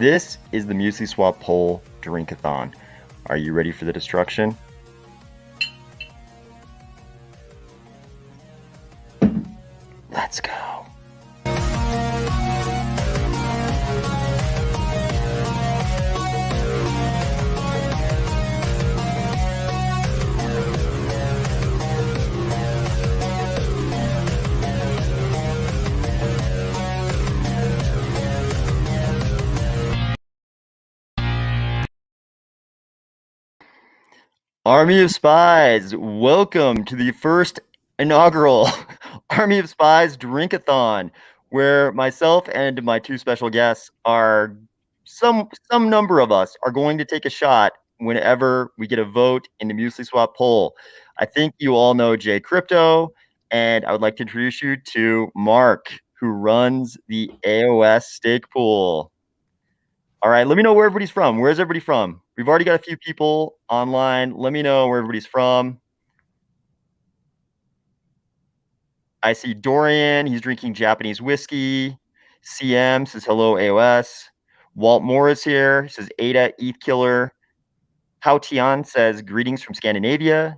This is the MuesliSwap poll Drink-a-thon. Are you ready for the destruction? Let's go. Army of Spies, welcome to the first inaugural Army of Spies Drink-a-thon, where myself and my two special guests are some number of us are going to take a shot whenever we get a vote in the MuesliSwap poll. I think you all know Jay Crypto, and I would like to introduce you to Mark, who runs the AOS stake pool. All right, let me know where everybody's from. Where's everybody from? We've already got a few people online. Let me know where everybody's from. I see Dorian. He's drinking Japanese whiskey. CM says hello, AOS. Walt Moore is here. He says Ada, ETH Killer. Hao Tian says greetings from Scandinavia.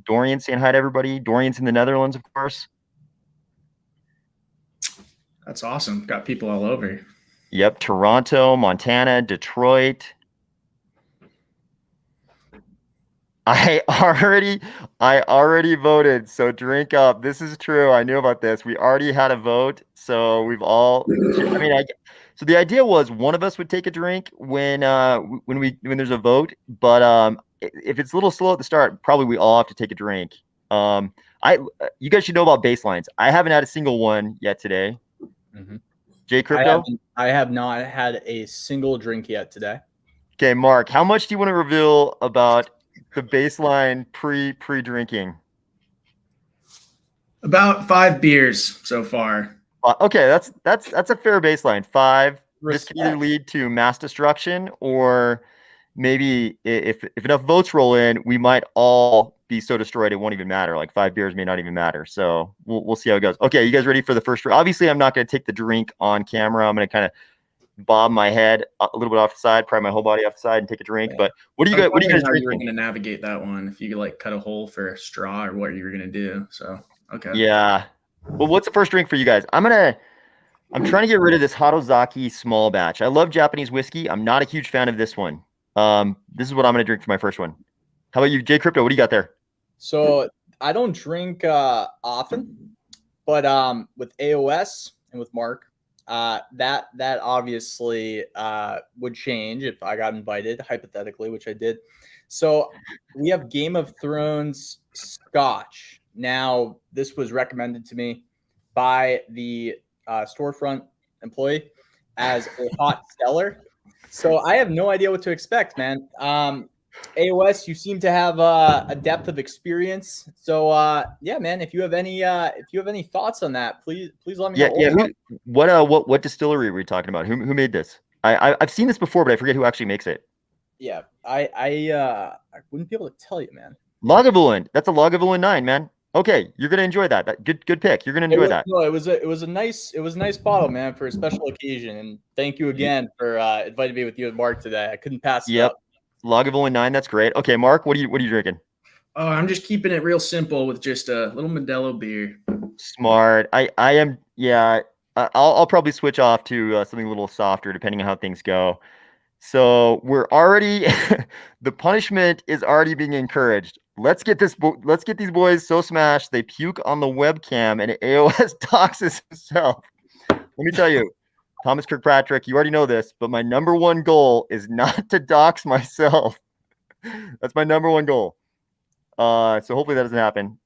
Dorian saying hi to everybody. Dorian's in the Netherlands, of course. That's awesome. Got people all over. Yep, Toronto, Montana, Detroit. I already voted, so drink up. This is true. I knew about this. We already had a vote, so we've all. I mean, so the idea was one of us would take a drink when there's a vote, but if it's a little slow at the start, probably we all have to take a drink. You guys should know about baselines. I haven't had a single one yet today. Mm-hmm. Jay Crypto? I have not had a single drink yet today. Okay, Mark, how much do you want to reveal about the baseline pre-drinking? About 5 beers so far. Okay, that's a fair baseline. 5. Respect. This can either lead to mass destruction, or maybe if enough votes roll in, we might all be so destroyed it won't even matter. Like 5 beers may not even matter. So we'll see how it goes. Okay, you guys ready for the first drink? Obviously, I'm not going to take the drink on camera. I'm going to kind of bob my head a little bit off the side, pry my whole body off the side, and take a drink. But what do you guys? What do you guys drinking? drinking? You're going to navigate that one if you like cut a hole for a straw or what you're going to do. So okay. Yeah. Well, what's the first drink for you guys? I'm trying to get rid of this Harozaki small batch. I love Japanese whiskey. I'm not a huge fan of this one. This is what I'm going to drink for my first one. How about you, Jay Crypto? What do you got there? So I don't drink often, but with AOS and with Mark, that obviously would change if I got invited, hypothetically, which I did. So we have Game of Thrones Scotch. Now, this was recommended to me by the storefront employee as a hot seller. So I have no idea what to expect, man. AOS, you seem to have a depth of experience. So yeah, man, if you have any thoughts on that, please let me know. Yeah. What distillery were we talking about? Who made this? I've seen this before, but I forget who actually makes it. Yeah, I wouldn't be able to tell you, man. Lagavulin. That's a Lagavulin 9, man. Okay, you're gonna enjoy that. Good pick. You're gonna enjoy that. No, it was a nice bottle, man, for a special occasion. And thank you again for inviting me with you and Mark today. I couldn't pass it up. Lagavulin 9, that's great. Okay, Mark, what are you drinking? Oh, I'm just keeping it real simple with just a little Modelo beer. Smart. I am. Yeah. I'll probably switch off to something a little softer depending on how things go. So we're already the punishment is already being encouraged. Let's get these boys so smashed they puke on the webcam and AOS doxes himself. Let me tell you, Thomas Kirkpatrick, you already know this, but my number one goal is not to dox myself. That's my number one goal. So hopefully that doesn't happen.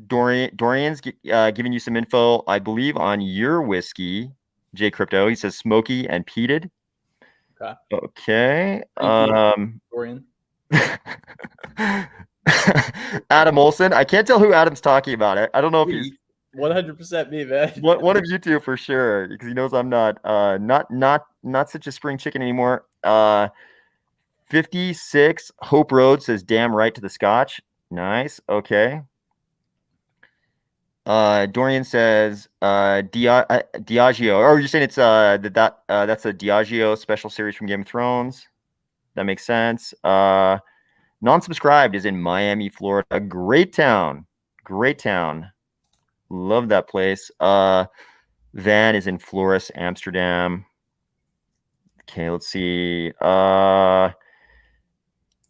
Dorian's giving you some info, I believe, on your whiskey, Jay Crypto. He says smoky and peated. Okay. Dorian. Adam Olson. I can't tell who Adam's talking about. I don't know if he's 100% me, man. one of you two for sure, because he knows I'm not such a spring chicken anymore. 56 Hope Road says damn right to the Scotch. Nice. Okay. Dorian says Diageo. Or you're saying it's that's a Diageo special series from Game of Thrones. That makes sense. Non-subscribed is in Miami, Florida. A great town. Great town. Love that place. Van is in Flores, Amsterdam. Okay, let's see.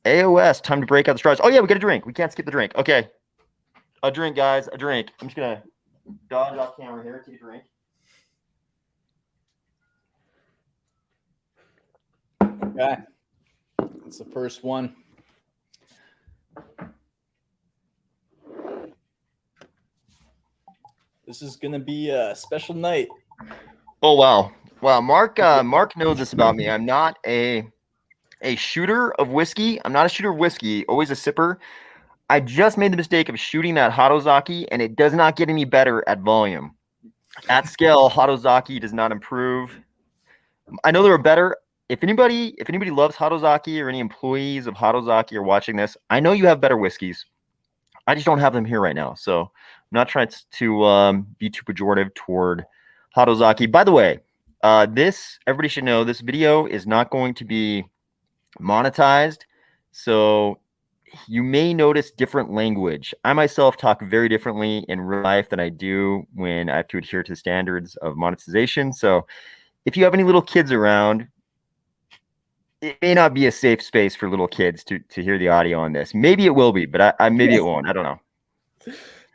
AOS, time to break out the straws. Oh yeah, we got a drink. We can't skip the drink. Okay. A drink, guys. A drink. I'm just gonna dodge off camera here. Take a drink. Okay. It's the first one. This is gonna be a special night. Oh wow. Wow, Mark knows this about me. I'm not a shooter of whiskey. I'm not a shooter of whiskey, always a sipper. I just made the mistake of shooting that Hatozaki, and it does not get any better at volume. At scale, Hatozaki does not improve. I know there are better. If anybody loves Hatozaki or any employees of Hatozaki are watching this, I know you have better whiskeys. I just don't have them here right now. So I'm not trying to be too pejorative toward Hatozaki. By the way, everybody should know this video is not going to be monetized. So you may notice different language. I myself talk very differently in real life than I do when I have to adhere to the standards of monetization. So if you have any little kids around, it may not be a safe space for little kids to hear the audio on this. Maybe it will be, but I maybe it won't. I don't know.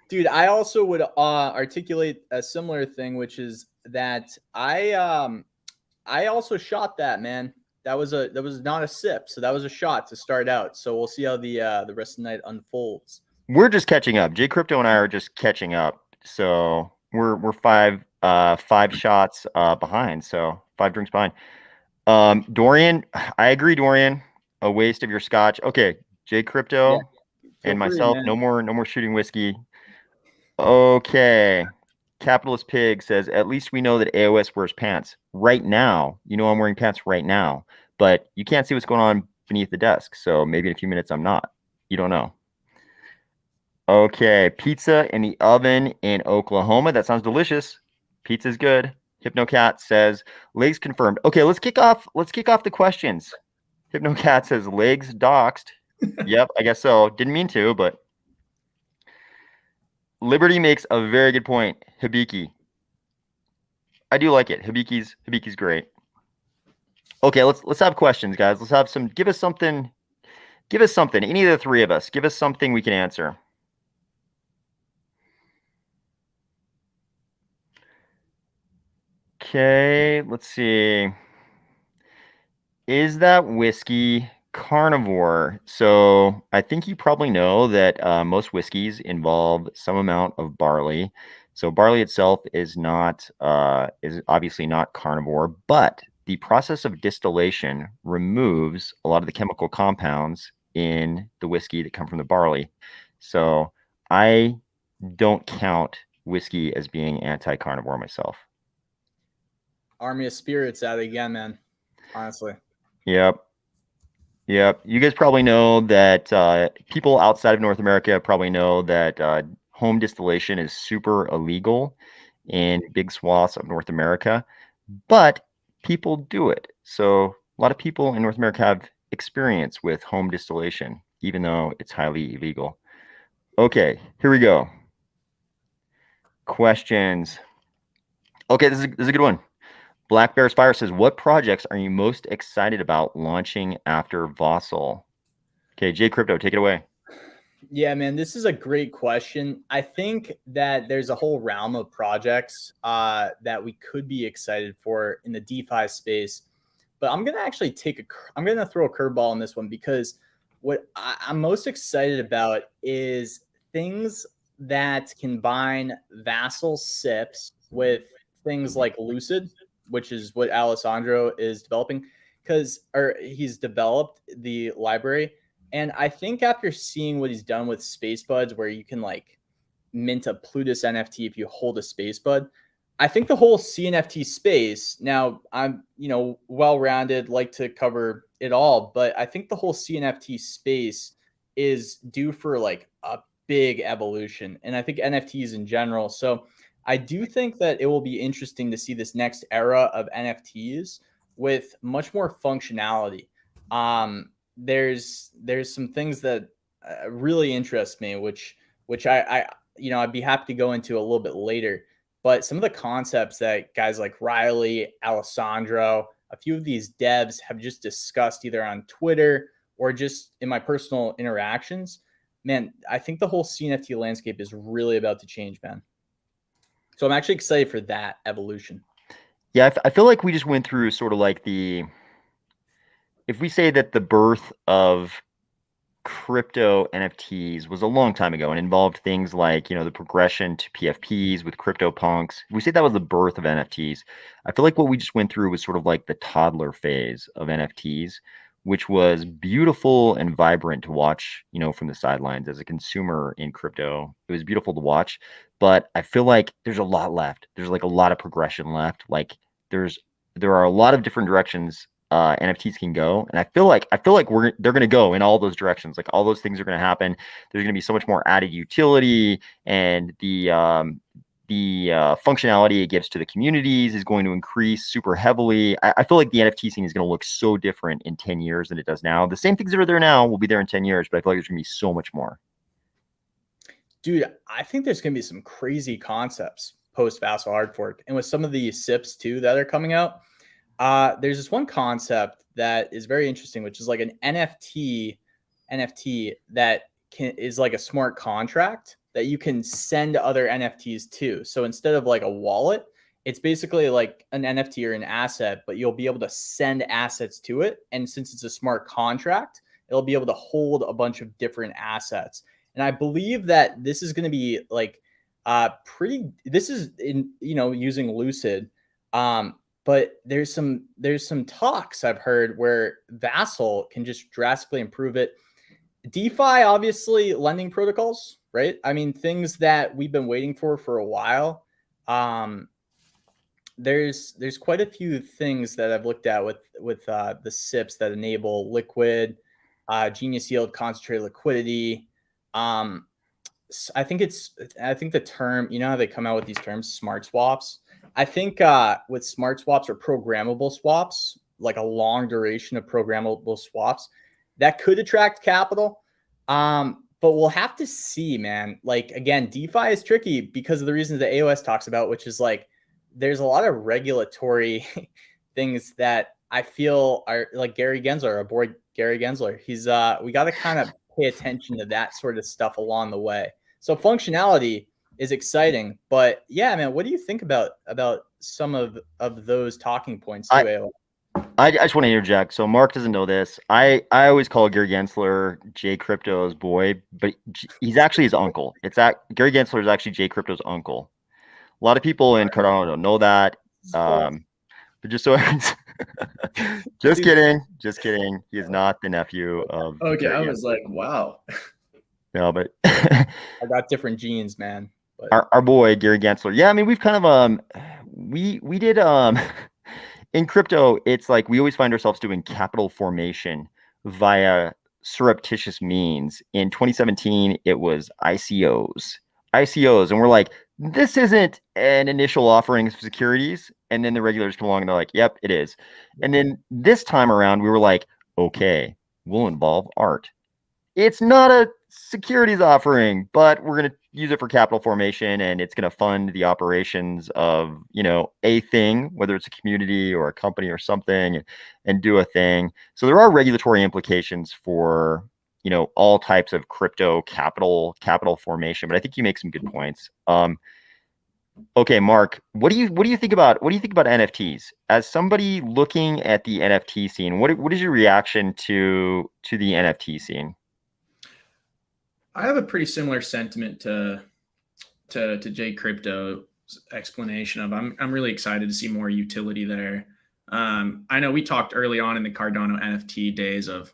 Dude, I also would articulate a similar thing, which is that I also shot that, man. That was not a sip, so that was a shot to start out. So we'll see how the rest of the night unfolds. We're just catching up. J Crypto and I are just catching up. So we're five shots behind. So 5 drinks behind. Dorian, I agree, Dorian. A waste of your scotch. Okay, J Crypto and myself, no more shooting whiskey. Okay. Capitalist Pig says, at least we know that AOS wears pants. Right now, you know I'm wearing pants right now, but you can't see what's going on beneath the desk. So maybe in a few minutes I'm not. You don't know. Okay, pizza in the oven in Oklahoma. That sounds delicious. Pizza's good. HypnoCat says, legs confirmed. Okay, let's kick off the questions. HypnoCat says, legs doxed. Yep, I guess so. Didn't mean to, but Liberty makes a very good point. Hibiki. I do like it. Hibiki's great. Okay, let's have questions, guys. Let's have some. Give us something. Any of the three of us. Give us something we can answer. Okay, let's see. Is that whiskey carnivore? So I think you probably know that most whiskeys involve some amount of barley. So barley itself is obviously not carnivore, but the process of distillation removes a lot of the chemical compounds in the whiskey that come from the barley. So I don't count whiskey as being anti-carnivore myself. Army of Spirits at it again, man. Honestly. Yep. You guys probably know that people outside of North America probably know that home distillation is super illegal in big swaths of North America, but people do it. So a lot of people in North America have experience with home distillation, even though it's highly illegal. Okay, here we go. Questions. Okay, this is a good one. Black Bear's Fire says, what projects are you most excited about launching after Vasil? Okay, J Crypto, take it away. Yeah, man, this is a great question. I think that there's a whole realm of projects that we could be excited for in the DeFi space. But I'm going to actually I'm going to throw a curveball on this one, because what I'm most excited about is things that combine Vasil SIPs with things like Lucid, which is what Alessandro is developing, he's developed the library. And I think after seeing what he's done with Space Buds, where you can like mint a Plutus NFT if you hold a Space Bud, I think the whole CNFT space, now I'm, well-rounded, like to cover it all, but I think the whole CNFT space is due for like a big evolution, and I think NFTs in general. So I do think that it will be interesting to see this next era of NFTs with much more functionality. There's some things that really interest me, which I I'd be happy to go into a little bit later. But some of the concepts that guys like Riley, Alessandro, a few of these devs have just discussed either on Twitter or just in my personal interactions, man, I think the whole CNFT landscape is really about to change, man. So I'm actually excited for that evolution. Yeah, I feel like we just went through sort of like if we say that the birth of crypto NFTs was a long time ago and involved things like, the progression to PFPs with CryptoPunks. We say that was the birth of NFTs. I feel like what we just went through was sort of like the toddler phase of NFTs, which was beautiful and vibrant to watch, from the sidelines as a consumer in crypto. It was beautiful to watch, but I feel like there's a lot left. There's like a lot of progression left. Like there are a lot of different directions NFTs can go, and I feel like they're going to go in all those directions. Like all those things are going to happen. There's going to be so much more added utility, and the functionality it gives to the communities is going to increase super heavily. I feel like the NFT scene is going to look so different in 10 years than it does now. The same things that are there now will be there in 10 years, but I feel like there's going to be so much more. Dude, I think there's going to be some crazy concepts post Vasil hard fork, and with some of the SIPs too that are coming out. There's this one concept that is very interesting, which is like an NFT that is like a smart contract that you can send other NFTs to. So instead of like a wallet, it's basically like an NFT or an asset, but you'll be able to send assets to it. And since it's a smart contract, it'll be able to hold a bunch of different assets. And I believe that this is going to be like this is in, using Lucid. But there's some talks I've heard where Vasil can just drastically improve it. DeFi, obviously, lending protocols, right? I mean, things that we've been waiting for a while. There's quite a few things that I've looked at with the SIPs that enable liquid, genius yield, concentrated liquidity. I think the term, how they come out with these terms, smart swaps. I think with smart swaps or programmable swaps, like a long duration of programmable swaps, that could attract capital. But we'll have to see, man. Like, again, DeFi is tricky because of the reasons that AOS talks about, which is like there's a lot of regulatory things that I feel are like Gary Gensler, our boy Gary Gensler. He's we got to kind of pay attention to that sort of stuff along the way. So functionality is exciting, but yeah, man, what do you think about some of those talking points too? I just want to interject. So Mark doesn't know this. I always call Gary Gensler Jay Crypto's boy, but he's actually his uncle. Gary Gensler is actually Jay Crypto's uncle. A lot of people in Cardano don't know that. But just so just kidding. He is not the nephew of. Okay, I was like, wow. No, but I got different genes, man. But our boy Gary Gensler. Yeah, I mean, we've kind of we did in crypto, it's like we always find ourselves doing capital formation via surreptitious means. In 2017, it was ICOs, and we're like, this isn't an initial offering of securities. And then the regulators come along and they're like, yep, it is. And then this time around, we were like, okay, we'll involve art. It's not a securities offering, but we're going to use it for capital formation, and it's going to fund the operations of, a thing, whether it's a community or a company or something, and do a thing. So there are regulatory implications for, all types of crypto capital formation, but I think you make some good points. Okay, Mark, what do you think about NFTs? As somebody looking at the NFT scene, what is your reaction to the NFT scene? I have a pretty similar sentiment to Jay Crypto's explanation of I'm really excited to see more utility there. I know we talked early on in the Cardano NFT days of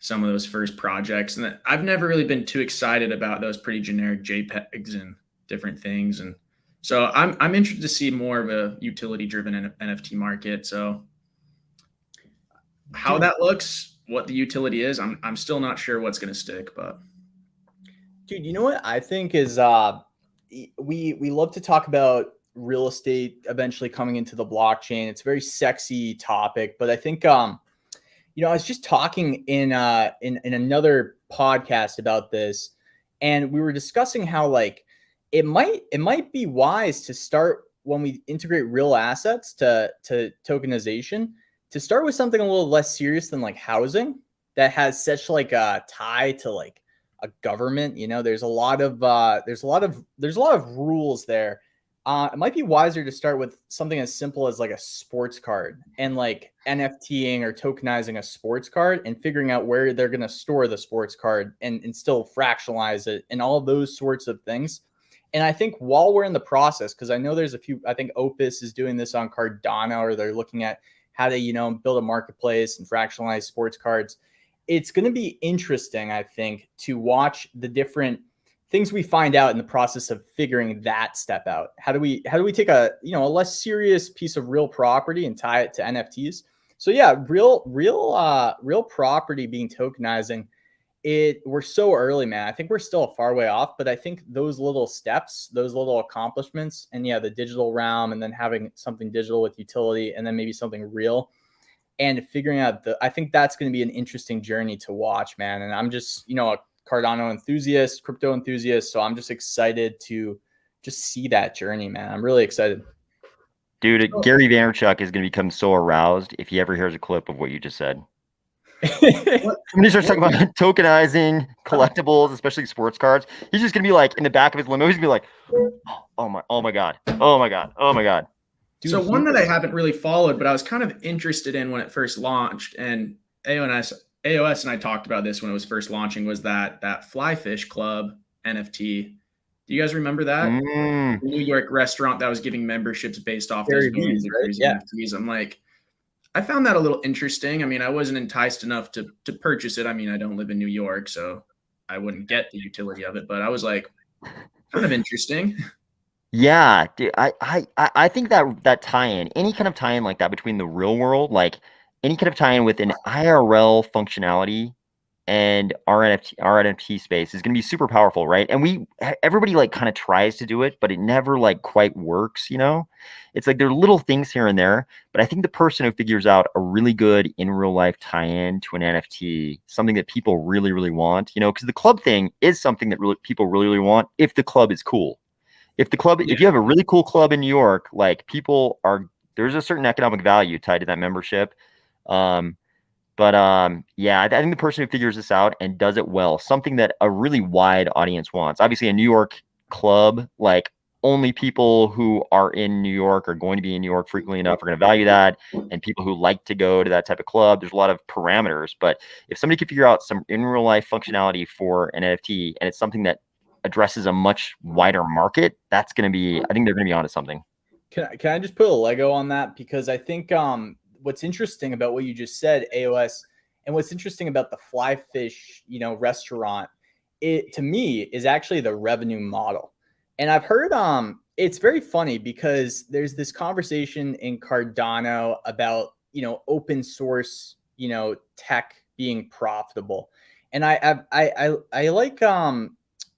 some of those first projects, and I've never really been too excited about those pretty generic JPEGs and different things. And so I'm interested to see more of a utility driven NFT market. So how that looks, what the utility is, I'm still not sure what's going to stick, but Dude, you know what I think is we love to talk about real estate eventually coming into the blockchain. It's a very sexy topic, but I think I was just talking in another podcast about this, and we were discussing how like it might be wise to start when we integrate real assets to tokenization to start with something a little less serious than like housing that has such like a tie to like a government. There's a lot of rules there. It might be wiser to start with something as simple as like a sports card and like NFTing or tokenizing a sports card and figuring out where they're going to store the sports card and still fractionalize it and all those sorts of things. And I think while we're in the process, because I know there's a few, I think Opus is doing this on Cardano, or they're looking at how to, build a marketplace and fractionalize sports cards. It's going to be interesting, I think, to watch the different things we find out in the process of figuring that step out. How do we take a less serious piece of real property and tie it to NFTs? So yeah, real property being tokenizing. We're so early, man. I think we're still a far way off, but I think those little steps, those little accomplishments, and yeah, the digital realm, and then having something digital with utility, and then maybe something real, and figuring out I think that's going to be an interesting journey to watch, man. And I'm just, a Cardano enthusiast, crypto enthusiast. So I'm just excited to just see that journey, man. I'm really excited. Dude, Gary Vaynerchuk is going to become so aroused if he ever hears a clip of what you just said. Somebody starts talking about tokenizing collectibles, especially sports cards. He's just going to be like in the back of his limo. He's going to be like, oh my God. Dude, so one that I haven't really followed, but I was kind of interested in when it first launched, and AOS and I talked about this when it was first launching, was that Flyfish Club NFT. Do you guys remember that? The New York restaurant that was giving memberships based off those NFTs. I'm like, I found that a little interesting. I mean, I wasn't enticed enough to purchase it. I mean, I don't live in New York, so I wouldn't get the utility of it, but I was like, kind of interesting. Yeah, dude, I think that tie-in, any kind of tie-in like that between the real world, like any kind of tie-in with an IRL functionality and our NFT space is going to be super powerful, right? And everybody like kind of tries to do it, but it never like quite works, It's like there are little things here and there, but I think the person who figures out a really good in real life tie-in to an NFT, something that people really, really want, because the club thing is something that people really, really want if the club is cool. If you have a really cool club in New York, like there's a certain economic value tied to that membership. Yeah, I think the person who figures this out and does it well, something that a really wide audience wants. Obviously, a New York club, like only people who are in New York are going to be in New York frequently enough are going to value that, and people who like to go to that type of club, there's a lot of parameters. But if somebody could figure out some in real life functionality for an NFT, and it's something that addresses a much wider market, I think they're going to be onto something. Can I just put a Lego on that? Because I think what's interesting about what you just said, AOS, and what's interesting about the Flyfish, restaurant, it to me is actually the revenue model. And I've heard it's very funny because there's this conversation in Cardano about, open source, tech being profitable. And I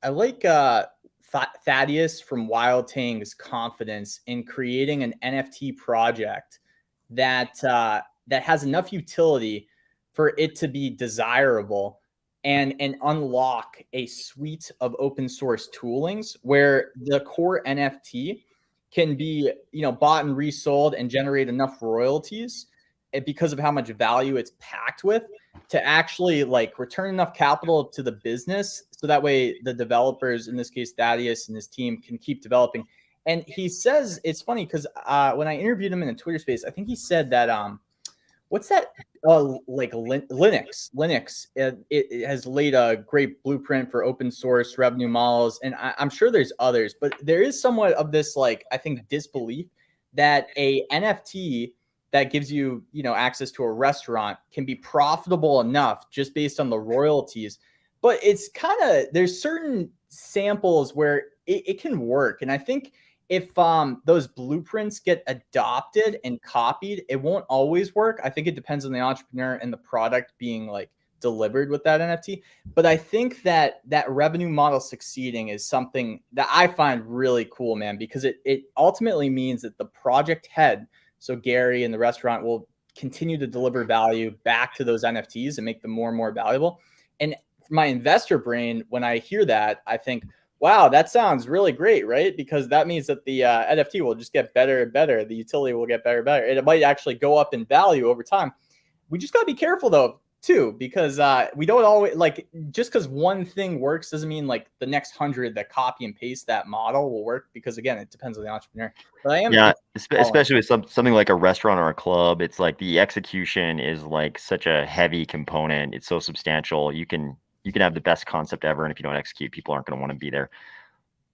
like Thaddeus from Wild Tang's confidence in creating an NFT project that has enough utility for it to be desirable and unlock a suite of open source toolings where the core NFT can be bought and resold and generate enough royalties because of how much value it's packed with to actually like return enough capital to the business. So that way the developers, in this case, Thaddeus and his team, can keep developing. And he says, it's funny because when I interviewed him in a Twitter space, I think he said that, what's that? Like Linux, it has laid a great blueprint for open source revenue models. And I'm sure there's others, but there is somewhat of this, like, I think disbelief that a NFT that gives you, access to a restaurant can be profitable enough just based on the royalties. But it's there's certain samples where it can work. And I think if those blueprints get adopted and copied, it won't always work. I think it depends on the entrepreneur and the product being like delivered with that NFT. But I think that that revenue model succeeding is something that I find really cool, man, because it ultimately means that the project head, so Gary and the restaurant, will continue to deliver value back to those NFTs and make them more and more valuable. And my investor brain, when I hear that, I think, wow, that sounds really great, right? Because that means that the NFT will just get better and better. The utility will get better and better. And it might actually go up in value over time. We just got to be careful, though, too, because we don't always, like, just because one thing works doesn't mean like the next 100 that copy and paste that model will work, because again, it depends on the entrepreneur. But I am, yeah, especially with something like a restaurant or a club. It's like the execution is like such a heavy component. It's so substantial. You can have the best concept ever, and if you don't execute, people aren't going to want to be there.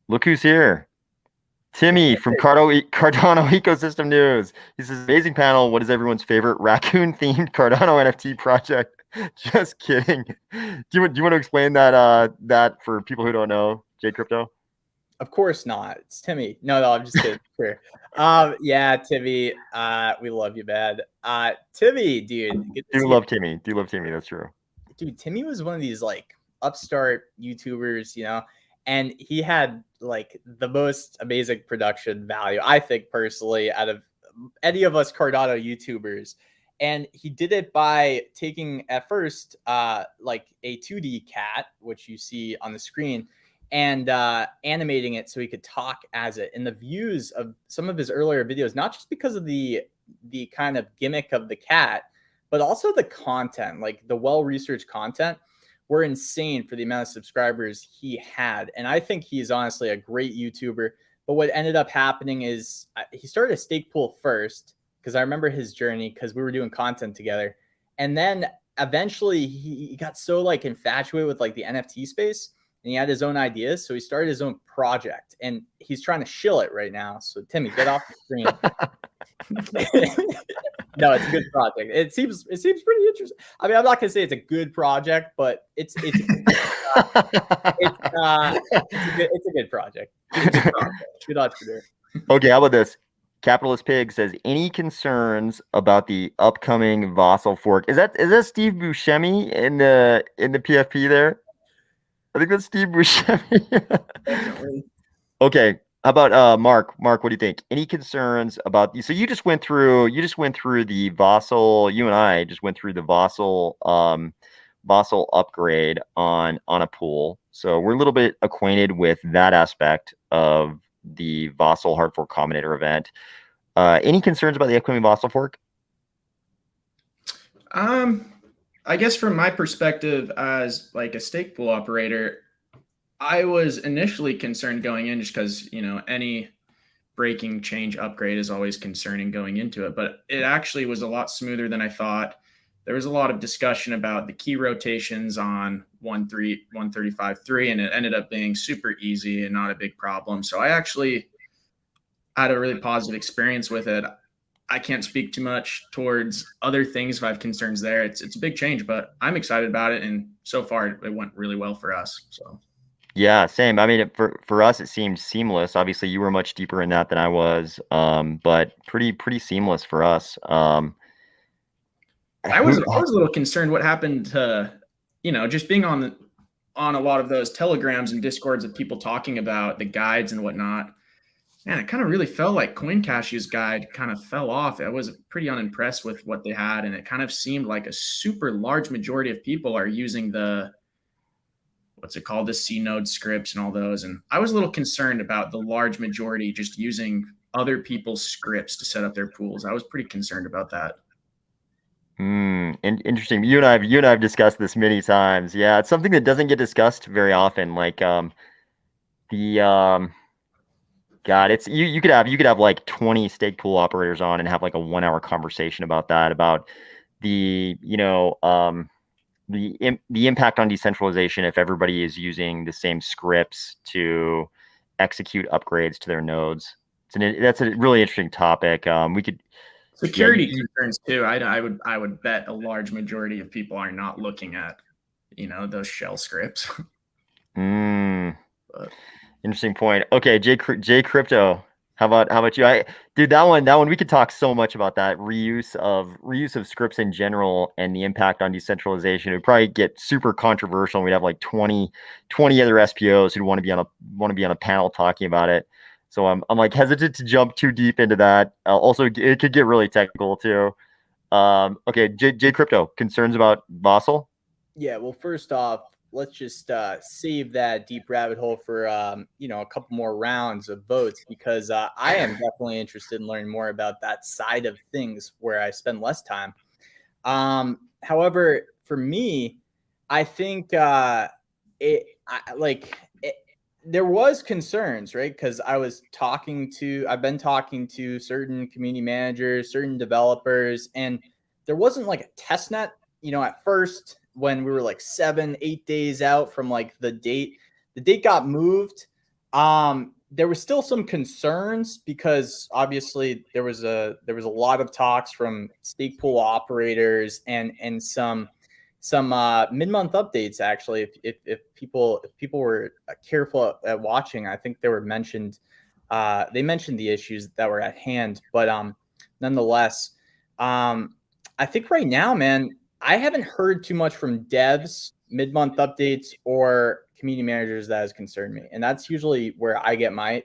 Look who's here. Timmy from Cardano Ecosystem News. He says, amazing panel. What is everyone's favorite raccoon-themed Cardano NFT project? Just kidding. Do you want to explain that for people who don't know, J Crypto? Of course not. It's Timmy. No, I'm just kidding. Sure. Yeah, Timmy. We love you, man. Timmy, dude. Do love Timmy. That's true. Dude, Timmy was one of these like upstart YouTubers, you know, and he had like the most amazing production value, I think, personally, out of any of us Cardano YouTubers. And he did it by taking, at first, like a 2D cat, which you see on the screen, and animating it so he could talk as it. And the views of some of his earlier videos, not just because of the kind of gimmick of the cat, but also the content, like the well-researched content, were insane for the amount of subscribers he had. And I think he's honestly a great YouTuber. But what ended up happening is he started a stake pool first, because I remember his journey, because we were doing content together. And then eventually he got so like infatuated with like the NFT space, and he had his own ideas. So he started his own project, and he's trying to shill it right now. So Timmy, get off the screen. No, it's a good project. It seems pretty interesting. I mean, I'm not gonna say it's a good project, but it's a good project. It's a good project. Good entrepreneur. Okay, how about this? Capitalist Pig says, any concerns about the upcoming Vasil fork? Is that Steve Buscemi in the PFP there? I think that's Steve Buscemi. Definitely. Okay. How about Mark? Mark, what do you think? Any concerns about so you just went through the Vasil, you and I just went through the Vasil upgrade on a pool. So we're a little bit acquainted with that aspect of the Vasil hard fork combinator event. Any concerns about the upcoming Vasil fork? I guess from my perspective as like a stake pool operator, I was initially concerned going in just because, you know, any breaking change upgrade is always concerning going into it, but it actually was a lot smoother than I thought. There was a lot of discussion about the key rotations on 135.3, and it ended up being super easy and not a big problem. So I actually had a really positive experience with it. I can't speak too much towards other things if I have concerns there. It's a big change, but I'm excited about it, and so far it went really well for us. So. Yeah, same. I mean, for us, it seemed seamless. Obviously, you were much deeper in that than I was, but pretty seamless for us. I was a little concerned what happened to, you know, just being on a lot of those telegrams and discords of people talking about the guides and whatnot. Man, it kind of really felt like CoinCashew's guide kind of fell off. I was pretty unimpressed with what they had, and it kind of seemed like a super large majority of people are using the what's it called, the C node scripts and all those. And I was a little concerned about the large majority just using other people's scripts to set up their pools. I was pretty concerned about that. Interesting. You and I have discussed this many times. Yeah, it's something that doesn't get discussed very often. Like God, it's you could have like 20 stake pool operators on and have like a 1-hour conversation about that, about the, you know, the impact on decentralization if everybody is using the same scripts to execute upgrades to their nodes. That's a really interesting topic. We could security concerns too. I would bet a large majority of people are not looking at, you know, those shell scripts. Interesting point. Okay, J Crypto. How about you? Dude, that one we could talk so much about that reuse of scripts in general and the impact on decentralization. It would probably get super controversial, and we'd have like 20 other SPOs who want to be on a panel talking about it. So I'm like hesitant to jump too deep into that. Also, it could get really technical too. Okay, J Crypto, concerns about Vasil? Yeah, well, first off, let's just save that deep rabbit hole for a couple more rounds of votes, because I am definitely interested in learning more about that side of things where I spend less time. However, for me, I think there was concerns, right? Because I've been talking to certain community managers, certain developers, and there wasn't like a test net, at first when we were like 7-8 days out from like the date got moved. There was still some concerns because obviously there was a lot of talks from stake pool operators and some mid-month updates. Actually, if people were careful at watching, I think they mentioned the issues that were at hand. But nonetheless, I think right now, man, I haven't heard too much from devs, mid-month updates, or community managers that has concerned me. And that's usually where I get I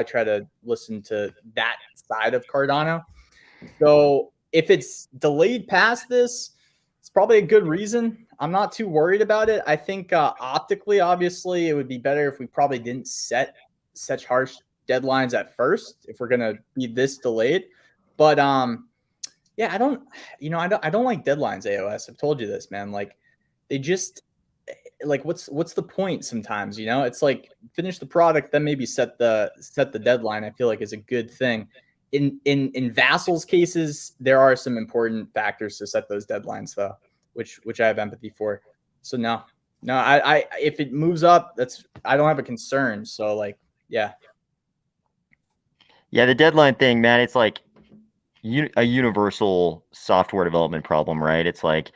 try to listen to that side of Cardano. So if it's delayed past this, it's probably a good reason. I'm not too worried about it. I think optically, obviously, it would be better if we probably didn't set such harsh deadlines at first if we're going to be this delayed. But yeah, I don't like deadlines, AOS. I've told you this, man. Like, they just what's the point sometimes, It's like finish the product, then maybe set the deadline. I feel like is a good thing. In Vasil's cases, there are some important factors to set those deadlines though, which I have empathy for. So no, I if it moves up, I don't have a concern. So like, yeah. Yeah, the deadline thing, man, it's like a universal software development problem, right? It's like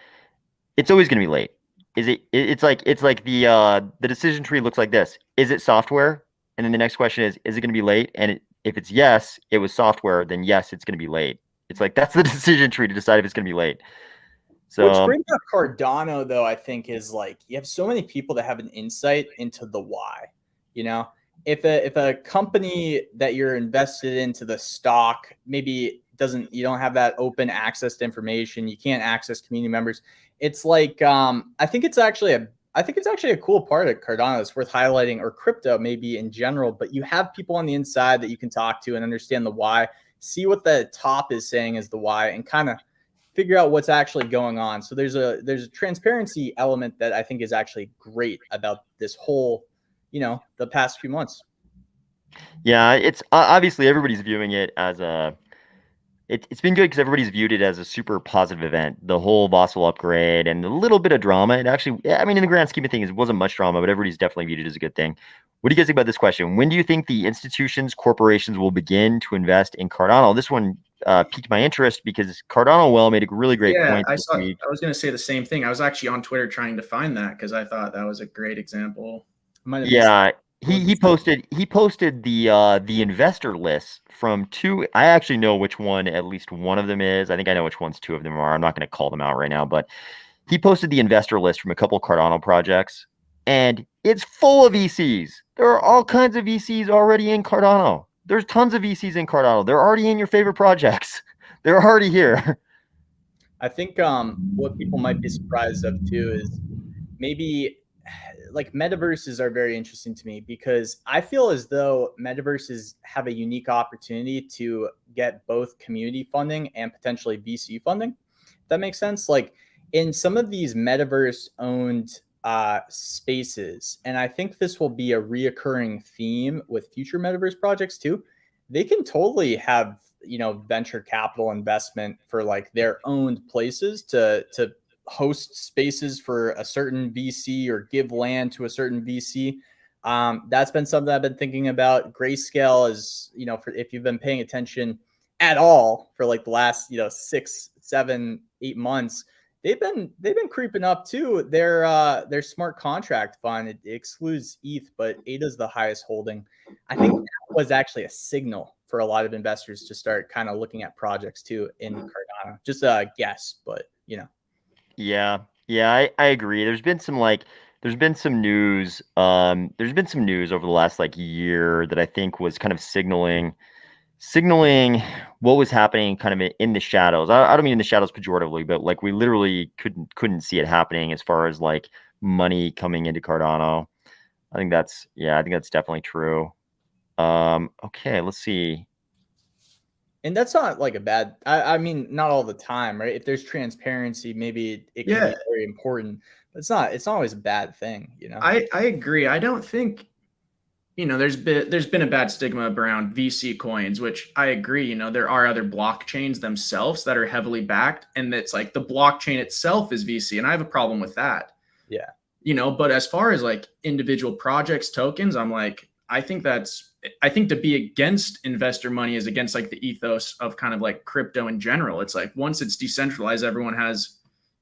it's always going to be late. It's like the decision tree looks like this. Is it software? And then the next question is it going to be late? And if it's yes, it was software, then yes, it's going to be late. It's like that's the decision tree to decide if it's going to be late. So what's bringing up Cardano though, I think, is like you have so many people that have an insight into the why. If a company that you're invested into the stock maybe you don't have that open access to information, you can't access community members. It's like I think it's actually a cool part of Cardano that's worth highlighting, or crypto maybe in general. But you have people on the inside that you can talk to and understand the why, see what the top is saying is the why, and kind of figure out what's actually going on. So there's a transparency element that I think is actually great about this whole, the past few months. yeah, it's obviously everybody's viewing it as it's been good because everybody's viewed it as a super positive event. The whole Vasil upgrade and a little bit of drama. It actually, I mean, in the grand scheme of things, it wasn't much drama, but everybody's definitely viewed it as a good thing. What do you guys think about this question? When do you think the institutions, corporations will begin to invest in Cardano? This one piqued my interest because Cardano Well made a really great point this week. I was going to say the same thing. I was actually on Twitter trying to find that because I thought that was a great example. Yeah. He posted the investor list from two. I actually know which one at least one of them is. I think I know which ones two of them are. I'm not going to call them out right now, but he posted the investor list from a couple Cardano projects, and it's full of VCs. There are all kinds of VCs already in Cardano. There's tons of VCs in Cardano. They're already in your favorite projects. They're already here. I think what people might be surprised of too is maybe like metaverses are very interesting to me, because I feel as though metaverses have a unique opportunity to get both community funding and potentially VC funding. If that makes sense. Like in some of these metaverse owned spaces, and I think this will be a reoccurring theme with future metaverse projects too, they can totally have venture capital investment for like their owned places to host spaces for a certain VC or give land to a certain VC. That's been something I've been thinking about. Grayscale is, if you've been paying attention at all for like the last, 6, 7, 8 months, they've been creeping up too. Their smart contract fund, it excludes ETH, but ADA is the highest holding. I think that was actually a signal for a lot of investors to start kind of looking at projects too in Cardano. Just a guess, but you know. Yeah, yeah, I agree. There's been some news. There's been some news over the last like year that I think was kind of signaling what was happening kind of in the shadows. I don't mean in the shadows pejoratively, but like we literally couldn't see it happening as far as like money coming into Cardano. I think that's definitely true. Okay, let's see. And that's not like a bad, I mean, not all the time, right? If there's transparency, maybe it can be very important, but it's not always a bad thing, you know? I agree. I don't think, you know, there's been a bad stigma around VC coins, which I agree. You know, there are other blockchains themselves that are heavily backed, and that's like the blockchain itself is VC, and I have a problem with that. Yeah. You know, but as far as like individual projects, tokens, I'm like, I think to be against investor money is against like the ethos of kind of like crypto in general. It's like once it's decentralized, everyone has,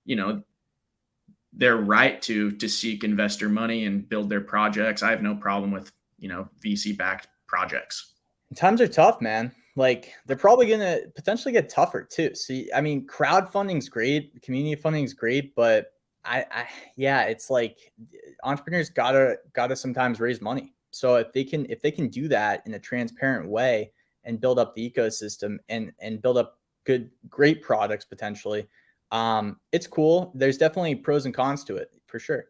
you know, their right to seek investor money and build their projects. I have no problem with, you know, VC backed projects. Times are tough, man. Like they're probably going to potentially get tougher too. See, I mean, crowdfunding's great, community funding's great, but yeah, it's like entrepreneurs gotta sometimes raise money. So if they can do that in a transparent way and build up the ecosystem and build up great products potentially, it's cool. There's definitely pros and cons to it for sure.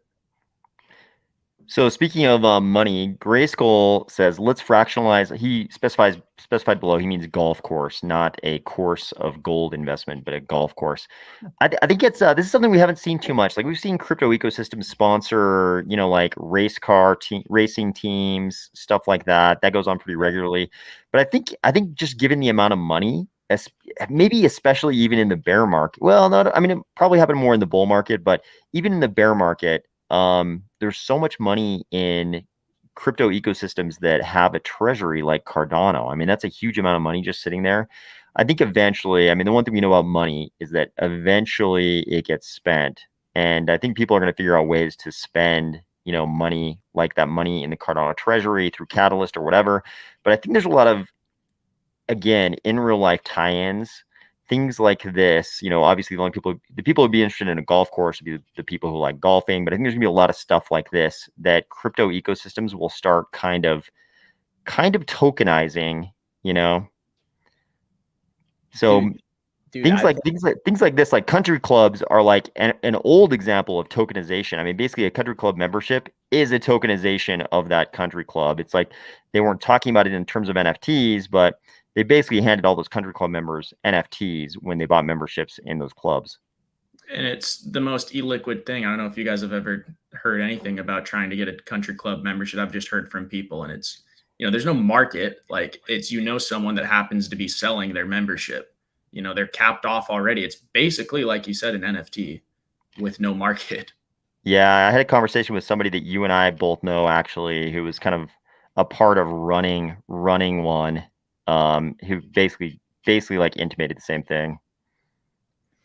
So speaking of money, Grayskull says let's fractionalize. He specified below. He means golf course, not a course of gold investment, but a golf course. I think it's this is something we haven't seen too much. Like we've seen crypto ecosystems sponsor, you know, like racing teams, stuff like that. That goes on pretty regularly. But I think just given the amount of money, maybe especially even in the bear market. Well, not. I mean, it probably happened more in the bull market, but even in the bear market. There's so much money in crypto ecosystems that have a treasury like Cardano. I mean, that's a huge amount of money just sitting there. I think eventually, I mean, the one thing we know about money is that eventually it gets spent. And I think people are going to figure out ways to spend, you know, money like that money in the Cardano treasury through Catalyst or whatever. But I think there's a lot of, again, in real life tie-ins. Things like this, you know, obviously the people who'd be interested in a golf course would be the people who like golfing, but I think there's gonna be a lot of stuff like this that crypto ecosystems will start kind of tokenizing, you know. So Dude, things like this, like country clubs are like an old example of tokenization. I mean, basically a country club membership is a tokenization of that country club. It's like they weren't talking about it in terms of NFTs, but they basically handed all those country club members NFTs when they bought memberships in those clubs. And it's the most illiquid thing. I don't know if you guys have ever heard anything about trying to get a country club membership. I've just heard from people, and it's, you know, there's no market. Like it's, you know, someone that happens to be selling their membership. You know, they're capped off already. It's basically, like you said, an NFT with no market. Yeah, I had a conversation with somebody that you and I both know actually, who was kind of a part of running one. Who basically like intimated the same thing.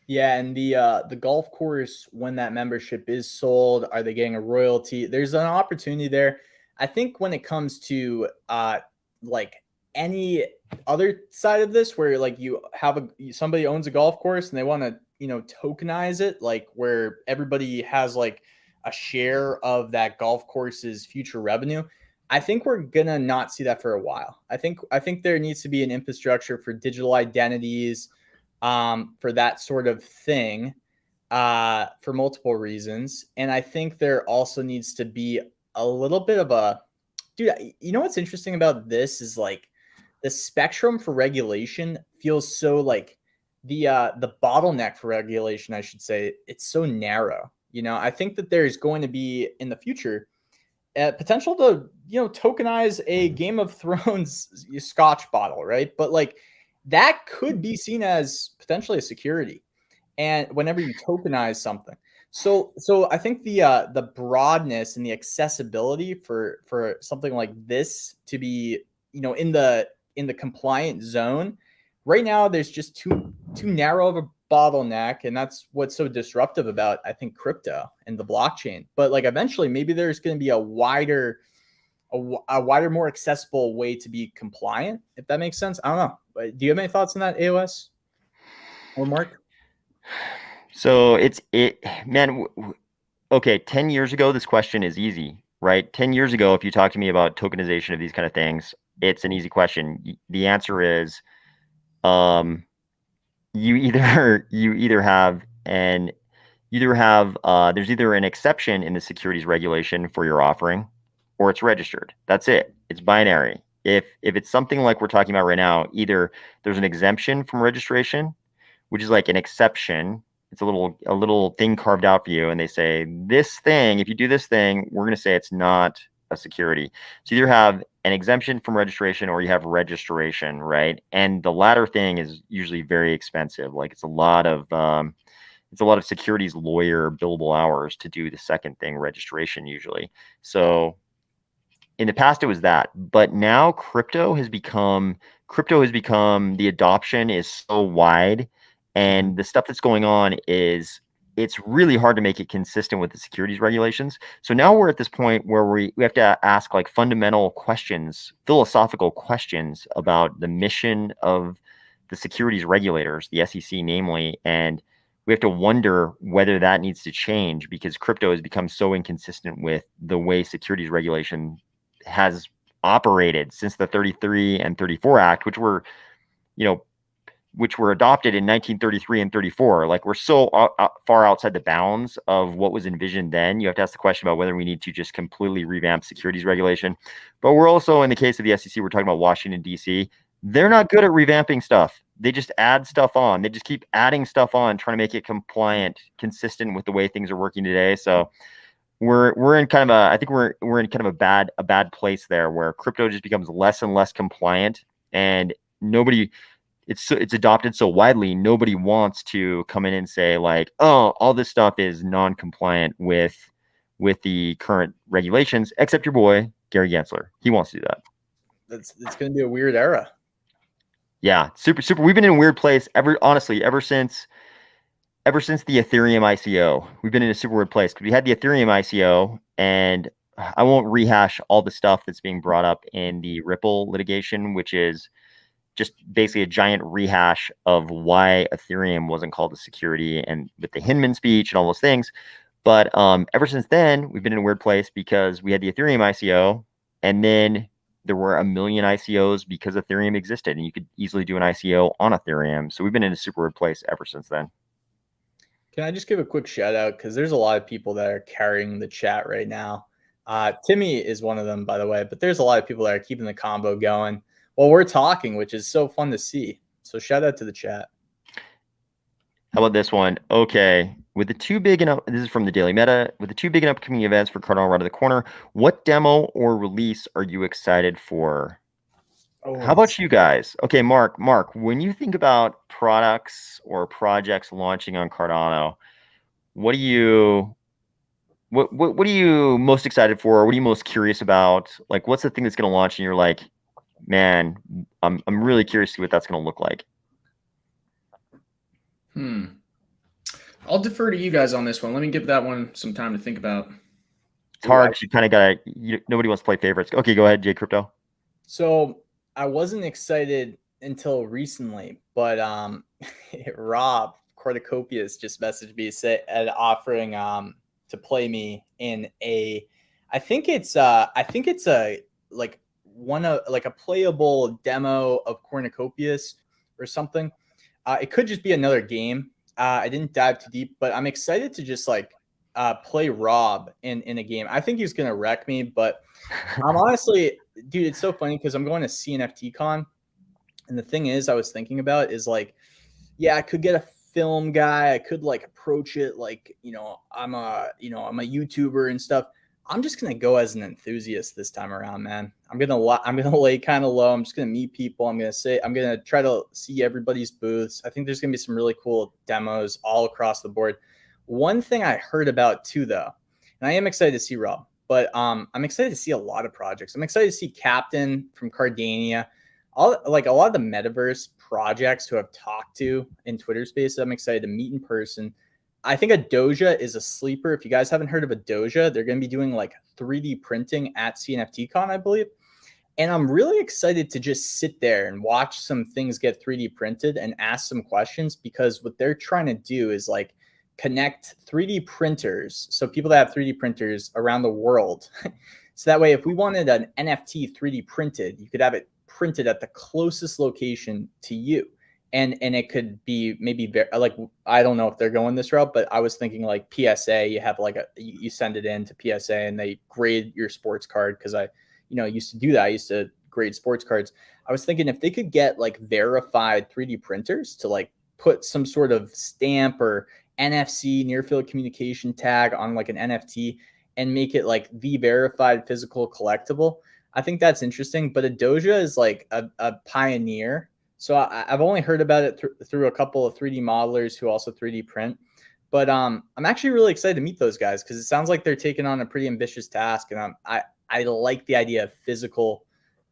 Yeah, and the golf course, when that membership is sold, are they getting a royalty? There's an opportunity there. I think when it comes to like any other side of this, where like you have somebody owns a golf course and they want to, you know, tokenize it, like where everybody has like a share of that golf course's future revenue. I think we're gonna not see that for a while. I think there needs to be an infrastructure for digital identities, for that sort of thing, for multiple reasons. And I think there also needs to be a little bit of a, dude, you know what's interesting about this is like the spectrum for regulation feels so like the bottleneck for regulation, I should say, it's so narrow. You know, I think that there's going to be in the future potential to, you know, tokenize a Game of Thrones Scotch bottle, right? But like that could be seen as potentially a security, and whenever you tokenize something, so I think the broadness and the accessibility for something like this to be, you know, in the compliant zone right now, there's just too narrow of a bottleneck, and that's what's so disruptive about, I think, crypto and the blockchain. But like eventually maybe there's going to be a wider a wider, more accessible way to be compliant, if that makes sense. I don't know. But do you have any thoughts on that, AOS or Mark? So man. Okay, 10 years ago, this question is easy, right? 10 years ago, if you talk to me about tokenization of these kind of things, it's an easy question. The answer is, you either have there's either an exception in the securities regulation for your offering, or it's registered. That's it. It's binary. If it's something like we're talking about right now, either there's an exemption from registration, which is like an exception. It's a little thing carved out for you, and they say this thing, if you do this thing, we're going to say it's not a security. So you either have an exemption from registration or you have registration, right? And the latter thing is usually very expensive. Like it's a lot of securities lawyer billable hours to do the second thing, registration usually. So in the past it was that, but now crypto has become the adoption is so wide, and the stuff that's going on is it's really hard to make it consistent with the securities regulations. So now we're at this point where we have to ask like fundamental questions, philosophical questions about the mission of the securities regulators, the SEC namely, and we have to wonder whether that needs to change because crypto has become so inconsistent with the way securities regulation has operated since the 33 and 34 Act, which were adopted in 1933 and 34. Like we're so far outside the bounds of what was envisioned then. You have to ask the question about whether we need to just completely revamp securities regulation. But we're also, in the case of the SEC, we're talking about Washington, D.C. They're not good at revamping stuff. They just add stuff on. They just keep adding stuff on, trying to make it compliant, consistent with the way things are working today. So we're in kind of I think we're in kind of a bad place there where crypto just becomes less and less compliant, and it's adopted so widely, nobody wants to come in and say like, oh, all this stuff is non-compliant with the current regulations, except your boy Gary Gensler. He wants to do that. It's going to be a weird era. Yeah, super. We've been in a weird place ever since the Ethereum ICO. We've been in a super weird place because we had the Ethereum ICO, and I won't rehash all the stuff that's being brought up in the Ripple litigation, which is just basically a giant rehash of why Ethereum wasn't called a security and with the Hinman speech and all those things. But ever since then, we've been in a weird place because we had the Ethereum ICO, and then there were a million ICOs because Ethereum existed, and you could easily do an ICO on Ethereum. So we've been in a super weird place ever since then. Can I just give a quick shout out? Because there's a lot of people that are carrying the chat right now. Timmy is one of them, by the way, but there's a lot of people that are keeping the combo going while we're talking, which is so fun to see. So shout out to the chat. How about this one? Okay. With the two big and this is from the Daily Meta. With the two big and upcoming events for Cardano right of the corner, what demo or release are you excited for? Oh, how about you guys? Okay, Mark, when you think about products or projects launching on Cardano, what are you most excited for? What are you most curious about? Like, what's the thing that's going to launch and you're like, man, I'm really curious to see what that's going to look like. I'll defer to you guys on this one. Let me give that one some time to think about. It's hard. You kind of got to. Nobody wants to play favorites. Okay, go ahead, Jay Crypto. So I wasn't excited until recently, but Rob Cornucopius just messaged me offering to play me in I think it's a playable demo of Cornucopius or something. It could just be another game. I didn't dive too deep, but I'm excited to just play Rob in a game. I think he's gonna wreck me, but I'm honestly, dude, it's so funny because I'm going to CNFT Con, and the thing is, I was thinking about is I could get a film guy. I could approach it I'm a YouTuber and stuff. I'm just gonna go as an enthusiast this time around, man. I'm gonna lay kind of low. I'm just gonna meet people. I'm gonna try to see everybody's booths. I think there's gonna be some really cool demos all across the board. One thing I heard about too, though, and I am excited to see Rob, but I'm excited to see a lot of projects. I'm excited to see Captain from Cardania, a lot of the Metaverse projects who I've talked to in Twitter Spaces. I'm excited to meet in person. I think a Doja is a sleeper. If you guys haven't heard of a Doja, they're going to be doing 3D printing at CNFTCon, I believe. And I'm really excited to just sit there and watch some things get 3D printed and ask some questions, because what they're trying to do is like connect 3D printers. So people that have 3D printers around the world. So that way, if we wanted an NFT 3D printed, you could have it printed at the closest location to you. And it could be maybe like, I don't know if they're going this route, but I was thinking like PSA, you have like you send it in to PSA and they grade your sports card. Cause I used to do that. I used to grade sports cards. I was thinking if they could get like verified 3D printers to like put some sort of stamp or NFC, near field communication tag on like an NFT and make it like the verified physical collectible. I think that's interesting. But a Doja is like a pioneer. So I've only heard about it through a couple of 3D modelers who also 3D print. But I'm actually really excited to meet those guys, because it sounds like they're taking on a pretty ambitious task. And I like the idea of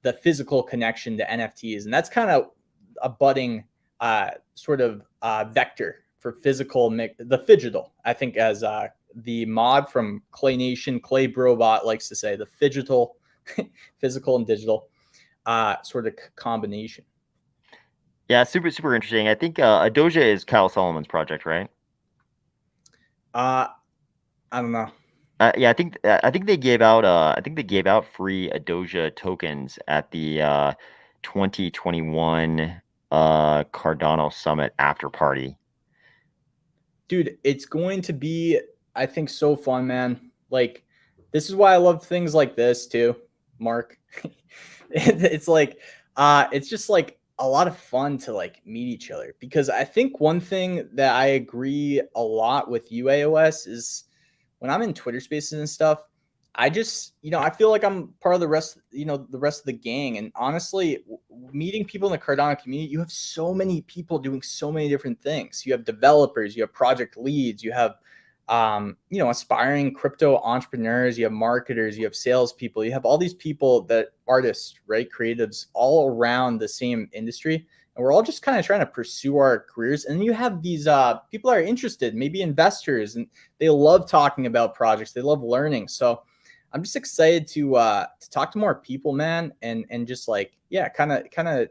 the physical connection to NFTs. And that's kind of a budding sort of vector for the phygital, I think, as the mod from Clay Nation, Clay Brobot likes to say, the phygital, physical and digital sort of combination. Yeah, super, super interesting. I think a Doja is Kyle Solomon's project, right? I don't know. Yeah, I think they gave out free Doja tokens at the 2021 Cardano Summit after party. Dude, it's going to be, I think, so fun, man. Like, this is why I love things like this too, Mark. It's like it's just like a lot of fun to like meet each other, because I think one thing that I agree a lot with you, AOS, is when I'm in Twitter spaces and stuff, I just, I feel like I'm part of the rest of the gang. And honestly, meeting people in the Cardano community, you have so many people doing so many different things. You have developers, you have project leads, you have aspiring crypto entrepreneurs, you have marketers, you have salespeople, you have all these people that artists, right? Creatives all around the same industry. And we're all just kind of trying to pursue our careers. And you have these people that are interested, maybe investors, and they love talking about projects. They love learning. So I'm just excited to talk to more people, man, and just like, yeah, kind of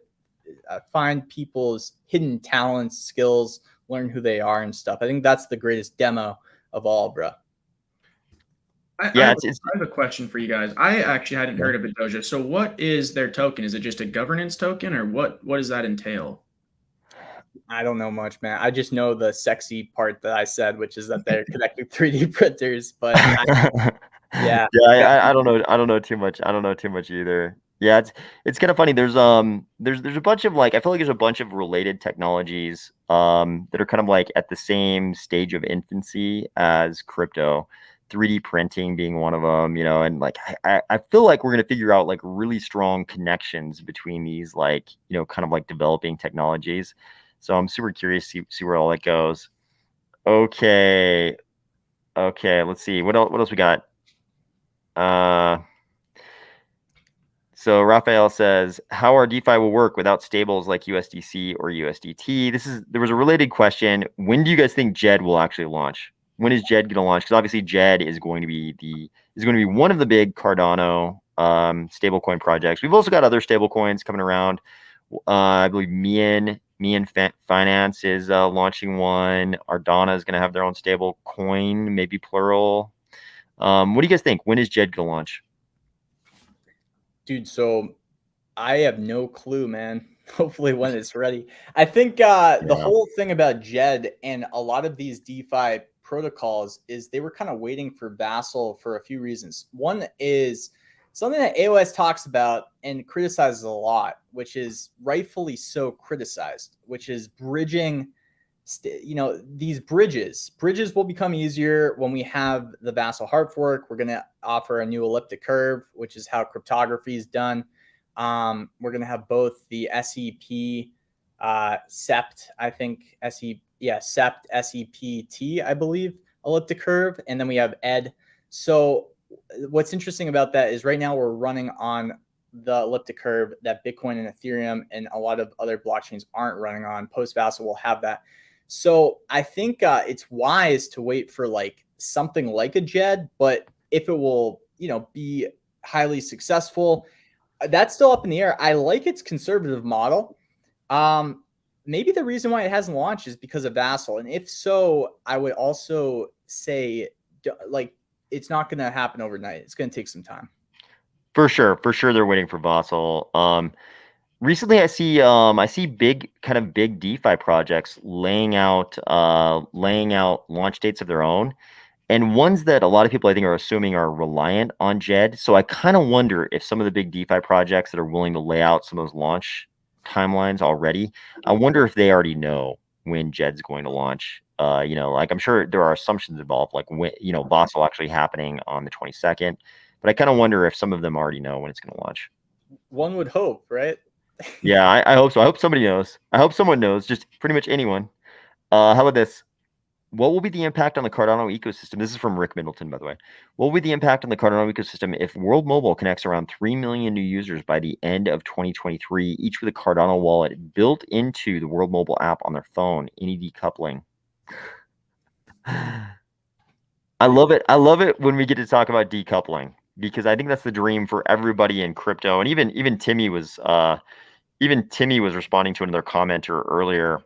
find people's hidden talents, skills, learn who they are and stuff. I think that's the greatest demo of all, bro. I have a question for you guys. I actually hadn't heard of a Doja. So what is their token? Is it just a governance token, or what does that entail? I don't know much, man. I just know the sexy part that I said, which is that they're connecting 3D printers. But I don't know. I don't know too much. I don't know too much either. Yeah, it's kind of funny. There's a bunch of like, I feel like there's a bunch of related technologies that are kind of like at the same stage of infancy as crypto. 3D printing being one of them, and like I feel like we're gonna figure out like really strong connections between these, like, kind of like developing technologies. So I'm super curious to see where all that goes. Okay, let's see what else we got. So Raphael says, how our DeFi will work without stables like USDC or USDT. There was a related question. When do you guys think JED will actually launch? When is JED going to launch? Because obviously JED is going to be one of the big Cardano stablecoin projects. We've also got other stablecoins coming around. I believe Mian Finance is launching one. Ardana is going to have their own stable coin, maybe plural. What do you guys think? When is JED going to launch? Dude, so I have no clue, man. Hopefully when it's ready. I think the whole thing about JED and a lot of these DeFi protocols is they were kind of waiting for Vasil for a few reasons. One is something that AOS talks about and criticizes a lot, which is rightfully so criticized, which is bridging. These bridges will become easier when we have the Vasil hard fork. We're going to offer a new elliptic curve, which is how cryptography is done. We're going to have both the SEP, SEPT, I think, SEPT, SEPT, I believe, elliptic curve. And then we have ED. So what's interesting about that is right now we're running on the elliptic curve that Bitcoin and Ethereum and a lot of other blockchains aren't running on. Post Vasil will have that. So I think it's wise to wait for like something like a JED, but if it will, be highly successful. That's still up in the air. I like its conservative model. Maybe the reason why it hasn't launched is because of Vasil. And if so, I would also say like it's not going to happen overnight. It's going to take some time. For sure, they're waiting for Vasil. Recently, I see big DeFi projects laying out launch dates of their own, and ones that a lot of people I think are assuming are reliant on Jed. So I kind of wonder if some of the big DeFi projects that are willing to lay out some of those launch timelines already, I wonder if they already know when Jed's going to launch. Like I'm sure there are assumptions involved, like when Vasil actually happening on the 22nd. But I kind of wonder if some of them already know when it's going to launch. One would hope, right? Yeah, I hope so. I hope somebody knows. I hope someone knows, just pretty much anyone. How about this? What will be the impact on the Cardano ecosystem? This is from Rick Middleton, by the way. What will be the impact on the Cardano ecosystem if World Mobile connects around 3 million new users by the end of 2023, each with a Cardano wallet built into the World Mobile app on their phone? Any decoupling? I love it. I love it when we get to talk about decoupling, because I think that's the dream for everybody in crypto. And even Timmy was responding to another commenter earlier,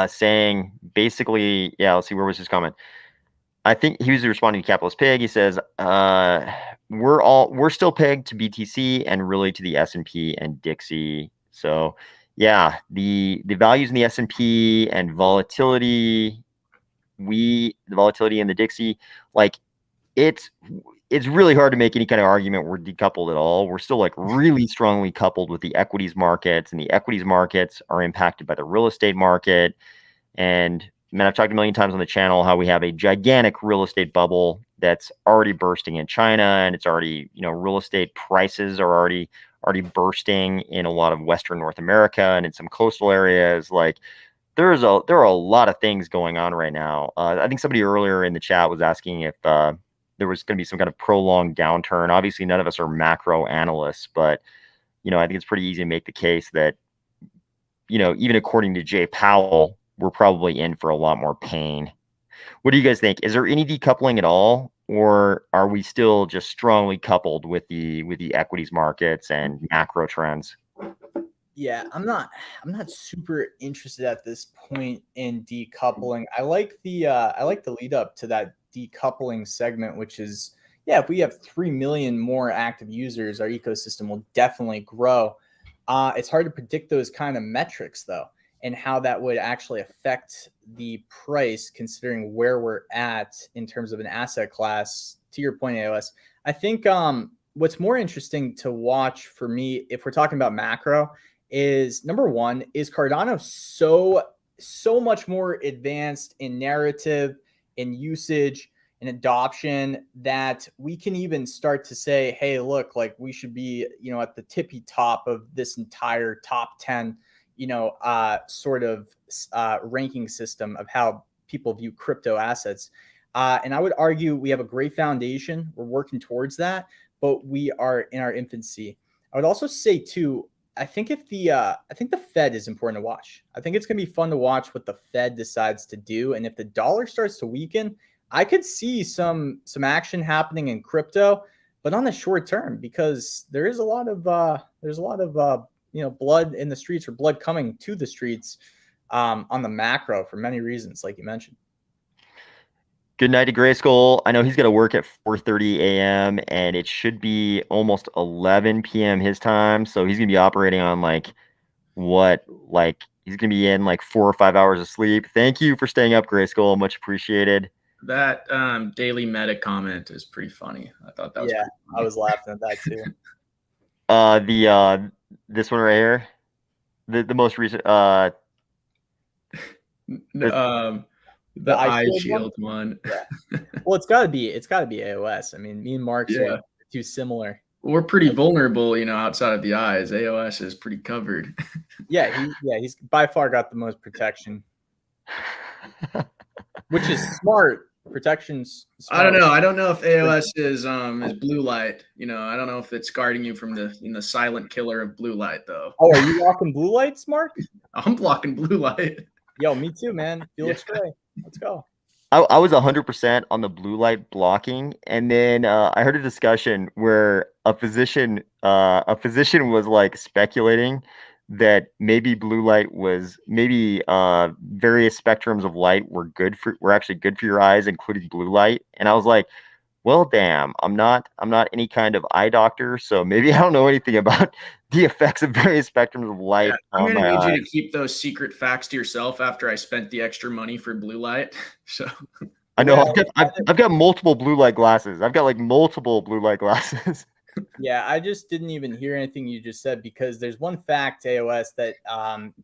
saying basically, yeah, let's see, where was his comment? I think he was responding to Capitalist Pig. He says, we're still pegged to BTC and really to the S&P and Dixie. So yeah, the values in the S&P and volatility, the volatility in the Dixie, like it's really hard to make any kind of argument we're decoupled at all. We're still like really strongly coupled with the equities markets, and the equities markets are impacted by the real estate market. And man, I've talked a million times on the channel how we have a gigantic real estate bubble that's already bursting in China, and it's already, real estate prices are already bursting in a lot of Western North America and in some coastal areas. Like there are a lot of things going on right now. I think somebody earlier in the chat was asking if there was going to be some kind of prolonged downturn. Obviously, none of us are macro analysts, but I think it's pretty easy to make the case that even according to Jay Powell, we're probably in for a lot more pain. What do you guys think? Is there any decoupling at all, or are we still just strongly coupled with the equities markets and macro trends? Yeah, I'm not super interested at this point in decoupling. I like the lead up to that decoupling segment, which is, yeah, if we have 3 million more active users, our ecosystem will definitely grow. It's hard to predict those kind of metrics though, and how that would actually affect the price considering where we're at in terms of an asset class. To your point, AOS, I think what's more interesting to watch for me, if we're talking about macro, is number one, is Cardano so much more advanced in narrative, in usage, in adoption, that we can even start to say, hey, look, like we should be, at the tippy top of this entire top 10, sort of ranking system of how people view crypto assets. And I would argue we have a great foundation. We're working towards that, but we are in our infancy. I would also say too, I think the Fed is important to watch. I think it's going to be fun to watch what the Fed decides to do. And if the dollar starts to weaken, I could see some action happening in crypto, but on the short term, because there's a lot of blood in the streets, or blood coming to the streets on the macro for many reasons, like you mentioned. Good night to Grayskull. I know he's got to work at 4:30 a.m. and it should be almost 11 p.m. his time. So he's going to be operating on he's going to be in 4 or 5 hours of sleep. Thank you for staying up, Grayskull. Much appreciated. That daily meta comment is pretty funny. I thought that was pretty funny. I was laughing at that too. This one right here, the most recent the eye shield one. Yeah. Well, it's gotta be AOS. I mean, me and Mark's are too similar. We're pretty vulnerable, outside of the eyes. AOS is pretty covered. He's by far got the most protection, which is smart. Protection's smart. I don't know if AOS is blue light. I don't know if it's guarding you from the silent killer of blue light though. Oh, are you blocking blue lights, Mark? I'm blocking blue light. Yo, me too, man. Felix Gray. Let's go. I was 100% on the blue light blocking, and then I heard a discussion where a physician was like speculating that maybe blue light was maybe various spectrums of light were actually good for your eyes, including blue light. And I was like, well, damn, I'm not any kind of eye doctor, so maybe I don't know anything about the effects of various spectrums of light Yeah, I'm on gonna my need eyes. you to keep those secret facts to yourself after I spent the extra money for blue light. So I know Well, I've got multiple blue light glasses. I've got like multiple blue light glasses. yeah, I just didn't even hear anything you just said because there's one fact AOS that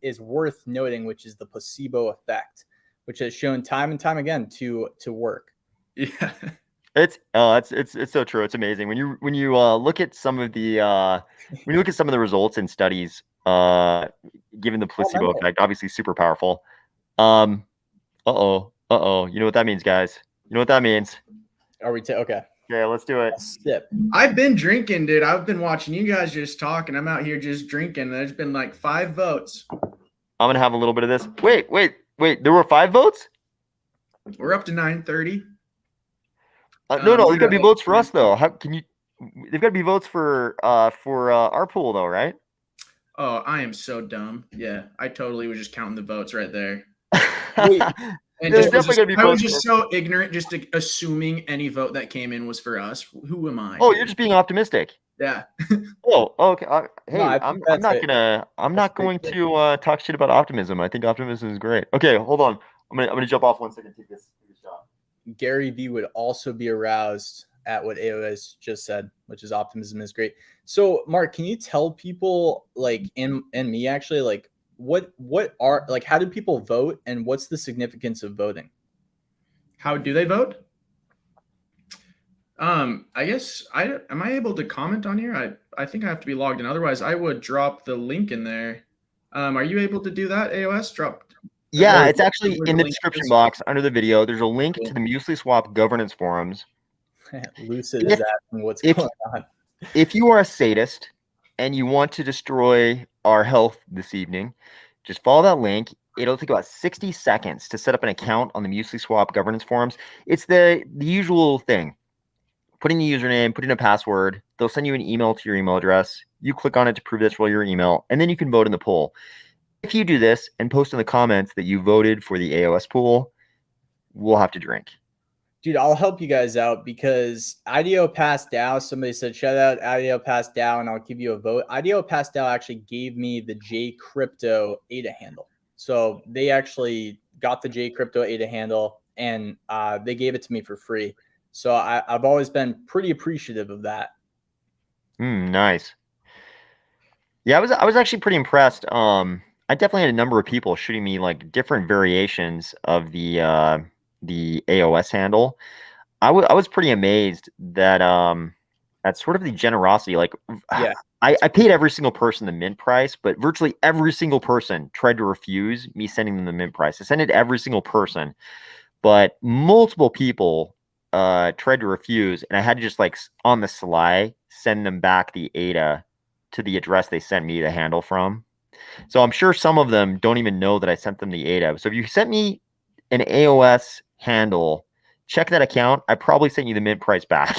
is worth noting, which is the placebo effect, which has shown time and time again to work. yeah. It's so true. It's amazing when you look at some of the when you look at some of the results in studies, given the placebo mental. effect, obviously super powerful. You know what that means, guys? You know what that means? Are we okay? Okay, let's do it. Sip. I've been drinking, dude. I've been watching you guys just talk, and I'm out here just drinking. There's been like 5 votes. I'm gonna have a little bit of this. Wait. There were 5 votes? We're up to 9:30. No, there's gotta be votes for us though. How can you? There's gotta be votes for our pool though, right? Oh, I am so dumb. Yeah, I totally was just counting the votes right there. Wait, And There's just, definitely gonna be I was votes just so ignorant, just assuming any vote that came in was for us. Who am I? Oh, dude? you're just being optimistic. Yeah. Oh, okay. Hey, No, I I'm think not that's gonna I'm not pretty going good. to talk shit about optimism. I think optimism is great. Okay, hold on. I'm gonna jump off 1 second. Take this shot. Gary V would also be aroused at what AOS just said, which is optimism is great. So, Mark, can you tell people, like, and me actually, like, what are, like, how do people vote and what's the significance of voting? How do they vote? I guess am I able to comment on here? I think I have to be logged in. Otherwise, I would drop the link in there. Are you able to do that, AOS? Yeah, Or it's actually where in the the link description is? box under the video. There's a link Cool. to the MuesliSwap governance forums. Lucid If- is asking what's if- going on. If you are a sadist and you want to destroy our health this evening, just follow that link. It'll take about 60 seconds to set up an account on the MuesliSwap governance forums. It's the usual thing. Put in the username, put in a password. They'll send you an email to your email address. You click on it to prove that's really your email, and then you can vote in the poll. If you do this and post in the comments that you voted for the AOS pool, we'll have to drink. Dude, I'll help you guys out because IDO passed DAO. Somebody said, shout out IDO passed DAO, and I'll give you a vote. IDO passed DAO actually gave me the J Crypto ADA handle. So they actually got the J Crypto ADA handle and they gave it to me for free. So I've always been pretty appreciative of that. Nice. Yeah, I was actually pretty impressed. I definitely had a number of people shooting me like different variations of the AOS handle. I was pretty amazed that at sort of the generosity. Like, Yeah. I paid every single person the mint price, but virtually every single person tried to refuse me sending them the mint price. I sent it to every single person, but multiple people tried to refuse, and I had to just like on the sly send them back the ADA to the address they sent me the handle from. So I'm sure some of them don't even know that I sent them the ADA. So if you sent me an AOS handle, check that account. I probably sent you the mint price back.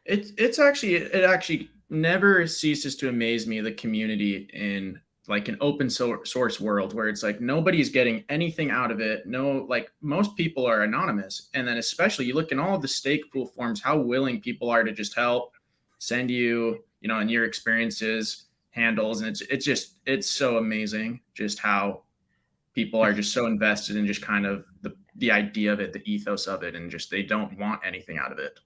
It actually never ceases to amaze me, the community in like an open source world where it's like nobody's getting anything out of it. No, like most people are anonymous. And then especially you look in all of the stake pool forms, how willing people are to just help, send you, and your experiences, handles. And it's so amazing just how people are just so invested in just kind of the idea of it, the ethos of it, and just they don't want anything out of it.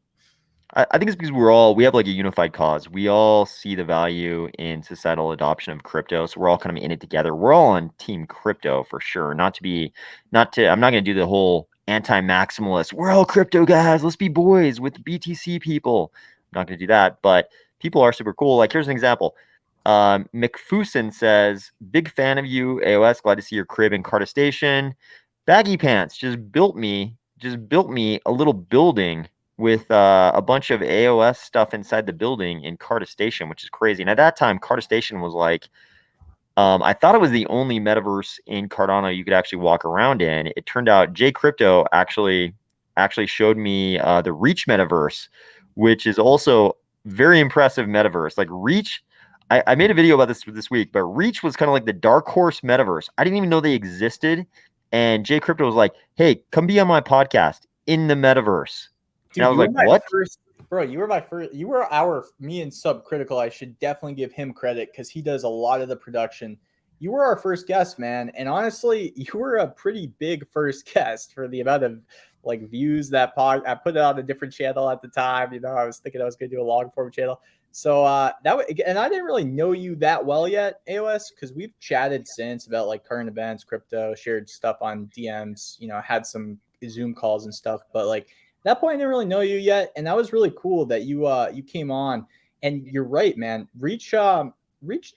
I think it's because we have like a unified cause. We all see the value in societal adoption of crypto. So we're all kind of in it together. We're all on team crypto for sure. I'm not going to do the whole anti-maximalist. We're all crypto guys. Let's be boys with BTC people. I'm not going to do that, but people are super cool. Like here's an example. McFusin says, big fan of you, AOS. Glad to see your crib in Carter Station. Baggy Pants just built me a little building with a bunch of AOS stuff inside the building in Carter Station, which is crazy. And at that time, Carter Station was like, I thought it was the only metaverse in Cardano you could actually walk around in. It turned out J Crypto actually actually showed me the Reach Metaverse, which is also very impressive metaverse. Like Reach, I made a video about this week, but Reach was kind of like the dark horse metaverse. I didn't even know they existed. And Jay Crypto was like, "Hey, come be on my podcast in the metaverse." Dude, and I was like, "What?" Bro, you were my first. You were me and Subcritical. I should definitely give him credit because he does a lot of the production. You were our first guest, man, and honestly, you were a pretty big first guest for the amount of like views that I put it on a different channel at the time. You know, I was thinking I was going to do a long form channel. So and I didn't really know you that well yet, AOS, because we've chatted since about like current events, crypto, shared stuff on DMs. You know, had some Zoom calls and stuff, but like that point, I didn't really know you yet, and that was really cool that you came on. And you're right, man. Reach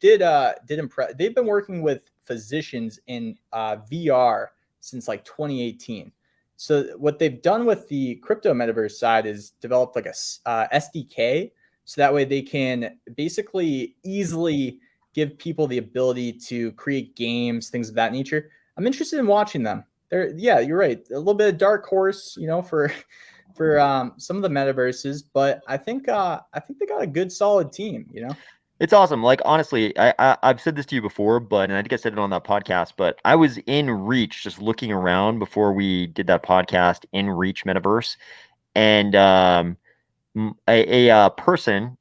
did impress. They've been working with physicians in VR since like 2018. So what they've done with the crypto metaverse side is developed like a SDK, so that way they can basically easily give people the ability to create games, things of that nature. I'm interested in watching them. Yeah, you're right. A little bit of dark horse, you know, for some of the metaverses, but I think they got a good solid team, you know. It's awesome. Like honestly, I've said this to you before, and I think I said it on that podcast, but I was in Reach just looking around before we did that podcast in Reach Metaverse, and a person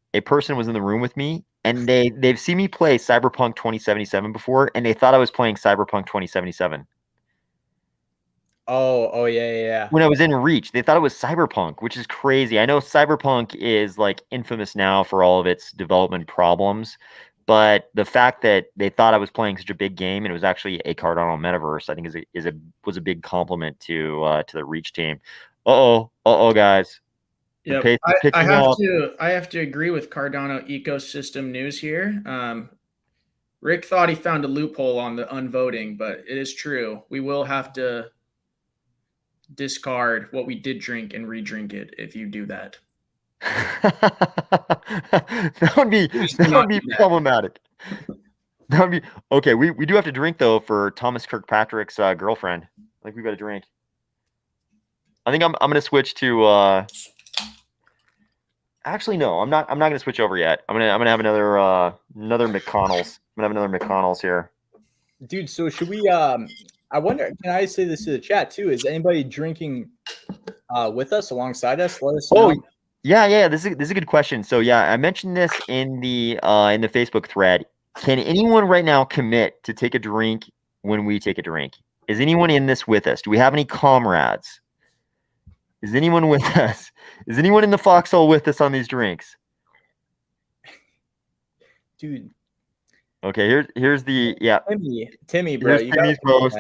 was in the room with me, and they've seen me play Cyberpunk 2077 before, and they thought I was playing Cyberpunk 2077. Oh yeah. When I was in Reach, they thought it was Cyberpunk, which is crazy. I know Cyberpunk is like infamous now for all of its development problems, but the fact that they thought I was playing such a big game and it was actually a Cardano metaverse, I think was a big compliment to the Reach team. Guys. Yep. I have to agree with Cardano ecosystem news here. Rick thought he found a loophole on the unvoting, but it is true. We will have to discard what we did drink and re-drink it if you do that. that would be problematic. That would be okay. We do have to drink though for Thomas Kirkpatrick's girlfriend. Like we got to drink. I think I'm gonna switch to. Actually, no, I'm not gonna switch over yet. I'm gonna have another McConnell's. I'm gonna have another McConnell's here. Dude, so should we? I wonder. Can I say this to the chat too? Is anybody drinking with us alongside us? Let us know. Yeah. This is a good question. So yeah, I mentioned this in the Facebook thread. Can anyone right now commit to take a drink when we take a drink? Is anyone in this with us? Do we have any comrades? Is anyone with us? Is anyone in the foxhole with us on these drinks? Dude. Okay, here's the Timmy, bro. Here's Timmy's post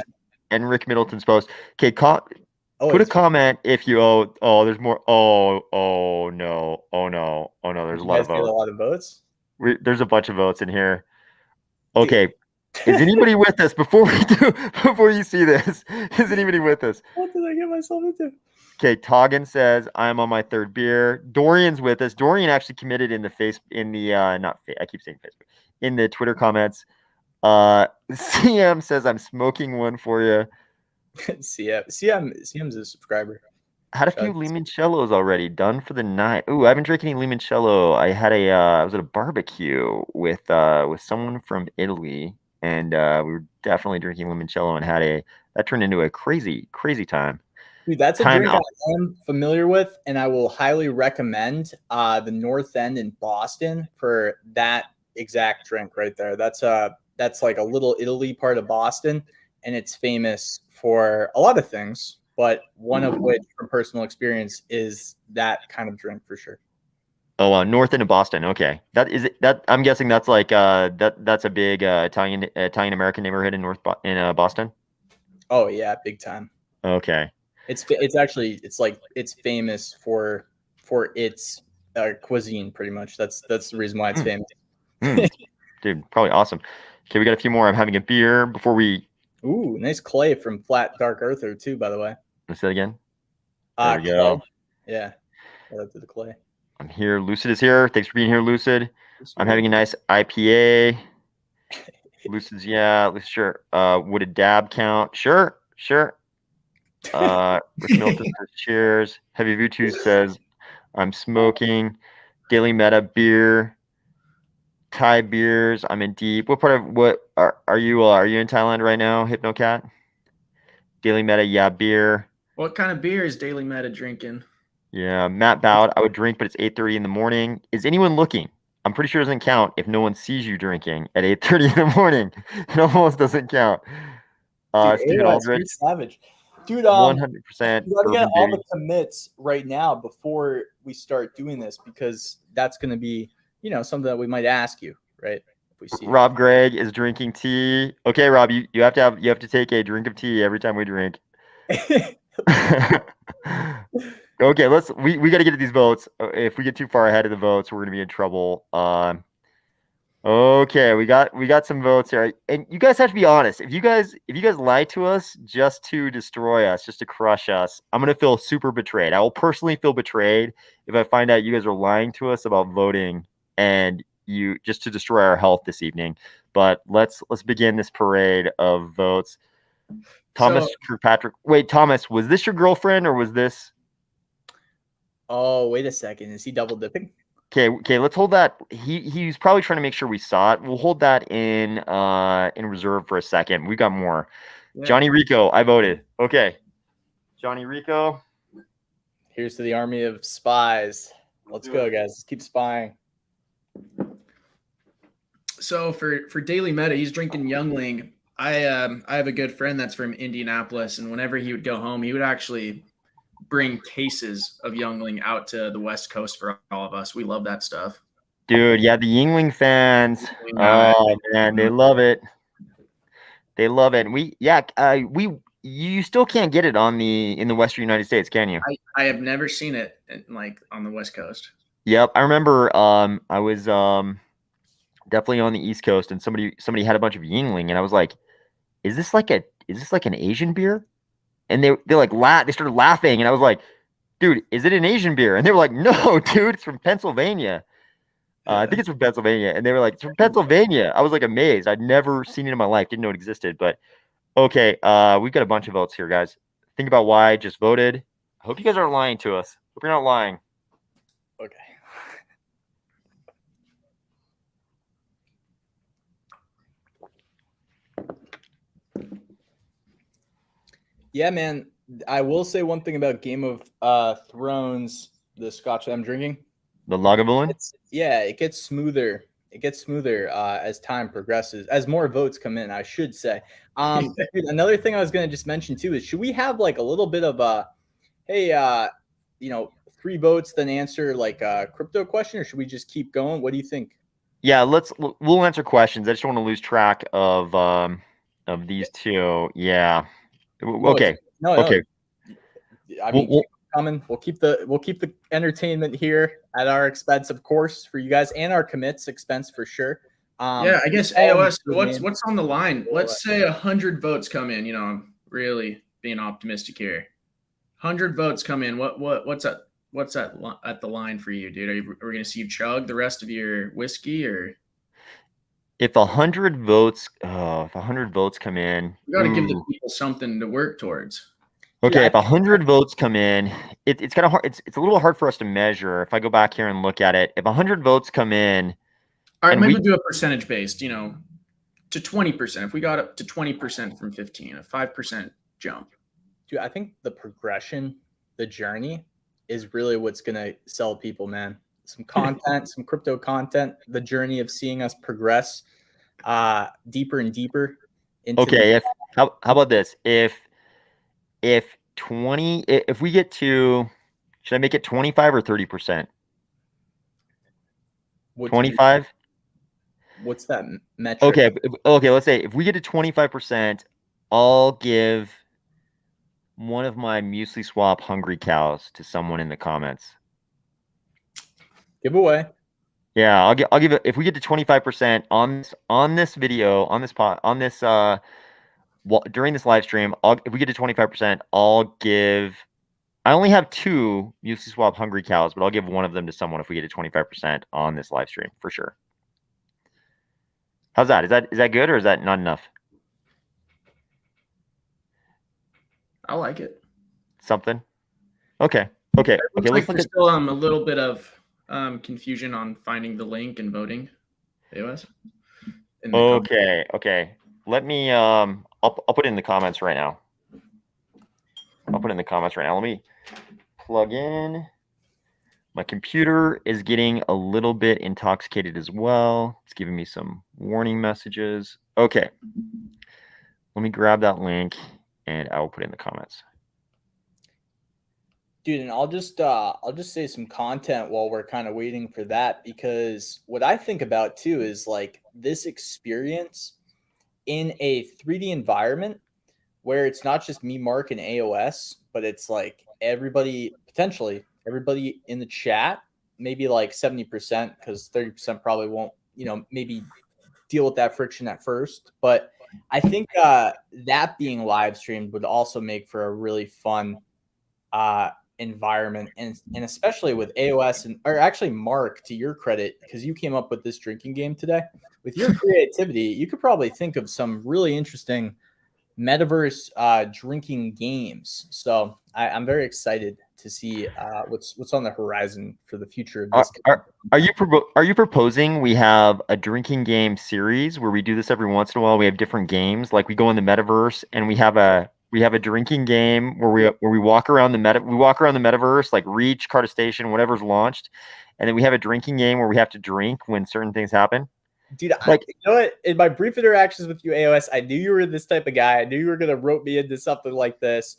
and Rick Middleton's post. Okay, put a comment if you there's more. Oh no. There's a lot of votes. A lot of votes. There's a bunch of votes in here. Okay. Is anybody with us before you see this? Is anybody with us? What did I get myself into? Okay, Toggin says I'm on my third beer. Dorian's with us. Dorian actually committed in the in the Twitter comments. CM says I'm smoking one for you. CM's a subscriber. Had a few limoncellos already done for the night. Ooh, I haven't drank any limoncello. I was at a barbecue with someone from Italy, and we were definitely drinking limoncello and that turned into a crazy time. Dude, that's a drink I am familiar with, and I will highly recommend the North End in Boston for that exact drink right there. That's like a little Italy part of Boston, and it's famous for a lot of things, but one of which, from personal experience, is that kind of drink for sure. Oh, North End of Boston. Okay, that I'm guessing that's like that's a big Italian American neighborhood in Boston. Oh yeah, big time. Okay. It's famous for its cuisine, pretty much. That's the reason why it's famous. Dude, probably awesome. Okay, we got a few more. I'm having a beer before we. Ooh, nice clay from Flat Dark Earther too, by the way. Let's say that again. There we go. Yeah, I to the clay. I'm here. Lucid is here. Thanks for being here, Lucid. I'm having a nice IPA. Lucid's sure. Would a dab count? Sure. Rick Milton says cheers. Heavy Vutu says I'm smoking. Daily Meta beer. Thai beers. I'm in deep. What part of what are you? Are you in Thailand right now, HypnoCat? Daily Meta, yeah, beer. What kind of beer is Daily Meta drinking? Yeah, Matt Bowd. I would drink, but it's 8:30 in the morning. Is anyone looking? I'm pretty sure it doesn't count if no one sees you drinking at 8:30 in the morning. It almost doesn't count. Dude, Stephen AOS, you're Aldrich, savage. Dude, 100% you gotta get urban all baby. the commits right now before we start doing this, because that's gonna be, something that we might ask you, right? If we see it. Rob Gregg is drinking tea. Okay, Rob, you have to take a drink of tea every time we drink. Okay, we got to get to these votes. If we get too far ahead of the votes, we're gonna be in trouble. Okay, we got some votes here, and you guys have to be honest. If you guys lie to us just to destroy us, just to crush us, I'm gonna feel super betrayed. I will personally feel betrayed if I find out you guys are lying to us about voting and you just to destroy our health this evening. But let's begin this parade of votes. Thomas Kirkpatrick. Wait, Thomas, was this your girlfriend or was this? Oh, wait a second. Is he double dipping? Okay, let's hold that. He's probably trying to make sure we saw it. We'll hold that in reserve for a second. We got more. Yeah. Johnny Rico, I voted. Okay. Johnny Rico. Here's to the Army of Spies. Let's go, guys. Let's keep spying. So for Daily Meta, he's drinking Youngling. I have a good friend that's from Indianapolis, and whenever he would go home, he would actually bring cases of Youngling out to the West Coast for all of us. We love that stuff. Dude, yeah, the Yingling fans. Oh man, they love it. They love it. And you still can't get it in the Western United States, can you? I have never seen it on the West Coast. Yep, I remember I was definitely on the East Coast and somebody had a bunch of Yingling and I was like, is this like an Asian beer? And they started laughing and I was like, dude, is it an Asian beer? And they were like, no, dude, it's from Pennsylvania. I think it's from Pennsylvania. And they were like, it's from Pennsylvania. I was like amazed. I'd never seen it in my life. Didn't know it existed. But okay, we've got a bunch of votes here, guys. Think about why I just voted. I hope you guys aren't lying to us. Hope you're not lying. Okay. Yeah, man. I will say one thing about Game of Thrones, the scotch that I'm drinking. The Lagavulin? It gets smoother. It gets smoother as time progresses, as more votes come in, I should say. Another thing I was going to just mention too is, should we have like a little bit of a, hey, 3 votes, then answer like a crypto question, or should we just keep going? What do you think? Yeah, we'll answer questions. I just don't want to lose track of these two. Yeah. Okay. Okay. I mean, keep coming. We'll keep the entertainment here at our expense, of course, for you guys, and our commits expense for sure. I guess AOS. What's on the line? Let's say 100 votes come in. I'm really being optimistic here. 100 votes come in. What's at the line for you, dude? Are we gonna see you chug the rest of your whiskey, or? If 100 votes come in, you got to give the people something to work towards. Okay, if 100 votes come in, it's kind of hard. It's a little hard for us to measure. If I go back here and look at it, if 100 votes come in, all right, maybe we do a percentage based, to 20%. If we got up to 20% from 15, a 5% jump. Dude, I think the progression, the journey, is really what's gonna sell people, man. Some content, some crypto content, the journey of seeing us progress deeper and deeper into. Okay, how about this? If we get to, should I make it 25 or 30%? 25? What's that metric? Okay, let's say if we get to 25%, I'll give one of my MuesliSwap hungry cows to someone in the comments. Giveaway. Yeah, I'll give it, if we get to 25% on this video, during this live stream, if we get to 25%, I only have 2 MuesliSwap hungry cows, but I'll give one of them to someone if we get to 25% on this live stream for sure. How's that? Is that good or is that not enough? I like it. something. Okay. Looks Let's like look there's at. still a little bit of confusion on finding the link and voting. AOS. In the comments. Okay. Let me. I'll put it in the comments right now. Let me plug in. My computer is getting a little bit intoxicated as well. It's giving me some warning messages. Okay. Let me grab that link and I will put it in the comments. Dude, and I'll just say some content while we're kind of waiting for that, because what I think about too is like this experience in a 3D environment where it's not just me, Mark, and AOS, but it's like potentially everybody in the chat, maybe like 70%, because 30% probably won't, maybe deal with that friction at first. But I think that being live streamed would also make for a really fun environment, and especially with AOS or actually Mark, to your credit, because you came up with this drinking game today. With your creativity, you could probably think of some really interesting Metaverse drinking games. So I'm very excited to see what's on the horizon for the future of this. Are you proposing we have a drinking game series where we do this every once in a while? We have different games, like we go in the Metaverse and we have a drinking game where we walk around the Metaverse, like Reach, Carta Station, whatever's launched, and then we have a drinking game where we have to drink when certain things happen. Dude, like, you know what? In my brief interactions with you, AOS, I knew you were this type of guy. I knew you were gonna rope me into something like this.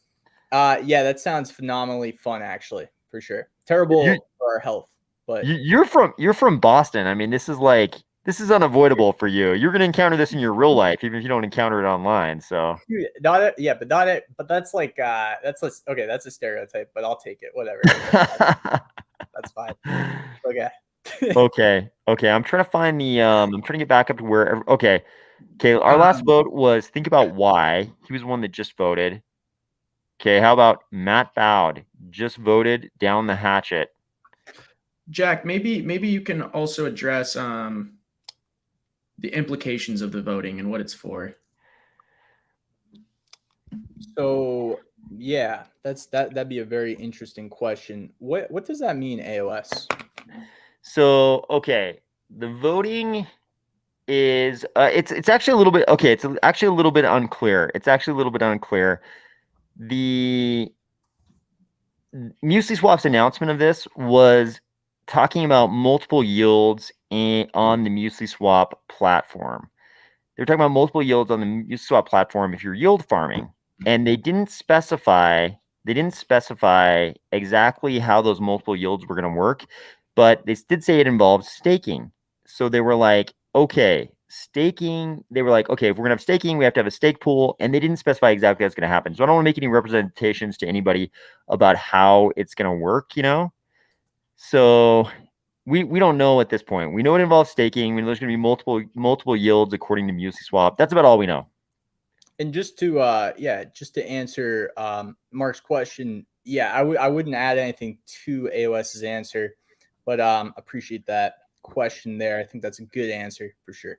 Yeah, that sounds phenomenally fun, actually, for sure. Terrible for our health, but you're from Boston. I mean, this is unavoidable for you. You're gonna encounter this in your real life, even if you don't encounter it online. So but that's like that's a stereotype, but I'll take it. Whatever. That's fine. Okay. Okay. I'm trying to find the I'm trying to get back up to where okay. Our last vote was think about why. He was one that just voted. Okay, how about Matt Bowd just voted down the hatchet? Jack, maybe you can also address the implications of the voting and what it's for. So yeah, that'd be a very interesting question. What does that mean, AOS? So okay, the voting is it's actually a little bit okay. It's actually a little bit unclear. The MuesliSwap's announcement of this was talking about multiple yields on the MuesliSwap platform. They're talking about multiple yields on the MuesliSwap platform if you're yield farming, and they didn't specify exactly how those multiple yields were going to work, but they did say it involves staking. So they were like, okay, staking. They were like, okay, if we're going to have staking, we have to have a stake pool, and they didn't specify exactly how it's going to happen. So I don't want to make any representations to anybody about how it's going to work, So we don't know at this point. We know it involves staking. We know there's going to be multiple yields according to MuesliSwap. That's about all we know. And just to answer Mark's question, yeah, I wouldn't add anything to AOS's answer, but appreciate that question there. I think that's a good answer for sure.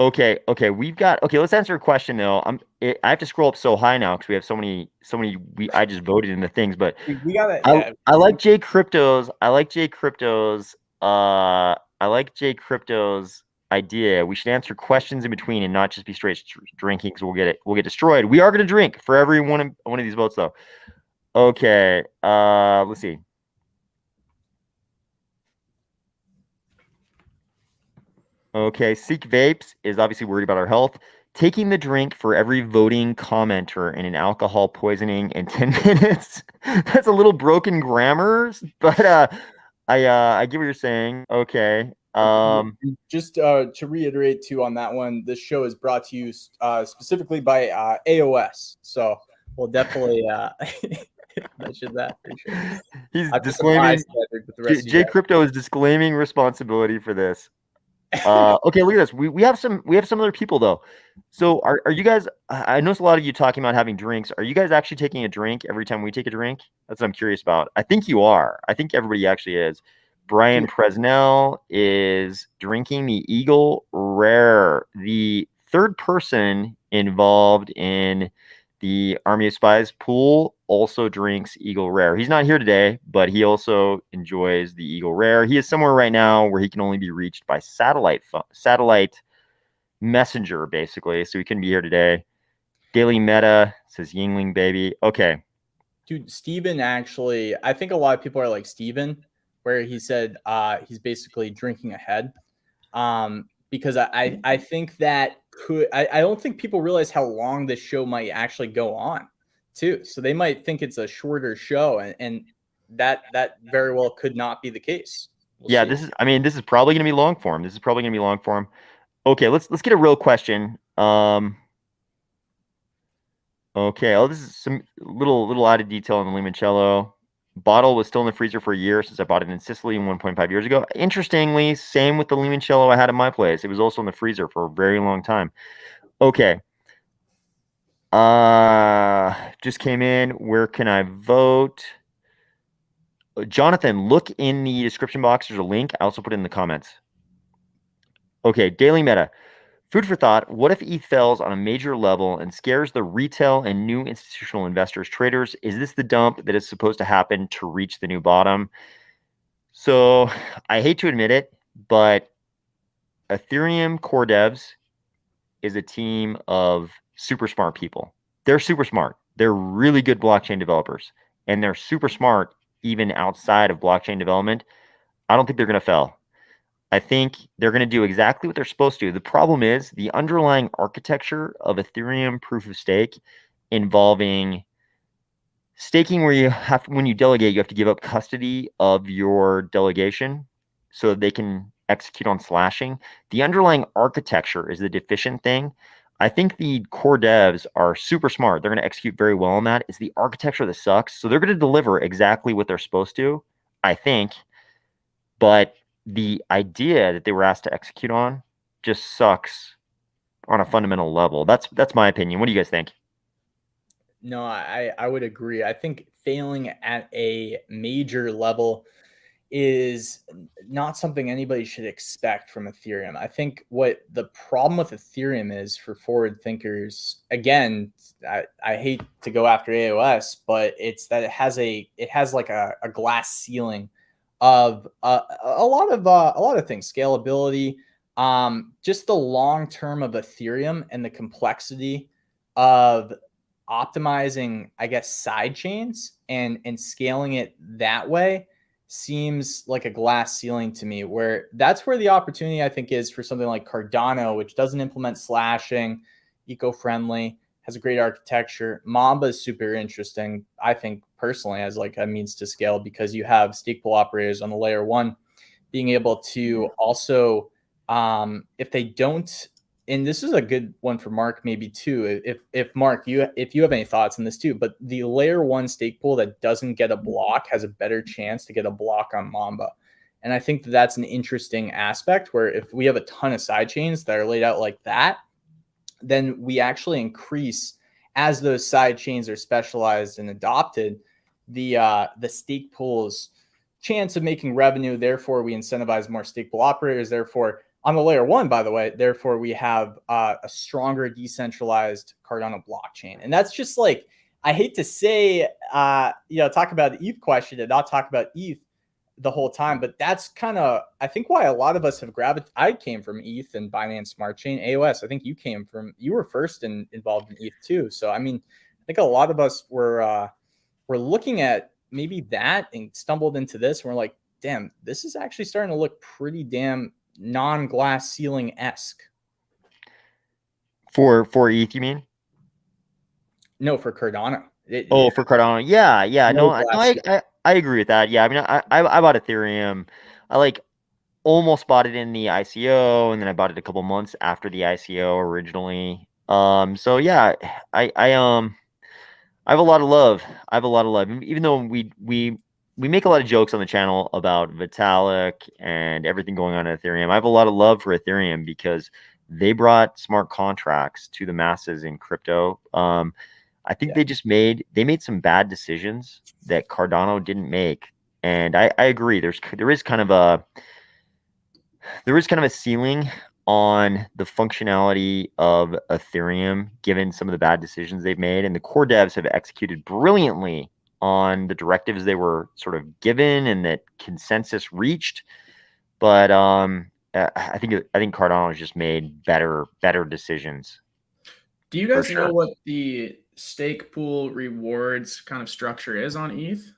Okay, let's answer a question though. I have to scroll up so high now because we have so many. I just voted in the things, but we gotta. I like J Crypto's. I like J Crypto's idea. We should answer questions in between and not just be straight drinking because we'll get destroyed. We are going to drink for every one of these votes though. Okay, let's see. Okay, Seek Vapes is obviously worried about our health. Taking the drink for every voting commenter in an alcohol poisoning in 10 minutes. That's a little broken grammar, but I get what you're saying. Okay. Just to reiterate too on that one, this show is brought to you specifically by AOS. So we'll definitely mention that for sure. He's disclaiming. J Crypto is disclaiming responsibility for this. Okay, look at this. We have some other people though. So are you guys? I noticed a lot of you talking about having drinks. Are you guys actually taking a drink every time we take a drink? That's what I'm curious about. I think you are. I think everybody actually is. Brian Presnell is drinking the Eagle Rare, the third person involved in the Army of Spies pool also drinks Eagle Rare. He's not here today, but he also enjoys the Eagle Rare. He is somewhere right now where he can only be reached by satellite messenger, basically. So he couldn't be here today. Daily Meta says Yingling baby. Okay. Dude, Steven actually, I think a lot of people are like Steven, where he said he's basically drinking ahead. Because I think that I don't think people realize how long this show might actually go on too. So they might think it's a shorter show, and that very well could not be the case. We'll Yeah, see. this is probably gonna be long form. Okay, let's get a real question. Okay, this is some little added detail on the limoncello. Bottle was still in the freezer for a year since I bought it in Sicily 1.5 years ago. Interestingly, same with the limoncello I had at my place. It was also in the freezer for a very long time. Okay. Just came in. Where can I vote? Jonathan, look in the description box. There's a link. I also put it in the comments. Okay, Daily Meta. Food for thought. What if ETH fails on a major level and scares the retail and new institutional investors, traders? Is this the dump that is supposed to happen to reach the new bottom? So I hate to admit it, but Ethereum core devs is a team of super smart people. They're super smart. They're really good blockchain developers, and they're super smart even outside of blockchain development. I don't think they're going to fail. I think they're going to do exactly what they're supposed to. The problem is the underlying architecture of Ethereum proof of stake involving staking, where when you delegate, you have to give up custody of your delegation so they can execute on slashing. The underlying architecture is the deficient thing. I think the core devs are super smart. They're going to execute very well on that. It's the architecture that sucks. So they're going to deliver exactly what they're supposed to, I think. But the idea that they were asked to execute on just sucks on a fundamental level. That's my opinion. What do you guys think? No, I would agree. I think failing at a major level is not something anybody should expect from Ethereum. I think what the problem with Ethereum is for forward thinkers, again, I hate to go after AOS, but it's that it has like a glass ceiling of a lot of things, scalability, just the long term of Ethereum and the complexity of optimizing, I guess, side chains and scaling it that way seems like a glass ceiling to me, where that's where the opportunity I think is for something like Cardano, which doesn't implement slashing, eco-friendly, has a great architecture. Mamba is super interesting, I think, personally, as like a means to scale, because you have stake pool operators on the layer one being able to also, if they don't, and this is a good one for Mark maybe too. If Mark, if you have any thoughts on this too, but the layer one stake pool that doesn't get a block has a better chance to get a block on Mamba. And I think that's an interesting aspect, where if we have a ton of side chains that are laid out like that, then we actually increase, as those side chains are specialized and adopted, the stake pool's chance of making revenue. Therefore, we incentivize more stake pool operators. Therefore, on the layer one, by the way, therefore we have a stronger decentralized Cardano blockchain. And that's just like, I hate to say, talk about the ETH question and not talk about ETH the whole time, but that's kind of, I think, why a lot of us have gravitated. I came from ETH and Binance Smart Chain. AOS, I think you were first involved in ETH too. So, I mean, I think a lot of us were looking at maybe that and stumbled into this, and we're like, damn, this is actually starting to look pretty damn non-glass ceiling-esque. For ETH, you mean? No, for Cardano. For Cardano. Yeah. No I agree with that. Yeah, I mean, I bought Ethereum. I like almost bought it in the ICO, and then I bought it a couple months after the ICO originally. So yeah, I have a lot of love. I have a lot of love, even though we make a lot of jokes on the channel about Vitalik and everything going on in Ethereum. I have a lot of love for Ethereum because they brought smart contracts to the masses in crypto. I think they made some bad decisions that Cardano didn't make, and I agree. There is kind of a ceiling on the functionality of Ethereum, given some of the bad decisions they've made, and the core devs have executed brilliantly on the directives they were sort of given and that consensus reached. But I think Cardano has just made better decisions. Do you guys know sure. what the stake pool rewards kind of structure is on ETH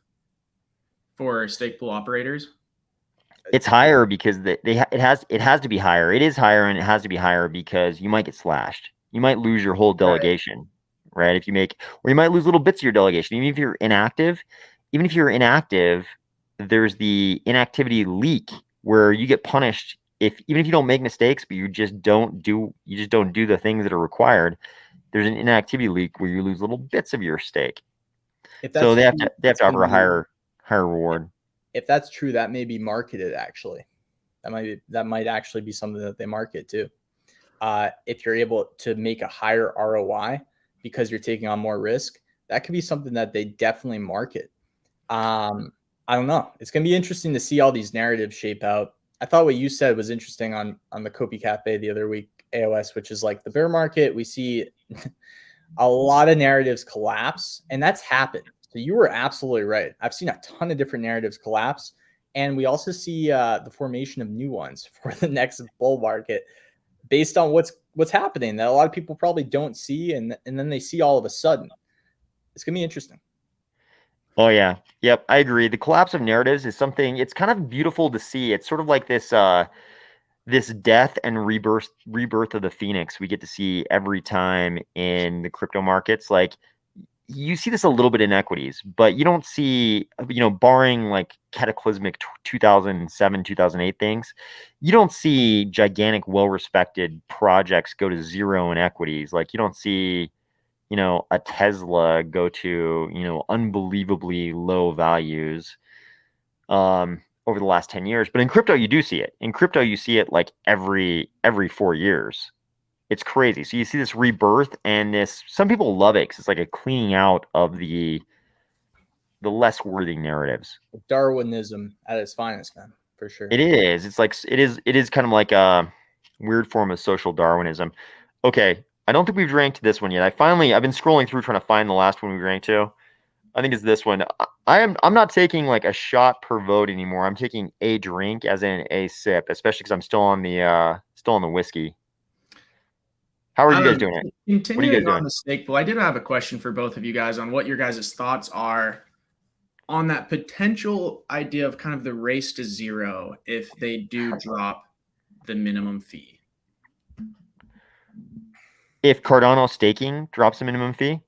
for stake pool operators? It's higher because it has to be higher. It is higher, and it has to be higher because you might get slashed. You might lose your whole delegation, right? If you make, or you might lose little bits of your delegation. Even if you're inactive, there's the inactivity leak where you get punished even if you don't make mistakes, but you just don't do the things that are required. There's an inactivity leak where you lose little bits of your stake. So they have to offer a higher reward. If that's true, that may be marketed actually. That might actually be something that they market too. If you're able to make a higher ROI because you're taking on more risk, that could be something that they definitely market. I don't know. It's going to be interesting to see all these narratives shape out. I thought what you said was interesting on the Kopi Cafe the other week, AOS, which is like the bear market. We see a lot of narratives collapse, and that's happened. So you were absolutely right. I've seen a ton of different narratives collapse, and we also see the formation of new ones for the next bull market based on what's happening that a lot of people probably don't see, and then they see all of a sudden. It's gonna be interesting. Oh yeah. Yep, I agree. The collapse of narratives is something, it's kind of beautiful to see. It's sort of like this this death and rebirth of the phoenix we get to see every time in the crypto markets. Like, you see this a little bit in equities, but you don't see, barring like cataclysmic 2007, 2008 things, you don't see gigantic, well-respected projects go to zero in equities. Like, you don't see, a Tesla go to, unbelievably low values over the last 10 years. But in crypto, you do see it. In crypto, you see it like every 4 years. It's crazy. So you see this rebirth, and some people love it because it's like a cleaning out of the less worthy narratives. Darwinism at its finest, man, for sure. It is. It's like it is kind of like a weird form of social Darwinism. Okay, I don't think we've ranked this one yet. I've been scrolling through trying to find the last one we ranked to. I think it's this one. I'm not taking like a shot per vote anymore. I'm taking a drink, as in a sip, especially because I'm still on the whiskey. How are you guys doing it? Continuing on the stake pool, I did have a question for both of you guys on what your guys' thoughts are on that potential idea of kind of the race to zero if they do drop the minimum fee. If Cardano staking drops the minimum fee?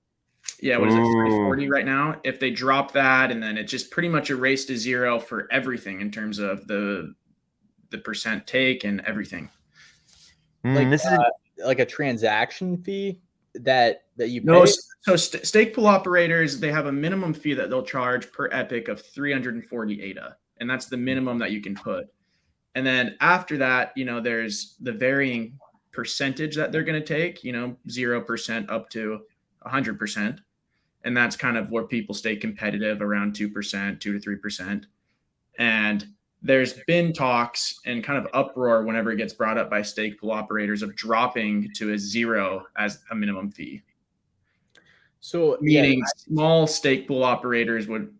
Yeah, what is it, 340 right now? If they drop that, and then it's just pretty much a race to zero for everything in terms of the percent take and everything. This is like a transaction fee that you pay? No, so stake pool operators, they have a minimum fee that they'll charge per epic of 340 ADA, and that's the minimum that you can put. And then after that, there's the varying percentage that they're going to take, 0% up to 100%. And that's kind of where people stay competitive, around 2%, 2 to 3%. And there's been talks and kind of uproar whenever it gets brought up by stake pool operators of dropping to a 0 as a minimum fee. So meaning small stake pool operators would,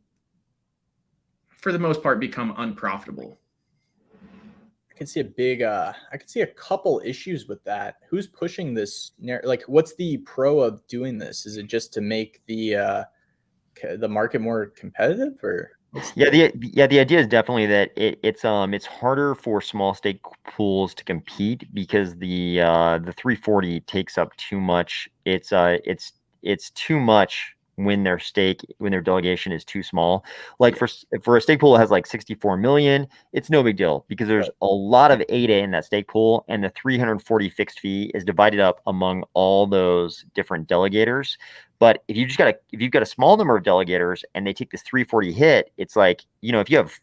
for the most part, become unprofitable. I could see a couple issues with that. Who's pushing this? Like, what's the pro of doing this? Is it just to make the market more competitive, or? The idea is definitely that it's harder for small stake pools to compete because the 340 takes up too much. It's too much when their delegation is too small. Like for a stake pool that has like 64 million, it's no big deal because there's a lot of ADA in that stake pool, and the 340 fixed fee is divided up among all those different delegators. But if you've got a small number of delegators and they take this 340 hit, it's like, if you have,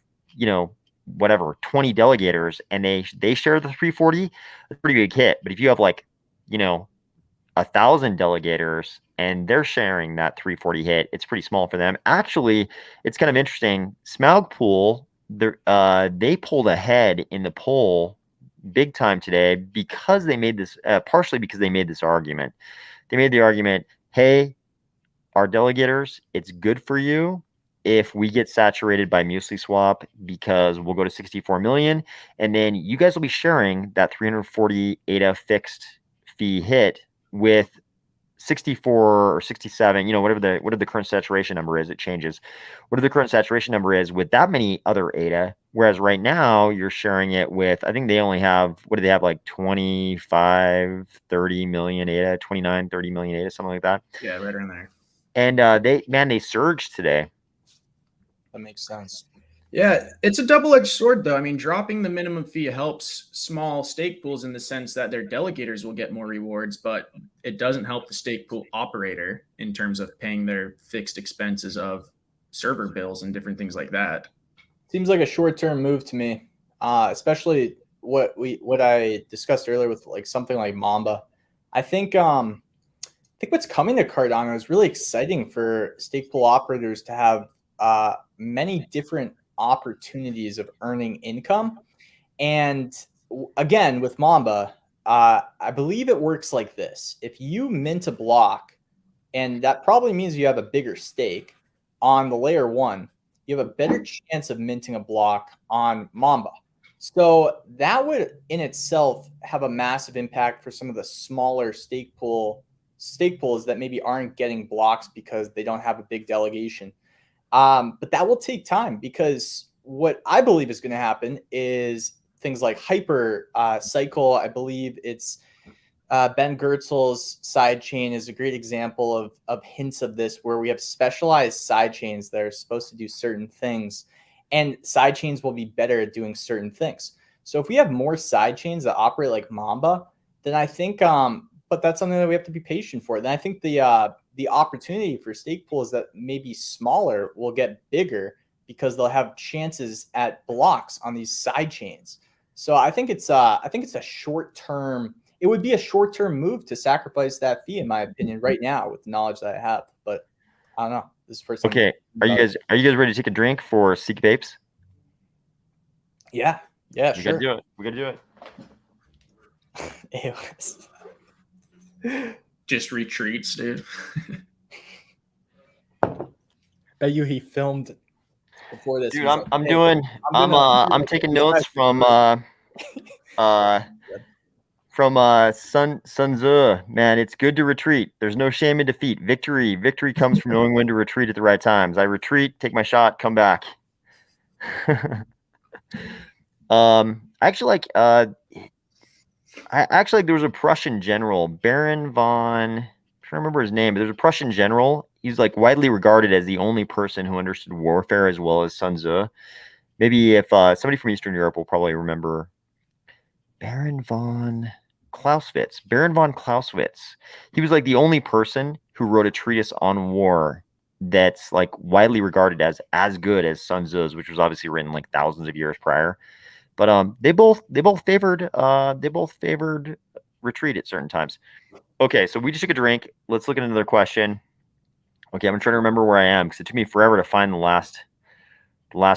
whatever, 20 delegators and they share the 340, it's a pretty big hit. But if you have like, 1,000 delegators and they're sharing that 340 hit, it's pretty small for them. Actually, it's kind of interesting. Smaug Pool, they pulled ahead in the poll big time today because they made this, partially because they made this argument. They made the argument, hey, our delegators, it's good for you if we get saturated by MuesliSwap because we'll go to 64 million, and then you guys will be sharing that 340 ADA fixed fee hit with 64 or 67, whatever the current saturation number is, it changes. Whatever the current saturation number is with that many other ADA, whereas right now you're sharing it with, I think they only have, what do they have, like 25, 30 million ADA, 29, 30 million ADA, something like that. Yeah, right around there. And they surged today. That makes sense. Yeah, it's a double-edged sword, though. I mean, dropping the minimum fee helps small stake pools in the sense that their delegators will get more rewards, but it doesn't help the stake pool operator in terms of paying their fixed expenses of server bills and different things like that. Seems like a short-term move to me, especially what I discussed earlier with like something like Mamba. I think what's coming to Cardano is really exciting for stake pool operators to have many different opportunities of earning income. And again, with Mamba, I believe it works like this. If you mint a block, and that probably means you have a bigger stake on the layer 1, you have a better chance of minting a block on Mamba. So that would in itself have a massive impact for some of the smaller stake pools that maybe aren't getting blocks because they don't have a big delegation. But that will take time, because what I believe is going to happen is things like hyper cycle. I believe it's Ben Gertzel's side chain is a great example of hints of this, where we have specialized side chains that are supposed to do certain things, and side chains will be better at doing certain things. So if we have more side chains that operate like Mamba, then I think, but that's something that we have to be patient for. Then I think the opportunity for stake pools that may be smaller will get bigger because they'll have chances at blocks on these side chains. So I think it's a short-term. It would be a short-term move to sacrifice that fee, in my opinion, right now with the knowledge that I have. But I don't know. This is the first time. Okay, are you guys ready to take a drink for Seek Vapes? Yeah, We sure. gotta do it. We gotta do it. AOS. Just retreats, dude. Bet you he filmed before this. Dude, I'm taking notes from Sun Tzu. Man, it's good to retreat. There's no shame in defeat. Victory comes from knowing when to retreat at the right times. I retreat, take my shot, come back. I actually like there was a Prussian general, Baron von, I'm trying to remember his name, but there's a Prussian general. He's like widely regarded as the only person who understood warfare as well as Sun Tzu. Maybe if somebody from Eastern Europe will probably remember Baron von Clausewitz. He was like the only person who wrote a treatise on war that's like widely regarded as good as Sun Tzu's, which was obviously written like thousands of years prior. But they both favored retreat at certain times. Okay, so we just took a drink. Let's look at another question. Okay, I'm trying to remember where I am because it took me forever to find the last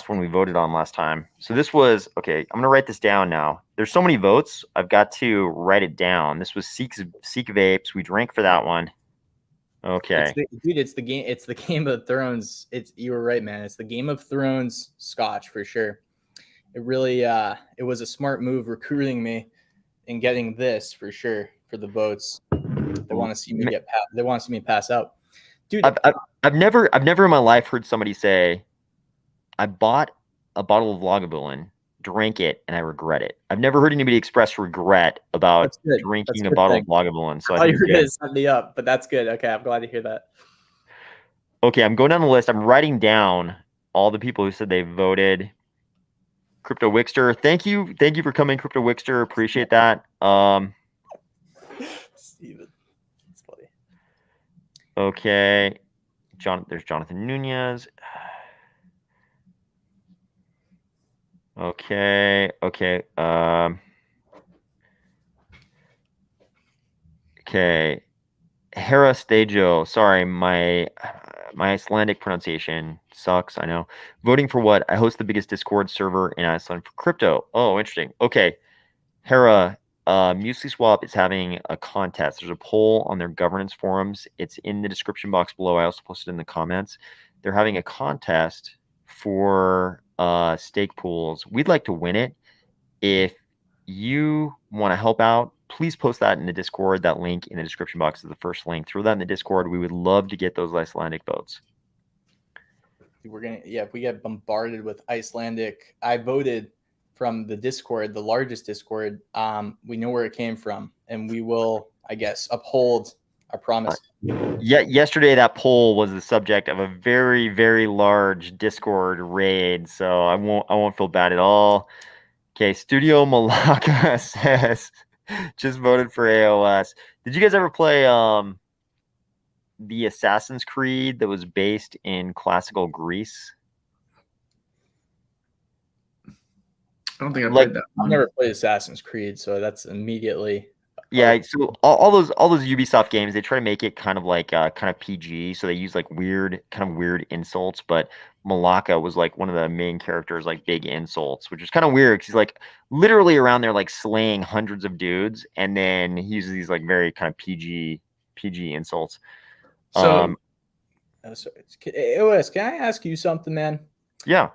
one we voted on last time. So this was, okay, I'm gonna write this down now. There's so many votes, I've got to write it down. This was Seek Vapes. We drank for that one. Okay. It's the Game of Thrones. You were right, man. It's the Game of Thrones scotch for sure. It really it was a smart move recruiting me and getting this for sure for the votes. They want to see me they want to see me pass out. Dude, I've never in my life heard somebody say, I bought a bottle of Lagavulin, drank it, and I regret it. I've never heard anybody express regret about drinking a bottle of Lagavulin. So I think you're going to set me up, but that's good. Okay, I'm glad to hear that. Okay, I'm going down the list. I'm writing down all the people who said they voted. Crypto Wixter, thank you for coming, Crypto Wixter. Appreciate that. Steven, that's funny. Okay, there's Jonathan Nunez. Okay. Okay. Hera Stajo. Sorry, my Icelandic pronunciation sucks. I know. Voting for what? I host the biggest Discord server in Iceland for crypto. Oh, interesting. Okay. Hera, MuesliSwap is having a contest. There's a poll on their governance forums. It's in the description box below. I also posted in the comments. They're having a contest for stake pools. We'd like to win it. If you want to help out, please post that in the Discord. That link in the description box is the first link. Throw that in the Discord. We would love to get those Icelandic votes. We're gonna, if we get bombarded with Icelandic, I voted from the Discord, the largest Discord. We know where it came from, and we will, I guess, uphold our promise. Yesterday that poll was the subject of a very, very large Discord raid, so I won't feel bad at all. Okay, Studio Malacca says just voted for AOS. Did you guys ever play the Assassin's Creed that was based in classical Greece? I don't think I've played that one. I've never played Assassin's Creed, so that's immediately. Yeah, so all those Ubisoft games, they try to make it kind of like kind of PG, so they use like weird insults, but Malacca was like one of the main characters, like big insults, which is kind of weird because he's like literally around there like slaying hundreds of dudes, and then he uses these like very kind of PG insults. So, AOS, can I ask you something, man? Yeah.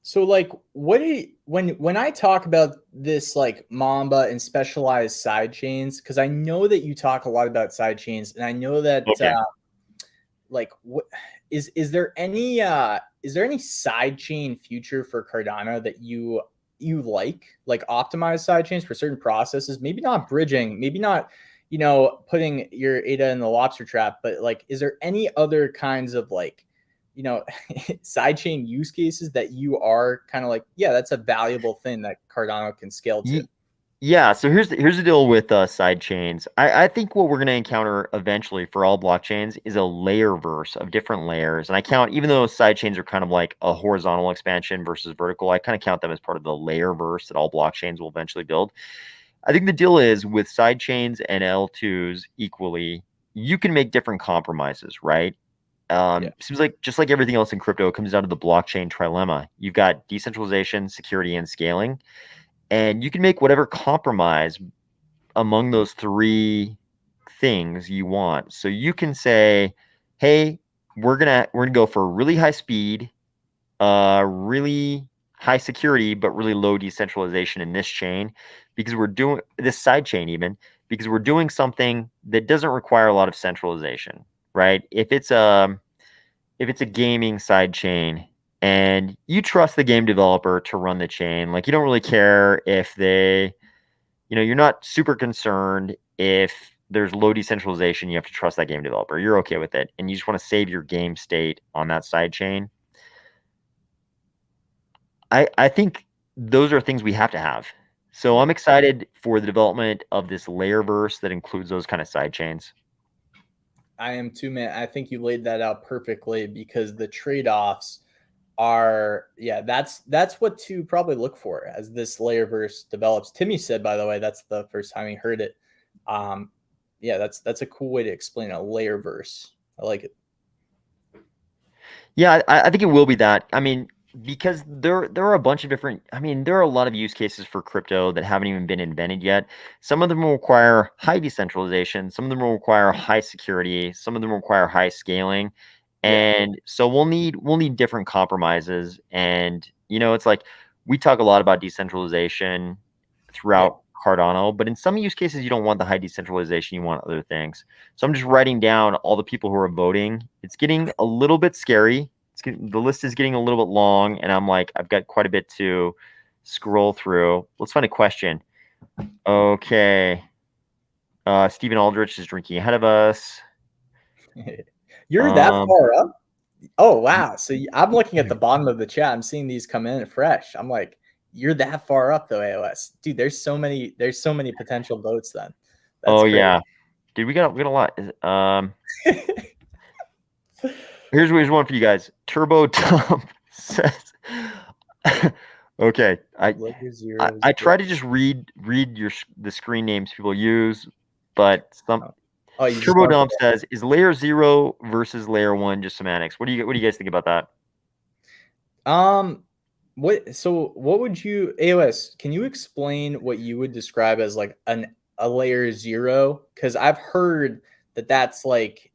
So, like, what do you, when I talk about this, like Mamba and specialized side chains, because I know that you talk a lot about side chains, and I know that, like, what is there any side chain future for Cardano that you like optimized side chains for certain processes? Maybe not bridging, maybe not, putting your ADA in the lobster trap, but like, is there any other kinds of like, sidechain use cases that you are kind of like, yeah, that's a valuable thing that Cardano can scale to? Yeah, so here's the deal with side chains. I think what we're going to encounter eventually for all blockchains is a layer verse of different layers. And I count, even though side chains are kind of like a horizontal expansion versus vertical, I kind of count them as part of the layer verse that all blockchains will eventually build. I think the deal is with side chains and L2s equally, you can make different compromises, right? Seems like just like everything else in crypto, it comes down to the blockchain trilemma. You've got decentralization, security, and scaling, and you can make whatever compromise among those three things you want. So you can say, "Hey, we're gonna go for really high speed, really high security, but really low decentralization in this chain, because we're doing this side chain even because we're doing something that doesn't require a lot of centralization." Right? If it's a gaming side chain and you trust the game developer to run the chain, like you don't really care if they, you're not super concerned if there's low decentralization, you have to trust that game developer. You're okay with it. And you just want to save your game state on that side chain. I think those are things we have to have. So I'm excited for the development of this layer verse that includes those kind of side chains. I am too, man. I think you laid that out perfectly because the trade-offs are, that's what to probably look for as this layer verse develops. Timmy said, by the way, that's the first time he heard it. That's a cool way to explain a layer verse. I like it. Yeah, I think it will be that. I mean, because there are a bunch of different, there are a lot of use cases for crypto that haven't even been invented yet. Some of them will require high decentralization, some of them will require high security, some of them require high scaling. And so we'll need different compromises. And it's like we talk a lot about decentralization throughout Cardano, but in some use cases you don't want the high decentralization, you want other things. So I'm just writing down all the people who are voting. It's getting a little bit scary. The list is getting a little bit long, and I'm like, I've got quite a bit to scroll through. Let's find a question. Okay. Stephen Aldrich is drinking ahead of us. You're that far up? Oh, wow. So I'm looking at the bottom of the chat. I'm seeing these come in fresh. I'm like, you're that far up though, AOS. Dude, there's so many potential votes then. That's crazy. Yeah. Dude, we got a lot. Here's one for you guys. Turbo Tom says okay. I try to just read the screen names people use, but some Turbo Dump says, is layer 0 versus layer 1 just semantics? What do you guys think about that? What would you, AOS, can you explain what you would describe as like a layer 0? Because I've heard that that's like,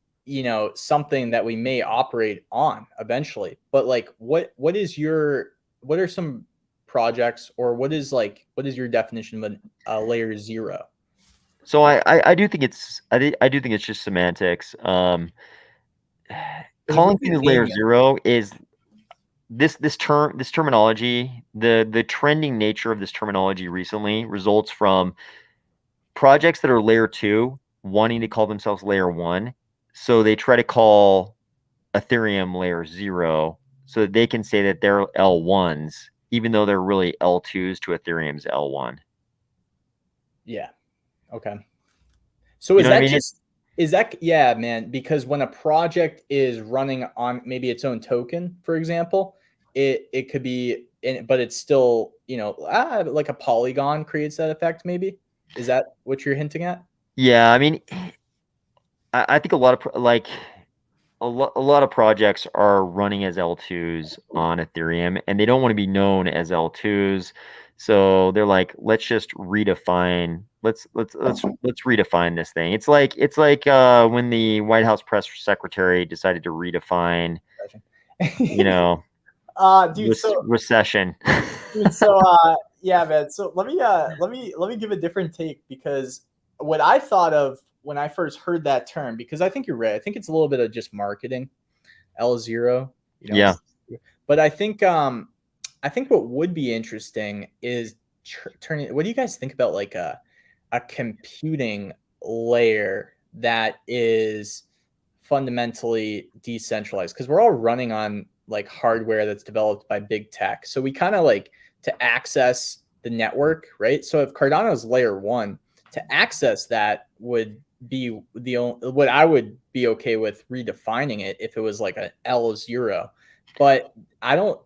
something that we may operate on eventually. But like what are some projects, or what is your definition of a layer 0? So I do think I do think it's just semantics. Because Calling what does things it layer mean? 0 is this terminology, the trending nature of this terminology recently results from projects that are layer 2 wanting to call themselves layer 1. So they try to call Ethereum layer 0 so that they can say that they're L1s, even though they're really L2s to Ethereum's L1. Yeah. Okay. So You is know what I that mean? just yeah, man, because when a project is running on maybe its own token, for example, it could be but it's still, like a Polygon creates that effect maybe? Is that what you're hinting at? Yeah, I mean, I think a lot of a lot of projects are running as L2s on Ethereum, and they don't want to be known as L2s. So they're like, let's just redefine. Let's redefine this thing. It's like when the White House press secretary decided to redefine, you know, Dude, recession. yeah, man. So let me give a different take, because what I thought of when I first heard that term, because I think you're right. I think it's a little bit of just marketing, L0, Yeah. but I think what would be interesting is turning. What do you guys think about like a computing layer that is fundamentally decentralized? Because we're all running on like hardware that's developed by big tech, so we kind of like to access the network, right? So if Cardano is layer 1, to access that would be what I would be okay with redefining it if it was like an L0. But I don't,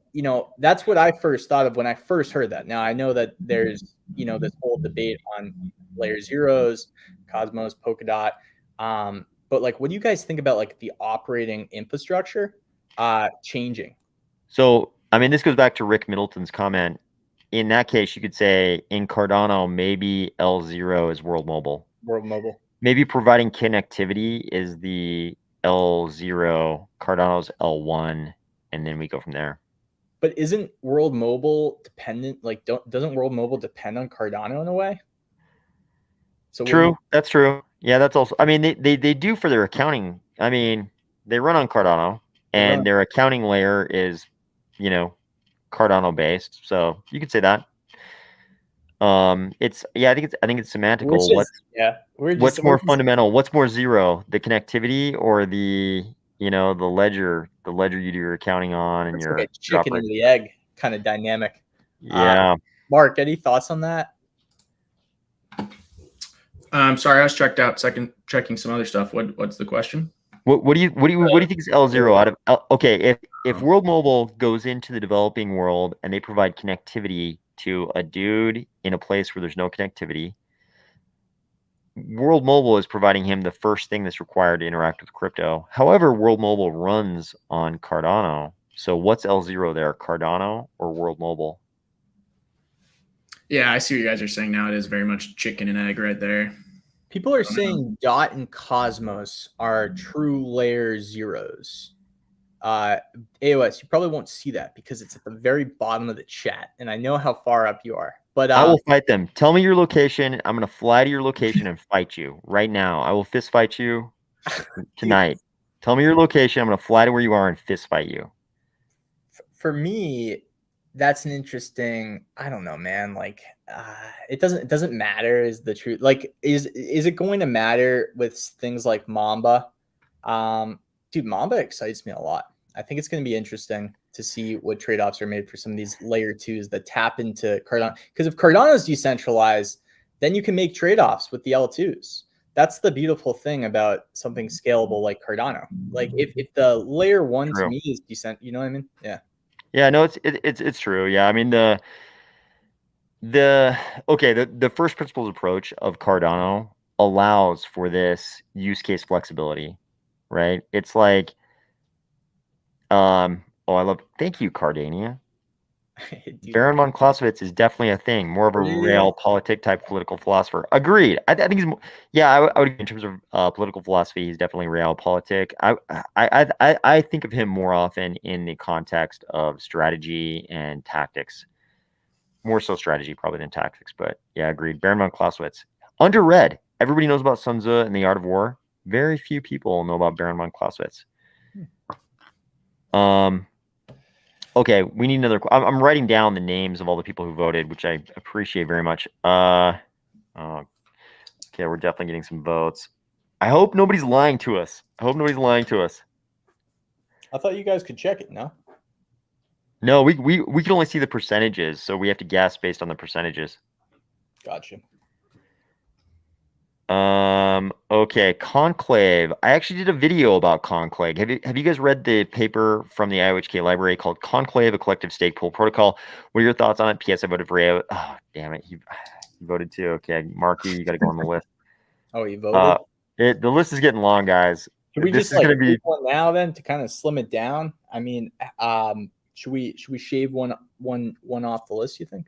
that's what I first thought of when I first heard that. Now I know that there's, this whole debate on layer zeros, Cosmos, Polkadot. But like, what do you guys think about like the operating infrastructure changing? So, I mean, this goes back to Rick Middleton's comment. In that case, you could say in Cardano, maybe L0 is World Mobile. World Mobile. Maybe providing connectivity is the L0, Cardano's L1, and then we go from there. But isn't World Mobile dependent? Like, doesn't World Mobile depend on Cardano in a way? So True, that's true. Yeah, that's also. I mean, they do for their accounting. I mean, they run on Cardano, and their accounting layer is, Cardano based. So you could say that. I think it's semantical. What's more fundamental? What's more zero? The connectivity or the ledger you do your accounting on and your like a chicken and the egg kind of dynamic. Yeah. Mark, any thoughts on that? Sorry, I was checked out. Checking some other stuff. What's the question? What do you think is L0 out of okay, if World Mobile goes into the developing world and they provide connectivity to a dude in a place where there's no connectivity, World Mobile is providing him the first thing that's required to interact with crypto. However, World Mobile runs on Cardano. So what's L0 there, Cardano or World Mobile? Yeah, I see what you guys are saying now. It is very much chicken and egg right there. People are saying Dot and Cosmos are true layer zeros. AOS, you probably won't see that because it's at the very bottom of the chat, and I know how far up you are. But I will fight them. Tell me your location. I'm gonna fly to your location and fight you right now. I will fist fight you tonight. Tell me your location. I'm gonna fly to where you are and fist fight you. For me, that's an interesting. I don't know, man. Like, it doesn't matter. Is the truth? Like, is it going to matter with things like Mamba? Dude, Mamba excites me a lot. I think it's going to be interesting to see what trade-offs are made for some of these layer 2s that tap into Cardano. Because if Cardano is decentralized, then you can make trade-offs with the L2s. That's the beautiful thing about something scalable like Cardano. Like if the layer 1 to me is decent, you know what I mean? Yeah. Yeah, no, it's true. Yeah, I mean the first principles approach of Cardano allows for this use case flexibility, right? It's like, thank you, Cardania. Dude, Baron von Clausewitz is definitely a thing, more of a realpolitik type political philosopher. Agreed. I think he's more, yeah, I would in terms of political philosophy, he's definitely realpolitik. I think of him more often in the context of strategy and tactics. More so strategy probably than tactics, but yeah, agreed. Baron von Clausewitz. Underread. Everybody knows about Sun Tzu and the Art of War. Very few people know about Baron von Clausewitz. Okay, we need another. I'm writing down the names of all the people who voted, which I appreciate very much. Okay, we're definitely getting some votes. I hope nobody's lying to us. I hope nobody's lying to us. I thought you guys could check it, no? No, we can only see the percentages, so we have to guess based on the percentages. Gotcha. Okay, Conclave. I actually did a video about Conclave. Have you guys read the paper from the IOHK library called Conclave, a collective stake pool protocol? What are your thoughts on it? PS, I voted for AO. Oh, damn it. You voted too. Okay, Marky, you got to go on the list. Oh, you voted? The list is getting long, guys. Should we This just is gonna be pick one now then to kind of slim it down? I mean, should we shave one off the list, you think?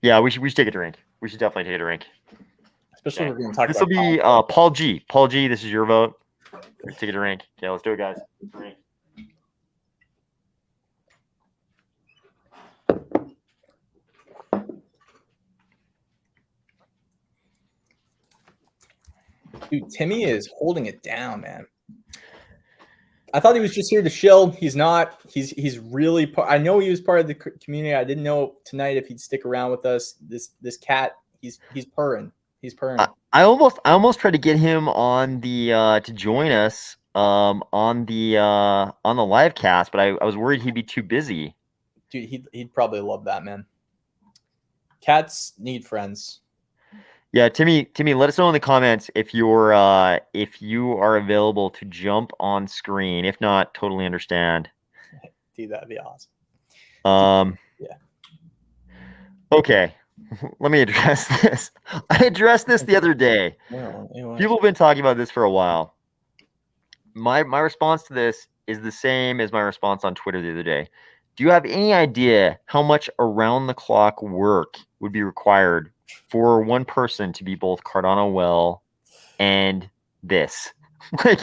Yeah, we should take a drink. We should definitely take a drink. Especially Okay. if we're going to talk This about will be Paul G. Paul G, this is your vote. Let's take a drink. Okay, let's do it, guys. Drink. Dude, Timmy is holding it down, man. I thought he was just here to chill. He's not. He's really. I know he was part of the community. I didn't know tonight if he'd stick around with us. This cat, he's purring. He's purring. I almost tried to get him on the to join us on the live cast, but I was worried he'd be too busy. Dude, he'd probably love that, man. Cats need friends. Yeah, Timmy, let us know in the comments if you are available to jump on screen. If not, totally understand. Dude, that'd be awesome. Yeah. Okay, let me address this. I addressed this the other day. People have been talking about this for a while. My response to this is the same as my response on Twitter the other day. Do you have any idea how much around-the-clock work would be required for one person to be both Cardano well and this? Like,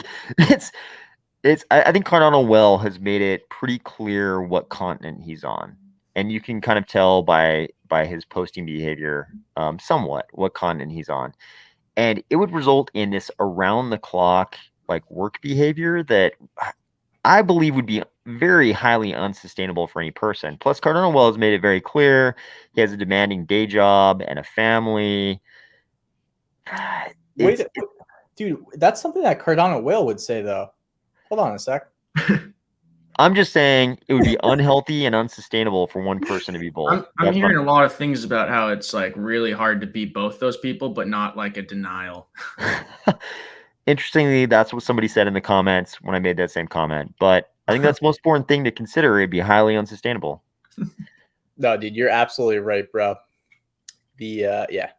I think Cardano well has made it pretty clear what continent he's on, and you can kind of tell by his posting behavior somewhat what continent he's on, and it would result in this around-the-clock like work behavior that I believe would be very highly unsustainable for any person. Plus, Cardano well has made it very clear he has a demanding day job and a family. Wait, dude, that's something that Cardano Whale would say, though. Hold on a sec. I'm just saying it would be unhealthy and unsustainable for one person to be both. I'm hearing a lot of things about how it's like really hard to be both those people, but not like a denial. Interestingly, that's what somebody said in the comments when I made that same comment. But I think that's the most important thing to consider. It'd be highly unsustainable. No, dude, you're absolutely right, bro. Yeah.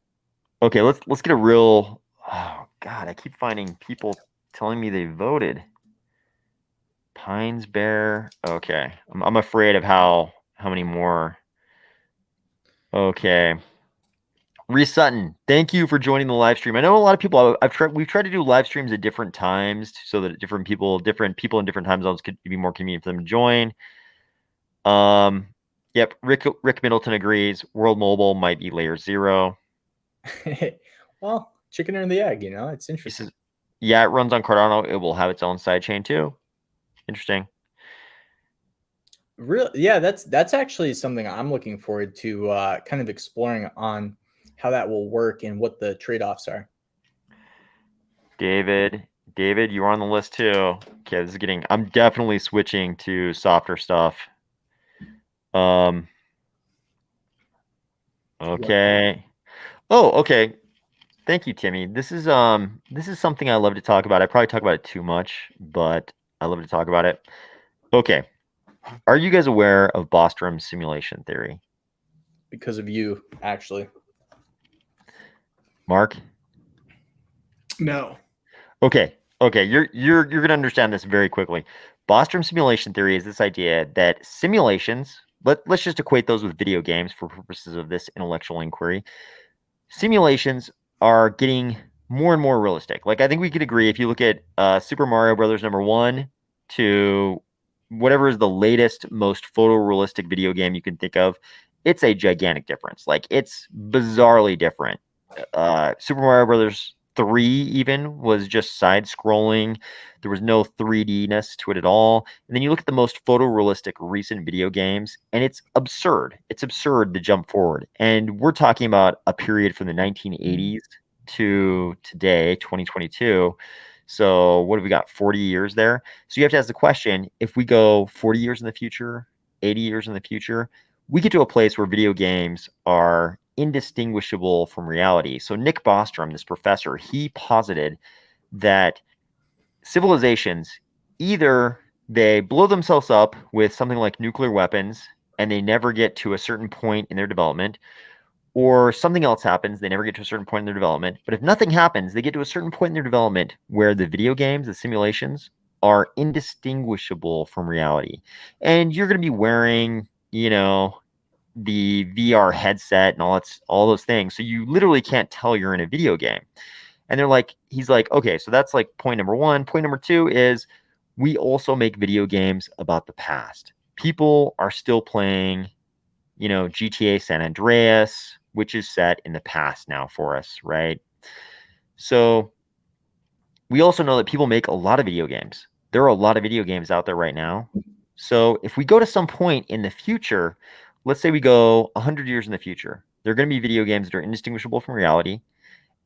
Okay, let's get a real. Oh God, I keep finding people telling me they voted. Pines Bear. Okay, I'm afraid of how many more. Okay. Reese Sutton, thank you for joining the live stream. I know a lot of people. We've tried to do live streams at different times so that different people in different time zones could be more convenient for them to join. Yep. Rick Middleton agrees. World Mobile might be layer 0. Well, chicken or the egg, it's interesting. Says, yeah, it runs on Cardano. It will have its own sidechain too. Interesting. Really? Yeah, that's actually something I'm looking forward to kind of exploring on how that will work and what the trade-offs are. David, you're on the list too. Okay, this is getting. I'm definitely switching to softer stuff. Okay. Oh, okay. Thank you, Timmy. This is something I love to talk about. I probably talk about it too much, but I love to talk about it. Okay. Are you guys aware of Bostrom's simulation theory? Because of you, actually. Mark? No. Okay. You're gonna understand this very quickly. Bostrom simulation theory is this idea that simulations let's just equate those with video games for purposes of this intellectual inquiry. Simulations are getting more and more realistic. Like, I think we could agree, if you look at Super Mario Brothers #1 to whatever is the latest, most photorealistic video game you can think of, it's a gigantic difference. Like, it's bizarrely different. Super Mario Brothers 3 even was just side-scrolling. There was no 3D-ness to it at all. And then you look at the most photorealistic recent video games, and it's absurd. It's absurd to jump forward. And we're talking about a period from the 1980s to today, 2022. So what have we got? 40 years there. So you have to ask the question, if we go 40 years in the future, 80 years in the future, we get to a place where video games are indistinguishable from reality. So Nick Bostrom, this professor, he posited that civilizations, either they blow themselves up with something like nuclear weapons and they never get to a certain point in their development, or something else happens, they never get to a certain point in their development. But if nothing happens, they get to a certain point in their development where the video games, the simulations, are indistinguishable from reality. And you're going to be wearing, the VR headset and all those things. So you literally can't tell you're in a video game. And he's like, okay, so that's like point number one. Point number two is we also make video games about the past. People are still playing, GTA San Andreas, which is set in the past now for us, right? So we also know that people make a lot of video games. There are a lot of video games out there right now. So if we go to some point in the future, let's say we go 100 years in the future, there are going to be video games that are indistinguishable from reality.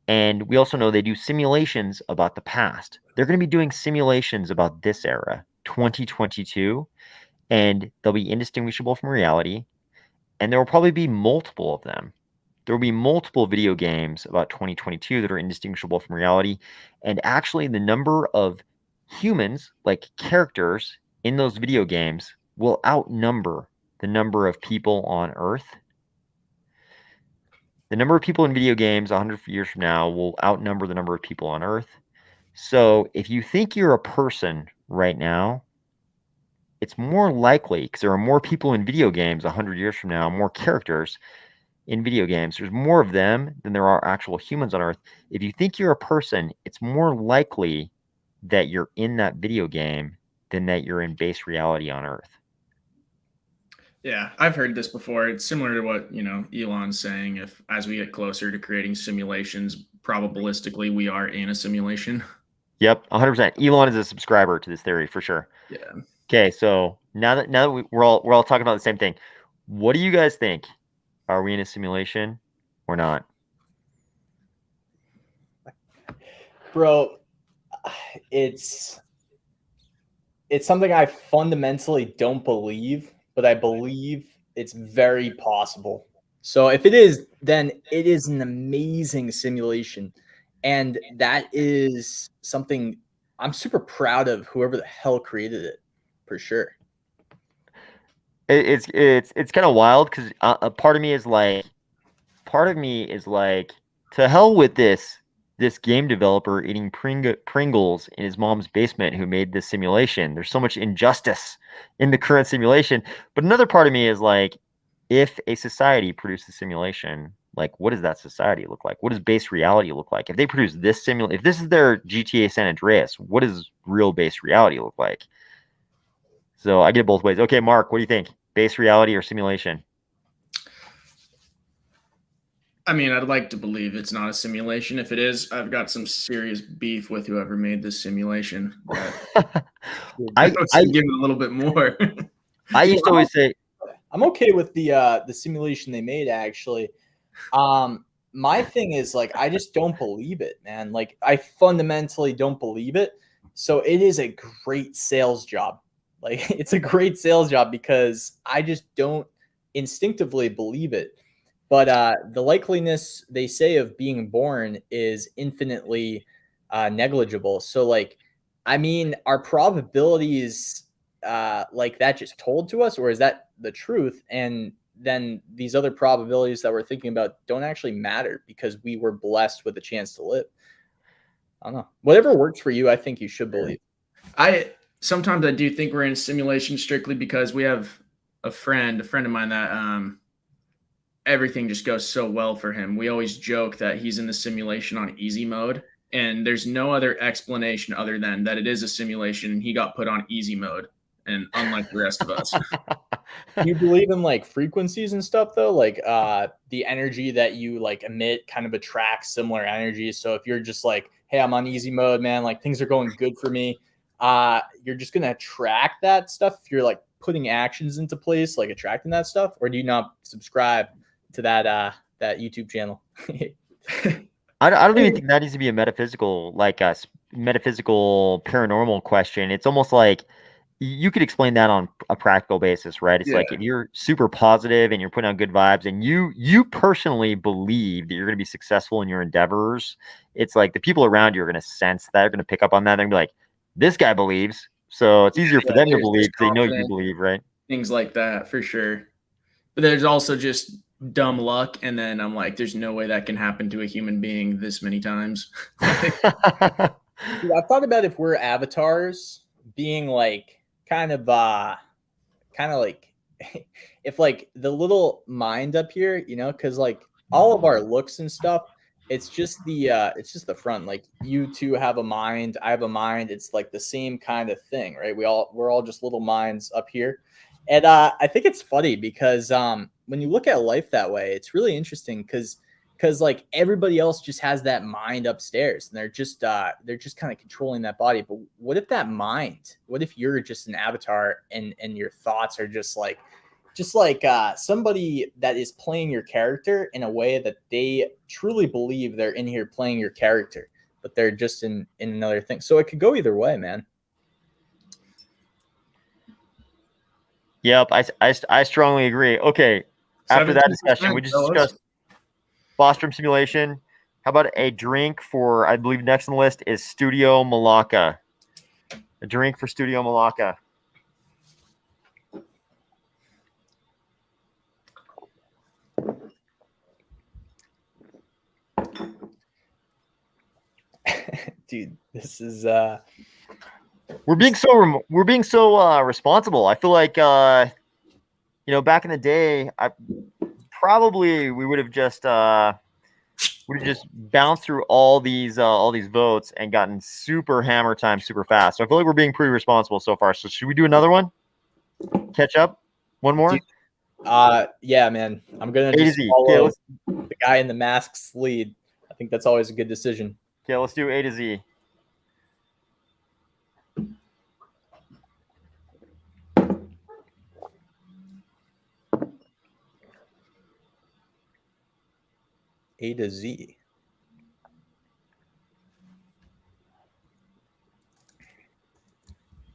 And we also know they do simulations about the past. They're going to be doing simulations about this era, 2022, and they'll be indistinguishable from reality. And there will probably be multiple of them. There will be multiple video games about 2022 that are indistinguishable from reality. And actually, the number of humans, like characters in those video games, will outnumber the number of people on Earth. The number of people in video games 100 years from now will outnumber the number of people on Earth. So if you think you're a person right now, it's more likely, because there are more people in video games 100 years from now, more characters in video games. There's more of them than there are actual humans on Earth. If you think you're a person, it's more likely that you're in that video game than that you're in base reality on Earth. Yeah, I've heard this before. It's similar to what, Elon's saying. If as we get closer to creating simulations, probabilistically we are in a simulation. Yep, 100%. Elon is a subscriber to this theory for sure. Yeah. Okay, so now that we're all talking about the same thing, what do you guys think? Are we in a simulation or not? Bro, it's something I fundamentally don't believe, but I believe it's very possible. So if it is, then it is an amazing simulation. And that is something I'm super proud of, whoever the hell created it, for sure. It's kind of wild because a part of me is like, to hell with this game developer eating Pringles in his mom's basement who made this simulation. There's so much injustice in the current simulation. But another part of me is like, if a society produced a simulation, like, what does that society look like? What does base reality look like? If they produce this simulation, if this is their GTA San Andreas, what does real base reality look like? So I get it both ways. Okay, Mark, what do you think? Base reality or simulation? I mean, I'd like to believe it's not a simulation. If it is, I've got some serious beef with whoever made this simulation. But I give it a little bit more. I used to always say, I'm okay with the simulation they made, actually. My thing is, like, I just don't believe it, man. Like, I fundamentally don't believe it. So it is a great sales job. Like, it's a great sales job because I just don't instinctively believe it. But the likeliness, they say, of being born is infinitely negligible. So, like, I mean, are probabilities like that just told to us, or is that the truth? And then these other probabilities that we're thinking about don't actually matter because we were blessed with a chance to live. I don't know. Whatever works for you, I think you should believe. Sometimes I do think we're in a simulation strictly because we have a friend of mine that everything just goes so well for him. We always joke that he's in the simulation on easy mode, and there's no other explanation other than that it is a simulation and he got put on easy mode, and unlike the rest of us. Do you believe in like frequencies and stuff though? Like the energy that you like emit kind of attracts similar energies. So if you're just like, hey, I'm on easy mode, man, like things are going good for me, you're just gonna attract that stuff if you're like putting actions into place, like attracting that stuff, or do you not subscribe to that YouTube channel? I don't even think that needs to be a metaphysical, like a metaphysical paranormal question. It's almost like you could explain that on a practical basis, right? It's like if you're super positive and you're putting out good vibes and you personally believe that you're going to be successful in your endeavors, it's like the people around you are going to sense that, they're going to pick up on that. They're going to be like, this guy believes. So it's easier for them to believe because they know you believe, right? Things like that, for sure. But there's also just dumb luck, and then I'm like, there's no way that can happen to a human being this many times. Dude, I've thought about if we're avatars being like kind of like if like the little mind up here, you know, because like all of our looks and stuff, it's just the front. Like you two have a mind, I have a mind. It's like the same kind of thing, right? We're all just little minds up here. And I think it's funny because when you look at life that way, it's really interesting because like everybody else just has that mind upstairs and they're just kind of controlling that body. But what if that mind, what if you're just an avatar and your thoughts are just like somebody that is playing your character in a way that they truly believe they're in here playing your character, but they're just in another thing. So it could go either way, man. Yep, I strongly agree. Okay, after that discussion, we just discussed Bostrom simulation. How about a drink for, I believe next on the list is Studio Malacca. A drink for Studio Malacca. Dude, this is we're being so responsible. I feel like you know, back in the day, we would have just bounced through all these votes and gotten super hammer time super fast. So I feel like we're being pretty responsible so far. So should we do another one? Catch up? One more? Dude, yeah, man. I'm gonna just follow the guy in the mask's lead. I think that's always a good decision. Okay, let's do A to Z. A to Z.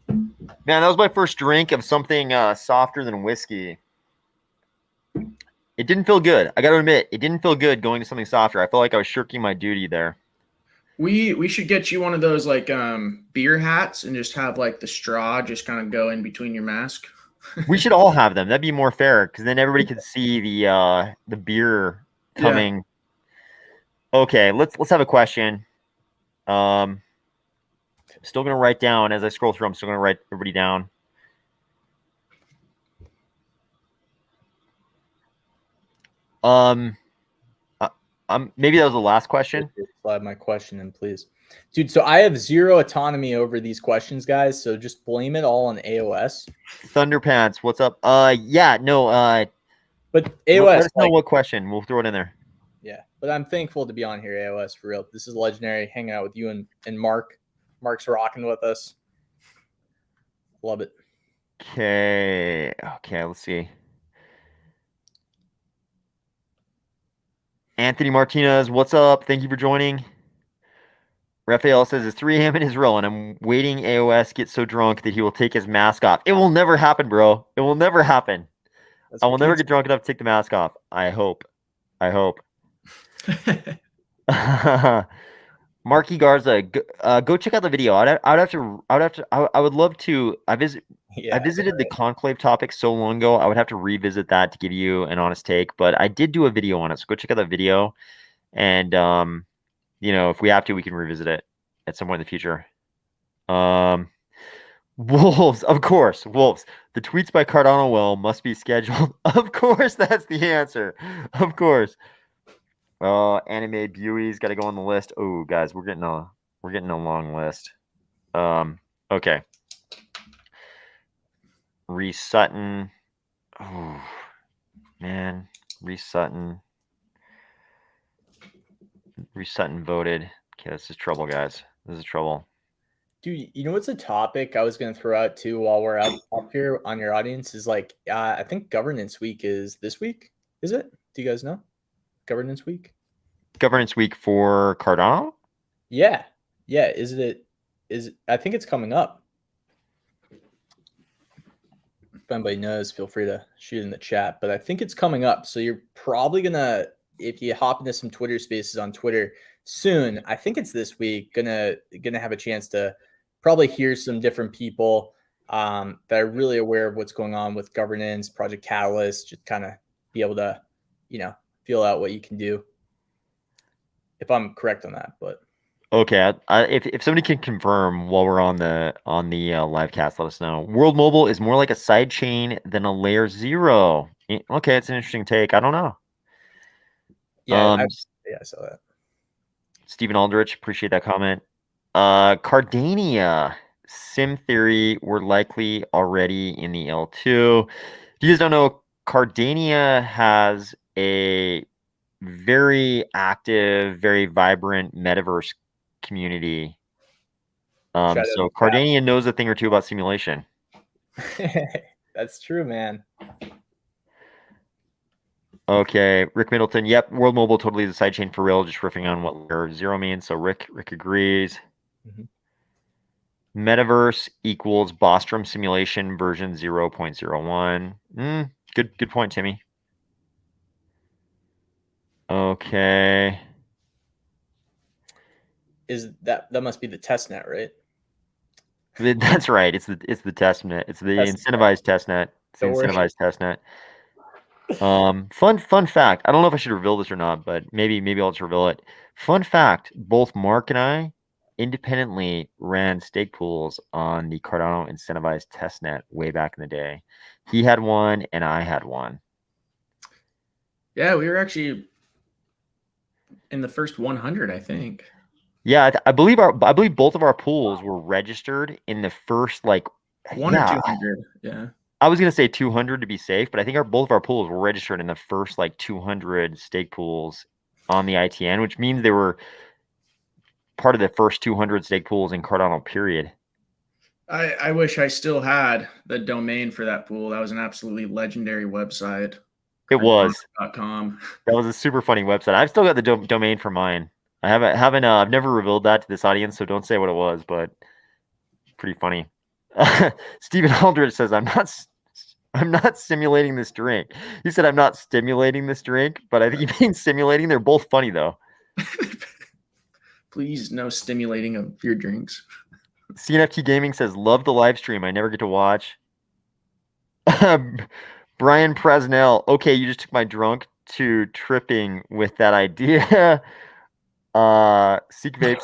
Man, that was my first drink of something softer than whiskey. It didn't feel good. I got to admit, it didn't feel good going to something softer. I felt like I was shirking my duty there. We should get you one of those like beer hats and just have like the straw just kind of go in between your mask. We should all have them. That'd be more fair because then everybody could see the beer coming. Yeah. Okay, let's have a question. Still gonna write down as I scroll through. I'm still gonna write everybody down. Maybe that was the last question. Slide my question in, please, dude. So I have zero autonomy over these questions, guys. So just blame it all on AOS. Thunderpants, what's up? Yeah, no. But AOS. Let us know what question. We'll throw it in there. Yeah, but I'm thankful to be on here, AOS, for real. This is legendary. Hanging out with you and Mark. Mark's rocking with us. Love it. Okay, let's see. Anthony Martinez, what's up? Thank you for joining. Raphael says it's 3 a.m. in Israel, and I'm waiting AOS gets so drunk that he will take his mask off. It will never happen, bro. It will never happen. I will never get drunk enough to take the mask off. I hope. Marky Garza, go check out the video. I would love to. I visited the conclave topic so long ago. I would have to revisit that to give you an honest take, but I did do a video on it. So go check out that video, and you know, if we have to, we can revisit it at some point in the future. Wolves, of course, wolves. The tweets by Cardano must be scheduled. Of course, that's the answer. Of course. Anime Buey's got to go on the list. Oh, guys, we're getting a long list. Okay. Reese Sutton. Oh, man, Reese Sutton. Reese Sutton voted. Okay, this is trouble, guys. This is trouble. Dude, you know what's a topic I was going to throw out too while we're up here on your audience is like, I think Governance Week is this week. Is it? Do you guys know? Governance Week? Governance Week for Cardano? Yeah. Yeah. I think it's coming up. If anybody knows, feel free to shoot in the chat, but I think it's coming up. So you're probably going to, if you hop into some Twitter spaces on Twitter soon, I think it's this week, gonna have a chance to probably hear some different people that are really aware of what's going on with governance, Project Catalyst, just kind of be able to, feel out what you can do. If I'm correct on that, but okay, if somebody can confirm while we're on the live cast, let us know. World Mobile is more like a side chain than a layer 0. Okay, it's an interesting take. I don't know. yeah, I saw that. Stephen Aldrich, appreciate that comment. Cardania, Sim Theory, we're likely already in the L2. If you guys don't know, Cardania has a very active, very vibrant metaverse community. So Cardania knows a thing or two about simulation. That's true, man. Okay, Rick Middleton. Yep, World Mobile totally is a sidechain for real. Just riffing on what layer 0 means. So Rick agrees. Metaverse equals Bostrom simulation version 0.01. Good point, Timmy. Okay. Is that must be the test net, right? That's right. It's the testnet. It's the incentivized testnet. It's the incentivized testnet. Fun fact. I don't know if I should reveal this or not, but maybe I'll just reveal it. Fun fact, both Mark and I independently ran stake pools on the Cardano incentivized testnet way back in the day. He had one and I had one. Yeah, we were actually in the first 100, I think. Yeah, I believe both of our pools were registered in the first or 200. Yeah. I was gonna say 200 to be safe, but I think both of our pools were registered in the first 200 stake pools on the ITN, which means they were part of the first 200 stake pools in Cardano, period. I wish I still had the domain for that pool. That was an absolutely legendary website. It was. .com. That was a super funny website. I've still got the domain for mine. I've never revealed that to this audience, so don't say what it was, but pretty funny. Stephen Aldridge says, I'm not simulating this drink. He said, I'm not stimulating this drink, but I think he means simulating. They're both funny, though. Please, no stimulating of your drinks. CNFT Gaming says, love the live stream. I never get to watch. Brian Presnell. Okay, you just took my drunk to tripping with that idea. Seek Vapes.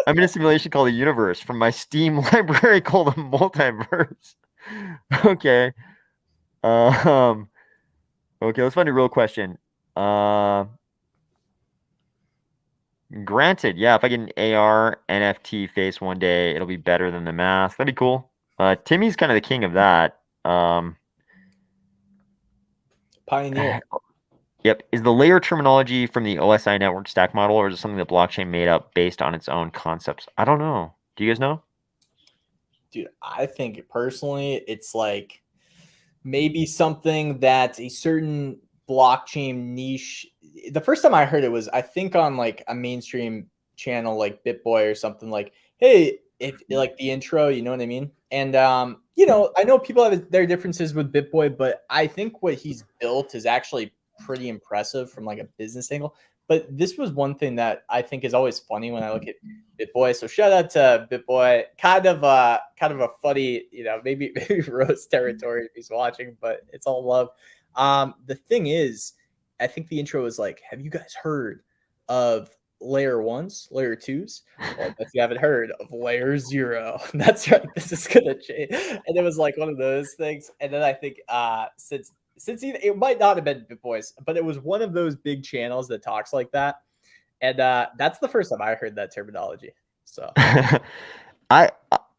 I'm in a simulation called the Universe from my Steam library called the Multiverse. Okay. Okay, let's find a real question. Granted, yeah, if I get an AR NFT face one day, it'll be better than the mask. That'd be cool. Timmy's kind of the king of that. Pioneer. Yep. Is the layer terminology from the OSI network stack model, or is it something the blockchain made up based on its own concepts? I don't know. Do you guys know? Dude, I think personally, it's like maybe something that a certain blockchain niche. The first time I heard it was, I think, on like a mainstream channel like BitBoy or something, like, hey, if like the intro, you know what I mean? And I know people have their differences with BitBoy, but I think what he's built is actually pretty impressive from like a business angle. But this was one thing that I think is always funny when I look at BitBoy. So shout out to BitBoy. Kind of a funny, maybe roast territory if he's watching, but it's all love. The thing is, I think the intro was like, have you guys heard of layer 1s, layer 2s. Well, if you haven't heard of layer 0, that's right. This is gonna change. And it was like one of those things. And then I think since it might not have been BitBoys, but it was one of those big channels that talks like that. And that's the first time I heard that terminology. So I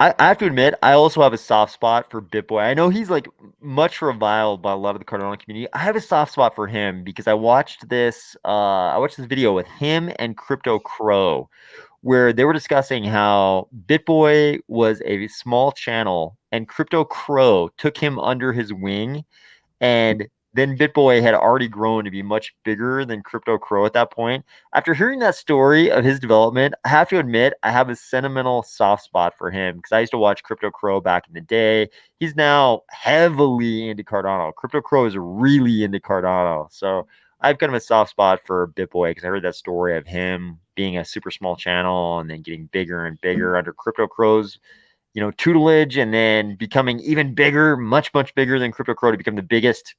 have to admit, I also have a soft spot for BitBoy. I know he's like much reviled by a lot of the Cardano community. I have a soft spot for him because I watched this video with him and Crypto Crow, where they were discussing how BitBoy was a small channel and Crypto Crow took him under his wing, and then BitBoy had already grown to be much bigger than Crypto Crow at that point. After hearing that story of his development, I have to admit I have a sentimental soft spot for him because I used to watch Crypto Crow back in the day. He's now heavily into Cardano. Crypto Crow is really into Cardano. So I have kind of a soft spot for BitBoy because I heard that story of him being a super small channel and then getting bigger and bigger under Crypto Crow's tutelage, and then becoming even bigger, much bigger than Crypto Crow to become the biggest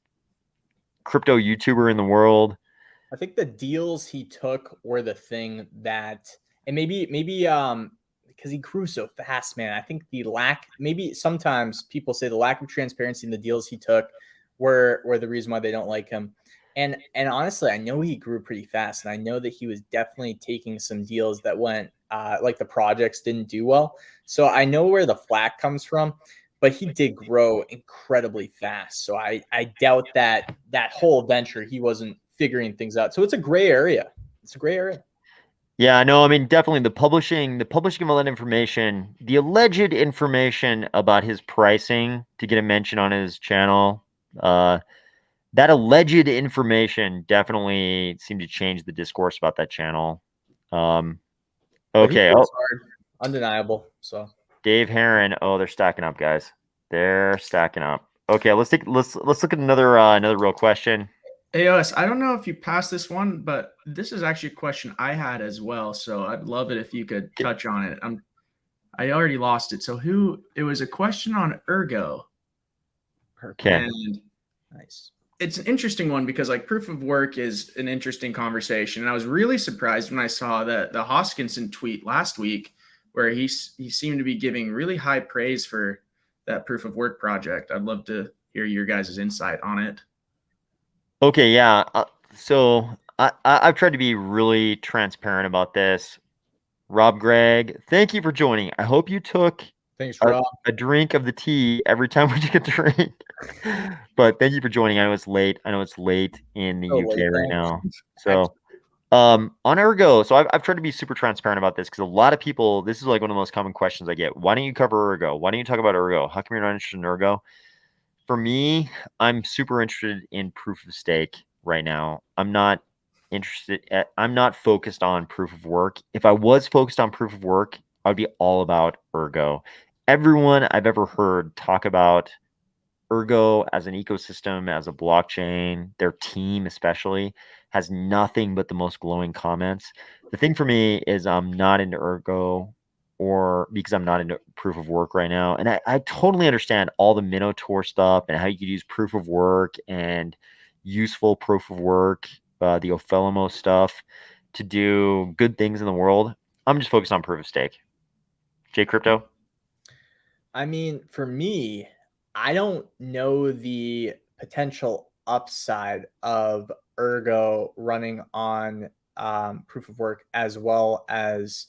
crypto YouTuber in the world. I think the deals he took were the thing that, and maybe because he grew so fast, man. I think maybe sometimes people say the lack of transparency in the deals he took were the reason why they don't like him. And honestly, I know he grew pretty fast, and I know that he was definitely taking some deals that went like the projects didn't do well. So I know where the flack comes from, but he did grow incredibly fast. So I doubt that whole venture he wasn't figuring things out. So it's a gray area. Yeah, no, I mean, definitely the publishing of all that information, the alleged information about his pricing to get a mention on his channel, that alleged information definitely seemed to change the discourse about that channel. Okay. Hard, undeniable. So Dave Heron. Oh, they're stacking up, guys. They're stacking up. Okay, let's look at another real question. AOS, I don't know if you passed this one, but this is actually a question I had as well. So I'd love it if you could touch on it. I already lost it. So it was a question on Ergo. Okay. And nice. It's an interesting one because like proof of work is an interesting conversation. And I was really surprised when I saw the Hoskinson tweet last week where he seemed to be giving really high praise for that proof of work project. I'd love to hear your guys' insight on it. Okay, yeah. So I've tried to be really transparent about this. Rob Gregg, thank you for joining. I hope you took a drink of the tea every time we took a drink. But thank you for joining. I know it's late. In the UK right now. So on Ergo, so I've tried to be super transparent about this because a lot of people, this is like one of the most common questions I get. Why don't you cover Ergo? Why don't you talk about Ergo? How come you're not interested in Ergo? For me, I'm super interested in proof of stake right now. I'm not focused on proof of work. If I was focused on proof of work, I'd be all about Ergo. Everyone I've ever heard talk about Ergo as an ecosystem, as a blockchain, their team especially, has nothing but the most glowing comments. The thing for me is I'm not into Ergo, or because I'm not into proof of work right now. And I totally understand all the Minotaur stuff and how you could use proof of work and useful proof of work, the Ophelimo stuff to do good things in the world. I'm just focused on proof of stake. J Crypto? I mean, for me, I don't know the potential upside of Ergo running on proof of work as well as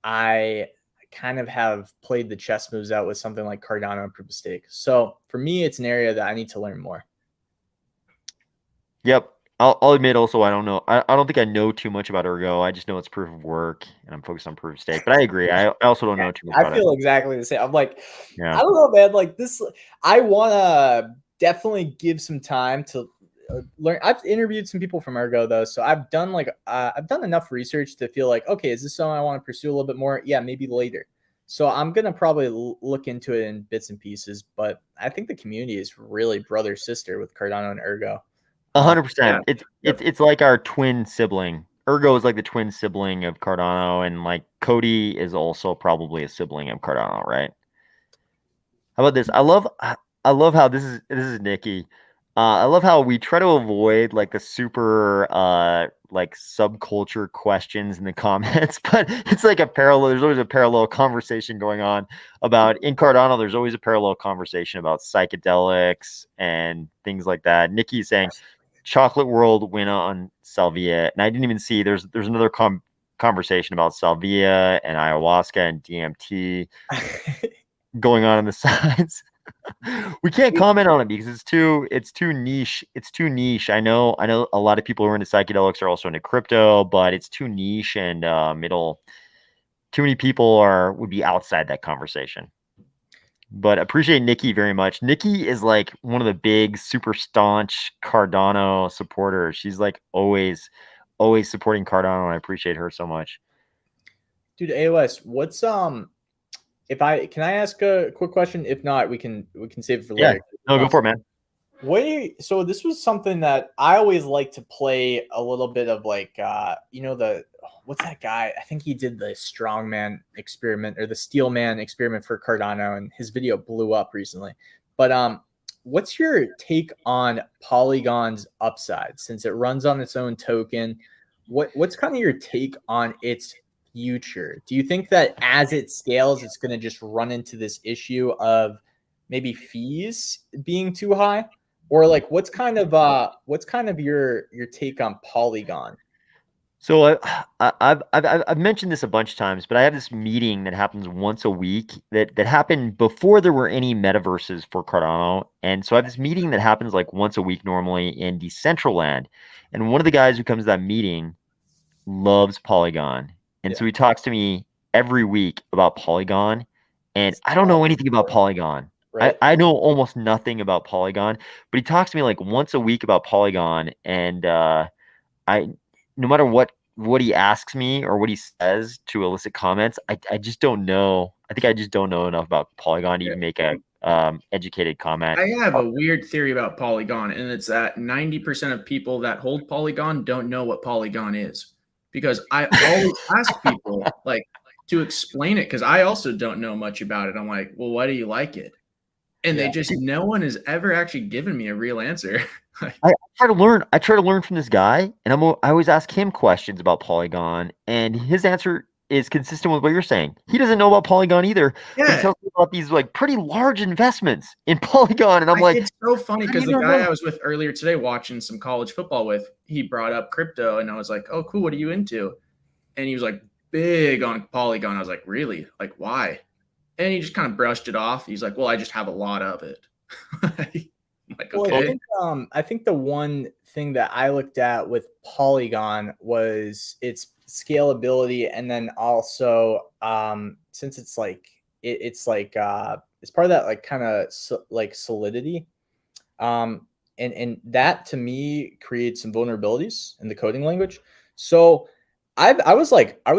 I kind of have played the chess moves out with something like Cardano and proof of stake. So for me, it's an area that I need to learn more. Yep. I'll admit also, I don't know. I don't think I know too much about Ergo. I just know it's proof of work and I'm focused on proof of stake. But I agree. I also don't know too much about it. I feel exactly the same. I'm like, I don't know, man. Like this, I want to definitely give some time to learn. I've interviewed some people from Ergo though, so I've done enough research to feel like, okay, is this something I want to pursue a little bit more? Yeah, maybe later. So I'm gonna probably look into it in bits and pieces. But I think the community is really brother sister with Cardano and Ergo. 100%. It's like our twin sibling. Ergo is like the twin sibling of Cardano, and like Cody is also probably a sibling of Cardano, right? How about this? I love how this is Nikki. I love how we try to avoid like the super like subculture questions in the comments, but it's like a parallel. There's always a parallel conversation going on about in Cardano. There's always a parallel conversation about psychedelics and things like that. Nikki's saying Chocolate World win on Salvia, and I didn't even see there's another conversation about Salvia and ayahuasca and DMT going on the sides. We can't comment on it because it's too niche. It's too niche. I know a lot of people who are into psychedelics are also into crypto, but it's too niche and it'll too many people would be outside that conversation. But appreciate Nikki very much. Nikki is like one of the big super staunch Cardano supporters. She's like always supporting Cardano, and I appreciate her so much. Dude, AOS, what's if I can I ask a quick question? If not, we can save it for later. No, go for it, man. So this was something that I always like to play a little bit of, like what's that guy? I think he did the strongman experiment or the steelman experiment for Cardano, and his video blew up recently. But what's your take on Polygon's upside since it runs on its own token? What's kind of your take on its future? Do you think that as it scales, it's going to just run into this issue of maybe fees being too high, or like what's kind of your take on Polygon? So I've mentioned this a bunch of times, but I have this meeting that happens once a week that happened before there were any metaverses for Cardano, and so I have this meeting that happens like once a week normally in Decentraland, and one of the guys who comes to that meeting loves Polygon, and so he talks to me every week about Polygon, and I don't know anything about Polygon. Right. I know almost nothing about Polygon, but he talks to me like once a week about Polygon, and I no matter what he asks me or what he says to elicit comments, I just don't know. I think I just don't know enough about Polygon to even make a educated comment. I have a weird theory about Polygon, and it's that 90% of people that hold Polygon don't know what Polygon is. Because I always ask people like to explain it, because I also don't know much about it. I'm like, well, why do you like it? And they just, no one has ever actually given me a real answer. I try to learn. I try to learn from this guy, and I always ask him questions about Polygon, and his answer is consistent with what you're saying. He doesn't know about Polygon either. But he tells me about these like pretty large investments in Polygon, and I'm like, it's so funny because the guy I was with earlier today watching some college football with, he brought up crypto, and I was like, oh, cool, what are you into? And he was like, big on Polygon. I was like, really? Like, why? And he just kind of brushed it off. He's like, well, I just have a lot of it. Like, okay. Well, I think the one thing that I looked at with Polygon was its scalability, and then also since it's like it's like it's part of that like kind of like solidity, and that to me creates some vulnerabilities in the coding language. So I was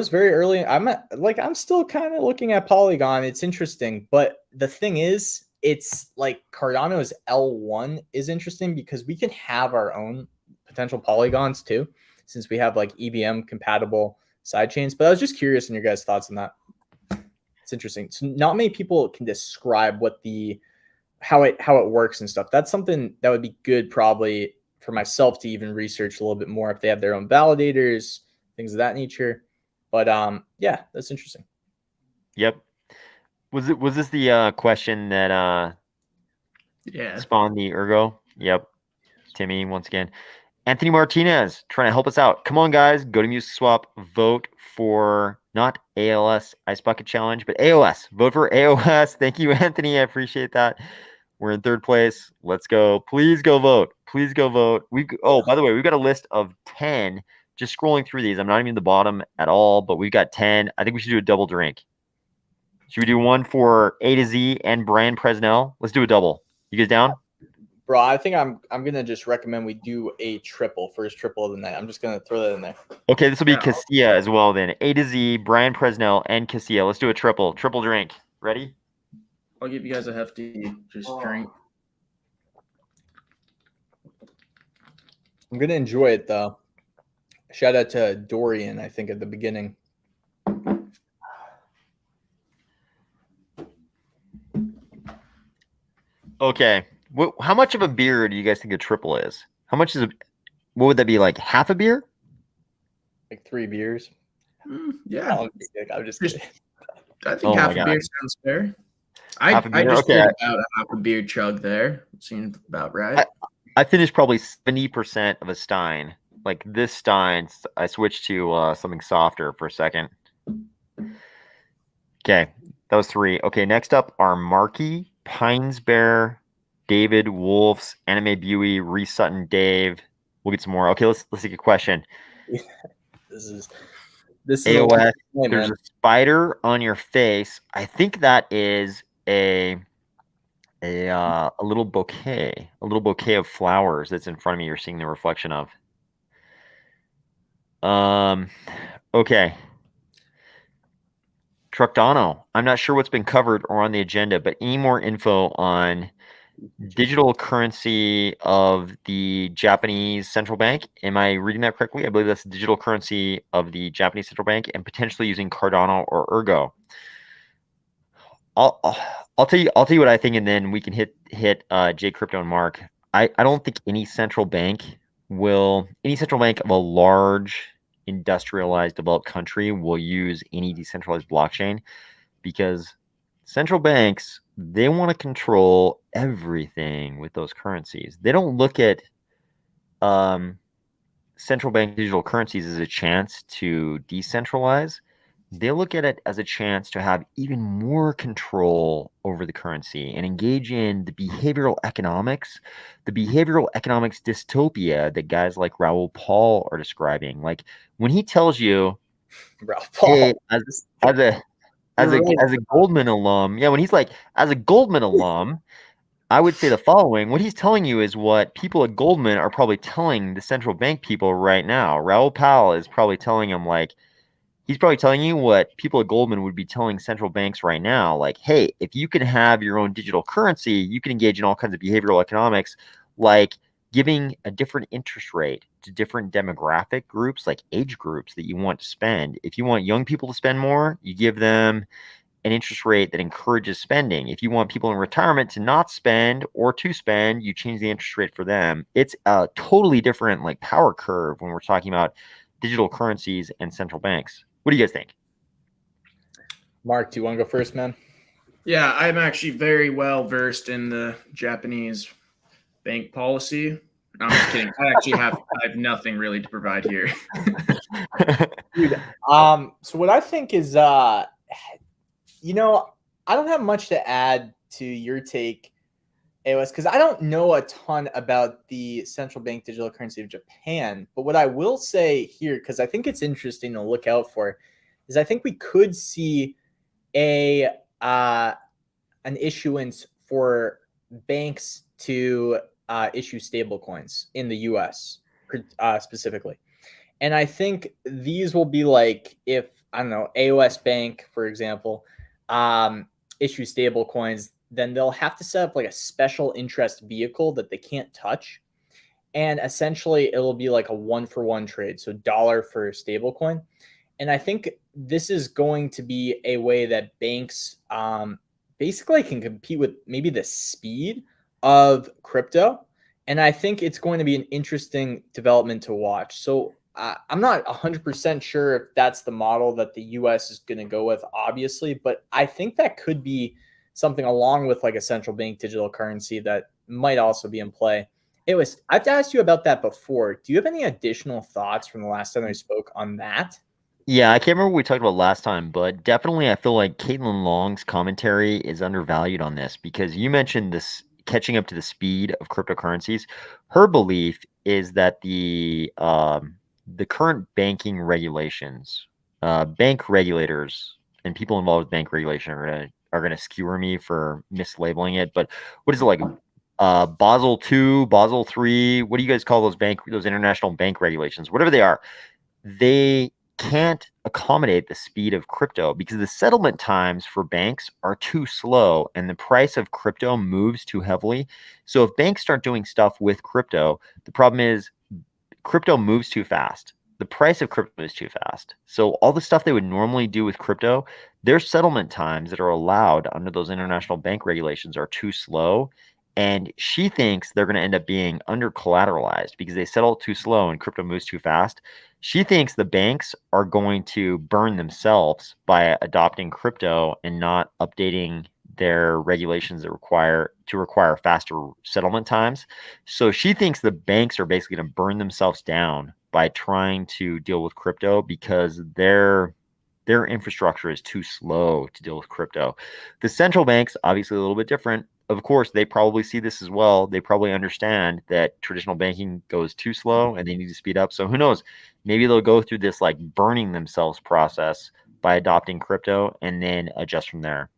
very early. I'm still kind of looking at Polygon. It's interesting, but the thing is, it's like Cardano's L1 is interesting because we can have our own potential polygons too, since we have like EVM compatible sidechains. But I was just curious in your guys' thoughts on that. It's interesting. So not many people can describe what how it works and stuff. That's something that would be good probably for myself to even research a little bit more if they have their own validators, things of that nature. But yeah, that's interesting. Yep. Was this the question that spawned the ergo? Yep. Timmy once again. Anthony Martinez trying to help us out. Come on, guys. Go to MuesliSwap. Vote for not ALS Ice Bucket Challenge, but AOS. Vote for AOS. Thank you, Anthony. I appreciate that. We're in third place. Let's go. Please go vote. Please go vote. By the way, we've got a list of 10. Just scrolling through these. I'm not even the bottom at all, but we've got 10. I think we should do a double drink. Should we do one for A to Z and Brian Presnell? Let's do a double. You guys down? Bro, I think I'm gonna just recommend we do a first triple of the night. I'm just gonna throw that in there. Okay, this will be Casilla as well then. A to Z, Brian Presnell, and Casilla. Let's do a triple drink. Ready? I'll give you guys a hefty drink. I'm gonna enjoy it though. Shout out to Dorian, I think, at the beginning. Okay, How much of a beer do you guys think a triple is? How much is what would that be, like half a beer? Like 3 beers. Yeah, I'm just Just- kidding. I think Oh half my a God. beer sounds fair. Half a I beer? just Okay. did about a half a beer chug there. Seemed about right. I finished probably 70% of a Stein. Like this Stein, I switched to something softer for a second. Okay, that was 3. Okay, next up are Marky, Pines Bear, David, Wolves, Anime Buey, Reese Sutton, Dave. We'll get some more. Okay, let's take a question. This is AOS, hey, there's man. a spider on your face. I think that is a little bouquet of flowers that's in front of me. You're seeing the reflection of. Okay. Cardano. I'm not sure what's been covered or on the agenda, but any more info on digital currency of the Japanese central bank? Am I reading that correctly? I believe that's the digital currency of the Japanese central bank and potentially using Cardano or Ergo. I'll tell you what I think, and then we can hit J Crypto and Mark. I don't think any central bank of a large industrialized developed country will use any decentralized blockchain, because central banks, they want to control everything with those currencies. They don't look at central bank digital currencies as a chance to decentralize. They look at it as a chance to have even more control over the currency and engage in the behavioral economics dystopia that guys like Raoul Paul are describing. Like when he tells you, Ralph Paul. hey, as a Goldman alum, yeah, when he's like, as a Goldman alum, I would say the following. What he's telling you is what people at Goldman are probably telling the central bank people right now. Raoul Pal is probably telling him, like, he's probably telling you what people at Goldman would be telling central banks right now. Like, hey, if you can have your own digital currency, you can engage in all kinds of behavioral economics, like giving a different interest rate to different demographic groups, like age groups that you want to spend. If you want young people to spend more, you give them an interest rate that encourages spending. If you want people in retirement to not spend or to spend, you change the interest rate for them. It's a totally different like power curve when we're talking about digital currencies and central banks. What do you guys think? Mark, do you want to go first, man? Yeah, I'm actually very well versed in the Japanese bank policy. No, I'm just kidding. I have nothing really to provide here. Dude, so what I think is you know, I don't have much to add to your take, AOS, because I don't know a ton about the central bank digital currency of Japan. But what I will say here, because I think it's interesting to look out for, is I think we could see an issuance for banks to issue stable coins in the US specifically. And I think these will be like, if, I don't know, AOS Bank, for example, issue stable coins, then they'll have to set up like a special interest vehicle that they can't touch. And essentially it'll be like a 1-for-1 trade. So dollar for stable coin. And I think this is going to be a way that banks basically can compete with maybe the speed of crypto. And I think it's going to be an interesting development to watch. So I'm not 100% sure if that's the model that the US is going to go with, obviously, but I think that could be something along with like a central bank digital currency that might also be in play. I've asked you about that before. Do you have any additional thoughts from the last time I spoke on that? Yeah, I can't remember what we talked about last time, but definitely I feel like Caitlin Long's commentary is undervalued on this, because you mentioned this catching up to the speed of cryptocurrencies. Her belief is that the current banking regulations, bank regulators, and people involved with bank regulation are gonna skewer me for mislabeling it. But what is it, like Basel 2, Basel 3? What do you guys call those international bank regulations? Whatever they are, they can't accommodate the speed of crypto because the settlement times for banks are too slow and the price of crypto moves too heavily. So if banks start doing stuff with crypto, the problem is crypto moves too fast. The price of crypto is too fast. So all the stuff they would normally do with crypto, their settlement times that are allowed under those international bank regulations are too slow. And she thinks they're going to end up being under collateralized because they settle too slow and crypto moves too fast. She thinks the banks are going to burn themselves by adopting crypto and not updating their regulations that require faster settlement times. So she thinks the banks are basically going to burn themselves down by trying to deal with crypto because their infrastructure is too slow to deal with crypto. The central banks, obviously a little bit different. Of course, they probably see this as well. They probably understand that traditional banking goes too slow and they need to speed up. So who knows? Maybe they'll go through this like burning themselves process by adopting crypto and then adjust from there.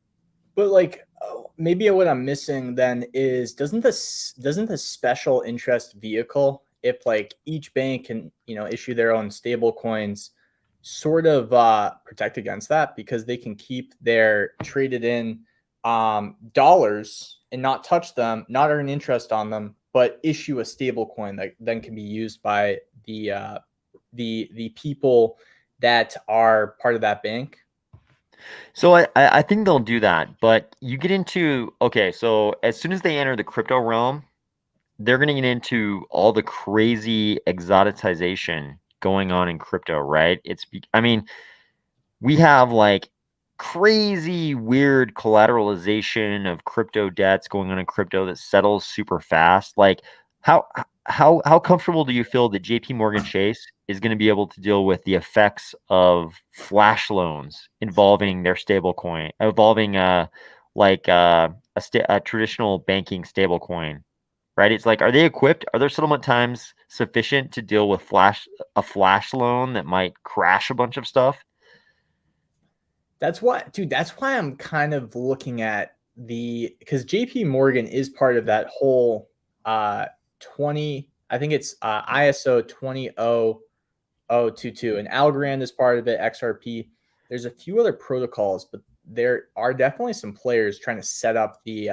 But like, maybe what I'm missing then is doesn't the special interest vehicle, if like each bank can issue their own stable coins, sort of protect against that because they can keep their traded in dollars and not touch them, not earn interest on them, but issue a stable coin that then can be used by the people that are part of that bank. So I think they'll do that, but you get into, okay, so as soon as they enter the crypto realm, they're going to get into all the crazy exoticization going on in crypto, right? I mean, we have like crazy weird collateralization of crypto debts going on in crypto that settles super fast. Like how comfortable do you feel that JP Morgan Chase is going to be able to deal with the effects of flash loans involving their stable coin, involving a traditional banking stable coin? Right? It's like, are they equipped? Are their settlement times sufficient to deal with a flash loan that might crash a bunch of stuff? That's why I'm kind of looking at because JP Morgan is part of that whole 20, I think it's ISO 20022, and Algorand is part of it, XRP. There's a few other protocols, but there are definitely some players trying to set up the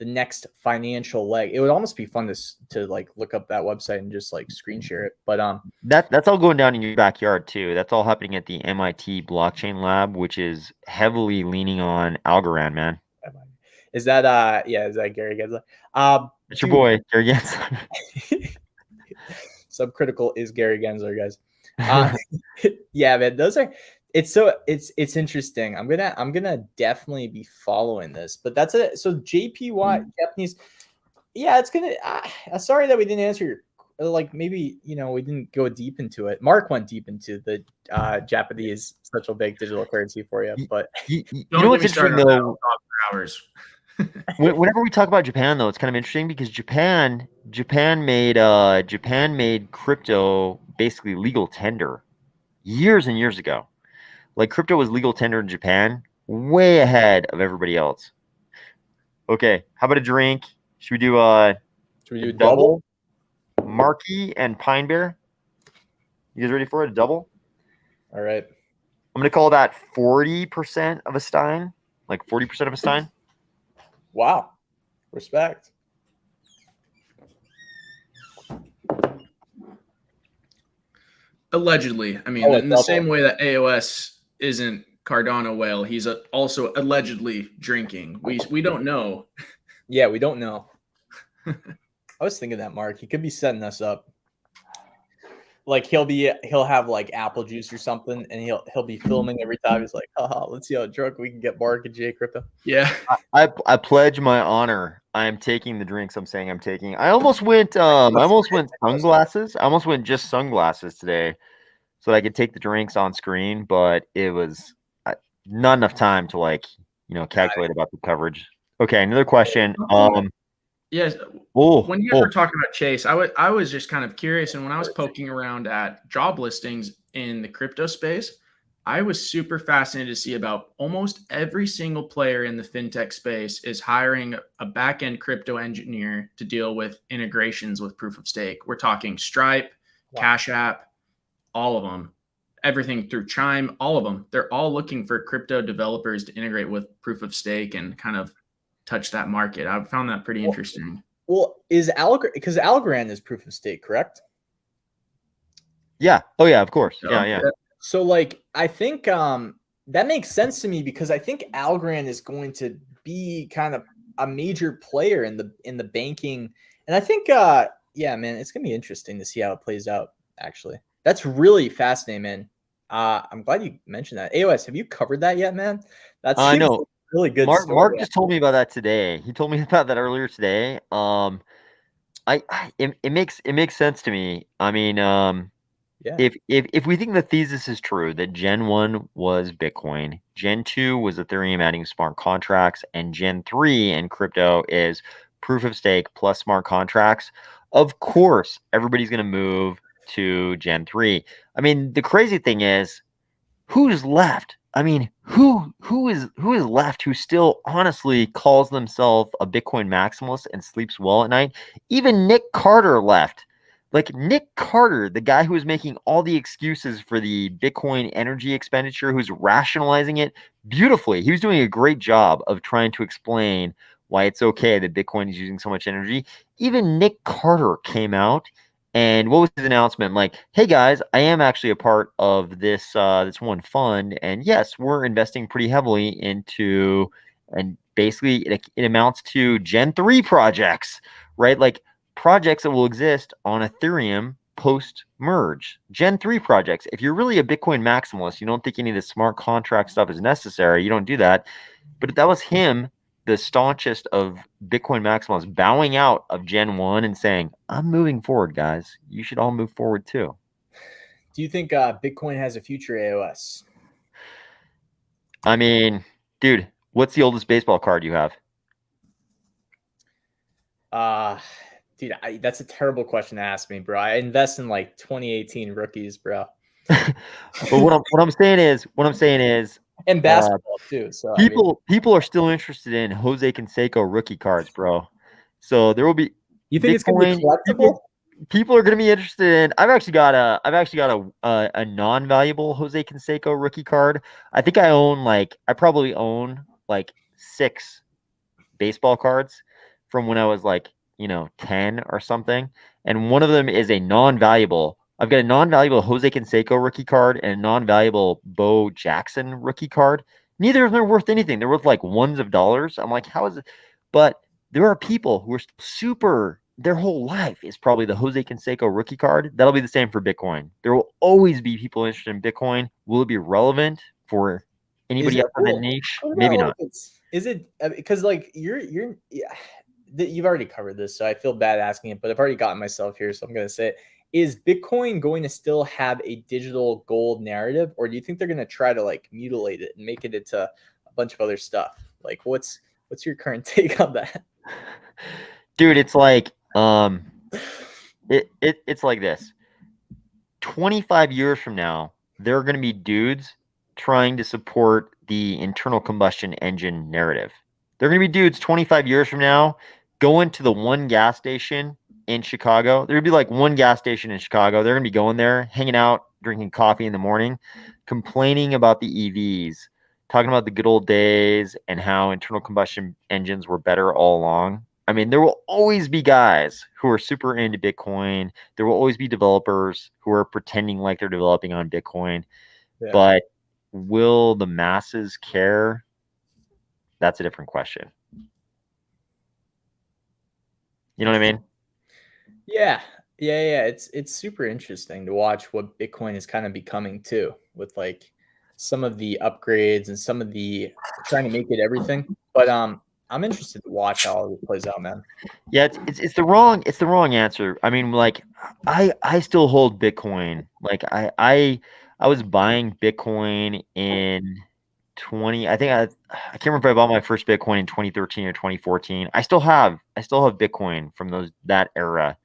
next financial leg. It would almost be fun to like look up that website and just like screen share it. But that's all going down in your backyard too. That's all happening at the MIT blockchain lab, which is heavily leaning on Algorand, man. Is that is that Gary Gensler? It's your boy, Gary Gensler. Subcritical is Gary Gensler, guys. Yeah, man, it's interesting. I'm gonna definitely be following this, but that's it. So JPY Japanese, yeah, it's gonna. Sorry that we didn't answer your, like, maybe we didn't go deep into it. Mark went deep into the Japanese central bank digital currency for you, but you know what's interesting though? Hours. Whenever we talk about Japan, though, it's kind of interesting because Japan made crypto basically legal tender years and years ago. Like crypto was legal tender in Japan, way ahead of everybody else. Okay, how about a drink? Should we do a double? Marquee and Pine Bear. You guys ready for it? A double? All right. I'm gonna call that 40% of a stein. Like 40% of a stein. Wow. Respect. Allegedly. I mean, in the same way that AOS isn't Cardano whale, he's also allegedly drinking. We don't know. Yeah, we don't know. I was thinking that, Mark. He could be setting us up. Like he'll have like apple juice or something, and he'll be filming every time. He's like, let's see how drunk we can get Mark and J Crypto. Yeah. I pledge my honor. I am taking the drinks I'm saying I'm taking. I almost went sunglasses. I almost went just sunglasses today so that I could take the drinks on screen, but it was not enough time to calculate about the coverage. Okay, another question. Yes. When you guys were talking about Chase, I was just kind of curious, and when I was poking around at job listings in the crypto space, I was super fascinated to see about almost every single player in the fintech space is hiring a back-end crypto engineer to deal with integrations with proof of stake. We're talking Stripe, Cash App, all of them, everything through Chime, all of them. They're all looking for crypto developers to integrate with proof of stake and kind of touch that market. I found that pretty interesting. Well, because Algorand is proof of stake, correct? Yeah. Oh yeah, of course. Yeah. So like, I think that makes sense to me because I think Algorand is going to be kind of a major player in the banking. And I think, yeah, man, it's gonna be interesting to see how it plays out. Actually, that's really fascinating, man. I'm glad you mentioned that. AOS, have you covered that yet, man? That seems No. like a really good Mark story. just told me about that today. He told me about that earlier today. It makes sense to me. I mean, Yeah. if we think the thesis is true that Gen 1 was Bitcoin, Gen 2 was Ethereum adding smart contracts, and Gen 3 in crypto is proof of stake plus smart contracts, of course everybody's going to move to Gen 3. I mean, the crazy thing is, who's left? I mean, who is left who still honestly calls themselves a Bitcoin maximalist and sleeps well at night? Even Nick Carter left. Like Nick Carter, the guy who was making all the excuses for the Bitcoin energy expenditure, who's rationalizing it beautifully. He was doing a great job of trying to explain why it's okay that Bitcoin is using so much energy. Even Nick Carter came out, and what was his announcement? Like, hey guys, I am actually a part of this one fund, and yes, we're investing pretty heavily into, and basically it amounts to Gen 3 projects, right? Like projects that will exist on Ethereum post merge. Gen 3 projects. If you're really a Bitcoin maximalist, you don't think any of the smart contract stuff is necessary, you don't do that. But that was him, the staunchest of Bitcoin maximalists, bowing out of Gen 1 and saying, I'm moving forward, guys. You should all move forward too. Do you think Bitcoin has a future, AOS? I mean, dude, what's the oldest baseball card you have? Dude, that's a terrible question to ask me, bro. I invest in like 2018 rookies, bro. But what I'm saying is, And basketball too. So people are still interested in Jose Canseco rookie cards, bro. So there will be you think Bitcoin, it's gonna be collectible? People are going to be interested in. I've actually got a non-valuable Jose Canseco rookie card. I think I probably own like 6 baseball cards from when I was like 10 or something, and one of them is a non-valuable. I've got a non-valuable Jose Canseco rookie card and a non-valuable Bo Jackson rookie card. Neither of them are worth anything. They're worth like ones of dollars. I'm like, how is it? But there are people who are super. Their whole life is probably the Jose Canseco rookie card. That'll be the same for Bitcoin. There will always be people interested in Bitcoin. Will it be relevant for anybody else in that niche? Maybe not. Is it because like you're yeah, you've already covered this, so I feel bad asking it, but I've already gotten myself here, so I'm gonna say it. Is Bitcoin going to still have a digital gold narrative, or do you think they're gonna try to like mutilate it and make it into a bunch of other stuff? Like, what's your current take on that? Dude, it's like it's like this. 25 years from now, there are going to be dudes trying to support the internal combustion engine narrative. There are going to be dudes 25 years from now going to the one gas station in Chicago. There'd be like one gas station in Chicago. They're going to be going there, hanging out, drinking coffee in the morning, complaining about the EVs, talking about the good old days and how internal combustion engines were better all along. I mean, there will always be guys who are super into Bitcoin. There will always be developers who are pretending like they're developing on Bitcoin. Yeah. But will the masses care? That's a different question. You know what I mean? Yeah. It's super interesting to watch what Bitcoin is kind of becoming too, with like some of the upgrades and some of the trying to make it everything. But I'm interested to watch how all this plays out, man. Yeah, it's the wrong answer. I mean, like I still hold Bitcoin. Like I was buying Bitcoin in 20. I can't remember if I bought my first Bitcoin in 2013 or 2014. I still have Bitcoin from that era.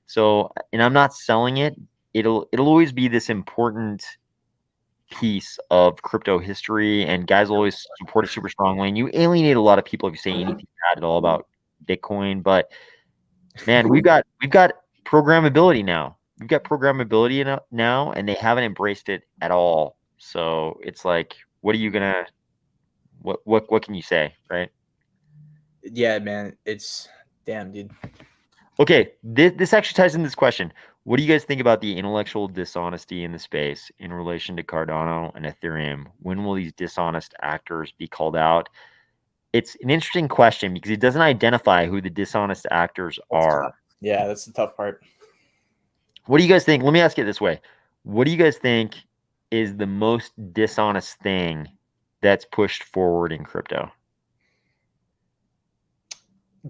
So, and I'm not selling it. It'll always be this important piece of crypto history, and guys will always support it super strongly. And you alienate a lot of people if you say anything bad at all about Bitcoin. But man, we've got programmability now. We've got programmability now, and they haven't embraced it at all. So it's like, what are you gonna what can you say, right? Yeah, man. It's damn, dude. Okay, this actually ties in this question. What do you guys think about the intellectual dishonesty in the space in relation to Cardano and Ethereum? When will these dishonest actors be called out? it's an interesting question because it doesn't identify who the dishonest actors are. Tough. Yeah, that's the tough part. What do you guys think? Let me ask it this way. What do you guys think is the most dishonest thing that's pushed forward in crypto?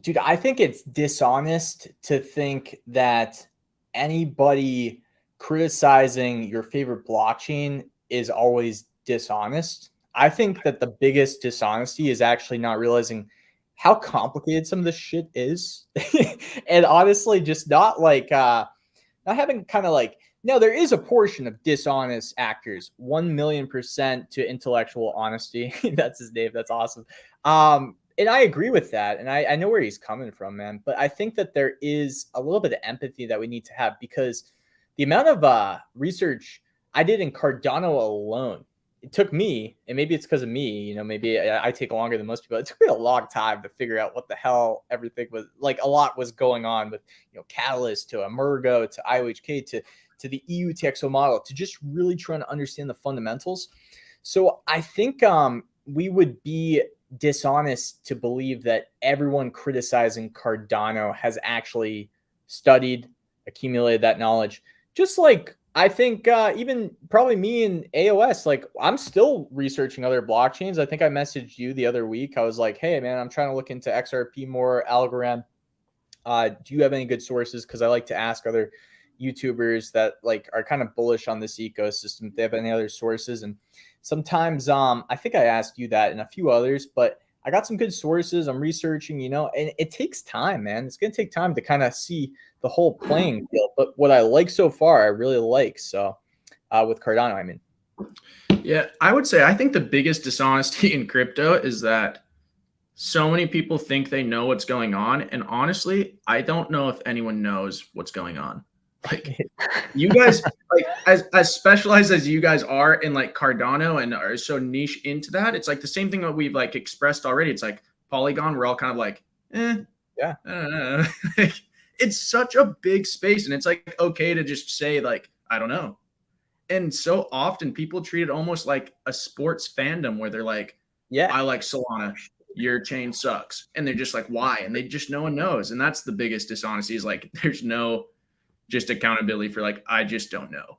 Dude, I think it's dishonest to think that anybody criticizing your favorite blockchain is always dishonest. I think that the biggest dishonesty is actually not realizing how complicated some of this shit is. And honestly, just not having kind of like, no, there is a portion of dishonest actors, 1,000,000% to intellectual honesty. That's his name. That's awesome. And I agree with that. And I know where he's coming from, man. But I think that there is a little bit of empathy that we need to have, because the amount of research I did in Cardano alone, it took me, and maybe it's because of me, you know, maybe I take longer than most people. It took me a long time to figure out what the hell everything was like. A lot was going on with, you know, Catalyst to Emergo to IOHK to the EU TXO model, to just really trying to understand the fundamentals. So I think we would be dishonest to believe that everyone criticizing Cardano has actually studied, accumulated that knowledge. Just like I think even probably me and AOS, like I'm still researching other blockchains. I think I messaged you the other week. I was like, hey man, I'm trying to look into XRP more, Algorand. Do you have any good sources? Because I like to ask other YouTubers that like are kind of bullish on this ecosystem if they have any other sources. And sometimes I think I asked you that and a few others, but I got some good sources. I'm researching, you know, and it takes time, man. It's going to take time to kind of see the whole playing field. But what I like so far, I really like. So with Cardano, I mean. Yeah, I would say I think the biggest dishonesty in crypto is that so many people think they know what's going on. And honestly, I don't know if anyone knows what's going on. Like you guys, like as specialized as you guys are in like Cardano and are so niche into that, it's like the same thing that we've like expressed already. It's like Polygon, we're all kind of like, yeah, I don't know. It's such a big space, and it's like okay to just say like I don't know. And so often people treat it almost like a sports fandom where they're like, yeah, I like Solana, your chain sucks, and they're just like, why? And they just no one knows, and that's the biggest dishonesty is like there's no just accountability for like I just don't know.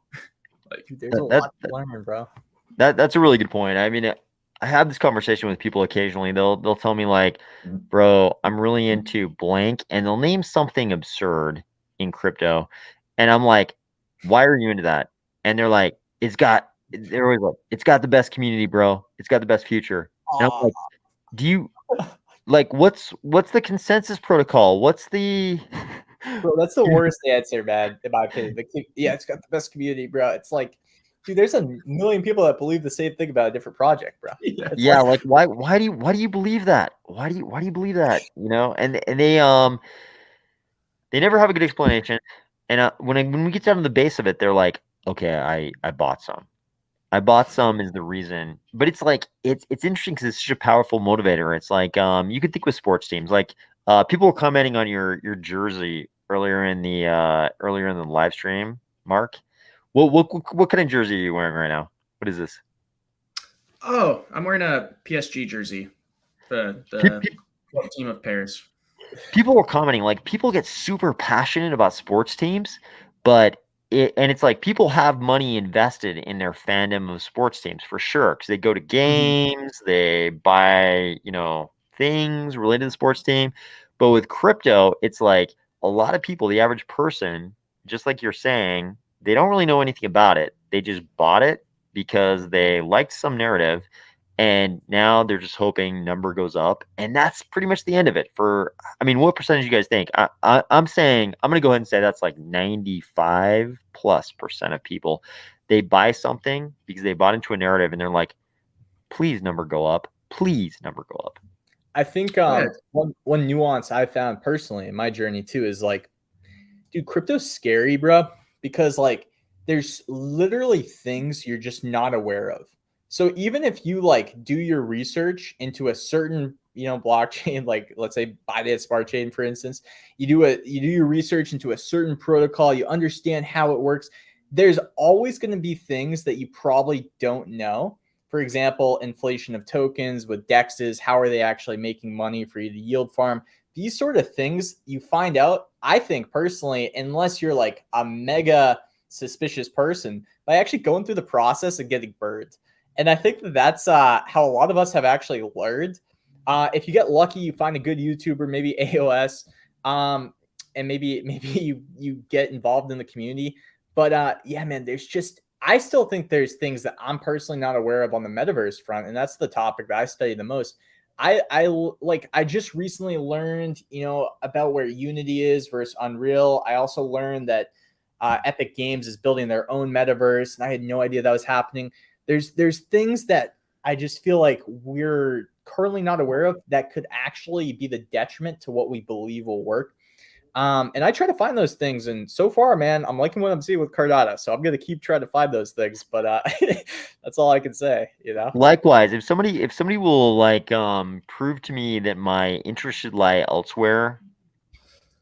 Like there's a lot to learn, bro. That's a really good point. I mean, I have this conversation with people occasionally. They'll tell me like, bro, I'm really into blank, and they'll name something absurd in crypto, and I'm like, why are you into that? And they're like, they're always like, it's got the best community, bro. It's got the best future. And I'm like, do you like what's the consensus protocol? What's the Bro, that's the worst answer, man, in my opinion. Yeah, it's got the best community, bro. It's like, dude, there's a million people that believe the same thing about a different project, bro. Yeah, like why do you believe that? Why do you believe that? You know, and they never have a good explanation. And when we get down to the base of it, they're like, okay, I bought some. I bought some is the reason, but it's like it's interesting because it's such a powerful motivator. It's like you could think with sports teams, like people were commenting on your jersey earlier in the live stream, Mark. What kind of jersey are you wearing right now? What is this? Oh, I'm wearing a PSG jersey. The team of Paris. People were commenting like people get super passionate about sports teams, but it's like people have money invested in their fandom of sports teams for sure because they go to games, they buy things related to the sports team. But with crypto, it's like a lot of people, the average person, just like you're saying, they don't really know anything about it. They just bought it because they liked some narrative, and now they're just hoping number goes up, and that's pretty much the end of it. I mean, what percentage do you guys think? I'm saying I'm gonna go ahead and say that's like 95+% of people. They buy something because they bought into a narrative, and they're like, "Please, number go up. Please, number go up." I think one nuance I found personally in my journey too is like, dude, crypto's scary, bro, because like there's literally things you're just not aware of. So even if you like do your research into a certain, blockchain, like let's say Binance Smart Chain, for instance, you do your research into a certain protocol, you understand how it works. There's always going to be things that you probably don't know. For example, inflation of tokens with dexes. How are they actually making money for you to yield farm? These sort of things you find out, I think personally, unless you're like a mega suspicious person, by actually going through the process and getting burned. And I think that that's how a lot of us have actually learned. If you get lucky, you find a good YouTuber, maybe AOS, and maybe you get involved in the community. But yeah, man, I still think there's things that I'm personally not aware of on the metaverse front, and that's the topic that I study the most. I just recently learned, about where Unity is versus Unreal. I also learned that Epic Games is building their own metaverse, and I had no idea that was happening. There's things that I just feel like we're currently not aware of that could actually be the detriment to what we believe will work. And I try to find those things, and so far, man, I'm liking what I'm seeing with Cardano. So I'm gonna keep trying to find those things, but that's all I can say, Likewise, if somebody will like prove to me that my interest should lie elsewhere,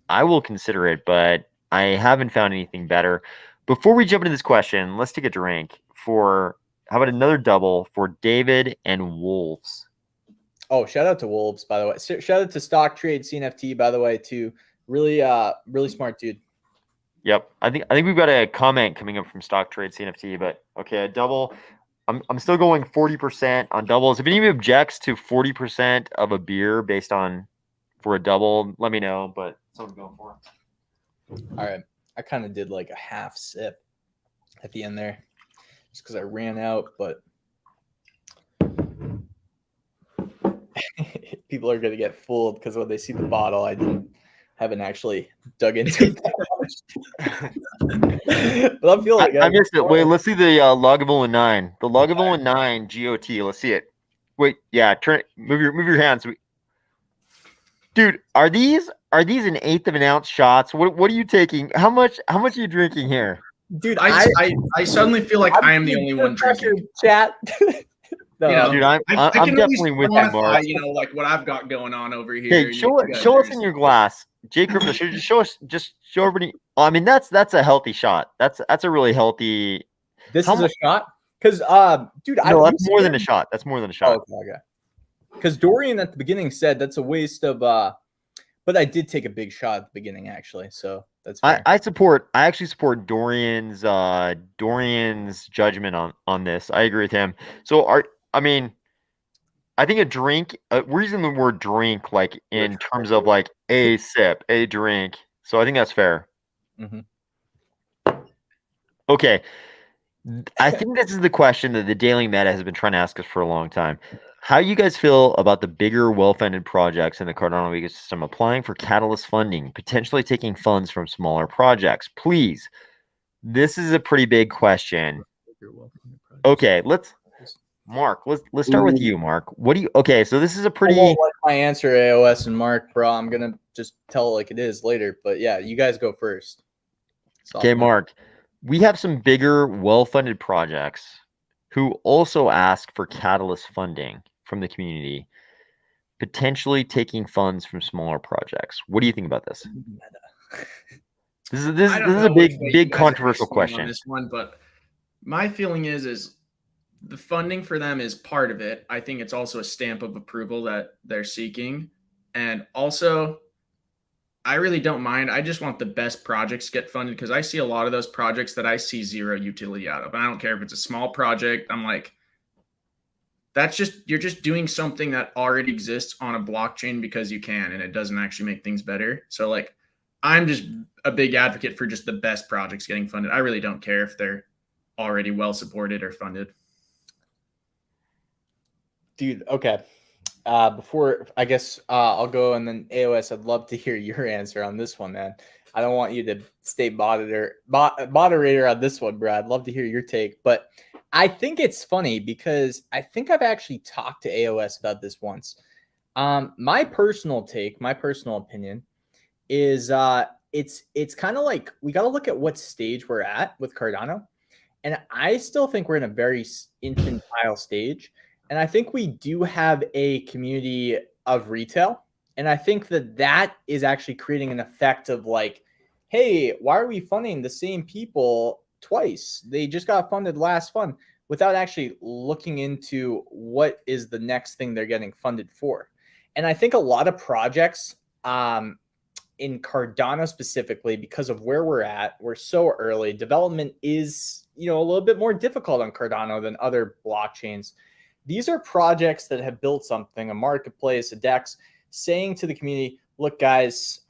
I will consider it, but I haven't found anything better. Before we jump into this question, let's take a drink for how about another double for David and Wolves? Oh, shout out to Wolves, by the way. Shout out to Stock Trade CNFT, by the way, too. Really smart dude. Yep. I think we've got a comment coming up from Stock Trade CNFT, but okay, a double. I'm still going 40% on doubles. If anybody objects to 40% of a beer based on for a double, let me know. But that's what I'm going for. All right. I kind of did like a half sip at the end there just because I ran out, but people are going to get fooled because when they see the bottle, I haven't actually dug into it that much. But I'm feeling it. I missed it. Wait, let's see the Lagavulin 9. The Lagavulin 9 GOT. Let's see it. Wait, yeah, move your hands. Dude, are these an eighth of an ounce shots? What are you taking? How much are you drinking here? Dude, I suddenly feel like I am the only one drinking. Chat. No, dude, I'm definitely with you, Mark. Like what I've got going on over here. Hey, show us in your glass, Jay Crypto. Show everybody. I mean, that's a healthy shot. That's a really healthy. This is a shot, because dude, no, that's more than a shot. That's more than a shot. Oh, okay. Because Dorian at the beginning said that's a waste of. But I did take a big shot at the beginning, actually. So that's fair. I actually support Dorian's judgment on this. I agree with him. So I think a drink. We're using the word drink like in terms of like a sip, a drink. So I think that's fair. Mm-hmm. Okay. I think this is the question that the Daily Meta has been trying to ask us for a long time. How you guys feel about the bigger, well-funded projects in the Cardano ecosystem applying for catalyst funding, potentially taking funds from smaller projects? Please. This is a pretty big question. Okay, let's start with you, Mark. Okay, so this is a pretty... I won't like my answer, AOS and Mark, bro. I'm going to just tell it like it is later. But yeah, you guys go first. Okay, Mark. We have some bigger, well-funded projects who also ask for catalyst funding from the community, potentially taking funds from smaller projects. What do you think about this? This is a big controversial question on this one, but my feeling is the funding for them is part of it. I think it's also a stamp of approval that they're seeking, and also I really don't mind. I just want the best projects get funded, because I see a lot of those projects that I see zero utility out of. And I don't care if it's a small project. I'm like, you're just doing something that already exists on a blockchain because you can, and it doesn't actually make things better. So like, I'm just a big advocate for just the best projects getting funded. I really don't care if they're already well supported or funded. Dude, okay. Before, I guess I'll go, and then AOS, I'd love to hear your answer on this one, man. I don't want you to stay moderator on this one, bro. I'd love to hear your take. But I think it's funny because I think I've actually talked to AOS about this once. My personal take, my personal opinion is it's kind of like we got to look at what stage we're at with Cardano. And I still think we're in a very infantile stage. And I think we do have a community of retail. And I think that is actually creating an effect of like, hey, why are we funding the same people twice? They just got funded last fund. without actually looking into what is the next thing they're getting funded for. And I think a lot of projects in Cardano specifically, because of where we're so early, development is, a little bit more difficult on Cardano than other blockchains. These are projects that have built something, a marketplace, a DEX, saying to the community, look, guys,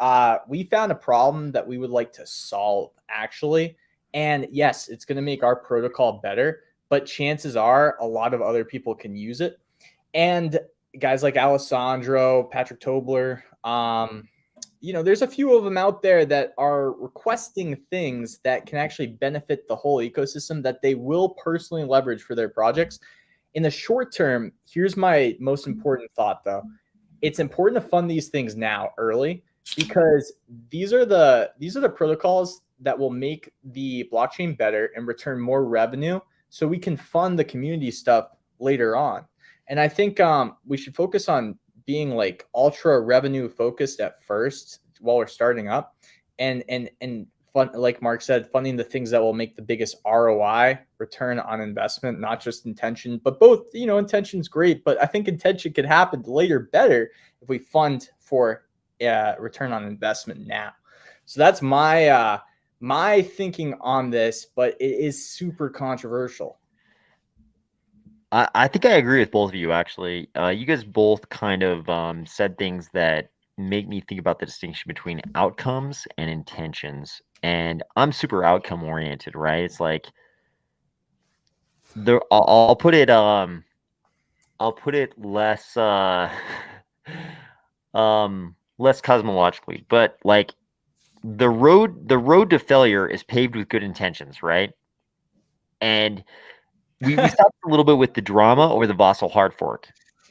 we found a problem that we would like to solve, actually. And yes, it's going to make our protocol better, but chances are a lot of other people can use it. And guys like Alessandro, Patrick Tobler, there's a few of them out there that are requesting things that can actually benefit the whole ecosystem that they will personally leverage for their projects. In the short term, here's my most important thought, though. It's important to fund these things now early, because these are the protocols that will make the blockchain better and return more revenue, so we can fund the community stuff later on. And I think we should focus on being like ultra revenue focused at first while we're starting up, and fun, like Mark said, funding the things that will make the biggest ROI, return on investment, not just intention, but both. Intention's great, but I think intention could happen later better if we fund for return on investment now. So that's my my thinking on this, but it is super controversial. I think I agree with both of you, actually. You guys both kind of said things that make me think about the distinction between outcomes and intentions. And I'm super outcome oriented, right? It's like I'll put it less less cosmologically, but like the road to failure is paved with good intentions, right? And we stopped a little bit with the drama over the Vasil hard fork,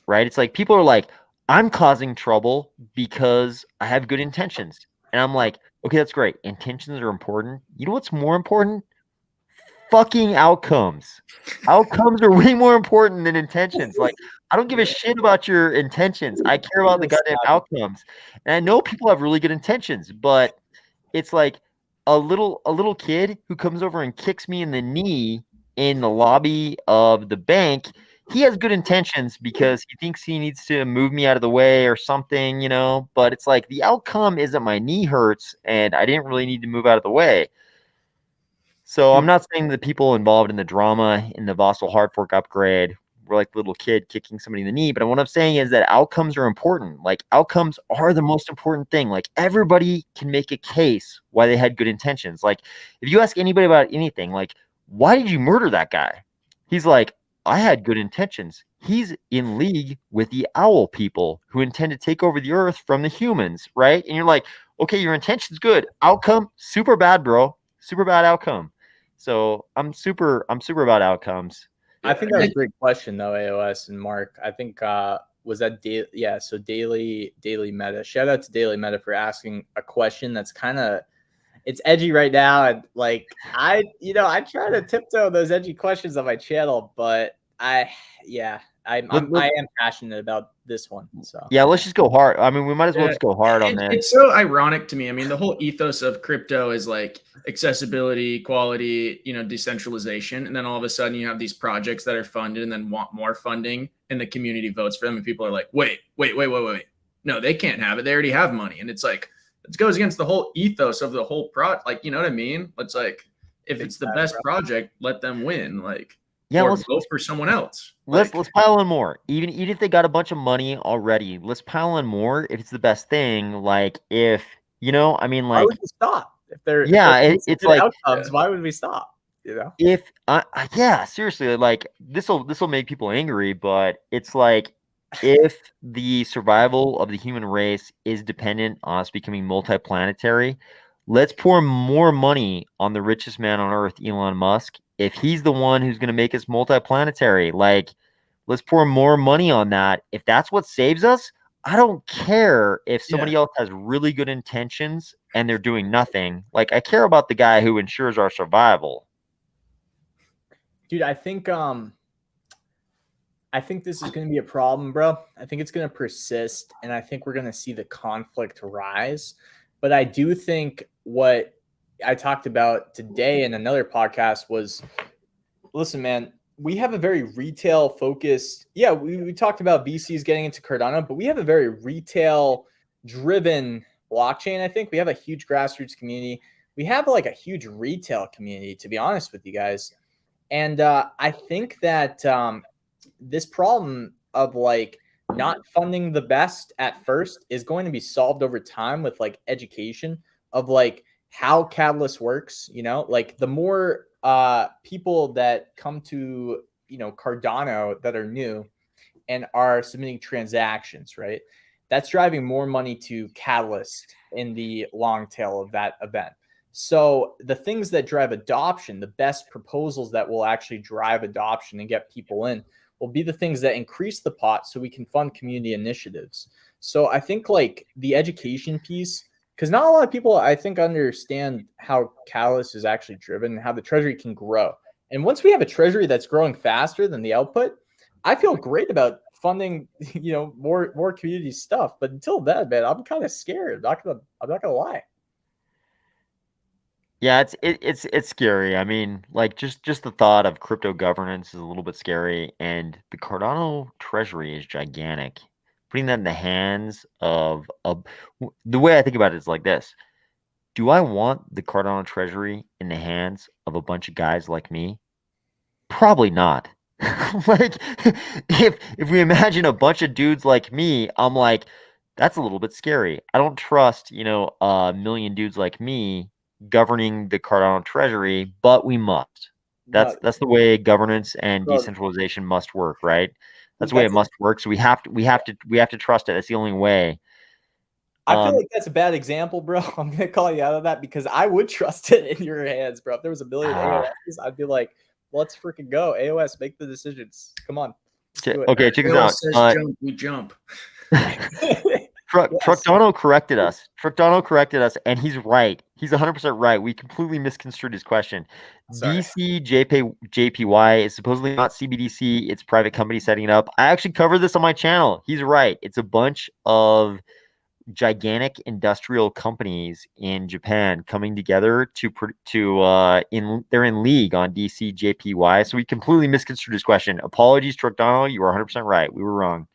right? It's like people are like, I'm causing trouble because I have good intentions. And I'm like, okay, that's great. Intentions are important. You know what's more important? Fucking outcomes. Outcomes are way more important than intentions. Like, I don't give a shit about your intentions. I care about the goddamn outcomes. And I know people have really good intentions, but it's like a little kid who comes over and kicks me in the knee in the lobby of the bank. He has good intentions because he thinks he needs to move me out of the way or something, but it's like the outcome is that my knee hurts and I didn't really need to move out of the way. So I'm not saying the people involved in the drama in the Vasil hard fork upgrade were like little kid kicking somebody in the knee. But what I'm saying is that outcomes are important. Like, outcomes are the most important thing. Like, everybody can make a case why they had good intentions. Like, if you ask anybody about anything, like, why did you murder that guy? He's like, I had good intentions. He's in league with the owl people who intend to take over the earth from the humans, right? And you're like, okay, your intention's good. Outcome, super bad, bro. Super bad outcome. So I'm super about outcomes. I think that was a great question, though, AOS and Mark. I think was that daily? Yeah, so daily meta. Shout out to Daily Meta for asking a question that's kind of, it's edgy right now, and like I try to tiptoe those edgy questions on my channel, but I am passionate about this one. So yeah, let's just go hard. I mean, we might as well just go hard on this. It's so ironic to me. I mean, the whole ethos of crypto is like accessibility, equality, decentralization, and then all of a sudden you have these projects that are funded and then want more funding, and the community votes for them, and people are like, wait, no, they can't have it. They already have money, and it's like it goes against the whole ethos of the whole project. Like, you know what I mean? It's like, if it's the best project, let them win. Like, yeah, or vote for someone else. Let's pile in more. Even if they got a bunch of money already, let's pile in more if it's the best thing. Like, if I mean, like, why would we stop? If they're it's like outcomes, why would we stop? If yeah, seriously, like this will make people angry, but it's like, if the survival of the human race is dependent on us becoming multiplanetary, let's pour more money on the richest man on earth, Elon Musk. If he's the one who's going to make us multiplanetary, like, let's pour more money on that. If that's what saves us, I don't care if somebody else has really good intentions and they're doing nothing. Like, I care about the guy who ensures our survival. Dude, I think this is going to be a problem, bro. I think it's going to persist, and I think we're going to see the conflict rise. But I do think what I talked about today in another podcast was, listen, man, we have a very retail focused. Yeah, we talked about VCs getting into Cardano, but we have a very retail driven blockchain. I think we have a huge grassroots community. We have like a huge retail community, to be honest with you guys. And I think that this problem of like not funding the best at first is going to be solved over time with like education of like how Catalyst works. You know, like the more people that come to, you know, Cardano that are new and are submitting transactions, right? That's driving more money to Catalyst in the long tail of that event. So the things that drive adoption, the best proposals that will actually drive adoption and get people in, will be the things that increase the pot so we can fund community initiatives. So I think like the education piece, because not a lot of people I think understand how Catalyst is actually driven and how the treasury can grow. And once we have a treasury that's growing faster than the output, I feel great about funding, you know, more community stuff. But until then, man, I'm kind of scared. I'm not gonna lie. Yeah, it's scary. I mean, like just the thought of crypto governance is a little bit scary, and the Cardano treasury is gigantic. Putting that in the hands of the way I think about it is like this. Do I want the Cardano treasury in the hands of a bunch of guys like me? Probably not. Like if we imagine a bunch of dudes like me, I'm like, that's a little bit scary. I don't trust, a million dudes like me governing the Cardano treasury, but we must. No, That's the way governance and bro, decentralization must work, right? That's the way it that's must work. So we have to trust it. That's the only way. I feel Um, like that's a bad example, bro. I'm gonna call you out of that because I would trust it in your hands, bro. If there was a million ah, AOSs, I'd be like, let's freaking go. AOS, make the decisions. Come on. Let's do it. okay, check this AOS out. says jump, we jump. Yes. Truckdono corrected us. Truckdono corrected us, and he's right. He's 100% right. We completely misconstrued his question. Sorry. JPY is supposedly not CBDC. It's private company setting it up. I actually covered this on my channel. He's right. It's a bunch of gigantic industrial companies in Japan coming together they're in league on DCJPY. So we completely misconstrued his question. Apologies, Truckdono. You are 100% right. We were wrong.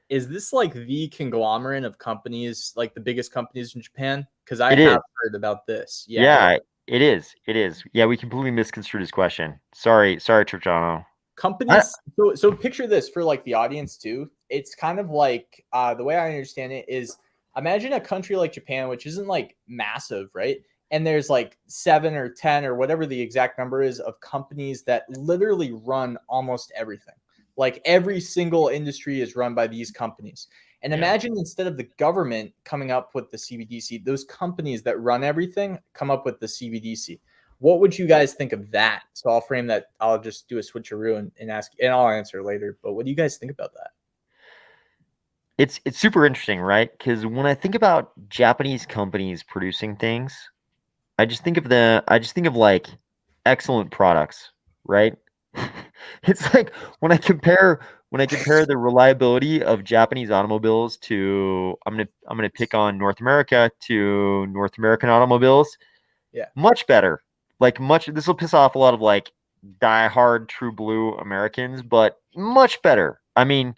Is this like the conglomerate of companies, like the biggest companies in Japan? Because I It is. have heard about this. Yeah. Yeah, it is. It is. Yeah, we completely misconstrued his question. Sorry, Trucciano. Companies, so picture this for like the audience too. It's kind of like the way I understand it is imagine a country like Japan, which isn't like massive, right? And there's like 7 or 10 or whatever the exact number is of companies that literally run almost everything. Like every single industry is run by these companies. And Yeah. imagine instead of the government coming up with the CBDC, those companies that run everything come up with the CBDC. What would you guys think of that? So I'll frame that. I'll just do a switcheroo and ask, and I'll answer later. But what do you guys think about that? It's super interesting, right? Because when I think about Japanese companies producing things, I just think of like excellent products, right? It's like when I compare the reliability of Japanese automobiles to I'm gonna pick on North America to North American automobiles. Yeah. Much better. Like much this will piss off a lot of like diehard true blue Americans, but much better. I mean,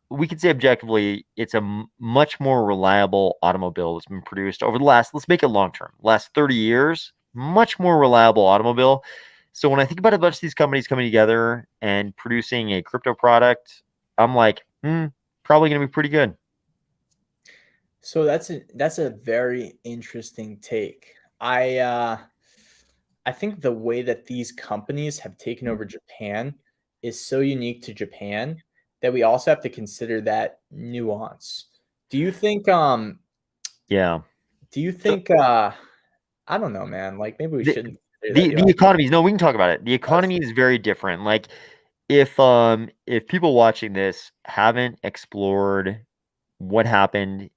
we could say objectively it's a much more reliable automobile that's been produced over the last, let's make it long term, last 30 years, much more reliable automobile. So when I think about a bunch of these companies coming together and producing a crypto product, I'm like, probably going to be pretty good. So that's a very interesting take. I think the way that these companies have taken over Japan is so unique to Japan that we also have to consider that nuance. Do you think Yeah. do you think I don't know, man, like maybe we The, shouldn't consider that the nuance. economies, no, we can talk about it. The economy is very different. Like if people watching this haven't explored what happened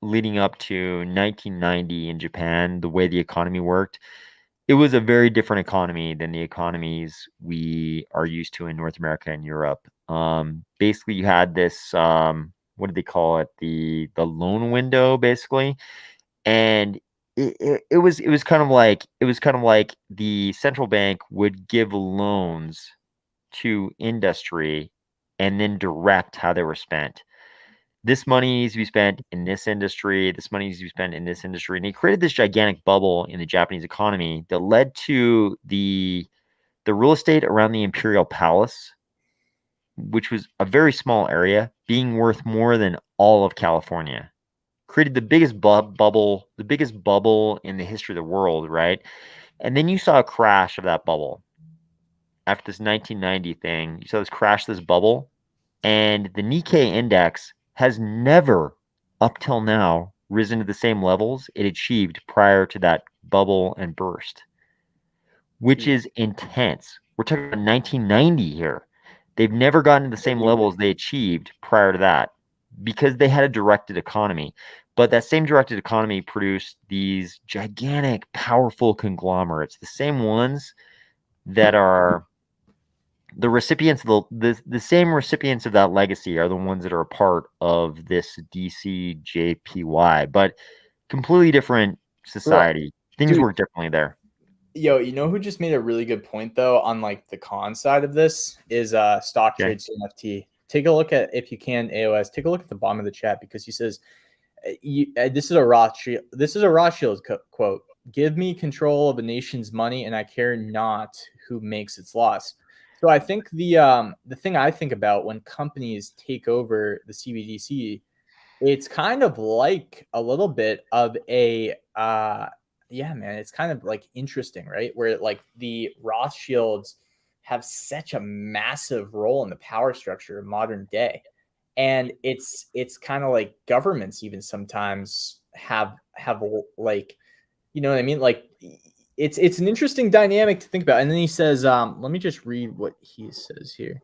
leading up to 1990 in Japan, the way the economy worked, it was a very different economy than the economies we are used to in North America and Europe. Basically, you had this what did they call it? The loan window, basically, and it was kind of like the central bank would give loans to industry and then direct how they were spent. This money needs to be spent in this industry. This money needs to be spent in this industry. And he created this gigantic bubble in the Japanese economy that led to the real estate around the Imperial Palace, which was a very small area, being worth more than all of California. Created the biggest bubble in the history of the world, right? And then you saw a crash of that bubble. After this 1990 thing, you saw this crash, this bubble, and the Nikkei index has never, up till now, risen to the same levels it achieved prior to that bubble and burst, which is intense. We're talking about 1990 here. They've never gotten to the same levels they achieved prior to that because they had a directed economy. But that same directed economy produced these gigantic, powerful conglomerates, the same ones that are the recipients of the same recipients of that legacy are the ones that are a part of this DCJPY, but completely different society. Things work differently there. Yo, you know who just made a really good point though on like the con side of this is stock trade CNFT. Take a look at, if you can, AOS. Take a look at the bottom of the chat because he says this is a Rothschild quote. Give me control of a nation's money and I care not who makes its loss. So I think the thing I think about when companies take over the CBDC, it's kind of like a little bit of a yeah, man, it's kind of like interesting, right? Where like the Rothschilds have such a massive role in the power structure of modern day. And it's kind of like governments even sometimes have like, you know what I mean? Like it's an interesting dynamic to think about. And then he says, let me just read what he says here.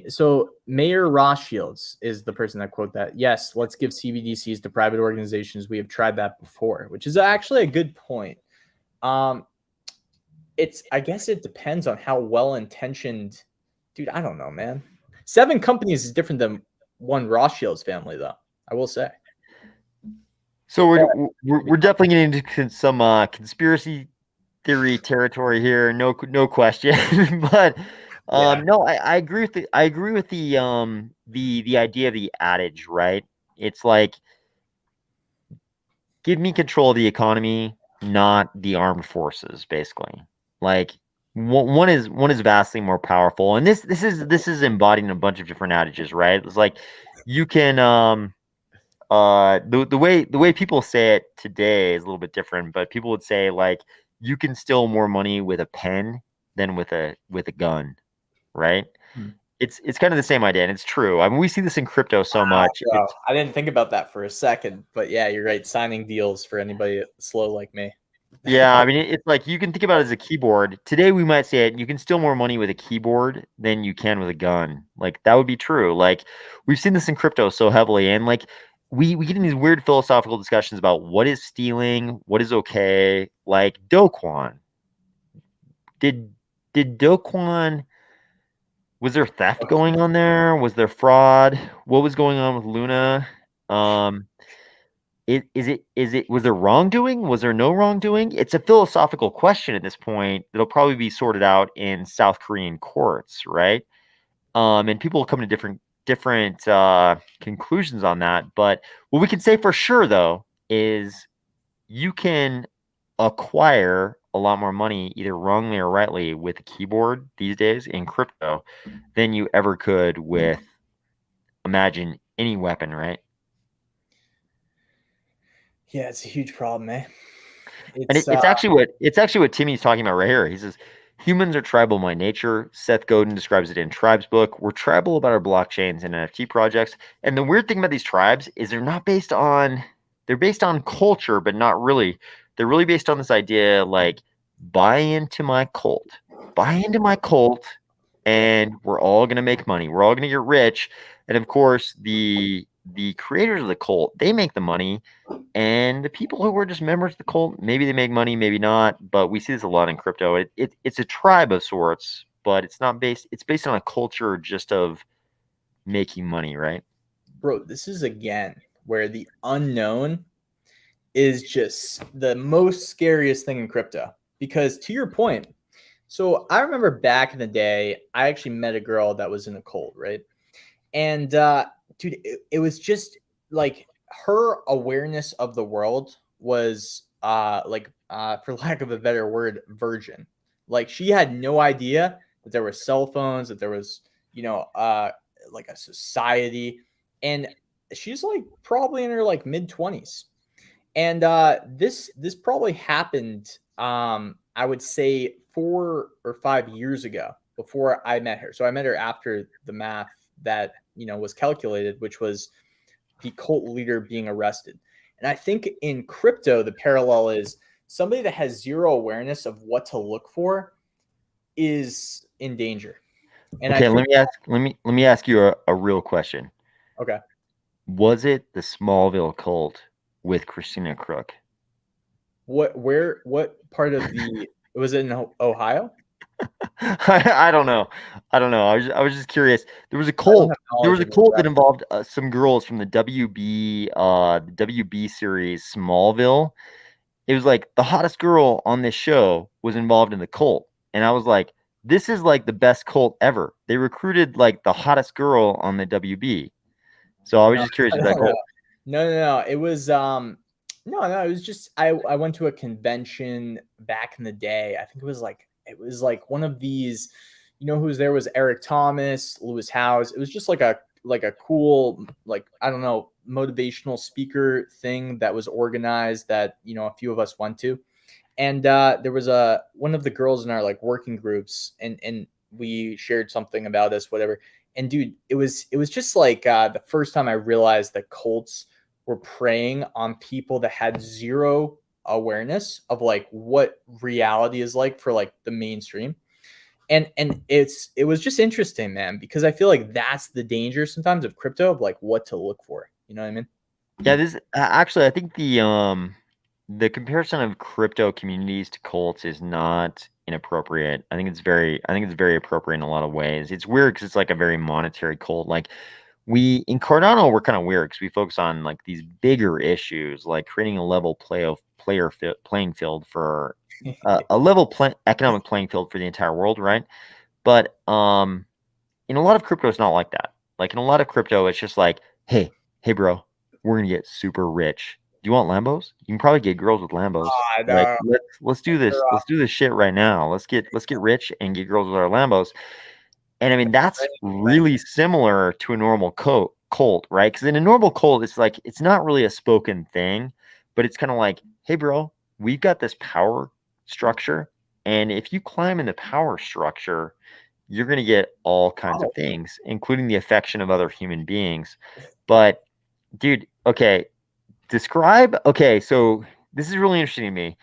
So Mayor Rothschilds is the person that quote that. Yes, let's give CBDCs to private organizations. We have tried that before, which is actually a good point. I guess it depends on how well-intentioned, dude, I don't know, man. 7 companies is different than one Rothschilds family, though, I will say. So we're definitely getting into some conspiracy theory territory here, no question. But no, I agree with the idea of the adage, right? It's like, give me control of the economy, not the armed forces, basically. Like one is vastly more powerful, and this is embodying a bunch of different adages, right? It's like you can the way people say it today is a little bit different, but people would say like you can steal more money with a pen than with a gun, right? It's kind of the same idea, and it's true. I mean, we see this in crypto so much. I didn't think about that for a second, but yeah, you're right. Signing deals for anybody slow like me. Yeah, I mean, it's like you can think about it as a keyboard. Today, we might say it, you can steal more money with a keyboard than you can with a gun. Like, that would be true. Like, we've seen this in crypto so heavily, and like we get in these weird philosophical discussions about what is stealing, what is okay. Like Doquan. Did Doquan, was there theft going on there? Was there fraud? What was going on with Luna? Was there wrongdoing? Was there no wrongdoing? It's a philosophical question at this point that'll probably be sorted out in South Korean courts, right? And people will come to different conclusions on that. But what we can say for sure, though, is you can acquire a lot more money, either wrongly or rightly, with a keyboard these days in crypto than you ever could with, imagine, any weapon, right? Yeah, it's a huge problem, eh? It's actually what Timmy's talking about right here. He says humans are tribal by nature. Seth Godin describes it in Tribes book. We're tribal about our blockchains and NFT projects. And the weird thing about these tribes is they're based on culture, but not really. They're really based on this idea like buy into my cult, and we're all gonna make money. We're all gonna get rich. And of course, the creators of the cult, they make the money. And the people who were just members of the cult, maybe they make money, maybe not. But we see this a lot in crypto. It's a tribe of sorts, but it's based on a culture just of making money, right? Bro, this is again where the unknown is just the most scariest thing in crypto. Because to your point, So I remember back in the day, I actually met a girl that was in a cult, right? And dude, it was just like her awareness of the world was for lack of a better word, virgin. Like she had no idea that there were cell phones, that there was, like a society. And she's like probably in her like mid-20s. And this probably happened I would say 4 or 5 years ago before I met her. So I met her after the math that was calculated, which was the cult leader being arrested. And I think in crypto the parallel is somebody that has zero awareness of what to look for is in danger. And Okay, I think, let me ask you a real question. okay, Was it the Smallville cult with Christina Crook? what part of the was it in Ohio? I don't know. I don't know. I was just curious. There was a I don't cult. have There knowledge was a of cult that that. involved some girls from the WB series Smallville. It was like the hottest girl on this show was involved in the cult, and I was like, this is like the best cult ever. They recruited like the hottest girl on the WB. So I was No, just curious if that no, cult. no. It was no. It was just I went to a convention back in the day. I think it was like one of these, who was there was Eric Thomas, Lewis Howes. It was just like a cool, like, I don't know, motivational speaker thing that was organized that, a few of us went to. And there was one of the girls in our like working groups, and we shared something about this, whatever. And dude, it was just like the first time I realized that cults were preying on people that had zero awareness of like what reality is like for like the mainstream. And it was just interesting, man, because I feel like that's the danger sometimes of crypto, of like what to look for. You know what I mean? Yeah, this actually, I think the comparison of crypto communities to cults is not inappropriate. I think it's very appropriate in a lot of ways. It's weird because it's like a very monetary cult. Like we in Cardano, we're kind of weird because we focus on like these bigger issues, like creating a level playing field for a economic playing field for the entire world, right? But in a lot of crypto, it's not like that. Like in a lot of crypto, it's just like, hey, bro, we're gonna get super rich. Do you want Lambos? You can probably get girls with Lambos. I Like know. let's do this. Let's do this shit right now. Let's get rich and get girls with our Lambos. And I mean that's really similar to a normal cult, right? Because in a normal cult, it's like it's not really a spoken thing, but it's kind of like, hey, bro, we've got this power structure, and if you climb in the power structure, you're going to get all kinds of things, including the affection of other human beings. But, dude, okay, so this is really interesting to me.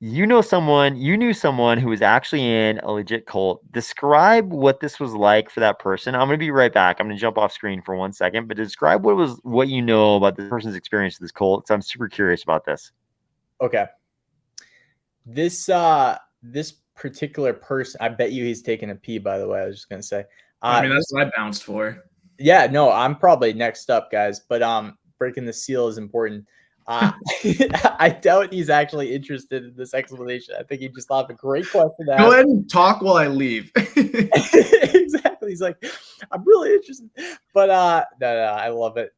You knew someone who was actually in a legit cult. Describe what this was like for that person. I'm going to be right back. I'm going to jump off screen for 1 second, but describe what you know about this person's experience with this cult. So I'm super curious about this. Okay. This particular person, I bet you he's taking a pee, by the way. I was just gonna say. I mean, that's what I bounced for. Yeah, no, I'm probably next up, guys. But breaking the seal is important. I doubt he's actually interested in this explanation. I think he just thought of a great question to ask. Go ahead and talk while I leave. Exactly. He's like, I'm really interested. But no, I love it.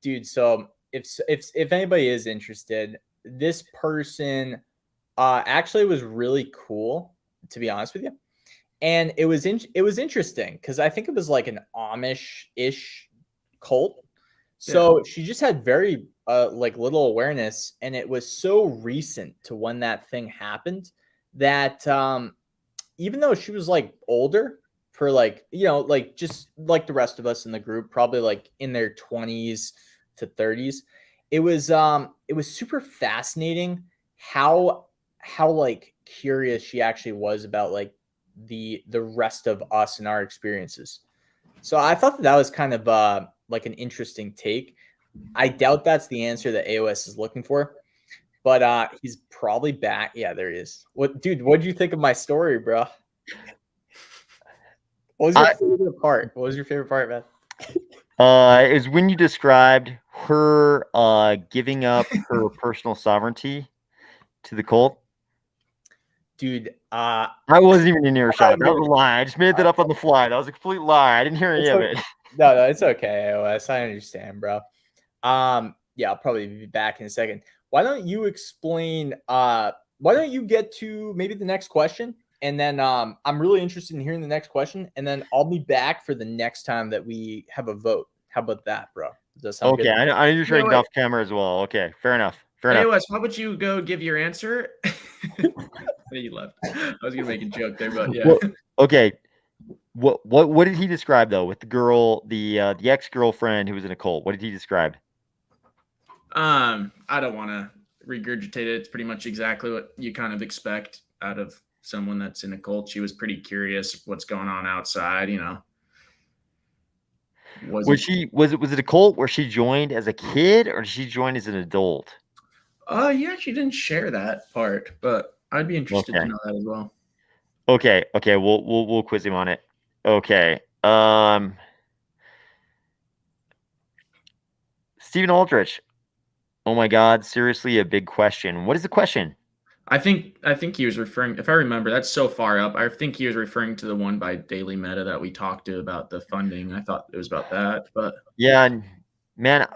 Dude, so if anybody is interested, this person actually was really cool, to be honest with you. And it was interesting because I think it was like an Amish-ish cult. So she just had very like little awareness, and it was so recent to when that thing happened that even though she was like older for like, like just like the rest of us in the group, probably like in their 20s to 30s, it was super fascinating how like curious she actually was about like the rest of us and our experiences. So I thought that was kind of like an interesting take. I doubt that's the answer that AOS is looking for, but he's probably back. Yeah, there he is. What did you think of my story, bro? What was your favorite part? What was your favorite part, man? Is when you described her giving up her personal sovereignty to the cult. Dude, I wasn't even in earshot. That mean- was a lie. I just made that up on the fly. That was a complete lie. I didn't hear any It's of okay. it. no, it's okay, AOS. I understand, bro. Yeah, I'll probably be back in a second. Why don't you explain? Why don't you get to maybe the next question, and then I'm really interested in hearing the next question, and then I'll be back for the next time that we have a vote. How about that, bro? Does that sound Okay, good? I know you're trying to know get what? off camera as well. Okay, fair enough. Fair enough. AOS, how about you go give your answer? You left. I was gonna make a joke there, but yeah. Well, okay. What did he describe though with the girl, the ex-girlfriend who was in a cult? What did he describe? I don't want to regurgitate it. It's pretty much exactly what you kind of expect out of someone that's in a cult. She was pretty curious what's going on outside, you know. Was it a cult where she joined as a kid or did she join as an adult? He actually didn't share that part, but I'd be interested to Okay. know that as well. Okay, we'll quiz him on it. Okay. Stephen Aldrich. Oh my God, seriously, a big question. What is the question? I think he was referring, if I remember, that's so far up. I think he was referring to the one by Daily Meta that we talked to about the funding. I thought it was about that, but Yeah, man,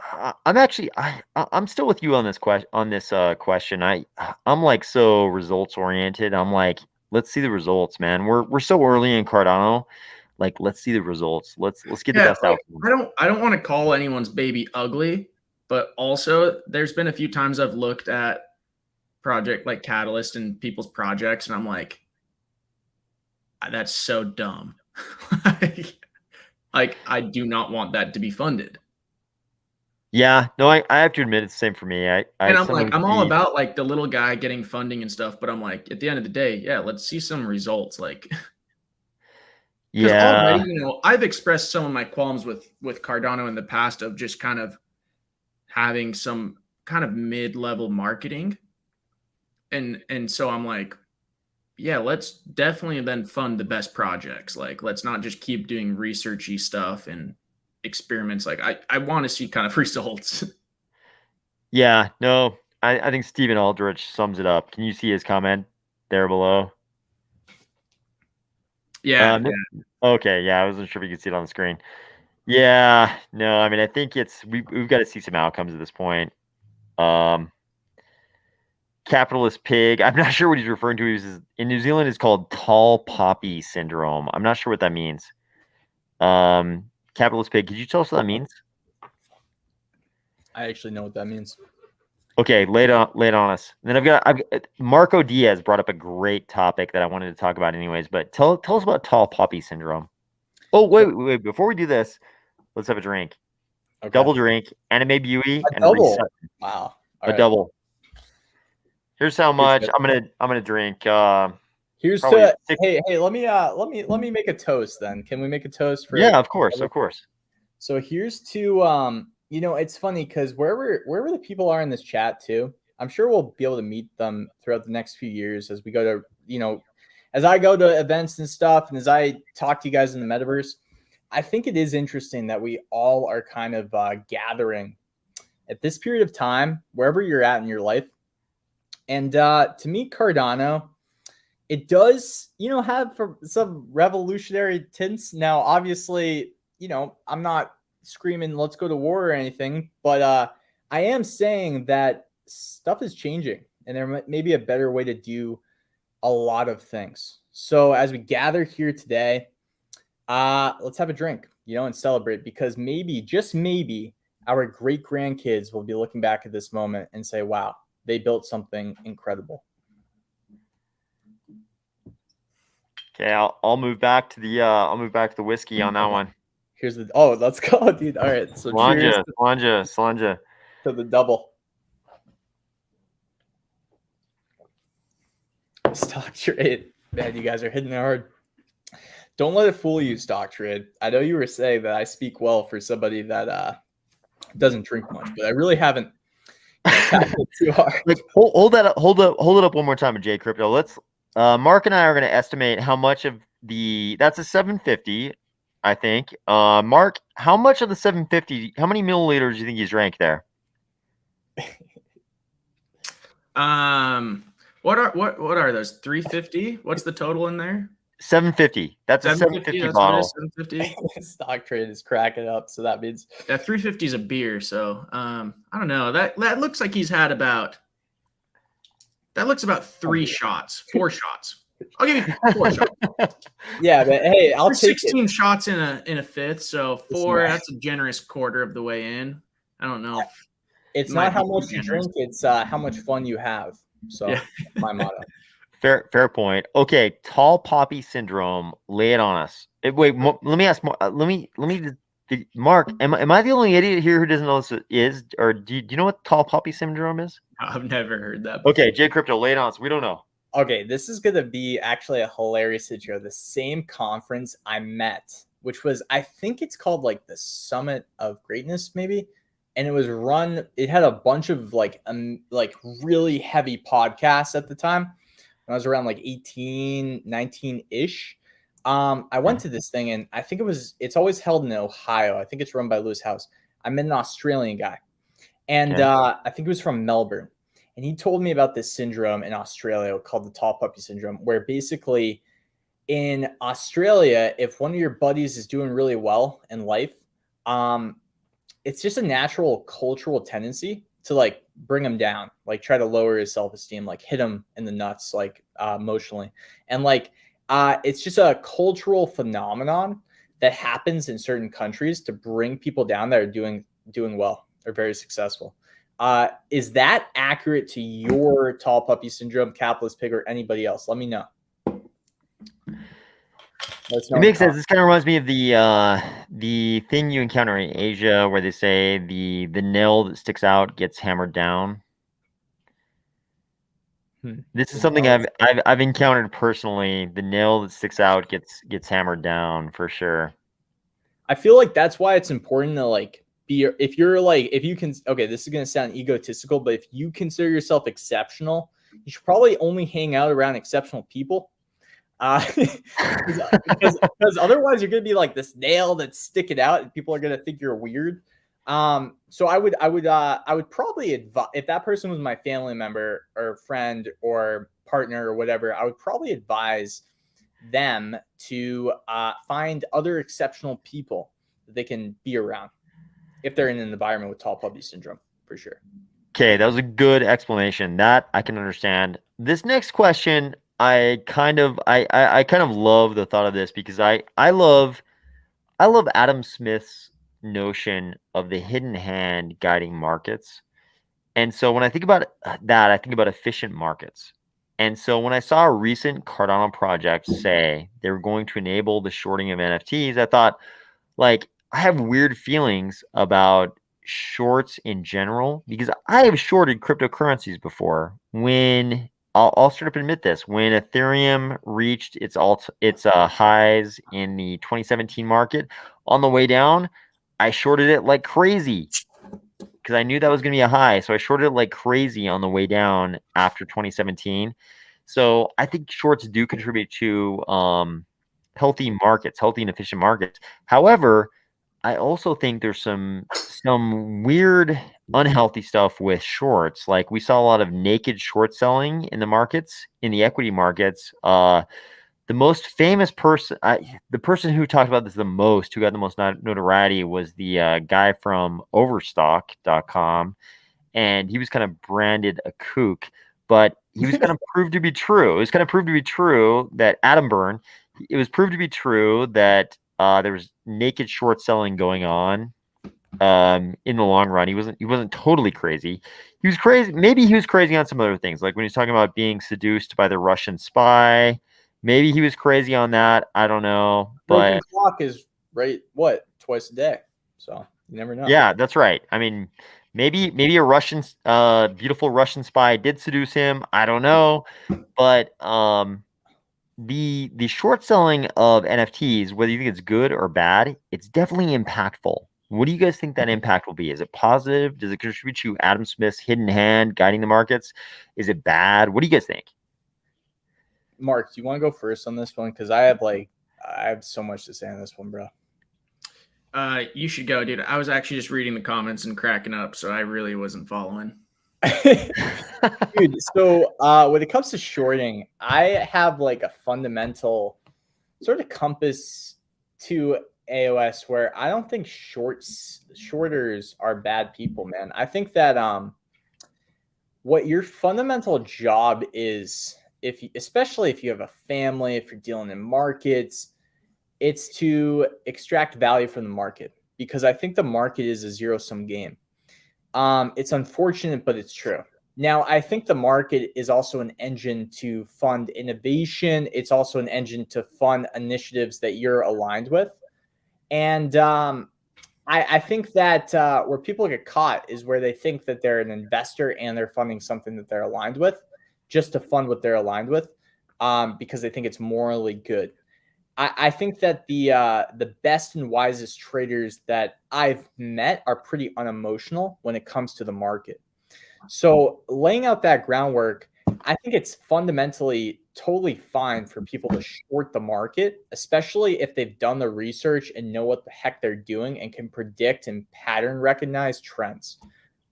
I'm still with you on this question. I'm like so results oriented. I'm like, let's see the results, man. We're so early in Cardano. Like, let's see the results. Let's get the yeah, best like, outcome. I don't want to call anyone's baby ugly, but also there's been a few times I've looked at project like Catalyst and people's projects, and I'm like, that's so dumb. like I do not want that to be funded. Yeah, no, I have to admit it's the same for me. And I'm like, sometimes I'm all see- about like the little guy getting funding and stuff, but I'm like, at the end of the day, yeah, let's see some results. Like, because Yeah, already, you know, I've expressed some of my qualms with Cardano in the past of just kind of having some kind of mid-level marketing. And so I'm like, yeah, let's definitely then fund the best projects. Like, let's not just keep doing researchy stuff and experiments. Like, I want to see kind of results. yeah, no, I think Stephen Aldrich sums it up. Can you see his comment there below? Yeah, Um, Okay, yeah, I wasn't sure if you could see it on the screen. Yeah, no, I mean, I think we've got to see some outcomes at this point. Capitalist pig. I'm not sure what he's referring to. In New Zealand, it's called tall poppy syndrome. I'm not sure what that means. Capitalist pig. Could you tell us what that means? I actually know what that means. Okay, lay it on us. And then I've Marco Diaz brought up a great topic that I wanted to talk about anyways. But tell us about tall poppy syndrome. Oh wait! Before we do this, let's have a drink. Okay. Double drink, anime beauty, A and double. reset. Wow. All A right. double. Here's how much good. I'm gonna drink. Here's probably to 6 hey, let me make a toast then. Can we make a toast for Yeah, of course. So here's to you know, it's funny because wherever the people are in this chat too, I'm sure we'll be able to meet them throughout the next few years as we go to, you know, as I go to events and stuff, and as I talk to you guys in the metaverse. I think it is interesting that we all are kind of gathering at this period of time, wherever you're at in your life. And to me, Cardano, it does, you know, have some revolutionary tints. Now, obviously, you know, I'm not screaming, let's go to war or anything, but I am saying that stuff is changing and there may be a better way to do a lot of things. So as we gather here today, let's have a drink, you know, and celebrate, because maybe, just maybe, our great grandkids will be looking back at this moment and say, wow, they built something incredible. Okay, I'll move back to the whiskey on that one. Here's the let's go, dude. All right, so cheers Slanja. to the double. Stock trade, man, you guys are hitting it hard. Don't let it fool you, stock trade. I know you were saying that I speak well for somebody that doesn't drink much, but I really haven't tackled too hard. Like, hold it up one more time, J Crypto. Let's Mark and I are going to estimate how much of that's a 750, I think. Mark, how much of the 750? How many milliliters do you think he's drank there? What are those? 350? What's the total in there? 750. That's a 750. 750 That's what it is. bottle. 750. Stock trade is cracking up, so that means That 350 is a beer. So I don't know. That looks like he's had about. That looks about 3 shots, 4 shots. I'll give you 4 shots. yeah. But hey, I'll There's take 16 it. shots in a fifth, so 4. Listen, That's a generous quarter of the way in. I don't know if it's might not how be much too you generous. drink; it's how much fun you have. So Yeah. that's my motto. Fair point. Okay, tall poppy syndrome. Lay it on us. Wait, let me ask. Mark, am I the only idiot here who doesn't know this is, or do you know what tall poppy syndrome is? I've never heard that before. Okay, J Crypto, lay it on us. We don't know. Okay, this is gonna be actually a hilarious situation. The same conference I met, which was I think it's called like the Summit of Greatness, maybe, and it was run. It had a bunch of like really heavy podcasts at the time. When I was around like 18, 19 ish. I went to this thing and I think it's always held in Ohio. I think it's run by Lewis House. I met an Australian guy, and Okay. I think it was from Melbourne. And he told me about this syndrome in Australia called the tall puppy syndrome, where basically in Australia, if one of your buddies is doing really well in life, it's just a natural cultural tendency to like bring him down, like try to lower his self-esteem, like hit him in the nuts, like emotionally. And like it's just a cultural phenomenon that happens in certain countries to bring people down that are doing well or very successful. Is that accurate to your tall puppy syndrome, capitalist pig, or anybody else? Let me know. It makes sense. This kind of reminds me of the thing you encounter in Asia where they say the nail that sticks out gets hammered down. This is something I've encountered personally. The nail that sticks out gets hammered down for sure. I feel like that's why it's important to like be, if you can, okay, this is going to sound egotistical, but if you consider yourself exceptional, you should probably only hang out around exceptional people. Because otherwise you're going to be like this nail that's sticking out and people are going to think you're weird. So I would probably advise, if that person was my family member or friend or partner or whatever, I would probably advise them to find other exceptional people that they can be around if they're in an environment with tall puppy syndrome, for sure. Okay, that was a good explanation. That I can understand. This next question, I kind of love the thought of this because I love Adam Smith's notion of the hidden hand guiding markets. And so when I think about that, I think about efficient markets. And so when I saw a recent Cardano project say they were going to enable the shorting of NFTs, I thought, like, I have weird feelings about shorts in general because I have shorted cryptocurrencies before. When I'll straight up admit this, when Ethereum reached its highs in the 2017 market, on the way down, I shorted it like crazy because I knew that was going to be a high. So I shorted it like crazy on the way down after 2017. So I think shorts do contribute to healthy markets, healthy and efficient markets. However, I also think there's some weird unhealthy stuff with shorts. Like we saw a lot of naked short selling in the markets, in the equity markets. The most famous person, the person who talked about this the most, who got the most notoriety, was the guy from Overstock.com, and he was kind of branded a kook, but he was kind of proved to be true. It was kind of proved to be true that Adam Byrne. It was proved to be true that there was naked short selling going on in the long run. He wasn't totally crazy. He was crazy. Maybe he was crazy on some other things, like when he's talking about being seduced by the Russian spy. Maybe he was crazy on that. I don't know. Broken But clock is right, twice a day. So you never know. yeah, that's right. I mean, maybe a Russian, beautiful Russian spy did seduce him. I don't know. But the short selling of NFTs, whether you think it's good or bad, it's definitely impactful. What do you guys think that impact will be? Is it positive? Does it contribute to Adam Smith's hidden hand guiding the markets? Is it bad? What do you guys think? Mark, do you want to go first on this one? Because I have so much to say on this one, bro. You should go, dude. I was actually just reading the comments and cracking up, so I really wasn't following. Dude, so when it comes to shorting, I have like a fundamental sort of compass to AOS where I don't think shorters are bad people, man. I think that what your fundamental job is, especially if you have a family, if you're dealing in markets, it's to extract value from the market, because I think the market is a zero-sum game. It's unfortunate, but it's true. Now, I think the market is also an engine to fund innovation. It's also an engine to fund initiatives that you're aligned with. And I think that where people get caught is where they think that they're an investor and they're funding something that they're aligned with just to fund what they're aligned with, because they think it's morally good. I think that the best and wisest traders that I've met are pretty unemotional when it comes to the market. So laying out that groundwork, I think it's fundamentally totally fine for people to short the market, especially if they've done the research and know what the heck they're doing and can predict and pattern recognize trends.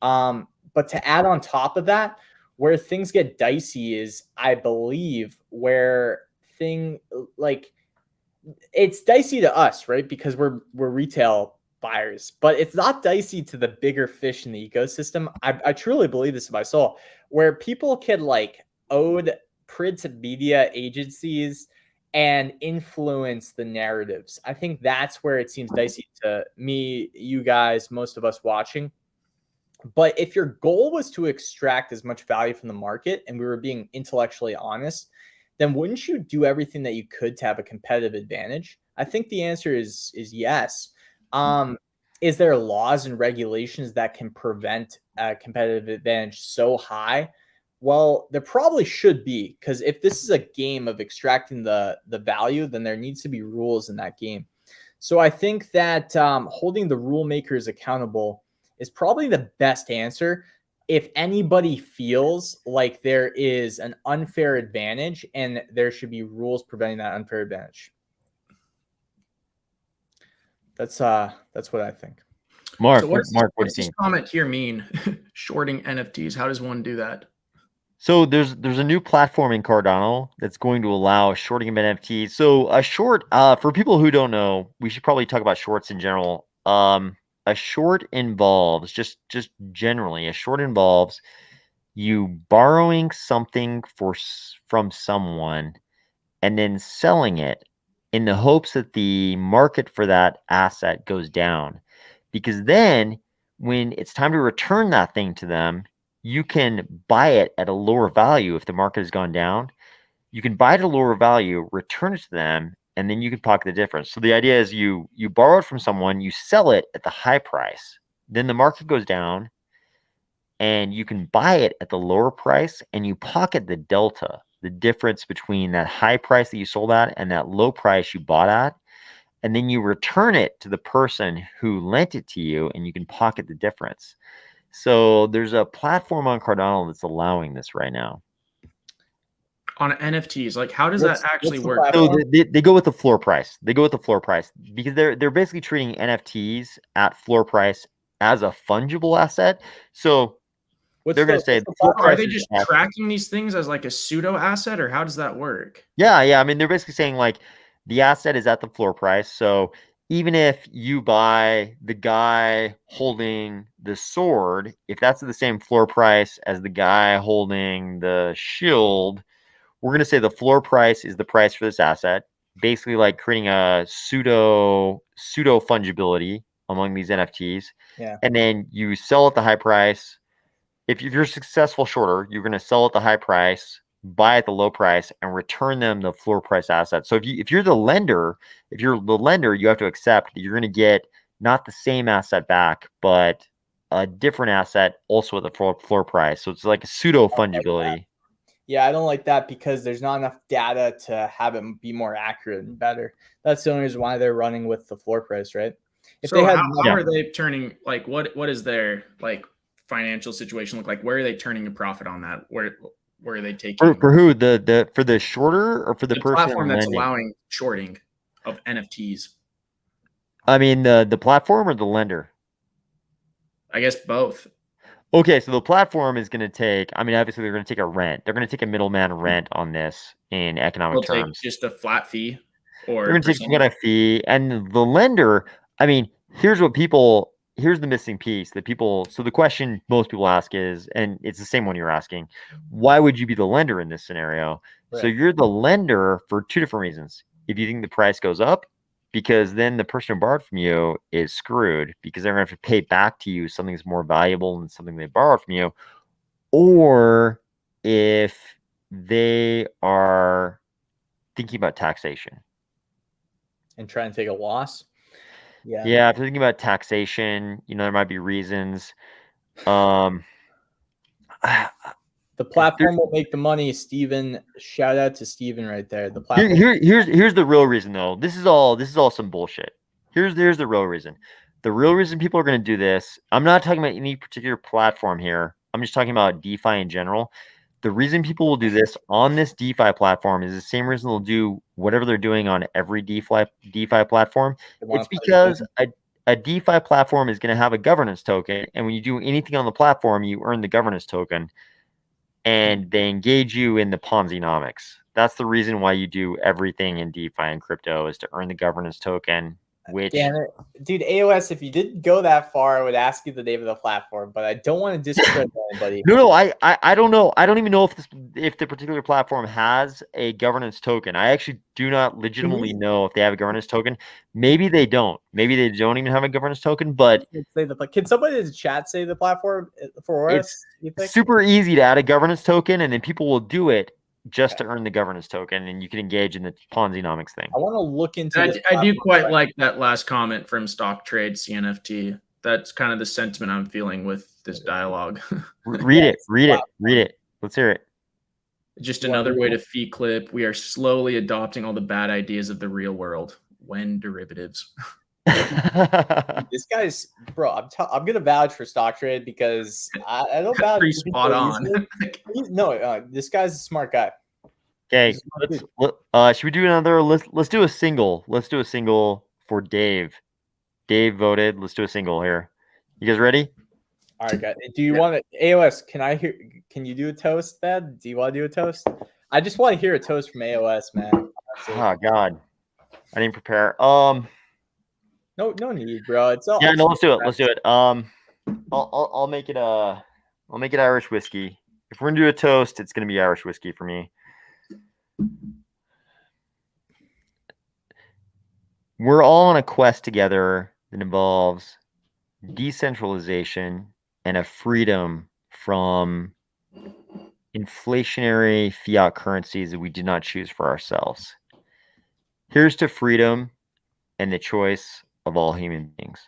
But to add on top of that, where things get dicey is, I believe, where it's dicey to us, right? Because we're retail buyers, but it's not dicey to the bigger fish in the ecosystem. I truly believe this in my soul, where people can like ode print media agencies and influence the narratives. I think that's where it seems dicey to me, you guys, most of us watching. But if your goal was to extract as much value from the market and we were being intellectually honest, then wouldn't you do everything that you could to have a competitive advantage? I think the answer is yes. Is there laws and regulations that can prevent a competitive advantage so high? Well, there probably should be, because if this is a game of extracting the value, then there needs to be rules in that game. So I think that holding the rule makers accountable is probably the best answer. If anybody feels like there is an unfair advantage, and there should be rules preventing that unfair advantage. That's what I think. Mark, So what's what do you this think? comment here mean? Shorting NFTs. How does one do that? So there's a new platform in Cardano that's going to allow shorting of NFTs. So a short, for people who don't know, we should probably talk about shorts in general. A short involves just generally, a short involves you borrowing something from someone and then selling it in the hopes that the market for that asset goes down. Because then when it's time to return that thing to them, you can buy it at a lower value if the market has gone down. You can buy it at a lower value, return it to them, and then you can pocket the difference. So the idea is you borrow it from someone, you sell it at the high price, then the market goes down, and you can buy it at the lower price, and you pocket the delta, the difference between that high price that you sold at and that low price you bought at. And then you return it to the person who lent it to you, and you can pocket the difference. So there's a platform on Cardano that's allowing this right now. On NFTs, like how does that actually work? So they go with the floor price. They go with the floor price because they're basically treating NFTs at floor price as a fungible asset. So they're going to say, are they just tracking these things as like a pseudo asset, or how does that work? Yeah. I mean, they're basically saying like the asset is at the floor price. So even if you buy the guy holding the sword, if that's the same floor price as the guy holding the shield, we're going to say the floor price is the price for this asset, basically like creating a pseudo fungibility among these NFTs. Yeah. And then you sell at the high price. If you're a successful shorter, you're going to sell at the high price, buy at the low price, and return them the floor price asset. So if you're the lender, you have to accept that you're going to get not the same asset back, but a different asset also at the floor price. So it's like a pseudo fungibility. Yeah, I don't like that because there's not enough data to have it be more accurate and better. That's the only reason why they're running with the floor price, right? If so how are they turning, like, what is their like financial situation look like? Where are they turning a profit on that? Where are they taking for who for the shorter or for the person platform that's lending? allowing shorting of NFTs? I mean the platform or the lender? I guess both. Okay, so the platform is going to take, I mean, obviously they're going to take a rent. They're going to take a middleman rent on this in economic They'll take terms. just a flat fee They're or going to take some kind of fee. And the lender, I mean, here's the missing piece that so the question most people ask is, and it's the same one you're asking, why would you be the lender in this scenario? So Right. you're the lender for two different reasons. If you think the price goes up, because then the person who borrowed from you is screwed because they're going to have to pay back to you something that's more valuable than something they borrowed from you. Or if they are thinking about taxation. And try and take a loss. Yeah. Yeah, if you're thinking about taxation, there might be reasons. Um, The platform will make the money, Steven. Shout out to Steven right there. The platform. here's the real reason though. This is all some bullshit. Here's the real reason. The real reason people are going to do this. I'm not talking about any particular platform here. I'm just talking about DeFi in general. The reason people will do this on this DeFi platform is the same reason they'll do whatever they're doing on every DeFi platform. It's because a DeFi platform is going to have a governance token, and when you do anything on the platform, you earn the governance token, and they engage you in the Ponzi-nomics. That's the reason why you do everything in DeFi and crypto is to earn the governance token. Which, damn it, dude, AOS, if you didn't go that far, I would ask you the name of the platform, but I don't want to discredit anybody. No, I don't know. I don't even know if the particular platform has a governance token. I actually do not legitimately know if they have a governance token. Maybe they don't. Maybe they don't even have a governance token. But Can somebody in the chat say the platform for us? It's super easy to add a governance token, and then people will do it just to earn the governance token, and you can engage in the Ponzi-nomics thing. I want to look into this. I do quite like that last comment from Stock Trade CNFT. That's kind of the sentiment I'm feeling with this dialogue. Read it. Let's hear it. Just another way to fee clip. We are slowly adopting all the bad ideas of the real world. When derivatives. This guy's, bro, I'm gonna vouch for Stock Trade because I don't vouch. Pretty spot on. No, this guy's a smart guy. Okay, should we do another? Let's do a single. Let's do a single for Dave. Dave voted. Let's do a single here. You guys ready? All right, guys. Do you want to AOS? Can you do a toast, man? Do you want to do a toast? I just want to hear a toast from AOS, man. Oh God, I didn't prepare. No need, bro. It's all. Yeah, no, let's do it. Let's do it. I'll make it Irish whiskey. If we're gonna do a toast, it's gonna be Irish whiskey for me. We're all on a quest together that involves decentralization and a freedom from inflationary fiat currencies that we did not choose for ourselves. Here's to freedom and the choice of all human beings.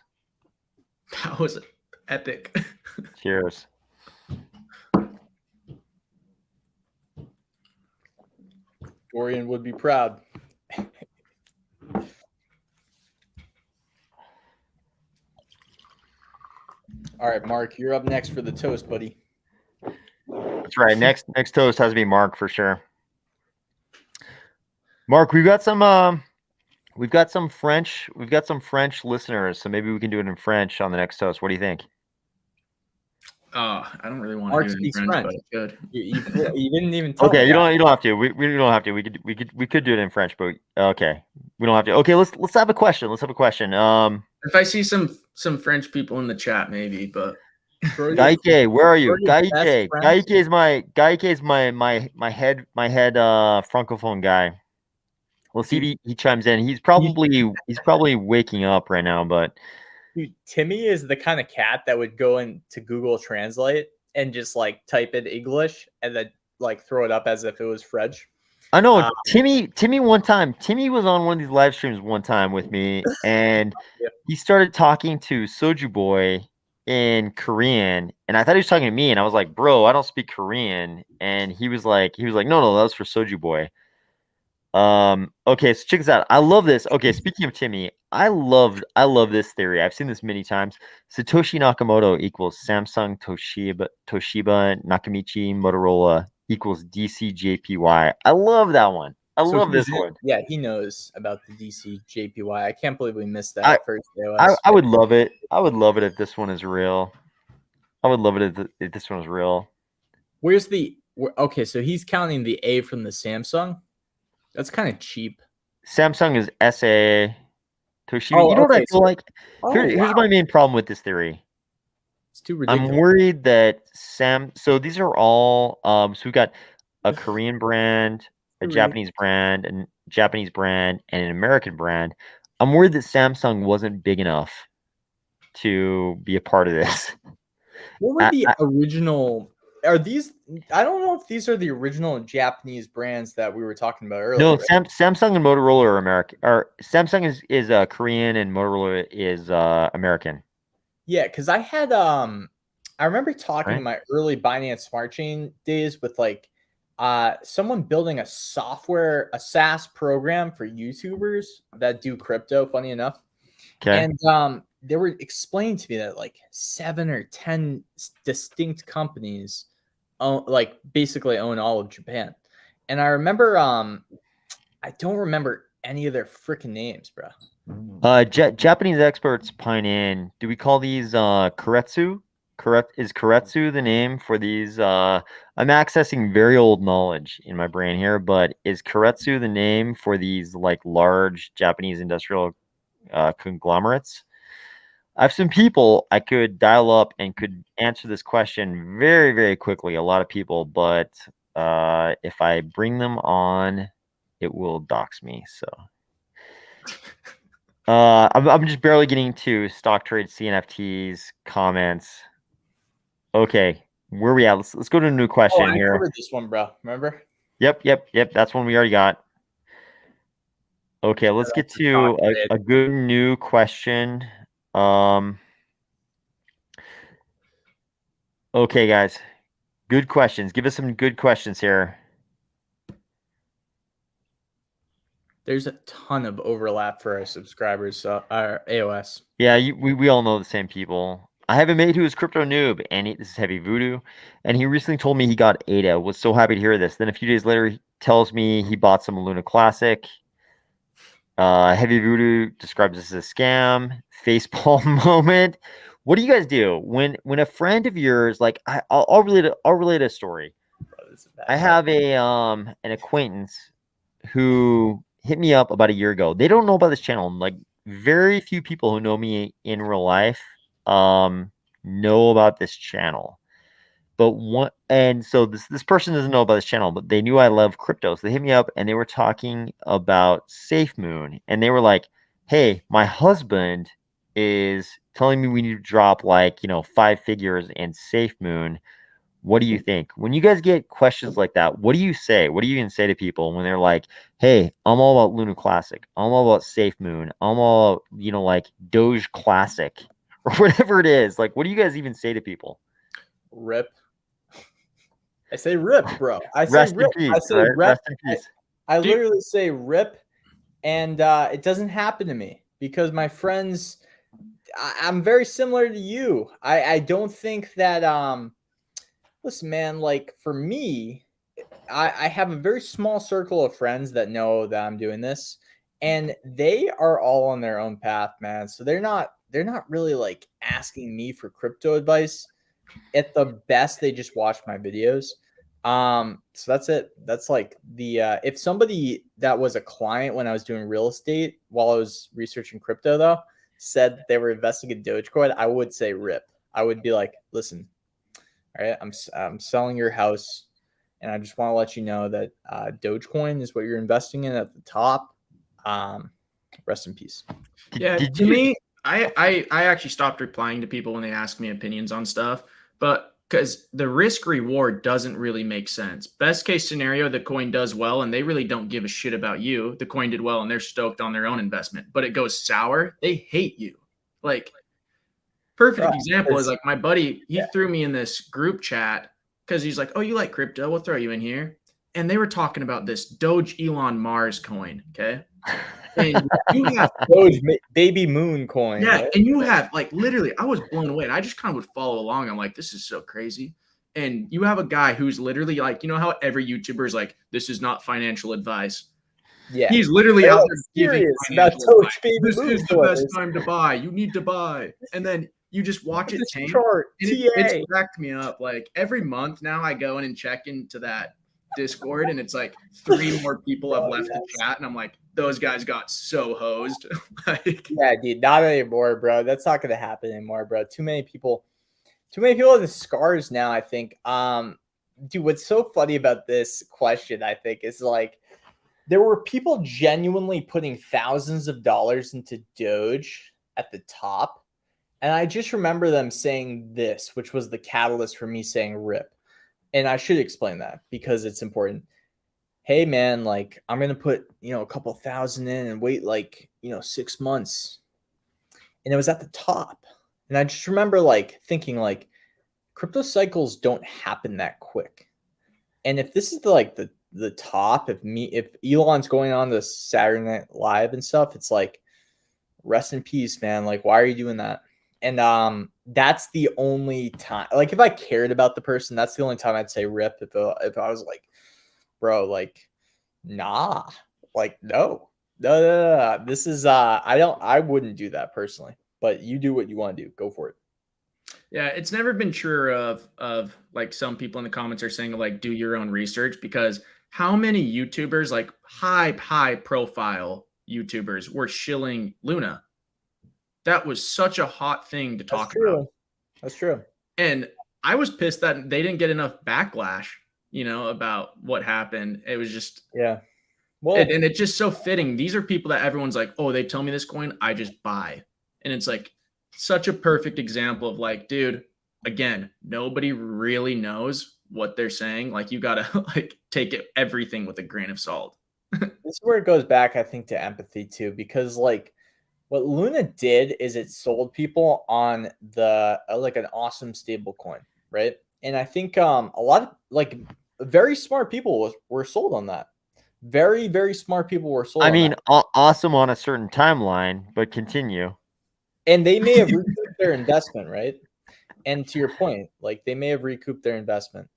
That was epic. Cheers. Dorian would be proud. All right, Mark, you're up next for the toast, buddy. That's right. Next toast has to be Mark for sure. Mark, we've got some French listeners, so maybe we can do it in French on the next toast. What do you think? I don't really want to do it in French, but it's good. You didn't even tell Okay, me you don't have to. We don't have to. We could do it in French, but okay. We don't have to. Okay, let's have a question. If I see some French people in the chat, maybe, but Gaike, where are you? Gaike is my head francophone guy. We'll see if he chimes in. He's probably waking up right now, but dude, Timmy is the kind of cat that would go into Google Translate and just like type in English and then like throw it up as if it was French. I know Timmy one time. Timmy was on one of these live streams one time with me, and he started talking to Soju Boy in Korean, and I thought he was talking to me, and I was like, "Bro, I don't speak Korean," and he was like, "No, that was for Soju Boy." Okay, so check this out. I love this. Okay, speaking of Timmy, I love this theory. I've seen this many times. Satoshi Nakamoto equals Samsung, Toshiba, Nakamichi, Motorola equals DCJPY. I love that one. I love this one. Yeah, he knows about the DCJPY. I can't believe we missed that first AOS. I would love it. I would love it if this one is real. I would love it if this one was real. Where's the okay? So he's counting the A from the Samsung. That's kind of cheap. Samsung is SA. Toshiba. Oh, You know what I okay, feel so- like? Oh, Here's my main problem with this theory. It's too ridiculous. I'm worried that so these are all so we've got a Korean brand, a Japanese brand, and an American brand. I'm worried that Samsung wasn't big enough to be a part of this. What were the original? Are these? I don't know if these are the original Japanese brands that we were talking about earlier. No, right? Samsung and Motorola are American. Or Samsung is Korean and Motorola is American. Yeah, because I had I remember talking in my early Binance Smart Chain days with like someone building a SaaS program for YouTubers that do crypto, funny enough. Okay. And they were explaining to me that like 7 or 10 distinct companies like basically own all of Japan. And I remember I don't remember any of their freaking names, bro. Japanese experts pine in. Do we call these kuretsu? Is kuretsu the name for these? I'm accessing very old knowledge in my brain here, but is kuretsu the name for these like large Japanese industrial conglomerates? I have some people I could dial up and could answer this question very, very quickly. A lot of people, but if I bring them on, it will dox me. So. I'm just barely getting to stock trade, CNFTs, comments. Okay, where are we at? Let's go to a new question I here. covered this one, bro. Remember? Yep. That's one we already got. Okay, let's get to a good new question. Okay, guys, good questions. Give us some good questions here. There's a ton of overlap for our subscribers, so our AOS. Yeah, we all know the same people. I have a mate who is crypto noob, and this is Heavy Voodoo, and he recently told me he got ADA. Was so happy to hear this. Then a few days later, he tells me he bought some Luna Classic. Heavy Voodoo describes this as a scam, facepalm moment. What do you guys do when a friend of yours, like I'll relate a story. I have an acquaintance who hit me up about a year ago. They don't know about this channel. Like very few people who know me in real life know about this channel. But so this person doesn't know about this channel, but they knew I love crypto. So they hit me up and they were talking about SafeMoon. And they were like, hey, my husband is telling me we need to drop like, 5 figures in SafeMoon. What do you think? When you guys get questions like that, what do you say? What do you even say to people when they're like, hey, I'm all about Luna Classic. I'm all about SafeMoon. I'm all, like Doge Classic or whatever it is. Like, what do you guys even say to people? Rip. I say rip, bro. I say Rest rip. in peace, I say right? rip. Rest in peace. I literally say rip, and it doesn't happen to me because my friends. I'm very similar to you. I don't think that listen, man, like for me, I have a very small circle of friends that know that I'm doing this, and they are all on their own path, man. So they're not really like asking me for crypto advice. At the best, they just watch my videos. So that's it. That's like the if somebody that was a client when I was doing real estate while I was researching crypto though said that they were investing in Dogecoin, I would say rip. I would be like, listen, all right, I'm selling your house, and I just want to let you know that Dogecoin is what you're investing in at the top. Rest in peace. Yeah, to me, I actually stopped replying to people when they ask me opinions on stuff, but because the risk reward doesn't really make sense. Best case scenario, the coin does well and they really don't give a shit about you. The coin did well and they're stoked on their own investment, but it goes sour. They hate you. Like perfect example is like my buddy, he threw me in this group chat because he's like, oh, you like crypto? We'll throw you in here. And they were talking about this Doge Elon Mars coin. Okay. And you have Doge baby moon coin. Yeah, right? And you have like literally, I was blown away. And I just kind of would follow along. I'm like, this is so crazy. And you have a guy who's literally like, you know how every YouTuber is like, this is not financial advice. Yeah, he's literally out there serious about Doge baby this moon is the best time to buy. You need to buy. And then you just watch it This tank. chart, And TA. it's cracked me up. Like every month now I go in and check into that Discord and it's like 3 more people have left the chat and I'm like, those guys got so hosed. Like, yeah, dude, not anymore, bro. That's not gonna happen anymore, bro. Too many people have the scars now, I think. Dude, what's so funny about this question, I think, is like there were people genuinely putting thousands of dollars into Doge at the top. And I just remember them saying this, which was the catalyst for me saying rip. And I should explain that because it's important. Hey man, like I'm gonna put a couple thousand in and wait 6 months, and it was at the top. And I just remember thinking crypto cycles don't happen that quick. And if this is the top, if Elon's going on the Saturday Night Live and stuff, it's like rest in peace, man. Like why are you doing that? And that's the only time, like if I cared about the person, that's the only time I'd say rip. If I was like, bro, like, nah, like no. This is I wouldn't do that personally, but you do what you want to do. Go for it. yeah, it's never been true of like some people in the comments are saying like do your own research, because how many YouTubers, like high profile YouTubers, were shilling Luna? That was such a hot thing to talk about. That's true. And I was pissed that they didn't get enough backlash, about what happened. It was just, yeah. Well, and it's just so fitting. These are people that everyone's like, oh, they tell me this coin, I just buy. And it's like such a perfect example of like, dude, again, nobody really knows what they're saying. Like you gotta like take everything with a grain of salt. This is where it goes back, I think, to empathy too, because like what Luna did is it sold people on the like an awesome stable coin, right? And I think a lot of like very smart people were sold on that. Very, very smart people were sold. I mean, awesome on a certain timeline, but continue. And they may have recouped their investment, right? And to your point, like they may have recouped their investment.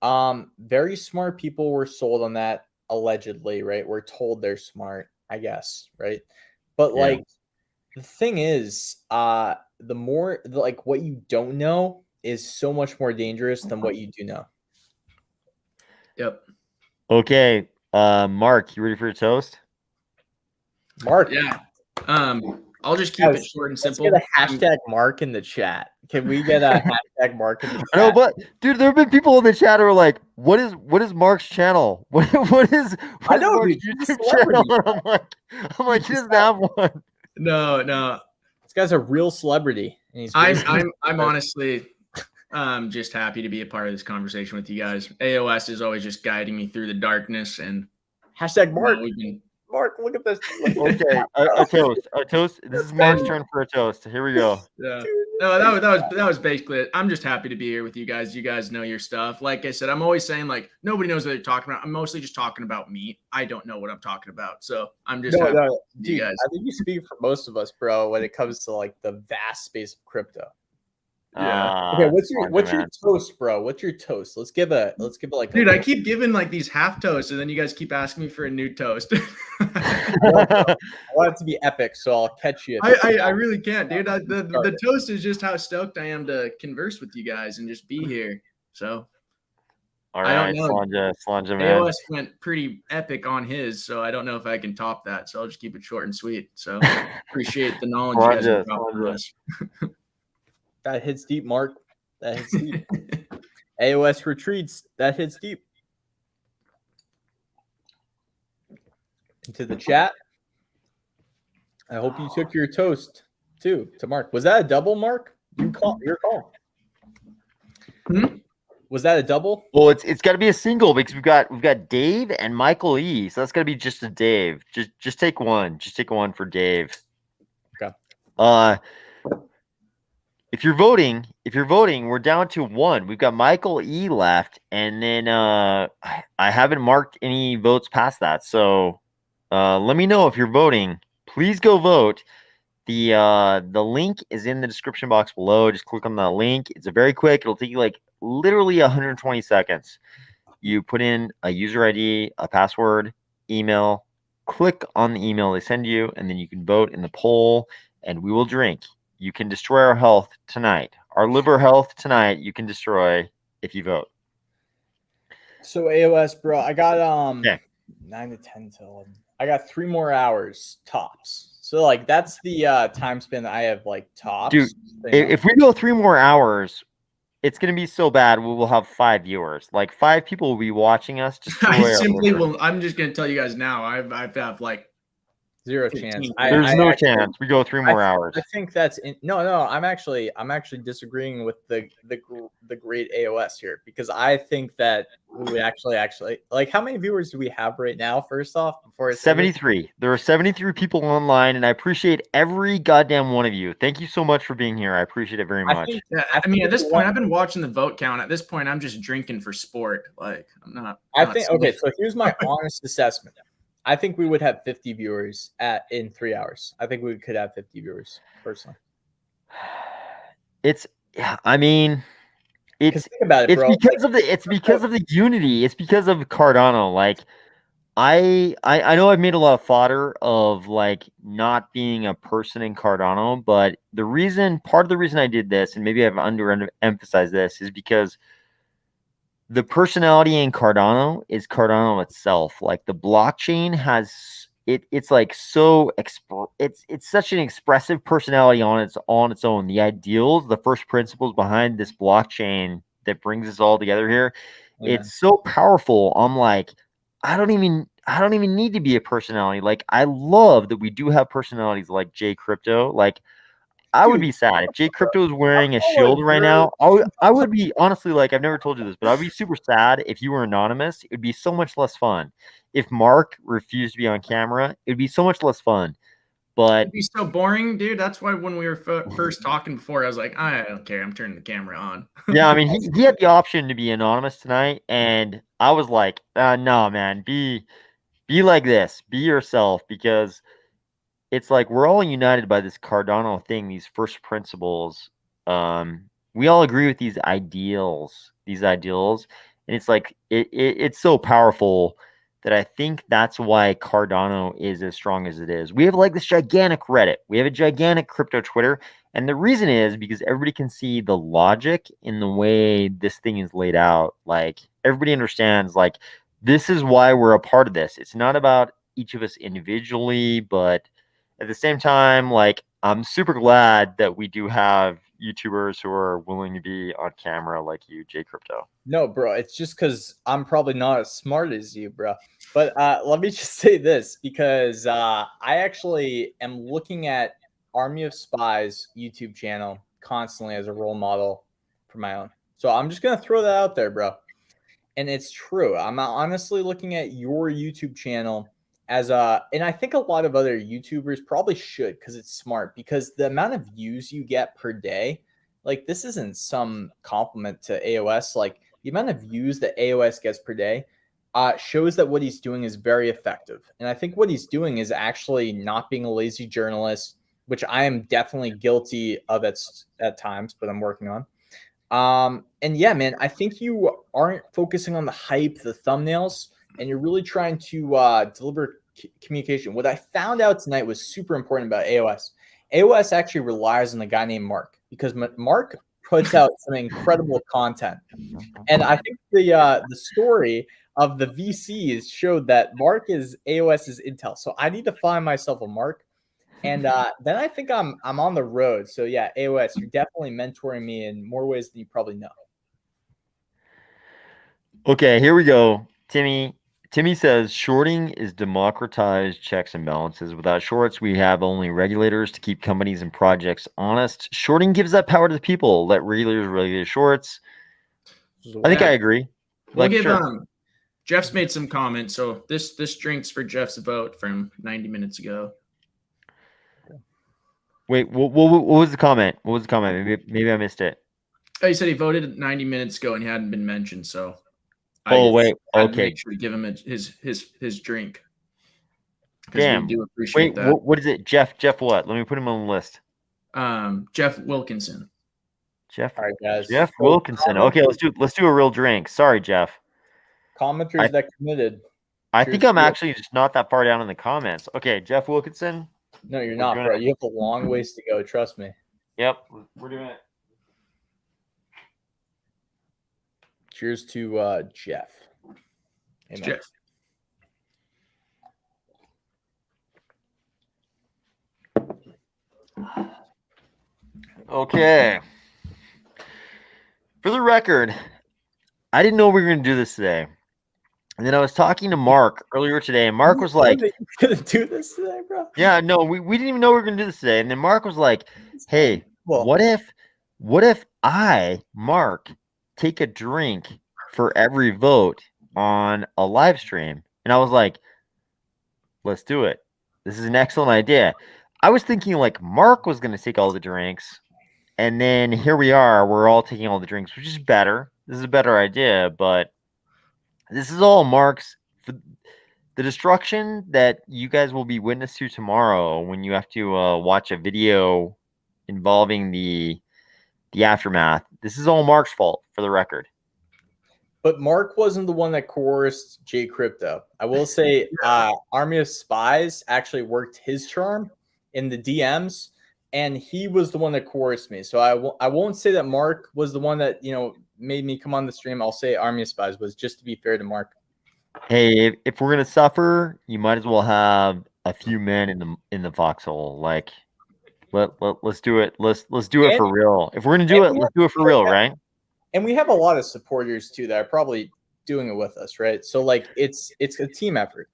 Very smart people were sold on that allegedly, right? We're told they're smart, I guess, right? But like the thing is, the more like what you don't know is so much more dangerous than what you do know. Yep. Okay, Mark, you ready for your toast? Mark, yeah. I'll just keep it short and simple. Let's get a hashtag Mark in the chat. Can we get a hashtag Mark in the chat? I know, but dude, there have been people in the chat who are like, "What is Mark's channel? What is Mark's YouTube channel?" And I'm like, he doesn't have one. No, this guy's a real celebrity. And I'm honestly just happy to be a part of this conversation with you guys. AOS is always just guiding me through the darkness, and hashtag Mark. Mark, look at this. Okay, a toast. This is Mark's turn for a toast. Here we go. Yeah. No, that was basically it. I'm just happy to be here with you guys. You guys know your stuff. Like I said, I'm always saying like nobody knows what they're talking about. I'm mostly just talking about me. I don't know what I'm talking about, so I'm just happy dude, you guys. I think you speak for most of us, bro, when it comes to like the vast space of crypto. Yeah. Okay, what's your toast, bro? What's your toast? Let's give it like. Dude, I keep giving like these half toasts, and then you guys keep asking me for a new toast. I want it to be epic, so I'll catch you. I really can't, dude. The toast is just how stoked I am to converse with you guys and just be here. So, all right, I don't know. Slanja, man. AOS went pretty epic on his, so I don't know if I can top that. So I'll just keep it short and sweet. So appreciate the knowledge you guys have brought for us. That hits deep, Mark. That hits deep. AOS retreats. That hits deep. Into the chat. I hope you took your toast too to Mark. Was that a double, Mark? Your call. Was that a double? Well, it's got to be a single because we've got Dave and Michael E. So that's got to be just a Dave. Just take one. Just take one for Dave. Okay. If you're voting, we're down to one. We've got Michael E left, and then I haven't marked any votes past that. So let me know if you're voting. Please go vote. The link is in the description box below. Just click on that link. It's very quick. It'll take you like literally 120 seconds. You put in a user ID, a password, email, click on the email they send you, and then you can vote in the poll, and we will drink You can destroy our health tonight. Our liver health tonight, you can destroy if you vote. So AOS, bro, I got Okay. 9 to 10 to 11. I got 3 more hours tops. So like that's the time span that I have like tops. Dude, if we go 3 more hours, it's gonna be so bad. We will have 5 viewers. Like 5 people will be watching us destroy I our simply liver. will. I'm just gonna tell you guys now. I have like 0 15 chance. There's no chance. We go 3 more hours. I think that's no. I'm actually disagreeing with the great AOS here, because I think that we would actually like, how many viewers do we have right now? First off, before I say this? 73. There are 73 people online, and I appreciate every goddamn one of you. Thank you so much for being here. I appreciate it very much. I mean, at this point, I've been watching the vote count. At this point, I'm just drinking for sport. Like, I'm not. I think okay. So here's my honest assessment. I think we would have 50 viewers in 3 hours. I think we could have 50 viewers personally. It's, I mean, it's think about it, it's bro. because of the unity. It's because of Cardano. Like, I know I've made a lot of fodder of like not being a person in Cardano, but part of the reason I did this, and maybe I've underemphasized this, is because the personality in Cardano is Cardano itself. Like, the blockchain has it's like so it's such an expressive personality on its own. The ideals, the first principles behind this blockchain that brings us all together here, it's so powerful. I'm like, I don't even need to be a personality. Like, I love that we do have personalities like J Crypto. Like, I would be sad if J Crypto is wearing a shield right now. I would be, honestly, like, I've never told you this, but I'd be super sad if you were anonymous. It would be so much less fun. If Mark refused to be on camera, it'd be so much less fun. But it'd be so boring, dude. That's why when we were first talking before, I was like, I don't care. I'm turning the camera on. Yeah, I mean, he had the option to be anonymous tonight, and I was like, no, man, be like this, be yourself, because it's like we're all united by this Cardano thing, these first principles. We all agree with these ideals, and it's like it's so powerful that I think that's why Cardano is as strong as it is. We have like this gigantic Reddit, we have a gigantic crypto Twitter, and the reason is because everybody can see the logic in the way this thing is laid out. Like, everybody understands, like, this is why we're a part of this. It's not about each of us individually, but at the same time, like, I'm super glad that we do have YouTubers who are willing to be on camera like you, J Crypto. No, bro, it's just because I'm probably not as smart as you, bro. But let me just say this, because I actually am looking at Army of Spies YouTube channel constantly as a role model for my own. So I'm just gonna throw that out there, bro. And it's true. I'm honestly looking at your YouTube channel as and I think a lot of other YouTubers probably should, because it's smart, because the amount of views you get per day, like, this isn't some compliment to AOS. Like, the amount of views that AOS gets per day shows that what he's doing is very effective. And I think what he's doing is actually not being a lazy journalist, which I am definitely guilty of at times, but I'm working on. And yeah, man, I think you aren't focusing on the hype, the thumbnails, and you're really trying to deliver communication. What I found out tonight was super important about AOS. AOS actually relies on a guy named Mark, because Mark puts out some incredible content. And I think the story of the VCs showed that Mark is AOS's intel. So I need to find myself a Mark. And then I think I'm on the road. So yeah, AOS, you're definitely mentoring me in more ways than you probably know. Okay, here we go. Timmy says shorting is democratized checks and balances. Without shorts, we have only regulators to keep companies and projects honest. Shorting gives that power to the people. Let regulators regulate shorts. I think I agree. We'll Like, give sure. Jeff's made some comments, so this drink's for Jeff's vote from 90 minutes ago. Wait, what was the comment? What was the comment? Maybe I missed it. Oh, he said he voted 90 minutes ago and he hadn't been mentioned, so wait, okay. Make sure to give him his drink. Damn. We do appreciate that. What is it? Jeff what? Let me put him on the list. Jeff Wilkinson. All right, guys. Jeff Wilkinson. Okay, let's do a real drink. Sorry, Jeff. Commenters that committed. I think I'm actually just not that far down in the comments. Okay, Jeff Wilkinson. No, you're not, bro. You have a long ways to go. Trust me. Yep, we're doing it. Cheers to Jeff. Amen. Jeff. Okay. For the record, I didn't know we were going to do this today. And then I was talking to Mark earlier today, and Mark was like, "You gonna do this today, bro?" yeah, no, we didn't even know we were going to do this today. And then Mark was like, hey, Well, what if I, Mark, take a drink for every vote on a live stream? And I was like, let's do it. This is an excellent idea. I was thinking like Mark was going to take all the drinks, and then here we are, we're all taking all the drinks, which is better. This is a better idea, but this is all Mark's. The destruction that you guys will be witness to tomorrow when you have to watch a video involving the aftermath. This is all Mark's fault, for the record. but Mark wasn't the one that coerced J Crypto. I will say, Army of Spies actually worked his charm in the DMs, and he was the one that coerced me. So I won't say that Mark was the one that made me come on the stream. I'll say Army of Spies was, just to be fair to Mark. Hey, if we're gonna suffer, you might as well have a few men in the foxhole. Like, let's do it. Let's do it for real. If we're gonna do it, let's do it for real, right? And we have a lot of supporters too that are probably doing it with us, right? So like it's a team effort.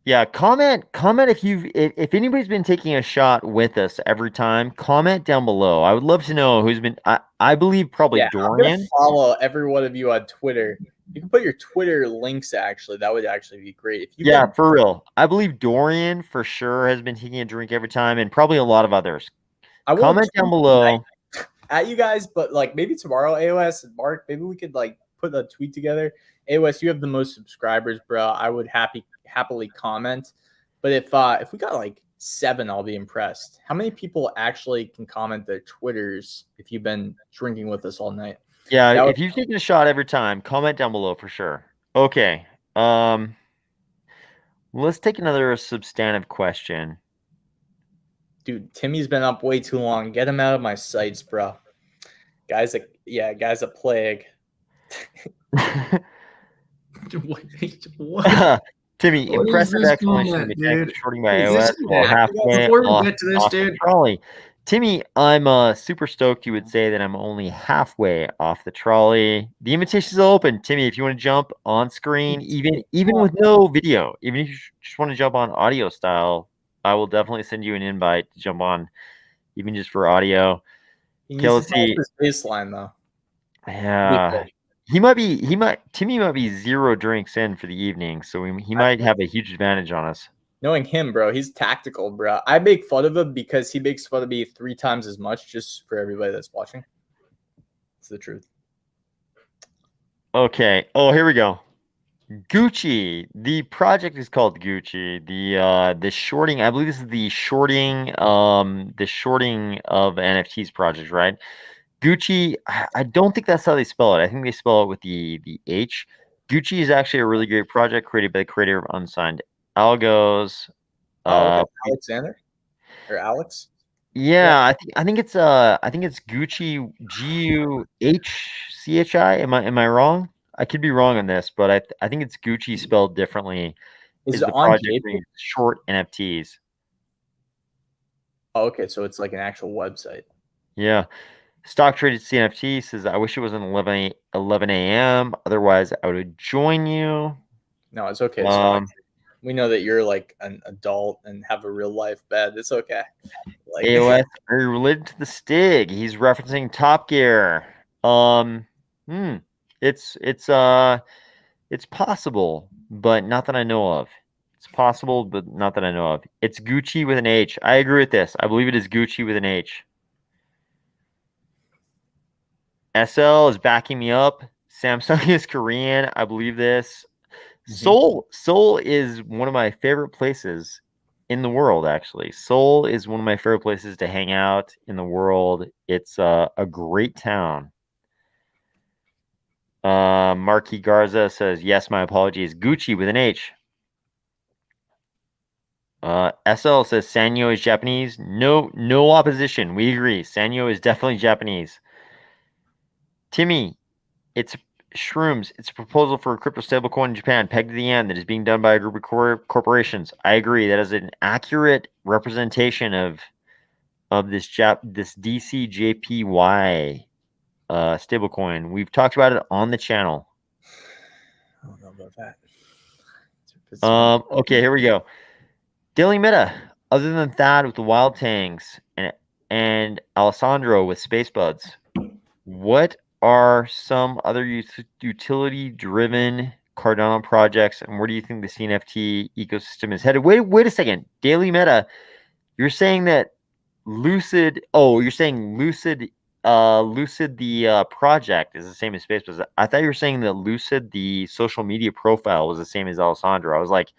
Yeah, comment if anybody's been taking a shot with us every time. Comment down below. I would love to know who's been. I believe probably Dorian. I'm gonna follow every one of you on Twitter. You can put your Twitter links. Actually, that would actually be great. If you for real. I believe Dorian for sure has been taking a drink every time, and probably a lot of others. Comment down below at you guys, but like maybe tomorrow, AOS and Mark, maybe we could like put a tweet together. AOS, you have the most subscribers, bro. I would happily comment. But if we got like 7, I'll be impressed. How many people actually can comment their Twitters if you've been drinking with us all night? Yeah, if you've taken a shot every time, comment down below for sure. Okay. Let's take another substantive question. Dude, Timmy's been up way too long. Get him out of my sights, bro. Guy's a plague. What? Timmy, what impressive explanation. Dude? Shorting by AOS while halfway Before we off, get to this, off dude. the trolley. Timmy, I'm super stoked you would say that I'm only halfway off the trolley. The invitation's open. Timmy, if you want to jump on screen, even with no video, even if you just want to jump on audio style, I will definitely send you an invite to jump on, even just for audio. Okay, let's see. His baseline though. Yeah. Timmy might be 0 drinks in for the evening, so he might have a huge advantage on us. Knowing him, bro, he's tactical, bro. I make fun of him because he makes fun of me 3 times as much, just for everybody that's watching. It's the truth. Okay. Oh, here we go. Gucci. The project is called Gucci. The shorting, I believe this is the shorting of NFTs project, right? Gucci, I don't think that's how they spell it. I think they spell it with the H. Gucci is actually a really great project created by the creator of Unsigned Algos. Okay. Alexander or Alex? Yeah, I think it's Gucci, Guchchi. Am I wrong? I could be wrong on this, but I think it's Gucci spelled differently. Is the it on project being short NFTs? Oh, okay, so it's like an actual website. Yeah. Stock traded CNFT says, I wish it was an 11 a.m. Otherwise, I would join you. No, it's okay. It's fine. We know that you're like an adult and have a real life bed. It's okay. Like, AOS are related to the Stig. He's referencing Top Gear. It's possible, but not that I know of. It's possible, but not that I know of. It's Gucci with an H. I agree with this. I believe it is Gucci with an H. SL is backing me up. Samsung is Korean. I believe this. Seoul is one of my favorite places in the world, actually. Seoul is one of my favorite places to hang out in the world. It's a great town. Marquis Garza says, yes, my apologies. Gucci with an H. SL says Sanyo is Japanese. No opposition. We agree. Sanyo is definitely Japanese. Timmy, it's shrooms. It's a proposal for a crypto stablecoin in Japan, pegged to the yen, that is being done by a group of corporations. I agree. That is an accurate representation of this DCJPY stablecoin. We've talked about it on the channel. I don't know about that. Okay, here we go. Daily Meta. Other than Thad with the Wild Tanks and Alessandro with Space Buds, what are some other utility-driven Cardano projects, and where do you think the CNFT ecosystem is headed? Wait a second. Daily Meta, you're saying that Lucid. Oh, you're saying Lucid. Lucid, the project, is the same as Space Buds. I thought you were saying that Lucid, the social media profile, was the same as Alessandro. I was like,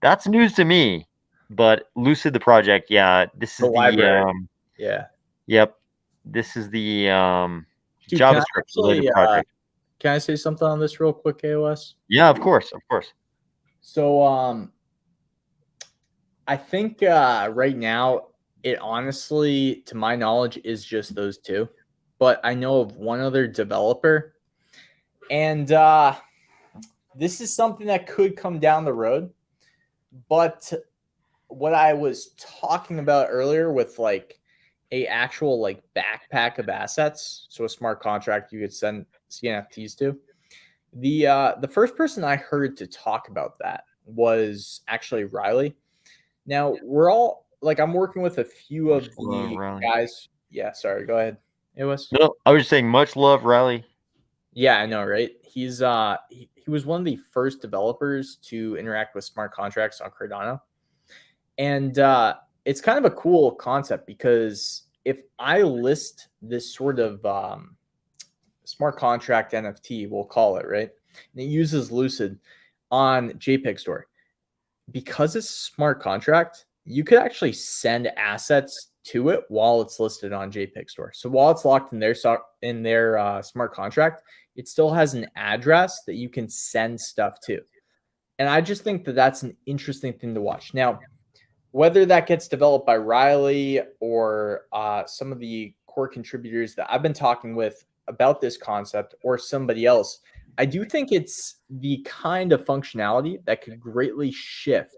that's news to me. But Lucid, the project, yeah, this is library. Yeah. Yep, this is the Dude, JavaScript related project. Can I say something on this real quick, AOS? Yeah, of course. So I think right now it honestly, to my knowledge, is just those two. But I know of one other developer, and this is something that could come down the road. But what I was talking about earlier with like a actual like backpack of assets, so a smart contract you could send CNFTs to. The first person I heard to talk about that was actually Riley. Now we're all like, I'm working with a few of the guys. Yeah, sorry, go ahead. It was no, I was just saying much love, Riley. Yeah, I know, right? He's he was one of the first developers to interact with smart contracts on Cardano. And it's kind of a cool concept, because if I list this sort of smart contract NFT, we'll call it, right? And it uses Lucid on JPEG Store. Because it's a smart contract, you could actually send assets to it while it's listed on JPEG Store. So while it's locked in their smart contract, it still has an address that you can send stuff to. And I just think that that's an interesting thing to watch. Now, whether that gets developed by Riley or some of the core contributors that I've been talking with about this concept, or somebody else, I do think it's the kind of functionality that could greatly shift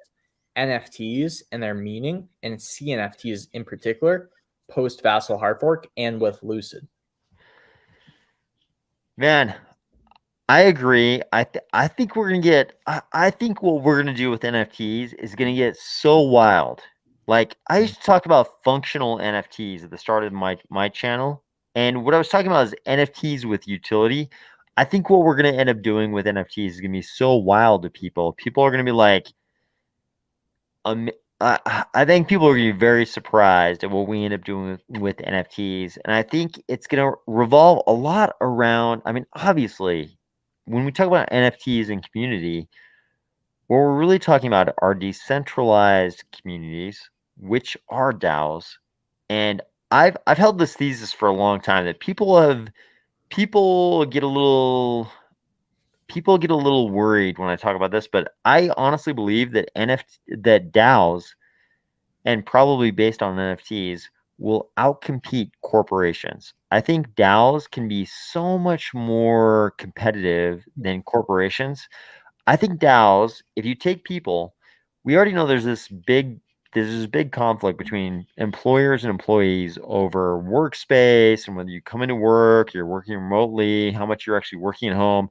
NFTs and their meaning, and CNFTs in particular, post Vasil hard fork and with Lucid. Man, I agree. I think we're gonna get. I think what we're gonna do with NFTs is gonna get so wild. Like, I used to talk about functional NFTs at the start of my channel, and what I was talking about is NFTs with utility. I think what we're gonna end up doing with NFTs is gonna be so wild to people. People are gonna be like, I think people are gonna be very surprised at what we end up doing with NFTs, and I think it's gonna revolve a lot around. I mean, obviously, when we talk about NFTs and community, what we're really talking about are decentralized communities, which are DAOs. And I've held this thesis for a long time that people get a little worried when I talk about this, but I honestly believe that that DAOs, and probably based on NFTs, will outcompete corporations. I think DAOs can be so much more competitive than corporations. I think DAOs, if you take people, we already know there's this big conflict between employers and employees over workspace and whether you come into work, you're working remotely, how much you're actually working at home.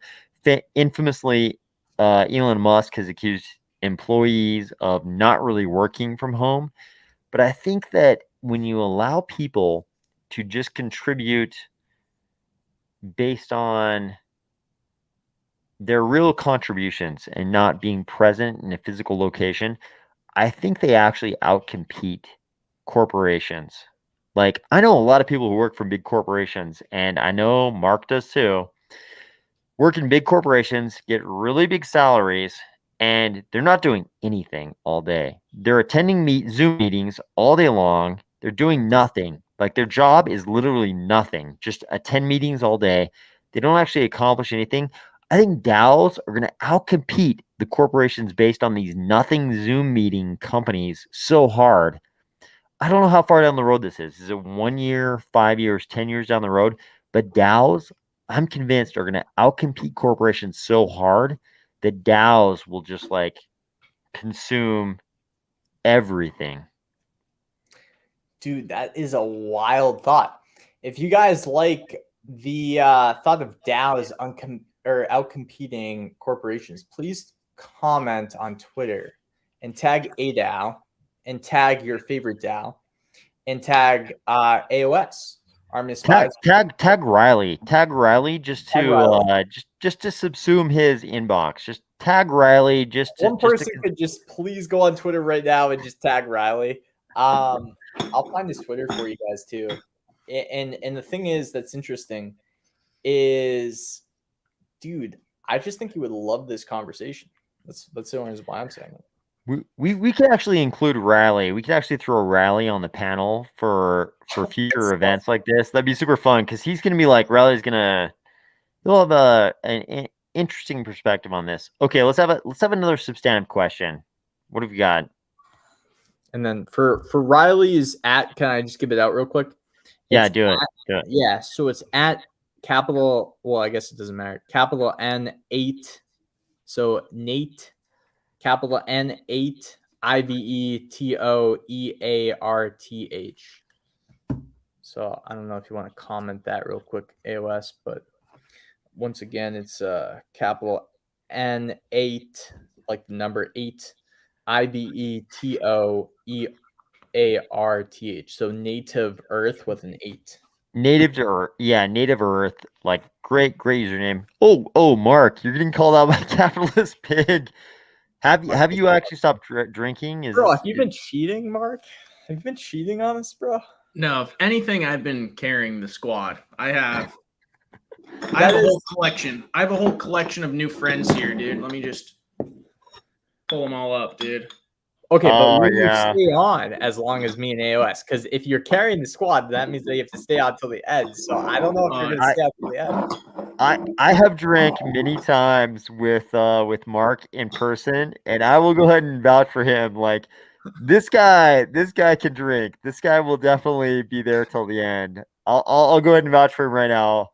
Infamously, Elon Musk has accused employees of not really working from home. But I think that when you allow people to just contribute based on their real contributions and not being present in a physical location, I think they actually outcompete corporations. Like, I know a lot of people who work for big corporations, and I know Mark does too. Work in big corporations, get really big salaries, and they're not doing anything all day. They're attending Zoom meetings all day long. They're doing nothing. Like, their job is literally nothing. Just attend meetings all day. They don't actually accomplish anything. I think DAOs are going to outcompete the corporations based on these nothing Zoom meeting companies so hard. I don't know how far down the road this is. Is it 1 year, 5 years, 10 years down the road? But DAOs, I'm convinced, are going to outcompete corporations so hard that DAOs will just like consume everything. Dude, that is a wild thought. If you guys like the thought of DAOs outcompeting corporations, please comment on Twitter and tag a DAO and tag your favorite DAO and tag AOS, Army of Spies. Tag Riley. Tag Riley just Tag to Riley. just to subsume his inbox. Just tag Riley. One person could just please go on Twitter right now and just tag Riley. I'll find his Twitter for you guys too. And the thing is that's interesting is, dude, I just think you would love this conversation. That's the only reason why I'm saying it. We could actually include Riley. We could actually throw Riley on the panel for future events like this. That'd be super fun because he's gonna be like Riley's gonna. He'll have an interesting perspective on this. Okay, let's have another substantive question. What have you got? And then for Riley's can I just give it out real quick? Yeah, do it. Yeah, so it's at capital. Well, I guess it doesn't matter. Capital N8. So Nate, capital N8 IVETOEARTH. So I don't know if you want to comment that real quick, AOS, but once again, it's capital N8, like the number 8, IVETOEARTH. So native Earth with an 8. Native to Earth. Yeah, Native Earth. Like great username. Oh, Mark, you're getting called out by capitalist pig. Have you actually stopped drinking? Bro, have you been cheating, Mark? Have you been cheating on us, bro? No, if anything, I've been carrying the squad. I have a whole collection. I have a whole collection of new friends here, dude. Let me just pull them all up, dude. Okay, but we will stay on as long as me and AOS. Because if you're carrying the squad, that means that you have to stay on till the end. So I don't know if you're gonna stay out till the end. I have drank many times with Mark in person, and I will go ahead and vouch for him. Like this guy can drink. This guy will definitely be there till the end. I'll go ahead and vouch for him right now.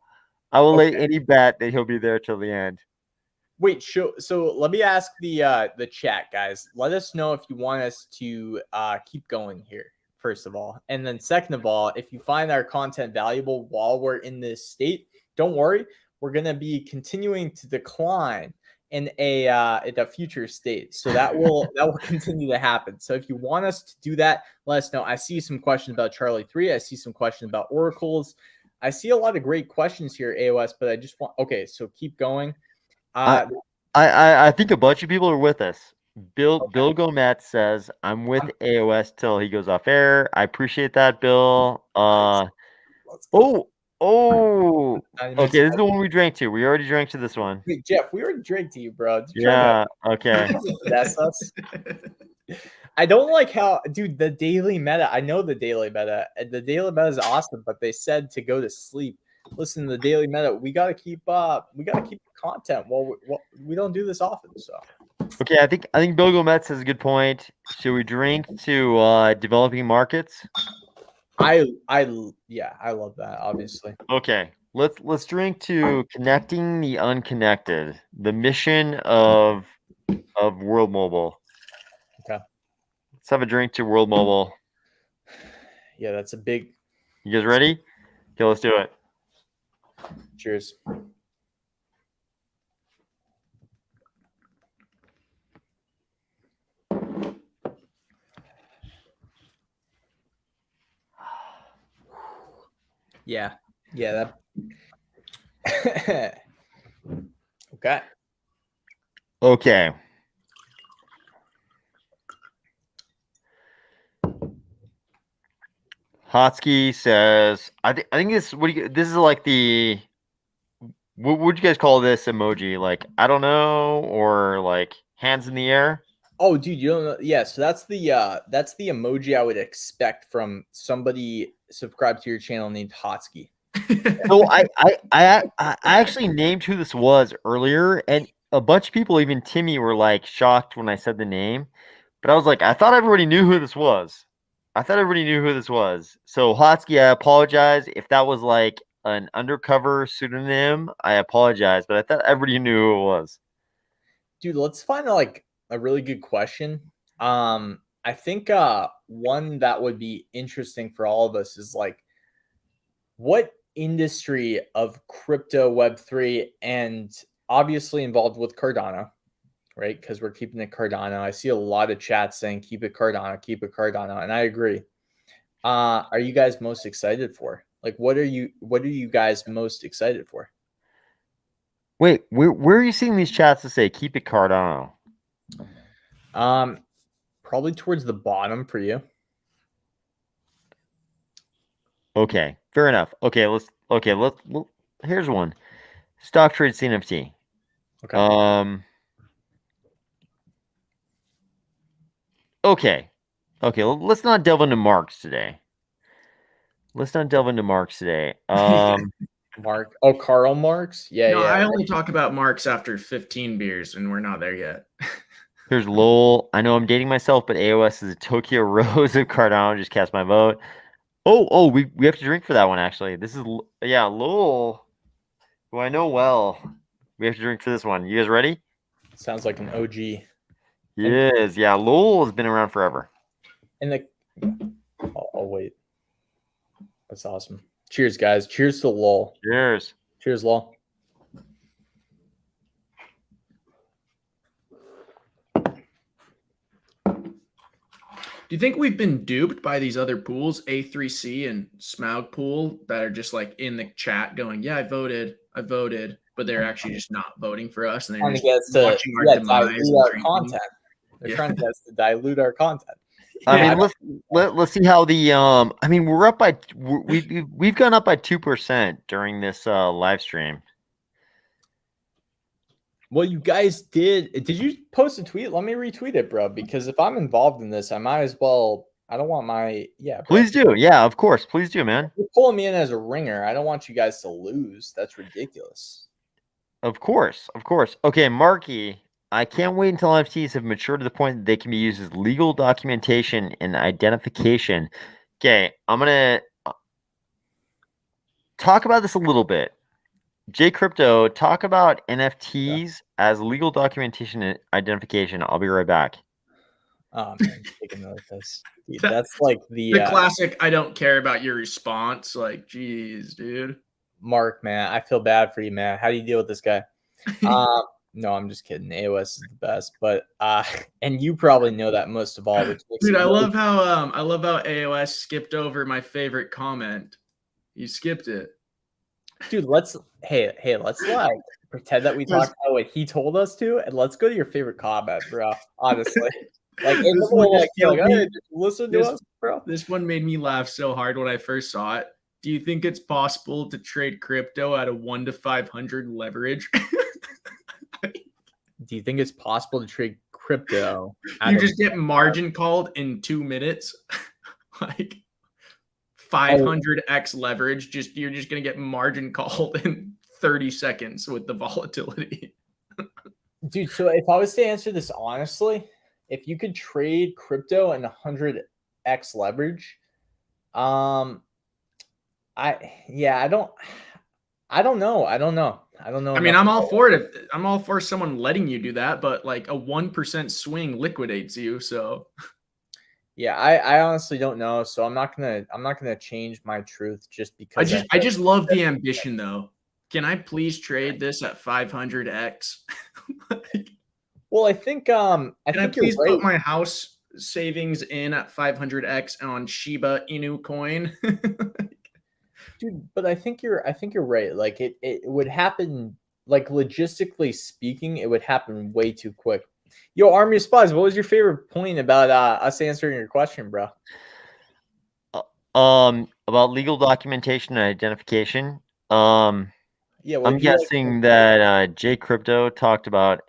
I will lay any bet that he'll be there till the end. Wait, so let me ask the chat, guys. Let us know if you want us to keep going here, first of all. And then second of all, if you find our content valuable while we're in this state, don't worry. We're going to be continuing to decline in a future state. So that will continue to happen. So if you want us to do that, let us know. I see some questions about Charlie 3. I see some questions about oracles. I see a lot of great questions here, AOS, but I just want so keep going. I think a bunch of people are with us. Bill Gomet says I'm with AOS till he goes off air. I appreciate that, Bill. Okay, this is the one we drank to. We already drank to this one. Wait, Jeff, we already drank to you, bro. Yeah, okay. That's us. I don't like how, dude, the daily meta. I know the daily meta. The daily meta is awesome, but they said to go to sleep. Listen, the daily meta. We gotta keep content. Well, we don't do this often, so. Okay, I think Bill Gomez has a good point. Should we drink to developing markets? I love that, obviously. Okay, let's drink to connecting the unconnected. The mission of World Mobile. Okay. Let's have a drink to World Mobile. Yeah, that's a big. You guys ready? Okay, let's do it. Cheers. Yeah, that. Okay. Hotsky says, I think this. This is like the. What would you guys call this emoji? Like I don't know, or like hands in the air. Oh, dude, you don't know? Yeah, so that's the emoji I would expect from somebody subscribed to your channel named Hotsky. So I actually named who this was earlier, and a bunch of people, even Timmy, were like shocked when I said the name. But I was like, I thought everybody knew who this was. So Hotsky, I apologize if that was like an undercover pseudonym. I apologize, but I thought everybody knew who it was. Dude, let's find like a really good question. I think one that would be interesting for all of us is like, what industry of crypto Web3 and obviously involved with Cardano, right? Because we're keeping it Cardano. I see a lot of chats saying keep it Cardano, and I agree. Are you guys most excited for? Like, what are you guys most excited for? Wait, where are you seeing these chats to say keep it Cardano? Probably towards the bottom for you. Okay, fair enough. Let's here's one. Stock trade CNFT. Okay. Okay, let's not delve into marks today. Mark. Oh, Karl Marx. Yeah, No, yeah. I only talk about marks after 15 beers, and we're not there yet. Here's Lowell. I know I'm dating myself, but AOS is a Tokyo Rose of Cardano. Just cast my vote. Oh, we have to drink for that one, actually. This is, yeah, Lowell, who I know well. We have to drink for this one. You guys ready? Sounds like an OG. Yes, yeah. Lowell has been around forever. And I'll wait. That's awesome. Cheers, guys. Cheers to Lowell. Cheers. Cheers, Lowell. Do you think we've been duped by these other pools, A3C and Smaug pool, that are just like in the chat going, yeah, I voted, but they're actually just not voting for us, and they're just watching our demise and our drinking. content. They're trying to get us to dilute our content. I mean, let's see how the I mean, we're up by we've gone up by 2% during this live stream. Well, you guys did you post a tweet? Let me retweet it, bro, because if I'm involved in this, I might as well. I don't want my bro. Please do. Yeah, of course. Please do, man. You're pulling me in as a ringer. I don't want you guys to lose. That's ridiculous. Of course. Okay, Marky, I can't wait until NFTs have matured to the point that they can be used as legal documentation and identification. Okay, I'm gonna talk about this a little bit. J Crypto, talk about NFTs as legal documentation and identification. I'll be right back. Oh man, taking note of this. Dude, that's like the classic. I don't care about your response. Like, geez, dude. Mark, man, I feel bad for you, man. How do you deal with this guy? No, I'm just kidding. AOS is the best, but and you probably know that most of all. Dude, I love how AOS skipped over my favorite comment. You skipped it. Dude, let's like pretend that we talked about what he told us to, and let's go to your favorite comment, bro. Honestly, listen to us, bro. This one made me laugh so hard when I first saw it. Do you think it's possible to trade crypto at a 1 to 500 leverage? Do you think it's possible to trade crypto? You just get margin called in 2 minutes, like 500x leverage. You're just gonna get margin called in 30 seconds with the volatility. Dude, so if I was to answer this honestly, if you could trade crypto and 100x leverage, I don't know. I mean, I'm all for it. I'm all for someone letting you do that, but like a 1% swing liquidates you. So yeah, I honestly don't know. So I'm not gonna change my truth just because I just love the ambition though. Can I please trade this at 500x? Well, I think Can I please put my house savings in at 500x on Shiba Inu coin? Dude, but I think you're right. Like it would happen, like logistically speaking, it would happen way too quick. Yo, Army of Spies, what was your favorite point about us answering your question, bro? About legal documentation and identification. Yeah, I'm guessing that J Crypto talked about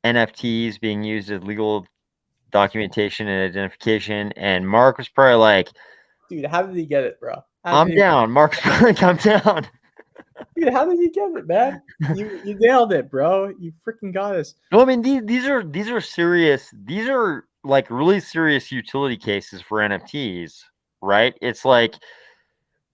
NFTs being used as legal documentation and identification, and Mark was probably like, dude, how did he get it, bro? I'm down. Mark's probably like, I'm down. Dude, how did you get it, man? You nailed it, bro. You freaking got us. No, I mean these are serious. These are like really serious utility cases for NFTs, right? It's like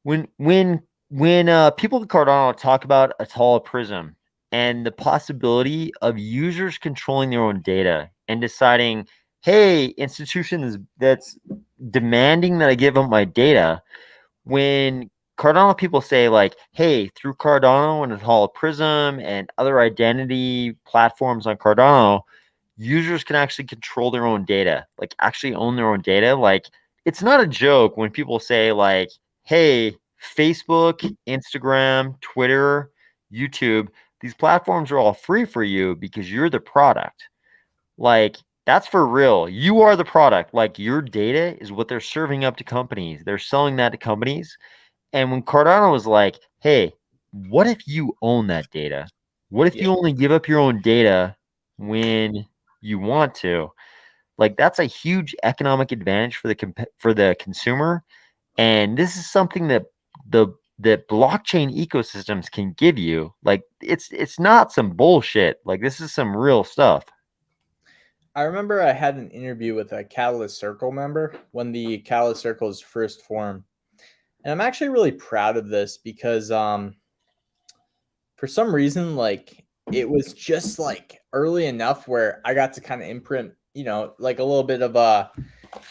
when people in Cardano talk about a tall prism and the possibility of users controlling their own data and deciding, hey, institutions that's demanding that I give them my data, when Cardano people say like, hey, through Cardano and Hall Prism and other identity platforms on Cardano, users can actually control their own data, like actually own their own data. Like it's not a joke when people say like, hey, Facebook, Instagram, Twitter, YouTube, these platforms are all free for you because you're the product. Like that's for real. You are the product. Like your data is what they're serving up to companies. They're selling that to companies. And when Cardano was like, hey, what if you own that data? What if you only give up your own data when you want to? Like that's a huge economic advantage for the consumer. And this is something that the blockchain ecosystems can give you. Like it's not some bullshit. Like this is some real stuff. I remember I had an interview with a Catalyst Circle member when the Catalyst Circle was first formed. And I'm actually really proud of this because for some reason, like it was just like early enough where I got to kind of imprint, like a little bit of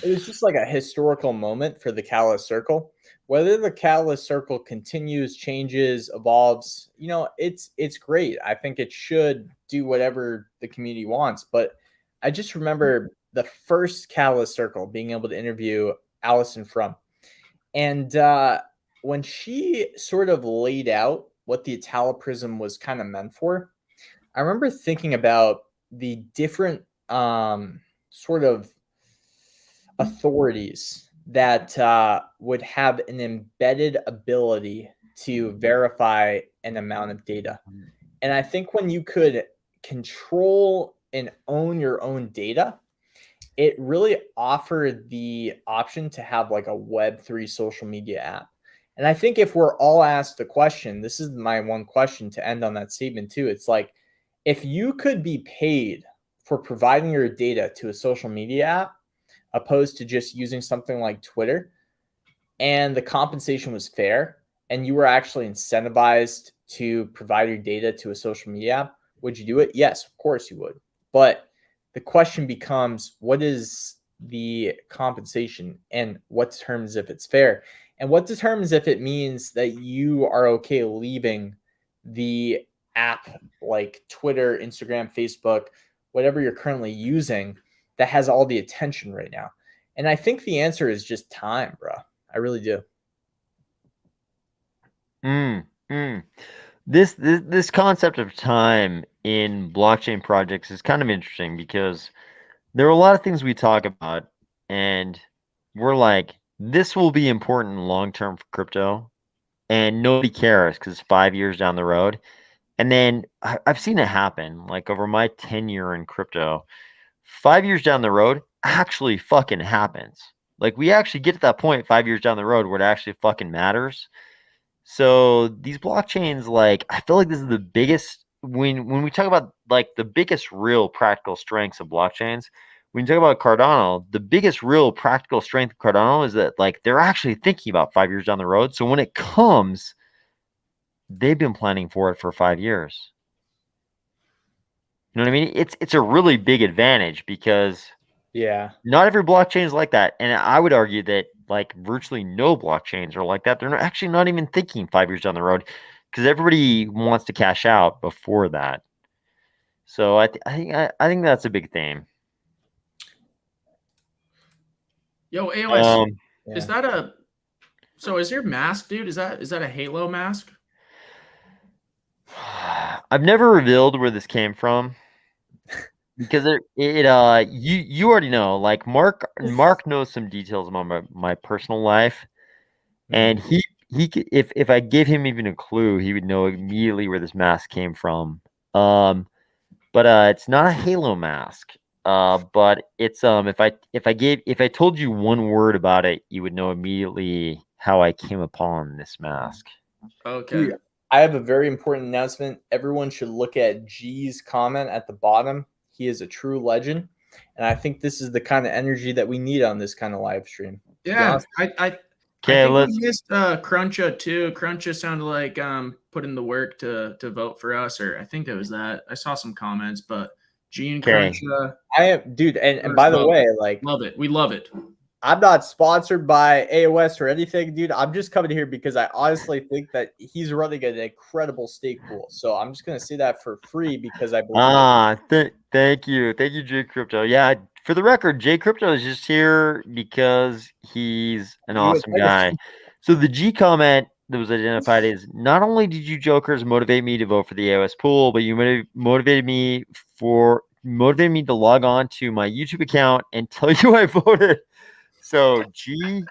it was just like a historical moment for the Catalyst Circle. Whether the Catalyst Circle continues, changes, evolves, it's great. I think it should do whatever the community wants. But I just remember the first Catalyst Circle being able to interview Allison From. And when she sort of laid out what the Italoprism was kind of meant for, I remember thinking about the different sort of authorities that would have an embedded ability to verify an amount of data. And I think when you could control and own your own data, it really offered the option to have like a Web3 social media app. And I think if we're all asked the question, this is my one question to end on that statement too. It's like, if you could be paid for providing your data to a social media app, opposed to just using something like Twitter, and the compensation was fair, and you were actually incentivized to provide your data to a social media app, would you do it? Yes, of course you would. But the question becomes, what is the compensation, and what determines if it's fair, and what determines if it means that you are okay leaving the app like Twitter, Instagram, Facebook, whatever you're currently using that has all the attention right now. And I think the answer is just time, bro. I really do. This concept of time in blockchain projects is kind of interesting because there are a lot of things we talk about and we're like, this will be important long term for crypto, and nobody cares because it's 5 years down the road. And then I've seen it happen like over my tenure in crypto. 5 years down the road actually fucking happens. Like we actually get to that point 5 years down the road where it actually fucking matters. So these blockchains, like I feel like this is the biggest when we talk about like the biggest real practical strengths of blockchains. When you talk about Cardano, the biggest real practical strength of Cardano is that like they're actually thinking about 5 years down the road. So when it comes, they've been planning for it for 5 years. You know what I mean? It's a really big advantage because not every blockchain is like that. And I would argue that like virtually no blockchains are like that. They're actually not even thinking 5 years down the road because everybody wants to cash out before that. So I think that's a big theme. Yo, AOS, is that a so is your mask, dude? Is that a Halo mask? I've never revealed where this came from because you already know, like Mark knows some details about my personal life, and he if I gave him even a clue, he would know immediately where this mask came from. But it's not a Halo mask. But it's if I told you one word about it, you would know immediately how I came upon this mask. Okay. I have a very important announcement. Everyone should look at G's comment at the bottom. He is a true legend. And I think this is the kind of energy that we need on this kind of live stream. Yeah, I Okay, think let's. we missed Cruncha too. Cruncha sounded like put in the work to vote for us, or I think it was that. I saw some comments, but G and Okay. Cruncha, I am, dude, and by the way, like, love it. We love it. I'm not sponsored by AOS or anything, dude. I'm just coming here because I honestly think that he's running an incredible stake pool. So I'm just gonna say that for free because I believe it. Thank you, J Crypto. Yeah, for the record, J Crypto is just here because he's an awesome guy. So the G comment that was identified is, not only did you jokers motivate me to vote for the AOS pool, but you motivated me to log on to my YouTube account and tell you I voted. So G,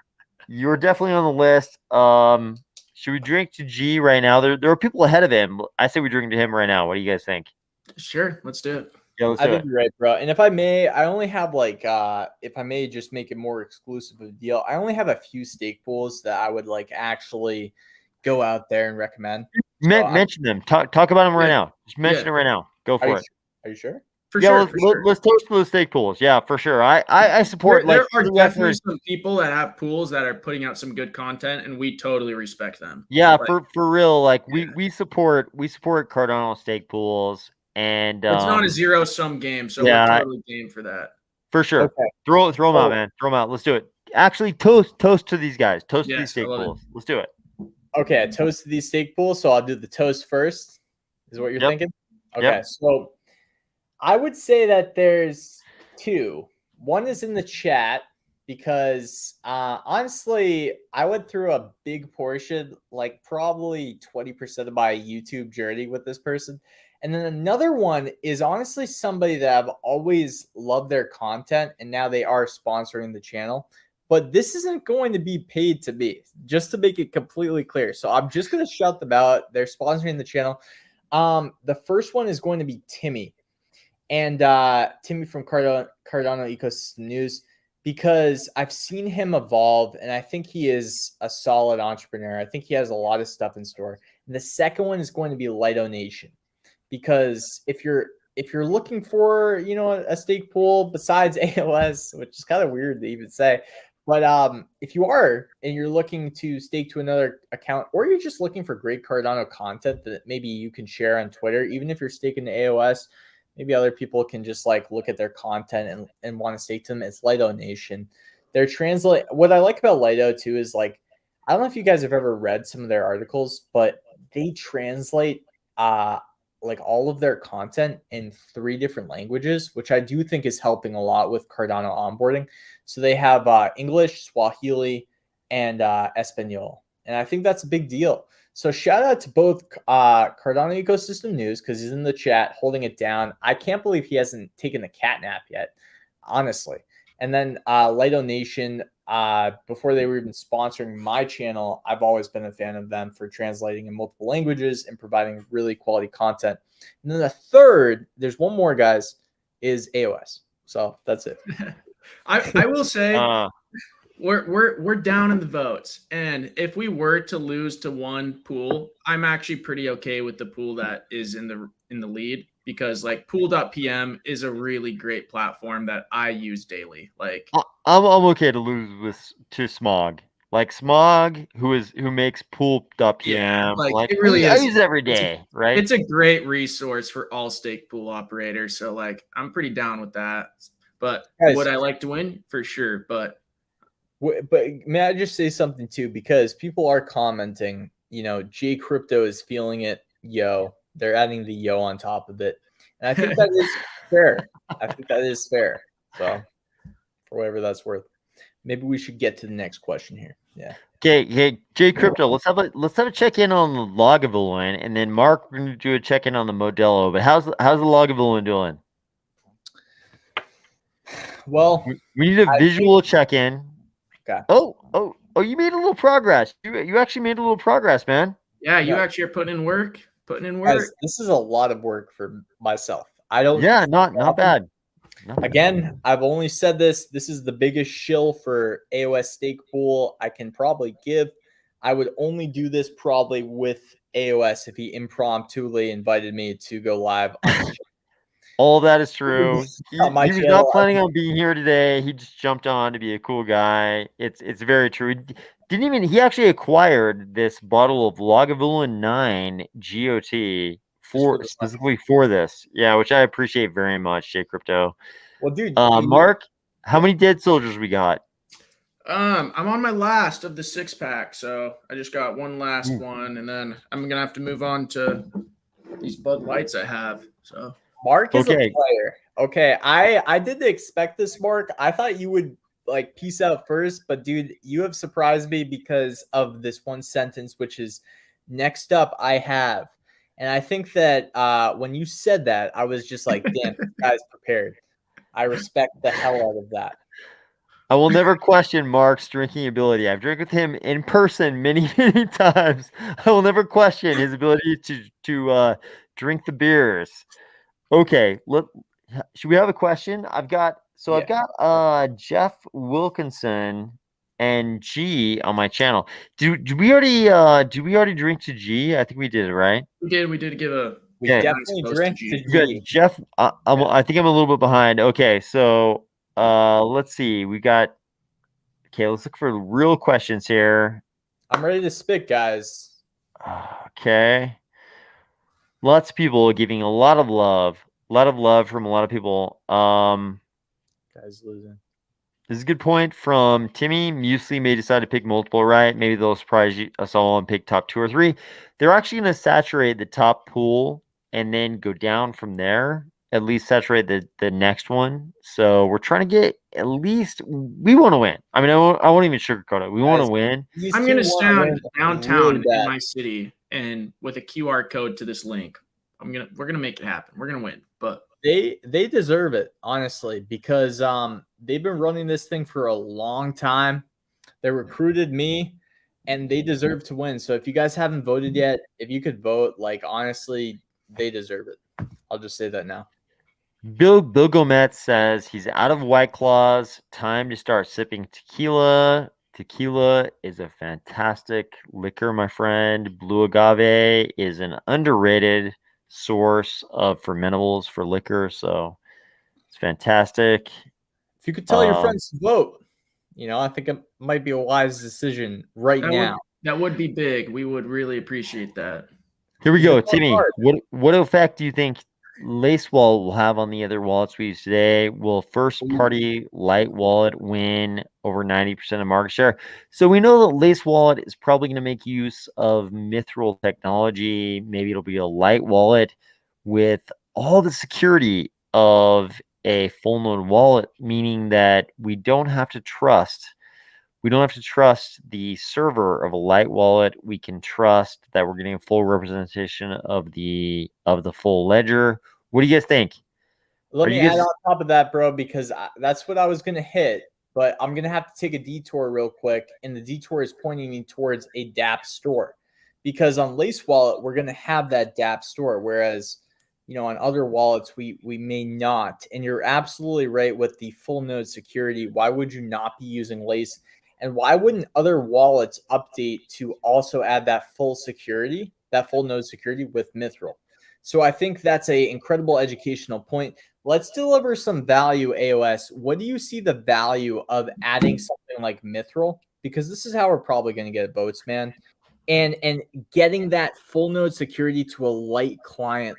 you're definitely on the list. Should we drink to G right now? There are people ahead of him. I say we drink to him right now. What do you guys think? Sure, let's do it. Yeah, let's I do think it. you're right, bro. And if I may, I only have like if I may just make it more exclusive of a deal, I only have a few stake pools that I would like actually go out there and recommend. Mention them. Talk about them right now. Just mention it right now. Go for it. Are you sure? For sure. Let's toast to the stake pools. Yeah, for sure. I support. There are definitely some people that have pools that are putting out some good content, and we totally respect them. Yeah, for real. Like we support Cardano stake pools, and it's not a zero-sum game, so we're totally game for that. For sure. Okay. Throw them out, man. Throw them out. Let's do it. Actually, toast to these guys. Toast to these stake pools. Let's do it. Okay, toast to these stake pools. So I'll do the toast first. Is what you're thinking? Okay, so I would say that there's two. One is in the chat because honestly, I went through a big portion, like probably 20% of my YouTube journey with this person. And then another one is honestly somebody that I've always loved their content, and now they are sponsoring the channel. But this isn't going to be paid to me, just to make it completely clear. So I'm just going to shout them out. They're sponsoring the channel. The first one is going to be Timmy. And Timmy from Cardano Ecosystem News, because I've seen him evolve, and I think he is a solid entrepreneur. I think he has a lot of stuff in store. And the second one is going to be Lido Nation, because if you're looking for, you know, a stake pool besides AOS, which is kind of weird to even say, but if you are and you're looking to stake to another account, or you're just looking for great Cardano content that maybe you can share on Twitter, even if you're staking to AOS, maybe other people can just like look at their content and want to stake to them. It's Lido Nation. They're what I like about Lido too is, like, I don't know if you guys have ever read some of their articles, but they translate like all of their content in 3 different languages, which I do think is helping a lot with Cardano onboarding. So they have English, Swahili, and Espanol. And I think that's a big deal. So shout out to both Cardano Ecosystem News, because he's in the chat holding it down. I can't believe he hasn't taken a cat nap yet, honestly. And then Lido Nation, before they were even sponsoring my channel, I've always been a fan of them for translating in multiple languages and providing really quality content. And then the third, there's one more, guys, is AOS. So that's it. I will say we're down in the votes, and if we were to lose to one pool, I'm actually pretty okay with the pool that is in the lead, because like pool.pm is a really great platform that I use daily. Like I'm okay to lose to Smog. Like Smog, who makes pool.pm. Yeah, like it really I is. use it every day, right? It's a great resource for all stake pool operators. So like I'm pretty down with that. But would I like to win? For sure. But may I just say something too? Because people are commenting, you know, J Crypto is feeling it. Yo, they're adding the yo on top of it. And I think that is fair. I think that is fair. So for whatever that's worth. Maybe we should get to the next question here. Yeah. Okay, J Crypto, let's have a check-in on the Lagavulin, and then Mark, we're gonna do a check-in on the Modelo. But how's the Lagavulin doing? Well, we need a visual check-in. Okay. Oh, you made a little progress. You actually made a little progress, man. Yeah, you actually are putting in work. Guys, this is a lot of work for myself. I don't. Yeah, not bad. Again, I've only said this. This is the biggest shill for AOS stake pool I can probably give. I would only do this probably with AOS if he impromptuly invited me to go live on his channel. All that is true. He On my was not channel. planning on being here today. He just jumped on to be a cool guy. It's very true. He actually acquired this bottle of Lagavulin 9 GOT for the specifically for this. Yeah, which I appreciate very much, J Crypto. Well, dude, Mark, how many dead soldiers we got? I'm on my last of the 6-pack, so I just got one last one, and then I'm gonna have to move on to these Bud Lights I have. So Mark is Okay. a player. Okay, I didn't expect this, Mark. I thought you would like peace out first, but dude, you have surprised me because of this one sentence, which is next up I have. And I think that when you said that, I was just like, damn, this guy's prepared. I respect the hell out of that. I will never question Mark's drinking ability. I've drank with him in person many, many times. I will never question his ability to drink the beers. Okay, should we have a question? I've got Jeff Wilkinson and G on my channel. Did we already drink to G? I think we did, right? we did give a We Okay. definitely nice drink toast to to We got G. Jeff. I think I'm a little bit behind. Okay, so let's see. Let's look for real questions here. I'm ready to spit, guys. Okay. Lots of people giving a lot of love. A lot of love from a lot of people. Guys losing. This is a good point from Timmy. Muesli may decide to pick multiple, right? Maybe they'll surprise us all and pick top 2 or 3. They're actually going to saturate the top pool and then go down from there. At least saturate the next one. So we're trying to get at least we want to win. I mean, I won't even sugarcoat it. We want to win. I'm gonna stand downtown really in my city and with a QR code to this link. We're gonna make it happen. We're gonna win. But They deserve it, honestly, because they've been running this thing for a long time. They recruited me and they deserve to win. So if you guys haven't voted yet, if you could vote, like honestly, they deserve it. I'll just say that now. Bill Gomet says he's out of White Claws. Time to start sipping tequila. Tequila is a fantastic liquor, my friend. Blue agave is an underrated source of fermentables for liquor, so it's fantastic. If you could tell your friends to vote, I think it might be a wise decision right now. That would be big. We would really appreciate that. Here we go, Timmy. What effect do you think Lace Wallet will have on the other wallets we use today? Will first party light wallet win over 90% of market share? So we know that Lace Wallet is probably going to make use of Mithril technology. Maybe it'll be a light wallet with all the security of a full node wallet, meaning that we don't have to trust the server of a light wallet. We can trust that we're getting a full representation of the full ledger. What do you guys think? Let me add on top of that, bro, because that's what I was going to hit, but I'm going to have to take a detour real quick, and the detour is pointing me towards a DApp store, because on Lace Wallet, we're going to have that DApp store, whereas, on other wallets, we may not. And you're absolutely right with the full node security. Why would you not be using Lace? And why wouldn't other wallets update to also add that full security, that full node security with Mithril? So I think that's an incredible educational point. Let's deliver some value, AOS. What do you see the value of adding something like Mithril? Because this is how we're probably going to get votes, man. And getting that full node security to a light client.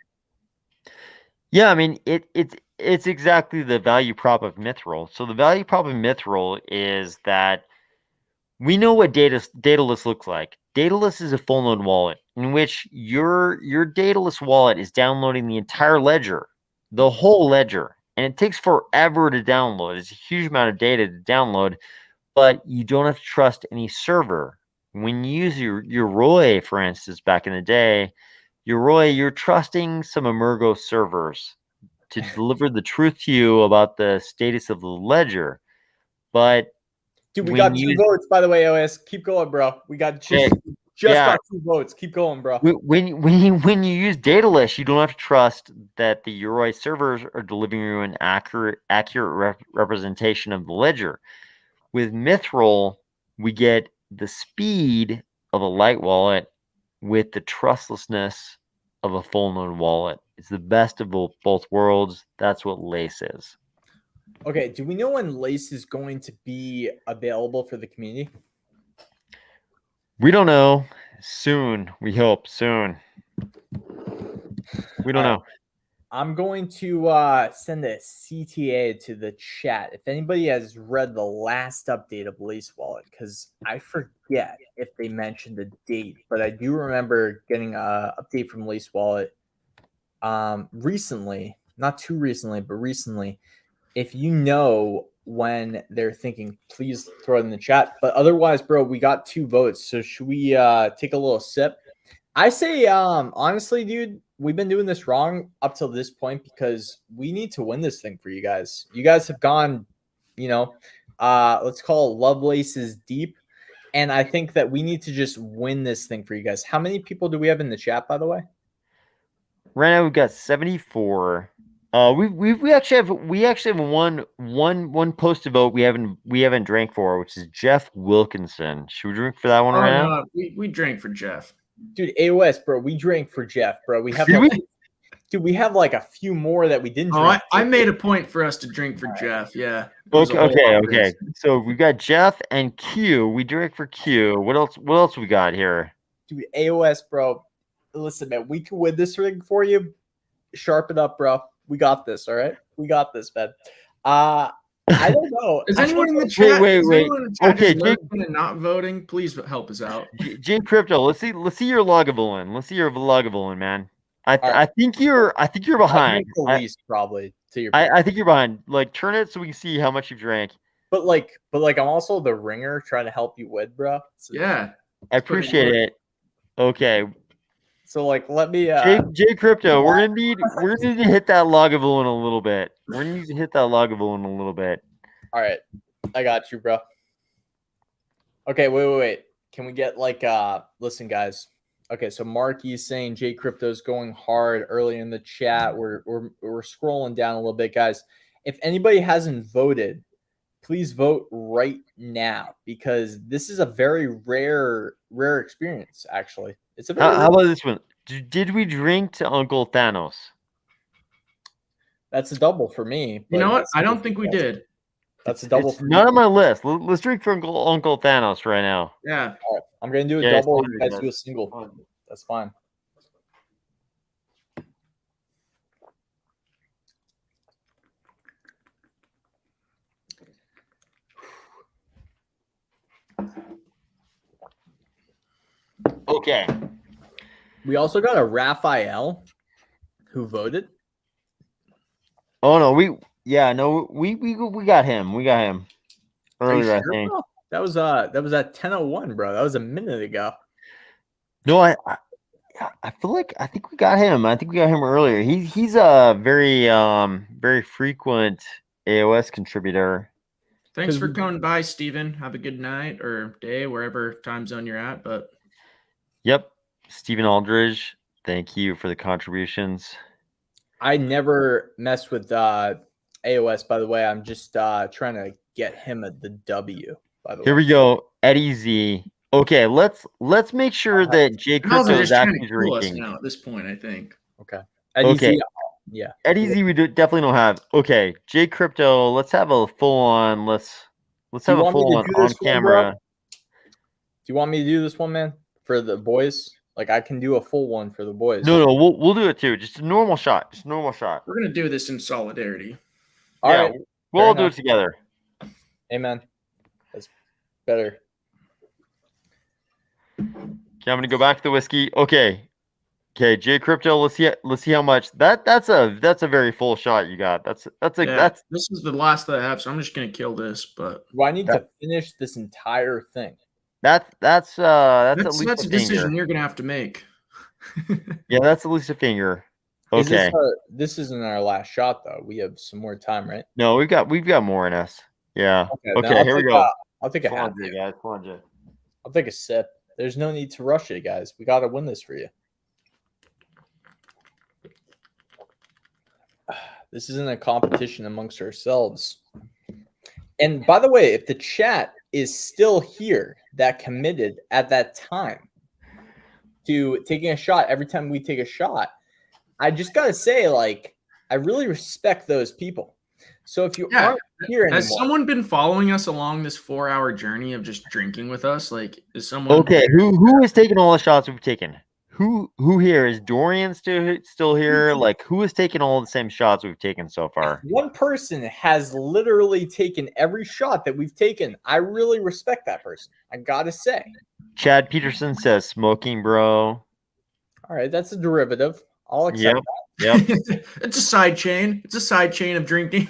Yeah, I mean, it's exactly the value prop of Mithril. So the value prop of Mithril is that we know what Daedalus looks like. Daedalus is a full node wallet in which your Daedalus wallet is downloading the entire ledger, the whole ledger, and it takes forever to download. It's a huge amount of data to download, but you don't have to trust any server. When you use your Roy, for instance, back in the day, your Roy, you're trusting some Emergo servers to deliver the truth to you about the status of the ledger, but dude, we got 2 votes, by the way, OS. Keep going, bro. We got just got 2 votes. Keep going, bro. When you use Daedalus, you don't have to trust that the Uroi servers are delivering you an accurate representation of the ledger. With Mithril, we get the speed of a light wallet with the trustlessness of a full node wallet. It's the best of both worlds. That's what Lace is. Okay, do we know when Lace is going to be available for the community? We don't know. Soon, we hope. Soon. We don't know. I'm going to send a CTA to the chat. If anybody has read the last update of Lace Wallet, because I forget if they mentioned the date, but I do remember getting an update from Lace Wallet recently, not too recently, but recently. If you know when they're thinking, please throw it in the chat. But otherwise, bro, we got 2 votes. So should we take a little sip? I say, honestly, dude, we've been doing this wrong up till this point because we need to win this thing for you guys. You guys have gone, let's call it Lovelace's deep. And I think that we need to just win this thing for you guys. How many people do we have in the chat, by the way? Right now we've got 74. We actually have one post to vote we haven't drank for, which is Jeff Wilkinson. Should we drink for that one right now? We drank for Jeff. Dude, AOS, bro, we drank for Jeff, bro. We have dude, we have like a few more that we didn't drink. I made a point for us to drink for Jeff. Yeah. Okay. So we've got Jeff and Q. We drank for Q. What else we got here? Dude, AOS, bro. Listen, man, we can win this ring for you. Sharpen up, bro. We got this, all right? We got this, man. I don't know. Is anyone in the chat? Wait. Okay, Jake, and not voting. Please help us out. J Crypto, let's see your Lagavulin. Let's see your Lagavulin, man. I think you're behind. The least probably to your. I think you're behind. Like, turn it so we can see how much you've drank. But I'm also the ringer trying to help you with, bro. So, yeah, I appreciate it. Okay. So let me J Crypto, we're gonna need to hit that Lagavulin a little bit. We're gonna need to hit that Lagavulin a little bit. All right. I got you, bro. Okay, wait. Can we get listen, guys. Okay, so Marky's saying J Crypto's going hard early in the chat. We're scrolling down a little bit, guys. If anybody hasn't voted, please vote right now because this is a very rare experience, actually. It's a very how about this one? Did we drink to Uncle Thanos? That's a double for me. You know what? I don't think we did. That's a double. It's not on my list. Let's drink for Uncle Thanos right now. Yeah. All right. I'm gonna do a double. You guys do a single. That's fine. Okay. We also got a Raphael who voted. Oh no, we got him. We got him earlier, I think. Bro? That was at 10:01, bro. That was a minute ago. No, I feel like I think we got him. I think we got him earlier. He's a very frequent AOS contributor. Thanks for coming by, Steven. Have a good night or day, wherever time zone you're at. But yep, Stephen Aldridge. Thank you for the contributions. I never messed with AOS, by the way. I'm just trying to get him at the W. By the way, here we go, Eddie Z. Okay, let's make sure that J Crypto is actually drinking now at this point. I think. Okay. Eddie Z, yeah. Eddie Z, we definitely don't have. Okay, J Crypto. Let's have a full on. Let's have a full on camera. Do you want me to do this one, man, for the boys? Like I can do a full one for the boys. No, we'll do it too. Just a normal shot. We're gonna do this in solidarity. All right, we'll all do it together. Amen. That's better. Okay, I'm gonna go back to the whiskey. Okay, J Crypto. Let's see how much. That's a very full shot you got. This is the last that I have, so I'm just gonna kill this. But do I need to finish this entire thing? That's at least a decision you're gonna have to make. Yeah, that's at least a finger. Okay. This isn't our last shot though. We have some more time, right? No, we've got more in us. Yeah. Okay, here we go. I'll take a half. Guys. Come on, Jay. I'll take a sip. There's no need to rush it, guys. We got to win this for you. This isn't a competition amongst ourselves. And by the way, if the chat is still here that committed at that time to taking a shot every time we take a shot, I just gotta say, like, I really respect those people. So if you aren't here anymore, has someone been following us along this 4-hour journey of just drinking with us? Like, is someone Okay, who has taken all the shots we've taken? Who here is Dorian still here? Like, who has taken all the same shots we've taken so far? one person has literally taken every shot that we've taken. I really respect that person. I gotta say. Chad Peterson says smoking, bro. All right, that's a derivative. I'll accept Yep. It's a side chain. It's a side chain of drinking.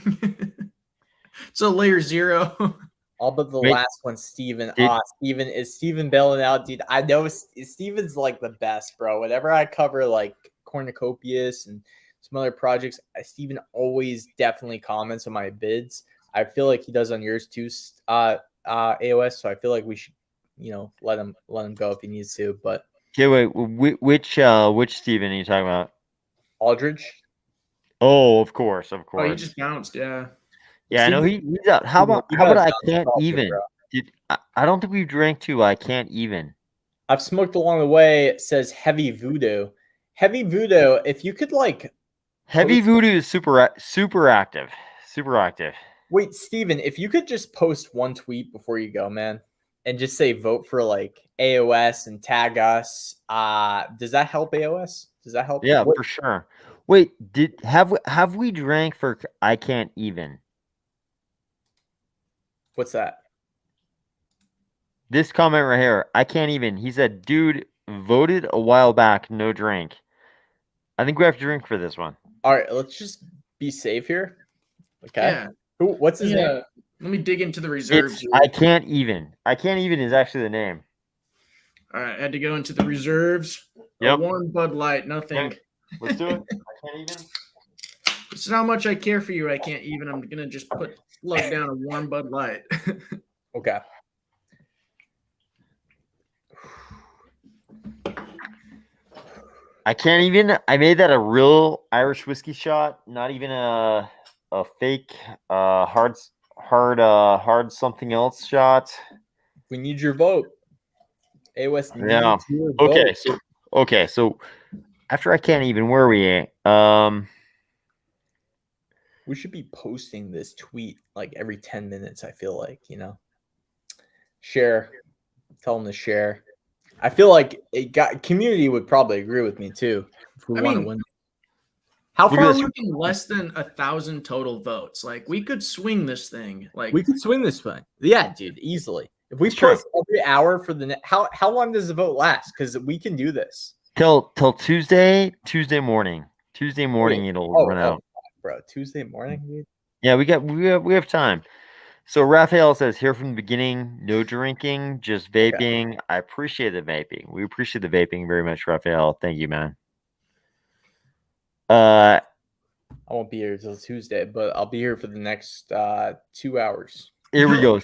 It's a layer 0. All but the Wait, last one, Steven. Steven bailing out, dude. I know Steven's like the best, bro. Whenever I cover like Cornucopias and some other projects, Steven always definitely comments on my bids. I feel like he does on yours too, AOS. So I feel like we should, let him go if he needs to. But Okay, wait, which Steven are you talking about? Aldridge. Oh, of course. Oh, he just bounced. Yeah. Yeah, I know he's out. How about I can't even? Dude, I don't think we've drank to I can't even. I've smoked along the way. It says Heavy Voodoo. Heavy Voodoo. If you could like, Heavy Voodoo is super active. Super active. Wait, Steven, if you could just post one tweet before you go, man, and just say vote for like AOS and tag us. Does that help AOS? Does that help? Yeah, for sure. Wait, have we drank for I can't even? What's that? This comment right here, I can't even. He said, dude, voted a while back, no drink. I think we have to drink for this one. All right, let's just be safe here. Okay. Yeah. What's his name? Let me dig into the reserves. I can't even. I can't even is actually the name. All right, I had to go into the reserves. Yep. A warm Bud Light, nothing. Okay. Let's do it. I can't even. This is how much I care for you. I can't even. I'm gonna just lug down a warm Bud Light. Okay. I can't even. I made that a real Irish whiskey shot, not even a fake hard something else shot. We need your vote. AOS needs your vote. Okay, so after I can't even, where are we at? We should be posting this tweet like every 10 minutes, I feel like, Share. Tell them to share. I feel like community would probably agree with me too. If we want to win. How far are we looking? Less than 1,000 total votes. Like we could swing this thing. Like we could swing this thing. Yeah, dude, easily. If we post every hour for the how long does the vote last? Because we can do this till Tuesday morning. Tuesday morning it'll run out, bro. Tuesday morning, dude. Yeah, we have time. So Raphael says here from the beginning, no drinking, just vaping. Okay. I appreciate the vaping. We appreciate the vaping very much, Raphael. Thank you, man. I won't be here until Tuesday, but I'll be here for the next 2 hours. Here we go. I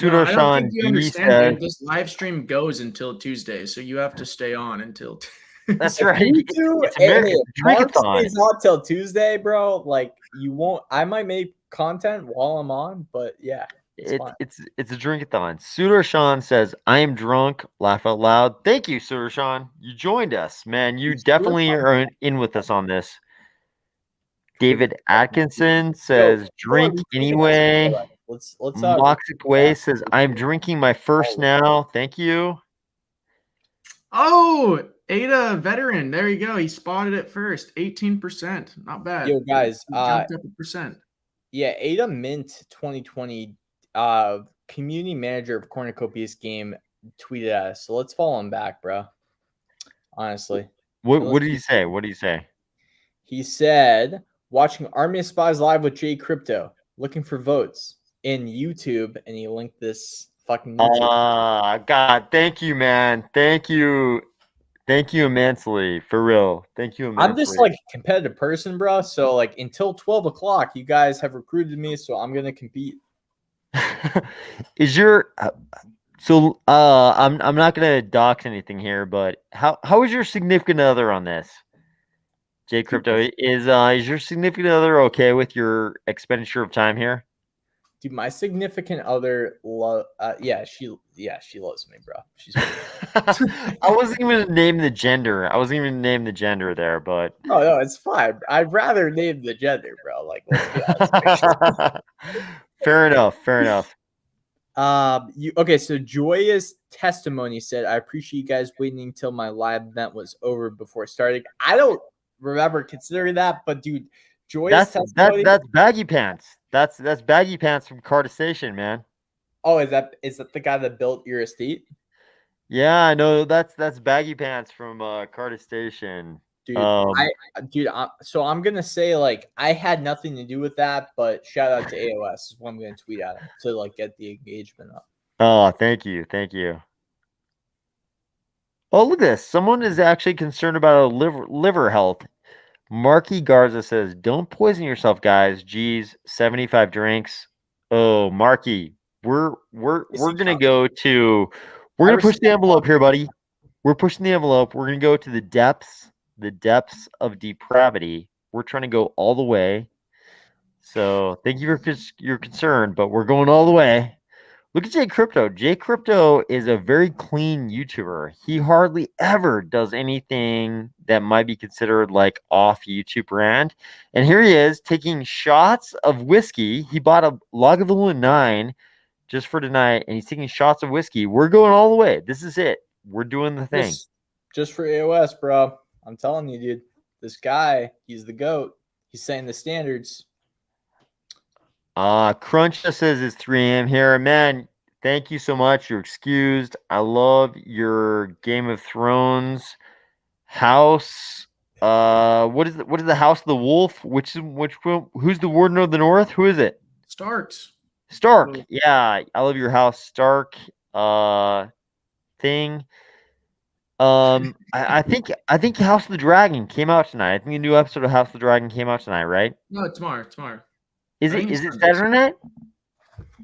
don't think you understand. This live stream goes until Tuesday, so you have to stay on until. That's right. Mark stays on till Tuesday, bro. Like you won't. I might make content while I'm on, but yeah, it's a drink-a-thon. Sudarshan says, "I am drunk." Laugh out loud. Thank you, Sudarshan. You joined us, man. You definitely are in with us on this. David Atkinson says, "Drink anyway." Let's Moxic Way says, "I'm drinking my first now." Thank you. Oh, Ada veteran. There you go. He spotted it first. 18%. Not bad. Yo, guys. Jumped up a percent. Yeah, Ada Mint 2020 community manager of Cornucopias game tweeted at us. So let's follow him back, bro. Honestly. What did he say? What did he say? He said, watching Army of Spies live with J Crypto, looking for votes in YouTube, and he linked this fucking YouTube. God, thank you, man. Thank you immensely, for real. Thank you immensely. I'm just like a competitive person, bro. So like until 12 o'clock, you guys have recruited me, so I'm gonna compete. Is your I'm not gonna dox anything here, but how is your significant other on this? J Crypto, is your significant other okay with your expenditure of time here? Dude, my significant other, she loves me, bro. She's. I wasn't even gonna name the gender. There, but No, it's fine. I'd rather name the gender, bro. Like, let's be honest. fair enough. Okay, so Joyous Testimony said, I appreciate you guys waiting until my live event was over before starting. I don't remember considering that, but dude, Joyous Testimony. That's Baggy Pants. That's Baggy Pants from Carter Station, man. Oh, is that the guy that built your estate? Yeah, I know that's Baggy Pants from Carter Station. Dude, so I'm gonna say, like, I had nothing to do with that, but shout out to AOS is what I'm gonna tweet at him to like get the engagement up. Oh, thank you. Oh, look at this. Someone is actually concerned about liver health. Marky Garza says, "Don't poison yourself, guys. Geez, 75 drinks." Oh, Marky, we're gonna go to. We're gonna push the envelope here, buddy. We're pushing the envelope. We're gonna go to the depths of depravity. We're trying to go all the way. So thank you for your concern, but we're going all the way. Look at Jay Crypto. Jay Crypto is a very clean YouTuber. He hardly ever does anything that might be considered like off YouTube brand. And here he is taking shots of whiskey. He bought a Lagavulin 9 just for tonight, and he's taking shots of whiskey. We're going all the way. This is it. We're doing the thing. Just for AOS, bro. I'm telling you, dude. This guy, he's the GOAT. He's setting the standards. Crunch just says it's 3 a.m. here. Man, thank you so much. You're excused. I love your Game of Thrones house. What is the House of the Wolf? Who's the Warden of the North? Who is it? Stark. Yeah, I love your house, Stark. Thing. I think House of the Dragon came out tonight. I think a new episode of House of the Dragon came out tonight, right? No, tomorrow. Is it Saturday night?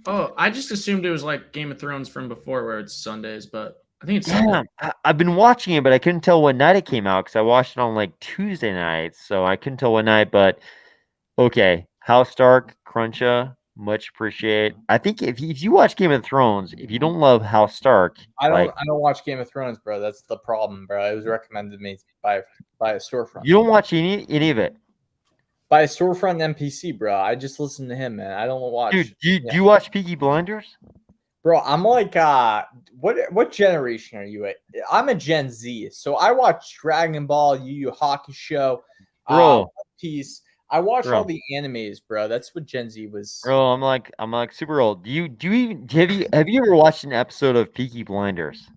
Oh, I just assumed it was like Game of Thrones from before, where it's Sundays, but I think it's Sunday. I've been watching it, but I couldn't tell what night it came out because I watched it on like Tuesday nights, so I couldn't tell what night. But okay, House Stark, Cruncha, much appreciate. I think if you watch Game of Thrones, if you don't love House Stark, I don't watch Game of Thrones, bro. That's the problem, bro. It was recommended to me by a storefront. You don't watch any of it. By a storefront NPC, bro. I just listen to him, man. I don't watch. Dude, do you watch Peaky Blinders? Bro, I'm like, what generation are you at? I'm a Gen Z, so I watch Dragon Ball, Yu Yu Hakusho, One Piece. I watch all the animes, bro. That's what Gen Z was. Bro, I'm like super old. Have you ever watched an episode of Peaky Blinders?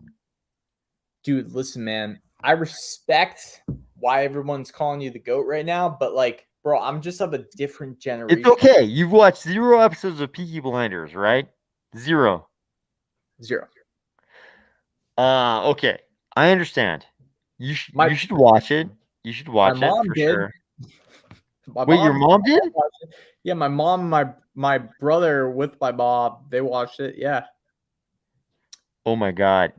Dude, listen, man. I respect why everyone's calling you the GOAT right now, but like, bro, I'm just of a different generation. It's okay. You've watched 0 episodes of Peaky Blinders, right? 0. Okay. I understand. You should watch it. You should watch it for sure. Wait, your mom did? Yeah, my mom, my brother with my mom, they watched it. Yeah. Oh my god.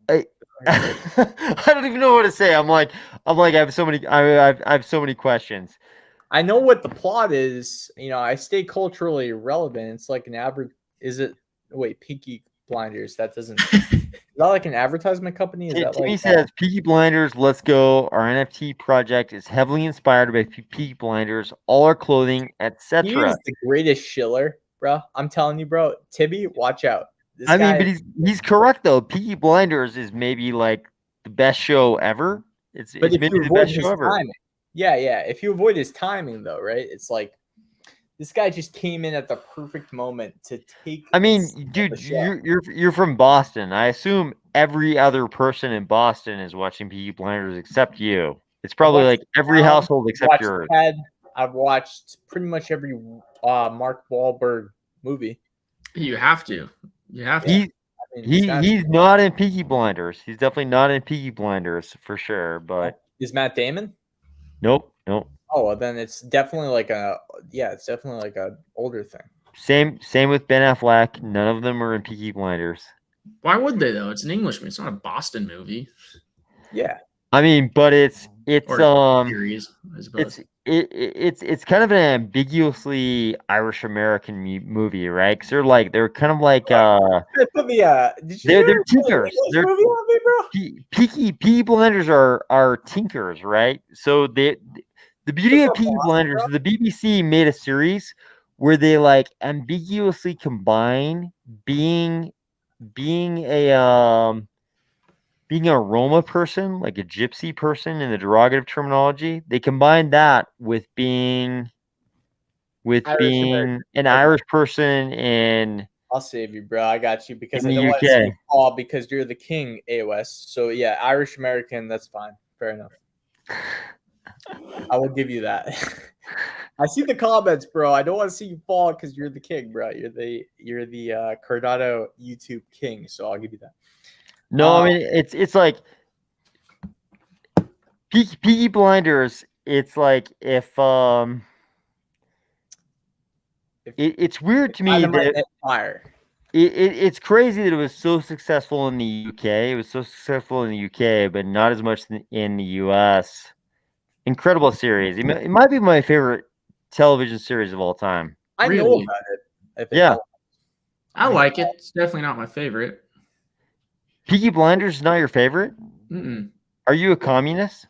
I don't even know what to say. I'm like I have so many questions. I know what the plot is. You know, I stay culturally relevant. It's like an Peaky Blinders. That doesn't. Is that like an advertisement company? Timmy says Peaky Blinders, let's go. Our NFT project is heavily inspired by Peaky Blinders. All our clothing, etc. He is the greatest shiller, bro. I'm telling you, bro. Timmy, watch out. But he's correct though. Peaky Blinders is maybe like the best show ever. It's maybe the best show ever. Yeah. If you avoid his timing, though, right? It's like this guy just came in at the perfect moment to take. I mean, dude, you're from Boston. I assume every other person in Boston is watching Peaky Blinders except you. It's probably like every household except yours. I've watched pretty much every Mark Wahlberg movie. You have to. He's not in Peaky Blinders. He's definitely not in Peaky Blinders for sure. But is Matt Damon? Nope. Oh, well, then it's definitely like a older thing. Same with Ben Affleck. None of them are in Peaky Blinders. Why would they though? It's an Englishman. It's not a Boston movie. Yeah. I mean, but it's series, I suppose. it's kind of an ambiguously Irish American movie, right? Because they're kind of like Put me, did you they're put an tinkers. English They're movie on me, bro? Peaky Blinders are tinkers, right? So the beauty That's of not Peaky bad, Blinders, bro. the BBC made a series where they like ambiguously combine being being a Roma person, like a gypsy person in the derogative terminology. They combine that with being Irish American. an Okay, Irish person I'll save you, bro. I got you because in I the don't want to see you UK. fall because you're the king, AOS. So yeah, Irish American. That's fine. Fair enough. I will give you that. I see the comments, bro. I don't want to see you fall because you're the king, bro. You're the Cardano YouTube king. So I'll give you that. No, I mean it's like Peaky Blinders. It's like if it's weird to me Dynamite that Empire. it's crazy that it was so successful in the UK. It was so successful in the UK, but not as much in the US. Incredible series. It might be my favorite television series of all time. I know Really? about it. If it Yeah. helps. I like it. It's definitely not my favorite. Peaky Blinders is not your favorite? Mm-mm. Are you a communist?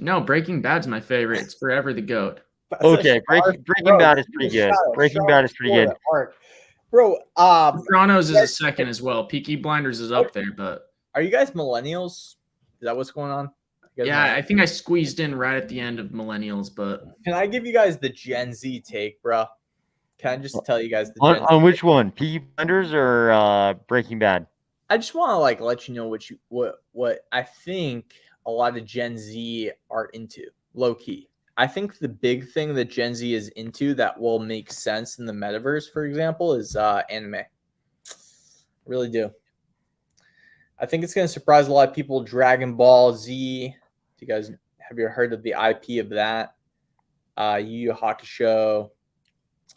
No, Breaking Bad's my favorite. It's forever the GOAT. That's a Okay, sharp- Breaking bro, Bad is give me pretty a good. shout out. Breaking Sharp Bad is pretty good. Florida, Mark. Bro, Sopranos is a second as well. Peaky Blinders is up there, but are you guys millennials? Is that what's going on? You guys yeah, I think I squeezed in right at the end of millennials, but Can I give you guys the Gen Z take, bro? Can I just tell you guys the Gen On which one? Peaky Blinders or Breaking Bad? I just want to like let you know what I think a lot of Gen Z are into, low key. I think the big thing that Gen Z is into that will make sense in the metaverse, for example, is anime. Really do. I think it's going to surprise a lot of people. Dragon Ball Z. Do you guys have you heard of the IP of that? Yu Yu Hakusho,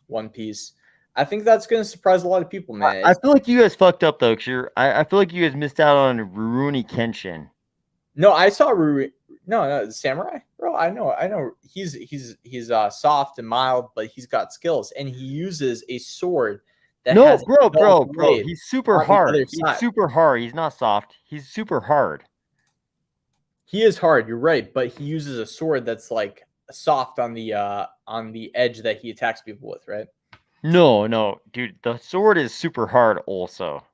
One Piece. I think that's going to surprise a lot of people, man. I feel like you guys fucked up though, because I feel like you guys missed out on Rurouni Kenshin. No, I saw No, the samurai, bro. I know. He's soft and mild, but he's got skills, and he uses a sword that No, has a dull bro. blade He's super on the hard. other He's side. super hard. He's not soft. He's super hard. He is hard. You're right, but he uses a sword that's like soft on the edge that he attacks people with, right? No, dude. The sword is super hard also.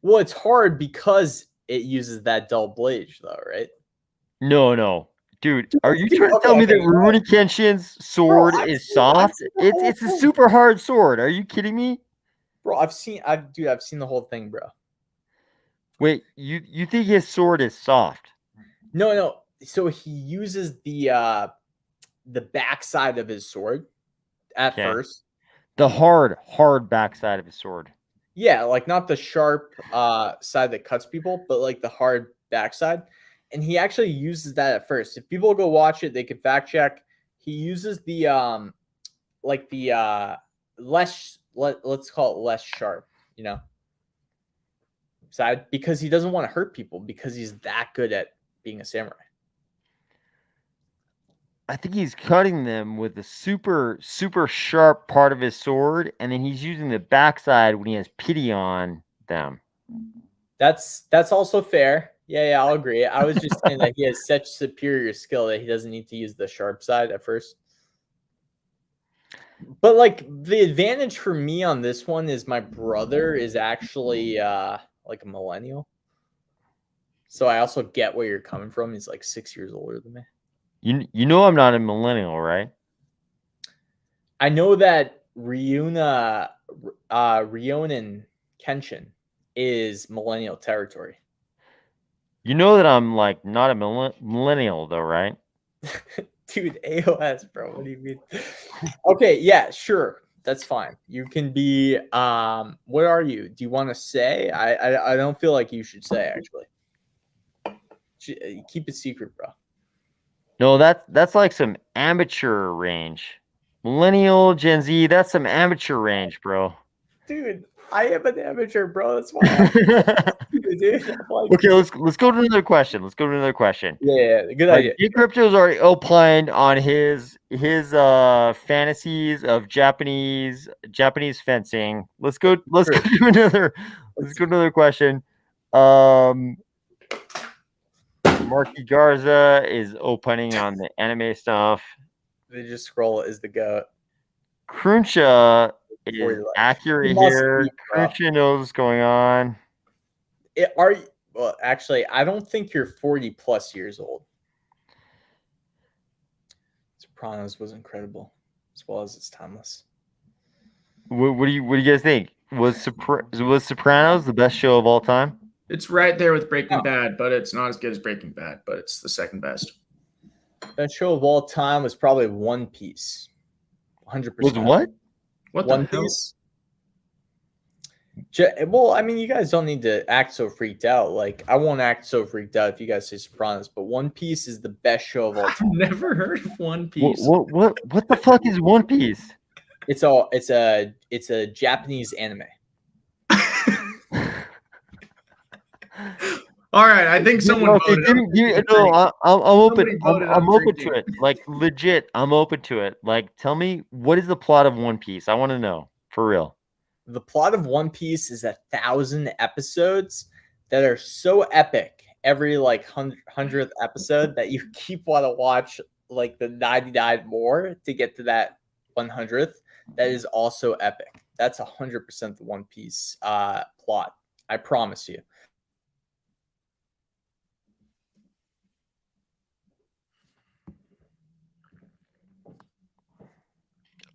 Well, it's hard because it uses that dull blade, though, right? No. Dude, are you trying to tell me that Rurouni Kenshin's sword is soft? It's a super hard sword. Are you kidding me? Bro, I've seen the whole thing, bro. Wait, you think his sword is soft? No. So he uses the backside of his sword at first. The hard backside of his sword. Yeah, like not the sharp side that cuts people, but like the hard backside. And he actually uses that at first. If people go watch it, they can fact check. He uses the let's call it less sharp, side, because he doesn't want to hurt people because he's that good at being a samurai. I think he's cutting them with the super sharp part of his sword, and then he's using the backside when he has pity on them. That's also fair. Yeah, I'll agree. I was just saying that he has such superior skill that he doesn't need to use the sharp side at first. But like the advantage for me on this one is my brother is actually like a millennial. So I also get where you're coming from. He's like 6 years older than me. You know I'm not a millennial, right? I know that Rionen Kenshin is millennial territory. You know that I'm like not a millennial though, right? Dude, AOS, bro. What do you mean? Okay, yeah, sure. That's fine. You can be what are you? Do you want to say? I don't feel like you should say actually. Keep it secret, bro. No, that's like some amateur range. Millennial, Gen Z, that's some amateur range, bro. Dude, I am an amateur, bro. That's why I'm keep it dude. Like, Okay, let's go to another question. yeah, good idea. Crypto's already opined on his fantasies of Japanese fencing. Let's go to another question. Marky Garza is opining on the anime stuff. They just scroll is the goat. Cruncha is Before you left. accurate He must here. be, bro. Cruncha knows what's going on. Well, actually, I don't think you're 40 plus years old. Sopranos was incredible, as well as it's timeless. What do you guys think? Was Sopranos the best show of all time? It's right there with Breaking Bad, but it's not as good as Breaking Bad, but it's the second best. Best show of all time was probably One Piece. 100%. Was what? What One the hell? Piece? Well, I mean, you guys don't need to act so freaked out. Like, I won't act so freaked out if you guys say Sopranos, but One Piece is the best show of all I've time. never heard of One Piece. What the fuck is One Piece? It's a Japanese anime. All right, I think someone Okay, voted. I'm open. Somebody voted I'm on open to drinking. it. Like legit, I'm open to it. Like, tell me what is the plot of One Piece? I want to know for real. The plot of One Piece is 1,000 episodes that are so epic every like 100th episode that you keep want to watch like the 99 more to get to that 100th. That is also epic. That's 100% the One Piece plot. I promise you.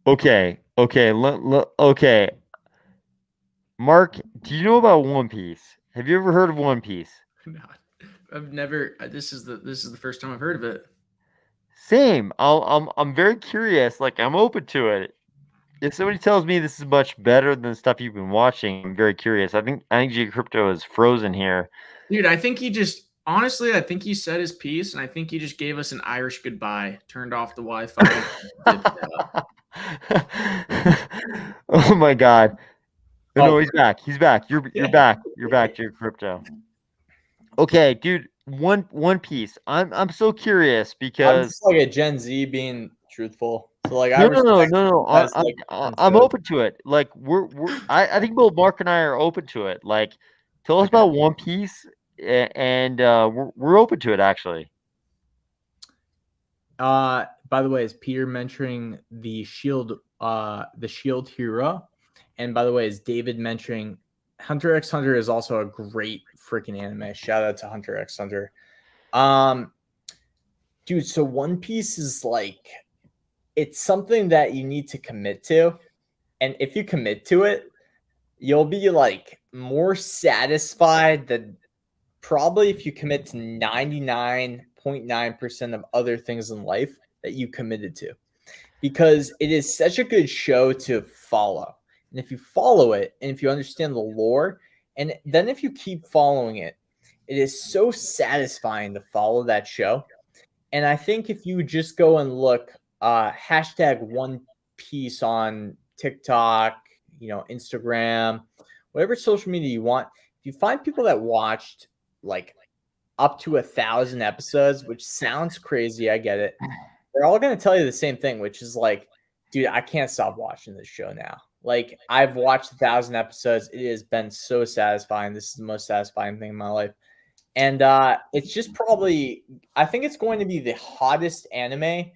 Okay. Okay. Mark, do you know about One Piece? Have you ever heard of One Piece? No, I've never. This is the first time I've heard of it. Same. I'm very curious. Like, I'm open to it. If somebody tells me this is much better than the stuff you've been watching, I'm very curious. I think J Crypto is frozen here. Dude, I think he just honestly, I think he said his piece, and I think he just gave us an Irish goodbye, turned off the Wi-Fi. Oh my god. No, Oh. he's back. He's back. You're back. You're back to your crypto. Okay, dude. One Piece. I'm so curious I'm because just like a Gen Z being truthful. So like no. I'm I'm open to it. Like I think both Mark and I are open to it. Like, tell us about One Piece, and we're open to it actually. By the way, is Peter mentioning the Shield hero? And by the way, is David mentioning Hunter x Hunter is also a great freaking anime. Shout out to Hunter x Hunter. Dude, so One Piece is like, it's something that you need to commit to. And if you commit to it, you'll be like more satisfied than probably if you commit to 99.9% of other things in life that you committed to. Because it is such a good show to follow. And if you follow it, and if you understand the lore, and then if you keep following it, it is so satisfying to follow that show. And I think if you just go and look hashtag One Piece on TikTok, Instagram, whatever social media you want, if you find people that watched like up to 1,000 episodes, which sounds crazy, I get it. They're all going to tell you the same thing, which is like, dude, I can't stop watching this show now. Like, I've watched 1,000 episodes. It has been so satisfying. This is the most satisfying thing in my life. And it's just probably, I think it's going to be the hottest anime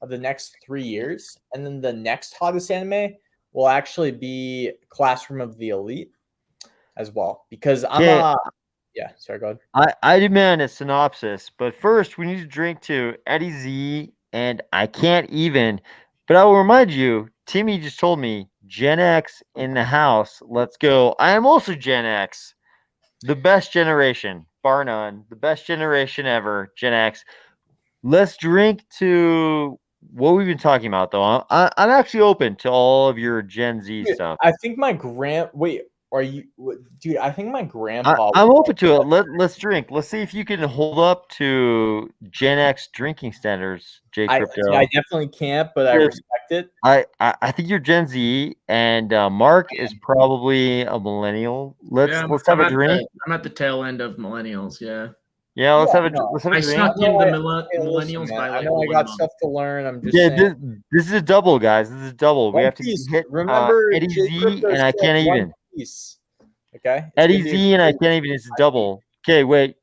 of the next 3 years. And then the next hottest anime will actually be Classroom of the Elite as well. Because yeah, sorry, go ahead. I demand a synopsis, but first we need to drink to Eddie Z, and I can't even. But I will remind you, Timmy just told me Gen X in the house. Let's go. I am also Gen X, the best generation, bar none, the best generation ever, Gen X. Let's drink to what we've been talking about, though. I'm actually open to all of your Gen Z stuff. I think Or dude? I think my grandpa. I'm open to it. Let's drink. Let's see if you can hold up to Gen X drinking standards, J Crypto. I definitely can't, but I respect it. I think you're Gen Z, and Mark is probably a millennial. Let's have a drink. I'm at the tail end of millennials. Yeah. Yeah, let's have a drink. I snuck in the millennials by like I know I got stuff to learn. I'm just saying. This is a double, guys. This is a double. We have to hit remember Eddie Z, and I can't even. Okay. Eddie Z, and I can't even. It's a double. Okay, wait.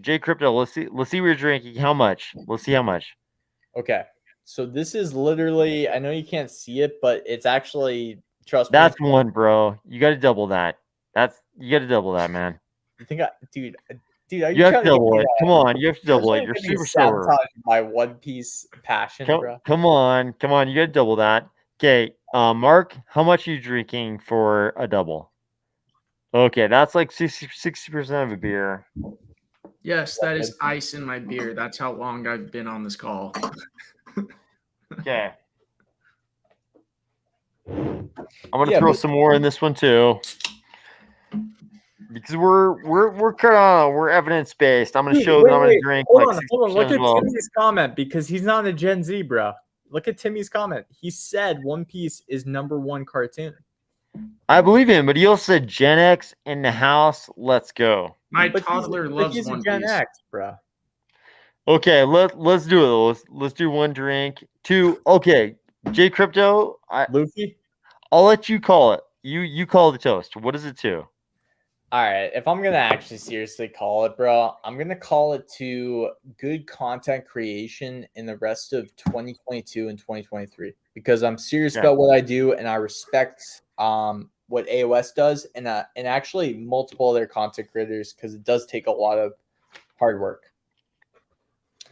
J Crypto. Let's see what you're drinking. How much? Let's see how much. Okay. So this is literally. I know you can't see it, but it's actually. Trust me. That's one, bro. You got to double that. You got to double that, man. You think dude? You have to double it. Come on, you have to double it. You're super sober. My One Piece passion, bro. Come on. You got to double that. Okay, Mark, how much are you drinking for a double? Okay, that's like 60% of a beer. Yes, that is ice in my beer. That's how long I've been on this call. Okay. I'm gonna throw some more in this one too. Because we're evidence based. I'm gonna show that I'm gonna drink. Hold on. Look at Timmy's comment because he's not a Gen Z, bro. Look at Timmy's comment. He said One Piece is #1 cartoon. I believe him, but he also said Gen X in the house. Let's go. My toddler loves One Piece. Gen X, bro. Okay, let's do it. Let's do one drink. Two. Okay, J Crypto. Luffy. I'll let you call it. You call the toast. What is it to? All right, if I'm gonna actually seriously call it, bro, I'm gonna call it to good content creation in the rest of 2022 and 2023 because I'm serious about what I do and I respect what AOS does and actually multiple other content creators because it does take a lot of hard work.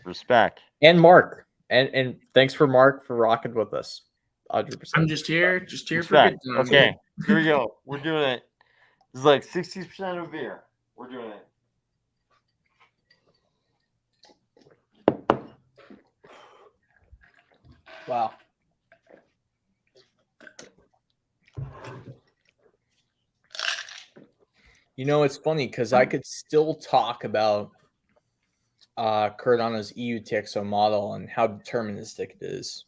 Respect. And Mark, and thanks for Mark for rocking with us. 100%. I'm just here for good time. Okay, here we go. We're doing it. This is like 60% of beer. We're doing it. Wow. You know, it's funny because I could still talk about Cardano's EUTXO model and how deterministic it is.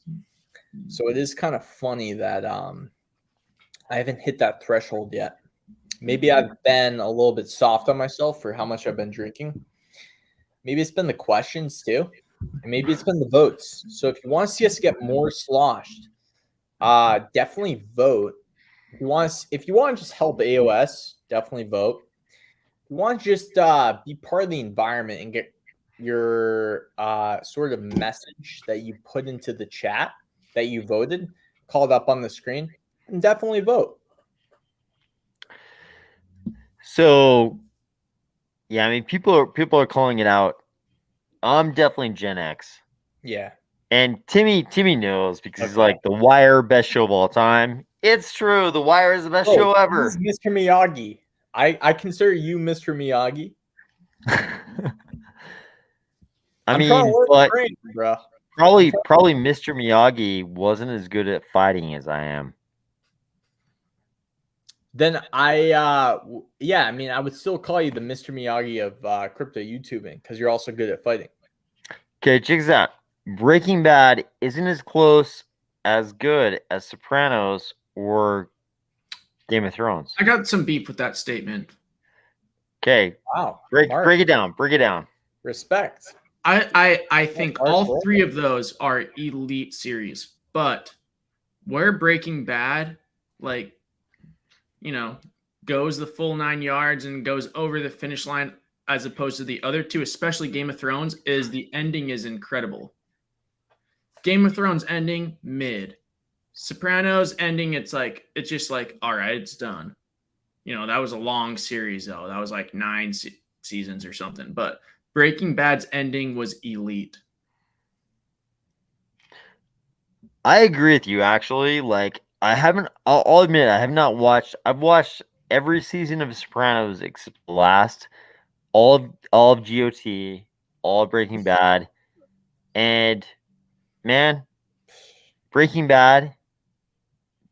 So it is kind of funny that I haven't hit that threshold yet. Maybe I've been a little bit soft on myself for how much I've been drinking. Maybe it's been the questions too. And maybe it's been the votes. So if you want to see us get more sloshed, definitely vote. If you want to just help AOS, definitely vote. If you want to just be part of the environment and get your sort of message that you put into the chat that you voted called up on the screen, then definitely vote. So, yeah, I mean, people are calling it out. I'm definitely Gen X. Yeah. And Timmy knows because he's like The Wire, best show of all time. It's true. The Wire is the best show ever. Mr. Miyagi. I consider you Mr. Miyagi. I mean, but brain, bro. Probably Mr. Miyagi wasn't as good at fighting as I am. Then I would still call you the Mr. Miyagi of crypto YouTubing because you're also good at fighting. Okay, check this out. Breaking Bad isn't as close as good as Sopranos or Game of Thrones. I got some beef with that statement. Okay. Wow. Break it down. Respect. I think all three of those are elite series, but where Breaking Bad, like, goes the full 9 yards and goes over the finish line as opposed to the other two, especially Game of Thrones, is the ending is incredible. Game of Thrones ending, mid. Sopranos ending, it's just like, all right, it's done. That was a long series, though. That was like 9 seasons or something. But Breaking Bad's ending was elite. I agree with you, actually. Like, I'll admit, I have not watched. I've watched every season of Sopranos except the last, all of GOT, all of Breaking Bad, and man, Breaking Bad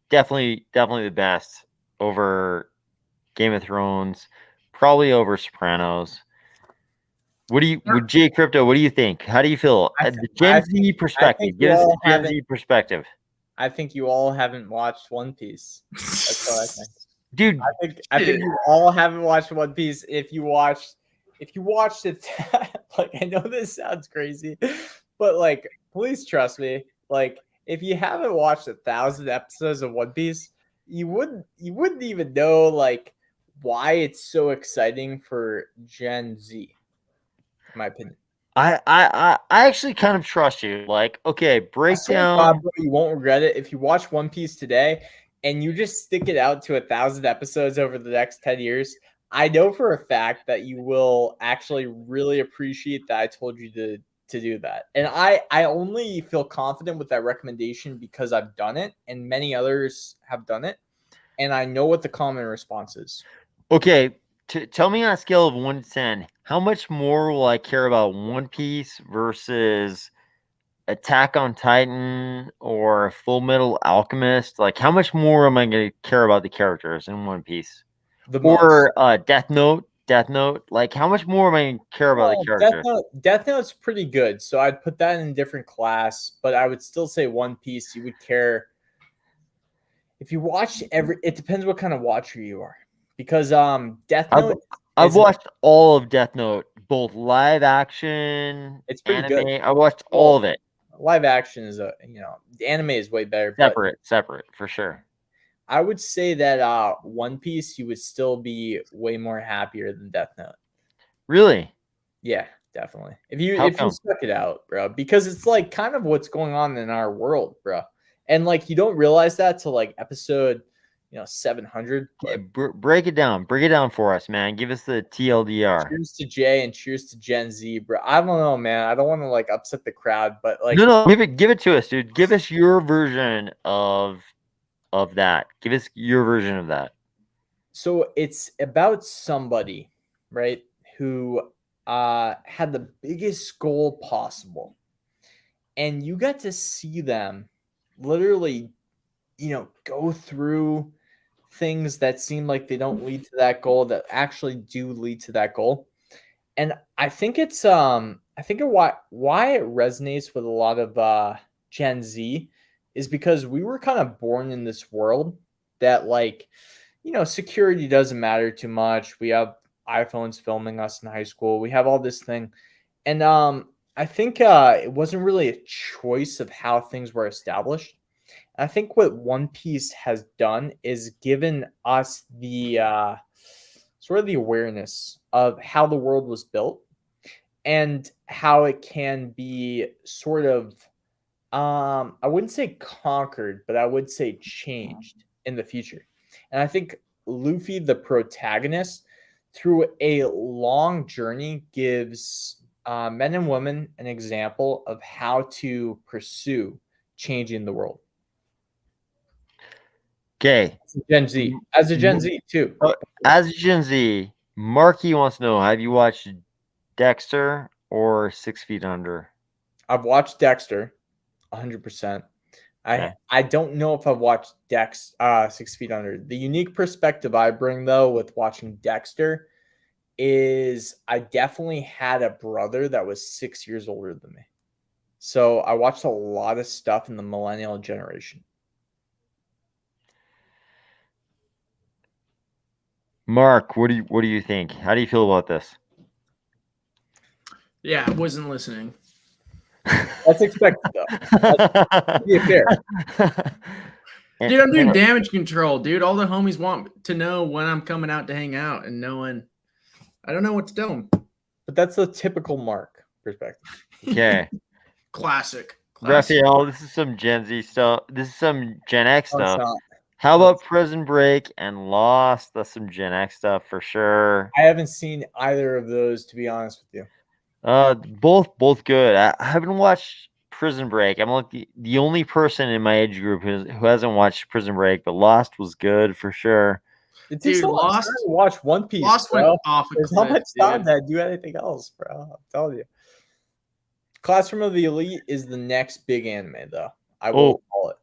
definitely the best over Game of Thrones, probably over Sopranos. Would Jay Crypto, what do you think? How do you feel? The Gen Z perspective. Give us the Gen Z perspective. I think you all haven't watched One Piece. That's what I think. Dude, I think you all haven't watched One Piece. If you watched it, like, I know this sounds crazy, but like, please trust me. Like, if you haven't watched 1,000 episodes of One Piece, you wouldn't even know like why it's so exciting for Gen Z, in my opinion. I actually kind of trust you. Like, okay, breakdown. God, bro, you won't regret it if you watch One Piece today and you just stick it out to 1,000 episodes over the next 10 years. I know for a fact that you will actually really appreciate that I told you to do that. And I only feel confident with that recommendation because I've done it and many others have done it. And I know what the common response is. Okay, tell me on a scale of 1 to 10, how much more will I care about One Piece versus Attack on Titan or Full Metal Alchemist? Like, how much more am I going to care about the characters in One Piece? Or Death Note? Like, how much more am I going to care about the characters? Death Note's pretty good, so I'd put that in a different class. But I would still say One Piece. You would care if you watch it depends what kind of watcher you are, because Death Note. I've watched all of Death Note, both live action, it's pretty anime. good. I watched all of it. Live action is the anime is way better. Separate for sure. I would say that One Piece, you would still be way more happier than Death Note. Really? Yeah, definitely. If you stuck it out, bro, because it's like kind of what's going on in our world, bro. And like you don't realize that till like episode 700. Break it down for us, man. Give us the TLDR. Cheers to Jay and cheers to Gen Z, bro. I don't know, man. I don't want to like upset the crowd, but like no, give it to us, dude. Give us your version of that. Give us your version of that. So it's about somebody, right, who had the biggest goal possible, and you got to see them literally go through things that seem like they don't lead to that goal that actually do lead to that goal. And I think it's why it resonates with a lot of Gen Z is because we were kind of born in this world that like security doesn't matter too much. We have iPhones filming us in high school. We have all this thing. And I think it wasn't really a choice of how things were established. I think what One Piece has done is given us the sort of the awareness of how the world was built and how it can be sort of, I wouldn't say conquered, but I would say changed in the future. And I think Luffy, the protagonist, through a long journey, gives men and women an example of how to pursue changing the world. Okay. As a Gen Z too. As a Gen Z, Marky wants to know, have you watched Dexter or 6 Feet Under? I've watched Dexter 100%. I don't know if I've watched 6 Feet Under. The unique perspective I bring though with watching Dexter is I definitely had a brother that was 6 years older than me. So I watched a lot of stuff in the millennial generation. Mark, what do you think? How do you feel about this? Yeah, I wasn't listening. That's expected though. Be fair. Dude, I'm doing damage control, dude. All the homies want to know when I'm coming out to hang out and knowing I don't know what to tell them. But that's the typical Mark perspective. Okay. Classic. Raphael, this is some Gen Z stuff. This is some Gen X stuff. How about Prison Break and Lost? That's some Gen X stuff for sure. I haven't seen either of those, to be honest with you. Both good. I haven't watched Prison Break. I'm like the only person in my age group who hasn't watched Prison Break, but Lost was good for sure. It takes a lot of time to watch One Piece. Lost went off a cliff. There's not much time to do anything else, bro. I'm telling you. Classroom of the Elite is the next big anime, though. I will call it.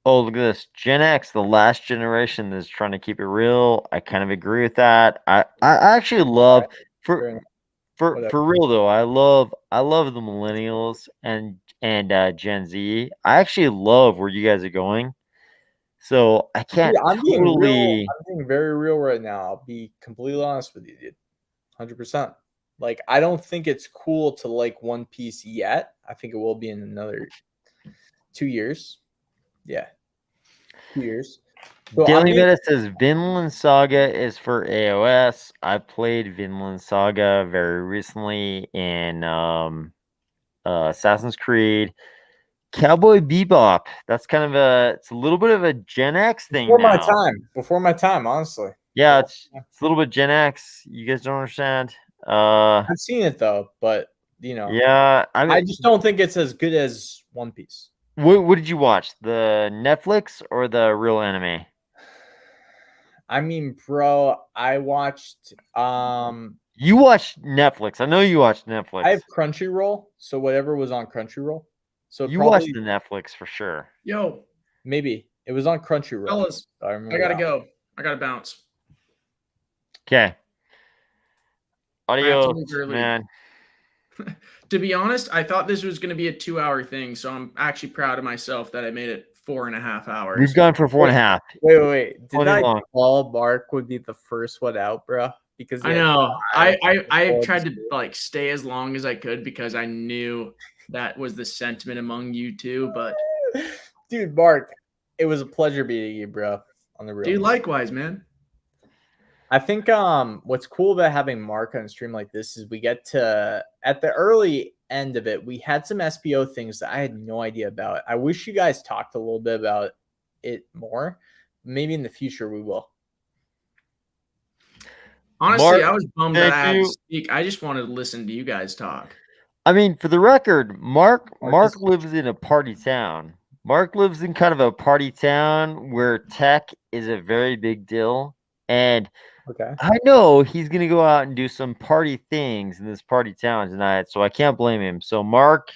Oh, look at this. Gen X, the last generation is trying to keep it real. I kind of agree with that. I actually love for Fair enough. for Whatever. for real though. I love the millennials and Gen Z. I actually love where you guys are going. So I can't Dude, I'm being real. totally. I'm being very real right now. I'll be completely honest with you, dude. 100%. Like, I don't think it's cool to like One Piece yet. I think it will be in another 2 years. Yeah, 2 years. So I'm Daily being, Meta says Vinland Saga is for AOS. I played Vinland Saga very recently in Assassin's Creed. Cowboy Bebop. That's kind of it's a little bit of a Gen X thing before my now. time. Before my time, honestly. Yeah, it's a little bit Gen X. You guys don't understand. I've seen it though, but Yeah. I I mean, just don't think it's as good as One Piece. what did you watch? The Netflix or the real anime? I mean, bro, I watched You watched Netflix. I know you watched Netflix. I have Crunchyroll, so whatever was on Crunchyroll. So You watched probably the Netflix for sure. Yo, maybe it was on Crunchyroll. fellas, I remember I gotta that. go. I gotta bounce. Okay. I have to leave Adios, early. man. To be honest, I thought this was going to be a 2-hour thing, so I'm actually proud of myself that I made it 4.5 hours. We've gone for 4.5. Wait. Did Only I long. call Mark would be the first one out, bro? Because I he had know. five I before tried to the like stay as long as I could because I knew that was the sentiment among you two. But dude, Mark, it was a pleasure meeting you, bro. On the real. dude, likewise, man. I think what's cool about having Mark on a stream like this is we get to at the early end of it, we had some SPO things that I had no idea about. I wish you guys talked a little bit about it more. Maybe in the future we will. Honestly, Mark, I was bummed that I thank had to you. speak. I just wanted to listen to you guys talk. I mean, for the record, Mark Marcus- lives in a party town. Mark lives in kind of a party town where tech is a very big deal. And Okay. I know he's going to go out and do some party things in this party town tonight. So I can't blame him. So, Mark,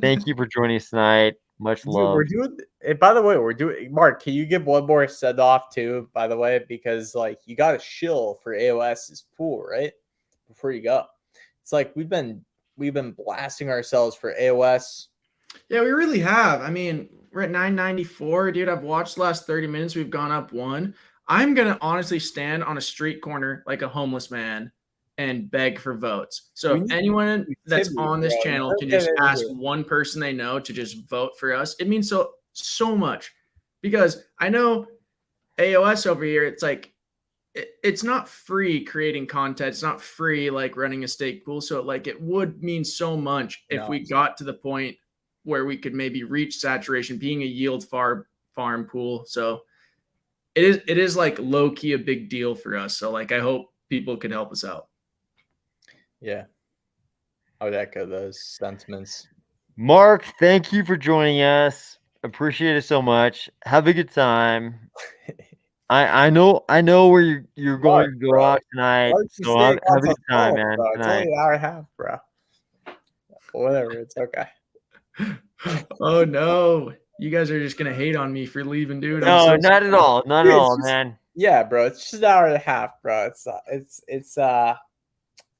thank you for joining us tonight. Much Dude, love. we're doing. By the way, we're doing. Mark, can you give one more send off too? By the way, because like you got a shill for AOS's pool, right? Before you go, it's like we've been blasting ourselves for AOS. Yeah, we really have. I mean, we're at 994, dude. I've watched the last 30 minutes. We've gone up one. I'm gonna honestly stand on a street corner like a homeless man and beg for votes. So We if need anyone that's Timmy, on this bro. channel Don't can get just into ask it. one person they know to just vote for us, it means so much. Because I know AOS over here, it's like it's not free creating content. It's not free like running a stake pool. So like it would mean so much if No. we got to the point where we could maybe reach saturation, being a yield farm pool. So it is like low key a big deal for us. So like I hope people can help us out. Yeah, I would echo those sentiments. Mark, thank you for joining us. Appreciate it so much. Have a good time. I know where you're going to go bro. out tonight. Why don't you So stay have a across good the time, phone, man. bro? It's Tonight. only an hour and a half, bro. Whatever, it's okay. Oh no. You guys are just gonna hate on me for leaving, dude. No, I'm so not at all. Not Dude, at it's all, just- man. Yeah, bro. It's just an hour and a half, bro.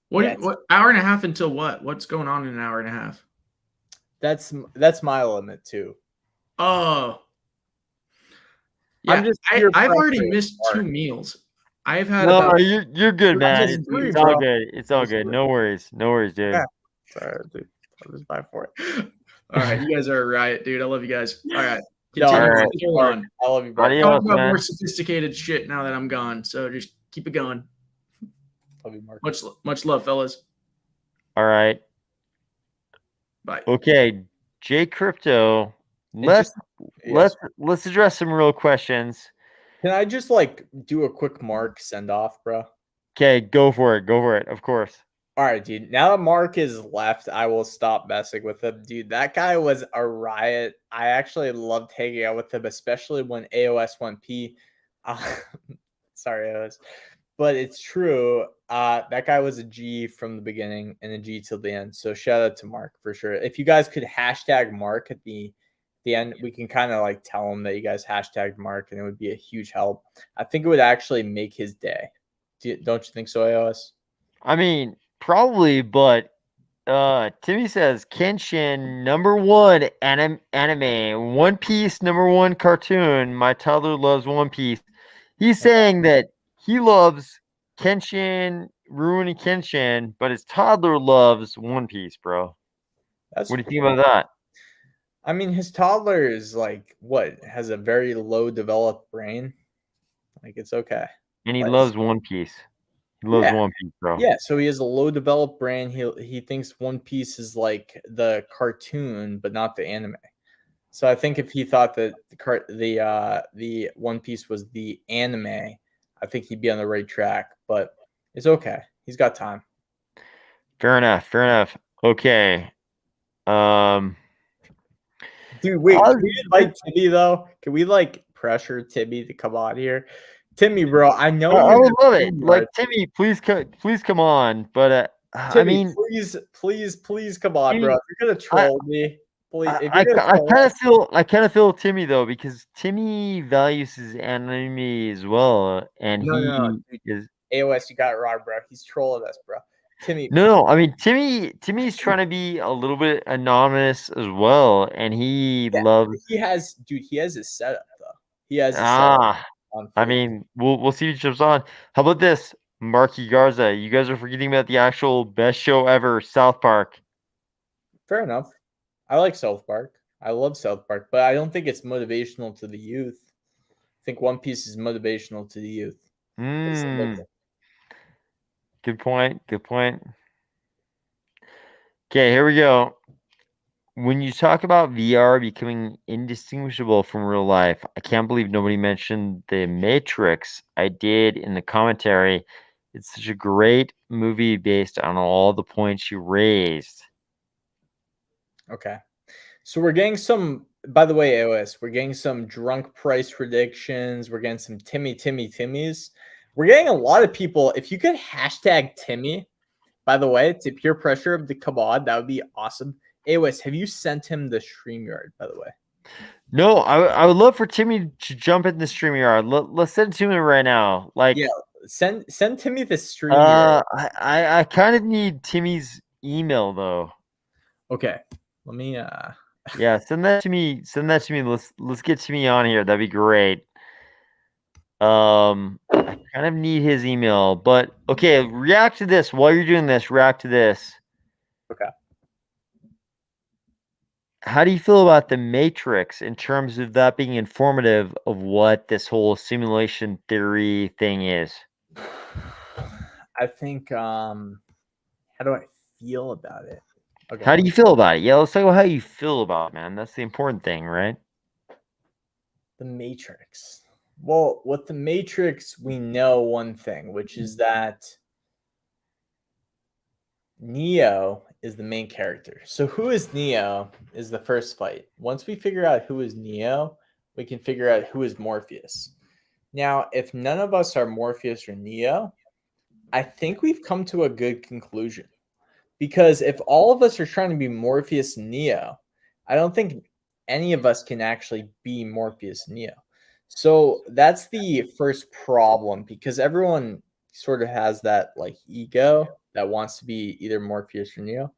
What hour and a half until what? What's going on in an hour and a half? That's my limit too. Oh. Yeah, I've already missed 2 meals. I've had No, about you're good, man. just agree, It's all bro. good. It's all good. No worries. No worries, dude. Yeah. Sorry, dude. I'll just buy for it. All right, you guys are a riot, dude. I love you guys. All right, No, continue. All right. Go on. I love you, bro. Adios. Talk about man. more sophisticated shit now that I'm gone. So just keep it going. Love you, Mark. Much love, fellas. All right. Bye. Okay, J Crypto. Yes. Let's address some real questions. Can I just like do a quick Mark send off, bro? Okay, go for it. Go for it. Of course. All right, dude. Now that Mark is left, I will stop messing with him. Dude, that guy was a riot. I actually loved hanging out with him, especially when AOS 1P. Sorry, AOS. But it's true. That guy was a G from the beginning and a G till the end. So shout out to Mark for sure. If you guys could hashtag Mark at the the end, we can kind of like tell him that you guys hashtagged Mark, and it would be a huge help. I think it would actually make his day. Don't you think so, AOS? I mean, probably, but Timmy says Kenshin #1 anime, One Piece #1 cartoon. My toddler loves One Piece. He's saying that he loves Kenshin, Rurouni Kenshin, but his toddler loves One Piece, bro. That's What do you think about that? I mean, his toddler is like what, has a very low developed brain. Like, it's okay. And he Like, loves One Piece. He loves One Piece, bro. yeah, so he has a low developed brain. He thinks One Piece is like the cartoon, but not the anime. So I think if he thought that the One Piece was the anime, I think he'd be on the right track. But it's okay. He's got time. Fair enough. Fair enough. Okay. Dude, wait, can we invite Timmy though? Can we like pressure Timmy to come on here? Timmy, bro, I know I you would love it. have Like Timmy, please come on. But I Timmy, mean, please come on, bro. Timmy, If you're gonna troll me, please. If I you're gonna troll kind of feel Timmy though, because Timmy values his anime as well, and no, he is AOS, you got it wrong, bro. He's trolling us, bro. Timmy, no. I mean, Timmy's trying to be a little bit anonymous as well, and he yeah, loves. he has his setup though. He has his setup on I full. mean, we'll see who jumps on. How about this, Marky Garza? You guys are forgetting about the actual best show ever, South Park. Fair enough. I like South Park. I love South Park, but I don't think it's motivational to the youth. I think One Piece is motivational to the youth. Good point. Good point. Okay, here we go. When you talk about VR becoming indistinguishable from real life, I can't believe nobody mentioned The Matrix. I did in the commentary. It's such a great movie based on all the points you raised. Okay. So we're getting some, by the way, AOS, we're getting some drunk price predictions. We're getting some Timmys. We're getting a lot of people. If you could hashtag Timmy, by the way, to peer pressure of the Kabod, that would be awesome. AOS, have you sent him the StreamYard, by the way? No, I would love for Timmy to jump in the StreamYard. Let's send it to him right now. Like, yeah, send Timmy the StreamYard. I kind of need Timmy's email though. Okay, let me. Yeah, send that to me. Send that to me. Let's get Timmy on here. That'd be great. I kind of need his email, but okay. React to this while you're doing this. React to this. Okay. How do you feel about the Matrix in terms of that being informative of what this whole simulation theory thing is? I think. How do I feel about it? Okay. How do you feel about it? Yeah, let's talk about how you feel about it, man. That's the important thing, right? The Matrix. Well, with the Matrix, we know one thing, which is that Neo is the main character. So who is Neo is the first fight. Once we figure out who is Neo, we can figure out who is Morpheus. Now, if none of us are Morpheus or Neo, I think we've come to a good conclusion. Because if all of us are trying to be Morpheus and Neo, I don't think any of us can actually be Morpheus and Neo. So that's the first problem, because everyone sort of has that like ego that wants to be either Morpheus or Neo.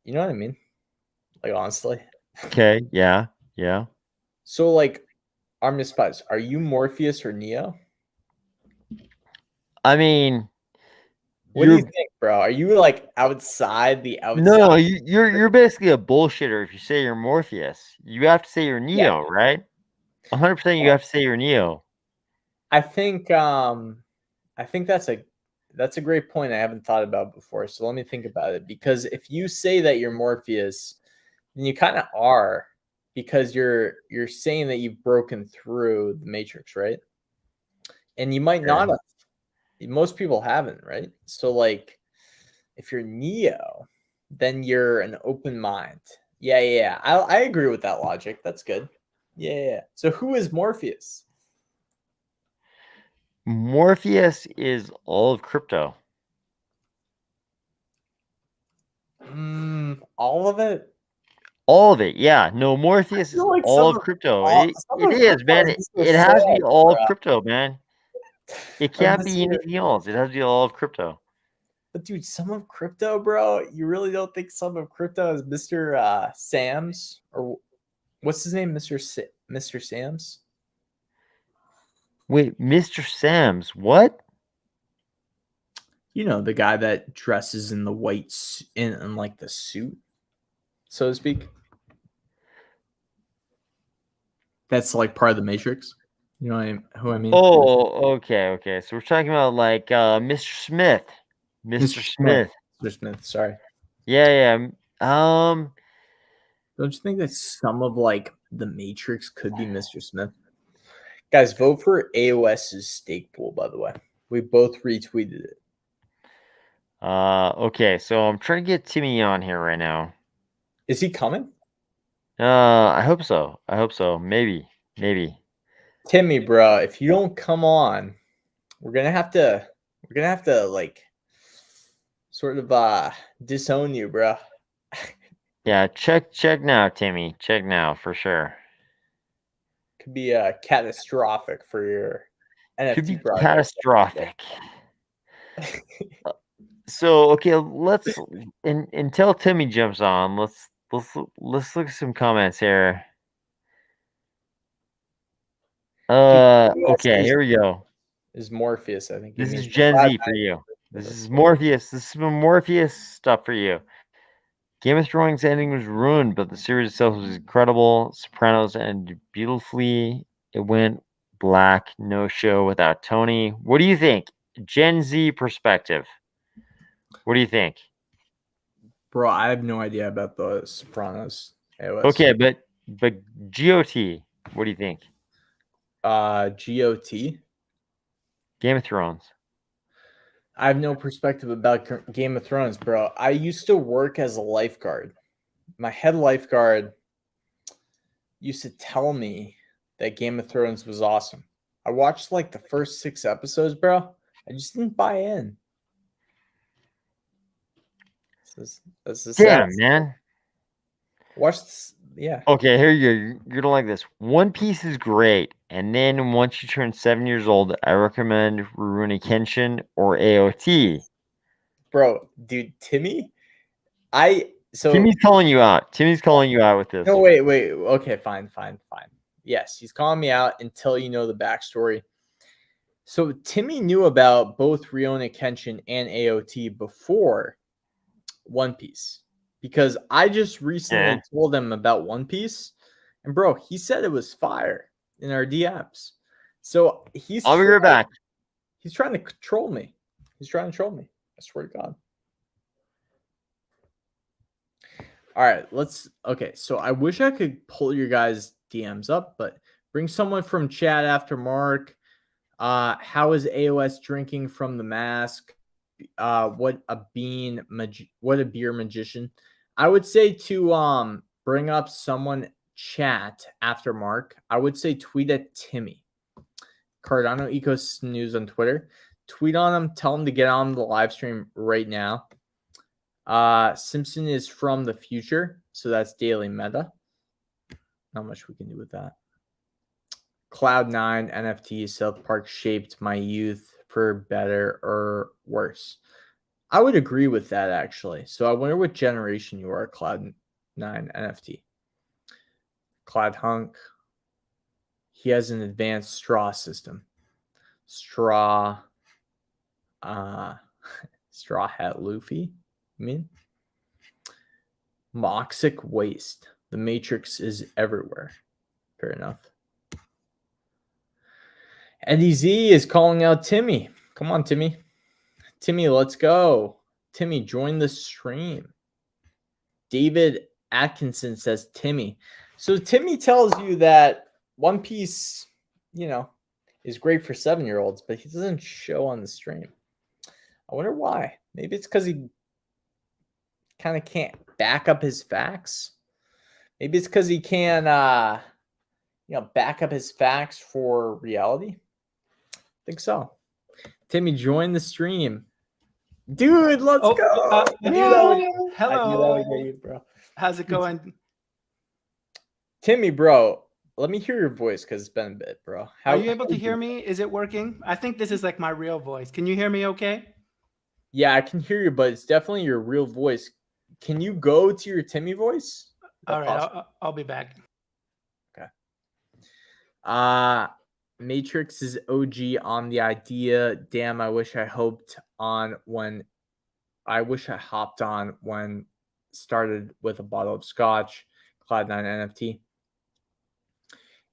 You know what I mean? Like, honestly. Okay. Yeah. Yeah. So like, Army of Spies, are you Morpheus or Neo? I mean, What do you think, bro? Are you like outside the outside? No, you're basically a bullshitter if you say you're Morpheus. You have to say you're Neo, right? 100% you have to say you're Neo. I think that's a great point I haven't thought about before. So let me think about it. Because if you say that you're Morpheus, then you kind of are, because you're saying that you've broken through the Matrix, right? And you might not have. Most people haven't, right? So like, if you're Neo, then you're an open mind. Yeah. I agree with that logic. That's good. Yeah. So who is Morpheus? Morpheus is all of crypto. All of it? All of it, yeah. No, Morpheus is feel like all of crypto. It some of is, crypto man. is Mr. It has to be Sam, all of bruh. crypto, man. It Or can't be Mr. anything else. It has to be all of crypto. But dude, some of crypto, bro. You really don't think some of crypto is Mr. Sam's or what's his name, Mr. Sam's? Wait, Mr. Sam's, what? You know, the guy that dresses in the white in like the suit, so to speak. That's like part of the Matrix. You know who I mean? Oh, okay. So we're talking about like Mr. Smith. Mr. Smith. Mr. Smith, sorry. Yeah. Don't you think that some of like the Matrix could be Mr. Smith? Guys, vote for AOS's stake pool, by the way. We both retweeted it. Okay, so I'm trying to get Timmy on here right now. Is he coming? I hope so. Maybe. Timmy, bro, if you don't come on, we're gonna have to like sort of disown you, bro. Yeah, check now, Timmy. Check now for sure. Could be catastrophic for your NFT Could be project. catastrophic. So okay, let's until Timmy jumps on, let's look at some comments here. Okay, here we go. Is Morpheus, I think. This is Gen Z for you. This is Morpheus. This is Morpheus stuff for you. Game of Thrones ending was ruined, but the series itself was incredible. Sopranos ended beautifully. It went black, no show without Tony. What do you think? Gen Z perspective. What do you think? Bro, I have no idea about the Sopranos. AOS. Okay, but GOT, what do you think? GOT? Game of Thrones. I have no perspective about Game of Thrones, bro. I used to work as a lifeguard. My head lifeguard used to tell me that Game of Thrones was awesome. I watched like the first 6 episodes, bro. I just didn't buy in. This is Damn, sad. man. Watch this. Yeah. Okay, here you go. You're gonna like this. One Piece is great, and then once you turn 7 years old, I recommend Rurouni Kenshin or AOT. Bro, dude, Timmy, Timmy's calling you out. Timmy's calling you out with this. No, wait. Okay, fine. Yes, he's calling me out until you know the backstory. So Timmy knew about both Rurouni Kenshin and AOT before One Piece. Because I just recently told him about One Piece, and bro, he said it was fire in our DMs. So I'll be right back. He's trying to troll me. I swear to God. All right, okay. So I wish I could pull your guys' DMs up, but bring someone from chat after Mark. How is AOS drinking from the mask? What a beer magician. I would say to bring up someone chat after Mark. I would say tweet at Timmy. Cardano Ecos News on Twitter. Tweet on him. Tell him to get on the live stream right now. Simpson is from the future, so that's daily meta. Not much we can do with that. Cloud9 NFT South Park shaped my youth for better or worse. I would agree with that, actually. So I wonder what generation you are, Cloud9 NFT. Cloud Hunk. He has an advanced straw system. Straw hat Luffy. You mean? Moxic waste. The Matrix is everywhere. Fair enough. Eddie Z is calling out Timmy. Come on, Timmy. Timmy, let's go. Timmy, join the stream. David Atkinson says Timmy. So Timmy tells you that One Piece, is great for 7-year-olds, but he doesn't show on the stream. I wonder why. Maybe it's because he kind of can't back up his facts. Maybe it's because he can, back up his facts for reality. I think so. Timmy, join the stream. Dude, let's go. Hello. I knew that would get you, bro. How's it going? Timmy, bro, let me hear your voice because it's been a bit, bro. Are you able to hear me? Is it working? I think this is like my real voice. Can you hear me okay? Yeah, I can hear you, but it's definitely your real voice. Can you go to your Timmy voice? All right, I'll be back. Okay. Matrix is OG on the idea. Damn, I wish I hopped on when started with a bottle of scotch. Cloud9 NFT.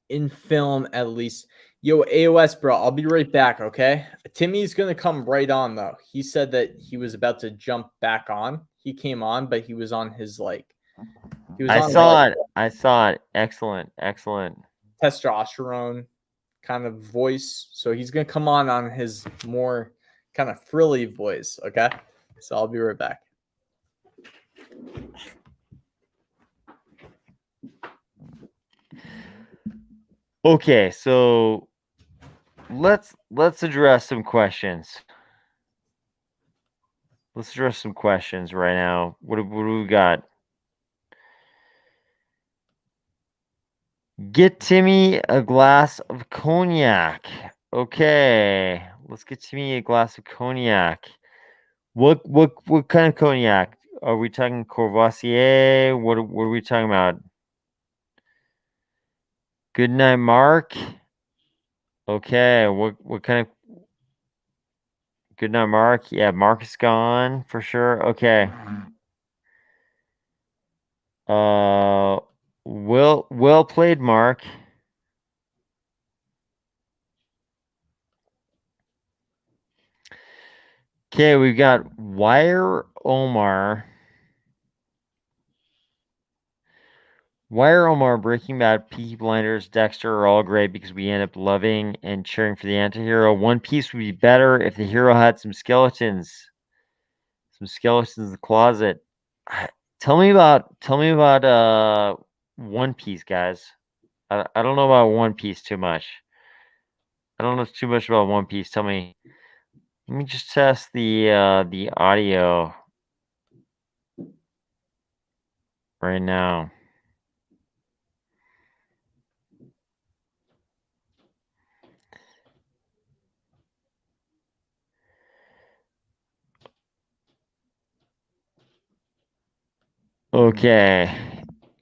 In film, at least. Yo, AOS, bro, I'll be right back, okay? Timmy's gonna come right on, though. He said that he was about to jump back on. He came on, but he was on his, I saw it. Excellent. Testosterone kind of voice. So he's gonna come on his more kind of frilly voice, okay? So I'll be right back. Okay, so let's address some questions. Let's address some questions right now. What do we got? Get Timmy a glass of cognac. Okay, let's get Timmy a glass of cognac. What kind of cognac? Are we talking Courvoisier? What are we talking about? Good night, Mark. Okay, what kind of good night, Mark? Yeah, Mark is gone for sure. Okay. Well played, Mark. Okay, we've got Wire Omar. Breaking Bad, Peaky Blinders, Dexter are all great because we end up loving and cheering for the anti-hero. One Piece would be better if the hero had some skeletons. Some skeletons in the closet. Tell me about One Piece, guys. I don't know about One Piece too much. I don't know too much about One Piece. Tell me. Let me just test the audio right now. Okay.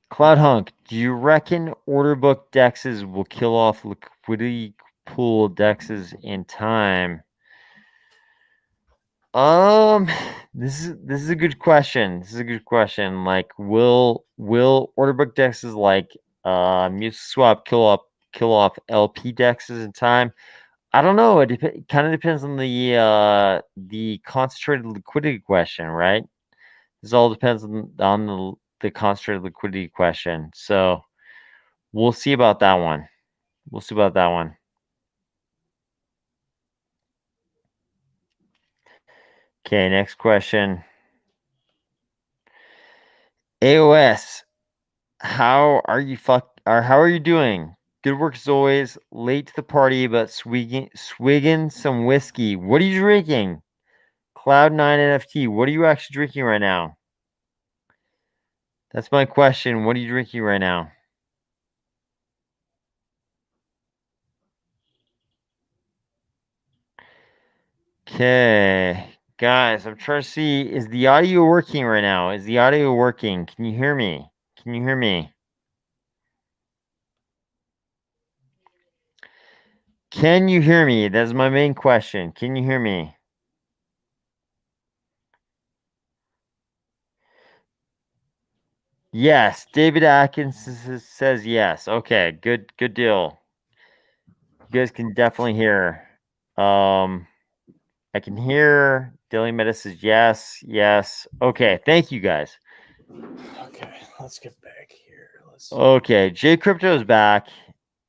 Cloud Hunk, do you reckon order book dexes will kill off liquidity pool dexes in time? This is a good question. This is a good question. Like, will order book dexes like MuesliSwap kill off LP dexes in time? I don't know. It kind of depends on the concentrated liquidity question, right? This all depends on the concentrated liquidity question. So we'll see about that one. We'll see about that one. Okay, next question. AOS, how are you doing? Good work as always. Late to the party, but swigging some whiskey. What are you drinking? Cloud9 NFT. What are you actually drinking right now? That's my question. What are you drinking right now? Okay. Guys, I'm trying to see, is the audio working right now? Is the audio working? Can you hear me? Can you hear me? Can you hear me? That's my main question. Can you hear me? Yes, David Atkins says yes. Okay, good deal. You guys can definitely hear. I can hear. Daily Meta says yes. Okay, thank you guys. Okay, let's get back here. Okay, J Crypto is back.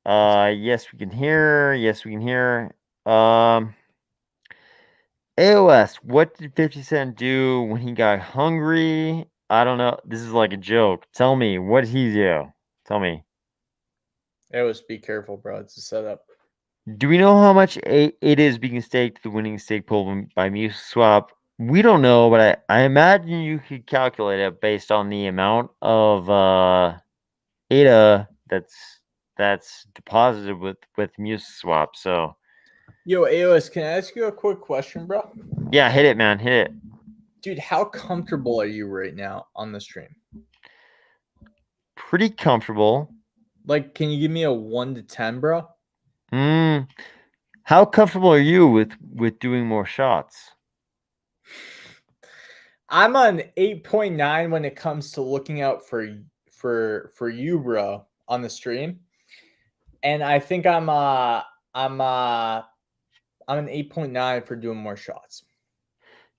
Yes, we can hear. Yes, we can hear. AOS, what did 50 Cent do when he got hungry? I don't know. This is like a joke. Tell me, what did he do? Tell me. AOS, be careful, bro. It's a setup. Do we know how much it is being staked to the winning stake pool by MuesliSwap? We don't know, but I imagine you could calculate it based on the amount of ADA that's deposited with MuesliSwap. So Yo, AOS, can I ask you a quick question, bro? yeah, hit it, man, hit it. Dude, how comfortable are you right now on the stream? Pretty comfortable. Like, can you give me a 1 to 10, bro? How comfortable are you with doing more shots? I'm on 8.9 when it comes to looking out for you, bro, on the stream. And I think I'm an 8.9 for doing more shots.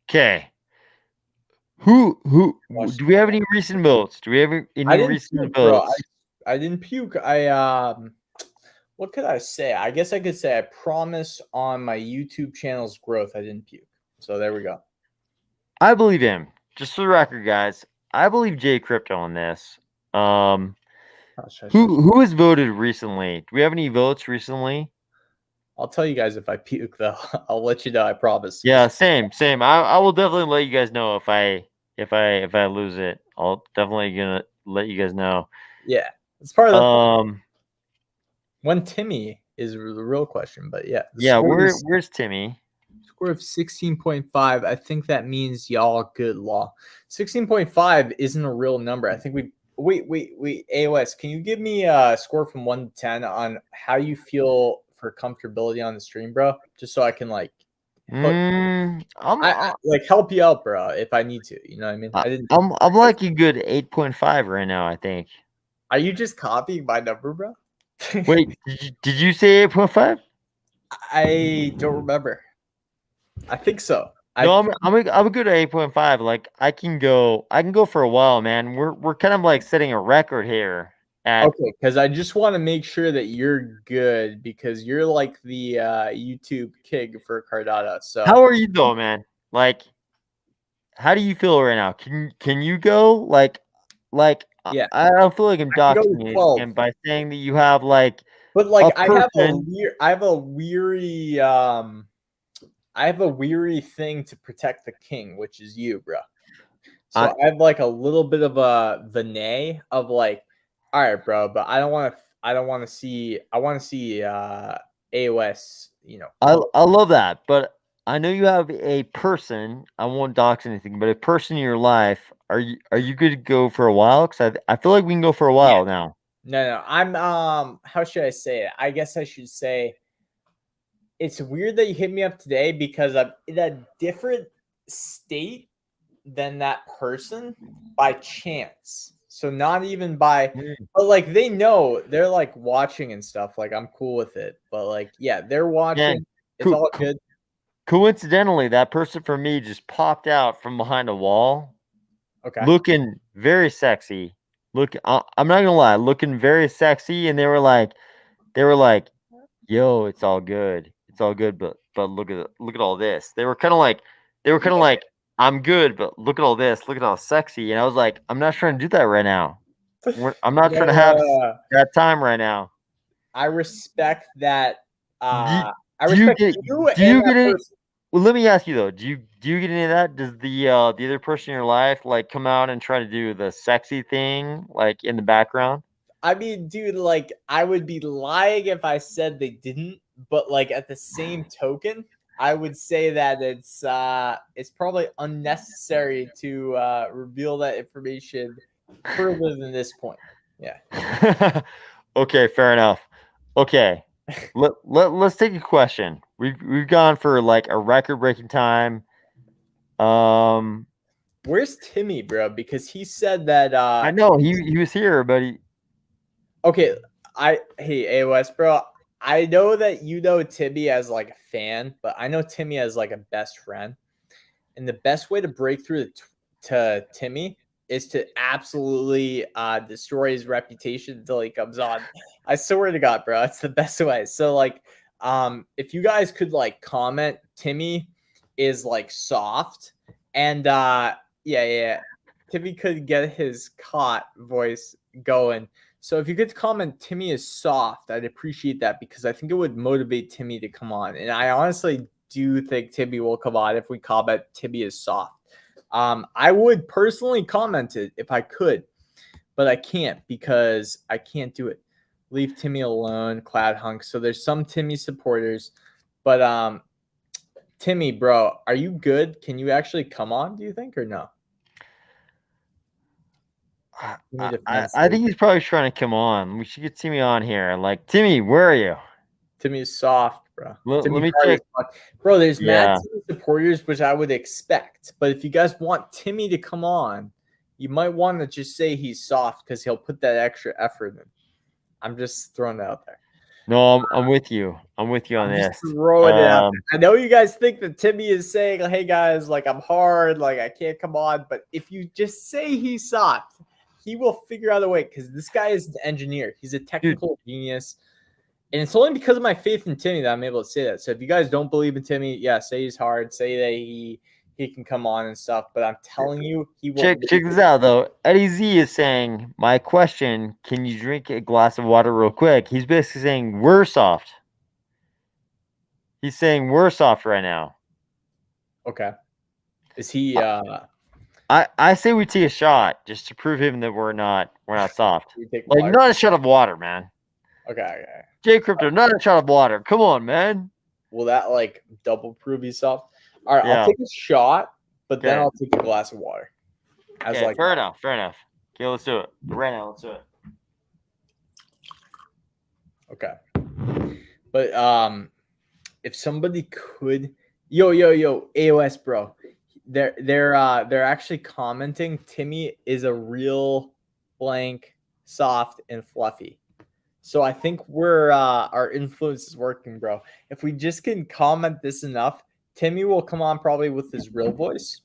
Okay. Who Watch do we have any recent votes? Do we have I any didn't recent puke, bro. votes? I didn't puke. What could I say? I guess I could say I promise on my YouTube channel's growth I didn't puke. So there we go. I believe him. Just for the record, guys, I believe J Crypto on this. Who has voted recently? Do we have any votes recently? I'll tell you guys if I puke though. I'll let you know. I promise. Yeah, same. I will definitely let you guys know if I lose it. I'll definitely gonna let you guys know. Yeah, it's part of the when Timmy is the real question, but yeah. Yeah, where's Timmy? Score of 16.5. I think that means y'all good law. 16.5 isn't a real number. I think wait. AOS, can you give me a score from 1 to 10 on how you feel for comfortability on the stream, bro? Just so I can like I like help you out, bro, if I need to. You know what I mean? I'm like a good 8.5 right now, I think. Are you just copying my number, bro? Wait, did you say 8.5? I don't remember. I think so. No, I'm a good at 8.5. Like I can go for a while, man. We're kind of like setting a record here. Okay, because I just want to make sure that you're good because you're like the YouTube king for Cardano. So how are you though, man? Like, how do you feel right now? Can you go like yeah? I don't feel like I'm doxing you again by saying that you have like, but like I have a weary thing to protect the king, which is you, bro. So I have like a little bit of a Vinay of like, all right, bro, but I want to see AOS, you know. I love that, but I know you have a person. I won't dox anything, but a person in your life. Are you good to go for a while? Because I feel like we can go for a while now. No, I'm how should I say it? I guess I should say it's weird that you hit me up today because I'm in a different state than that person by chance. So not even by, but like they know they're like watching and stuff. Like I'm cool with it, but like yeah, they're watching. It's all good. Coincidentally, that person for me just popped out from behind a wall. Okay. Looking very sexy. I'm not gonna lie, looking very sexy, and they were like, "Yo, it's all good, but look at all this." They were kind of like, "I'm good, but look at all this, look at how sexy." And I was like, "I'm not trying to do that right now. I'm not trying to have that time right now." I respect that. Do you get any? Well, let me ask you though. Do you get any of that? Does the other person in your life like come out and try to do the sexy thing like in the background? I mean, dude, like I would be lying if I said they didn't, but like at the same token, I would say that it's probably unnecessary to reveal that information further than this point. Yeah. Okay, fair enough. Okay. Let's take a question. We've gone for like a record-breaking time. Where's Timmy, bro? Because he said that I know he was here, but he okay. Hey AOS, bro. I know that you know Timmy as like a fan, but I know Timmy as like a best friend. And the best way to break through to Timmy is to absolutely destroy his reputation until he comes on. I swear to God, bro, it's the best way. So like, if you guys could like comment, Timmy is like soft, and yeah, Timmy could get his caught voice going. So if you could comment, Timmy is soft, I'd appreciate that because I think it would motivate Timmy to come on. And I honestly do think Timmy will come on if we comment Timmy is soft. I would personally comment it if I could, but I can't because I can't do it. leave Timmy alone, Cloud Hunk. So there's some Timmy supporters, but Timmy, bro, are you good? Can you actually come on? Do you think or no? I think he's probably trying to come on. We should get Timmy on here. Like, Timmy, where are you? Timmy's soft, bro. Let Timmy me Hard check. is soft. Bro, there's mad Yeah. Timmy supporters, which I would expect. But if you guys want Timmy to come on, you might want to just say he's soft because he'll put that extra effort in. I'm just throwing that out there. No, I'm with you. I'm with you on I'm this. just throwing it out there. I know you guys think that Timmy is saying, hey guys, like I'm hard, like I can't come on. But if you just say he's soft, he will figure out a way because this guy is an engineer. He's a technical genius. And it's only because of my faith in Timmy that I'm able to say that. So if you guys don't believe in Timmy, yeah, say he's hard, say that he can come on and stuff. But I'm telling you, he will. Check this out though. Eddie Z is saying, my question, can you drink a glass of water real quick? He's basically saying we're soft. He's saying we're soft right now. Okay. Is he I say we take a shot just to prove him that we're not soft. take Like water? not a shot of water, man. Okay. J Crypto, not a shot of water. Come on, man. Will that like double prove he's soft? All right, Yeah. I'll take a shot, but then Okay. I'll take a glass of water. As Okay, like fair enough. Okay, let's do it. Right now, let's do it. Okay. But if somebody could yo AOS bro, they're actually commenting Timmy is a real blank, soft and fluffy. So I think we're our influence is working, bro. If we just can comment this enough, Timmy will come on probably with his real voice.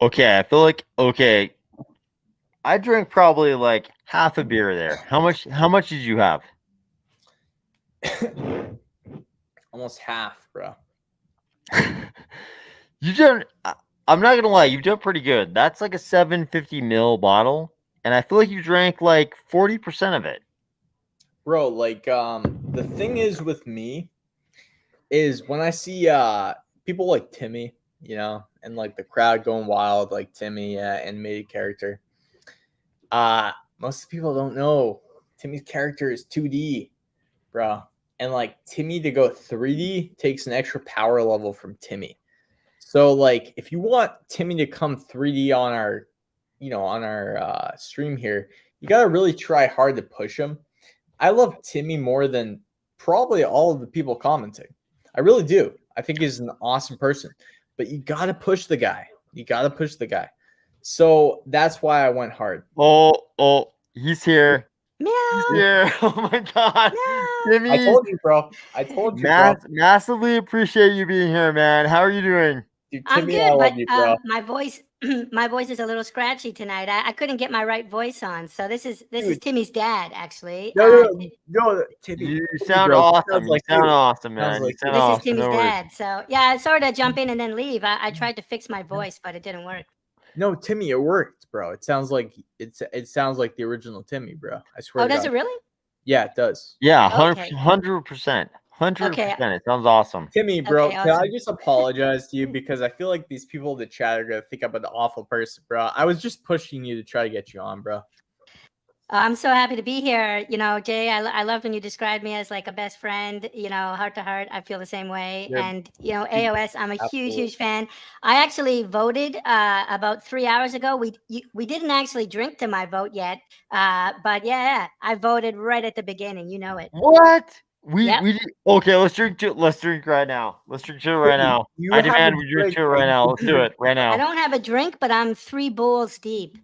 Okay, I feel like I drank probably like half a beer there. How much did you have? Almost half, bro. You done I'm not gonna lie, you've done pretty good. That's like a 750 ml bottle, and I feel like you drank like 40% of it. Bro, like the thing is with me is when I see people like Timmy, you know, and like the crowd going wild like Timmy, animated character. Most people don't know Timmy's character is 2D, bro. And like Timmy to go 3D takes an extra power level from Timmy. So like if you want Timmy to come 3D on our, you know, on our stream here, you gotta really try hard to push him. I love Timmy more than probably all of the people commenting. I really do. I think he's an awesome person, but you gotta push the guy. So that's why I went hard. Oh, he's here. Meow. He's here. Oh my god. Timmy, I told you, bro. Bro. Massively appreciate you being here, man. How are you doing? Dude, I'm Timmy, good, I love but you, bro. my voice my voice is a little scratchy tonight. I couldn't get my right voice on. So this is Timmy's dad, actually. No, Timmy. You Timmy, sound bro. awesome. Sounds You sound you. awesome, Sounds man. like You sound you. This is awesome. Timmy's No worries. dad. So yeah, sorry to jump in and then leave. I tried to fix my voice, but it didn't work. No, Timmy, it worked, bro. It sounds like it sounds like the original Timmy, bro. I swear. Oh, to does God. it really? Yeah, it does. Yeah, Okay. 100%. 100%. Okay. It sounds awesome. Timmy, bro, Okay, can I awesome. just apologize to you because I feel like these people in the chat are gonna think I'm an awful person, bro. I was just pushing you to try to get you on, bro. I'm so happy to be here. You know, Jay, I loved when you described me as like a best friend, you know, heart to heart. I feel the same way. You're- And, you know, AOS, I'm a Absolutely. huge fan. I actually voted about 3 hours ago. We didn't actually drink to my vote yet. But yeah, I voted right at the beginning. You know it. What? Yep. We okay, let's drink right now. Let's drink to it right now. You I have demand a we drink drink, to it right now. Let's do it right I now. don't have a drink, but I'm 3 bowls deep.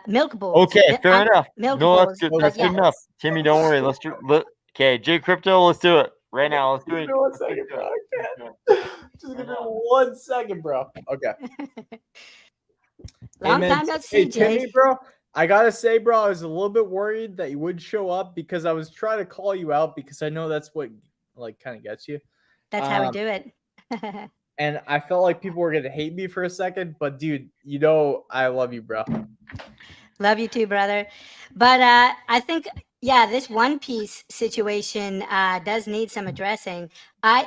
Milk bowls. Okay, fair enough. Milk No, that's bowls. good. but That's yeah. good enough. Timmy, don't worry. Okay, J Crypto, let's do it right now. Let's do Just it. give me 1 Let's do second, it. bro. I Let's can't. do it. Just give me 1 second, bro. Okay. Long man, time no see, Timmy, Jay. bro. I gotta say, bro, I was a little bit worried that you would show up because I was trying to call you out because I know that's what like kind of gets you. That's how we do it. And I felt like people were gonna hate me for a second, but dude, you know I love you, bro. Love you too, brother. But I think Yeah, this One Piece situation does need some addressing.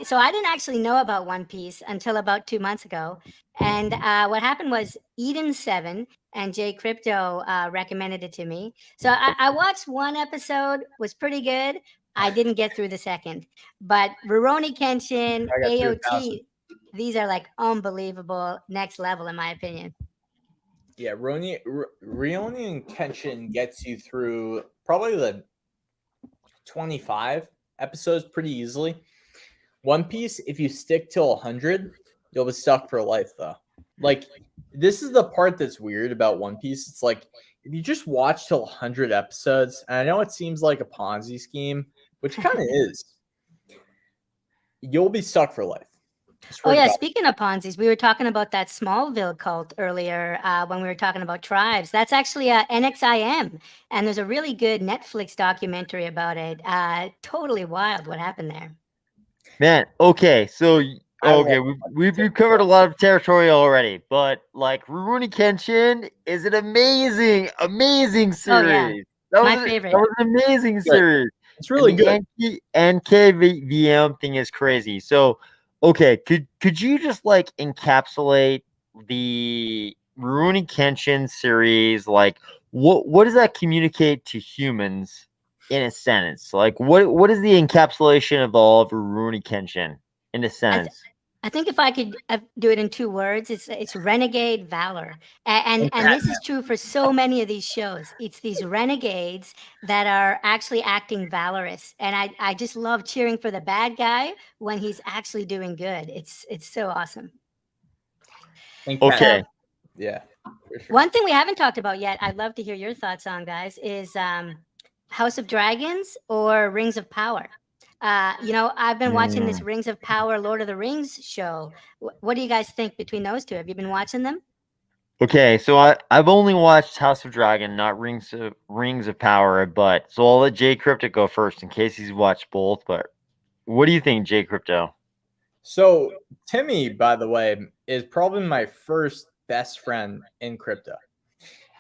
So I didn't actually know about One Piece until about 2 months ago, and what happened was Eden7 and Jay Crypto recommended it to me. So I watched one episode, was pretty good. I didn't get through the second, but Rurouni Kenshin, I got 2,000. AOT, these are like unbelievable, next level in my opinion. Yeah, Rurouni and Kenshin gets you through probably the 25 episodes pretty easily. One Piece, if you stick till 100, you'll be stuck for life though. Like, this is the part that's weird about One Piece. It's like, if you just watch till 100 episodes, and I know it seems like a Ponzi scheme, which kind of is, you'll be stuck for life. Oh yeah, speaking of Ponzi's, we were talking about that Smallville cult earlier when we were talking about tribes. That's actually NXIM, and there's a really good Netflix documentary about it. Totally wild what happened there. Man, okay, so we've covered a lot of territory already, but like Rurouni Kenshin is an amazing series. Oh, yeah. My favorite. That was an amazing series. It's really good. The NKVM thing is crazy. So, okay, could you just like encapsulate the Rurouni Kenshin series? Like, what does that communicate to humans in a sentence? Like, what is the encapsulation of all of Rurouni Kenshin in a sentence? I think if I could do it in 2 words, it's renegade valor, and this is true for so many of these shows. It's these renegades that are actually acting valorous, and I just love cheering for the bad guy when he's actually doing good. It's so awesome. Okay. Yeah. For sure. One thing we haven't talked about yet, I'd love to hear your thoughts on, guys, is House of Dragons or Rings of Power. I've been watching this Rings of Power, Lord of the Rings show. What do you guys think between those two? Have you been watching them? Okay, so I've only watched House of Dragon, not Rings of Power, but so I'll let Jay Crypto go first in case he's watched both. But what do you think, Jay Crypto? So Timmy, by the way, is probably my first best friend in crypto.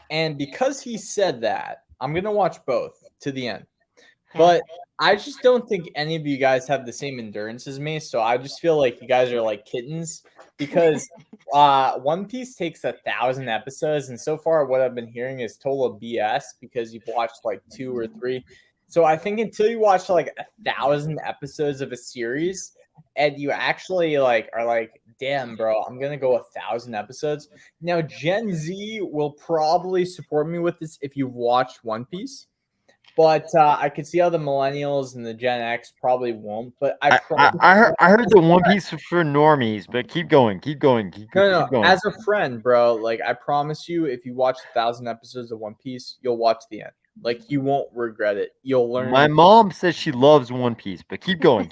And because he said that, I'm going to watch both to the end. But I just don't think any of you guys have the same endurance as me. So I just feel like you guys are like kittens because One Piece takes 1,000 episodes. And so far, what I've been hearing is total BS because you've watched like 2 or 3. So I think until you watch like 1,000 episodes of a series and you actually like are like, damn, bro, I'm going to go 1,000 episodes. Now, Gen Z will probably support me with this if you've watched One Piece. But I could see how the millennials and the Gen X probably won't. But I heard the One Piece for normies, but keep going. No. As a friend, bro, like I promise you, if you watch 1,000 episodes of One Piece, you'll watch the end. Like you won't regret it. You'll learn. My mom says she loves One Piece, but keep going.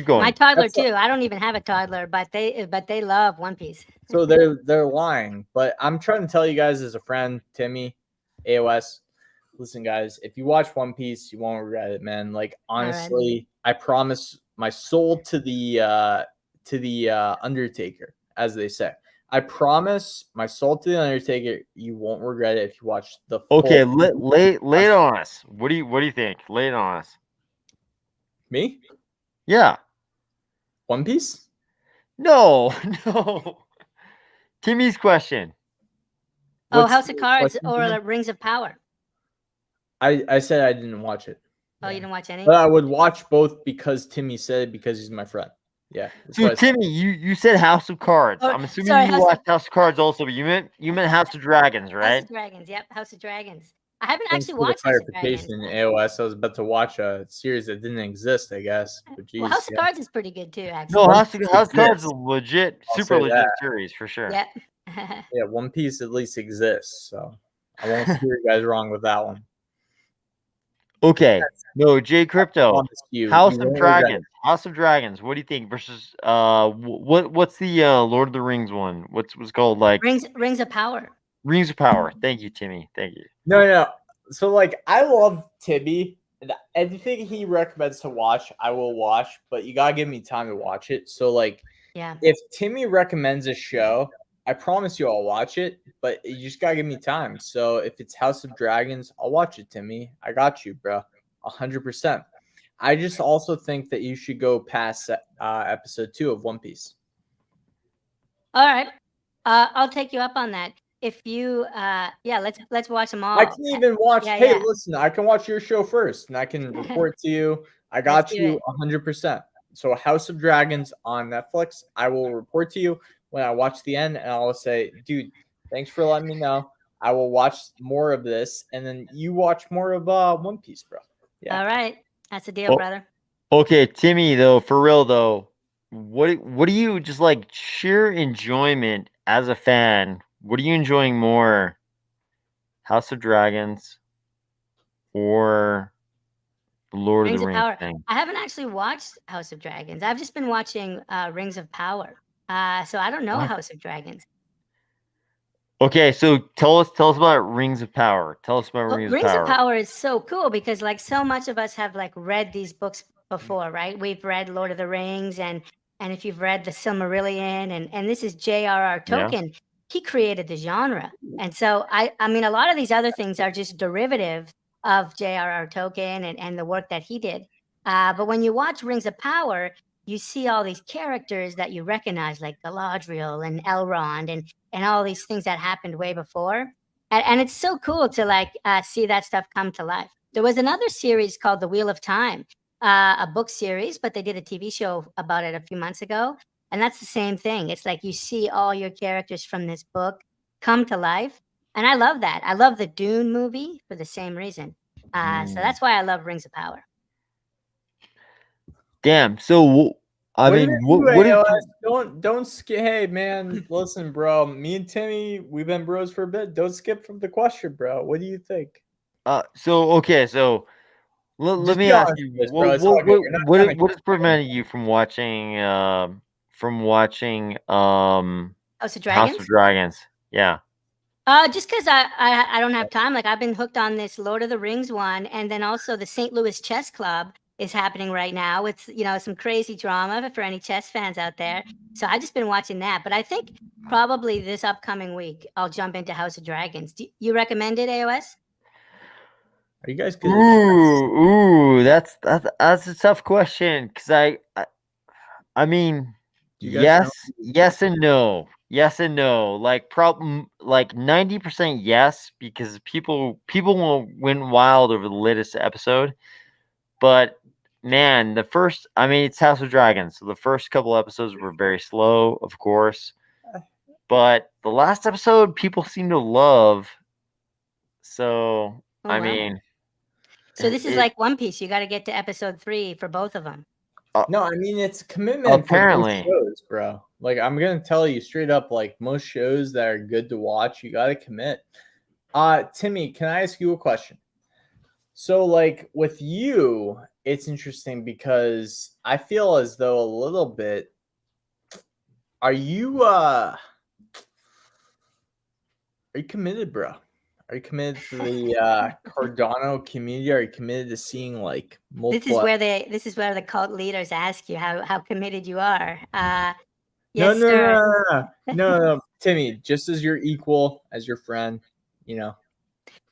My toddler too. I don't even have a toddler, but they love One Piece. So they're lying. But I'm trying to tell you guys as a friend, Timmy, AOS. Listen, guys, if you watch One Piece, you won't regret it, man. Like honestly, I promise my soul to the Undertaker, as they say. I promise my soul to the Undertaker, you won't regret it if you watch the full. Okay, lay it on us. What do you think? Lay it on us. Me? Yeah. One Piece? No. Timmy's question. House of Cards or Rings of Power? I said I didn't watch it. Oh, you didn't watch any? But I would watch both because Timmy said it because he's my friend. Yeah. So Timmy, you said House of Cards. I'm assuming you watched House of Cards also, but you meant House of Dragons, right? House of Dragons, yep, House of Dragons. I haven't actually watched House of Dragons. AOS. I was about to watch a series that didn't exist, I guess. But geez, well, House of Cards is pretty good too, actually. No, House of Cards is legit, super legit series for sure. Yep. Yeah, One Piece at least exists, so I won't steer you guys wrong with that one. Okay, no, Jay Crypto, House of Dragons. What do you think versus what's the Lord of the Rings one? What's called like Rings of Power. Rings of Power. Thank you, Timmy. Thank you. No. So like, I love Timmy. Anything he recommends to watch, I will watch. But you gotta give me time to watch it. So like, yeah, if Timmy recommends a show, I promise you I'll watch it, but you just gotta give me time. So if it's House of Dragons, I'll watch it, Timmy. I got you, bro. 100%. I just also think that you should go past episode 2 of One Piece. All right. I'll take you up on that. If you, yeah, let's watch them all. I can even watch. Yeah, hey, yeah. listen, I can watch your show first, and I can report to you. I got Let's do you it. 100%. So, House of Dragons on Netflix. I will report to you when I watch the end, and I'll say, dude, thanks for letting me know. I will watch more of this, and then you watch more of One Piece, bro. Yeah. All right. That's a deal, Oh. brother. Okay, Timmy, though, for real though, what do you just like sheer enjoyment as a fan? What are you enjoying more, House of Dragons or the Lord Rings of the of Rings Power. thing? I haven't actually watched House of Dragons. I've just been watching Rings of Power. So I don't know What? House of Dragons. Okay, so tell us about Rings of Power. Tell us about Well, Rings of Rings Power. of Power is so cool because like so much of us have like read these books before, right? We've read Lord of the Rings and if you've read the Silmarillion and this is J.R.R. Yeah. Tolkien, he created the genre. And so I mean a lot of these other things are just derivative of J.R.R. Tolkien and the work that he did. But when you watch Rings of Power, you see all these characters that you recognize like Galadriel and Elrond and all these things that happened way before. And it's so cool to like see that stuff come to life. There was another series called The Wheel of Time, a book series, but they did a TV show about it a few months ago. And that's the same thing. It's like you see all your characters from this book come to life. And I love that. I love the Dune movie for the same reason. So that's why I love Rings of Power. Damn. So I mean, what did you? Don't skip. Hey, man, listen, bro. Me and Timmy, we've been bros for a bit. Don't skip from the question, bro. What do you think? So okay, so let Just me be ask honest you, with us, bro. It's all good. You're not trying to what is preventing you from watching House of Dragons? House of Dragons? Yeah. Just because I don't have time. Like I've been hooked on this Lord of the Rings one, and then also the St. Louis Chess Club is happening right now. It's some crazy drama for any chess fans out there. So I've just been watching that. But I think probably this upcoming week I'll jump into House of Dragons. Do you recommend it, AOS? Are you guys good? Ooh, that's a tough question because I mean, Do you guys know? yes and no. Yes and no. Like 90% yes, because people went wild over the latest episode. But man, it's House of Dragons. So the first couple episodes were very slow, of course. But the last episode people seem to love. So Oh, I wow. mean, So this is like One Piece. You got to get to episode 3 for both of them. No, I mean it's a commitment apparently. for most shows, bro. Like I'm gonna tell you straight up, like most shows that are good to watch, you gotta commit. Timmy, can I ask you a question? So, like with you, it's interesting because I feel as though a little bit. Are you committed, bro? Are you committed to the Cardano community? Are you committed to seeing like multiple? This is where the cult leaders ask you how committed you are. No, Yes, sir. no, Timmy, just as your equal, as your friend, Yeah,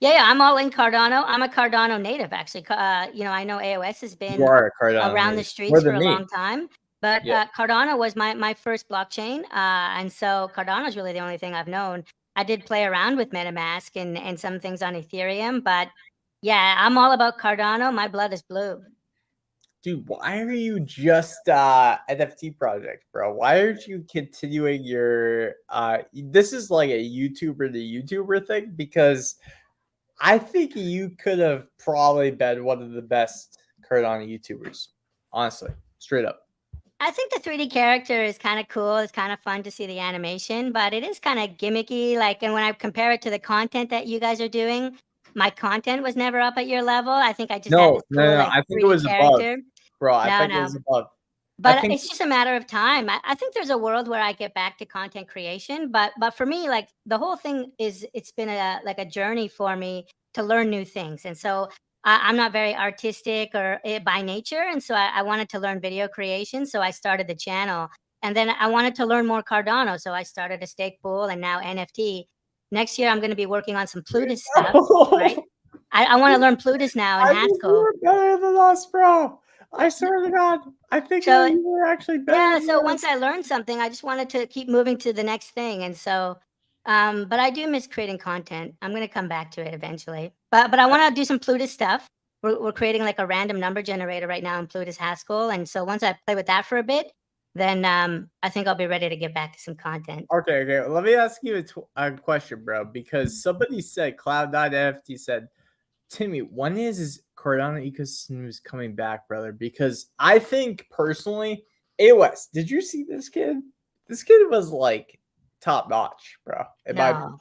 I'm all in Cardano. I'm a Cardano native, actually. I know AOS has been around the streets for a long time, but Cardano was my first blockchain, and so Cardano is really the only thing I've known. I did play around with MetaMask and some things on Ethereum, but yeah, I'm all about Cardano. My blood is blue. Dude, why are you just NFT project, bro? Why aren't you continuing your this is like a YouTuber to YouTuber thing? Because I think you could have probably been one of the best Cardano YouTubers. Honestly, straight up. I think the 3D character is kind of cool. It's kind of fun to see the animation, but it is kind of gimmicky. Like, and when I compare it to the content that you guys are doing, my content was never up at your level. I think I just had this cool, like, I think 3D it was character. above, bro. I think it was above. But it's just a matter of time. I think there's a world where I get back to content creation. But for me, like the whole thing it's been a journey for me to learn new things. And so I'm not very artistic or by nature. And so I wanted to learn video creation. So I started the channel. And then I wanted to learn more Cardano. So I started a stake pool and now NFT. Next year, I'm going to be working on some Plutus stuff, right? I want to learn Plutus now and I think you Haskell. were better than us, bro. I swear to God, I think So- you were actually better. Yeah, than so us. once I learned something, I just wanted to keep moving to the next thing. And so, but I do miss creating content. I'm going to come back to it eventually. But I want to do some Plutus stuff. We're creating like a random number generator right now in Plutus Haskell. And so once I play with that for a bit, then I think I'll be ready to get back to some content. Okay. Let me ask you a question, bro. Because somebody said Cloud.nft said, Timmy, when is Cardano ecosystem is coming back, brother? Because I think personally, AOS. Did you see this kid? This kid was like top notch, bro. No,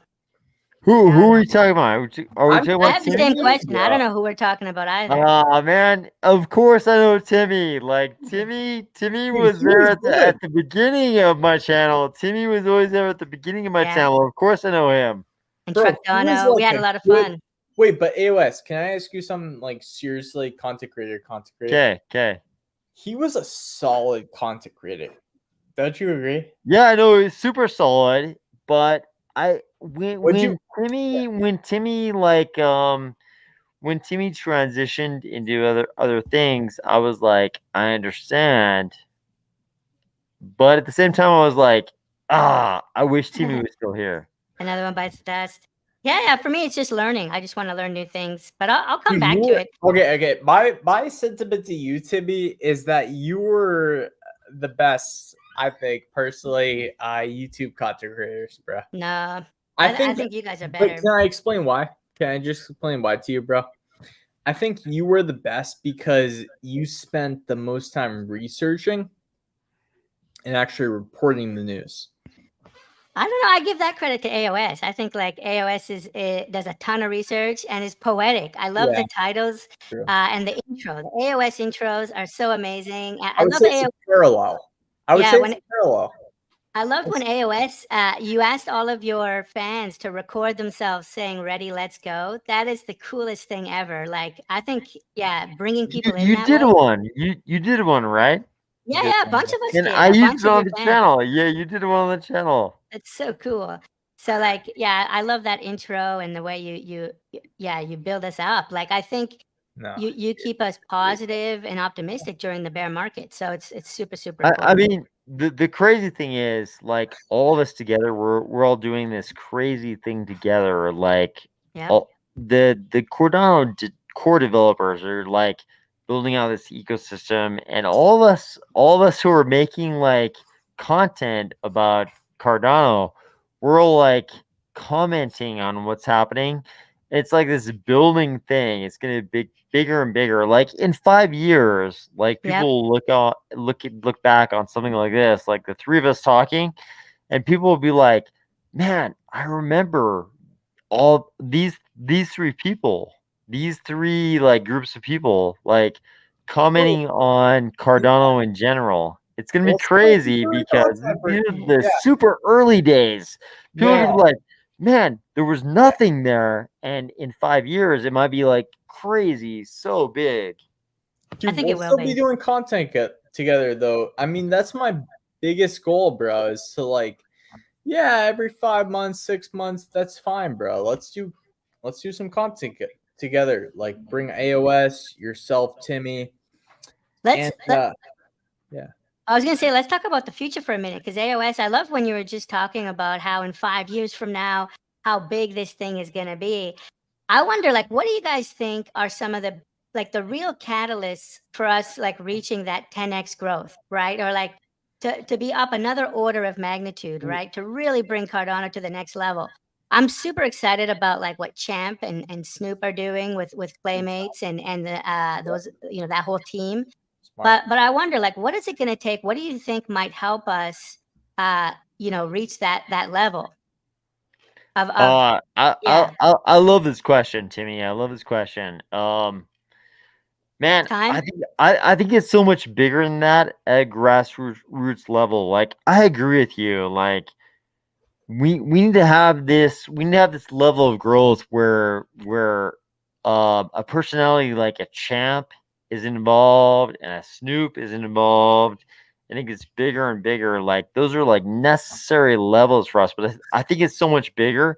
Who are we talking about? Are we talking I about have the Timmy? same question. I bro. don't know who we're talking about either. Man, of course I know Timmy. Like Timmy was he there was at the beginning of my channel. Timmy was always there at the beginning of my Yeah. channel. Of course I know him. And Bro, he was Truckdono, we like had a lot of good- fun. Wait, but AOS, can I ask you something like seriously? Content creator. Okay. He was a solid content creator. Don't you agree? Yeah, I know he's super solid, but when Would you- Timmy when Timmy transitioned into other things, I was like, I understand. But at the same time I was like, I wish Timmy was still here. Another one bites the dust. Yeah. For me, it's just learning. I just want to learn new things, but I'll come Dude, back you to were- it. Okay. My sentiment to you, Timmy, is that you were the best, I think, personally, YouTube content creators, bro. No, I I think you guys are Wait, better. can I explain why? Can I just explain why to you, bro? I think you were the best because you spent the most time researching and actually reporting the news. I don't know. I give that credit to AOS. I think like AOS does a ton of research and is poetic. I love Yeah, the titles true. and the intro. The AOS intros are so amazing. I I would love say it's AOS. a parallel. I would Yeah, say when it's a parallel. I loved when AOS, you asked all of your fans to record themselves saying "Ready, let's go." That is the coolest thing ever. Like, I think, yeah, bringing people in You that did way. one. You did one, right? Yeah, a bunch of us And did. I A used bunch it of on your the fans. channel. Yeah, you did one on the channel. It's so cool. So like, yeah, I love that intro and the way you build us up. Like, I think No. you keep us positive and optimistic during the bear market. So it's super cool. I mean, the crazy thing is, like, all of us together, we're all doing this crazy thing together. Like, Yeah. all the Cardano core developers are like building out this ecosystem, and all of us who are making like content about Cardano, we're all like commenting on what's happening. It's like this building thing. It's gonna be bigger and bigger. Like in 5 years, like Yep. people will look back on something like this, like the three of us talking, and people will be like, "Man, I remember all these three people, these three like groups of people, like commenting on Cardano in general." It's gonna be Well, crazy super because content these are creators, the yeah. super early days. People are Yeah. gonna be like, man, there was nothing there, and in 5 years it might be like crazy, so big. Dude, think we'll it will still be. be doing content together though. I mean, that's my biggest goal, bro, is to like, yeah, every 5 months, 6 months, that's fine, bro. Let's do some content together. Like bring AOS, yourself, Timmy. Let's And I was gonna say, let's talk about the future for a minute, because AOS, I love when you were just talking about how in 5 years from now, how big this thing is gonna be. I wonder, like, what do you guys think are some of the real catalysts for us like reaching that 10x growth, right? Or like to be up another order of magnitude, right? To really bring Cardano to the next level. I'm super excited about like what Champ and Snoop are doing with Playmates and those, that whole team. smart. But I wonder, like, what is it going to take? What do you think might help us, reach that level of yeah. I love this question, Timmy. I love this question. Man, Time? I think it's so much bigger than that at grassroots level. Like, I agree with you. Like, we need to have this level of growth where a personality like a Champ is involved and a Snoop is involved. I think it's bigger and bigger. Like, those are like necessary levels for us, but I think it's so much bigger.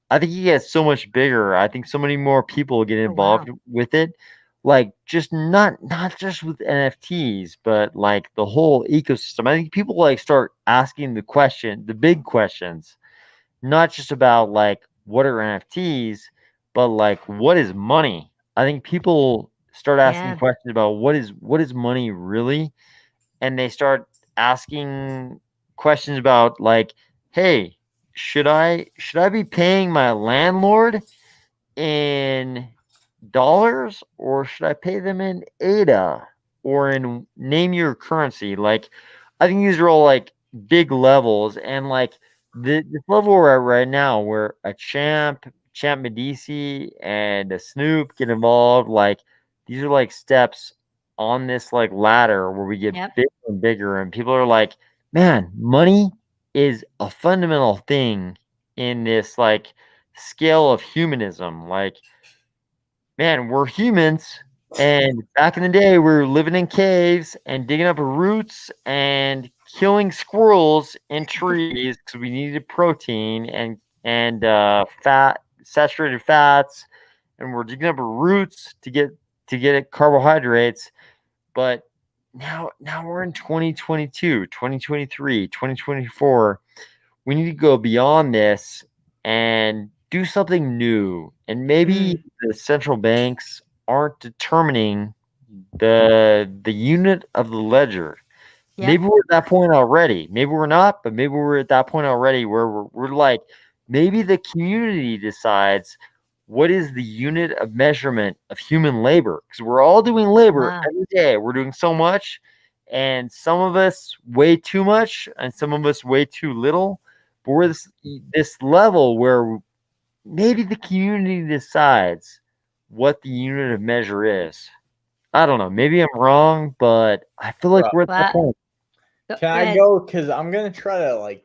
I think it gets so much bigger. I think so many more people get Oh, wow. involved with it. Like just not just with NFTs, but like the whole ecosystem. I think people like start asking the big questions, not just about like what are NFTs, but like what is money? I think people start asking Yeah. questions about what is money really, and they start asking questions about like, hey, should I be paying my landlord in dollars or should I pay them in ADA or in name your currency? Like, I think these are all like big levels, and like this level we're at right now, where a champ Medici, and a Snoop get involved. Like, these are like steps on this like ladder where we get Yep. bigger and bigger, and people are like, man, money is a fundamental thing in this like scale of humanism. Like, man, we're humans, and back in the day, we were living in caves and digging up roots and killing squirrels in trees because we needed protein and fat, saturated fats, and we're digging up roots to get carbohydrates. But now we're in 2022, 2023, 2024. We need to go beyond this and do something new. And maybe the central banks aren't determining the unit of the ledger. Yep. Maybe we're at that point already. Maybe we're not, but maybe we're at that point already where we're like, maybe the community decides what is the unit of measurement of human labor, because we're all doing labor Wow. every day. We're doing so much, and some of us way too much, and some of us way too little. But we're this level where maybe the community decides what the unit of measure is. I don't know. Maybe I'm wrong, but I feel like we're at that Wow. point. Can I go? Because I'm gonna try to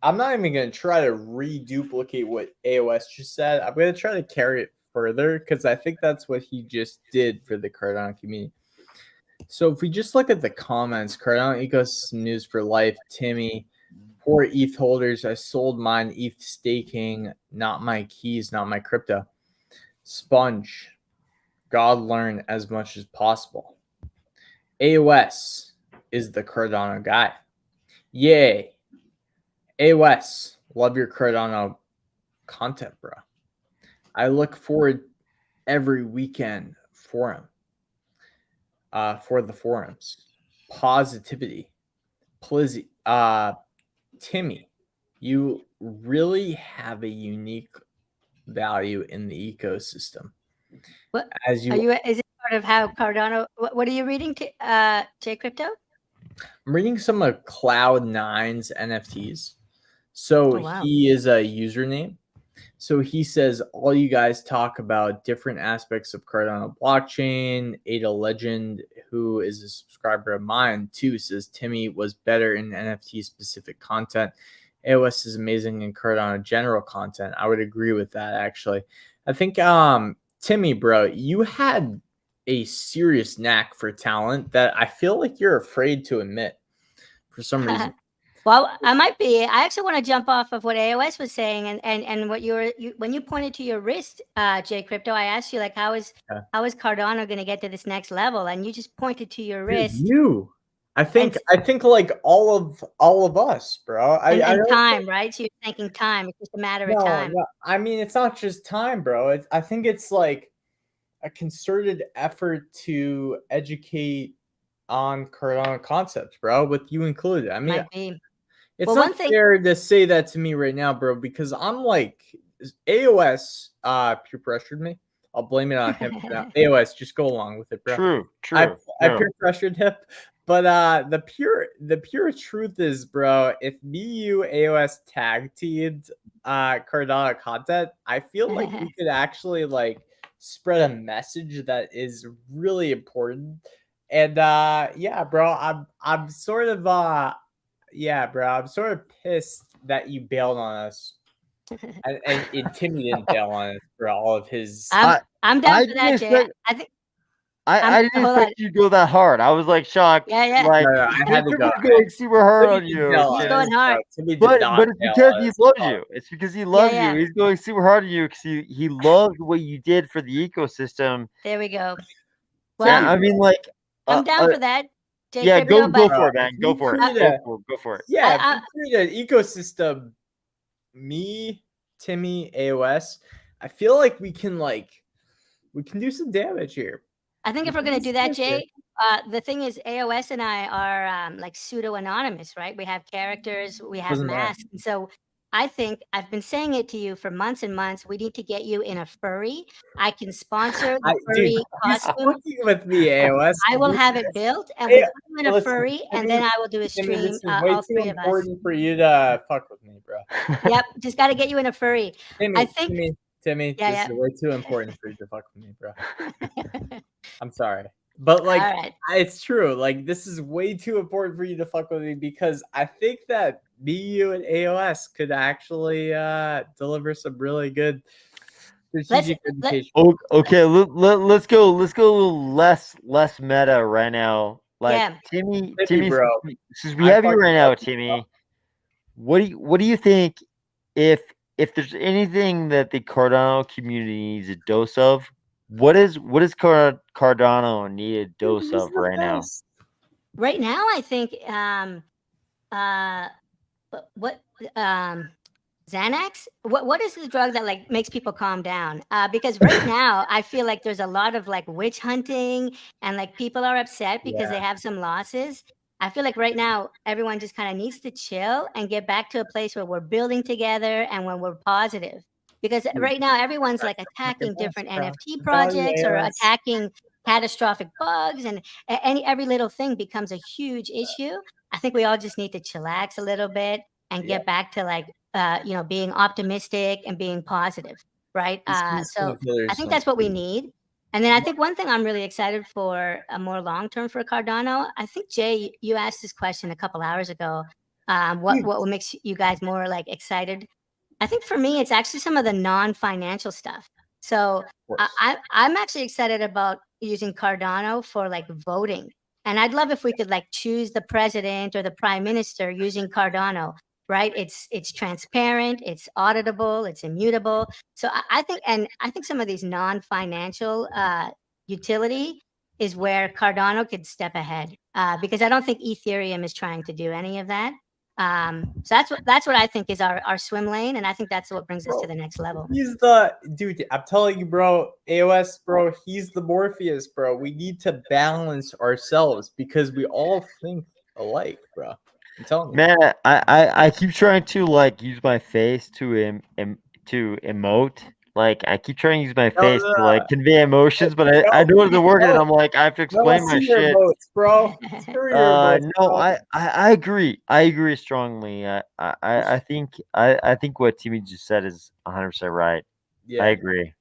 I'm not even gonna try to reduplicate what AOS just said. I'm gonna try to carry it further because I think that's what he just did for the Cardano community. So if we just look at the comments, Cardano ecosystem news for life, Timmy, poor ETH holders, I sold mine, ETH staking, not my keys, not my crypto. Sponge, God learn as much as possible. AOS is the Cardano guy. Yay. AOS, love your Cardano content, bro. I look forward every weekend for the forums. Positivity. Plizzy, Timmy, you really have a unique value in the ecosystem. What As are you? Is it part of how Cardano? What are you reading? J Crypto? I'm reading some of Cloud9's NFTs. So Oh, wow. he is a username. So he says, all you guys talk about different aspects of Cardano blockchain. Ada Legend, who is a subscriber of mine too, says Timmy was better in NFT specific content. AOS is amazing in Cardano general content. I would agree with that, actually. I think, Timmy, bro, you had a serious knack for talent that I feel like you're afraid to admit for some reason. Well, I might be. I actually want to jump off of what AOS was saying, and what when you pointed to your wrist, J Crypto. I asked you like, how is Cardano going to get to this next level? And you just pointed to your wrist. I think like all of us, bro. And time, right? So you're thinking time. It's just a matter of time. No, I mean, it's not just time, bro. I think it's like a concerted effort to educate on Cardano concepts, bro, with you included. I mean, it's not fair to say that to me right now, bro, because I'm like, AOS peer pressured me. I'll blame it on him. AOS, just go along with it, bro. True. I peer pressured him. But the pure truth is, bro, if me, you, AOS tag teamed Cardano content, I feel like we could actually like spread a message that is really important. And yeah, bro, I'm sort of I'm sort of pissed that you bailed on us. And Timmy didn't bail on us for all of his. I'm down for that, Jay. I think I didn't hold on. expect you to go that hard. I was like shocked. Yeah, yeah. Like No, I had to Jacob go. was going super hard on Timmy you. did nail He's us, going hard. Timmy did But not it's nail because he us. loves you. It's because he loves yeah. you. He's going super hard on you because he loved what you did for the ecosystem. There we go. Yeah, Well, I mean, like, I'm down for that. Jay yeah, Crypto, go but for it, man. Go for it. Go for it. Yeah, I- if we create an ecosystem, me, Timmy, AOS, I feel like we can do some damage here. I think if we're going to do that, Jay, the thing is AOS and I are like pseudo-anonymous, right? We have characters, we have Wasn't that- masks. And so I think I've been saying it to you for months and months. We need to get you in a furry. I can sponsor the furry Dude, he's costume. fucking with me, AOS. I will have it built and Hey, we'll put you in a listen, furry, and then I will do a Timmy, stream, this is way all too three of us. important for you to fuck with me, bro. Yep, just got to get you in a furry. Timmy, I think- Timmy, Yeah, this yeah. is way too important for you to fuck with me, bro. I'm sorry. But like, All right. it's true. Like, this is way too important for you to fuck with me because I think that me, you, and AOS could actually deliver some really good strategic education. Okay, let's go a little less meta right now. Like Yeah. Timmy, bro. since we have you right now, Timmy, what do you think if there's anything that the Cardano community needs a dose of? What does Cardano need a dose of right now? Right now, I think what Xanax? What is the drug that like makes people calm down? Because right now I feel like there's a lot of like witch hunting and like people are upset because they have some losses. I feel like right now everyone just kind of needs to chill and get back to a place where we're building together and when we're positive. Because right now everyone's like attacking different NFT projects or attacking catastrophic bugs, and every little thing becomes a huge issue. I think we all just need to chillax a little bit and get back to like being optimistic and being positive, right? So I think that's what we need. And then I think one thing I'm really excited for a more long term for Cardano. I think Jay, you asked this question a couple hours ago. What makes you guys more like excited? I think for me, it's actually some of the non-financial stuff. So I'm actually excited about using Cardano for like voting. And I'd love if we could like choose the president or the prime minister using Cardano, right? It's transparent, it's auditable, it's immutable. So I think some of these non-financial utility is where Cardano could step ahead because I don't think Ethereum is trying to do any of that. So that's what I think is our swim lane, and I think that's what brings us to the next level. He's the dude. I'm telling you, bro. AOS, bro. He's the Morpheus, bro. We need to balance ourselves because we all think alike, bro. I'm telling you, man. I keep trying to like use my face to emote. Like I keep trying to use my face to like convey emotions, but I know it doesn't work, and I'm like I have to explain my shit. Votes, bro. No, I agree. I agree strongly. I think what Timmy just said is 100% right. Yeah, I agree.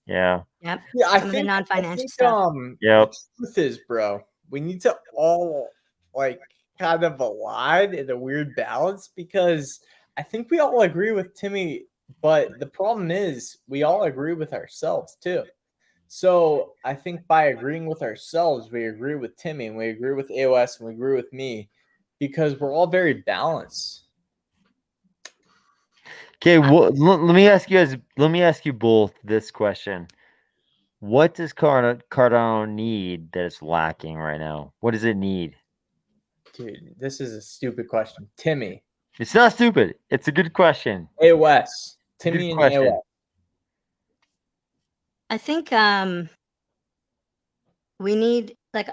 Yeah. Yep. yeah. I Some of think the non-financial stuff. Yep. The truth is, bro, we need to all like kind of align in a weird balance because I think we all agree with Timmy, but the problem is we all agree with ourselves too. So I think by agreeing with ourselves, we agree with Timmy, and we agree with AOS, and we agree with me, because we're all very balanced. Okay, well, let me ask you guys. Let me ask you both this question: what does Cardano need that is lacking right now? What does it need? Dude, this is a stupid question. Timmy, It's not stupid. It's a good question. AOS, Timmy, Good and question. AOS. I think we need like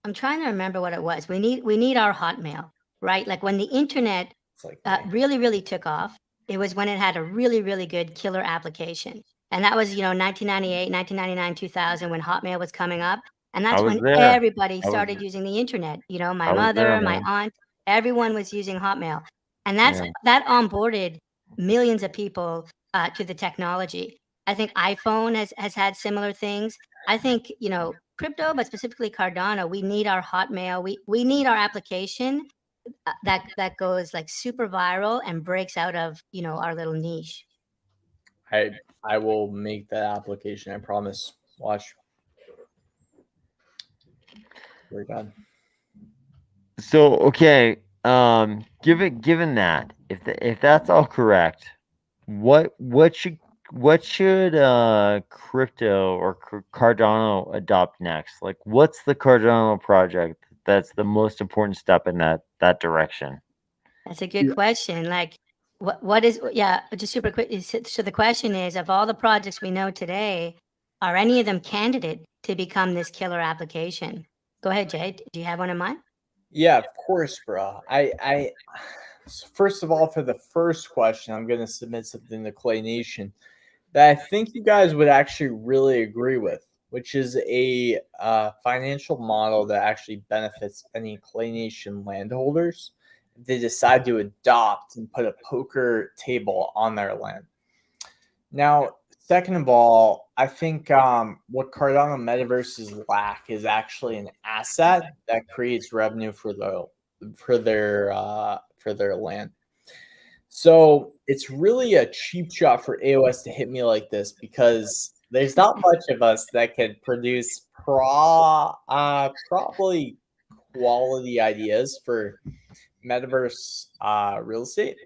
I'm trying to remember what it was. We need our Hotmail, right? Like when the internet It's like really took off, it was when it had a really good killer application. And that was, 1998, 1999, 2000 when Hotmail was coming up. And that's was when there. everybody was- started using the internet. My I was mother, there, my man. aunt, everyone was using Hotmail. And that onboarded millions of people to the technology. I think iPhone has had similar things. I think, crypto, but specifically Cardano, we need our Hotmail. We need our application that goes like super viral and breaks out of, our little niche. I will make that application. I promise. Watch. We're done. So okay, given that, if that's all correct, what should crypto or Cardano adopt next? Like, what's the Cardano project that's the most important step in that direction? That's a good question. Like, what is, yeah, just super quick. So the question is, of all the projects we know today, are any of them candidate to become this killer application? Go ahead, Jay. Do you have one in mind? Yeah, of course, bro. I first of all, for the first question, I'm gonna submit something to Clay Nation that I think you guys would actually really agree with, which is a financial model that actually benefits any Clay Nation landholders if they decide to adopt and put a poker table on their land. Now, second of all, I think what Cardano Metaverses lack is actually an asset that creates revenue for their land. So it's really a cheap shot for AOS to hit me like this because there's not much of us that can produce probably quality ideas for Metaverse real estate.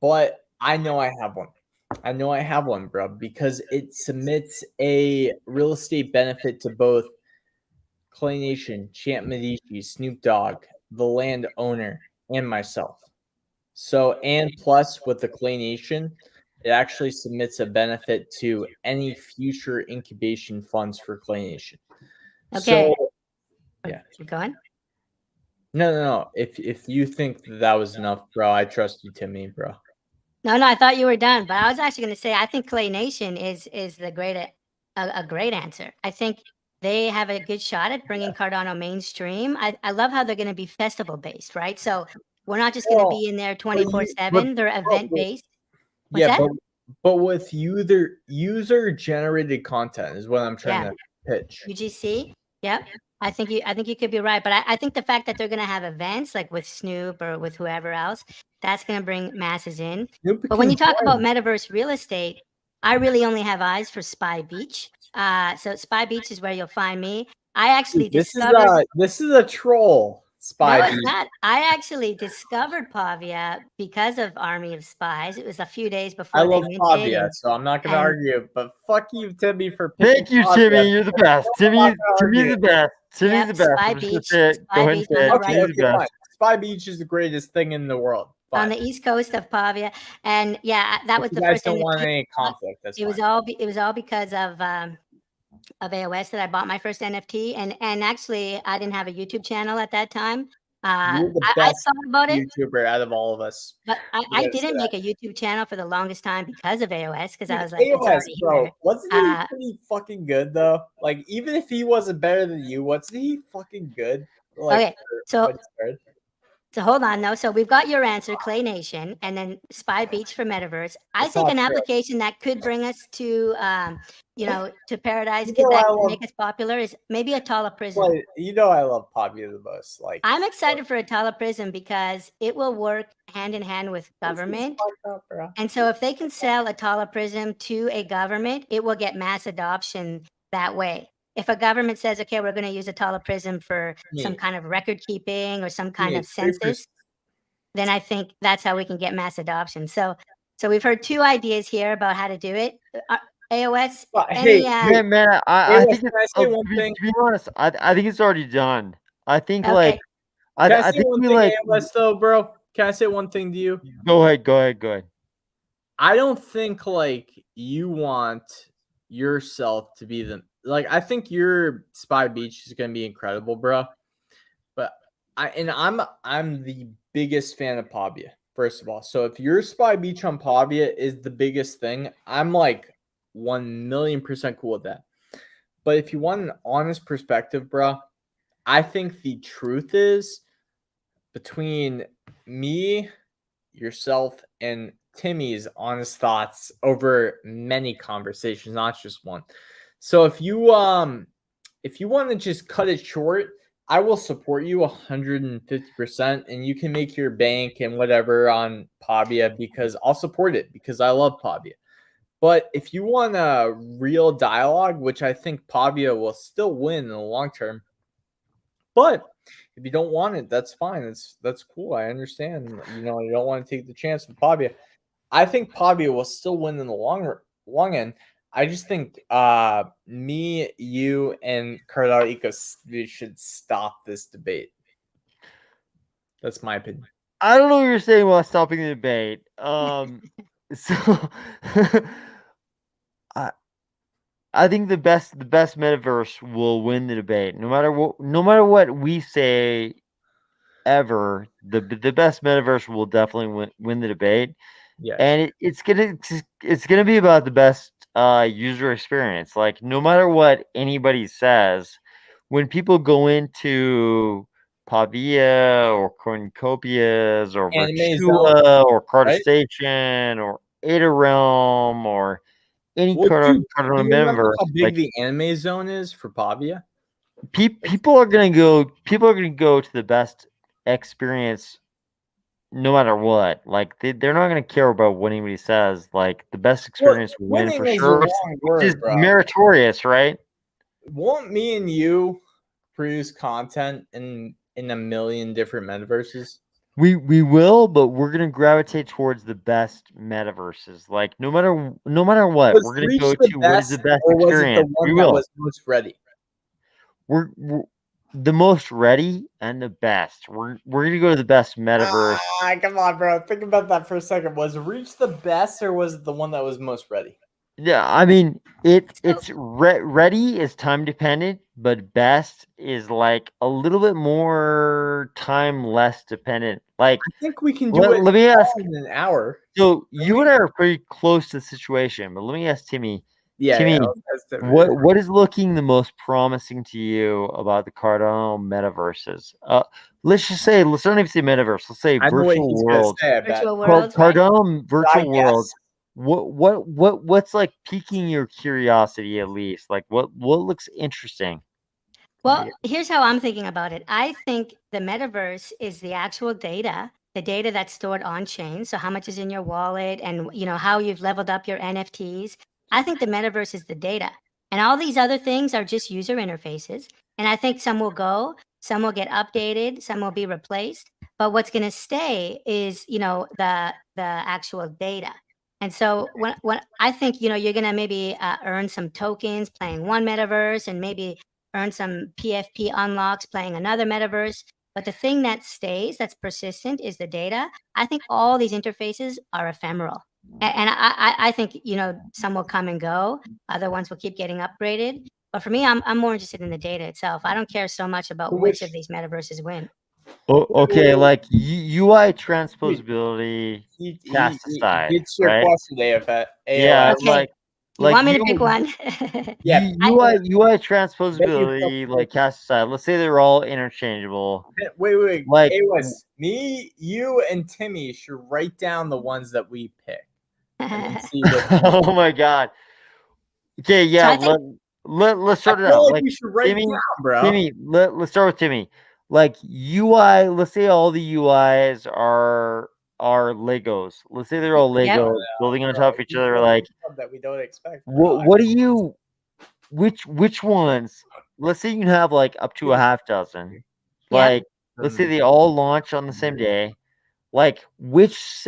But I know I have one. I know I have one, bro, because it submits a real estate benefit to both Clay Nation, Champ Medici, Snoop Dogg, the landowner, and myself. So, and plus with the Clay Nation, it actually submits a benefit to any future incubation funds for Clay Nation. Okay. So, yeah. Keep going. No. If you think that was enough, bro, I trust you, Timmy, bro. No, I thought you were done, but I was actually going to say I think Clay Nation is a great answer. I think they have a good shot at bringing Cardano mainstream. I love how they're going to be festival based, right? So we're not just going to be in there 24/7. They're event based. What's Yeah, that? but with user generated content is what I'm trying to pitch. UGC. Yep. I think you could be right, but I think the fact that they're going to have events like with Snoop or with whoever else, that's going to bring masses in. But when you talk about metaverse real estate, I really only have eyes for Spy Beach. So Spy Beach is where you'll find me. I actually discovered this is a troll. Spy No, Beach. it's not. I actually discovered Pavia because of Army of Spies. It was a few days before I love they minted, Pavia, so I'm not going to argue. But fuck you, Timmy, for picking Thank you, Pavia. Timmy. You're the best. Timmy's the best. Timmy's the best. Spy I'm just gonna Beach. say it. Go ahead and say it. Okay, Timmy's the best. fine. Spy Beach is the greatest thing in the world. On the east coast of Pavia, and yeah, that was You the guys first don't NFT. want any conflict. That's It was all because of AOS that I bought my first NFT, and actually I didn't have a YouTube channel at that time. You're the I best thought about it, YouTuber out of all of us. but I Yes, didn't make a YouTube channel for the longest time because of AOS, because I was like, AOS, it's already bro, here. wasn't he pretty fucking good though? Like, even if he wasn't better than you, wasn't he fucking good? Like, Okay, so hold on, though. So we've got your answer, Clay Nation, and then Spy Beach for Metaverse. I think an application that could bring us to, to paradise, that could make us popular is maybe Atala Prism. Well, you know I love Pavia the most. Like, I'm excited for Atala Prism because it will work hand in hand with government. And so if they can sell Atala Prism to a government, it will get mass adoption that way. If a government says, okay, we're going to use Atala Prism for some kind of record keeping or some kind of census, then I think that's how we can get mass adoption. So we've heard two ideas here about how to do it. AOS. Man, I think to be honest, I think it's already done. I think okay. Can I say one thing, AOS though, bro? Can I say one thing to you? Go ahead. I don't think like you want yourself to be the I think your Spy Beach is gonna be incredible, bro. But I'm the biggest fan of Pavia, first of all. So if your Spy Beach on Pavia is the biggest thing, I'm like 1,000,000% cool with that. But if you want an honest perspective, bro, I think the truth is between me, yourself, and Timmy's honest thoughts over many conversations, not just one. So if you want to just cut it short, I will support you 150%, and you can make your bank and whatever on Pavia because I'll support it because I love Pavia. But if you want a real dialogue, which I think Pavia will still win in the long term, But if you don't want it, that's fine. That's cool. I understand. You know, you don't want to take the chance with Pavia. I think Pavia will still win in the long end. I just think me, you, and Cardano should stop this debate. That's my opinion. I don't know what you're saying while stopping the debate. So I think the best metaverse will win the debate. No matter what we say ever, the best metaverse will definitely win the debate. Yeah. And it's gonna be about the best user experience. Like no matter what anybody says, when people go into Pavia or Cornucopias or Anime Zone, Virtua or Carter right? Station or Ada Realm or any Well, dude, do Cardano you remember metaverse, how big like the anime zone is for Pavia? people are gonna go to the best experience no matter what. Like they're not gonna care about what anybody says. Like the best experience will win for Winning is the sure, wrong which is word, bro. meritorious, right? Won't me and you produce content in a million different metaverses? We will, but we're gonna gravitate towards the best metaverses. Like no matter what, Was we're gonna Reach go the to what is the best, best or was it the experience. We one that will. was most ready? We're the most ready and the best. We're gonna go to the best metaverse. Come on, bro. Think about that for a second. Was Reach the best, or was it the one that was most ready? Yeah, I mean So- it's ready is time dependent, but best is like a little bit more time less dependent. Like I think we can do it let me ask. all in an hour. So you and I are pretty close to the situation, but let me ask Timmy. Yeah. Timmy, That's what is looking the most promising to you about the Cardano metaverses? Let's just say let's not even say metaverse. Let's say I know what virtual he's gonna worlds. say. I bet. Virtual worlds, right? Cardano virtual worlds. Yes. What's like piquing your curiosity at least? Like what looks interesting? Well, here's how I'm thinking about it. I think the metaverse is the actual data, the data that's stored on chain. So how much is in your wallet and how you've leveled up your NFTs. I think the metaverse is the data. And all these other things are just user interfaces. And I think some will go, some will get updated, some will be replaced. But what's going to stay is, the actual data. And so when I think, you're going to maybe earn some tokens playing one metaverse and maybe earn some PFP unlocks playing another metaverse. But the thing that stays, that's persistent, is the data. I think all these interfaces are ephemeral. And I think, some will come and go. Other ones will keep getting upgraded. But for me, I'm more interested in the data itself. I don't care so much about which of these metaverses win. Okay, like UI transposability cast He aside, gets your right? question, AOS. Yeah, Okay. You want me to pick one? Yeah, UI transposability, like cast aside. Let's say they're all interchangeable. Wait. Like AOS, me, you, and Timmy should write down the ones that we pick. And then see which oh my god. Okay, yeah, let's start it out. like we should write Timmy, down, bro. Timmy, let's start with Timmy. Like UI, let's say all the UIs are Legos. Let's say they're all Yep. Legos building on top of each other. Like that we don't expect. what do you which ones? Let's say you can have like up to a half dozen. Like let's say they all launch on the same day. Like which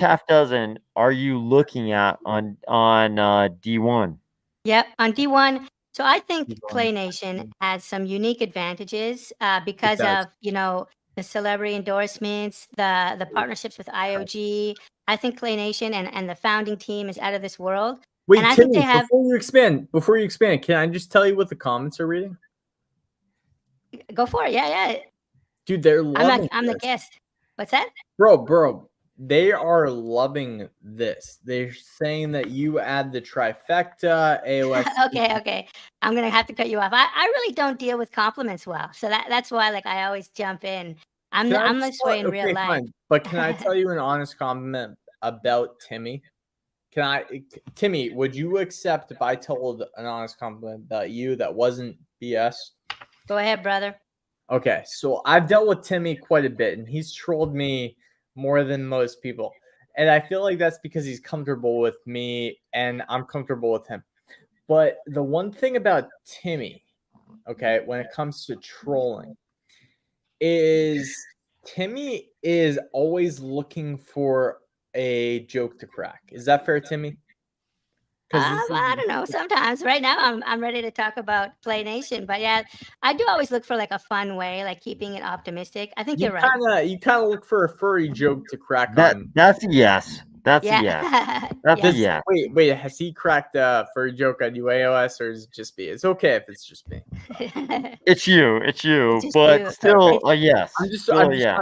half dozen are you looking at on D1? Yep, on D1. So I think Play Nation has some unique advantages because of the celebrity endorsements, the partnerships with IOG. I think Play Nation and the founding team is out of this world. Wait, and I Timmy, think they have. before you expand, can I just tell you what the comments are reading? Go for it. Yeah. Dude, they're loving I'm the guest. What's that? Bro, they are loving this. They're saying that you add the trifecta, AOS. Okay. I'm gonna have to cut you off. I really don't deal with compliments well, so that's why I always jump in. I'm this way in real life. Fine. But can I tell you an honest compliment about Timmy? Timmy, would you accept if I told an honest compliment about you that wasn't BS? Go ahead, brother. Okay, so I've dealt with Timmy quite a bit, and he's trolled me more than most people. And I feel like that's because he's comfortable with me, and I'm comfortable with him. But the one thing about Timmy, okay, when it comes to trolling, is Timmy is always looking for a joke to crack. Is that fair, Timmy? I don't know. Sometimes, right now, I'm ready to talk about Play Nation, but yeah, I do always look for like a fun way, like keeping it optimistic. I think you're right. You kind of look for a furry joke to crack That on. that's a yes. That's a yes. Yeah. That's a Yes. yes. Wait, has he cracked a furry joke on you, AOS, or is it just me? It's okay if it's just me. It's you, just but you. still a yes. I'm just Still a yes.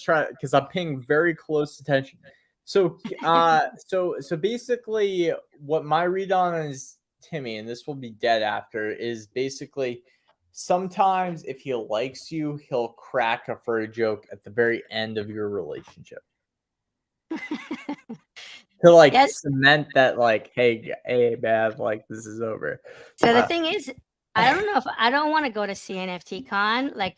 trying because I'm paying very close attention. So so basically what my read on is Timmy, and this will be dead after, is basically sometimes if he likes you, he'll crack a furry joke at the very end of your relationship. To like Yes. cement that like, hey man, like this is over. So the thing is, I don't know if I don't want to go to CNFT Con, like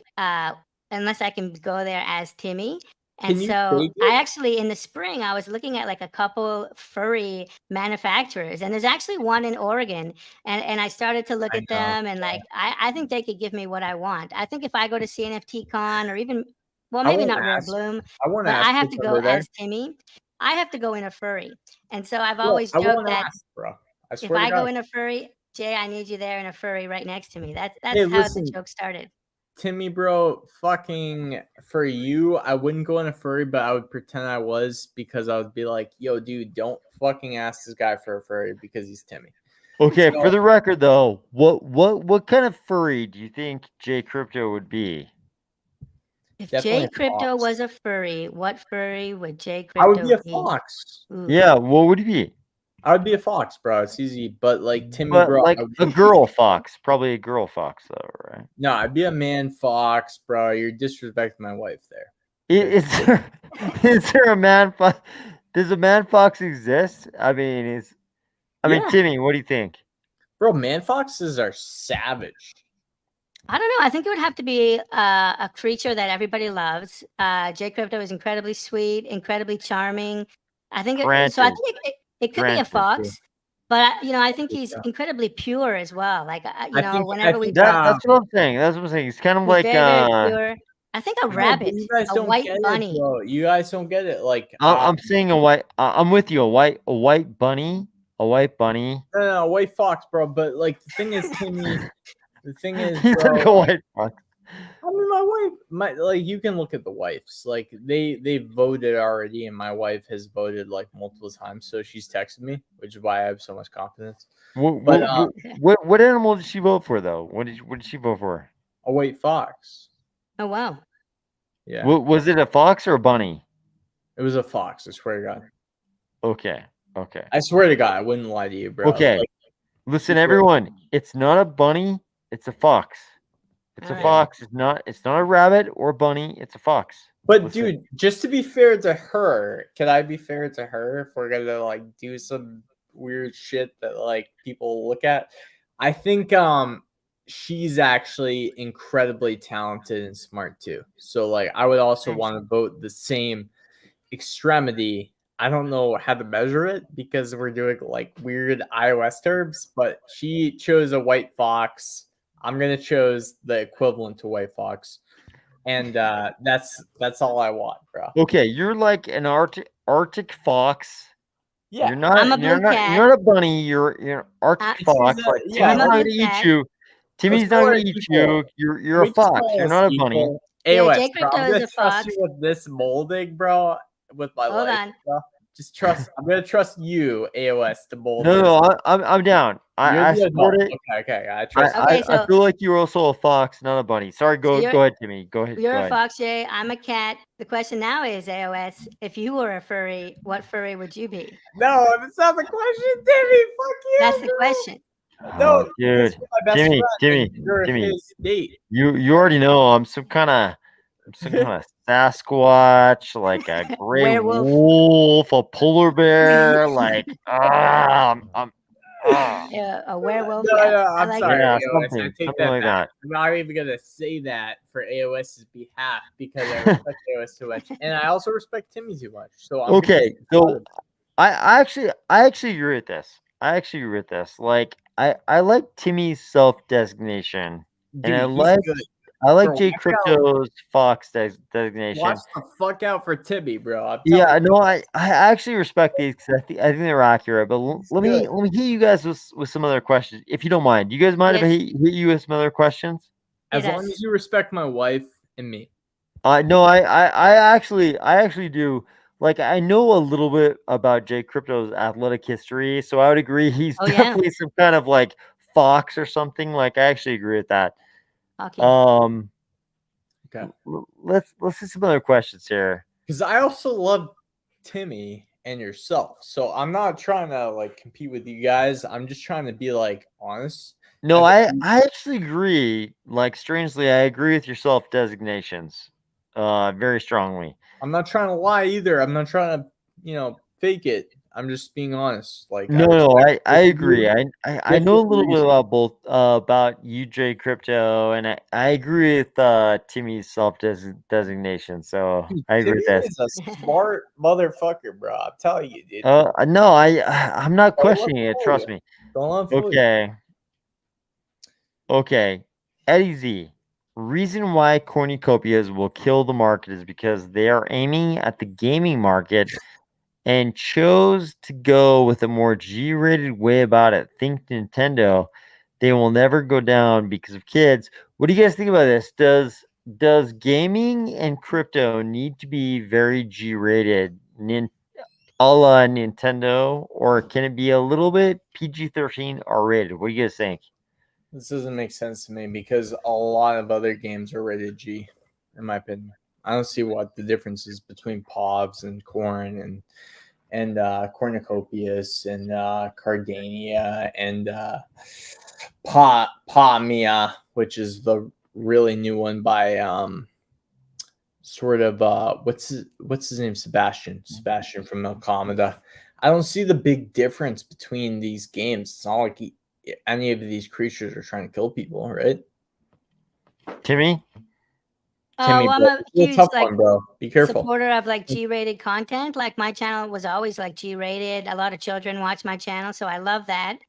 unless I can go there as Timmy. And Can you so fake I it? actually in the spring I was looking at like a couple furry manufacturers, and there's actually one in Oregon, and I started to look I at know, them, and like I think they could give me what I want. I think if I go to CNFT Con or even, well, I maybe won't not Rare ask. Bloom, I want to but I ask have if to I go were there. as Timmy. I have to go in a furry, and so I've Bro, always I joked won't that ask, bro. I if swear to I go God. in a furry, Jay, I need you there in a furry right next to me. That's Hey, how listen, the joke started. Timmy, bro, fucking for you, I wouldn't go in a furry, but I would pretend I was because I would be like, yo, dude, don't fucking ask this guy for a furry because he's Timmy. Okay, So- for the record though, what kind of furry do you think J Crypto would be? If Definitely Jay a Crypto fox. was a furry, what furry would Jay I would Crypto be a fox. Ooh. Yeah, what would he be? I would be a fox, bro. It's easy, but like Timmy, But bro, like I would a be- girl fox, probably a girl fox though, right? No, I'd be a man fox, bro. You're disrespecting my wife there. Is there is there a man fox? Does a man fox exist? I mean, Yeah. Timmy, what do you think? Bro, man foxes are savage. I don't know. I think it would have to be a creature that everybody loves. Jay Crypto is incredibly sweet, incredibly charming. I think so. I think it could be a Granted, fox, but I think he's incredibly pure as well. Like whenever we talk, that's what I'm saying. That's what I'm saying. He's kind of he's like very, very pure. I think a No, but rabbit, you guys a don't white get it, bunny. bro. You guys don't get it. Like I'm saying a white. I'm with you. A white bunny. A white bunny. no, white fox, bro. But like the thing is, Timmy. The thing is, He's like a bro. white fox. I mean, my wife, like you can look at the wives. Like they voted already, and my wife has voted like multiple times. So she's texted me, which is why I have so much confidence. What animal did she vote for though? What did she vote for? A white fox. Oh wow. Yeah. Was it a fox or a bunny? It was a fox. I swear to God. Okay. I swear to God, I wouldn't lie to you, bro. Okay. Like, listen, everyone. It's not a bunny. It's a fox. It's All a right. fox. It's not a rabbit or a bunny. It's a fox. but Listen. dude, just to be fair to her, can I be fair to her if we're gonna like do some weird shit that like people look at? I think she's actually incredibly talented and smart too. So like I would also want to vote the same extremity. I don't know how to measure it because we're doing like weird iOS terms, but she chose a white fox. I'm gonna choose the equivalent to white fox, and that's all I want, bro. Okay, you're like an Arctic fox. Yeah, You're not. I'm a blue cat. You're not a bunny. You're an Arctic fox. Like yeah, Timmy's not I'm a gonna blue eat cat. you. Timmy's not gonna eat you. You're a We just fox. call You're us not a bunny. equal. Yeah, AOS, Jay bro, Crypto I'm is gonna a trust fox. you with this molding, bro. With my Hold life, on. bro. Just trust. I'm gonna trust you, AOS, to mold. No, this. I'm down. I You're the support adult. it. Okay, I trust. I, Okay, I so feel like you're also a fox, not a bunny. Sorry, go you're- ahead, Timmy. Go ahead. You're go a ahead. fox, Jay. I'm a cat. The question now is, AOS, if you were a furry, what furry would you be? No, that's not the question, Timmy. Fuck you. That's the bro. question. No, Oh, dude, you're my best friend, Timmy, and you're his date. you already know I'm some kind of Sasquatch, like a gray Werewolf. wolf, a polar bear, like Yeah, a werewolf. No, yeah, no, I I'm like sorry, it. Yeah, AOS. I something take that like back. that. I'm not even gonna say that for AOS's behalf because I respect AOS too much, and I also respect Timmy too much. So I'm Okay, so I actually agree with this. Like I like Timmy's self designation, and I like I like Bro, J watch out. Crypto's Fox designation. Watch the fuck out for Timmy, bro. I'm Yeah, telling you. no, I actually respect these because I think they're accurate. But let me hit you guys with some other questions, if you don't mind. Do you guys mind if I Yes. hit you with some other questions? As Hit long us. as you respect my wife and me. No, I actually do. Like, I know a little bit about J Crypto's athletic history, so I would agree he's Oh, yeah. definitely some kind of like fox or something. Like, I actually agree with that. Hockey. Okay. Let's see some other questions here. Because I also love Timmy and yourself. So I'm not trying to like compete with you guys. I'm just trying to be like honest. No, I I actually agree. Like, strangely, I agree with your self designations, very strongly. I'm not trying to lie either. I'm not trying to, fake it. I'm just being honest. Like No, I both of agree. you. I Just know a with little bit reason. about both about UJ Crypto, and I agree with Timmy's self designation. So I agree with Timmy this. is a smart motherfucker, bro. I'm telling you, dude. No, I'm not Don't let him questioning it. fool Trust you. me. Don't let him fool you. Okay. Eddie Z. Reason why cornucopias will kill the market is because they are aiming at the gaming market and chose to go with a more G-rated way about it. Think Nintendo. They will never go down because of kids. What do you guys think about this? Does gaming and crypto need to be very G-rated, a la Nintendo, or can it be a little bit PG-13 R-rated? What do you guys think? This doesn't make sense to me because a lot of other games are rated G, in my opinion. I don't see what the difference is between Povs and Corn and Cornucopias and Cardania and Mia, which is the really new one by sort of what's his name? Sebastian from Melcomeda. I don't see the big difference between these games. It's not like any of these creatures are trying to kill people, right? Timmy? Timmy, Well, I'm bro, a it's huge tough like one, bro. Be careful. supporter of like G-rated content. Like my channel was always like G-rated. A lot of children watch my channel, so I love that.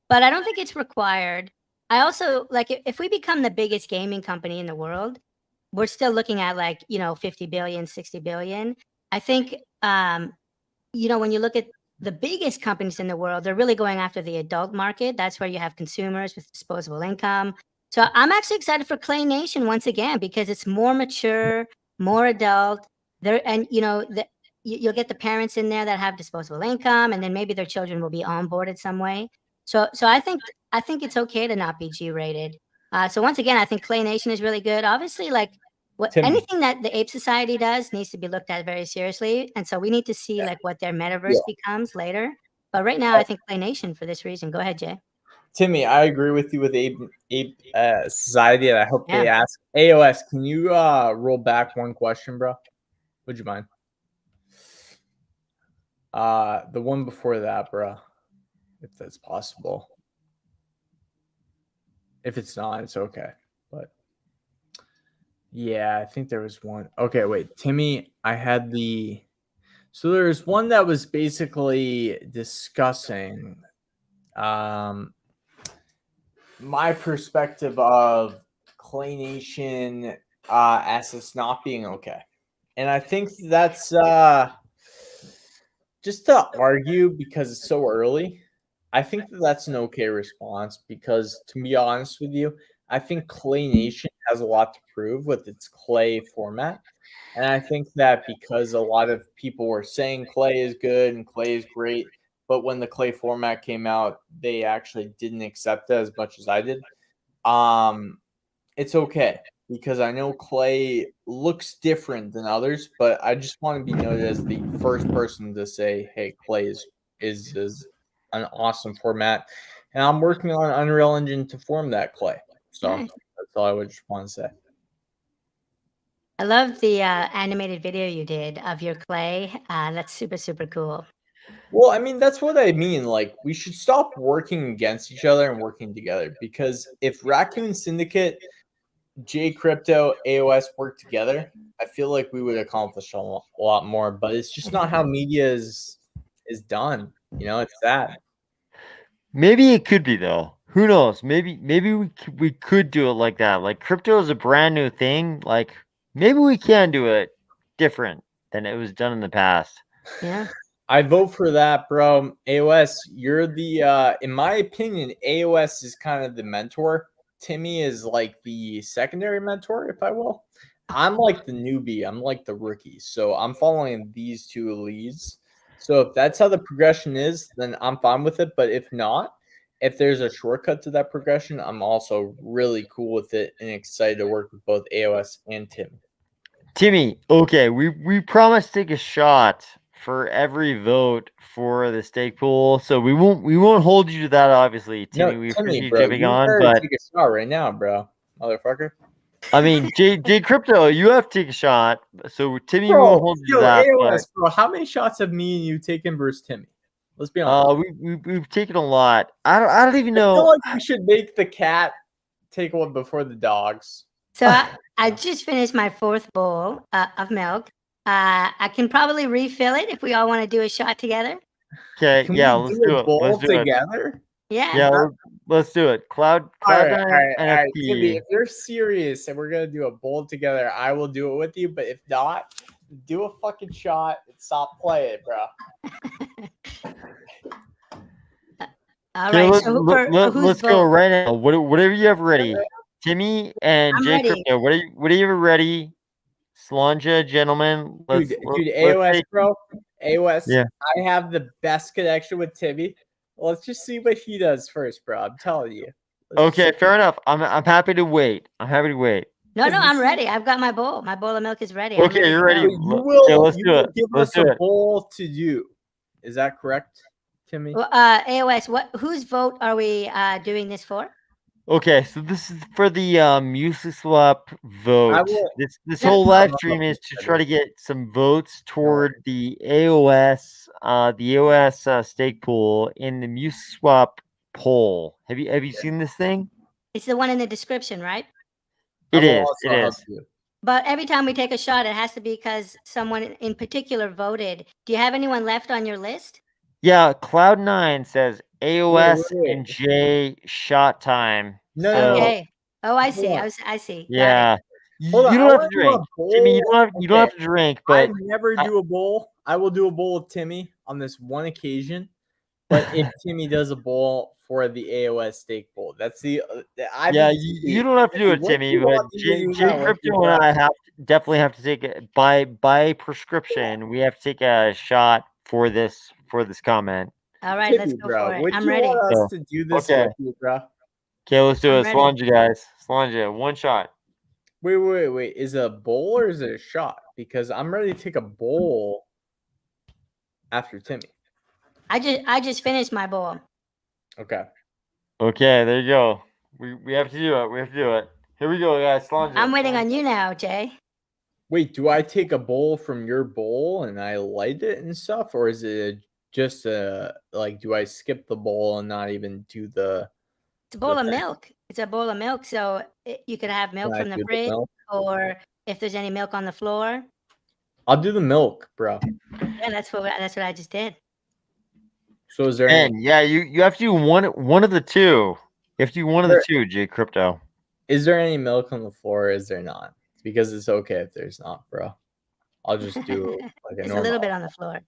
But I don't think it's required. I also like if we become the biggest gaming company in the world, we're still looking at like, 50 billion, 60 billion. I think when you look at the biggest companies in the world, they're really going after the adult market. That's where you have consumers with disposable income. So I'm actually excited for Clay Nation once again because it's more mature, more adult. There and you'll get the parents in there that have disposable income, and then maybe their children will be onboarded some way. So I think it's okay to not be G rated. So once again, I think Clay Nation is really good. Obviously, like Timmy. anything that the Ape Society does needs to be looked at very seriously, and so we need to see like what their metaverse becomes later. But right now, I think Play Nation for this reason. Go ahead, Jay. Timmy, I agree with you with Ape Society, and I hope they Yeah. ask AOS. Can you roll back one question, bro? Would you mind? The one before that, bro, if that's possible. If it's not, it's okay. But yeah, I think there was one. Okay, wait, Timmy, I had so there's one that was basically discussing my perspective of Clay Nation assets not being okay. And I think that's just to argue because it's so early. I think that's an okay response because, to be honest with you, I think Clay Nation has a lot to prove with its Clay format. And I think that because a lot of people were saying Clay is good and Clay is great, but when the Clay format came out, they actually didn't accept it as much as I did. It's okay because I know Clay looks different than others, but I just want to be noted as the first person to say, "Hey, Clay is an awesome format," and I'm working on Unreal Engine to form that Clay. So Nice. that's all I would just want to say. I love the animated video you did of your clay. That's super, super cool. Well, I mean, that's what I mean. Like, we should stop working against each other and working together because if Raccoon Syndicate, J Crypto, AOS work together, I feel like we would accomplish a lot more. But it's just not how media is done. It's sad. Maybe it could be though. who knows? Maybe we could do it like that. Like crypto is a brand new thing. Like maybe we can do it different than it was done in the past. Yeah. I vote for that, bro. AOS, you're the in my opinion, AOS is kind of the mentor. Timmy is like the secondary mentor, if I will. I'm like the newbie, I'm like the rookie. So I'm following these two leads. So if that's how the progression is, then I'm fine with it. But if not, if there's a shortcut to that progression, I'm also really cool with it and excited to work with both AOS and Tim. Timmy, okay, we promised to take a shot for every vote for the stake pool, so we won't hold you to that. Obviously, Timmy, we appreciate you bro, jumping you on, better but take a shot right now, bro, motherfucker. I mean, J Crypto, you have to take a shot. So Timmy Bro, won't hold you to that. AOS, bro, how many shots have me and you taken versus Timmy? Let's be honest. We've taken a lot. I don't even I feel know. like we should make the cat take one before the dogs. So I just finished my 4th bowl of milk. I can probably refill it if we all want to do a shot together. Okay, Can yeah, we let's do do a it. bowl Let's do it. together? Yeah. Yeah, let's do it. Cloud All right, NFT. Timmy, if you're serious and we're gonna do a bowl together, I will do it with you. But if not, do a fucking shot and stop playing, bro. All Okay, right. So who's let's go right now. Whatever you have ready, Timmy and I'm J ready. Crypto. What do you have ready? Slanja, gentlemen. Dude, AOS, bro. AOS. Yeah. I have the best connection with Timmy. Let's just see what he does first, bro. I'm telling you. Okay, fair enough. I'm happy to wait. I'm happy to wait. No, I'm ready. I've got my bowl. My bowl of milk is ready. Okay, you're ready. Okay, let's do it. Give Let's us do a it. bowl to do. Is that correct, Timmy? Well, AOS, whose vote are we doing this for? Okay, so this is for the MuesliSwap vote. This whole live stream is to try to get some votes toward the AOS stake pool in the MuesliSwap poll. Have you seen this thing? It's the one in the description, right? It is. But every time we take a shot, it has to be because someone in particular voted. Do you have anyone left on your list? Yeah, Cloud9 says AOS and J shot time. No. Okay. Oh, I see. I see. Yeah. You Hold on, don't have to drink. Timmy, you don't have to drink, but I never do a bowl. I will do a bowl with Timmy on this one occasion. But if Timmy does a bowl for the AOS stake bowl, that's the you don't have to do it, Timmy, but J Crypto and I definitely have to take it by prescription. We have to take a shot for this comment. All right, let's go for it. I'm ready. Want us to do this with you, bro? Okay, let's do it. Slanja, guys. Slanja, one shot. Wait. Is it a bowl or is it a shot? Because I'm ready to take a bowl after Timmy. I just finished my bowl. Okay. Okay, there you go. We have to do it. Here we go, guys. Slanja. I'm waiting on you now, Jay. Wait, do I take a bowl from your bowl and I light it and stuff, or is it just like do I skip the bowl and not even do the? It's a bowl of milk. It's a bowl of milk, so you could have milk from the fridge, or if there's any milk on the floor. I'll do the milk, bro. Yeah, that's what I just did. So is there? You have to do one of the two. You have to do one of the two, J Crypto. Is there any milk on the floor? Or is there not? Because it's okay if there's not, bro. I'll just do like a little bit on the floor.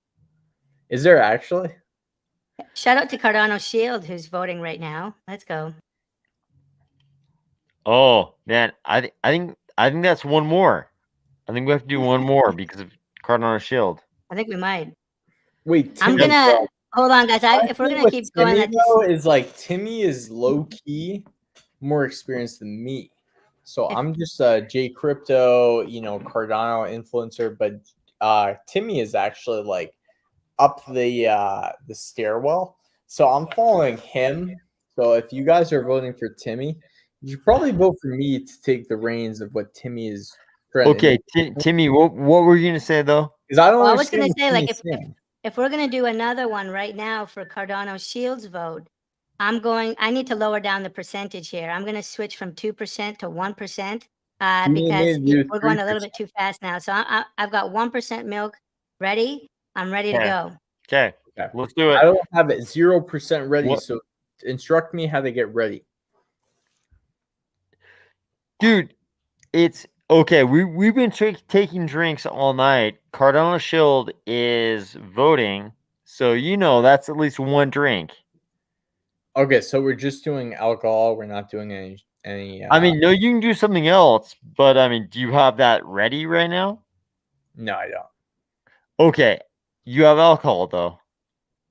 Is there actually? Shout out to Cardano Shield who's voting right now. Let's go. Oh man, I think that's one more. I think we have to do one more because of Cardano Shield. I think we might. Wait, I'm gonna hold on, guys. If we're gonna keep going, is like Timmy is low key more experienced than me. So I'm just a J Crypto, Cardano influencer, but Timmy is actually like up the stairwell. So I'm following him. So if you guys are voting for Timmy, you should probably vote for me to take the reins of what Timmy is. Okay, Timmy, what were you gonna say though? Because I don't. I was gonna say like if we're gonna do another one right now for Cardano Shield's vote, I need to lower down the percentage here. I'm going to switch from 2% to 1% because we're going a little bit too fast now. So I've got 1% milk ready. I'm ready to go. Okay, let's do it. I don't have it 0% ready. So instruct me how to get ready. Dude, it's okay. We've been taking drinks all night. Cardano Shield is voting, so that's at least one drink. Okay, so we're just doing alcohol. We're not doing any. I mean, no, you can do something else, but I mean, do you have that ready right now? no, I don't. Okay, you have alcohol though.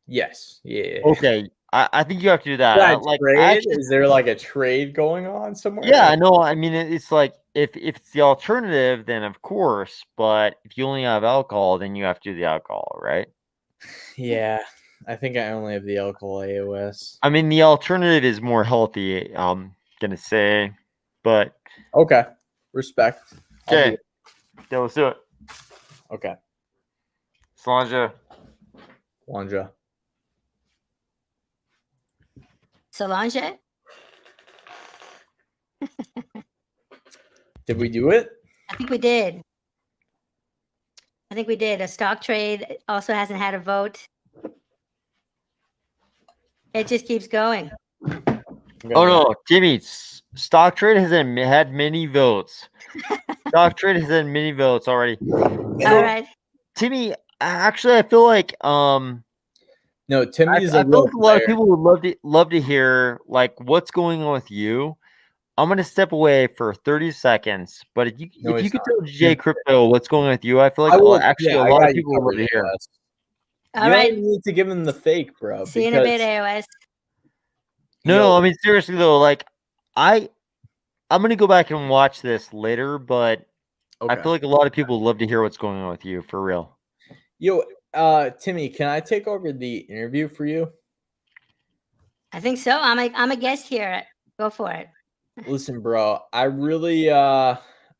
Yes. Yeah. Okay, I think you have to do that. Yeah, Like, trade? actually, Is there like a trade going on somewhere? yeah, no, I mean, it's like if it's the alternative, then of course. But if you only have alcohol, then you have to do the alcohol, right? Yeah, I think I only have the alcohol AOS. I mean, the alternative is more healthy. I'm gonna say, but Okay, respect. I'll do okay, it. yeah, let's do it. Okay, Solange. Wanja. Solange? Did we do it? I think we did. I think we did. A stock trade also hasn't had a vote. It just keeps going. Oh no, Timmy, stock trade has had many votes. Stock trade has had many votes already. All right. Timmy, actually, I feel like No, Timmy's I a feel real like a lot of player. people would love to hear like what's going on with you. I'm gonna step away for 30 seconds, but if you No, if you he's could not. tell J Crypto what's going on with you, I feel like I will. actually Yeah, a I lot got of you people would love covered, to hear. AOS. All You right. don't even need to give him the fake, bro. See you in a bit, because AOS. No, I mean seriously though, like I'm gonna go back and watch this later, but I Okay. feel like a lot of people would love to hear what's going on with you for real. Yo, Timmy, can I take over the interview for you? I think so. I'm a guest here. Go for it. Listen, bro, I really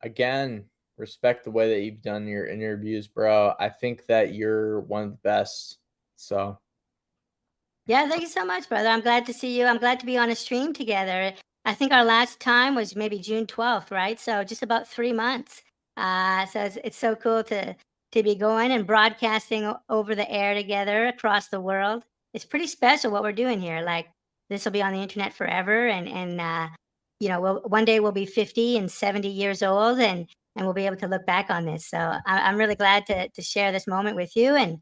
again respect the way that you've done your interviews, bro. I think that you're one of the best. So Yeah, thank you so much, brother. I'm glad to see you. I'm glad to be on a stream together. I think our last time was maybe June 12th, right? So just about 3 months. So it's so cool to be going and broadcasting over the air together across the world. It's pretty special what we're doing here. Like this will be on the internet forever, and one day we'll be 50 and 70 years old, and we'll be able to look back on this. So I'm really glad to share this moment with you, and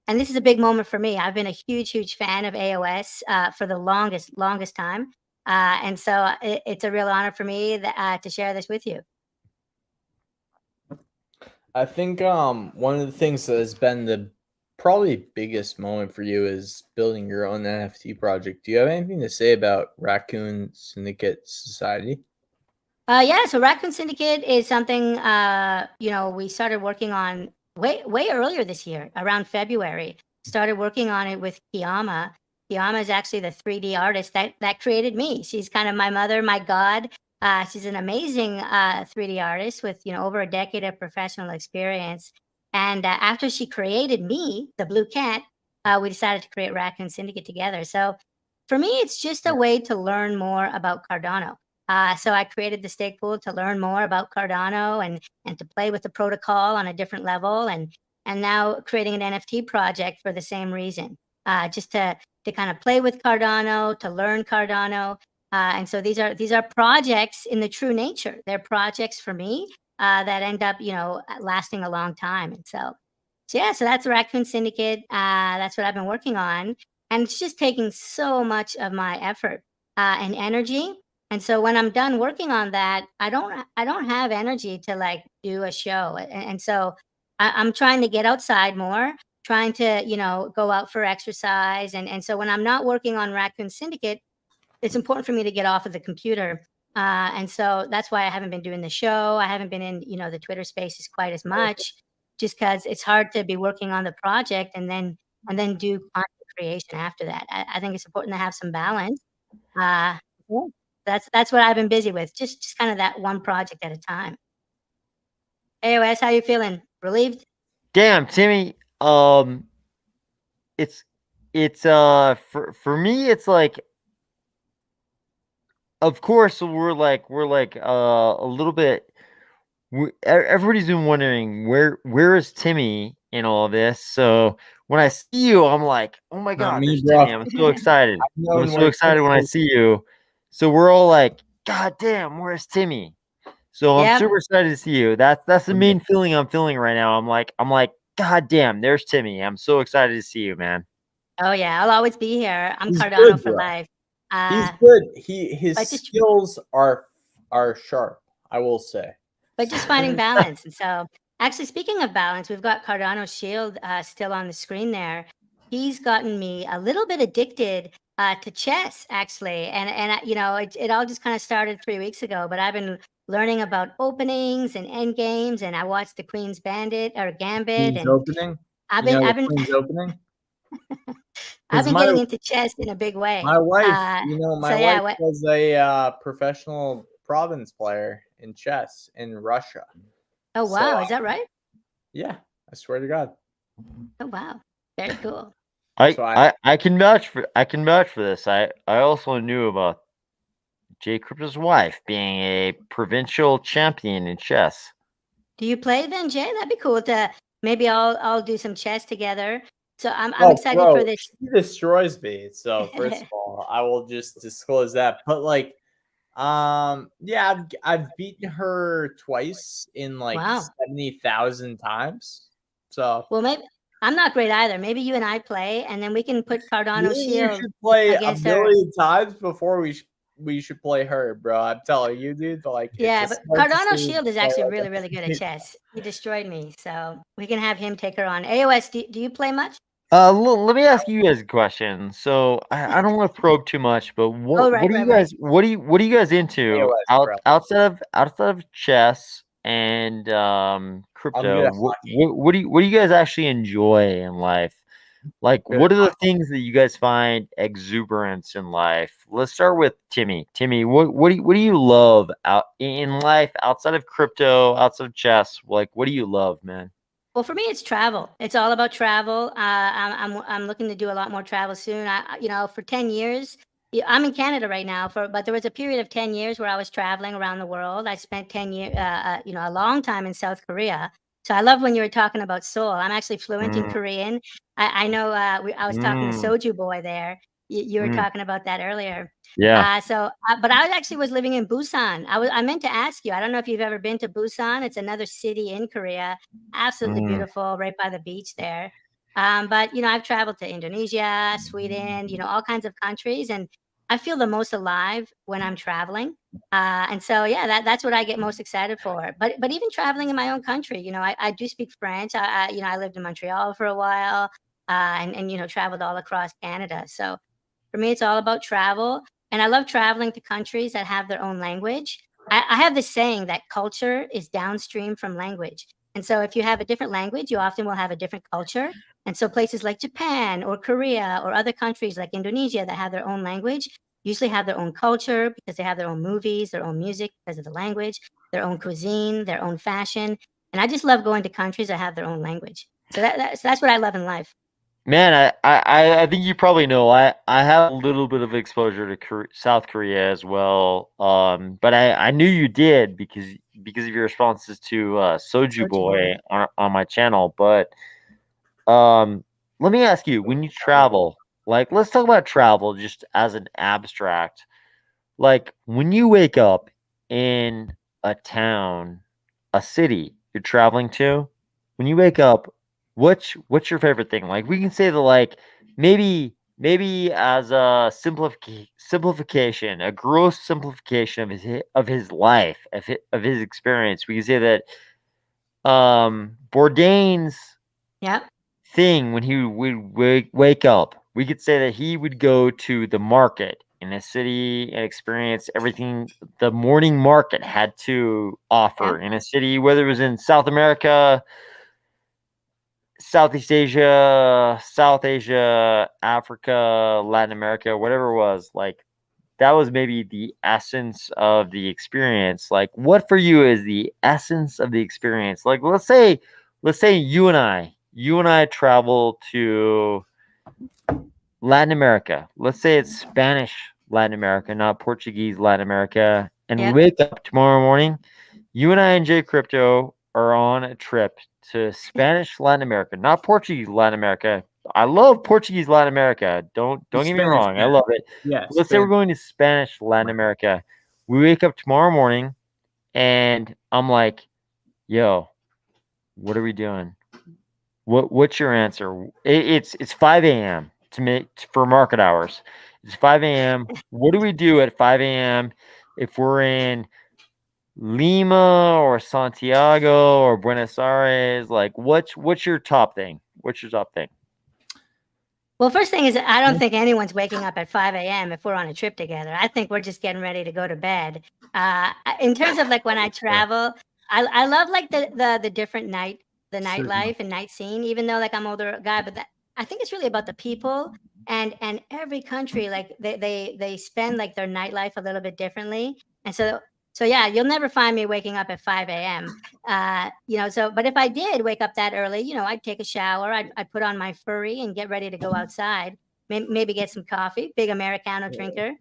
this is a big moment for me. I've been a huge fan of AOS for the longest time. And so it's a real honor for me to share this with you. I think one of the things that has been the probably biggest moment for you is building your own NFT project. Do you have anything to say about Raccoon Syndicate Society? Yeah, so Raccoon Syndicate is something we started working on way earlier this year, around February. Started working on it with Kiyama. Kiyama is actually the 3D artist that created me. She's kind of my mother, my god. She's an amazing 3D artist with over a decade of professional experience. And after she created me, the blue cat, we decided to create Raccoon Syndicate together. So for me, it's just a way to learn more about Cardano. So I created the stake pool to learn more about Cardano and to play with the protocol on a different level, and now creating an NFT project for the same reason, just to kind of play with Cardano, to learn Cardano. And so these are projects in the true nature. They're projects for me that end up lasting a long time. And so yeah, so that's Raccoon Syndicate. That's what I've been working on, and it's just taking so much of my effort and energy. And so when I'm done working on that, I don't have energy to like do a show. And so I'm trying to get outside more, trying to, go out for exercise. And so when I'm not working on Raccoon Syndicate, it's important for me to get off of the computer. And so that's why I haven't been doing the show. I haven't been in, the Twitter spaces quite as much, just because it's hard to be working on the project and then do content creation after that. I think it's important to have some balance. Yeah. That's what I've been busy with, just kind of that one project at a time. AOS, how you feeling? Relieved? Damn, Timmy. It's for me, it's like, of course we're like a little bit. Everybody's been wondering where is Timmy in all of this. So when I see you, I'm like, oh my Not god, me, there's bro. Timmy. I'm so excited. I'm known so where excited when I Timmy is. see you. So we're all like, God damn, where's Timmy? So I'm Yep. super excited to see you. That's the main feeling I'm feeling right now. I'm like, God damn, there's Timmy. I'm so excited to see you, man. Oh yeah, I'll always be here. I'm He's Cardano good, for bro. life. He's good. His but just- skills are sharp, I will say. But just finding balance. And so, actually, speaking of balance, we've got Cardano's Shield still on the screen there. He's gotten me a little bit addicted to chess, actually. And you know, it all just kind of started 3 weeks ago. But I've been learning about openings and end games, and I watched the Queen's Gambit, Queen's and opening. I've You know been, the Queen's opening. I've been my- getting into chess in a big way. My wife, you know, my so yeah, wife was a professional province player in chess in Russia. Oh So, wow, is that right? Yeah, I swear to God. Oh wow, very cool. I can vouch for this. I also knew about Jay Crypto's wife being a provincial champion in chess. Do you play then, Jay? That'd be cool to maybe I'll do some chess together. So I'm excited bro, for this. She destroys me. So first of all, I will just disclose that. But like, yeah, I've beaten her twice in like Wow. 70,000 times. So well, maybe I'm not great either. Maybe you and I play, and then we can put Cardano you Shield should play a against her. million times before we should play her, bro. I'm telling you, dude. Like, Yeah, it's but a smart Cardano decision Shield to is play actually like really, that. really good at chess. He destroyed me, so we can have him take her on. AOS, do you play much? Let me ask you guys a question. So I don't want to probe too much, but what right, are you right. guys what are you guys into AOS, bro. outside of chess and crypto? What do you guys actually enjoy in life? Like, what are the things that you guys find exuberance in life? Let's start with Timmy. Timmy, what do you love out in life outside of crypto, outside of chess? Like, what do you love, man? Well, for me, it's travel. It's all about travel. I'm looking to do a lot more travel soon. You know, for 10 years, I'm in Canada right now. But there was a period of 10 years where I was traveling around the world. I spent 10 years, you know, a long time in South Korea. So I love when you were talking about Seoul. I'm actually fluent in Korean. I know. I was talking to Soju Boy there. You were talking about that earlier. Yeah. But I actually was living in Busan. I meant to ask you. I don't know if you've ever been to Busan. It's another city in Korea. Absolutely beautiful, right by the beach there. But you know, I've traveled to Indonesia, Sweden, you know, all kinds of countries, and I feel the most alive when I'm traveling. And so, yeah, that's what I get most excited for. But even traveling in my own country, you know, I do speak French. You know, I lived in Montreal for a while, and you know, traveled all across Canada. So for me, it's all about travel. And I love traveling to countries that have their own language. I have this saying that culture is downstream from language. And so if you have a different language, you often will have a different culture. And so places like Japan or Korea or other countries like Indonesia that have their own language usually have their own culture because they have their own movies, their own music because of the language, their own cuisine, their own fashion. And I just love going to countries that have their own language. So that's what I love in life. Man, I think you probably know I have a little bit of exposure to South Korea as well. But I knew you did because of your responses to Soju Boy on my channel. But let me ask you, when you travel, like let's talk about travel just as an abstract. Like when you wake up in a town, a city you're traveling to, when you wake up, what's your favorite thing? Like we can say that like maybe as a simplification, a gross simplification of his life, of his experience, we can say that Bourdain's thing when he would wake up, we could say that he would go to the market in a city and experience everything the morning market had to offer in a city, whether it was in South America, Southeast Asia, South Asia, Africa, Latin America, whatever it was. Like that was maybe the essence of the experience. Like what for you is the essence of the experience? Like let's say you and I travel to Latin America. Let's say it's Spanish Latin America, not Portuguese Latin America. And we wake up tomorrow morning. You and I and Jay Crypto are on a trip to Spanish Latin America, not Portuguese Latin America, I love Portuguese Latin America. Don't get me Spanish, wrong. I yeah. love it. Yeah. Let's say we're going to Spanish Latin America. We wake up tomorrow morning and I'm like, yo, what are we doing? What's your answer? It's 5 a.m. for market hours. It's 5 a.m. What do we do at 5 a.m. if we're in Lima or Santiago or Buenos Aires? Like, what's your top thing? What's your top thing? Well, first thing is, I don't think anyone's waking up at 5 a.m. if we're on a trip together. I think we're just getting ready to go to bed. In terms of like when I travel, I love like the different nightlife and night scene. Even though like I'm an older guy, but I think it's really about the people and every country like they spend like their nightlife a little bit differently, and so yeah, you'll never find me waking up at 5 a.m. But if I did wake up that early, I'd take a shower, I'd put on my furry and get ready to go outside, maybe get some coffee, big Americano drinker.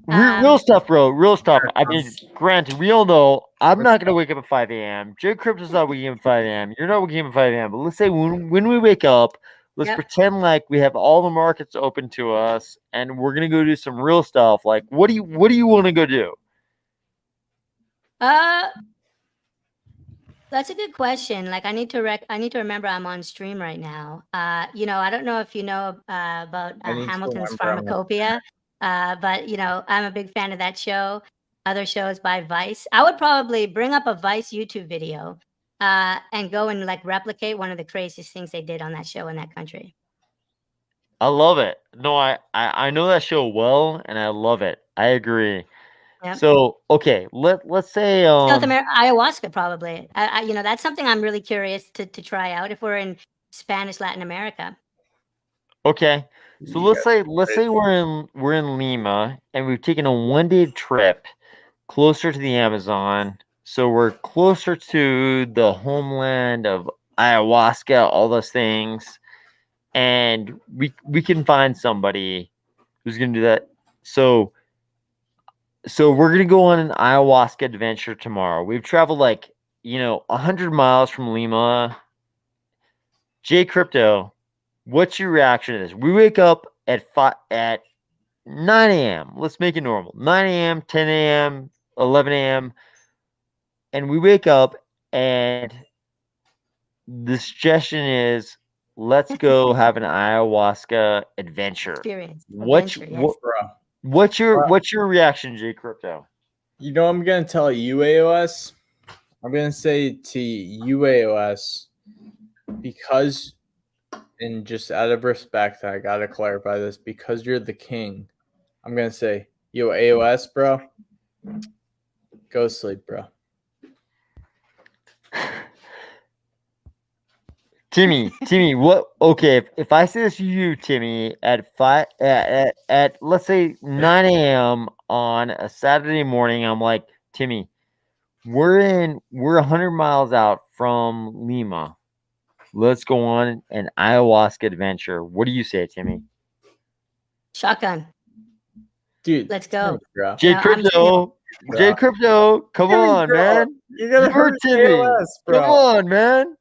Real stuff, bro. Real stuff. I mean, granted, we all know I'm not gonna wake up at 5 a.m. Jay Crypto's not waking up at 5 a.m. You're not waking up at 5 a.m. But let's say when we wake up, let's pretend like we have all the markets open to us, and we're gonna go do some real stuff. Like, what do you want to go do? That's a good question. Like, I need to remember I'm on stream right now. I don't know if you know about Hamilton's Pharmacopoeia, but I'm a big fan of that show. Other shows by Vice. I would probably bring up a Vice YouTube video and go and like replicate one of the craziest things they did on that show in that country. I love it. No, I know that show well, and I love it. I agree. Yep. So okay, let's say South America, ayahuasca probably. That's something I'm really curious to try out if we're in Spanish Latin America. Okay, so let's say we're in Lima and we've taken a 1-day trip closer to the Amazon, so we're closer to the homeland of ayahuasca, all those things, and we can find somebody who's gonna do that. So we're gonna go on an ayahuasca adventure tomorrow. We've traveled 100 miles from Lima. Jay Crypto, what's your reaction to this? We wake up at 9 a.m. Let's make it normal. 9 a.m., 10 a.m., 11 a.m. And we wake up and the suggestion is let's go have an ayahuasca adventure. Experience. What's your reaction, Jay Crypto? I'm gonna tell you, AOS. I'm gonna say to you, AOS, because, and just out of respect, I gotta clarify this, because you're the king. I'm gonna say, yo, AOS, bro, go sleep, bro. Timmy, what? Okay, if I say this to you, Timmy, at let's say 9 a.m. on a Saturday morning, I'm like, Timmy, we're 100 miles out from Lima. Let's go on an ayahuasca adventure. What do you say, Timmy? Shotgun. Dude, let's go. Jay Crypto, come on, man. You're gonna hurt Timmy. AOS, bro. Come on, man.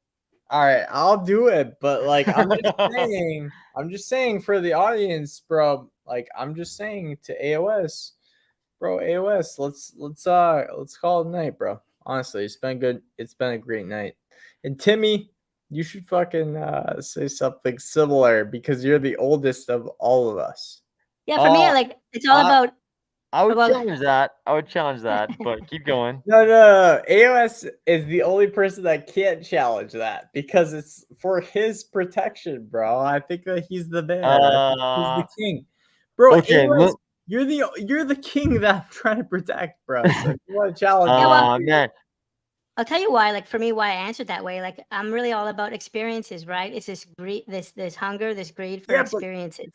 All right, I'll do it, but like I'm just saying for the audience, bro. Like I'm just saying to AOS, bro. AOS, let's call it a night, bro. Honestly, it's been good. It's been a great night. And Timmy, you should fucking say something similar because you're the oldest of all of us. Yeah, for me, like it's all about. I would challenge that, but keep going. No. AOS is the only person that can't challenge that because it's for his protection, bro. I think that he's the man. He's the king, bro. Okay, AOS, you're the king that I'm trying to protect, bro. So if you want to challenge, man. I'll tell you why. Like for me, why I answered that way. Like I'm really all about experiences, right? It's this greed, this hunger, this greed for experiences.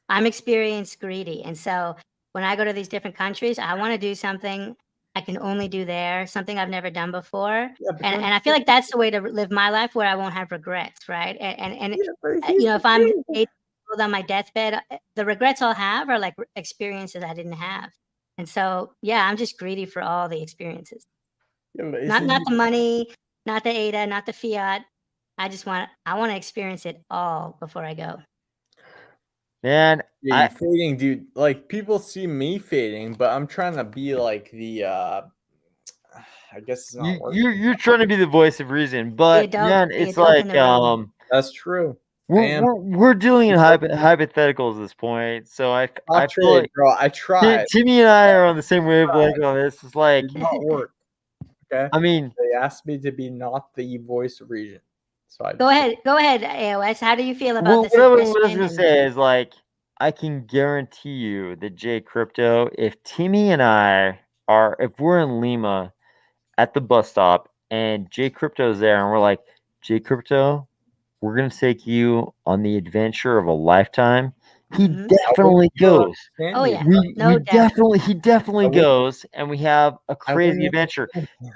I'm experience greedy, and so when I go to these different countries, I want to do something I can only do there, something I've never done before. And I feel like that's the way to live my life where I won't have regrets, right? And if I'm on my deathbed, the regrets I'll have are like experiences I didn't have. And so, yeah, I'm just greedy for all the experiences. Not the money, not the ADA, not the fiat. I want to experience it all before I go. Man, Yeah, you fading, dude. Like people see me fading, but I'm trying to be like the I guess it's not working. you're trying to be the voice of reason, but man, the it's adult in like the room. That's true. we're dealing in hypotheticals at this point. So I Stop feel like bro. I tried. Timmy and I are on the same wavelength on this. It's like, It did not work. Okay. I mean, They asked me to be not the voice of reason. So I Go ahead, AOS. How do you feel about what the I was suggestion? gonna say is like, I can guarantee you that J Crypto, if Timmy and I are, if we're in Lima at the bus stop and J Crypto's there and we're like, J Crypto, we're gonna take you on the adventure of a lifetime. He definitely goes. Oh yeah, We no doubt. he definitely goes, and we have a crazy adventure.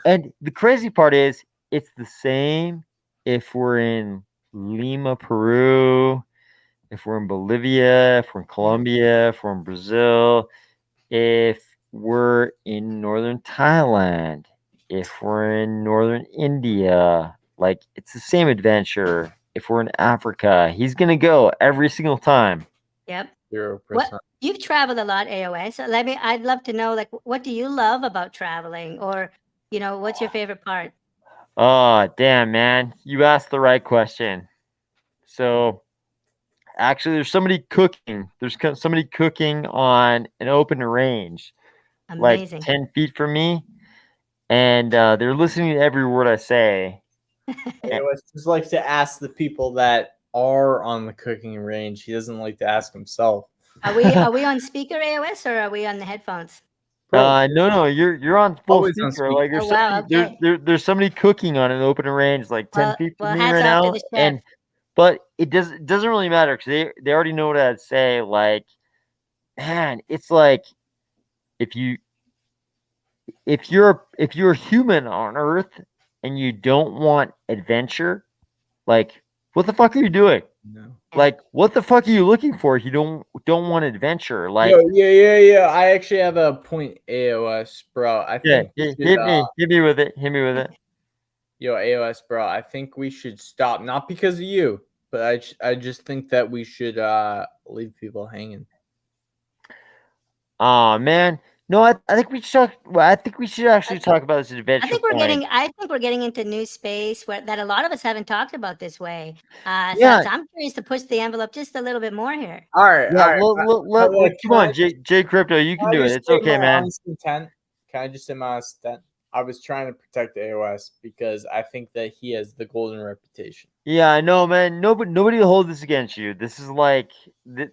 And the crazy part is, it's the same if we're in Lima, Peru, if we're in Bolivia, if we're in Colombia, if we're in Brazil, if we're in northern Thailand, if we're in northern India. Like, it's the same adventure. If we're in Africa, he's gonna go every single time. Yep. 0%. What you've traveled a lot, AOS. So I'd love to know, like, what do you love about traveling, or what's your favorite part? Oh, damn, man. You asked the right question. So, actually, there's somebody cooking. There's somebody cooking on an open range, Amazing. like 10 feet from me. And they're listening to every word I say. AOS just likes to ask the people that are on the cooking range. He doesn't like to ask himself. Are we on speaker, AOS, or are we on the headphones? No, you're on full Always on speaker. speaker. Like, there's Oh, wow, somebody, there's somebody cooking on an open range like 10 feet from me hats right off to now. the chef. But it doesn't really matter because they already know what I'd say. Like, man, it's like, if you're human on Earth and you don't want adventure, like, what the fuck are you doing? No. Like, what the fuck are you looking for if you don't want adventure? Like, yeah. I actually have a point, AOS, bro. I think hit me with it. Hit me with it. Yo, AOS, bro. I think we should stop. Not because of you, but I just think that we should leave people hanging. Oh man, no, I think we should. I think we should actually talk about this adventure. I think we're getting into new space that a lot of us haven't talked about this way. So I'm curious to push the envelope just a little bit more here. All right, yeah. Come on, J Crypto, you can do it. It's okay, man. Can I just say my honest intent? I was trying to protect AOS because I think that he has the golden reputation. Yeah, I know, man. Nobody will hold this against you. This is like,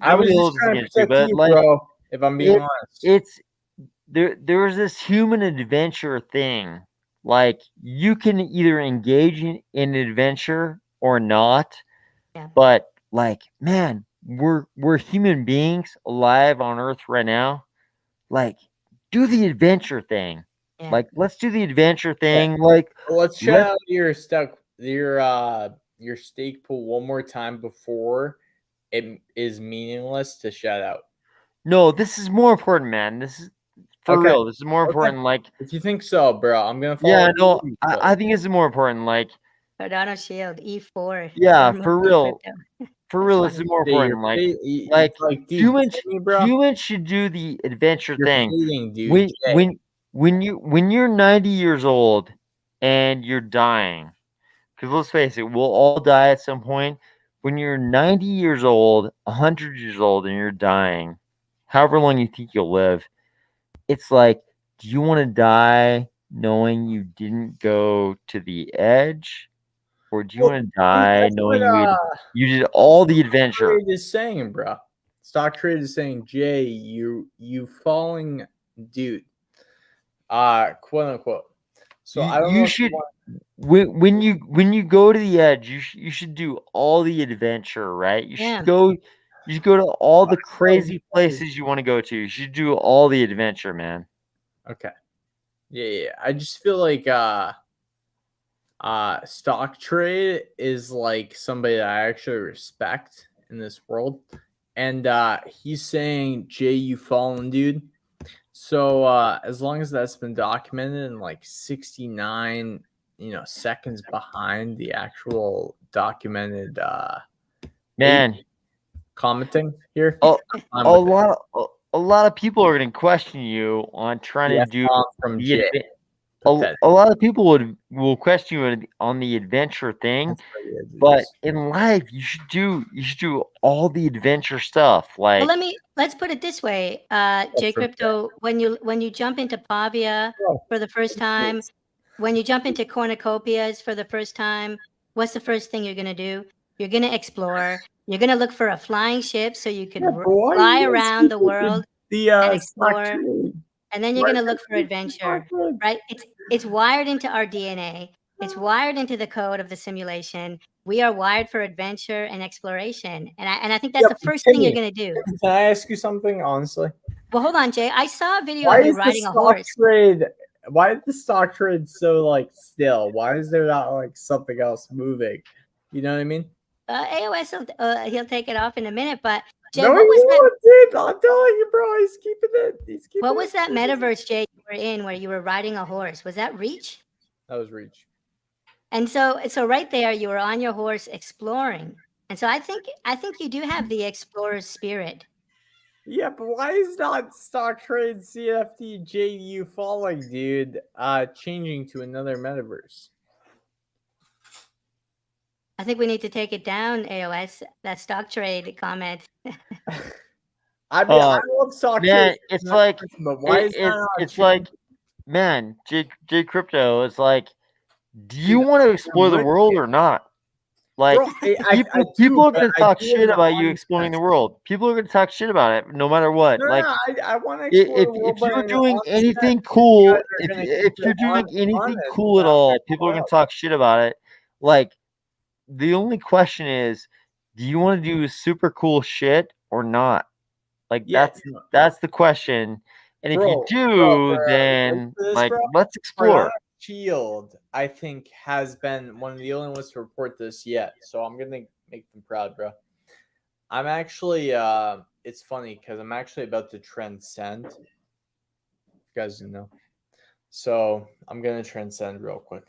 I was nobody just holds this trying to against you, protect but you, like, bro. If I'm being honest, it's there's this human adventure thing. Like, you can either engage in adventure or not. Yeah. But like, man, we're human beings alive on Earth right now. Like, do the adventure thing. Yeah. Like, let's do the adventure thing. Like, let's shout out your stake pool one more time before it is meaningless to shout out. No, this is more important, man. This is for real. This is more important. Like, if you think so, bro, I'm gonna follow. Yeah, no, I think it's more important. Like, Cardano Shield E4. Yeah, for real. For real, this is more Dude, important. Humans should do the adventure thing. Fading, dude. When you're 90 years old and you're dying, because let's face it, we'll all die at some point. When you're 90 years old, 100 years old, and you're dying, however long you think you'll live, it's like, do you want to die knowing you didn't go to the edge? Or do you want to die knowing you did all the adventure? Stock Trade is saying, bro. Stock Trade is saying, Jay, you falling dude. Quote unquote. So I don't know. When you go to the edge, you should do all the adventure, right? You should go to all the crazy places you want to go to. You should do all the adventure, man. Okay. Yeah. I just feel like Stock Trade is like somebody that I actually respect in this world. And he's saying, Jay, you fallen, dude. So as long as that's been documented in like 69 seconds behind the actual documented man, commenting here. a I'm with it. a lot of people are going to question you on trying The to do F-bomb from the Jay. a lot of people will question you on the adventure thing, That's what it is. but in life you should do all the adventure stuff. Like, Well, let's put it this way, J Crypto, when you jump into Pavia for the first time, when you jump into cornucopias for the first time, what's the first thing you're gonna do? You're gonna explore. You're gonna look for a flying ship so you could fly around the world and explore. And then you're gonna look for adventure, right? It's wired into our DNA. It's wired into the code of the simulation. We are wired for adventure and exploration, and I think that's the first thing you're gonna do. Can I ask you something honestly? Well, hold on, Jay. I saw a video of you riding a horse. Why is the stock trade so like still? Why is there not like something else moving? You know what I mean? AOS, he'll take it off in a minute. But Jay, No, what was that? dude, I'm telling you, bro. He's keeping it. What was that metaverse, Jay, you were in where you were riding a horse? Was that Reach? That was Reach. And so right there, you were on your horse exploring. And so I think you do have the explorer's spirit. Yeah, but why is not stock trade CFD JU falling, dude? Changing to another metaverse. I think we need to take it down, AOS. That stock trade comment. I mean, I love stock man, trade. it's like, but why is it's like, man, J Crypto is like, do you want to explore the world or not? Like, bro, people are going to talk shit about you exploring the world. People are going to talk shit about it no matter what. No, like, I want to explore the world. If you're doing anything cool, if you're doing anything cool at all, people are going to talk shit about it. Like, the only question is, do you want to do super cool shit or not? Like, that's the question. And if you do, then like, let's explore. Shield, I think, has been one of the only ones to report this yet. So I'm gonna make them proud, bro. I'm actually it's funny because I'm actually about to transcend. You guys didn't know. So I'm gonna transcend real quick.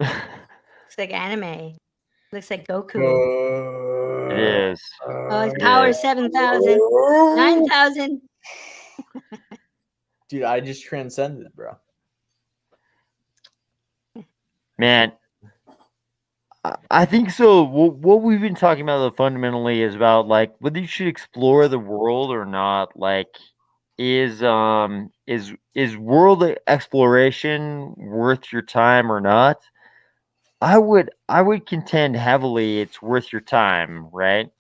Looks like anime. Looks like Goku. It is. Oh, his power is 7,000, 9,000. Dude, I just transcended, bro. Man, I think so. What we've been talking about fundamentally is about like whether you should explore the world or not. Like, is world exploration worth your time or not? I would contend heavily it's worth your time, right?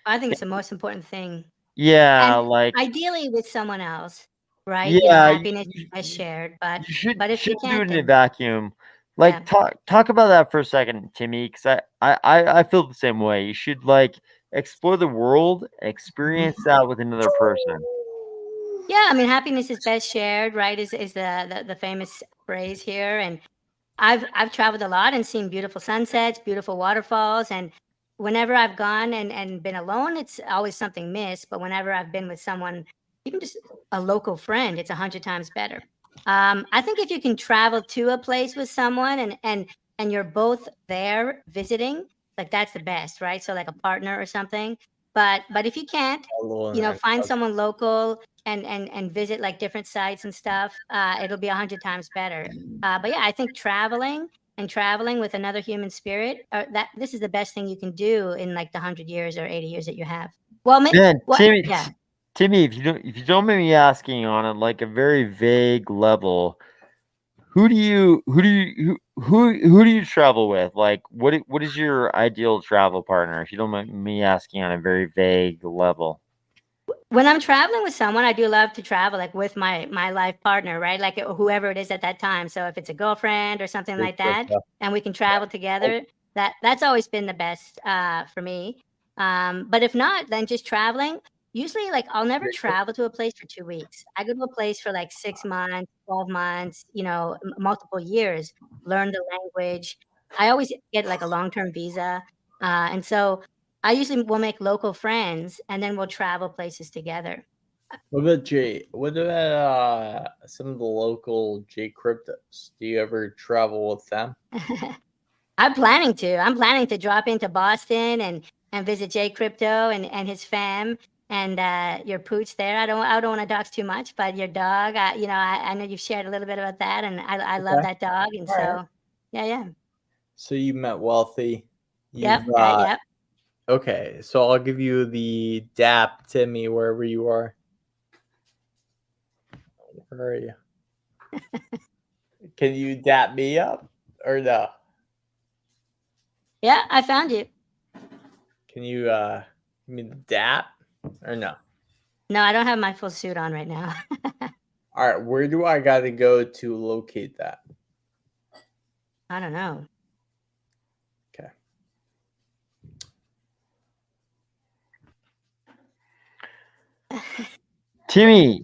I think it's the most important thing. Yeah, and like ideally with someone else, right? Yeah, happiness is shared, but if you can't, do it in a vacuum. Like, talk about that for a second, Timmy, because I feel the same way. You should like explore the world, experience that with another person. Yeah, I mean, happiness is best shared, right? Is the famous phrase here, and I've traveled a lot and seen beautiful sunsets, beautiful waterfalls, and whenever I've gone and been alone, it's always something missed. But whenever I've been with someone, even just a local friend, it's 100 times better. I think if you can travel to a place with someone and you're both there visiting, like that's the best, right? So like a partner or something. But if you can't, find someone local and visit like different sites and stuff. It'll be 100 times better. But yeah, I think traveling with another human spirit, this is the best thing you can do in like the 100 years or 80 years that you have. Well, Timmy, if you don't mind me asking on a like a very vague level, who do you travel with? Like, what is your ideal travel partner? If you don't mind me asking on a very vague level. When I'm traveling with someone, I do love to travel like with my life partner, right? Like whoever it is at that time. So if it's a girlfriend or something like that, and we can travel together, that's always been the best for me. But if not, then just traveling. Usually, like I'll never travel to a place for 2 weeks. I go to a place for like 6 months, 12 months, multiple years. Learn the language. I always get like a long-term visa, and so I usually will make local friends and then we'll travel places together. What about Jay? What about some of the local J cryptos? Do you ever travel with them? I'm planning to. I'm planning to drop into Boston and visit Jay Crypto and his fam and your pooch there. I don't want to dox too much, but your dog. I know you've shared a little bit about that, and I love Okay. that dog, and All so right. yeah. So you met Wealthy. Yep. You've Right. Yep. okay. So I'll give you the dap, Timmy, wherever you are. Where are you? Can you dap me up or no? Yeah, I found you. Can you give me the dap or no? No, I don't have my full suit on right now. All right, where do I got to go to locate that? I don't know. Okay. Timmy,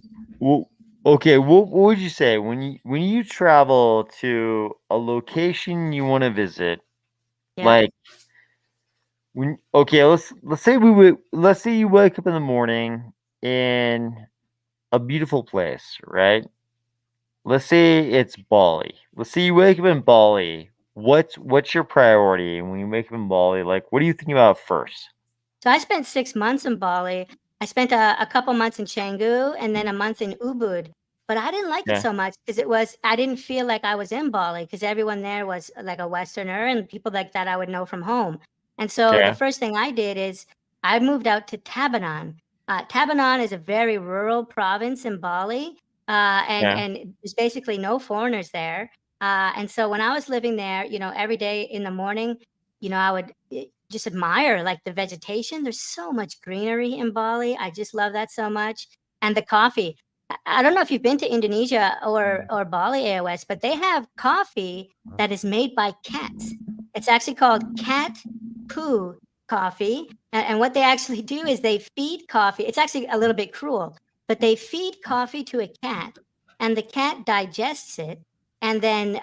okay, what would you say when you travel to a location you want to visit? Yeah. Like let's say you wake up in the morning in a beautiful place, right? Let's say it's Bali. Let's say you wake up in Bali. What's your priority when you wake up in Bali? Like, what are you thinking about first? So I spent 6 months in Bali. I spent a couple months in Canggu and then a month in Ubud. But I didn't like it Yeah. so much because I didn't feel like I was in Bali because everyone there was like a Westerner and people like that I would know from home. And so the Okay. first thing I did is I moved out to Tabanan. Tabanan is a very rural province in Bali, Yeah. and there's basically no foreigners there. And so when I was living there, every day in the morning, I would just admire like the vegetation. There's so much greenery in Bali. I just love that so much. And the coffee. I don't know if you've been to Indonesia or Bali AOS, but they have coffee that is made by cats. It's actually called cat poo coffee. And what they actually do is they feed coffee. It's actually a little bit cruel, but they feed coffee to a cat, and the cat digests it and then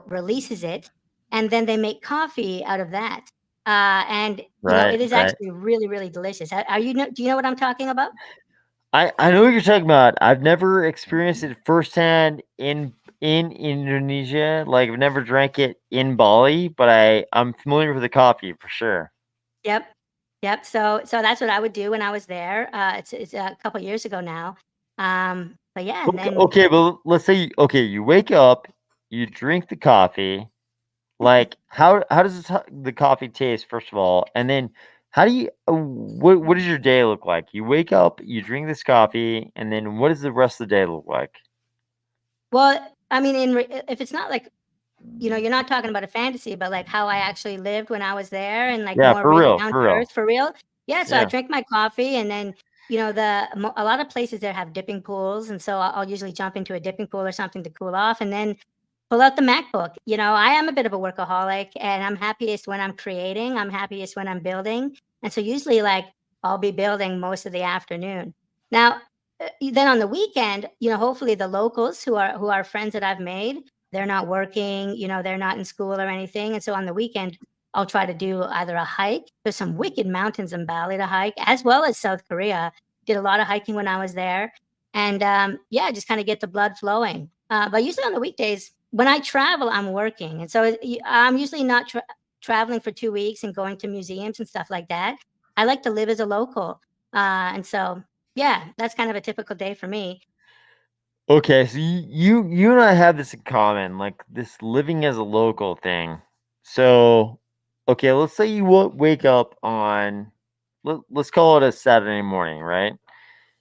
releases it, and then they make coffee out of that. And Right. it is Right. actually really, really delicious. Do you know what I'm talking about? I know what you're talking about. I've never experienced it firsthand in Indonesia. Like I've never drank it in Bali, but I'm familiar with the coffee for sure. Yep. Yep. So that's what I would do when I was there. It's a couple years ago now. But yeah, and then Okay, but let's say you wake up, you drink the coffee. Like how does the coffee taste first of all, and then how do you what does your day look like? You wake up, you drink this coffee, and then what does the rest of the day look like? well, I mean, if it's not like you're not talking about a fantasy, but like how I actually lived when I was there, and like Yeah, more for really real, down for to real. earth for real. Yeah. So I Yeah. drink my coffee, and then a lot of places there have dipping pools, and so I'll usually jump into a dipping pool or something to cool off, and then pull out the MacBook. I am a bit of a workaholic, and I'm happiest when I'm creating. I'm happiest when I'm building, and so usually like I'll be building most of the afternoon. Now, then on the weekend, hopefully the locals who are friends that I've made, they're not working, they're not in school or anything. And so on the weekend, I'll try to do either a hike. There's some wicked mountains in Bali to hike, as well as South Korea. Did a lot of hiking when I was there. And yeah, just kind of get the blood flowing. But usually on the weekdays, when I travel, I'm working. And so I'm usually not traveling for 2 weeks and going to museums and stuff like that. I like to live as a local. And so, yeah, that's kind of a typical day for me. Okay, so you and I have this in common, like this living as a local thing. So, okay, let's say you wake up on let's call it a Saturday morning, right?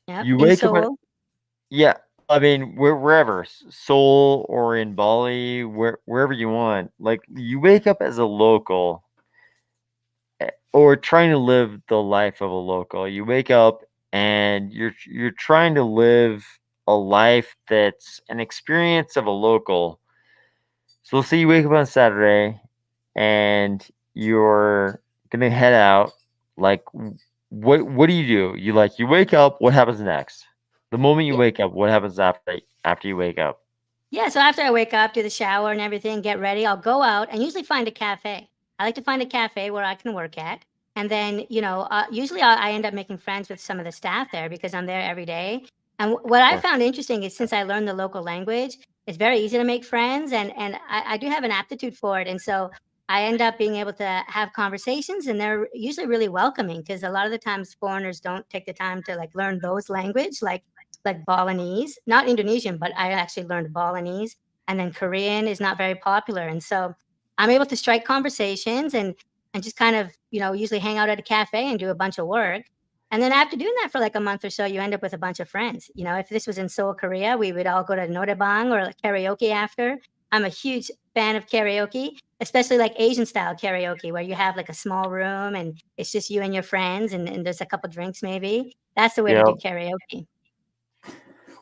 Yep. You In wake up at Seoul. yeah, I mean wherever, Seoul or in Bali, wherever you want. Like you wake up as a local or trying to live the life of a local. You wake up and you're trying to live a life that's an experience of a local. So let's say you wake up on Saturday and you're gonna head out. Like, what do you do? You wake up. What happens next? The moment you wake up, what happens after you wake up? Yeah, so after I wake up, do the shower and everything, get ready, I'll go out and usually find a cafe. I like to find a cafe where I can work at. And then, usually I end up making friends with some of the staff there because I'm there every day. And what I Sure. found interesting is since I learned the local language, it's very easy to make friends, and I do have an aptitude for it. And so I end up being able to have conversations, and they're usually really welcoming because a lot of the times foreigners don't take the time to like learn those language, like Balinese, not Indonesian, but I actually learned Balinese, and then Korean is not very popular, and so I'm able to strike conversations and just kind of usually hang out at a cafe and do a bunch of work. And then after doing that for like a month or so, you end up with a bunch of friends. If this was in Seoul, Korea, we would all go to noraebang or like karaoke after. I'm a huge fan of karaoke, especially like Asian style karaoke, where you have like a small room and it's just you and your friends and there's a couple drinks maybe. That's the way to Yeah. do karaoke.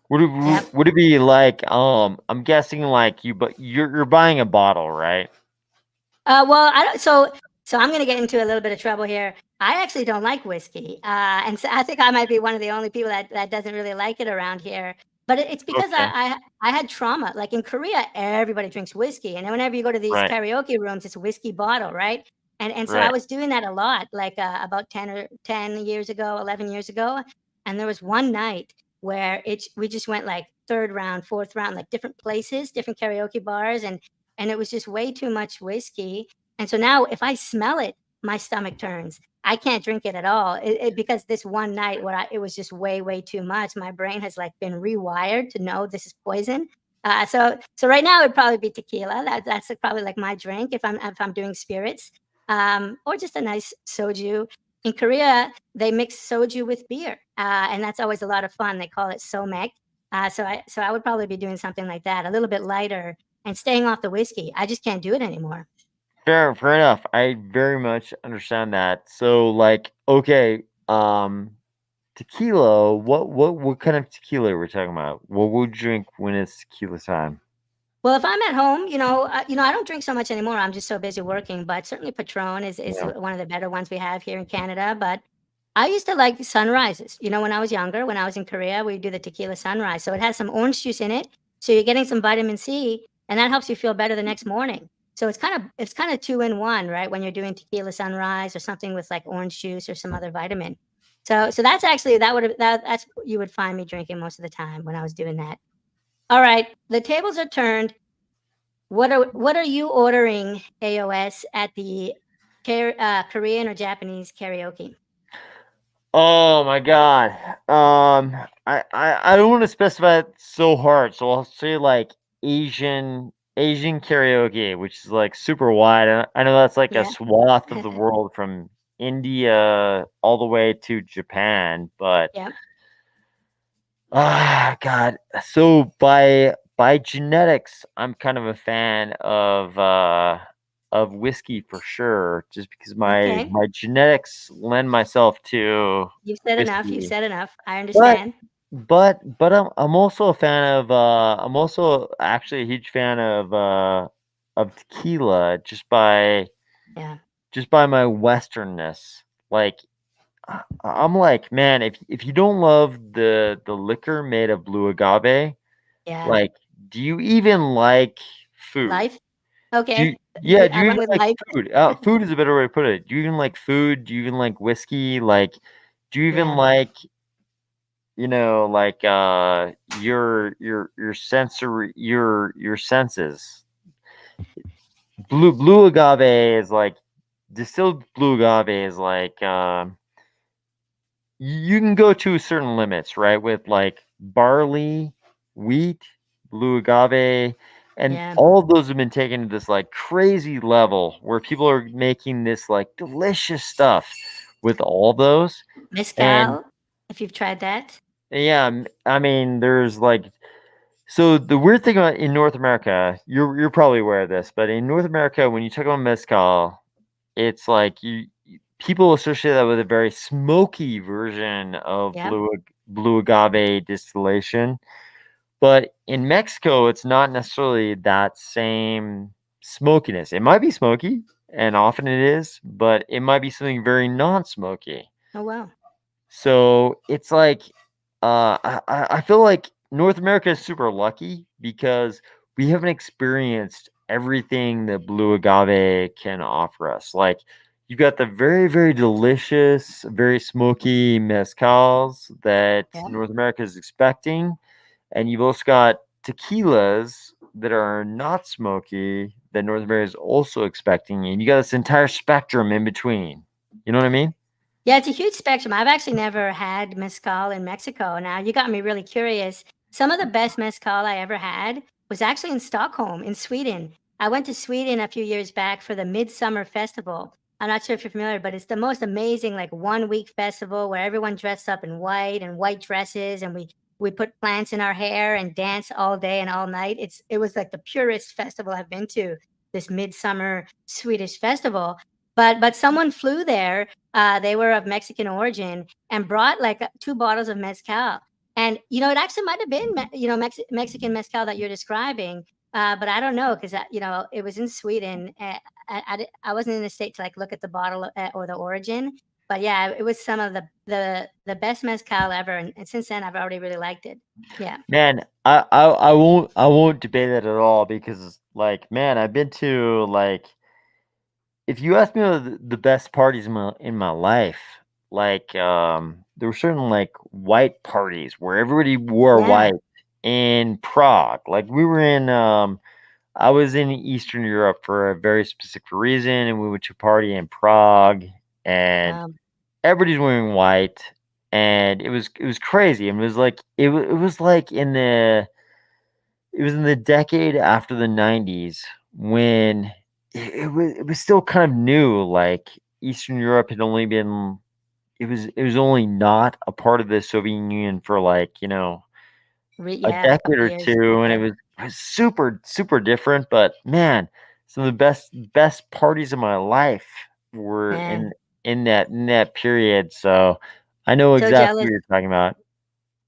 Yep. Would it be like I'm guessing like you're buying a bottle, right? Well, I don't. So I'm going to get into a little bit of trouble here. I actually don't like whiskey, and so I think I might be one of the only people that doesn't really like it around here. But it's because Okay. I had trauma. Like in Korea, everybody drinks whiskey, and then whenever you go to these Right. karaoke rooms, it's a whiskey bottle, right? And so I Right. was doing that a lot, like about 10 years ago, 11 years ago, and there was one night where we just went like third round, fourth round, like different places, different karaoke bars, and it was just way too much whiskey. And so now if I smell it, my stomach turns. I can't drink it at all because this one night where it was just way, way too much. My brain has like been rewired to know this is poison. So right now it'd probably be tequila. That's probably like my drink if I'm doing spirits, or just a nice soju. In Korea, they mix soju with beer, and that's always a lot of fun. They call it somek. So I would probably be doing something like that, a little bit lighter, and staying off the whiskey. I just can't do it anymore. Fair enough. I very much understand that. So like, okay, tequila, what kind of tequila are we talking about? What would you drink when it's tequila time? Well, if I'm at home, I don't drink so much anymore. I'm just so busy working. But certainly, Patron is Yeah. one of the better ones we have here in Canada. But I used to like sunrises. When I was younger, when I was in Korea, we do the tequila sunrise. So it has some orange juice in it. So you're getting some vitamin C, and that helps you feel better the next morning. So it's kind of 2 in 1, right? When you're doing tequila sunrise or something with like orange juice or some other vitamin. So that's actually that's what you would find me drinking most of the time when I was doing that. All right, the tables are turned. What are you ordering, AOS, at the Korean or Japanese karaoke? Oh my God. I don't want to specify it so hard, so I'll say like Asian karaoke, which is like super wide. I know that's like a Yeah. swath of the world from India all the way to Japan, but Yeah. God. So by genetics, I'm kind of a fan of whiskey for sure, just because Okay. my genetics lend myself to You've said enough. You've whiskey. said enough. I But understand. but I'm also a fan of I'm also actually a huge fan of tequila Yeah. just by my westernness. Like I'm like, man, if you don't love the liquor made of blue agave, Yeah. like, do you even like food? Life. Do Okay. you I went even with like life. food? Food is a better way to put it. Do you even like food? Do you even like whiskey? Like, do you even Yeah. like, like your sensory your senses? Blue agave is like distilled blue agave is like you can go to certain limits, right? With like barley, wheat, blue agave, and Yeah. all of those have been taken to this like crazy level where people are making this like delicious stuff with all those. And Mezcal, if you've tried that. yeah, I mean, there's like, so the weird thing about in North America, you're probably aware of this, but in North America, when you talk about mezcal, it's like people associate that with a very smoky version of Yeah. blue agave distillation. But in Mexico, it's not necessarily that same smokiness. It might be smoky, and often it is, but it might be something very non-smoky. Oh wow. So it's like I feel like North America is super lucky because we haven't experienced everything that blue agave can offer us. Like you've got the very, very delicious, very smoky mezcals that Yeah. North America is expecting. And you've also got tequilas that are not smoky that North America is also expecting, and you got this entire spectrum in between. You know what I mean? Yeah, it's a huge spectrum. I've actually never had mezcal in Mexico. Now, you got me really curious. Some of the best mezcal I ever had was actually in Stockholm, in Sweden. I went to Sweden a few years back for the Midsummer Festival. I'm not sure if you're familiar, but it's the most amazing, like 1 week festival where everyone dressed up in white and white dresses, and we put plants in our hair and dance all day and all night. It was like the purest festival I've been to, this Midsummer Swedish festival. But someone flew there, they were of Mexican origin, and brought like 2 bottles of mezcal. And it actually might have been Mexican mezcal that you're describing, but I don't know because it was in Sweden. I wasn't in the state to like look at the bottle or the origin, but yeah, it was some of the best mezcal ever, and since then I've already really liked it. Yeah. Man, I won't debate that at all because like man, I've been to like if you ask me the best parties in my life, like there were certain like white parties where everybody wore Yeah. white in Prague. Like we were in I was in Eastern Europe for a very specific reason, and we went to a party in Prague, and everybody's wearing white, and it was crazy. And it was like it was in the decade after the 90s when it was still kind of new. Like Eastern Europe had only been it was only not a part of the Soviet Union for like a Yeah, a decade couple or years. two, and it was super super different. But man, some of the best parties of my life were Man, in that period. So I know so exactly what jealous. you're talking about.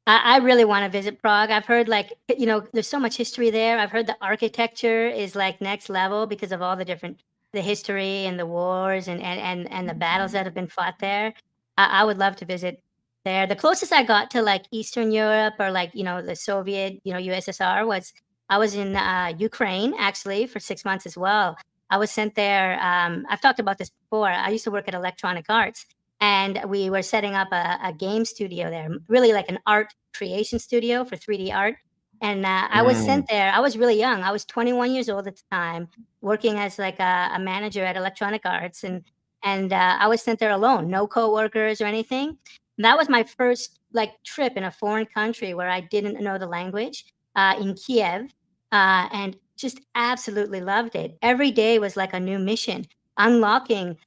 I really want to visit Prague. I've heard like, there's so much history there. I've heard the architecture is like next level because of all the history and the wars and the battles that have been fought there. I would love to visit there. The closest I got to like Eastern Europe or like, the Soviet, USSR was I was in Ukraine actually for 6 months as well. I was sent there. I've talked about this before. I used to work at Electronic Arts, and we were setting up a game studio there, really like an art creation studio for 3D art. And I was Mm. sent there. I was really young. I was 21 years old at the time, working as like a manager at Electronic Arts, and I was sent there alone, no coworkers or anything. And that was my first like trip in a foreign country where I didn't know the language, in Kiev, and just absolutely loved it. Every day was like a new mission, unlocking.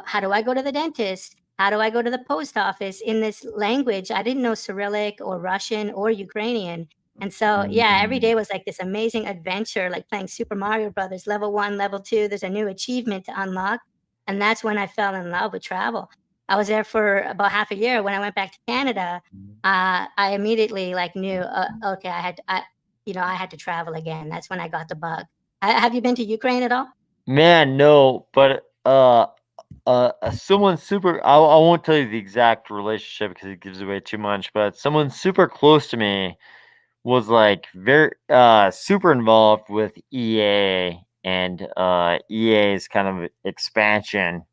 How do I go to the dentist? How do I go to the post office in this language? I didn't know Cyrillic or Russian or Ukrainian. And so, yeah, every day was like this amazing adventure, like playing Super Mario Brothers, level 1, level 2. There's a new achievement to unlock. And that's when I fell in love with travel. I was there for about half a year. When I went back to Canada, I immediately like knew, okay, I had to travel again. That's when I got the bug. Have you been to Ukraine at all? Man, no, but someone super. I won't tell you the exact relationship because it gives away too much. But someone super close to me was like very super involved with EA and EA's kind of expansion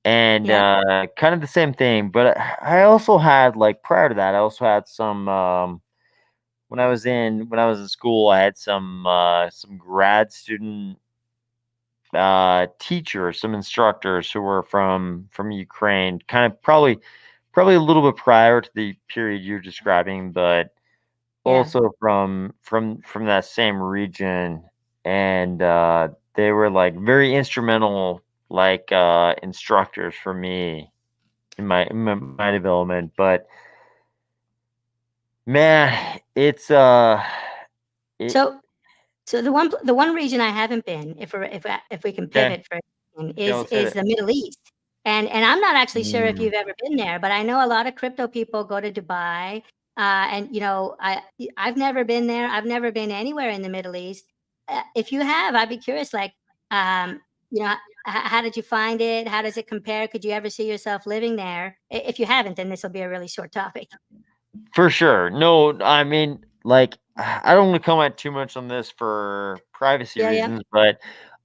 and Yeah. kind of the same thing. But I also had like prior to that, I also had some when I was in school, I had some grad student teachers, some instructors who were from Ukraine, kind of probably a little bit prior to the period you're describing, but Yeah. also from that same region, and they were like very instrumental, like instructors for me in my development. But man, it So So the one region I haven't been, if we can okay. pivot for a second, Yeah, is let's hit is it. the Middle East. And I'm not actually sure if Mm. you've ever been there, but I know a lot of crypto people go to Dubai. And I've never been there. I've never been anywhere in the Middle East. If you have, I'd be curious. Like, you know, how did you find it? How does it compare? Could you ever see yourself living there? If you haven't, then this will be a really short topic. For sure. No, I mean, like, I don't want to comment too much on this for privacy Yeah, yeah, reasons, but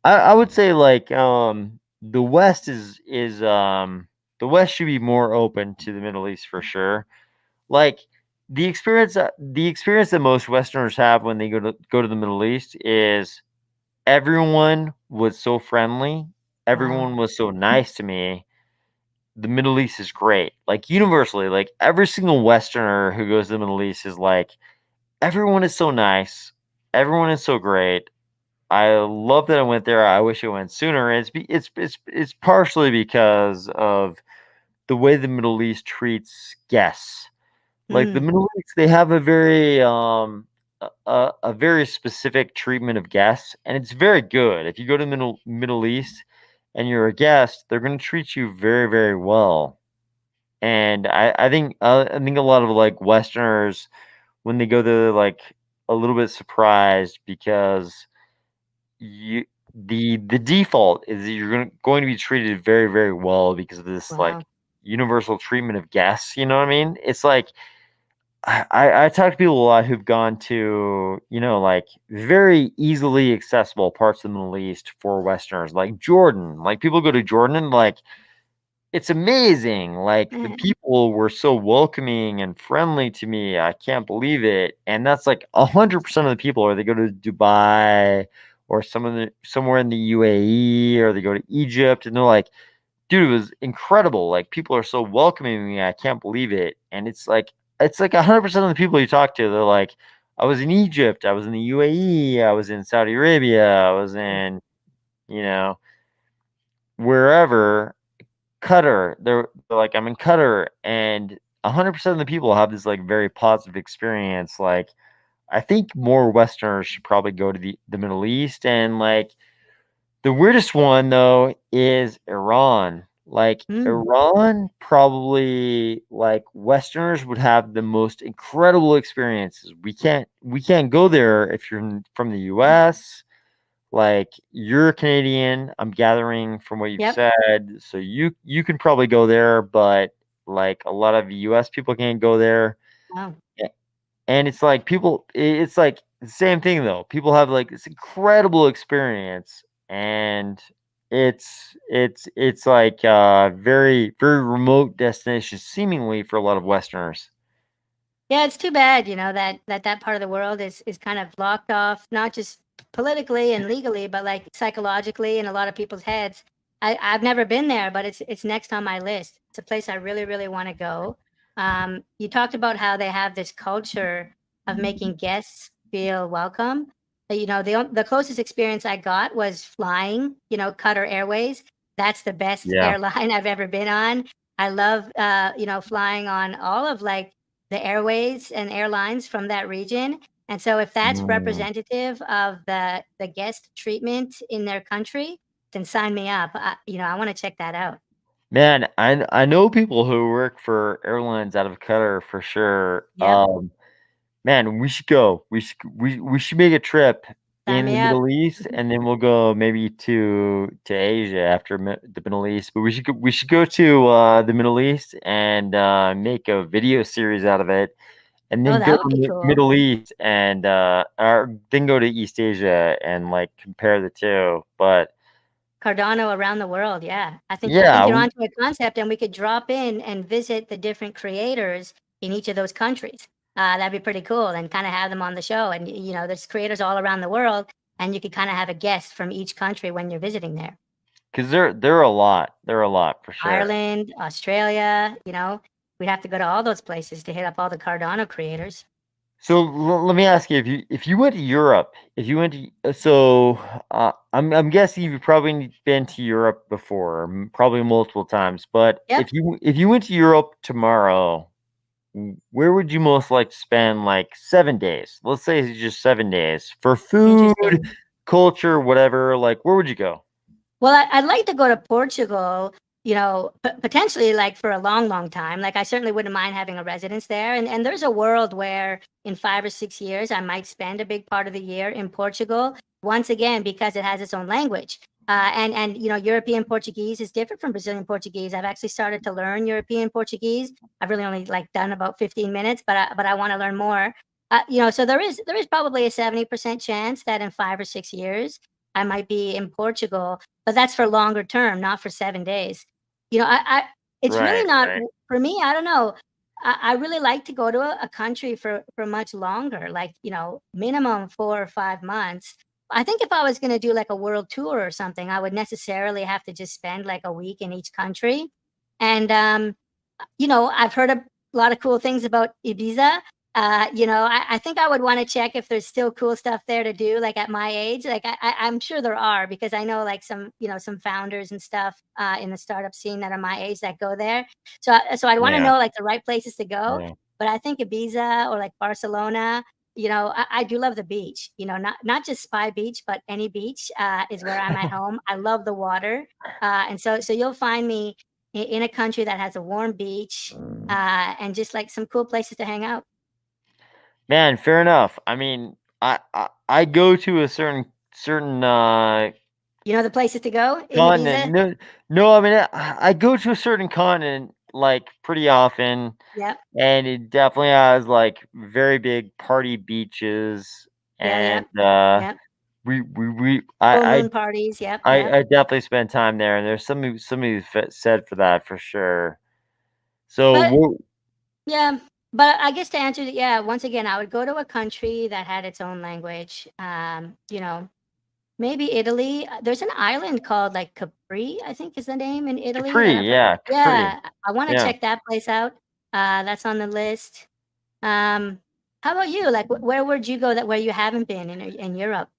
I would say like the West the West should be more open to the Middle East for sure. Like the experience that most Westerners have when they go to the Middle East is everyone was so friendly, everyone was so nice to me. The Middle East is great. Like universally, like every single Westerner who goes to the Middle East is like, everyone is so nice, everyone is so great. I love that I went there. I wish I went sooner. It's partially because of the way the Middle East treats guests. Like the Mm. Middle East, they have a very a very specific treatment of guests, and it's very good. If you go to Middle East and you're a guest, they're going to treat you very, very well. And I think a lot of like Westerners when they go there, like a little bit surprised because you the default is that you're going to be treated very, very well because of this like Wow. universal treatment of guests. You know what I mean? It's like I talk to people a lot who've gone to, you know, like very easily accessible parts of the Middle East for Westerners, like Jordan. Like people go to Jordan and like it's amazing. Like the people were so welcoming and friendly to me. I can't believe it. And that's like 100% of the people, or they go to Dubai or somewhere in the UAE, or they go to Egypt and they're like, dude, it was incredible. Like people are so welcoming to me. I can't believe it. And it's like 100% of the people you talk to, they're like, I was in Egypt, I was in the UAE, I was in Saudi Arabia, I was in, you know, wherever, Qatar. They're like, I'm in Qatar, and 100% of the people have this like very positive experience. Like, I think more Westerners should probably go to the Middle East. And like the weirdest one though is Iran. Like Mm. Iran, probably like Westerners would have the most incredible experiences. We can't go there if you're from the US. Like you're Canadian, I'm gathering from what you've Yep. said. So you can probably go there, but like a lot of US people can't go there. Wow. A- And it's like it's like the same thing though. People have like this incredible experience, and it's like very, very remote destination seemingly for a lot of Westerners. Yeah, it's too bad, you know, that part of the world is kind of locked off, not just politically and legally, but like psychologically in a lot of people's heads. I've never been there, but it's next on my list. It's a place I really, really want to go. You talked about how they have this culture of making guests feel welcome. You know, the closest experience I got was flying, you know, Qatar Airways. That's the best Yeah. airline I've ever been on. I love, you know, flying on all of like the airways and airlines from that region. And so if that's Mm. representative of the guest treatment in their country, then sign me up. You know, I want to check that out. Man, I know people who work for airlines out of Qatar for sure. Yep. Man, we should go. We should make a trip Sign in the me up. Middle East, and then we'll go maybe to Asia after the Middle East. But we should go to the Middle East and make a video series out of it, and Oh, then go that to would be cool. Middle East and or then go to East Asia and like compare the two. But Cardano around the world. Yeah. I think yeah, you're onto a concept, and we could drop in and visit the different creators in each of those countries. That'd be pretty cool, and kind of have them on the show. And you know, there's creators all around the world, and you could kind of have a guest from each country when you're visiting there. because they're a lot. They're a lot for sure. Ireland, Australia, you know, we'd have to go to all those places to hit up all the Cardano creators. So let me ask you, if you went to Europe, if you went to so I'm guessing you've probably been to Europe before, probably multiple times. But Yep. if you went to Europe tomorrow, where would you most like to spend like 7 days? Let's say it's just 7 days for food, Interesting. culture, whatever. Like, where would you go? Well, I'd like to go to Portugal, you know, potentially like for a long, long time. Like I certainly wouldn't mind having a residence there. And there's a world where in 5 or 6 years, I might spend a big part of the year in Portugal. Once again, because it has its own language. And you know, European Portuguese is different from Brazilian Portuguese. I've actually started to learn European Portuguese. I've really only like done about 15 minutes, but I want to learn more. You know, so there is probably a 70% chance that in 5 or 6 years I might be in Portugal, but that's for longer term, not for 7 days. You know, it's really Right, not right. for me. I don't know. I really like to go to a country for much longer, like, minimum 4 or 5 months. I think if I was gonna do, like, a world tour or something, I would necessarily have to just spend, like, a week in each country. And, I've heard a lot of cool things about Ibiza. I think I would wanna check if there's still cool stuff there to do, like, at my age. Like, I'm sure there are because I know, like, some founders and stuff, in the startup scene that are my age that go there. So I'd wanna Yeah. know, like, the right places to go, Yeah. but I think Ibiza or, like, Barcelona, I do love the beach, not just Spy Beach, but any beach, is where I'm at home. I love the water, and so you'll find me in a country that has a warm beach, and just, like, some cool places to hang out. Man, fair enough. I mean, I go to a certain You know the places to go in continent. Ibiza? No, I mean, I go to a certain continent like pretty often, Yep. and it definitely has like very big party beaches, Yeah, and yep, yep. we Full moon parties, yep, yep. I definitely spend time there, and there's somebody said for that for sure. So But yeah, but I guess to answer that, yeah, once again, I would go to a country that had its own language, maybe Italy. There's an island called, like, Capri, I think is the name in Italy that Capri, I've heard. yeah, Capri, Yeah, I wanna yeah. check that place out. That's on the list. Um, how about you? Like, where would you go that where you haven't been in Europe?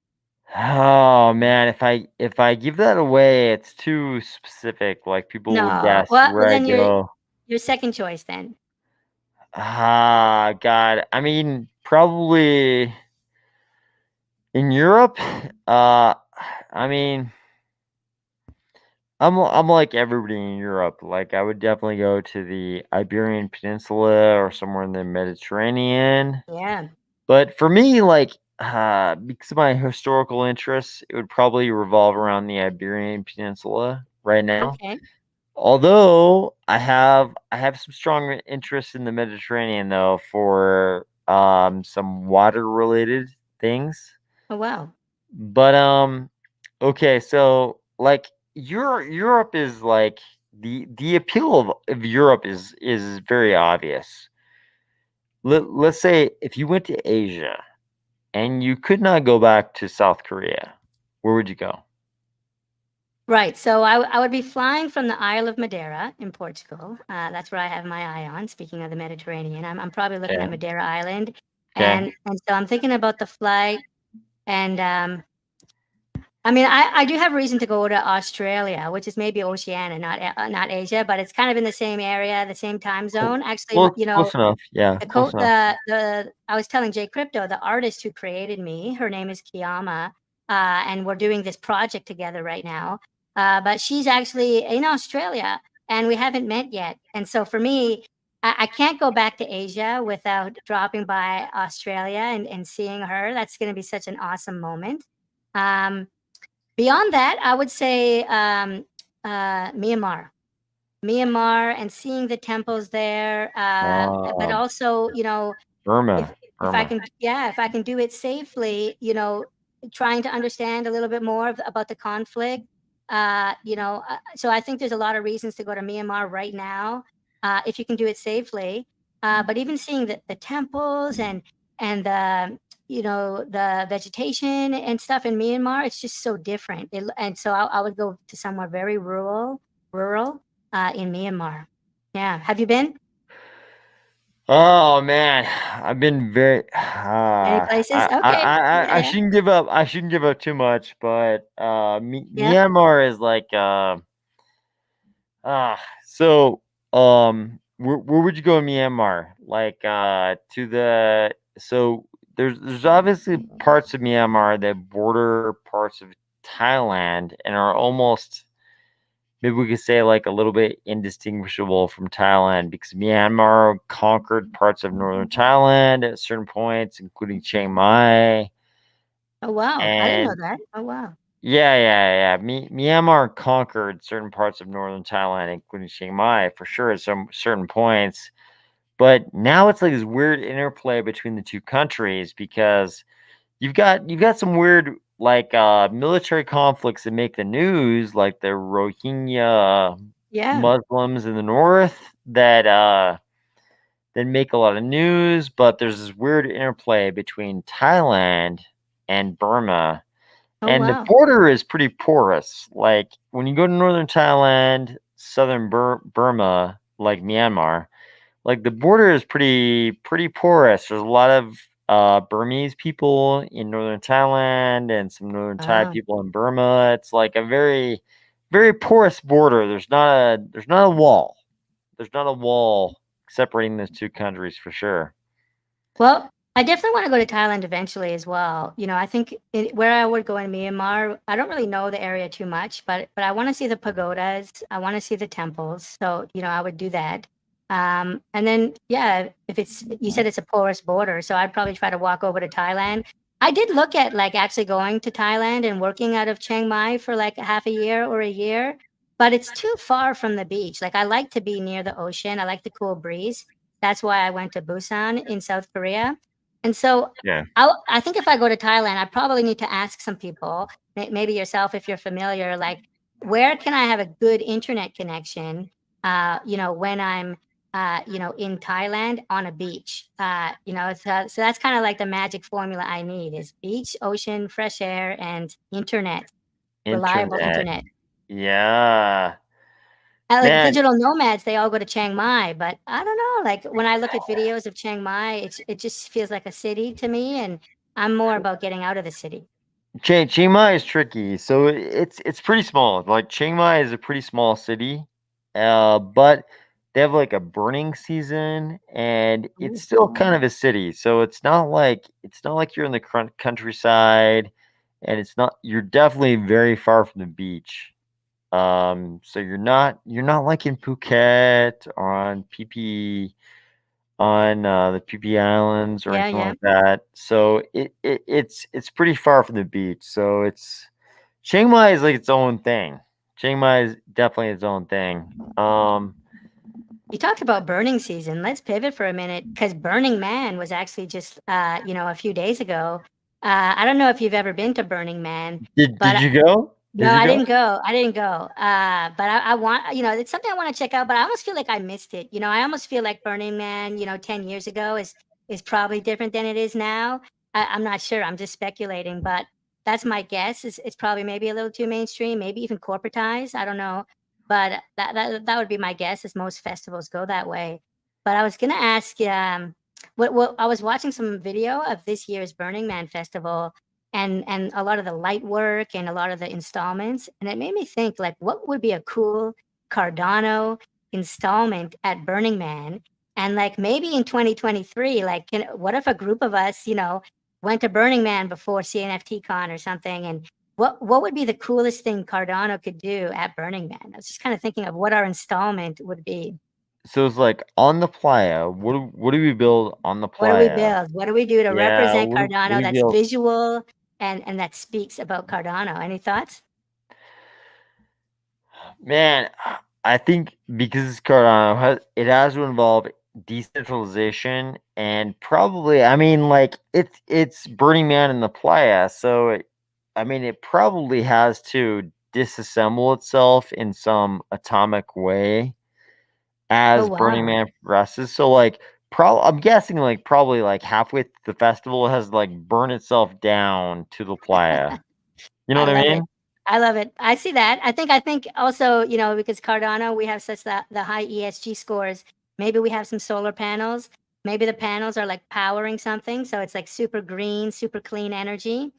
Oh man, if I give that away, it's too specific. Like people would No. guess Well, where I then go. your second choice then. Ah, God. I mean, probably in Europe. Uh, I mean, I'm like everybody in Europe. Like I would definitely go to the Iberian Peninsula or somewhere in the Mediterranean. Yeah. But for me, like, because of my historical interests, it would probably revolve around the Iberian Peninsula right now. Okay. Although I have some strong interest in the Mediterranean though for some water related things. Oh, wow. But okay, so like Europe is like the appeal of Europe is very obvious. Let's say if you went to Asia and you could not go back to South Korea, where would you go? Right. So I would be flying from the Isle of Madeira in Portugal. That's where I have my eye on. Speaking of the Mediterranean, I'm probably looking at Okay. Madeira Island, Okay. and so I'm thinking about the flight, and I mean I do have reason to go to Australia, which is maybe Oceania, not Asia, but it's kind of in the same area, the same time zone. Actually, Close enough. Yeah, close enough. the I was telling Jay Crypto, the artist who created me, her name is Kiyama, and we're doing this project together right now. But she's actually in Australia, and we haven't met yet. And so for me, I can't go back to Asia without dropping by Australia and seeing her. That's going to be such an awesome moment. Um, Beyond that, I would say Myanmar. Myanmar and seeing the temples there, but Um, also, if Burma, if I Burma. can, yeah, if I can do it safely, trying to understand a little bit more about the conflict. So I think there's a lot of reasons to go to Myanmar right now, if you can do it safely. But even seeing the temples and the vegetation and stuff in Myanmar, it's just so different. And so I would go to somewhere very rural, in Myanmar. Yeah. Have you been? Oh man, I've been very. Any places? Okay. Yeah, I yeah. shouldn't give up. I shouldn't give up too much, but Yep. Myanmar is like so where would you go in Myanmar? Like to the so there's obviously parts of Myanmar that border parts of Thailand and are almost maybe we could say like a little bit indistinguishable from Thailand because Myanmar conquered parts of northern Thailand at certain points, including Chiang Mai. Oh, wow. I didn't know And that. Oh, wow. yeah. Myanmar conquered certain parts of northern Thailand, including Chiang Mai, for sure at some certain points. But now it's like this weird interplay between the two countries because you've got some weird like military conflicts that make the news, like the Rohingya Yeah. Muslims in the north that make a lot of news, but there's this weird interplay between Thailand and Burma. Oh, And the wow. border is pretty porous. Like when you go to northern Thailand, southern Burma, like Myanmar, like the border is pretty porous. There's a lot of Burmese people in northern Thailand and some northern Thai Wow. people in Burma. It's like a very porous border. There's not a wall. There's not a wall separating those two countries for sure. Well, I definitely want to go to Thailand eventually as well. I think where I would go in Myanmar, I don't really know the area too much, but I want to see the pagodas. I want to see the temples. So, I would do that. And then, yeah, you said it's a porous border, so I'd probably try to walk over to Thailand. I did look at like actually going to Thailand and working out of Chiang Mai for like half a year or a year, but it's too far from the beach. Like I like to be near the ocean. I like the cool breeze. That's why I went to Busan in South Korea. And so Yeah. I think if I go to Thailand, I probably need to ask some people, maybe yourself if you're familiar, like where can I have a good internet connection, when I'm, in Thailand on a beach. So that's kind of like the magic formula I need is beach, ocean, fresh air, and internet, reliable Internet. internet. Yeah. Like Man, digital nomads, they all go to Chiang Mai, but I don't know. Like when I look at videos of Chiang Mai, it just feels like a city to me, and I'm more about getting out of the city. Chiang Mai is tricky. So it's pretty small. Like Chiang Mai is a pretty small city, but they have like a burning season, and it's still kind of a city. So it's not like you're in the countryside, and you're definitely very far from the beach. So you're not like in Phuket or on the PP Islands or Yeah, anything yeah. like that. So it's pretty far from the beach. So Chiang Mai is like its own thing. Chiang Mai is definitely its own thing. You talked about burning season. Let's pivot for a minute because Burning Man was actually just, a few days ago. I don't know if you've ever been to Burning Man, Did but did you go? no, Did you I go? didn't go. I didn't go. But I want, it's something I want to check out, but I almost feel like I missed it. I almost feel like Burning Man, 10 years ago is probably different than it is now. I'm not sure. I'm just speculating, but that's my guess. It's probably maybe a little too mainstream, maybe even corporatized. I don't know. But that would be my guess, as most festivals go that way. But I was gonna ask, what I was watching some video of this year's Burning Man festival, and a lot of the light work and a lot of the installments, and it made me think like what would be a cool Cardano installment at Burning Man, and like maybe in 2023, like what if a group of us, went to Burning Man before CNFT Con or something, and what would be the coolest thing Cardano could do at Burning Man? I was just kind of thinking of what our installment would be. So it's like on the playa. What do we build on the What do we playa? build? What do we do to Yeah, represent what do Cardano we that's build? visual and that speaks about Cardano? Any thoughts? Man, I think because it's Cardano, it has to involve decentralization and probably, I mean, like it's Burning Man in the playa, so I mean, it probably has to disassemble itself in some atomic way Oh, as Burning wow. Man progresses. So like, I'm guessing like probably like halfway through the festival it has to like burn itself down to the playa. You know I what I love it. mean? I love it. I see that. I think also, because Cardano, we have such the high ESG scores. Maybe we have some solar panels. Maybe the panels are like powering something, so it's like super green, super clean energy.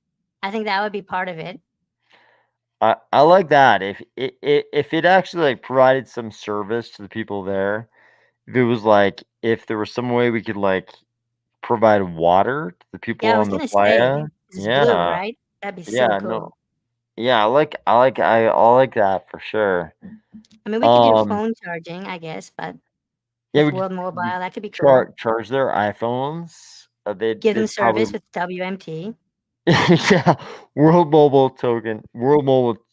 I think that would be part of it. I like that. If it actually like provided some service to the people there, if there was some way we could like provide water to the people Yeah, I was on the gonna say, playa. this is blue, Yeah. right? That'd be so Yeah, cool. no. Yeah, I like that for sure. I mean, we could do Um phone charging, I guess, but yeah, with we could World Mobile, we that could be cool. charge their iPhones. Give them They'd probably service with WMT. yeah, World Mobile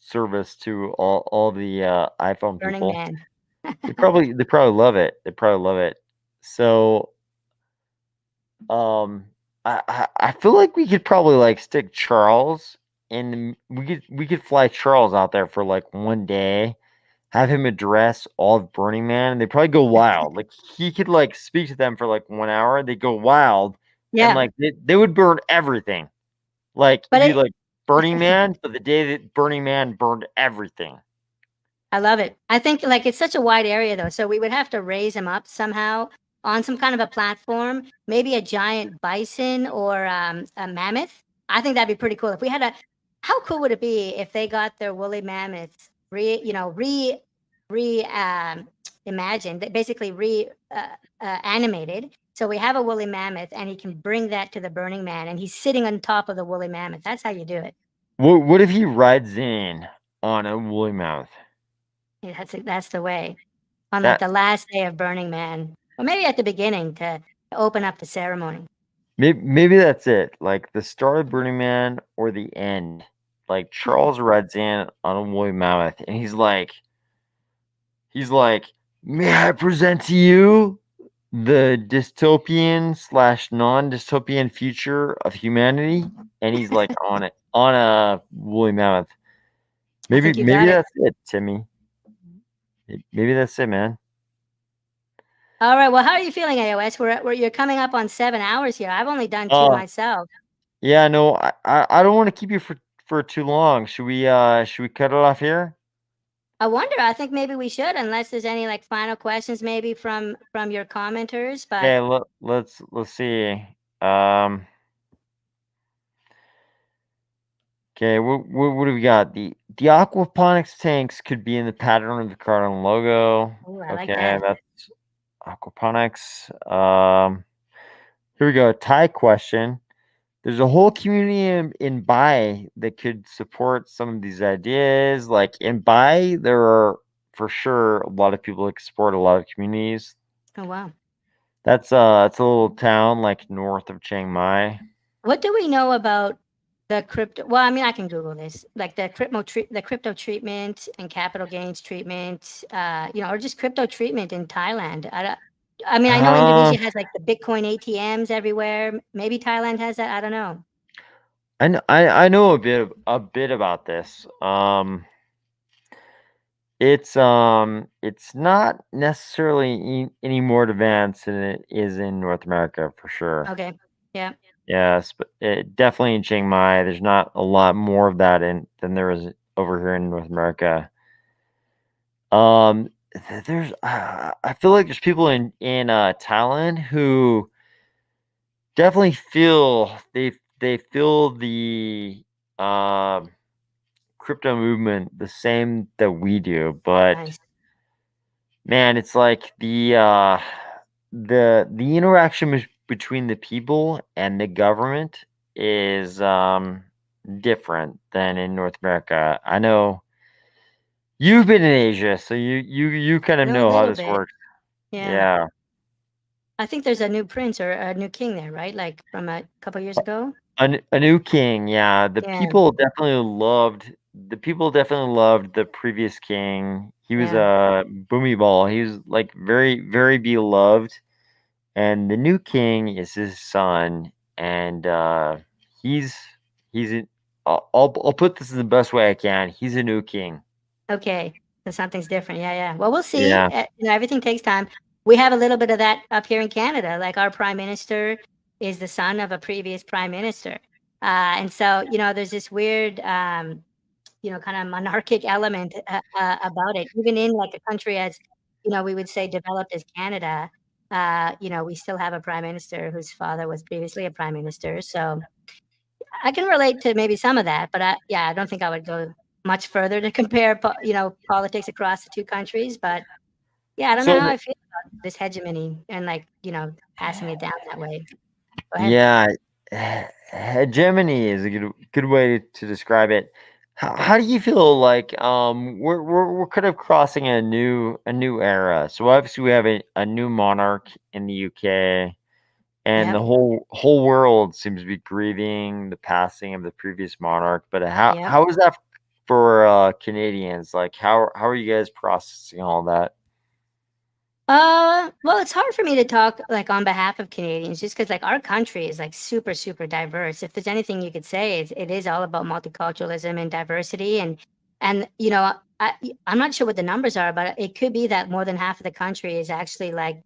Service to all the iPhone Burning people. Man. They probably love it. They probably love it. So, I feel like we could probably like stick Charles and we could fly Charles out there for like one day, have him address all of Burning Man, and they probably go wild. Like he could like speak to them for like 1 hour. They go wild, and Yeah, like they would burn everything. Like but it'd be it, like Burning Man, but the day that Burning Man burned everything. I love it. I think like it's such a wide area though, so we would have to raise him up somehow on some kind of a platform, maybe a giant bison or a mammoth. I think that'd be pretty cool if we had a. How cool would it be if they got their woolly mammoths imagined, basically animated. So we have a woolly mammoth, and he can bring that to the Burning Man, and he's sitting on top of the woolly mammoth. That's how you do it. What if he rides in on a woolly mammoth? Yeah, that's the way. On like That the last day of Burning Man, or maybe at the beginning to open up the ceremony. maybe that's it. Like the start of Burning Man or the end. Like Charles rides in on a woolly mammoth, and he's like, "May I present to you the dystopian slash non-dystopian future of humanity?" And he's like on it on a woolly mammoth. I think you got Maybe it. that's it, Timmy. Maybe that's it, man. All right. Well, how are you feeling, AOS? You're coming up on 7 hours here. I've only done 2 Uh, myself. Yeah, no, I don't want to keep you for too long. Should we cut it off here? I wonder. I think maybe we should, unless there's any like final questions, maybe from your commenters. But Okay, let's see. Um, okay, what do we got? The aquaponics tanks could be in the pattern of the Cardano logo. ooh, I like Okay, that. that's aquaponics. Here we go. Tie question. There's a whole community in Bai that could support some of these ideas. Like in Bai, there are for sure a lot of people that support a lot of communities. Oh wow. That's it's a little town like north of Chiang Mai. What do we know about the crypto? Well, I mean, I can Google this, like the crypto treatment and capital gains treatment, or just crypto treatment in Thailand. I mean, I know Indonesia has like the Bitcoin ATMs everywhere. Maybe Thailand has that. I don't know. I know a bit about this. It's not necessarily any more advanced than it is in North America for sure. Okay. Yeah. Yes, but definitely in Chiang Mai, there's not a lot more of that than there is over here in North America. There's I feel like there's people in Thailand who definitely feel they feel the crypto movement the same that we do, but Nice. man, it's like the interaction between the people and the government is different than in North America. I know you've been in Asia, so you kind of I know a know how little this bit. works. Yeah. Yeah. I think there's a new prince or a new king there, right? Like from a couple years ago. A new king, yeah. Yeah. The people definitely loved the previous king. He was Yeah. a boomy ball. He was like very, very beloved. And the new king is his son, and he's I'll put this in the best way I can. He's a new king. Okay. So something's different. Yeah, yeah. Well, we'll see. Yeah. Everything takes time. We have a little bit of that up here in Canada. Like our prime minister is the son of a previous prime minister. And so, there's this weird, kind of monarchic element about it. Even in like a country as, we would say developed as Canada, we still have a prime minister whose father was previously a prime minister. So I can relate to maybe some of that, but I don't think I would go much further to compare, politics across the two countries. But yeah, I don't know how So I feel about this hegemony and like, passing it down that way. Go ahead. yeah, hegemony is a good way to describe it. How do you feel like we're kind of crossing a new era? So obviously we have a new monarch in the UK, and the Yep. whole world seems to be grieving the passing of the previous monarch. But Yep. how is that for Canadians? Like how are you guys processing all that? Well, it's hard for me to talk like on behalf of Canadians just because like our country is like super, super diverse. If there's anything you could say, it is all about multiculturalism and diversity. And And I'm not sure what the numbers are, but it could be that more than half of the country is actually like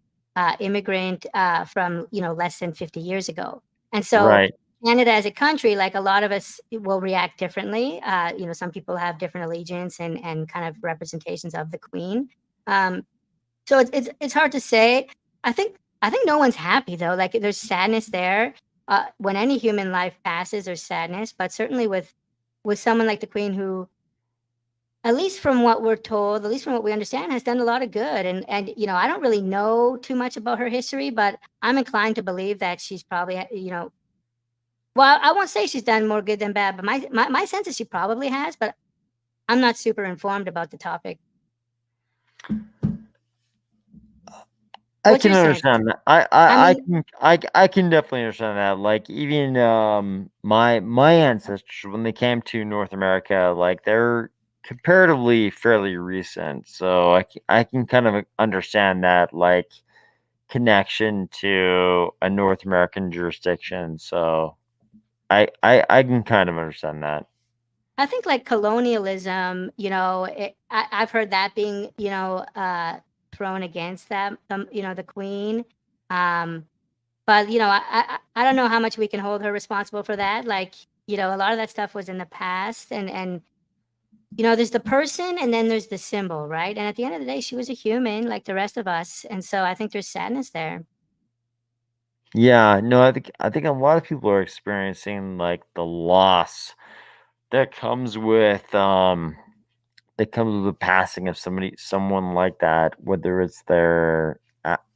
immigrant from less than 50 years ago. And so Right. Canada as a country, like a lot of us will react differently. Some people have different allegiance and kind of representations of the Queen. So it's hard to say. I think no one's happy though. Like there's sadness there. When any human life passes, there's sadness, but certainly with someone like the Queen, who, at least from what we're told, at least from what we understand, has done a lot of good. And I don't really know too much about her history, but I'm inclined to believe that she's probably, well, I won't say she's done more good than bad, but my sense is she probably has, but I'm not super informed about the topic. I What's can your sense? understand that. I can definitely understand that. Like even my ancestors, when they came to North America, like they're comparatively fairly recent, so I can kind of understand that like connection to a North American jurisdiction. So I can kind of understand that. I think like colonialism, I've heard that being, thrown against them, the Queen. But I don't know how much we can hold her responsible for that. Like, a lot of that stuff was in the past, and there's the person and then there's the symbol, right? And at the end of the day, she was a human like the rest of us, and so I think there's sadness there. Yeah, no, I think a lot of people are experiencing like the loss that comes with the passing of someone like that, whether it's their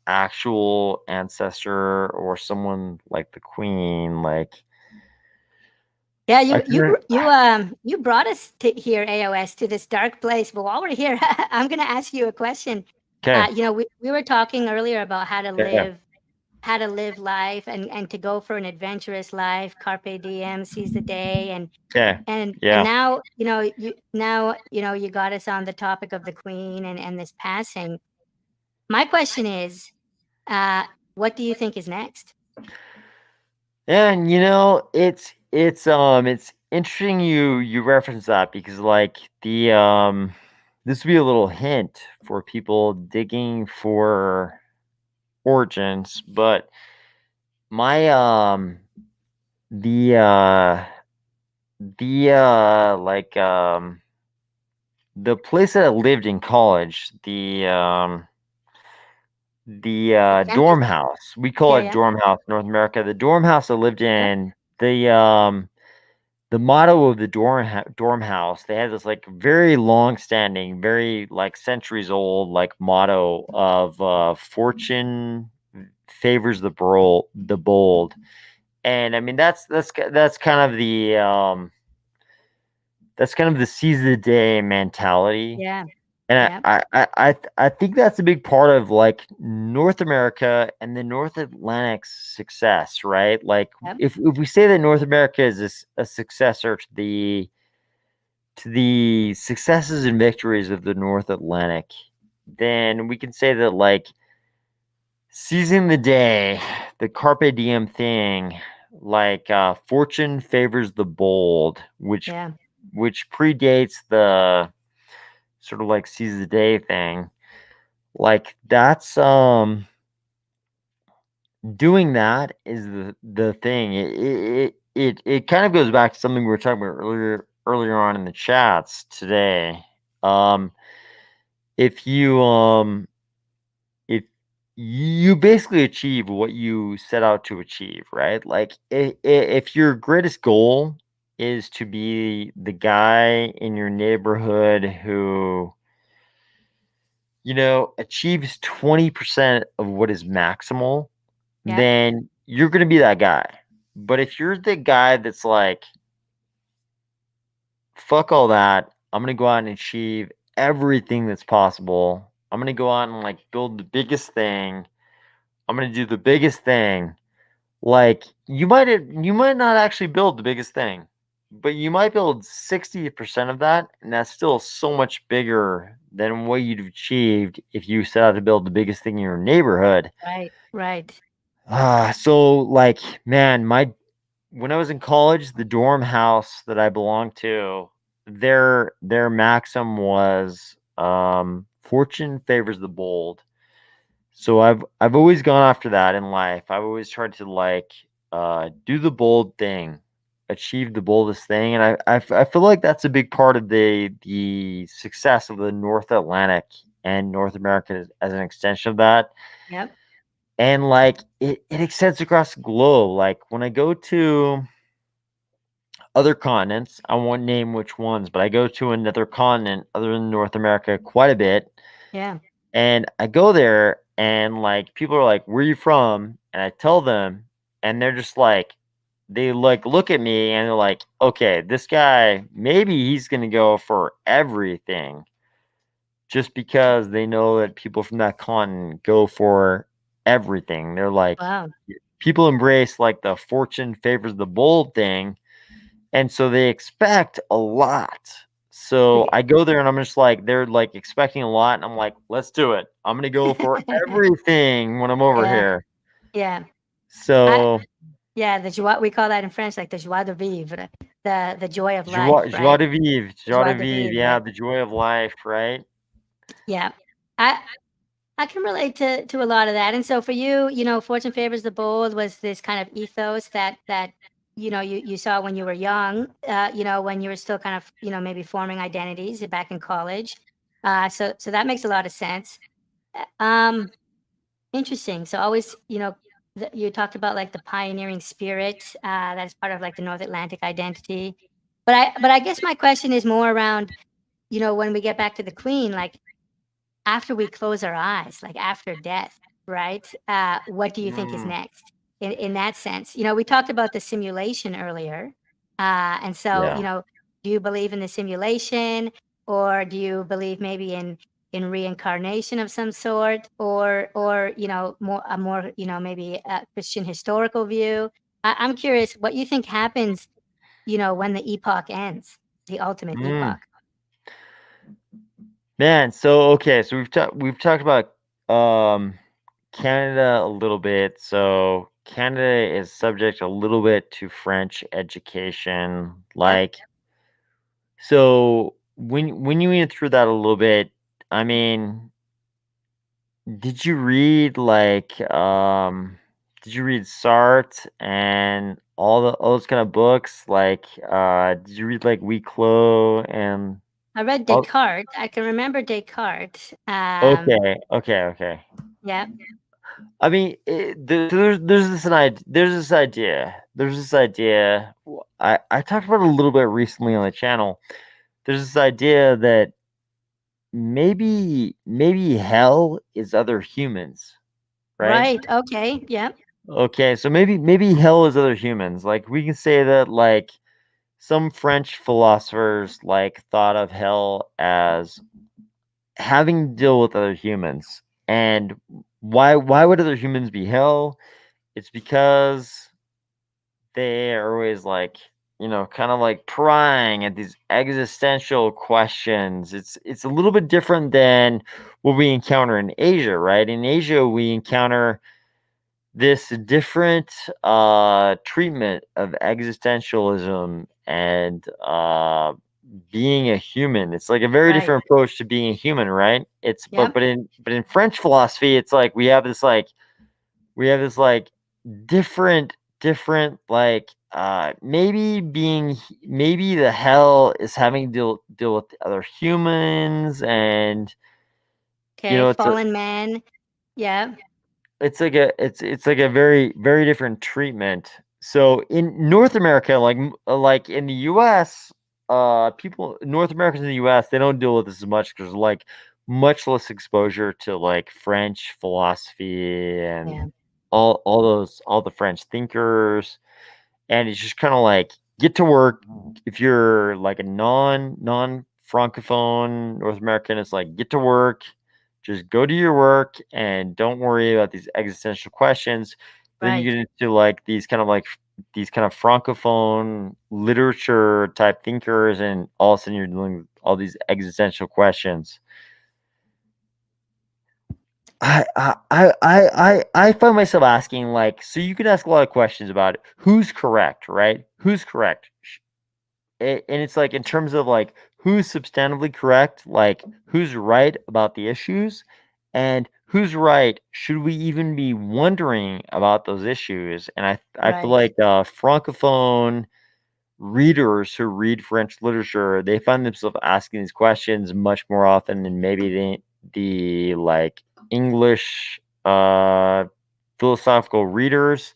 actual ancestor or someone like the Queen. Like, Yeah, I can, you brought us to here, AOS, to this dark place. But while we're here, I'm gonna ask you a question. okay, We were talking earlier about how to yeah, live life and to go for an adventurous life, carpe diem, seize the day, okay, and yeah. now you got us on the topic of the Queen and this passing. My question is, what do you think is next? And it's interesting you reference that because like this would be a little hint for people digging for origins, but my the like the place that I lived in college, the Campus? dorm house. We call Yeah, it yeah. dorm house in North America. The dorm house I lived Yep. in, the motto of the dorm house, they had this like very long standing, very like centuries old like motto of fortune favors the bold. And I mean that's kind of the seize the day mentality. Yeah. And Yeah. I think that's a big part of like North America and the North Atlantic's success, right? Like Yep. if we say that North America is a successor to the successes and victories of the North Atlantic, then we can say that like seizing the day, the carpe diem thing, like fortune favors the bold, Yeah. which predates the sort of like seize the day thing. Like that's doing that is the thing. It kind of goes back to something we were talking about earlier on in the chats today. If you basically achieve what you set out to achieve, right? Like if your greatest goal is to be the guy in your neighborhood who achieves 20% of what is maximal, Yep. then you're going to be that guy. But if you're the guy that's like, fuck all that, I'm going to go out and achieve everything that's possible. I'm going to go out and like build the biggest thing. I'm going to do the biggest thing. Like you might not actually build the biggest thing, but you might build 60% of that, and that's still so much bigger than what you'd achieved if you set out to build the biggest thing in your neighborhood. Right. Right. So like, man, when I was in college, the dorm house that I belonged to, their maxim was fortune favors the bold. So I've always gone after that in life. I've always tried to like do the bold thing, achieve the boldest thing, and I feel like that's a big part of the success of the North Atlantic and North America as an extension of that. Yep. And like it extends across the globe. Like when I go to other continents, I won't name which ones, but I go to another continent other than North America quite a bit. Yeah. And I go there and like people are like, "Where are you from?" And I tell them, and they're just like, they like look at me and they're like, "Okay, this guy, maybe he's gonna go for everything," just because they know that people from that continent go for everything. They're like, Wow. people embrace like the fortune favors the bold thing, and so they expect a lot. So I go there and I'm just like, they're like expecting a lot, and I'm like, let's do it. I'm gonna go for everything when I'm over Yeah. here. Yeah. So Yeah, the joie, we call that in French, like the joie de vivre, the joy of joie, life, right? joie Joie de de vivre, vivre, yeah, yeah. the joy of life, right? Yeah. I I can relate to a lot of that. And so for you, fortune favors the bold was this kind of ethos that you saw when you were young, when you were still kind of, maybe forming identities back in college. So that makes a lot of sense. Um, Interesting. So always, you talked about like the pioneering spirit, that's part of like the North Atlantic identity. But I guess my question is more around, when we get back to the Queen, like after we close our eyes, like after death, right? What do you think is Mm, next in that sense? We talked about the simulation earlier. And so, yeah. do you believe in the simulation, or do you believe maybe in reincarnation of some sort, or more maybe a Christian historical view? I'm curious what you think happens, when the epoch ends, the ultimate Mm. epoch. Man, so okay, so we've talked about Canada a little bit. So Canada is subject a little bit to French education. Yep. Like, so when you went through that a little bit, I mean, did you read like did you read Sartre and all those kind of books? Like did you read like Weeclos and I read all Descartes. I can remember Descartes. okay. Yeah, I mean, there's there's this idea. I talked about it a little bit recently on the channel. There's this idea that maybe hell is other humans, right? right. Okay. Yeah. Okay, so maybe hell is other humans. Like we can say that like some French philosophers like thought of hell as having to deal with other humans. And why would other humans be hell? It's because they are always like, kind of like prying at these existential questions. It's a little bit different than what we encounter in Asia, right? In Asia, we encounter this different treatment of existentialism and being a human. It's like a very Right. different approach to being a human, right? It's Yep. but in French philosophy, it's like we have this like different like maybe the hell is having to deal with other humans, and Okay. it's a Fallen man. Yeah. it's like a very different treatment. So in North America, like in the US, people North Americans in the US, they don't deal with this as much because like much less exposure to like French philosophy Yeah. and all the French thinkers, and it's just kind of like get to work. If you're like a non francophone North American, it's like get to work, just go to your work and don't worry about these existential questions. But then you Right. get into like these kind of francophone literature type thinkers, and all of a sudden you're dealing with all these existential questions. I find myself asking, like, so you can ask a lot of questions about it. Who's correct, right? Who's correct? and it's like in terms of like who's substantively correct, like who's right about the issues, and who's right. Should we even be wondering about those issues? And I feel Right. like francophone readers who read French literature, they find themselves asking these questions much more often than maybe the like English philosophical readers.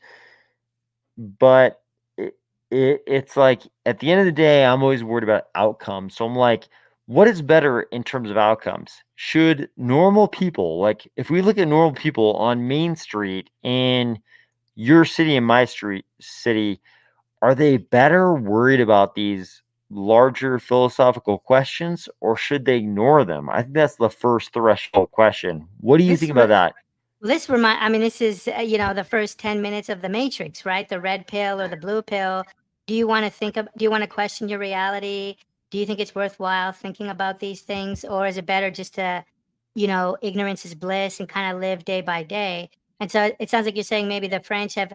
But it's like at the end of the day, I'm always worried about outcomes. So I'm like, what is better in terms of outcomes? Should normal people, like if we look at normal people on Main Street in your city and my city, are they better worried about these larger philosophical questions, or should they ignore them? I think that's the first threshold question. What do you think This about that? I mean, this is, the first 10 minutes of the Matrix, right? The red pill or the blue pill. Do you want to do you want to question your reality? Do you think it's worthwhile thinking about these things? Or is it better just to, ignorance is bliss and kind of live day by day? And so it sounds like you're saying maybe the French have,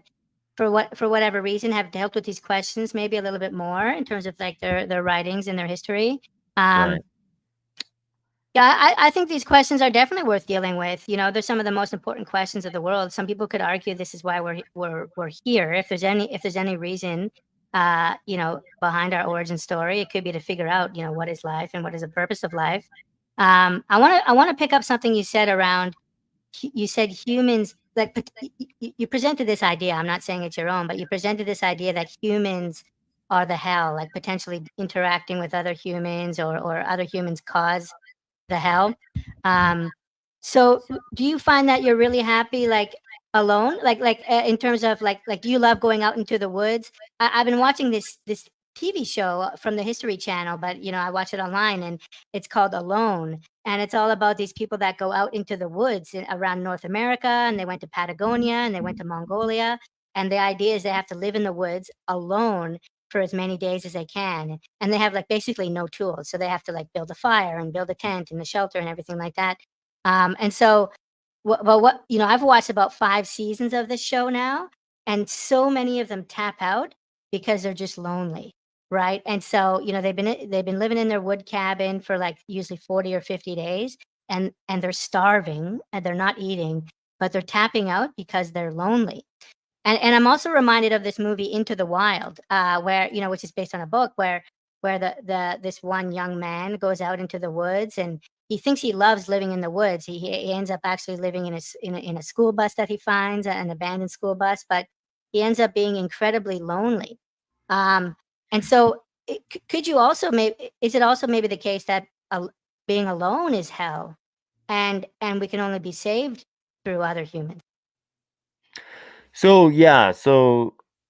for whatever reason, have dealt with these questions maybe a little bit more in terms of like their writings and their history. Right. Yeah, I think these questions are definitely worth dealing with. They're some of the most important questions of the world. Some people could argue this is why we're here. If there's any reason, behind our origin story, it could be to figure out, what is life and what is the purpose of life. I want to pick up something you said around. You said humans, like, but you presented this idea. I'm not saying it's your own, but you presented this idea that humans are the hell, like potentially interacting with other humans, or other humans cause the hell. Um, so do you find that you're really happy, like alone, in terms of like, do you love going out into the woods? I've been watching this TV show from the History Channel, but I watch it online, and it's called Alone, and it's all about these people that go out into the woods around North America, and they went to Patagonia, and they went to Mongolia, and the idea is they have to live in the woods alone for as many days as they can, and they have like basically no tools, so they have to like build a fire and build a tent and a shelter and everything like that. And so I've watched about 5 seasons of this show now, and so many of them tap out because they're just lonely, right? And so they've been living in their wood cabin for like usually 40 or 50 days, and they're starving and they're not eating, but they're tapping out because they're lonely. And I'm also reminded of this movie Into the Wild, where which is based on a book where this one young man goes out into the woods, and he thinks he loves living in the woods. He ends up actually living in a school bus that he finds, an abandoned school bus, but he ends up being incredibly lonely. Um, and so, could you also maybe is it also maybe the case that being alone is hell, and we can only be saved through other humans? So yeah,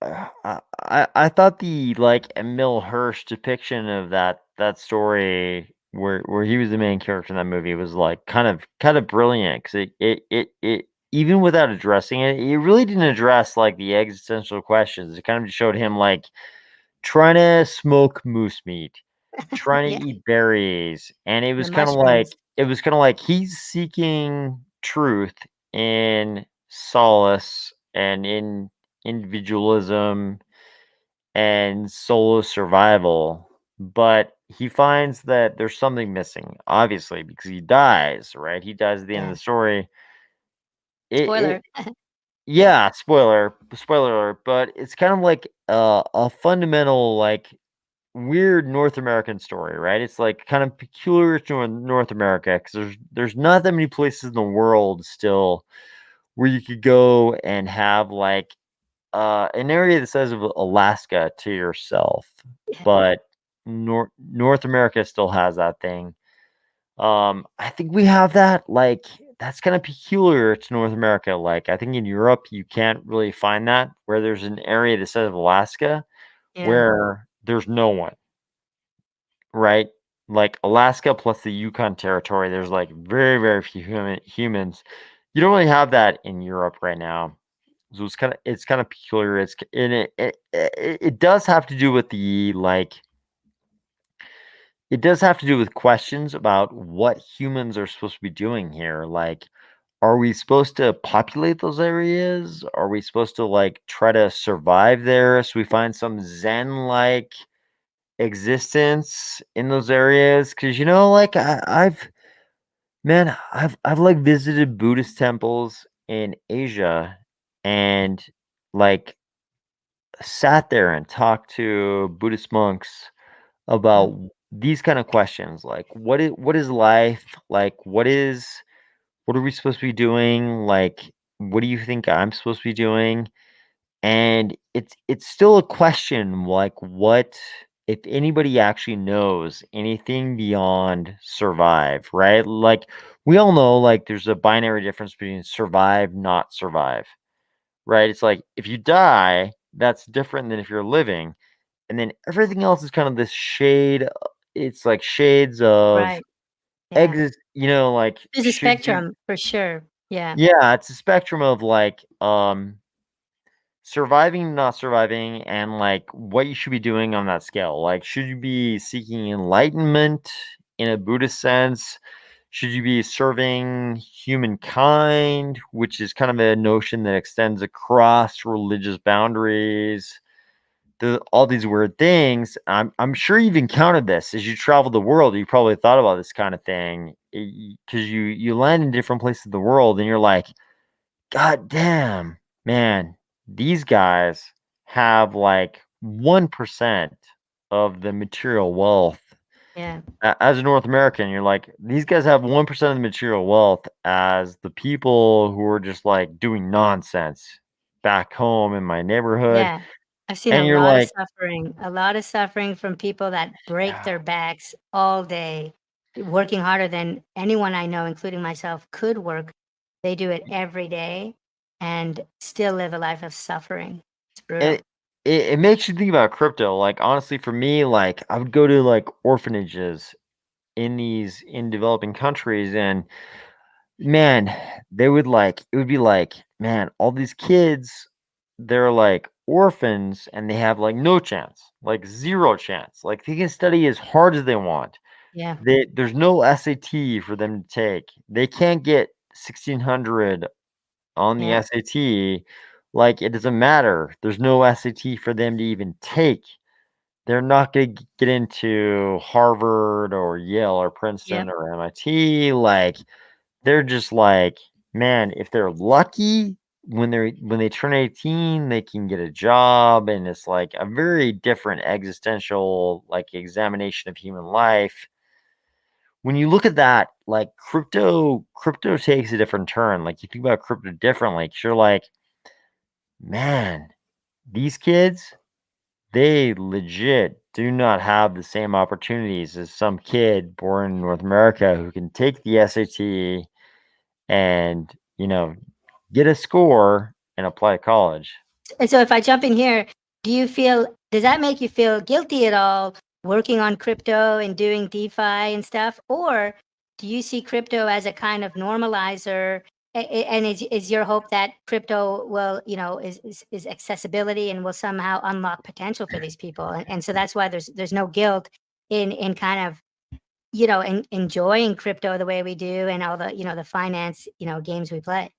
I thought the like Emil Hirsch depiction of that story where he was the main character in that movie was like kind of brilliant, because it even without addressing it, it really didn't address like the existential questions. It kind of just showed him like trying to smoke moose meat, trying Yeah, to eat berries, and the mushrooms. it was kind of like he's seeking truth in solace and in individualism and solo survival, but he finds that there's something missing, obviously, because he dies, right? He dies at the end of Yeah. the story. It Spoiler. Yeah, spoiler alert, but it's kind of like a fundamental like weird North American story, right? It's like kind of peculiar to North America, because there's not that many places in the world still where you could go and have like an area that says of Alaska to yourself, Yeah. but North America still has that thing. I think we have that. Like that's kind of peculiar to North America. Like I think in Europe you can't really find that, where there's an area that says of Alaska Yeah. where there's no one, right? Like Alaska plus the Yukon territory, there's like very, very few humans. You don't really have that in Europe right now. So it's kind of peculiar. It does have to do with the like it does have to do with questions about what humans are supposed to be doing here. Like, are we supposed to populate those areas? Are we supposed to like try to survive there so we find some Zen like existence in those areas, because like I've like visited Buddhist temples in Asia and like sat there and talked to Buddhist monks about these kind of questions, like what is life, like what are we supposed to be doing, like what do you think I'm supposed to be doing? And it's still a question, like what if anybody actually knows anything beyond survive, right? Like we all know like there's a binary difference between survive, not survive, right? It's like if you die, that's different than if you're living. And then everything else is kind of this shade, it's like shades of Right. Yeah. exit, like There's a should you spectrum for sure. Yeah. yeah, it's a spectrum of like surviving, not surviving, and like what you should be doing on that scale. Like, should you be seeking enlightenment in a Buddhist sense? Should you be serving humankind, which is kind of a notion that extends across religious boundaries? All these weird things. I'm sure you've encountered this as you travel the world. You probably thought about this kind of thing because you land in different places of the world, and you're like, God damn, man, these guys have like 1% of the material wealth. Yeah. As a North American, you're like, these guys have 1% of the material wealth as the people who are just like doing nonsense back home in my neighborhood. Yeah. I've seen And a you're like, lot of suffering from people that break yeah. their backs all day, working harder than anyone I know, including myself, could work. They do it every day and still live a life of suffering. It's brutal. And it makes you think about crypto. Like, honestly, for me, like, I would go to like orphanages in developing countries, and man, they would like it would be like, man, all these kids, they're like orphans and they have like no chance, like zero chance. Like they can study as hard as they want. Yeah. There's no SAT for them to take. They can't get 1600 on the Yeah. SAT. Like it doesn't matter. There's no SAT for them to even take. They're not going to get into Harvard or Yale or Princeton Yep. or MIT. Like they're just like, man, if they're lucky, when they turn 18, they can get a job, and it's like a very different existential like examination of human life. When you look at that, like crypto takes a different turn. Like you think about crypto differently. 'Cause you're like, man, these kids, they legit do not have the same opportunities as some kid born in North America who can take the SAT and, get a score and apply to college. And so if I jump in here, does that make you feel guilty at all working on crypto and doing DeFi and stuff? Or do you see crypto as a kind of normalizer? And is your hope that crypto will, is accessibility and will somehow unlock potential for these people? And so that's why there's no guilt in kind of, enjoying crypto the way we do and all the, the finance, games we play.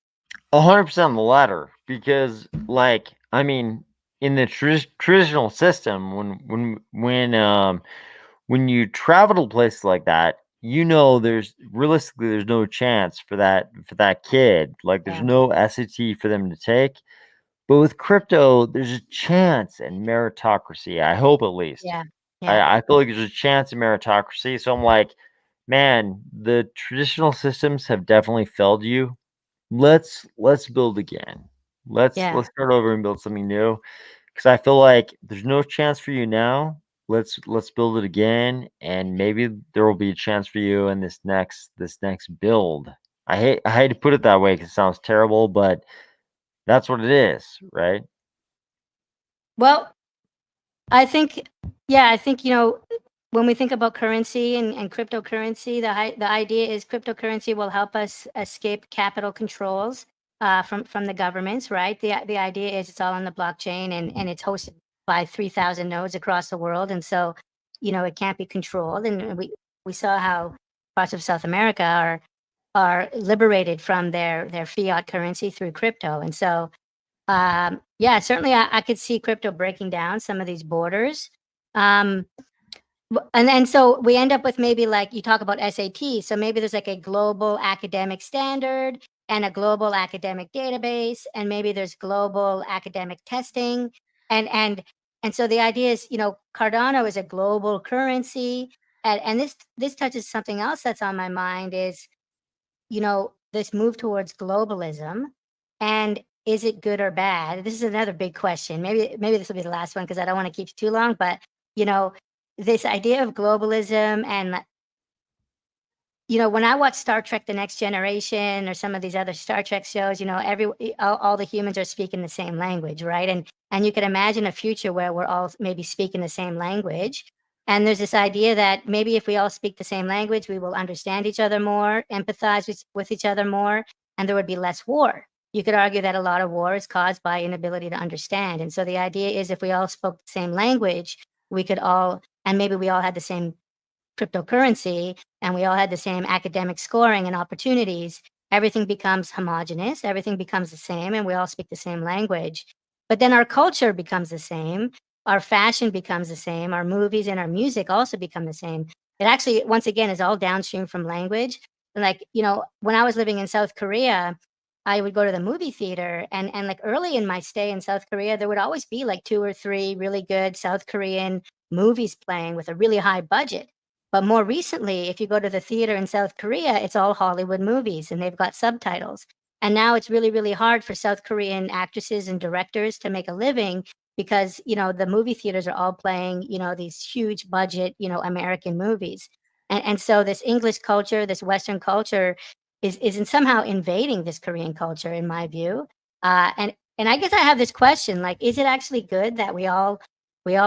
100% the latter, because, like, I mean, in the traditional system, when you travel to places like that, there's realistically there's no chance for that kid. Like, there's Yeah. no SAT for them to take. But with crypto, there's a chance in meritocracy. I hope at least. Yeah. Yeah. I feel like there's a chance in meritocracy. So I'm like, man, the traditional systems have definitely failed you. Let's build again. Yeah. Let's start over and build something new. Because I feel like there's no chance for you now. Let's build it again, and maybe there will be a chance for you in this next build. I hate to put it that way because it sounds terrible, but that's what it is, right? Well, I think, when we think about currency and cryptocurrency, the idea is cryptocurrency will help us escape capital controls from the governments, right? The idea is it's all on the blockchain and it's hosted by 3,000 nodes across the world, and so it can't be controlled. And we saw how parts of South America are liberated from their fiat currency through crypto, and so yeah, certainly I could see crypto breaking down some of these borders. Um, And then so we end up with maybe like you talk about SAT. So maybe there's like a global academic standard and a global academic database, and maybe there's global academic testing. And so the idea is, Cardano is a global currency. And this touches something else that's on my mind is, this move towards globalism. And is it good or bad? This is another big question. Maybe this will be the last one because I don't want to keep it too long, but this idea of globalism and when I watch Star Trek: The Next Generation or some of these other Star Trek shows, all the humans are speaking the same language, right? And you can imagine a future where we're all maybe speaking the same language. And there's this idea that maybe if we all speak the same language, we will understand each other more, empathize with each other more, and there would be less war. You could argue that a lot of war is caused by inability to understand. And so the idea is if we all spoke the same language, we could all, and maybe we all had the same cryptocurrency and we all had the same academic scoring and opportunities, everything becomes homogenous, everything becomes the same, and we all speak the same language. But then our culture becomes the same, our fashion becomes the same, our movies and our music also become the same. It actually, once again, is all downstream from language. Like, when I was living in South Korea, I would go to the movie theater and like early in my stay in South Korea, there would always be like 2 or 3 really good South Korean movies playing with a really high budget. But more recently, if you go to the theater in South Korea, it's all Hollywood movies and they've got subtitles. And now it's really, really hard for South Korean actresses and directors to make a living because, the movie theaters are all playing, these huge budget, American movies. And so this English culture, this Western culture is somehow invading this Korean culture, in my view. And I guess I have this question, like, is it actually good that we all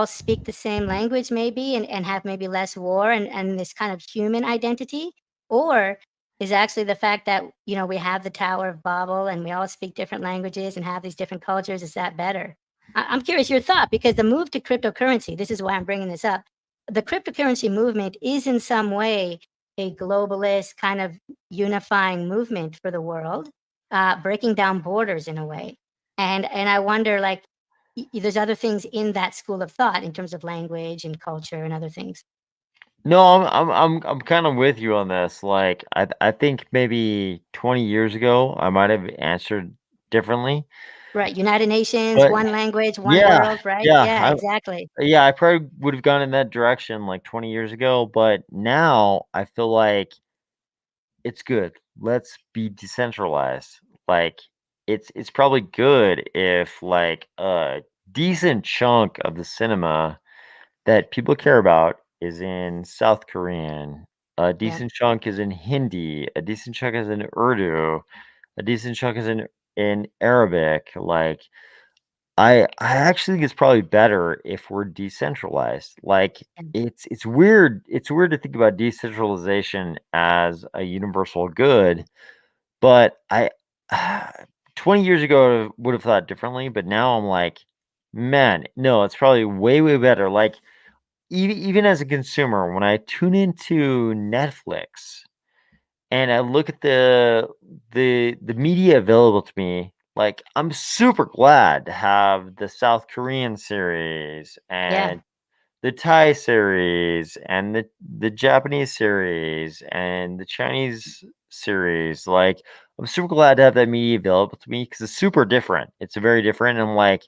speak the same language maybe and have maybe less war and this kind of human identity? Or is actually the fact that, we have the Tower of Babel and we all speak different languages and have these different cultures, is that better? I'm curious your thought, because the move to cryptocurrency, this is why I'm bringing this up. The cryptocurrency movement is in some way a globalist kind of unifying movement for the world, breaking down borders in a way. And I wonder, like, there's other things in that school of thought in terms of language and culture and other things. No, I'm kind of with you on this. Like, I think maybe 20 years ago I might have answered differently. Right. United Nations, But one language, one yeah, world, right? yeah, Yeah, exactly. I probably would have gone in that direction like 20 years ago, but now I feel like it's good. Let's be decentralized. Like, it's probably good if like a decent chunk of the cinema that people care about is in South Korean. A Yeah. decent chunk is in Hindi. A decent chunk is in Urdu. A decent chunk is in Arabic. Like, I actually think it's probably better if we're decentralized. Like, And it's weird. It's weird to think about decentralization as a universal good, but I 20 years ago I would have thought differently, but now I'm like, man, no, it's probably way, way better. Like, even as a consumer, when I tune into Netflix and I look at the media available to me, like, I'm super glad to have the South Korean series yeah, and the Thai series and the Japanese series and the Chinese series. Like, I'm super glad to have that media available to me because it's super different. It's very different. And I'm like,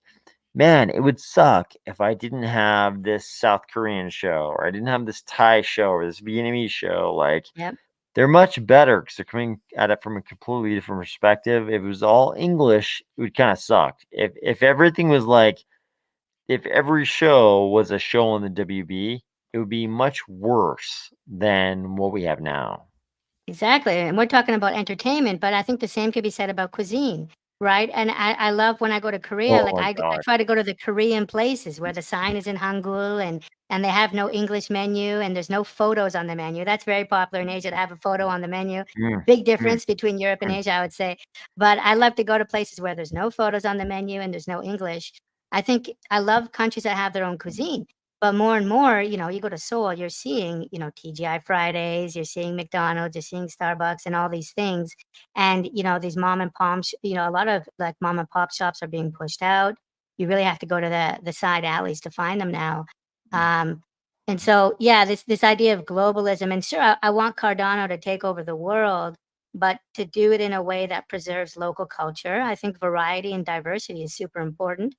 man, it would suck if I didn't have this South Korean show or I didn't have this Thai show or this Vietnamese show. Like, yep. they're much better because they're coming at it from a completely different perspective. If it was all English, it would kind of suck. If everything was like, if every show was a show on the WB, it would be much worse than what we have now. Exactly. And we're talking about entertainment, but I think the same could be said about cuisine, right? And I love when I go to Korea, Oh like my I god. try to go to the Korean places where the sign is in Hangul and they have no English menu and there's no photos on the menu. That's very popular in Asia to have a photo on the menu. Mm, Big mm, difference between Europe and mm. Asia, I would say. But I love to go to places where there's no photos on the menu and there's no English. I think I love countries that have their own cuisine. But more and more, you go to Seoul, you're seeing, TGI Fridays, you're seeing McDonald's, you're seeing Starbucks and all these things. And, these mom and pop, a lot of like mom and pop shops are being pushed out. You really have to go to the side alleys to find them now. Um, And so, yeah, this idea of globalism, and sure, I want Cardano to take over the world, but to do it in a way that preserves local culture. I think variety and diversity is super important.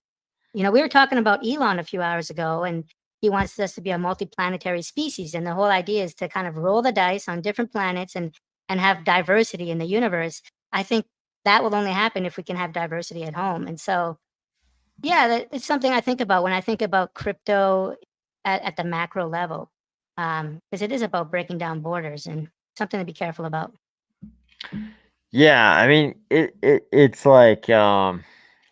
You know, we were talking about Elon a few hours ago, and he wants us to be a multiplanetary species. And the whole idea is to kind of roll the dice on different planets and have diversity in the universe. I think that will only happen if we can have diversity at home. And so, yeah, it's something I think about when I think about crypto at the macro level, because it is about breaking down borders and something to be careful about. Yeah, I mean, it's like, God,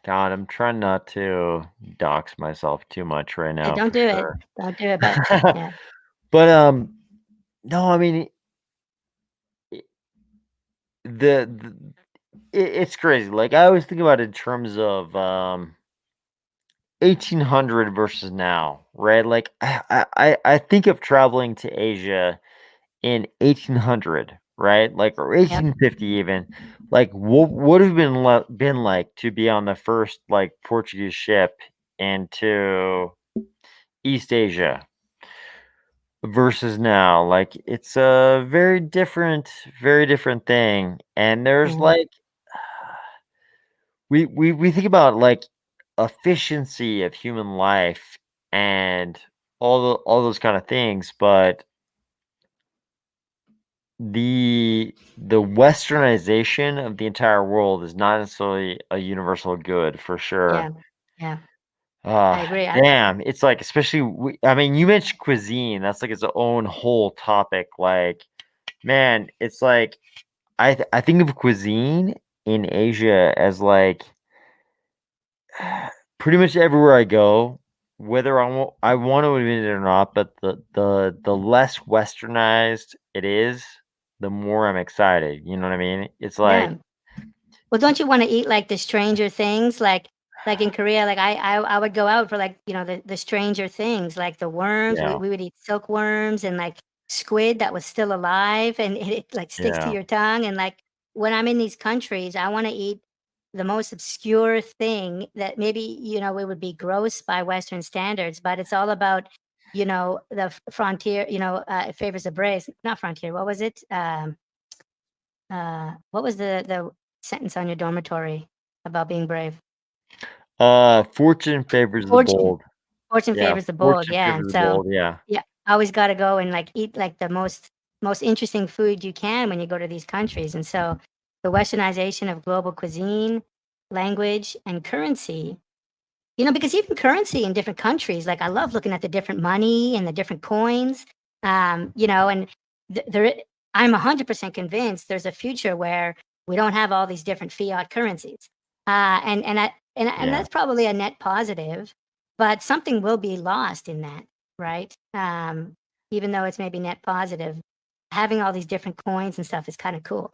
I'm trying not to dox myself too much right Yeah, now don't for do it. sure. Don't do it. But yeah, But no, I mean, i- the it's crazy. Like I always think about it in terms of 1800 versus now, right? Like I think of traveling to Asia in 1800, right? Like or yep, 1850 even. Like what would have been like to be on the first like Portuguese ship into East Asia versus now? Like it's a very different thing. And there's yeah, like we think about like efficiency of human life and all those kind of things, but the westernization of the entire world is not necessarily a universal good for sure. yeah, yeah. I Uh agree. damn, it's like especially I mean you mentioned cuisine, that's like its own whole topic. Like man, it's like I think of cuisine in Asia as like pretty much everywhere I go, whether I want to admit it or not, but the less westernized it is, the more I'm excited. You know what I mean? It's like Yeah. Well, don't you want to eat like the stranger things, like in Korea? Like I would go out for like the stranger things, like the worms. We yeah, we would eat silkworms and like squid that was still alive, and it like sticks to yeah, your tongue. And like when I'm in these countries, I want to eat the most obscure thing that maybe it would be gross by Western standards, but it's all about the frontier. It favors the brave, not frontier. What was it? What was the sentence on your dormitory about being brave? fortune favors the Fortune. bold. Fortune Yeah, favors the bold, fortune yeah, favors and the so, bold. Yeah, yeah, I always gotta go and, like, eat, like, the most interesting food you can when you go to these countries, and so, the westernization of global cuisine, language, and currency, because even currency in different countries, like, I love looking at the different money and the different coins, and there I'm 100% convinced there's a future where we don't have all these different fiat currencies, and yeah. that's probably a net positive, but something will be lost in that, right? Even though it's maybe net positive, having all these different coins and stuff is kinda cool.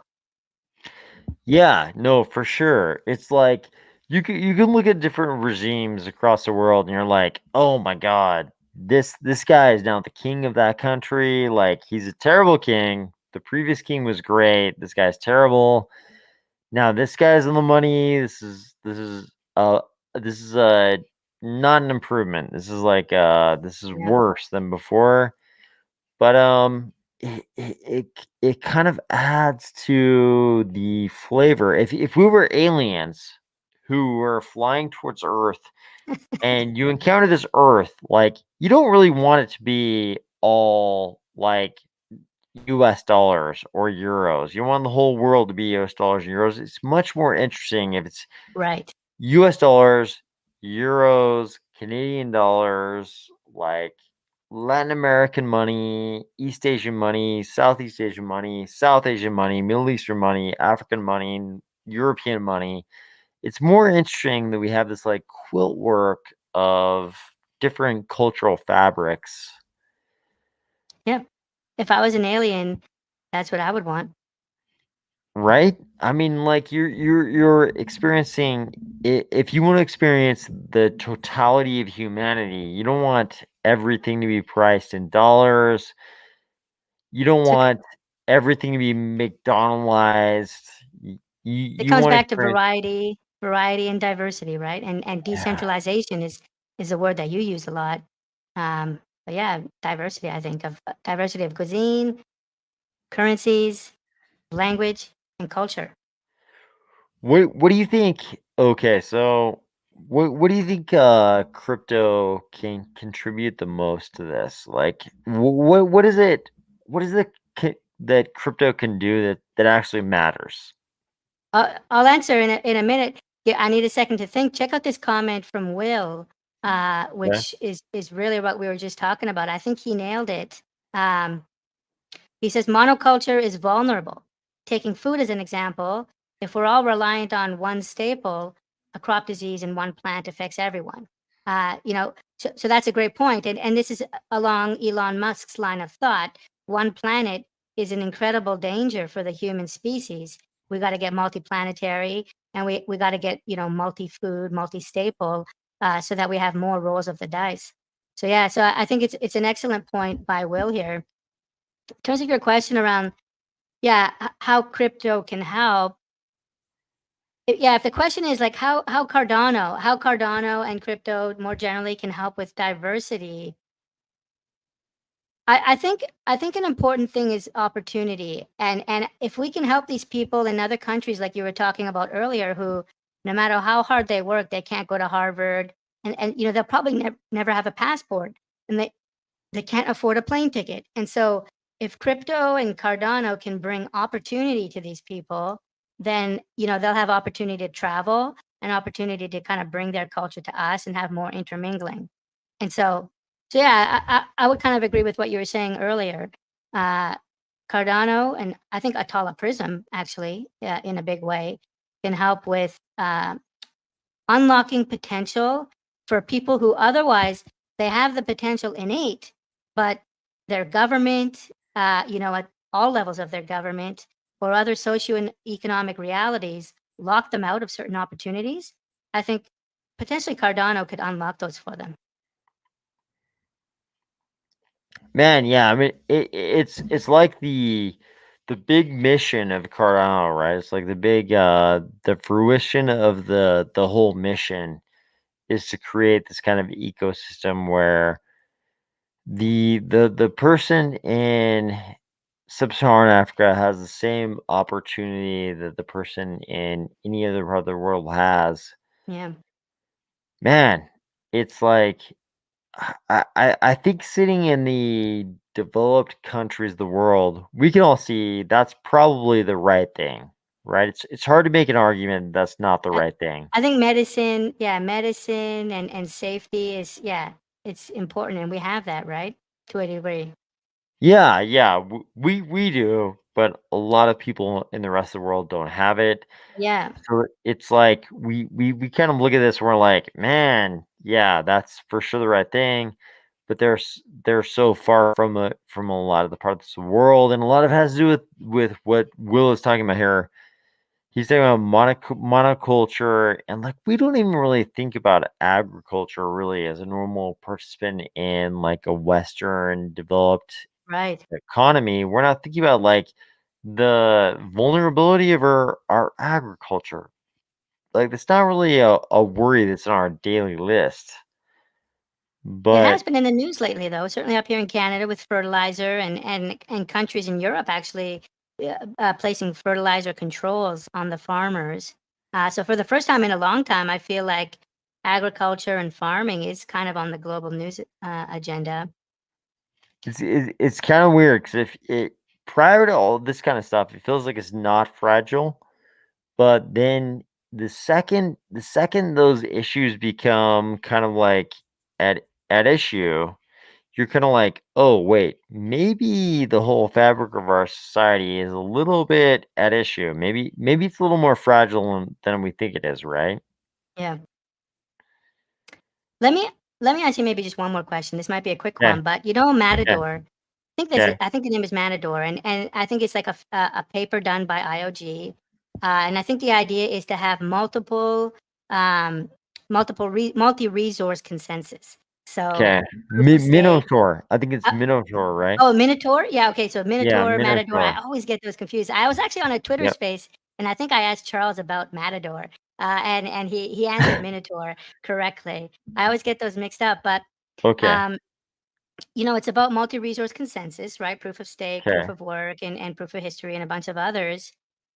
Yeah, no, for sure. It's like you can look at different regimes across the world and you're like, "Oh my God, this guy is now the king of that country. Like he's a terrible king. The previous king was great. This guy's terrible. Now this guy's on the money. This is not an improvement. This is like this is Yeah, worse than before." But it kind of adds to the flavor. If we were aliens who were flying towards Earth and you encounter this Earth, like you don't really want it to be all like US dollars or euros. You want the whole world to be US dollars and euros. It's much more interesting if it's right. US dollars, euros, Canadian dollars, like Latin American money, East Asian money, Southeast Asian money, South Asian money, Middle Eastern money, African money, European money. It's more interesting that we have this like quilt work of different cultural fabrics. Yeah. If I was an alien, that's what I would want. Right? I mean, like you're experiencing if you want to experience the totality of humanity, you don't want everything to be priced in dollars. You don't So want everything to be McDonaldized. it You comes want to back to experience variety and diversity, right? And yeah. decentralization is a word that you use a lot. but yeah, diversity. I think of diversity of cuisine, currencies, language, and culture. What do you think? Okay, so what do you think crypto can contribute the most to this? Like what is it that crypto can do that actually matters? I'll answer in a minute. Yeah, I need a second to think. Check out this comment from Will, which is really what we were just talking about. I think he nailed it. He says monoculture is vulnerable. Taking food as an example, if we're all reliant on one staple, a crop disease in one plant affects everyone. So that's a great point. And this is along Elon Musk's line of thought. One planet is an incredible danger for the human species. We got to get multiplanetary, and we got to get multi-food, multi-staple, so that we have more rolls of the dice. So yeah, so I think it's an excellent point by Will here. In terms of your question around, how crypto can help. If the question is like how Cardano and crypto more generally can help with diversity, I think an important thing is opportunity, and if we can help these people in other countries, like you were talking about earlier, who no matter how hard they work, they can't go to Harvard, and they'll probably never have a passport, and they can't afford a plane ticket. And so if crypto and Cardano can bring opportunity to these people, then they'll have opportunity to travel, an opportunity to kind of bring their culture to us and have more intermingling. And so yeah, I would kind of agree with what you were saying earlier. Cardano and I think Atala Prism actually, in a big way, can help with unlocking potential for people who otherwise they have the potential innate, but their government, at all levels of their government or other socio-economic realities lock them out of certain opportunities. I think potentially Cardano could unlock those for them. Man, yeah, I mean it's like the big mission of Cardano, right? It's like the fruition of the whole mission is to create this kind of ecosystem where the person in Sub-Saharan Africa has the same opportunity that the person in any other part of the world has. Yeah. Man, it's like I think sitting in the developed countries of the world, we can all see that's probably the right thing, right? It's hard to make an argument that's not the right thing. I think medicine and safety is, it's important, and we have that, right? To a degree. Yeah, we do, but a lot of people in the rest of the world don't have it. Yeah. So it's like we kind of look at this and we're like, man, yeah, that's for sure the right thing. But they're so far from a lot of the parts of the world, and a lot of it has to do with what Will is talking about here. He's talking about monoculture, and like we don't even really think about agriculture really as a normal participant in like a Western developed Right. economy. We're not thinking about like the vulnerability of our agriculture. Like it's not really a worry that's on our daily list. It But has been in the news lately, though. Certainly up here in Canada with fertilizer, and countries in Europe actually placing fertilizer controls on the farmers. So for the first time in a long time, I feel like agriculture and farming is kind of on the global news agenda. it's kind of weird because if it prior to all this kind of stuff, it feels like it's not fragile. But then the second those issues become kind of like at issue, you're kind of like, oh wait, maybe the whole fabric of our society is a little bit at issue. Maybe it's a little more fragile than we think it is, right? Yeah. Let me ask you maybe just one more question. This might be a quick Yeah. one, but Matador. Okay. I think the name is Matador, and I think it's like a paper done by IOG, and I think the idea is to have multi-resource consensus. So Okay. people say, Minotaur. I think it's uh, Minotaur, right? oh, Minotaur, yeah, okay, so Yeah, Minotaur, Matador. I Minotaur. always get those confused. I was actually on a Twitter Yep. space, and I think I asked Charles about Matador, and he answered Minotaur correctly. I always get those mixed up, but Okay. um, it's about multi-resource consensus, right? Proof of stake, proof Okay. of work, and proof of history, and a bunch of others.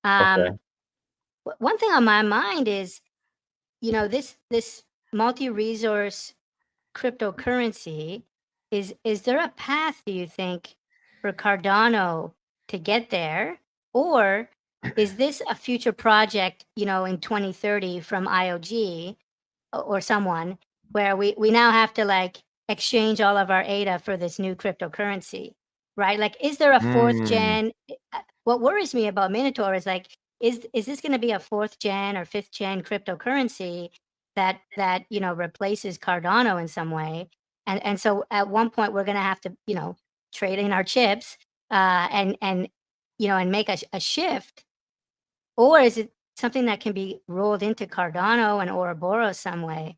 Okay. One thing on my mind is, this multi-resource cryptocurrency, is there a path, do you think, for Cardano to get there? Or is this a future project, in 2030 from IOG or someone, where we now have to like exchange all of our ADA for this new cryptocurrency, right? Like, is there a fourth gen? What worries me about Minotaur is like, is this going to be a fourth gen or fifth gen cryptocurrency that replaces Cardano in some way? And so at one point we're going to have to trade in our chips, and make a shift, or is it something that can be rolled into Cardano and Ouroboros some way?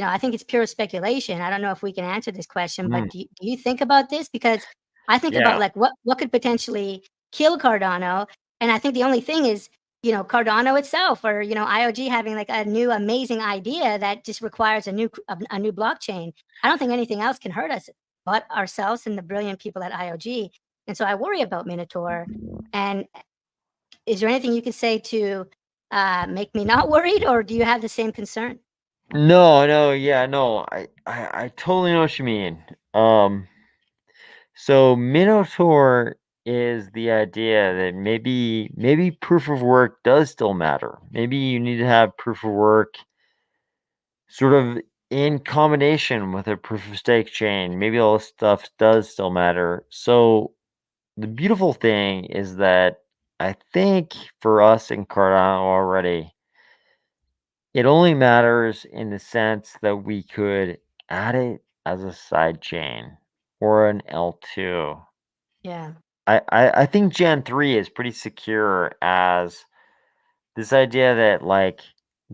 I think it's pure speculation. I don't know if we can answer this question, but do you think about this? Because I think about Yeah. like what could potentially kill Cardano, and I think the only thing is Cardano itself, or IOG having like a new amazing idea that just requires a new blockchain. I don't think anything else can hurt us but ourselves and the brilliant people at IOG. And so I worry about Minotaur. And is there anything you can say to make me not worried, or do you have the same concern? No, yeah, no. I totally know what you mean. So Minotaur is the idea that maybe proof of work does still matter. Maybe you need to have proof of work sort of in combination with a proof of stake chain. Maybe all this stuff does still matter. So the beautiful thing is that I think for us in Cardano already, it only matters in the sense that we could add it as a side chain or an L2. Yeah. I think Gen 3 is pretty secure as this idea that like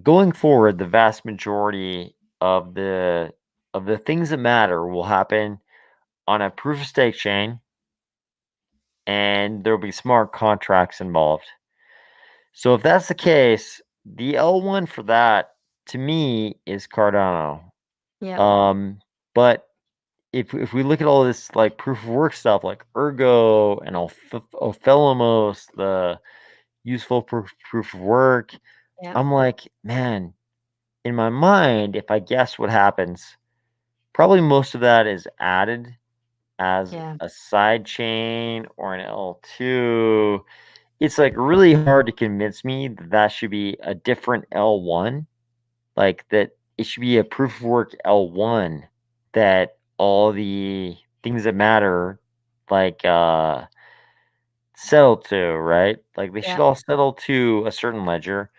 going forward, the vast majority of the things that matter will happen on a proof of stake chain, and there'll be smart contracts involved. So if that's the case, the L1 for that to me is Cardano. Yeah. But if we look at all this like proof of work stuff like Ergo and Ophelomos, the useful proof of work, Yeah. I'm like, man, in my mind, if I guess what happens, probably most of that is added as Yeah. a side chain or an L2. It's like really hard to convince me that that should be a different L1, like that it should be a proof of work L1 that all the things that matter like settle to, right? Like they should Yeah. all settle to a certain ledger.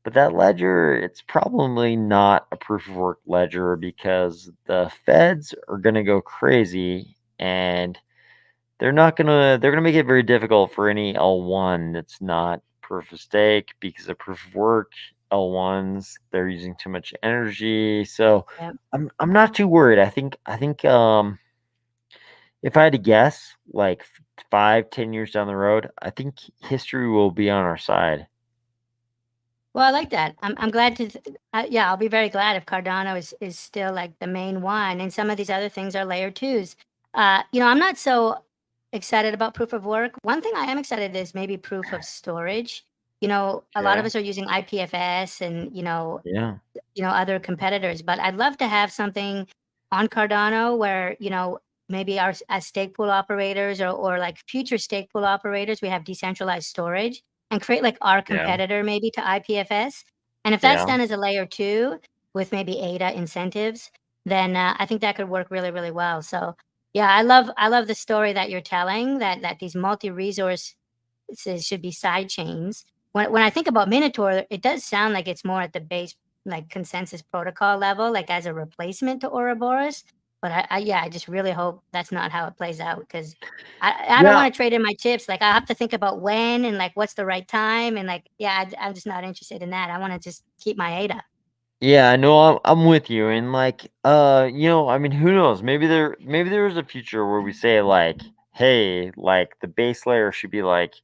But that ledger, it's probably not a proof of work ledger because the feds are gonna go crazy and they're gonna make it very difficult for any L1 that's not proof of stake because of proof of work L1s, they're using too much energy. So Yeah. I'm not too worried. I think if I had to guess, like 5, 10 years down the road, I think history will be on our side. Well, I like that. I'm glad to. Yeah, I'll be very glad if Cardano is still like the main one, and some of these other things are layer twos. I'm not so excited about proof of work. One thing I am excited is maybe proof of storage. A lot of Okay. us are using IPFS and Yeah. other competitors, but I'd love to have something on Cardano where maybe our as stake pool operators, or like future stake pool operators, we have decentralized storage and create like our Yeah. competitor maybe to IPFS. And if that's Yeah. done as a layer 2 with maybe ADA incentives, then I think that could work really, really well. So yeah, I love the story that you're telling, that these multi-resource should be side chains. When I think about Minotaur, it does sound like it's more at the base, like consensus protocol level, like as a replacement to Ouroboros. But I just really hope that's not how it plays out, because I don't Yeah. want to trade in my chips. Like I have to think about when and like what's the right time, and like I'm just not interested in that. I want to just keep my ADA. Yeah, no, I'm with you. And like, I mean, who knows? Maybe there is a future where we say like, hey, like the base layer should be like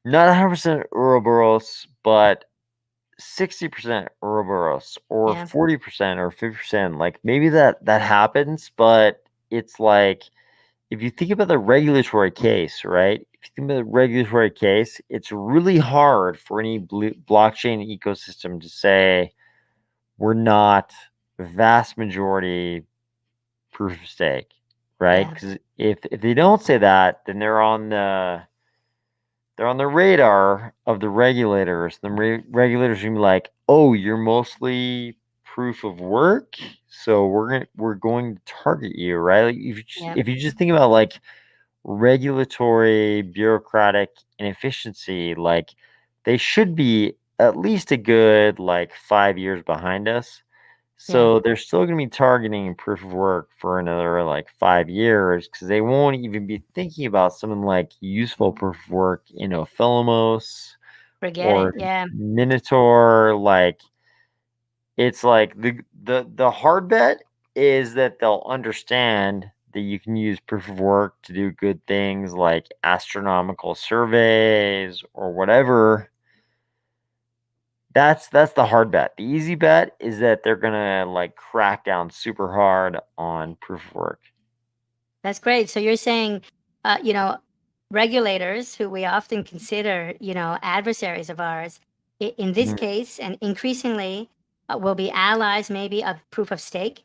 not 100% Ouroboros, but 60% Ouroboros or Yeah. 40% or 50%. Like maybe that happens, but it's like if you think about the regulatory case, right? If you think about the regulatory case, it's really hard for any blockchain ecosystem to say we're not vast majority proof of stake, right? Yeah. Because if they don't say that, then they're on the radar of the regulators. The regulators are gonna be like, "Oh, you're mostly proof of work, so we're going to target you," right? Like Yeah. if you just think about like regulatory bureaucratic inefficiency, like they should be at least a good like 5 years behind us. Yeah. So they're still going to be targeting proof of work for another like 5 years because they won't even be thinking about something like useful proof of work in Ophelimos Forget it. or Yeah. Minotaur. Like it's like the hard bet is that they'll understand that you can use proof of work to do good things like astronomical surveys or whatever. That's the hard bet. The easy bet is that they're gonna like crack down super hard on proof of work. That's great. So you're saying, regulators who we often consider, adversaries of ours, in this Mhm. case, and increasingly will be allies maybe of proof of stake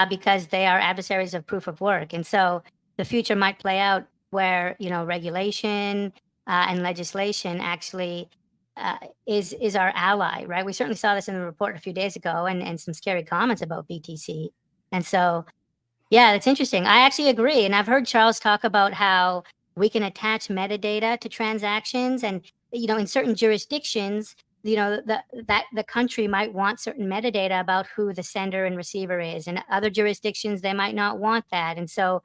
because they are adversaries of proof of work. And so the future might play out where, regulation and legislation actually uh, is our ally, right? We certainly saw this in the report a few days ago and some scary comments about BTC. And so yeah, that's interesting. I actually agree. And I've heard Charles talk about how we can attach metadata to transactions and in certain jurisdictions, that the country might want certain metadata about who the sender and receiver is. And other jurisdictions they might not want that. And so,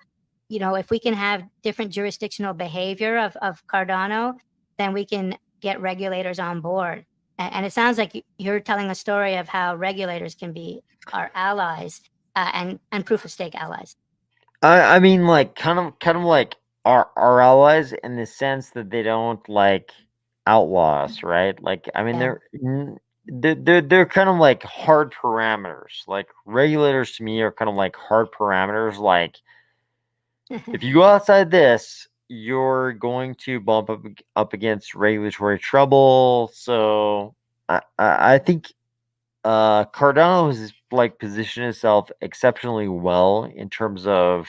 if we can have different jurisdictional behavior of Cardano, then we can get regulators on board. And it sounds like you're telling a story of how regulators can be our allies and proof of stake allies. I mean, like kind of like our allies in the sense that they don't like outlaw us, right? Like I mean, Yeah. they're kind of like hard parameters. Like regulators to me are kind of like hard parameters. Like if you go outside this, you're going to bump up against regulatory trouble. So I think Cardano has like positioned itself exceptionally well in terms of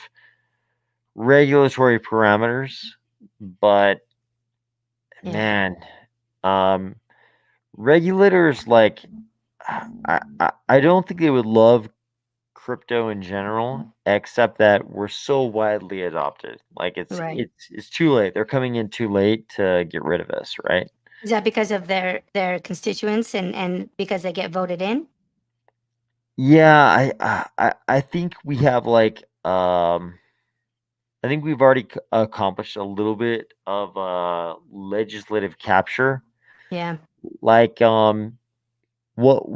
regulatory parameters, but Yeah. man, um, regulators like I don't think they would love crypto in general, except that we're so widely adopted. Like Right. it's too late. They're coming in too late to get rid of us, right? Is that because of their constituents and because they get voted in? Yeah, I think we have like I think we've already accomplished a little bit of legislative capture. Yeah. Like what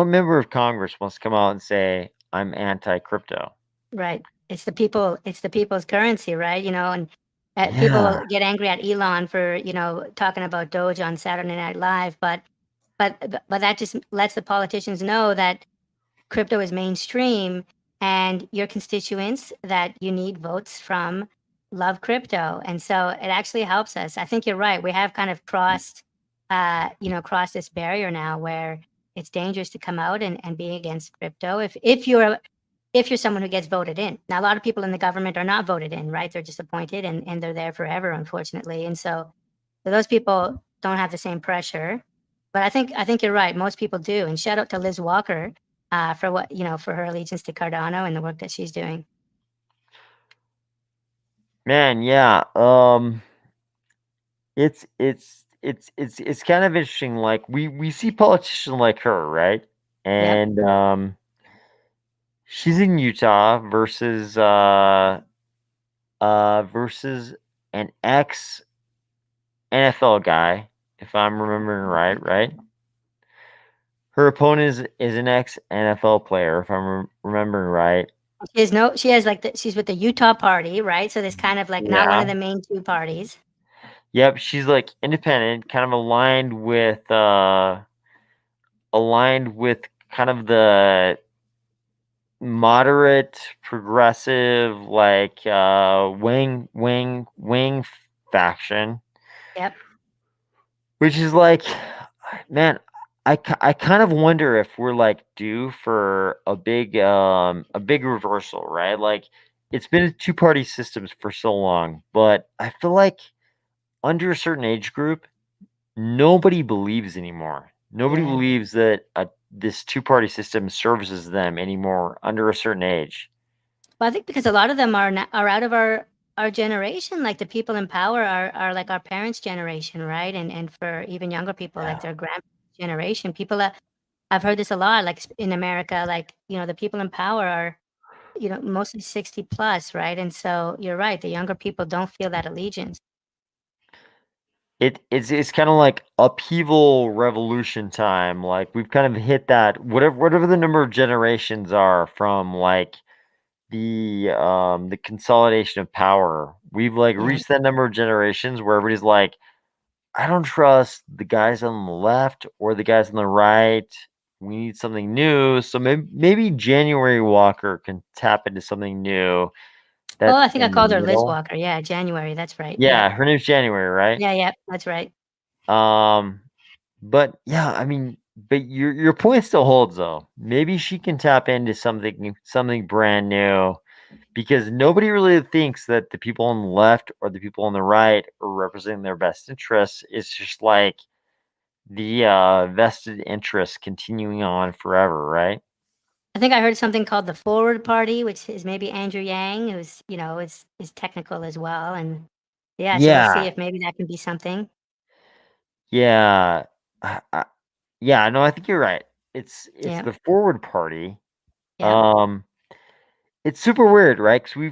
member of Congress wants to come out and say I'm anti-crypto? Right. It's the people. It's the people's currency, right? And people Yeah. will get angry at Elon for talking about Doge on Saturday Night Live, but that just lets the politicians know that crypto is mainstream and your constituents that you need votes from love crypto. And so it actually helps us. I think you're right. We have kind of crossed this barrier now where it's dangerous to come out and be against crypto if you're someone who gets voted in. Now, a lot of people in the government are not voted in, right? They're just appointed and they're there forever, unfortunately. And so those people don't have the same pressure. But I think you're right. Most people do. And shout out to Liz Walker for her allegiance to Cardano and the work that she's doing. Man, yeah. It's kind of interesting. Like we see politicians like her, right? Yep. And she's in Utah versus an ex NFL guy, if I'm remembering right, right? Her opponent is an ex NFL player, if I'm remembering right. She's with the Utah party, right? So there's kind of like not one Yeah. of the main two parties. Yep, she's like independent, kind of aligned with kind of moderate, progressive, like wing faction, Yep. which is like, man, I kind of wonder if we're like due for a big reversal, right? Like, it's been a two-party system for so long, but I feel like under a certain age group, nobody believes anymore. Nobody Yeah. believes that this two-party system services them anymore under a certain age. Well, I think because a lot of them are out of our generation, like the people in power are like our parents' generation, right? And for even younger people, like their grandparents' generation, people I've heard this a lot, like in America, like, you know, the people in power are, you know, mostly 60 plus, right? And so you're right, the younger people don't feel that allegiance. It's kind of like upheaval revolution time. Like, we've kind of hit that whatever the number of generations are from like the consolidation of power. We've like Yeah. reached that number of generations where everybody's like, I don't trust the guys on the left or the guys on the right. We need something new. So maybe January Walker can tap into something new. Oh, That's I think I in the called her Liz middle. Walker. Yeah, January. That's right. Yeah, Yeah. her name's January, right? Yeah, that's right. But yeah, I mean, but your point still holds though. Maybe she can tap into something brand new, because nobody really thinks that the people on the left or the people on the right are representing their best interests. It's just like the vested interests continuing on forever, right? I think I heard something called the Forward Party, which is maybe Andrew Yang, who's, you know, is technical as well. And yeah, so we'll see Yeah, if maybe that can be something. yeah, yeah. No, I think you're right. It's Yeah. the forward party. Yeah. It's super weird, right? Because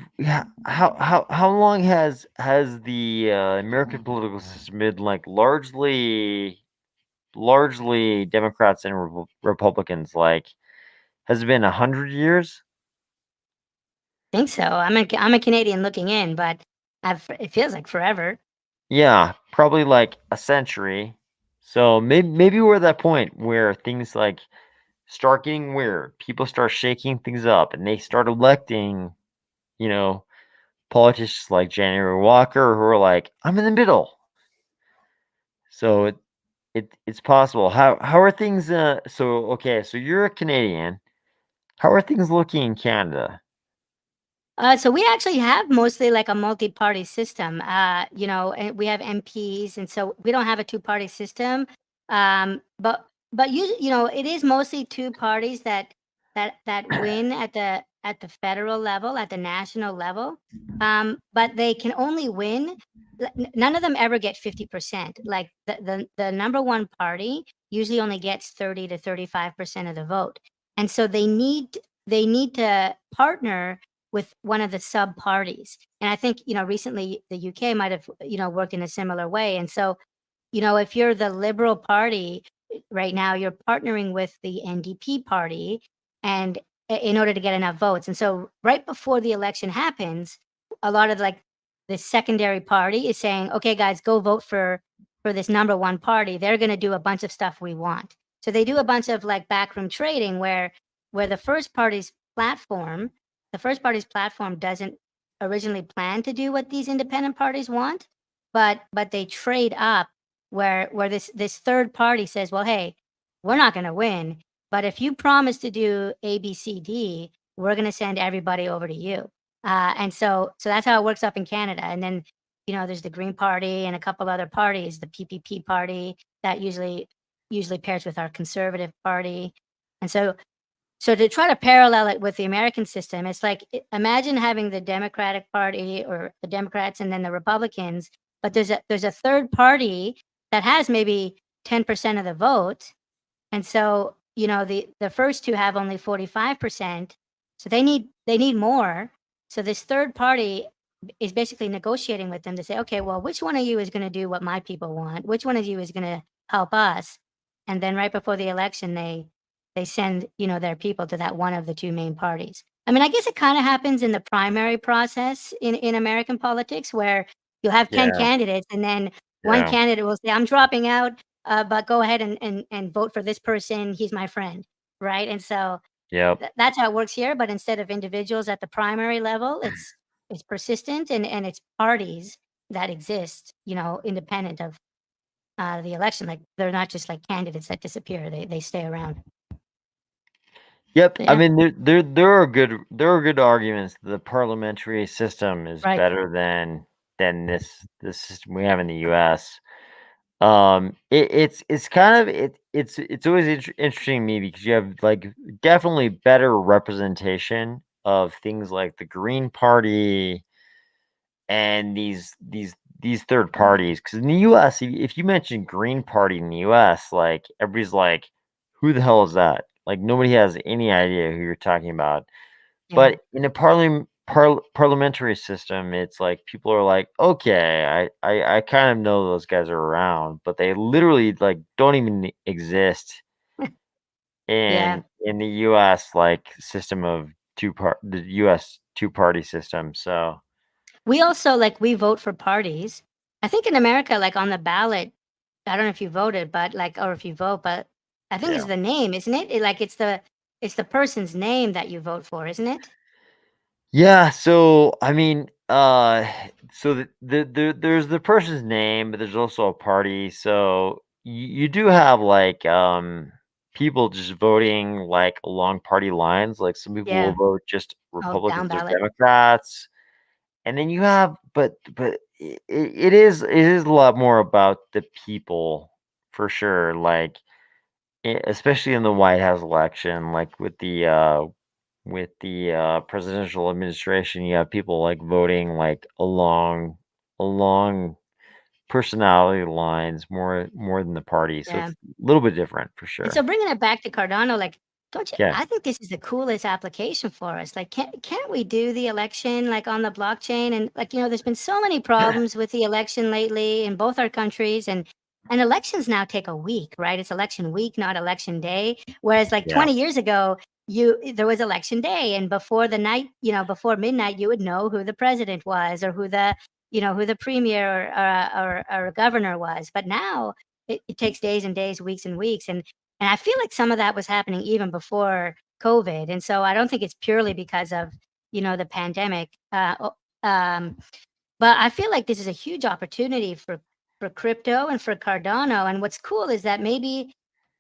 how long has the American political system been like largely Democrats and Republicans? Like, has it been 100 years? Think so. I'm a Canadian looking in, but it feels like forever. Yeah, probably like a century. So maybe we're at that point where things like start getting weird. People start shaking things up, and they start electing, you know, politicians like January Walker who are like, I'm in the middle. So it's possible. How are things? So okay, so you're a Canadian. How are things looking in Canada? So we actually have mostly like a multi-party system. You know, and we have MPs, and so we don't have a two-party system. But you know, it is mostly two parties that win at the federal level, at the national level. But they can only win. None of them ever get 50%. Like the number one party usually only gets 30 to 35% of the vote, and so they need to partner with one of the sub parties. And I think, you know, recently the UK might have, you know, worked in a similar way. And so, you know, if you're the Liberal Party right now, you're partnering with the NDP party and in order to get enough votes. And so right before the election happens, a lot of like the secondary party is saying, okay, guys, go vote for this number one party. They're going to do a bunch of stuff we want. So they do a bunch of like backroom trading where the first party's platform doesn't originally plan to do what these independent parties want, but they trade up where this third party says, well, hey, we're not going to win, but if you promise to do A, B, C, D, we're going to send everybody over to you. And so that's how it works up in Canada. And then, you know, there's the Green Party and a couple other parties, the PPP party that usually pairs with our Conservative Party. And so to try to parallel it with the American system, it's like imagine having the Democratic Party or the Democrats and then the Republicans, but there's a third party that has maybe 10% of the vote, and so you know the first two have only 45%, so they need more. So this third party is basically negotiating with them to say, okay, well, which one of you is going to do what my people want? Which one of you is going to help us? And then right before the election, they send, you know, their people to that one of the two main parties. I mean, I guess it kind of happens in the primary process in American politics where you'll have 10 Yeah, candidates and then one yeah. candidate will say, I'm dropping out, but go ahead and vote for this person. He's my friend. Right. And so Yep. That's how it works here. But instead of individuals at the primary level, it's persistent and it's parties that exist, independent of the election. Like they're not just like candidates that disappear; they stay around. Yep. So, I yeah. mean, there are good arguments that the parliamentary system is Right. better than this system we have in the U.S. It's kind of it's always interesting to me because you have like definitely better representation of things like the Green Party and these third parties. Because in the U.S., if you mention Green Party in the U.S., like everybody's like, who the hell is that? Like nobody has any idea who you're talking about. Yeah. But in a parliamentary system, it's like people are like, okay, I kind of know those guys are around, but they literally like don't even exist Yeah. in the U.S. like system of the U.S. two-party system. So We also we vote for parties. I think in America, like on the ballot, I don't know if you voted, but or if you vote, but I think it's yeah. the name, isn't it? It's the person's name that you vote for, isn't it? Yeah, so I mean, so there's the person's name, but there's also a party. So you do have like people just voting like along party lines. Like some people will Yeah. vote just Oh, down Republicans or ballot. Democrats, and then you have, but it is a lot more about the people for sure. Like especially in the White House election, like with the presidential administration, you have people like voting like along personality lines more than the party. So Yeah. it's a little bit different for And so sure. bringing it back to Cardano, don't you? Yeah. I think this is the coolest application for us. Like, can't we do the election like on the blockchain? And there's been so many problems with the election lately in both our countries, and elections now take a week, right? It's election week, not election day. Whereas like Yeah. 20 years ago, there was election day, and before the night, before midnight, you would know who the president was or who the premier or governor was. But now it takes days and days, weeks and weeks, and I feel like some of that was happening even before COVID. And so I don't think it's purely because of, the pandemic. But I feel like this is a huge opportunity for crypto and for Cardano. And what's cool is that maybe,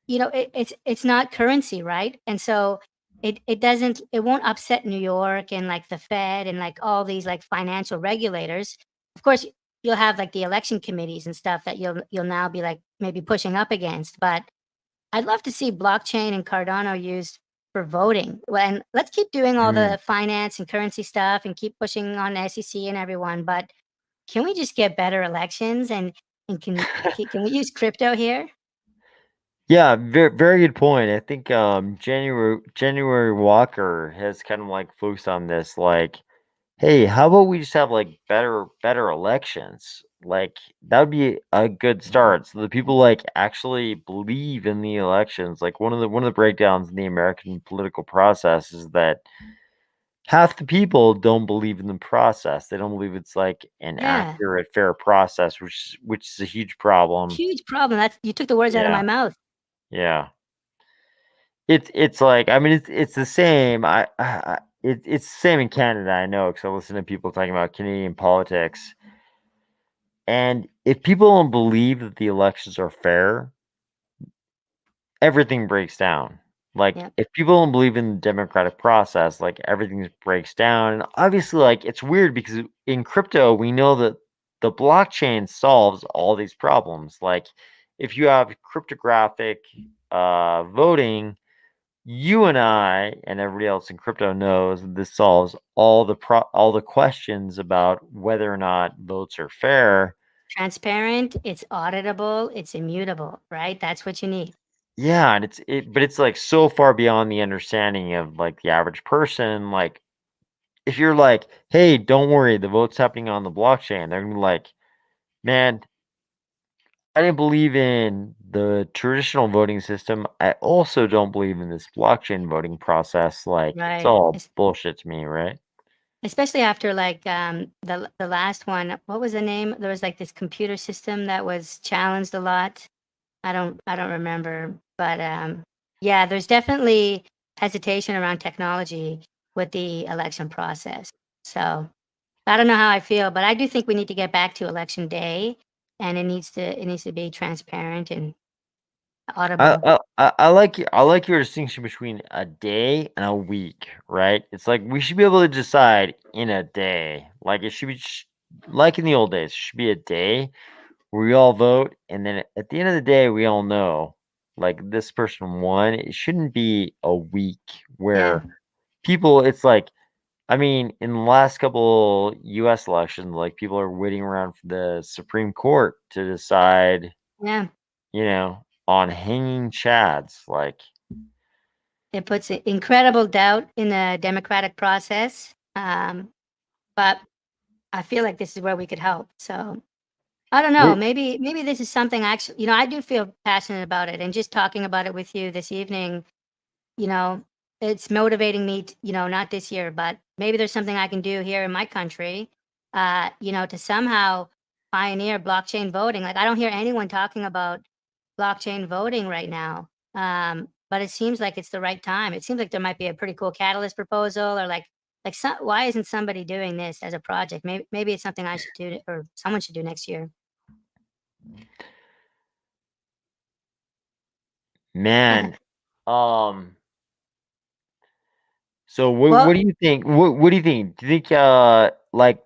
it's not currency, right? And so it won't upset New York and like the Fed and like all these like financial regulators. Of course, you'll have like the election committees and stuff that you'll now be like maybe pushing up against. But I'd love to see blockchain and Cardano used for voting. And let's keep doing all Mm. the finance and currency stuff and keep pushing on the SEC and everyone. But can we just get better elections and can we use crypto here? Yeah, very good point. I think January Walker has kind of like focused on this like, hey, how about we just have like better elections? Like that would be a good start. So the people like actually believe in the elections. Like one of the breakdowns in the American political process is that half the people don't believe in the process. They don't believe it's like an Yeah, accurate, fair process, which is a huge problem. huge problem. You took the words out of Yeah, my mouth. yeah. It's like I mean it's the same. It's the same in Canada. I know because I listen to people talking about Canadian politics. And if people don't believe that the elections are fair, everything breaks down. Like Yep. if people don't believe in the democratic process, like everything breaks down. And obviously, like it's weird because in crypto, we know that the blockchain solves all these problems. Like if you have cryptographic voting, you and I and everybody else in crypto knows that this solves all the questions about whether or not votes are fair. Transparent, it's auditable, it's immutable, right? That's what you need. Yeah, and but it's like so far beyond the understanding of like the average person. Like if you're like, hey, don't worry, the vote's happening on the blockchain, they're gonna be like, man, I didn't believe in the traditional voting system. I also don't believe in this blockchain voting process. Like it's Right. all bullshit to me, right? Especially after like the last one. What was the name? There was like this computer system that was challenged a lot. I don't remember, but yeah, there's definitely hesitation around technology with the election process. So I don't know how I feel, but I do think we need to get back to election day, and it needs to be transparent and audible. I like your distinction between a day and a week, right? It's like we should be able to decide in a day. Like it should be like in the old days. It should be a day where we all vote, and then at the end of the day, we all know like this person won. It shouldn't be a week where people. It's like I mean, in the last couple U.S. elections, like people are waiting around for the Supreme Court to decide, Yeah. on hanging chads. Like, It puts incredible doubt in the democratic process. But I feel like this is where we could help. So I don't know. Wh- Maybe this is something actually, I do feel passionate about it. And just talking about it with you this evening, you know, it's motivating me, not this year, but maybe there's something I can do here in my country, to somehow pioneer blockchain voting. Like I don't hear anyone talking about blockchain voting right now. But it seems like it's the right time. It seems like there might be a pretty cool catalyst proposal, or why isn't somebody doing this as a project? Maybe it's something I should do, or someone should do next year. Man, so what Well, do you think? What do you think? Do you think like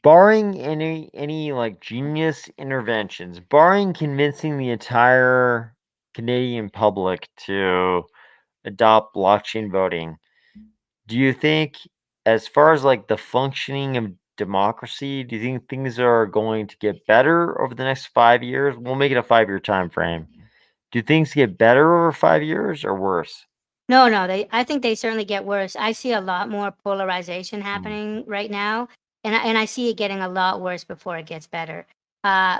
barring any like genius interventions, barring convincing the entire Canadian public to adopt blockchain voting, do you think as far as like the functioning of democracy, do you think things are going to get better over the next 5 years? We'll make it a 5-year time frame. Do things get better over 5 years or worse? no, I think they certainly get worse. I see a lot more polarization happening right now, and I see it getting a lot worse before it gets better.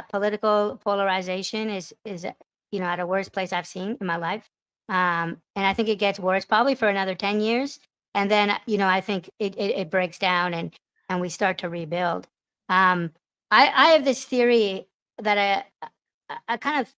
Political polarization is at a worst place I've seen in my life, and I think it gets worse probably for another 10 years, and then I think it breaks down and we start to rebuild. Um, I have this theory that I kind of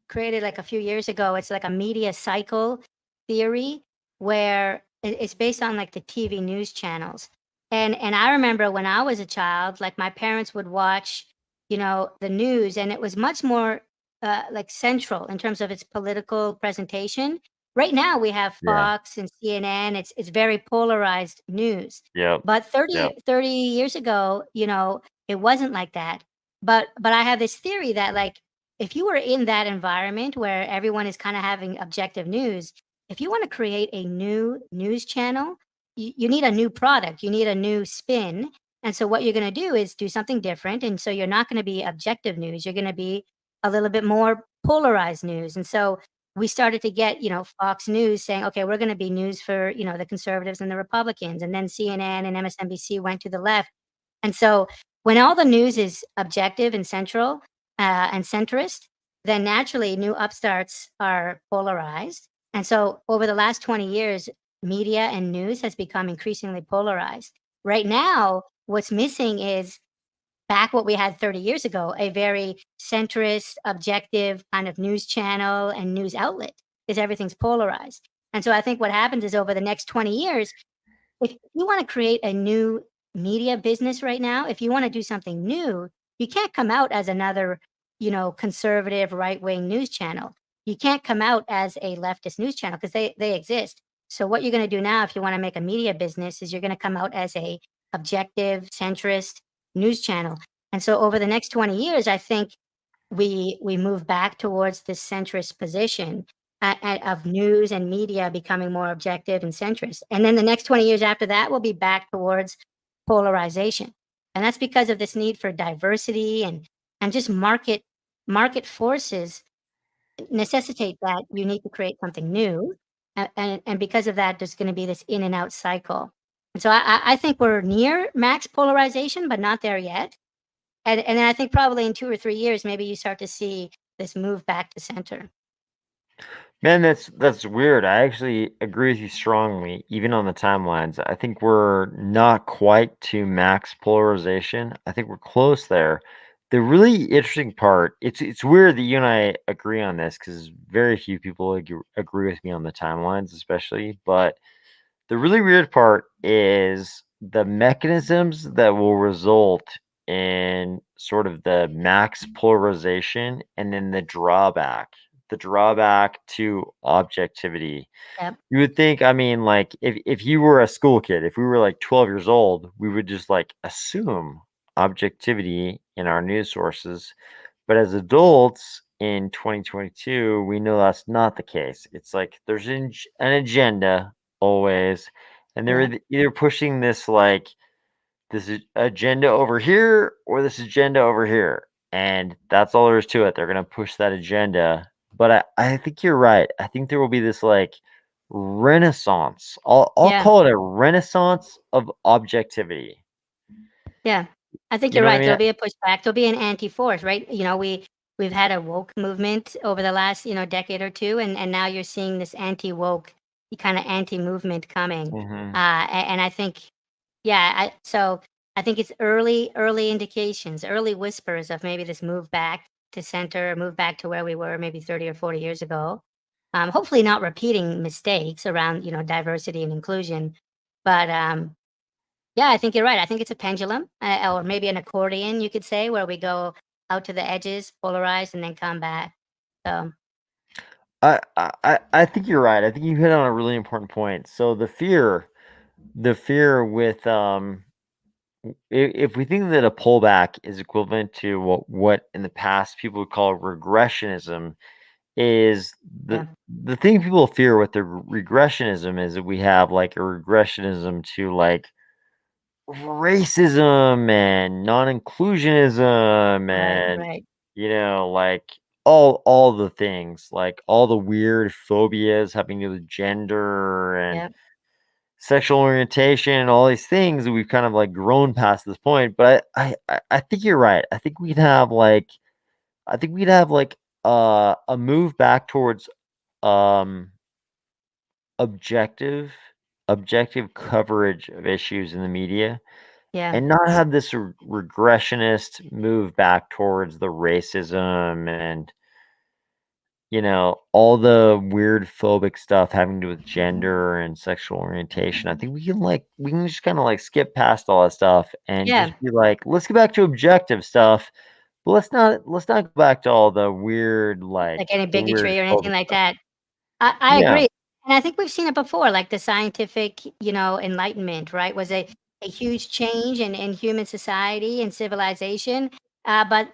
created like a few years ago. It's like a media cycle theory where it's based on like the TV news channels. And I remember when I was a child, like my parents would watch, the news, and it was much more like central in terms of its political presentation. Right now we have Yeah. Fox and CNN. It's very polarized news. Yep. But 30, Yep. 30 years ago, it wasn't like that. But I have this theory that like if you were in that environment where everyone is kind of having objective news, if you want to create a new news channel, you need a new product, you need a new spin. And so what you're going to do is do something different. And so you're not going to be objective news, you're going to be a little bit more polarized news. And so we started to get, Fox News saying, okay, we're going to be news for, the conservatives and the Republicans. And then CNN and MSNBC went to the left. And so when all the news is objective and central and centrist, then naturally new upstarts are polarized. And so over the last 20 years, media and news has become increasingly polarized. Right now, what's missing is back what we had 30 years ago, a very centrist, objective kind of news channel and news outlet, because everything's polarized. And so I think what happens is over the next 20 years, if you want to create a new media business right now, if you want to do something new, you can't come out as another, conservative right-wing news channel. You can't come out as a leftist news channel because they exist. So what you're going to do now, if you want to make a media business, is you're going to come out as a objective, centrist news channel. And so over the next 20 years, I think we move back towards this centrist position of news and media becoming more objective and centrist. And then the next 20 years after that, we'll be back towards polarization. And that's because of this need for diversity and just market forces necessitate that you need to create something new. And because of that, there's going to be this in and out cycle. And so I think we're near max polarization, but not there yet. And then I think probably in 2 or 3 years, maybe you start to see this move back to center. Man, that's weird. I actually agree with you strongly, even on the timelines. I think we're not quite to max polarization. I think we're close there. the really interesting part, it's weird that you and I agree on this because very few people agree with me on the timelines, especially. But the really weird part is the mechanisms that will result in sort of the max polarization and then the drawback to objectivity. Yep. You would think, I mean, like if you were a school kid, if we were like 12 years old, we would just like assume objectivity in our news sources. But as adults in 2022, we know that's not the case. It's like there's an agenda always, and they're Yeah. either pushing this like agenda over here or this agenda over here, and that's all there is to it. They're gonna push that agenda. But I think you're right. I think there will be this like renaissance. I'll Yeah. call it a renaissance of objectivity. Yeah. I think You you're know what I right. mean? There'll be a pushback. There'll be an anti-force, right? We've had a woke movement over the last, decade or two, and now you're seeing this anti-woke kind of anti-movement coming. Mhm. And I think, yeah, so I think it's early indications, early whispers of maybe this move back to center, move back to where we were maybe 30 or 40 years ago. Hopefully not repeating mistakes around, diversity and inclusion. But yeah, I think you're right. I think it's a pendulum, or maybe an accordion, you could say, where we go out to the edges, polarize, and then come back. So I think you're right. I think you hit on a really important point. So the fear with if we think that a pullback is equivalent to what in the past people would call regressionism, is yeah, the thing people fear with the regressionism is that we have like a regressionism to like racism and non-inclusionism right, and right. like all the things, like all the weird phobias having to do with gender and Yeah, sexual orientation and all these things that we've kind of like grown past this point. But I think you're right. I think we'd have like a move back towards um objective objective coverage of issues in the media yeah, and not have this regressionist move back towards the racism and all the weird phobic stuff having to do with gender and sexual orientation. I think we can just kind of like skip past all that stuff and yeah. just be like, let's get back to objective stuff, but let's not go back to all the weird Like any the weird bigotry or anything phobic like stuff. that. I Yeah, agree. And I think we've seen it before, like the scientific, enlightenment, right, was a huge change in human society and civilization. But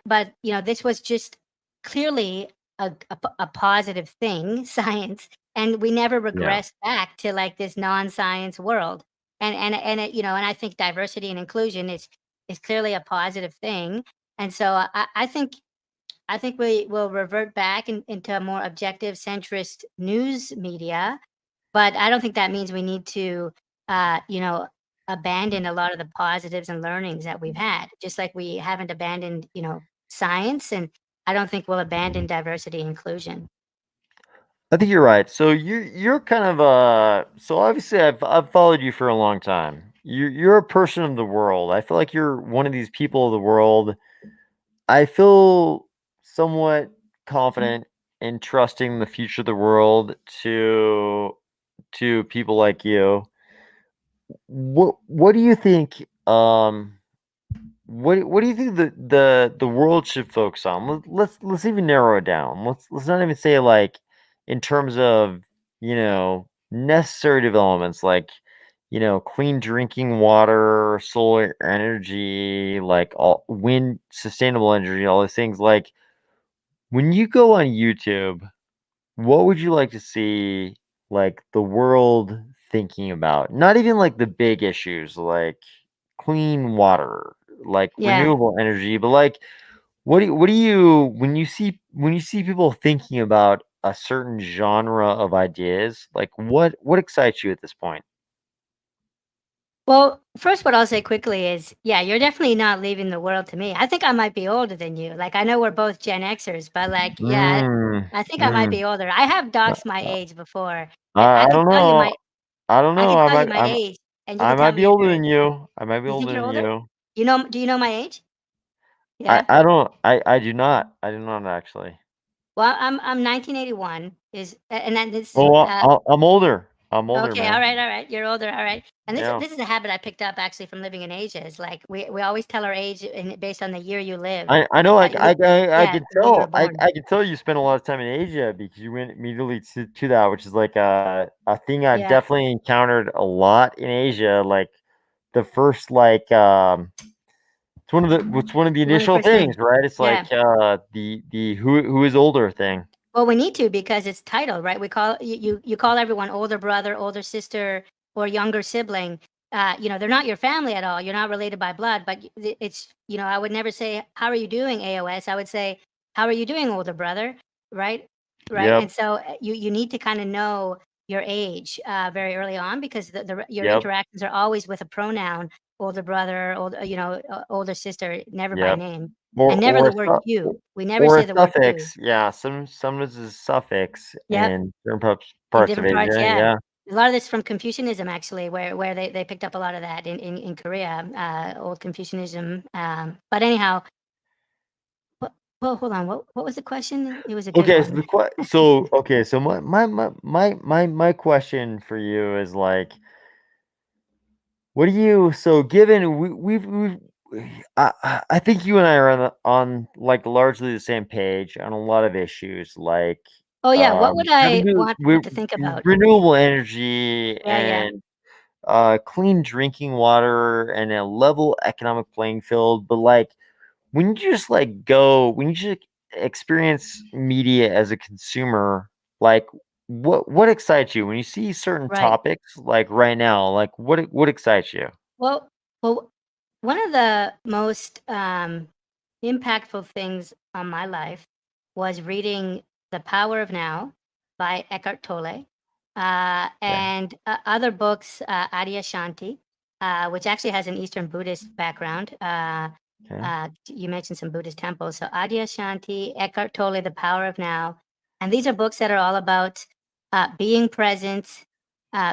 this was just clearly a positive thing, science, and we never yeah. regressed back to like this non-science world. And I think diversity and inclusion is clearly a positive thing. And so I think we will revert back into a more objective, centrist news media, but I don't think that means we need to, uh, you know, abandon a lot of the positives and learnings that we've had, just like we haven't abandoned, science, and I don't think we'll abandon diversity and inclusion. I think you're right. So you're kind of so obviously I've followed you for a long time. You're a person of the world. I feel like you're one of these people of the world. I feel somewhat confident in trusting the future of the world to people like you. What do you think what do you think the world should focus on? Let's even narrow it down. Let's not even say like in terms of, necessary developments like, clean drinking water, solar energy, like all wind, sustainable energy, all these things. Like when you go on YouTube, what would you like to see like the world thinking about? Not even like the big issues like clean water, like Yeah. renewable energy, but like what do you when you see people thinking about a certain genre of ideas, like what excites you at this point? Well, first, what I'll say quickly is, yeah, you're definitely not leaving the world to me. I think I might be older than you. Like, I know we're both Gen Xers, but like, yeah, Mm, I think I might mm. be older. I have Uh, doxed my age before. I I can don't tell you know. my I don't I know. can tell you my age, and you I can tell might me be if older you're than you. I might be you think older you're than older? you. Do you know my age? Yeah. I don't. I do not. I do not actually. Well, I'm 1981 and then this Oh, I'm older. I'm older, okay, all man. right. You're older, all right. And Yeah. this is a habit I picked up actually from living in Asia. Is like we always tell our age based on the year you live. I know. I Yeah, can where you were tell. born. I can tell you spent a lot of time in Asia because you went immediately to that, which is like a thing I've Yeah, definitely encountered a lot in Asia. Like the first it's one of the one of the initial first things. things, right? It's Yeah. like the who is older thing. Well, we need to because it's titled, right? We call you call everyone older brother, older sister, or younger sibling. They're not your family at all. You're not related by blood, but it's I would never say, "How are you doing, AOS?" I would say, "How are you doing, older brother?" Right, right. Yep. And so you need to kind of know your age very early on because your Yep. interactions are always with a pronoun, older brother, older sister, never by Yep. name, and never Or the word you. We never or say a the word you. suffix. Yeah. Sometimes it's a suffix Yep. in certain In parts of different parts, Asia. yeah. Yeah. A lot of this from Confucianism actually, where they picked up a lot of that in Korea, old Confucianism. But anyhow, what well, hold on, what was the question? It was a good Okay, so one. so my question for you is like, what do you so given we've I think you and I are on like largely the same page on a lot of issues like Oh, yeah, what would I want people we to think about? renewable energy Yeah, yeah, and clean drinking water and a level economic playing field, but like when you just experience media as a consumer, like what excites you when you see certain right. topics like right now? Like what excites you? Well well, one of the most, impactful things on my life was reading The Power of Now by Eckhart Tolle, Okay. and, other books, Adyashanti, which actually has an Eastern Buddhist background. Okay. You mentioned some Buddhist temples. So Adyashanti, Eckhart Tolle, The Power of Now, and these are books that are all about, being present,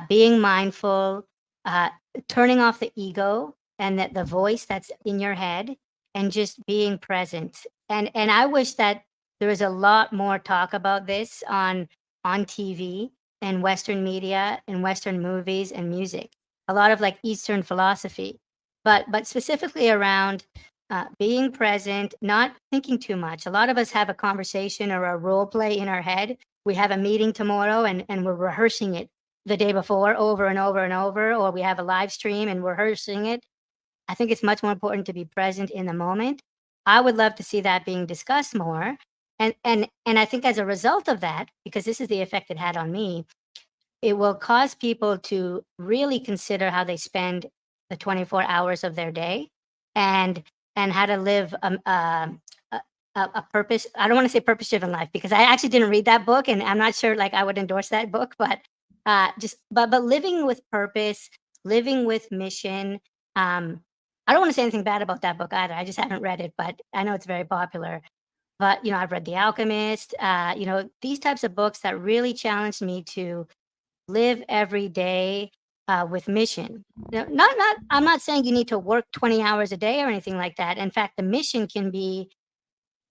being mindful, uh, turning off the ego and that the voice that's in your head and just being present. And I wish that there was a lot more talk about this on TV and Western media and Western movies and music. A lot of like Eastern philosophy, but specifically around being present, not thinking too much. A lot of us have a conversation or a role play in our head. We have a meeting tomorrow and we're rehearsing it the day before over and over and over, or we have a live stream and we're rehearsing it. I think it's much more important to be present in the moment. I would love to see that being discussed more. And I think as a result of that, because this is the effect it had on me, it will cause people to really consider how they spend the 24 hours of their day and how to live a purpose. I don't want to say purpose driven life because I actually didn't read that book and I'm not sure like I would endorse that book, but but living with purpose, living with mission. Um, I don't want to say anything bad about that book either. I just haven't read it, but I know it's very popular. But I've read The Alchemist. These types of books that really challenged me to live every day with mission. Not. I'm not saying you need to work 20 hours a day or anything like that. In fact, the mission can be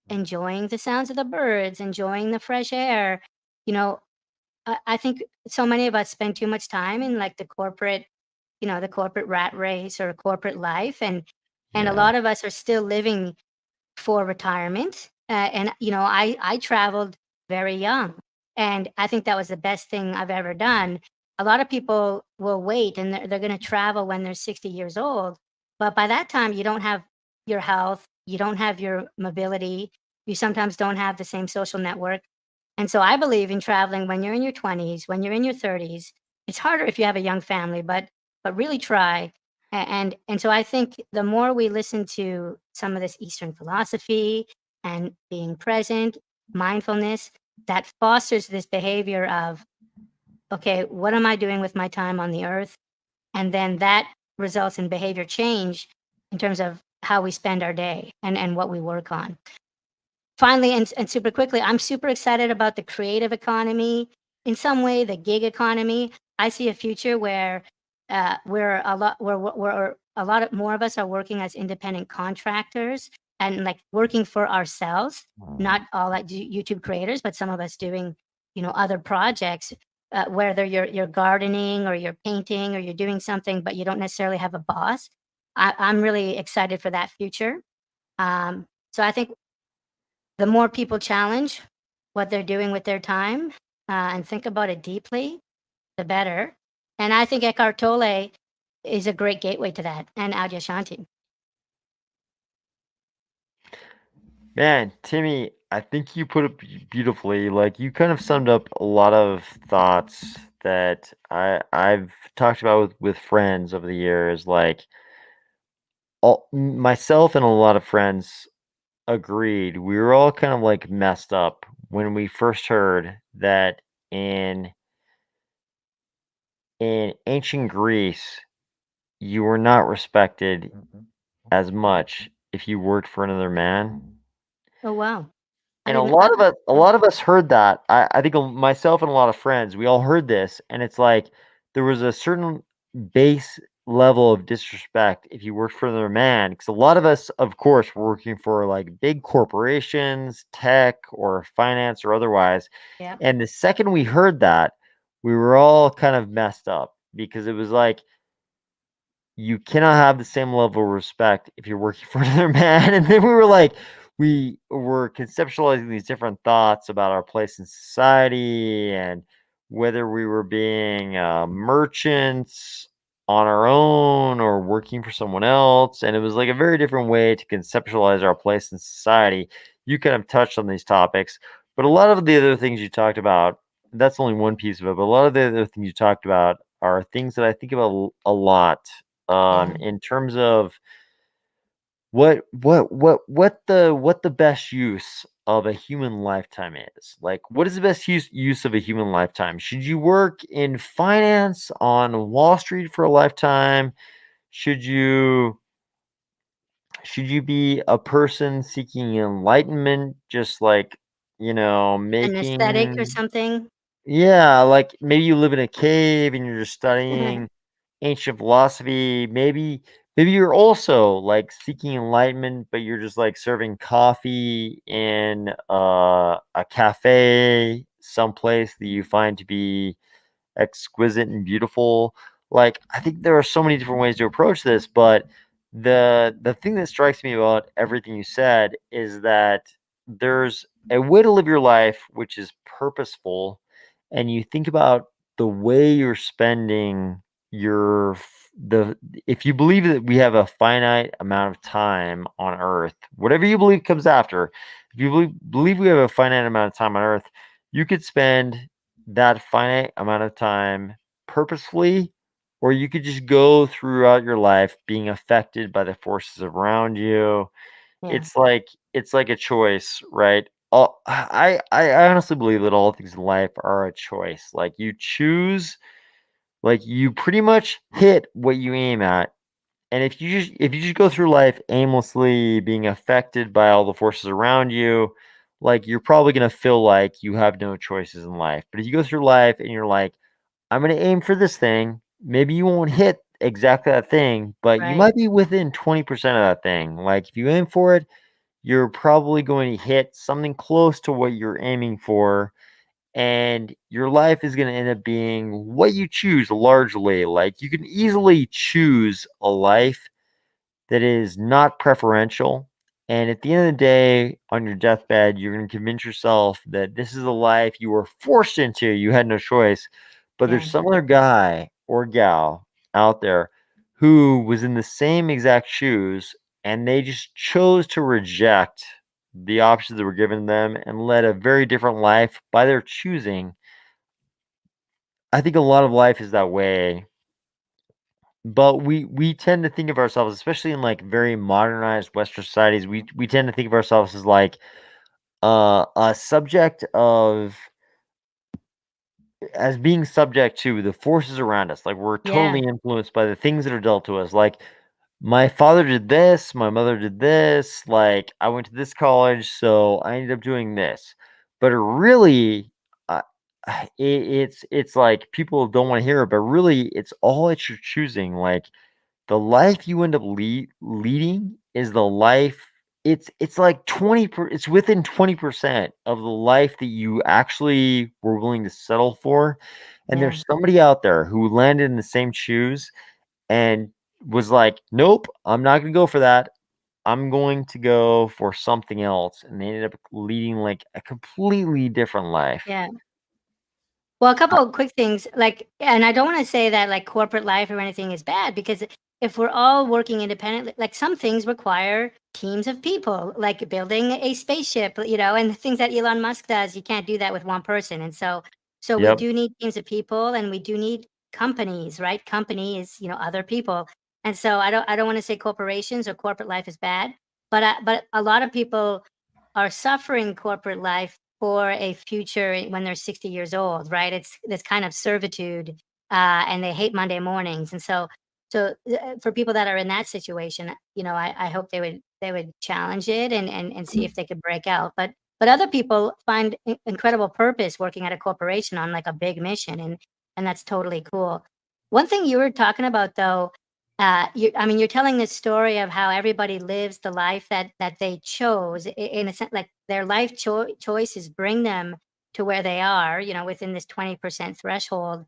enjoying the sounds of the birds, enjoying the fresh air. You know, I think so many of us spend too much time in like the corporate rat race or corporate life, and a Yeah. lot of us are still living for retirement. I traveled very young, and I think that was the best thing I've ever done. A lot of people will wait, and they're going to travel when they're 60 years old, but by that time, you don't have your health, you don't have your mobility, you sometimes don't have the same social network. And so I believe in traveling when you're in your 20s, when you're in your 30s. It's harder if you have a young family, but really try. And so I think the more we listen to some of this Eastern philosophy and being present, mindfulness, that fosters this behavior of, okay, what am I doing with my time on the earth? And then that results in behavior change in terms of how we spend our day and what we work on. Finally, and super quickly, I'm super excited about the creative economy. In some way, the gig economy. I see a future where where a lot of more of us are working as independent contractors. and like working for ourselves, not all like YouTube creators, but some of us doing, other projects, whether you're gardening or you're painting or you're doing something, but you don't necessarily have a boss. I'm really excited for that future. So I think the more people challenge what they're doing with their time and think about it deeply, the better. And I think Eckhart Tolle is a great gateway to that, and Adyashanti. Man, Timmy, I think you put it beautifully. Like you kind of summed up a lot of thoughts that I've talked about with friends over the years. Like myself and a lot of friends agreed. We were all kind of like messed up when we first heard that in ancient Greece, you were not respected as much if you worked for another man. Oh wow! And a lot of us heard that. I think myself and a lot of friends, we all heard this, and it's like there was a certain base level of disrespect if you worked for another man. Because a lot of us, of course, were working for like big corporations, tech, or finance, or otherwise. Yeah. And the second we heard that, we were all kind of messed up because it was like you cannot have the same level of respect if you're working for another man. And then we were conceptualizing these different thoughts about our place in society and whether we were being merchants on our own or working for someone else. And it was like a very different way to conceptualize our place in society. You kind of touched on these topics, but a lot of the other things you talked about, that's only one piece of it, but a lot of the other things you talked about are things that I think about a lot in terms of what the best use of a human lifetime is. Like, what is the best use of a human lifetime? Should you work in finance on Wall Street for a lifetime? Should you be a person seeking enlightenment, just like, An aesthetic or making something. yeah, like maybe you live in a cave and you're just studying ancient philosophy. Maybe you're also like seeking enlightenment, but you're just like serving coffee in a cafe, someplace that you find to be exquisite and beautiful. Like I think there are so many different ways to approach this, but the thing that strikes me about everything you said is that there's a way to live your life which is purposeful, and you think about the way you're spending your the if you believe that we have a finite amount of time on earth, whatever you believe comes after, if you believe we have a finite amount of time on earth, you could spend that finite amount of time purposefully, or you could just go throughout your life being affected by the forces around you. Yeah. It's like a choice, right? I honestly believe that all things in life are a choice. Like you choose, like you pretty much hit what you aim at. And if you just go through life aimlessly being affected by all the forces around you, like you're probably gonna feel like you have no choices in life. But if you go through life and you're like, I'm gonna aim for this thing, maybe you won't hit exactly that thing, but you Right. might be within 20% of that thing. Like if you aim for it, you're probably going to hit something close to what you're aiming for, and your life is going to end up being what you choose largely. Like you can easily choose a life that is not preferential, and at the end of the day on your deathbed you're going to convince yourself that this is a life you were forced into, you had no choice. But Yeah. there's some other guy or gal out there who was in the same exact shoes, and they just chose to reject the options that were given them and led a very different life by their choosing. I think a lot of life is that way, but we tend to think of ourselves, especially in like very modernized Western societies, we tend to think of ourselves as like a subject of as being subject to the forces around us. Like we're Yeah. totally influenced by the things that are dealt to us. Like my father did this, my mother did this, like I went to this college, so I ended up doing this. But it really, uh, it's like people don't want to hear it, but really, it's all that you're choosing. Like the life you end up leading is the life it's like it's within 20% of the life that you actually were willing to settle for. And Yeah. there's somebody out there who landed in the same shoes and was like, nope, I'm not going to go for that. I'm going to go for something else. And they ended up leading like a completely different life. Yeah. Well, a couple of quick things, like, and I don't want to say that like corporate life or anything is bad, because if we're all working independently, like some things require teams of people, like building a spaceship, and the things that Elon Musk does, you can't do that with one person. And so we Yep. do need teams of people, and we do need companies, right? Company is, other people. And so I don't want to say corporations or corporate life is bad, but a lot of people are suffering corporate life for a future when they're 60 years old, right? It's this kind of servitude, and they hate Monday mornings. And so for people that are in that situation, I hope they would challenge it and see if they could break out. But other people find incredible purpose working at a corporation on like a big mission, and that's totally cool. One thing you were talking about though, you're telling this story of how everybody lives the life that they chose, in a sense, like their life choices bring them to where they are, within this 20% threshold.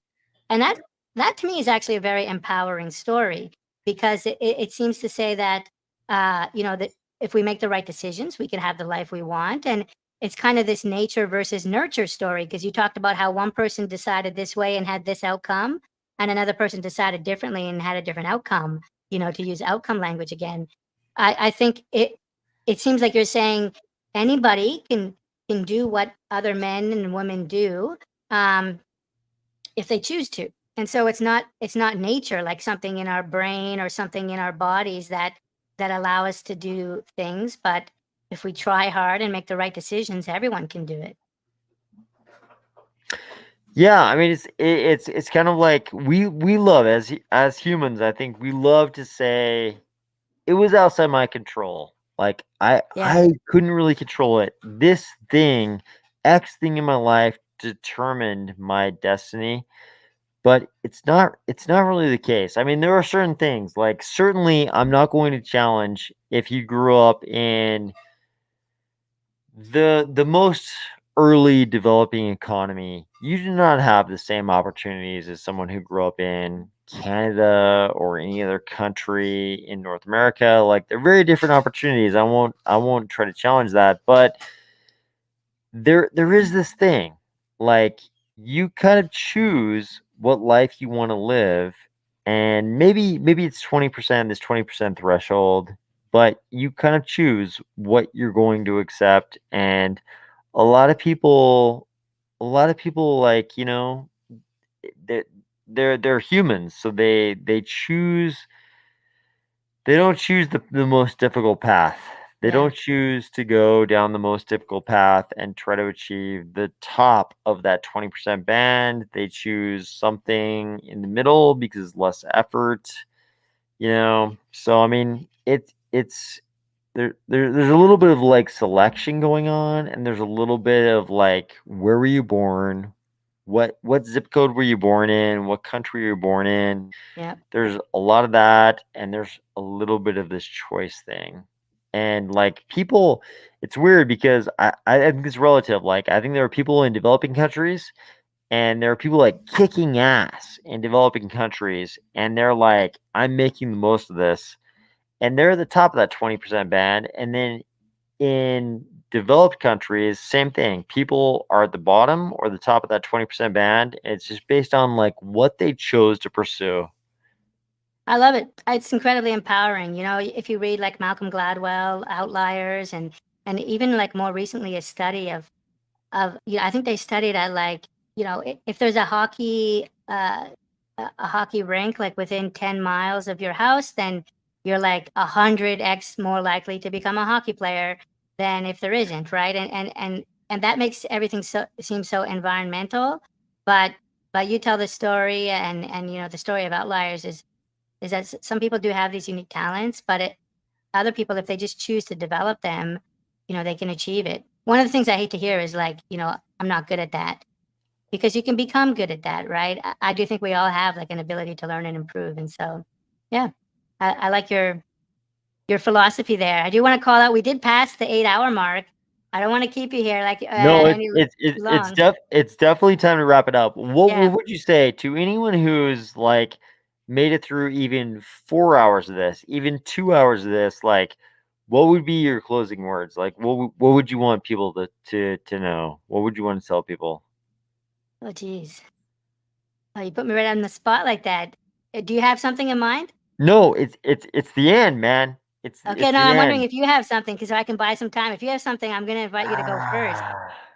And that to me is actually a very empowering story, because it seems to say that, that if we make the right decisions, we can have the life we want. And it's kind of this nature versus nurture story, because you talked about how one person decided this way and had this outcome, and another person decided differently and had a different outcome, to use outcome language again. I think it seems like you're saying anybody can do what other men and women do, um, if they choose to. And so it's not nature, like something in our brain or something in our bodies that allow us to do things, but if we try hard and make the right decisions, everyone can do it. Yeah, I mean it's kind of like we love as humans, I think we love to say it was outside my control. Like Yeah. I couldn't really control it. This thing, X thing in my life determined my destiny, but it's not really the case. I mean, there are certain things, like certainly I'm not going to challenge if you grew up in the most early developing economy. You do not have the same opportunities as someone who grew up in Canada or any other country in North America. Like they're very different opportunities. I won't try to challenge that, but there is this thing, like you kind of choose what life you want to live, and maybe it's 20%, this 20% threshold, but you kind of choose what you're going to accept. And a lot of people like, they're they're humans, so they choose they don't choose the most difficult path. They Yeah. don't choose to go down the most difficult path and try to achieve the top of that 20% band. They choose something in the middle because it's less effort, So I mean, it's there's a little bit of like selection going on, and there's a little bit of like, where were you born? What zip code were you born in? What country were you born in? Yeah. There's a lot of that, and there's a little bit of this choice thing. And like people, it's weird because I think it's relative. Like I think there are people in developing countries, and there are people like kicking ass in developing countries, and they're like, I'm making the most of this. And they're at the top of that 20% band. And then in developed countries, same thing. People are at the bottom or the top of that 20% band. It's just based on like what they chose to pursue. I love it. It's incredibly empowering. If you read like Malcolm Gladwell, Outliers, and even like more recently a study of I think they studied at like, if there's a hockey rink like within 10 miles of your house, then you're like 100x more likely to become a hockey player than if there isn't, right? And that makes everything seem so environmental, but you tell the story, and the story of Outliers is that some people do have these unique talents, but other people, if they just choose to develop them, they can achieve it. One of the things I hate to hear is like, I'm not good at that, because you can become good at that, right? I do think we all have like an ability to learn and improve. And so, yeah, I like your your philosophy there. I do want to call out. We did pass the 8-hour mark. I don't want to keep you here like No, any too long. it's definitely time to wrap it up. Yeah. What would you say to anyone who's like made it through even 4 hours of this, even 2 hours of this? Like, what would be your closing words? Like, what would you want people to know? What would you want to tell people? Oh, geez. Oh, you put me right on the spot like that. Do you have something in mind? No, it's the end, man. It's Okay, no, the I'm wondering end. if you have something because I can buy some time. If you have something, I'm going to invite you to go first.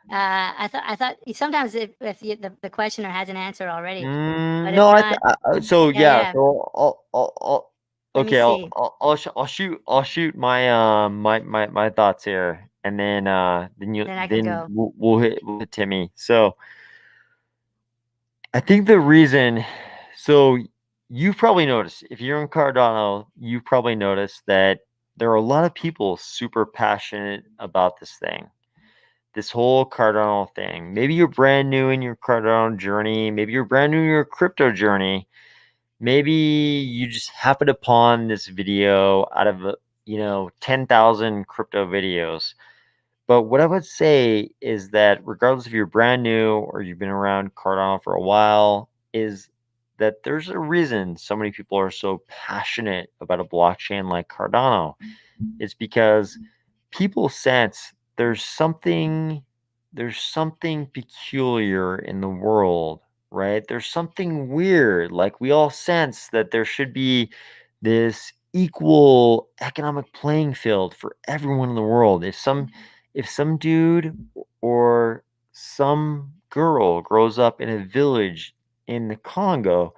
I thought sometimes if the questioner has an answer already, but if No, not, so yeah. so I'll Let me okay, see. I'll shoot my my thoughts here, and then Then I can go. we'll hit Timmy. So I think the reason, so you've probably noticed if you're in Cardano, you've probably noticed that there are a lot of people super passionate about this thing. This whole Cardano thing. Maybe you're brand new in your Cardano journey. Maybe you're brand new in your crypto journey. Maybe you just happened upon this video out of 10,000 crypto videos. But what I would say is that regardless if you're brand new or you've been around Cardano for a while, is that there's a reason so many people are so passionate about a blockchain like Cardano. It's because people sense there's something peculiar in the world, right? There's something weird. Like we all sense that there should be this equal economic playing field for everyone in the world. If some dude or some girl grows up in a village in the Congo,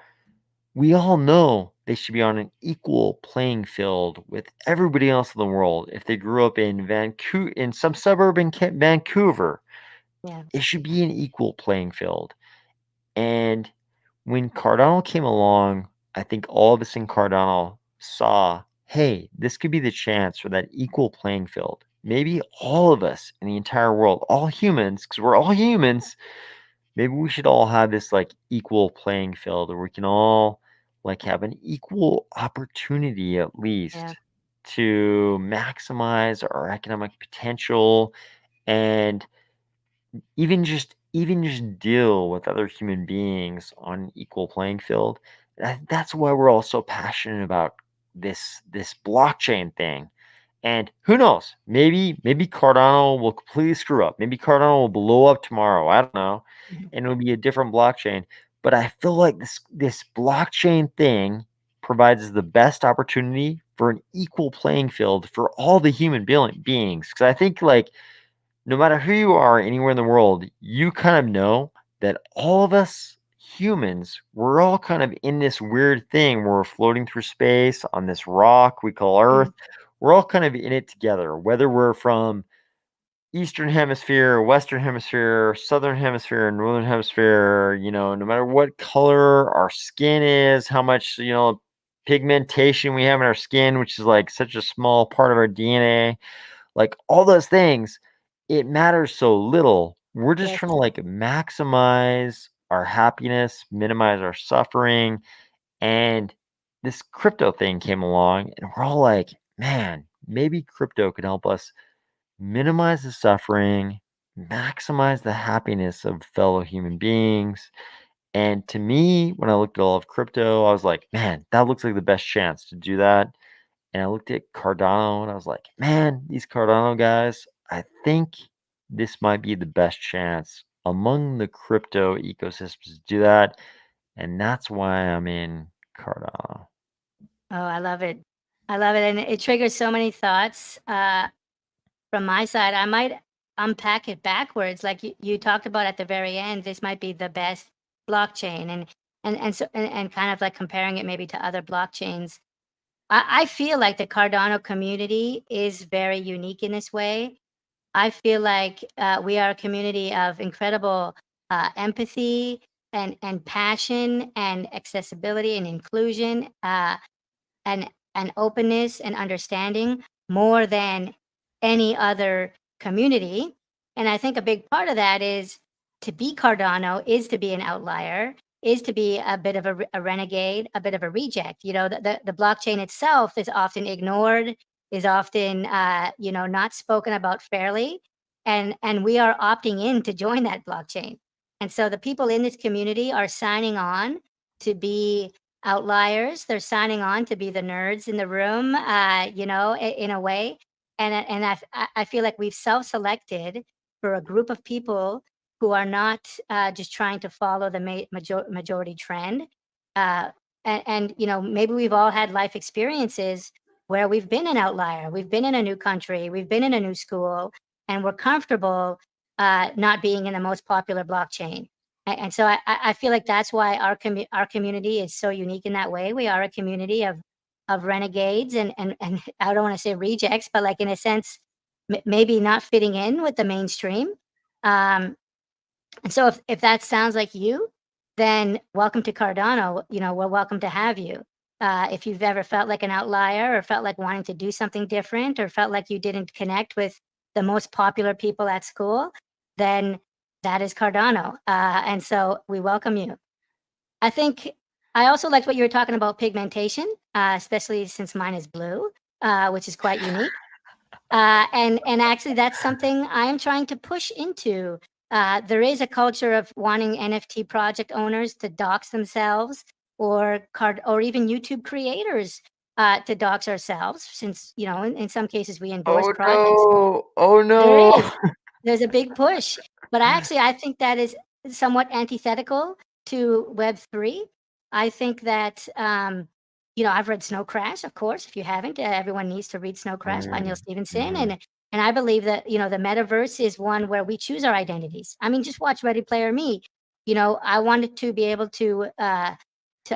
we all know they should be on an equal playing field with everybody else in the world. If they grew up in Vancouver, in some suburb in Vancouver, Yeah. it should be an equal playing field. And when Cardano came along, I think all of us in Cardano saw, hey, this could be the chance for that equal playing field. Maybe all of us in the entire world, all humans, because we're all humans, maybe we should all have this like equal playing field where we can all like have an equal opportunity at least Yeah. to maximize our economic potential and even just deal with other human beings on an equal playing field. That's why we're all so passionate about this blockchain thing. And who knows? Maybe Cardano will completely screw up. Maybe Cardano will blow up tomorrow. I don't know, and it'll be a different blockchain. But I feel like this blockchain thing provides the best opportunity for an equal playing field for all the human beings. Because I think like no matter who you are anywhere in the world, you kind of know that all of us humans, we're all kind of in this weird thing where we're floating through space on this rock we call Earth. We're all kind of in it together, whether we're from Eastern Hemisphere, Western Hemisphere, Southern Hemisphere, Northern Hemisphere, no matter what color our skin is, how much, pigmentation we have in our skin, which is like such a small part of our DNA, like all those things, it matters so little. We're just Yes. trying to like maximize our happiness, minimize our suffering. And this crypto thing came along, and we're all like, man, maybe crypto could help us minimize the suffering, maximize the happiness of fellow human beings. And to me, when I looked at all of crypto, I was like, man, that looks like the best chance to do that. And I looked at Cardano and I was like, man, these Cardano guys, I think this might be the best chance among the crypto ecosystems to do that. And that's why I'm in Cardano. Oh, I love it. I love it. And it triggers so many thoughts. From my side, I might unpack it backwards. Like you talked about at the very end, this might be the best blockchain and kind of like comparing it maybe to other blockchains. I feel like the Cardano community is very unique in this way. I feel like we are a community of incredible empathy and passion and accessibility and inclusion and openness and understanding more than any other community. And I think a big part of that is to be Cardano is to be an outlier, is to be a bit of a renegade, a bit of a reject. The blockchain itself is often ignored is often, not spoken about fairly, and we are opting in to join that blockchain. And so the people in this community are signing on to be outliers. They're signing on to be the nerds in the room, in a way. And I feel like we've self-selected for a group of people who are not just trying to follow the majority trend. And maybe we've all had life experiences where we've been an outlier, we've been in a new country, we've been in a new school, and we're comfortable not being in the most popular blockchain. And so I feel like that's why our community is so unique in that way. We are a community of renegades and I don't want to say rejects, but like in a sense, maybe not fitting in with the mainstream. And so if that sounds like you, then welcome to Cardano. We're welcome to have you. If you've ever felt like an outlier or felt like wanting to do something different or felt like you didn't connect with the most popular people at school, then that is Cardano. And so we welcome you. I think I also liked what you were talking about pigmentation, especially since mine is blue, which is quite unique. And actually that's something I am trying to push into. There is a culture of wanting NFT project owners to dox themselves or even YouTube creators to dox ourselves, since, in some cases we endorse projects. Oh There no. is. There's a big push. But actually, I think that is somewhat antithetical to Web3. I think that, I've read Snow Crash, of course. If you haven't, everyone needs to read Snow Crash by Neil Stephenson. And I believe that, the metaverse is one where we choose our identities. I mean, just watch Ready Player Me. I wanted to be able to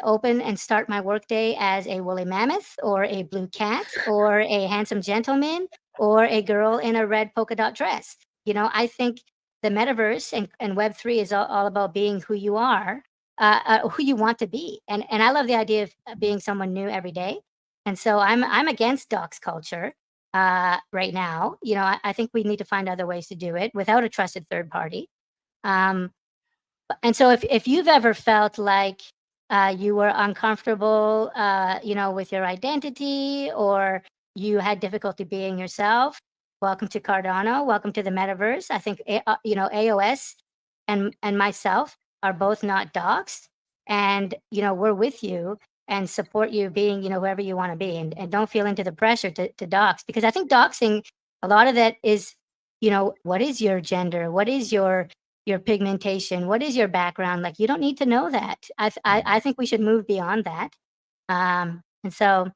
open and start my workday as a woolly mammoth or a blue cat or a handsome gentleman or a girl in a red polka dot dress. I think the metaverse and Web3 is all about being who you are, who you want to be. And I love the idea of being someone new every day. And so I'm against dox culture right now. I think we need to find other ways to do it without a trusted third party. And so if you've ever felt like you were uncomfortable, with your identity, or you had difficulty being yourself, welcome to Cardano. Welcome to the metaverse. I think, AOS and myself are both not doxed, and, we're with you and support you being, whoever you want to be, and don't feel into the pressure to dox, because I think doxing, a lot of that is, what is your gender? What is your pigmentation? What is your background? Like, you don't need to know that. I think we should move beyond that. And so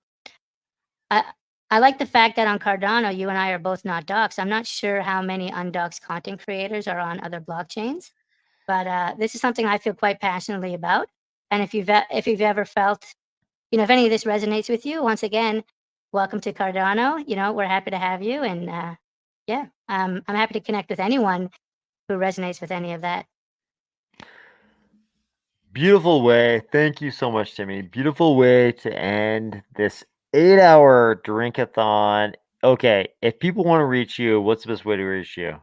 I like the fact that on Cardano, you and I are both not doxed. I'm not sure how many undoxed content creators are on other blockchains, but this is something I feel quite passionately about. And if you've ever felt, if any of this resonates with you, once again, welcome to Cardano. We're happy to have you, and I'm happy to connect with anyone who resonates with any of that. Beautiful way. Thank you so much, Timmy. Beautiful way to end this 8-hour Drink-a-thon. Okay, if people want to reach you, what's the best way to reach you?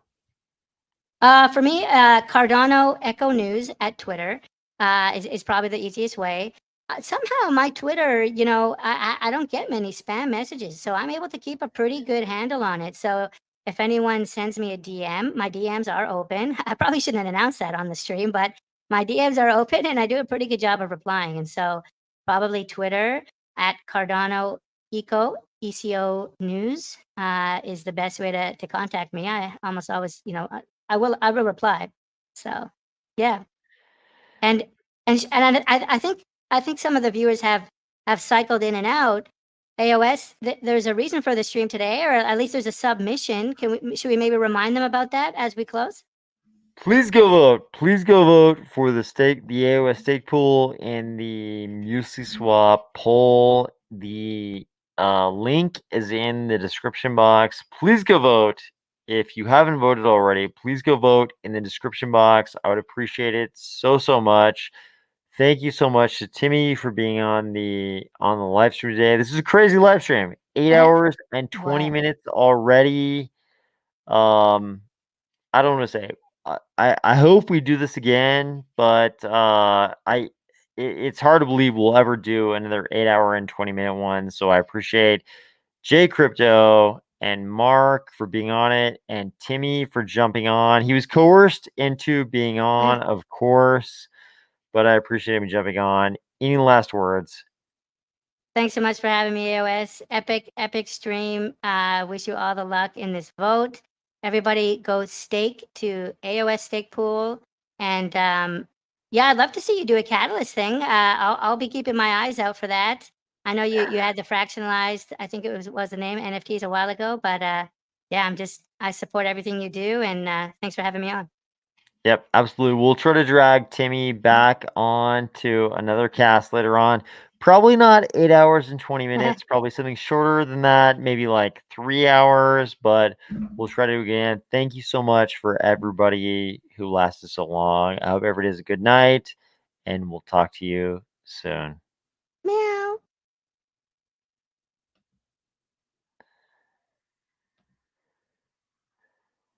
For me, Cardano Echo News at Twitter is probably the easiest way. Somehow my Twitter, I don't get many spam messages, so I'm able to keep a pretty good handle on it. So if anyone sends me a DM, my DMs are open. I probably shouldn't announce that on the stream, but my DMs are open and I do a pretty good job of replying. And so probably Twitter at Cardano ECO News is the best way to contact me. I almost always, I will reply. So yeah. And I think some of the viewers have cycled in and out. AOS, there's a reason for the stream today, or at least there's a submission. Should we maybe remind them about that as we close? Please go vote. Please go vote for the AOS stake pool in the MuesliSwap poll. The link is in the description box. Please go vote. If you haven't voted already, please go vote in the description box. I would appreciate it so much. Thank you so much to Timmy for being on the live stream today. This is a crazy live stream. 8 hours and 20 minutes already. I don't want to say. I hope we do this again, but it's hard to believe we'll ever do another 8-hour and 20-minute one. So I appreciate Jay Crypto and Mark for being on it, and Timmy for jumping on. He was coerced into being on, of course, but I appreciate him jumping on. Any last words? Thanks so much for having me, AOS. Epic stream. Wish you all the luck in this vote. Everybody go stake to AOS stake pool. And yeah, I'd love to see you do a catalyst thing. I'll be keeping my eyes out for that. I know you had the fractionalized, I think it was the name, NFTs a while ago, but yeah, I support everything you do, and thanks for having me on. Yep, absolutely. We'll try to drag Timmy back on to another cast later on. Probably not 8 hours and 20 minutes, probably something shorter than that, maybe like 3 hours, but we'll try to do it again. Thank you so much for everybody who lasted so long. I hope everybody has a good night, and we'll talk to you soon.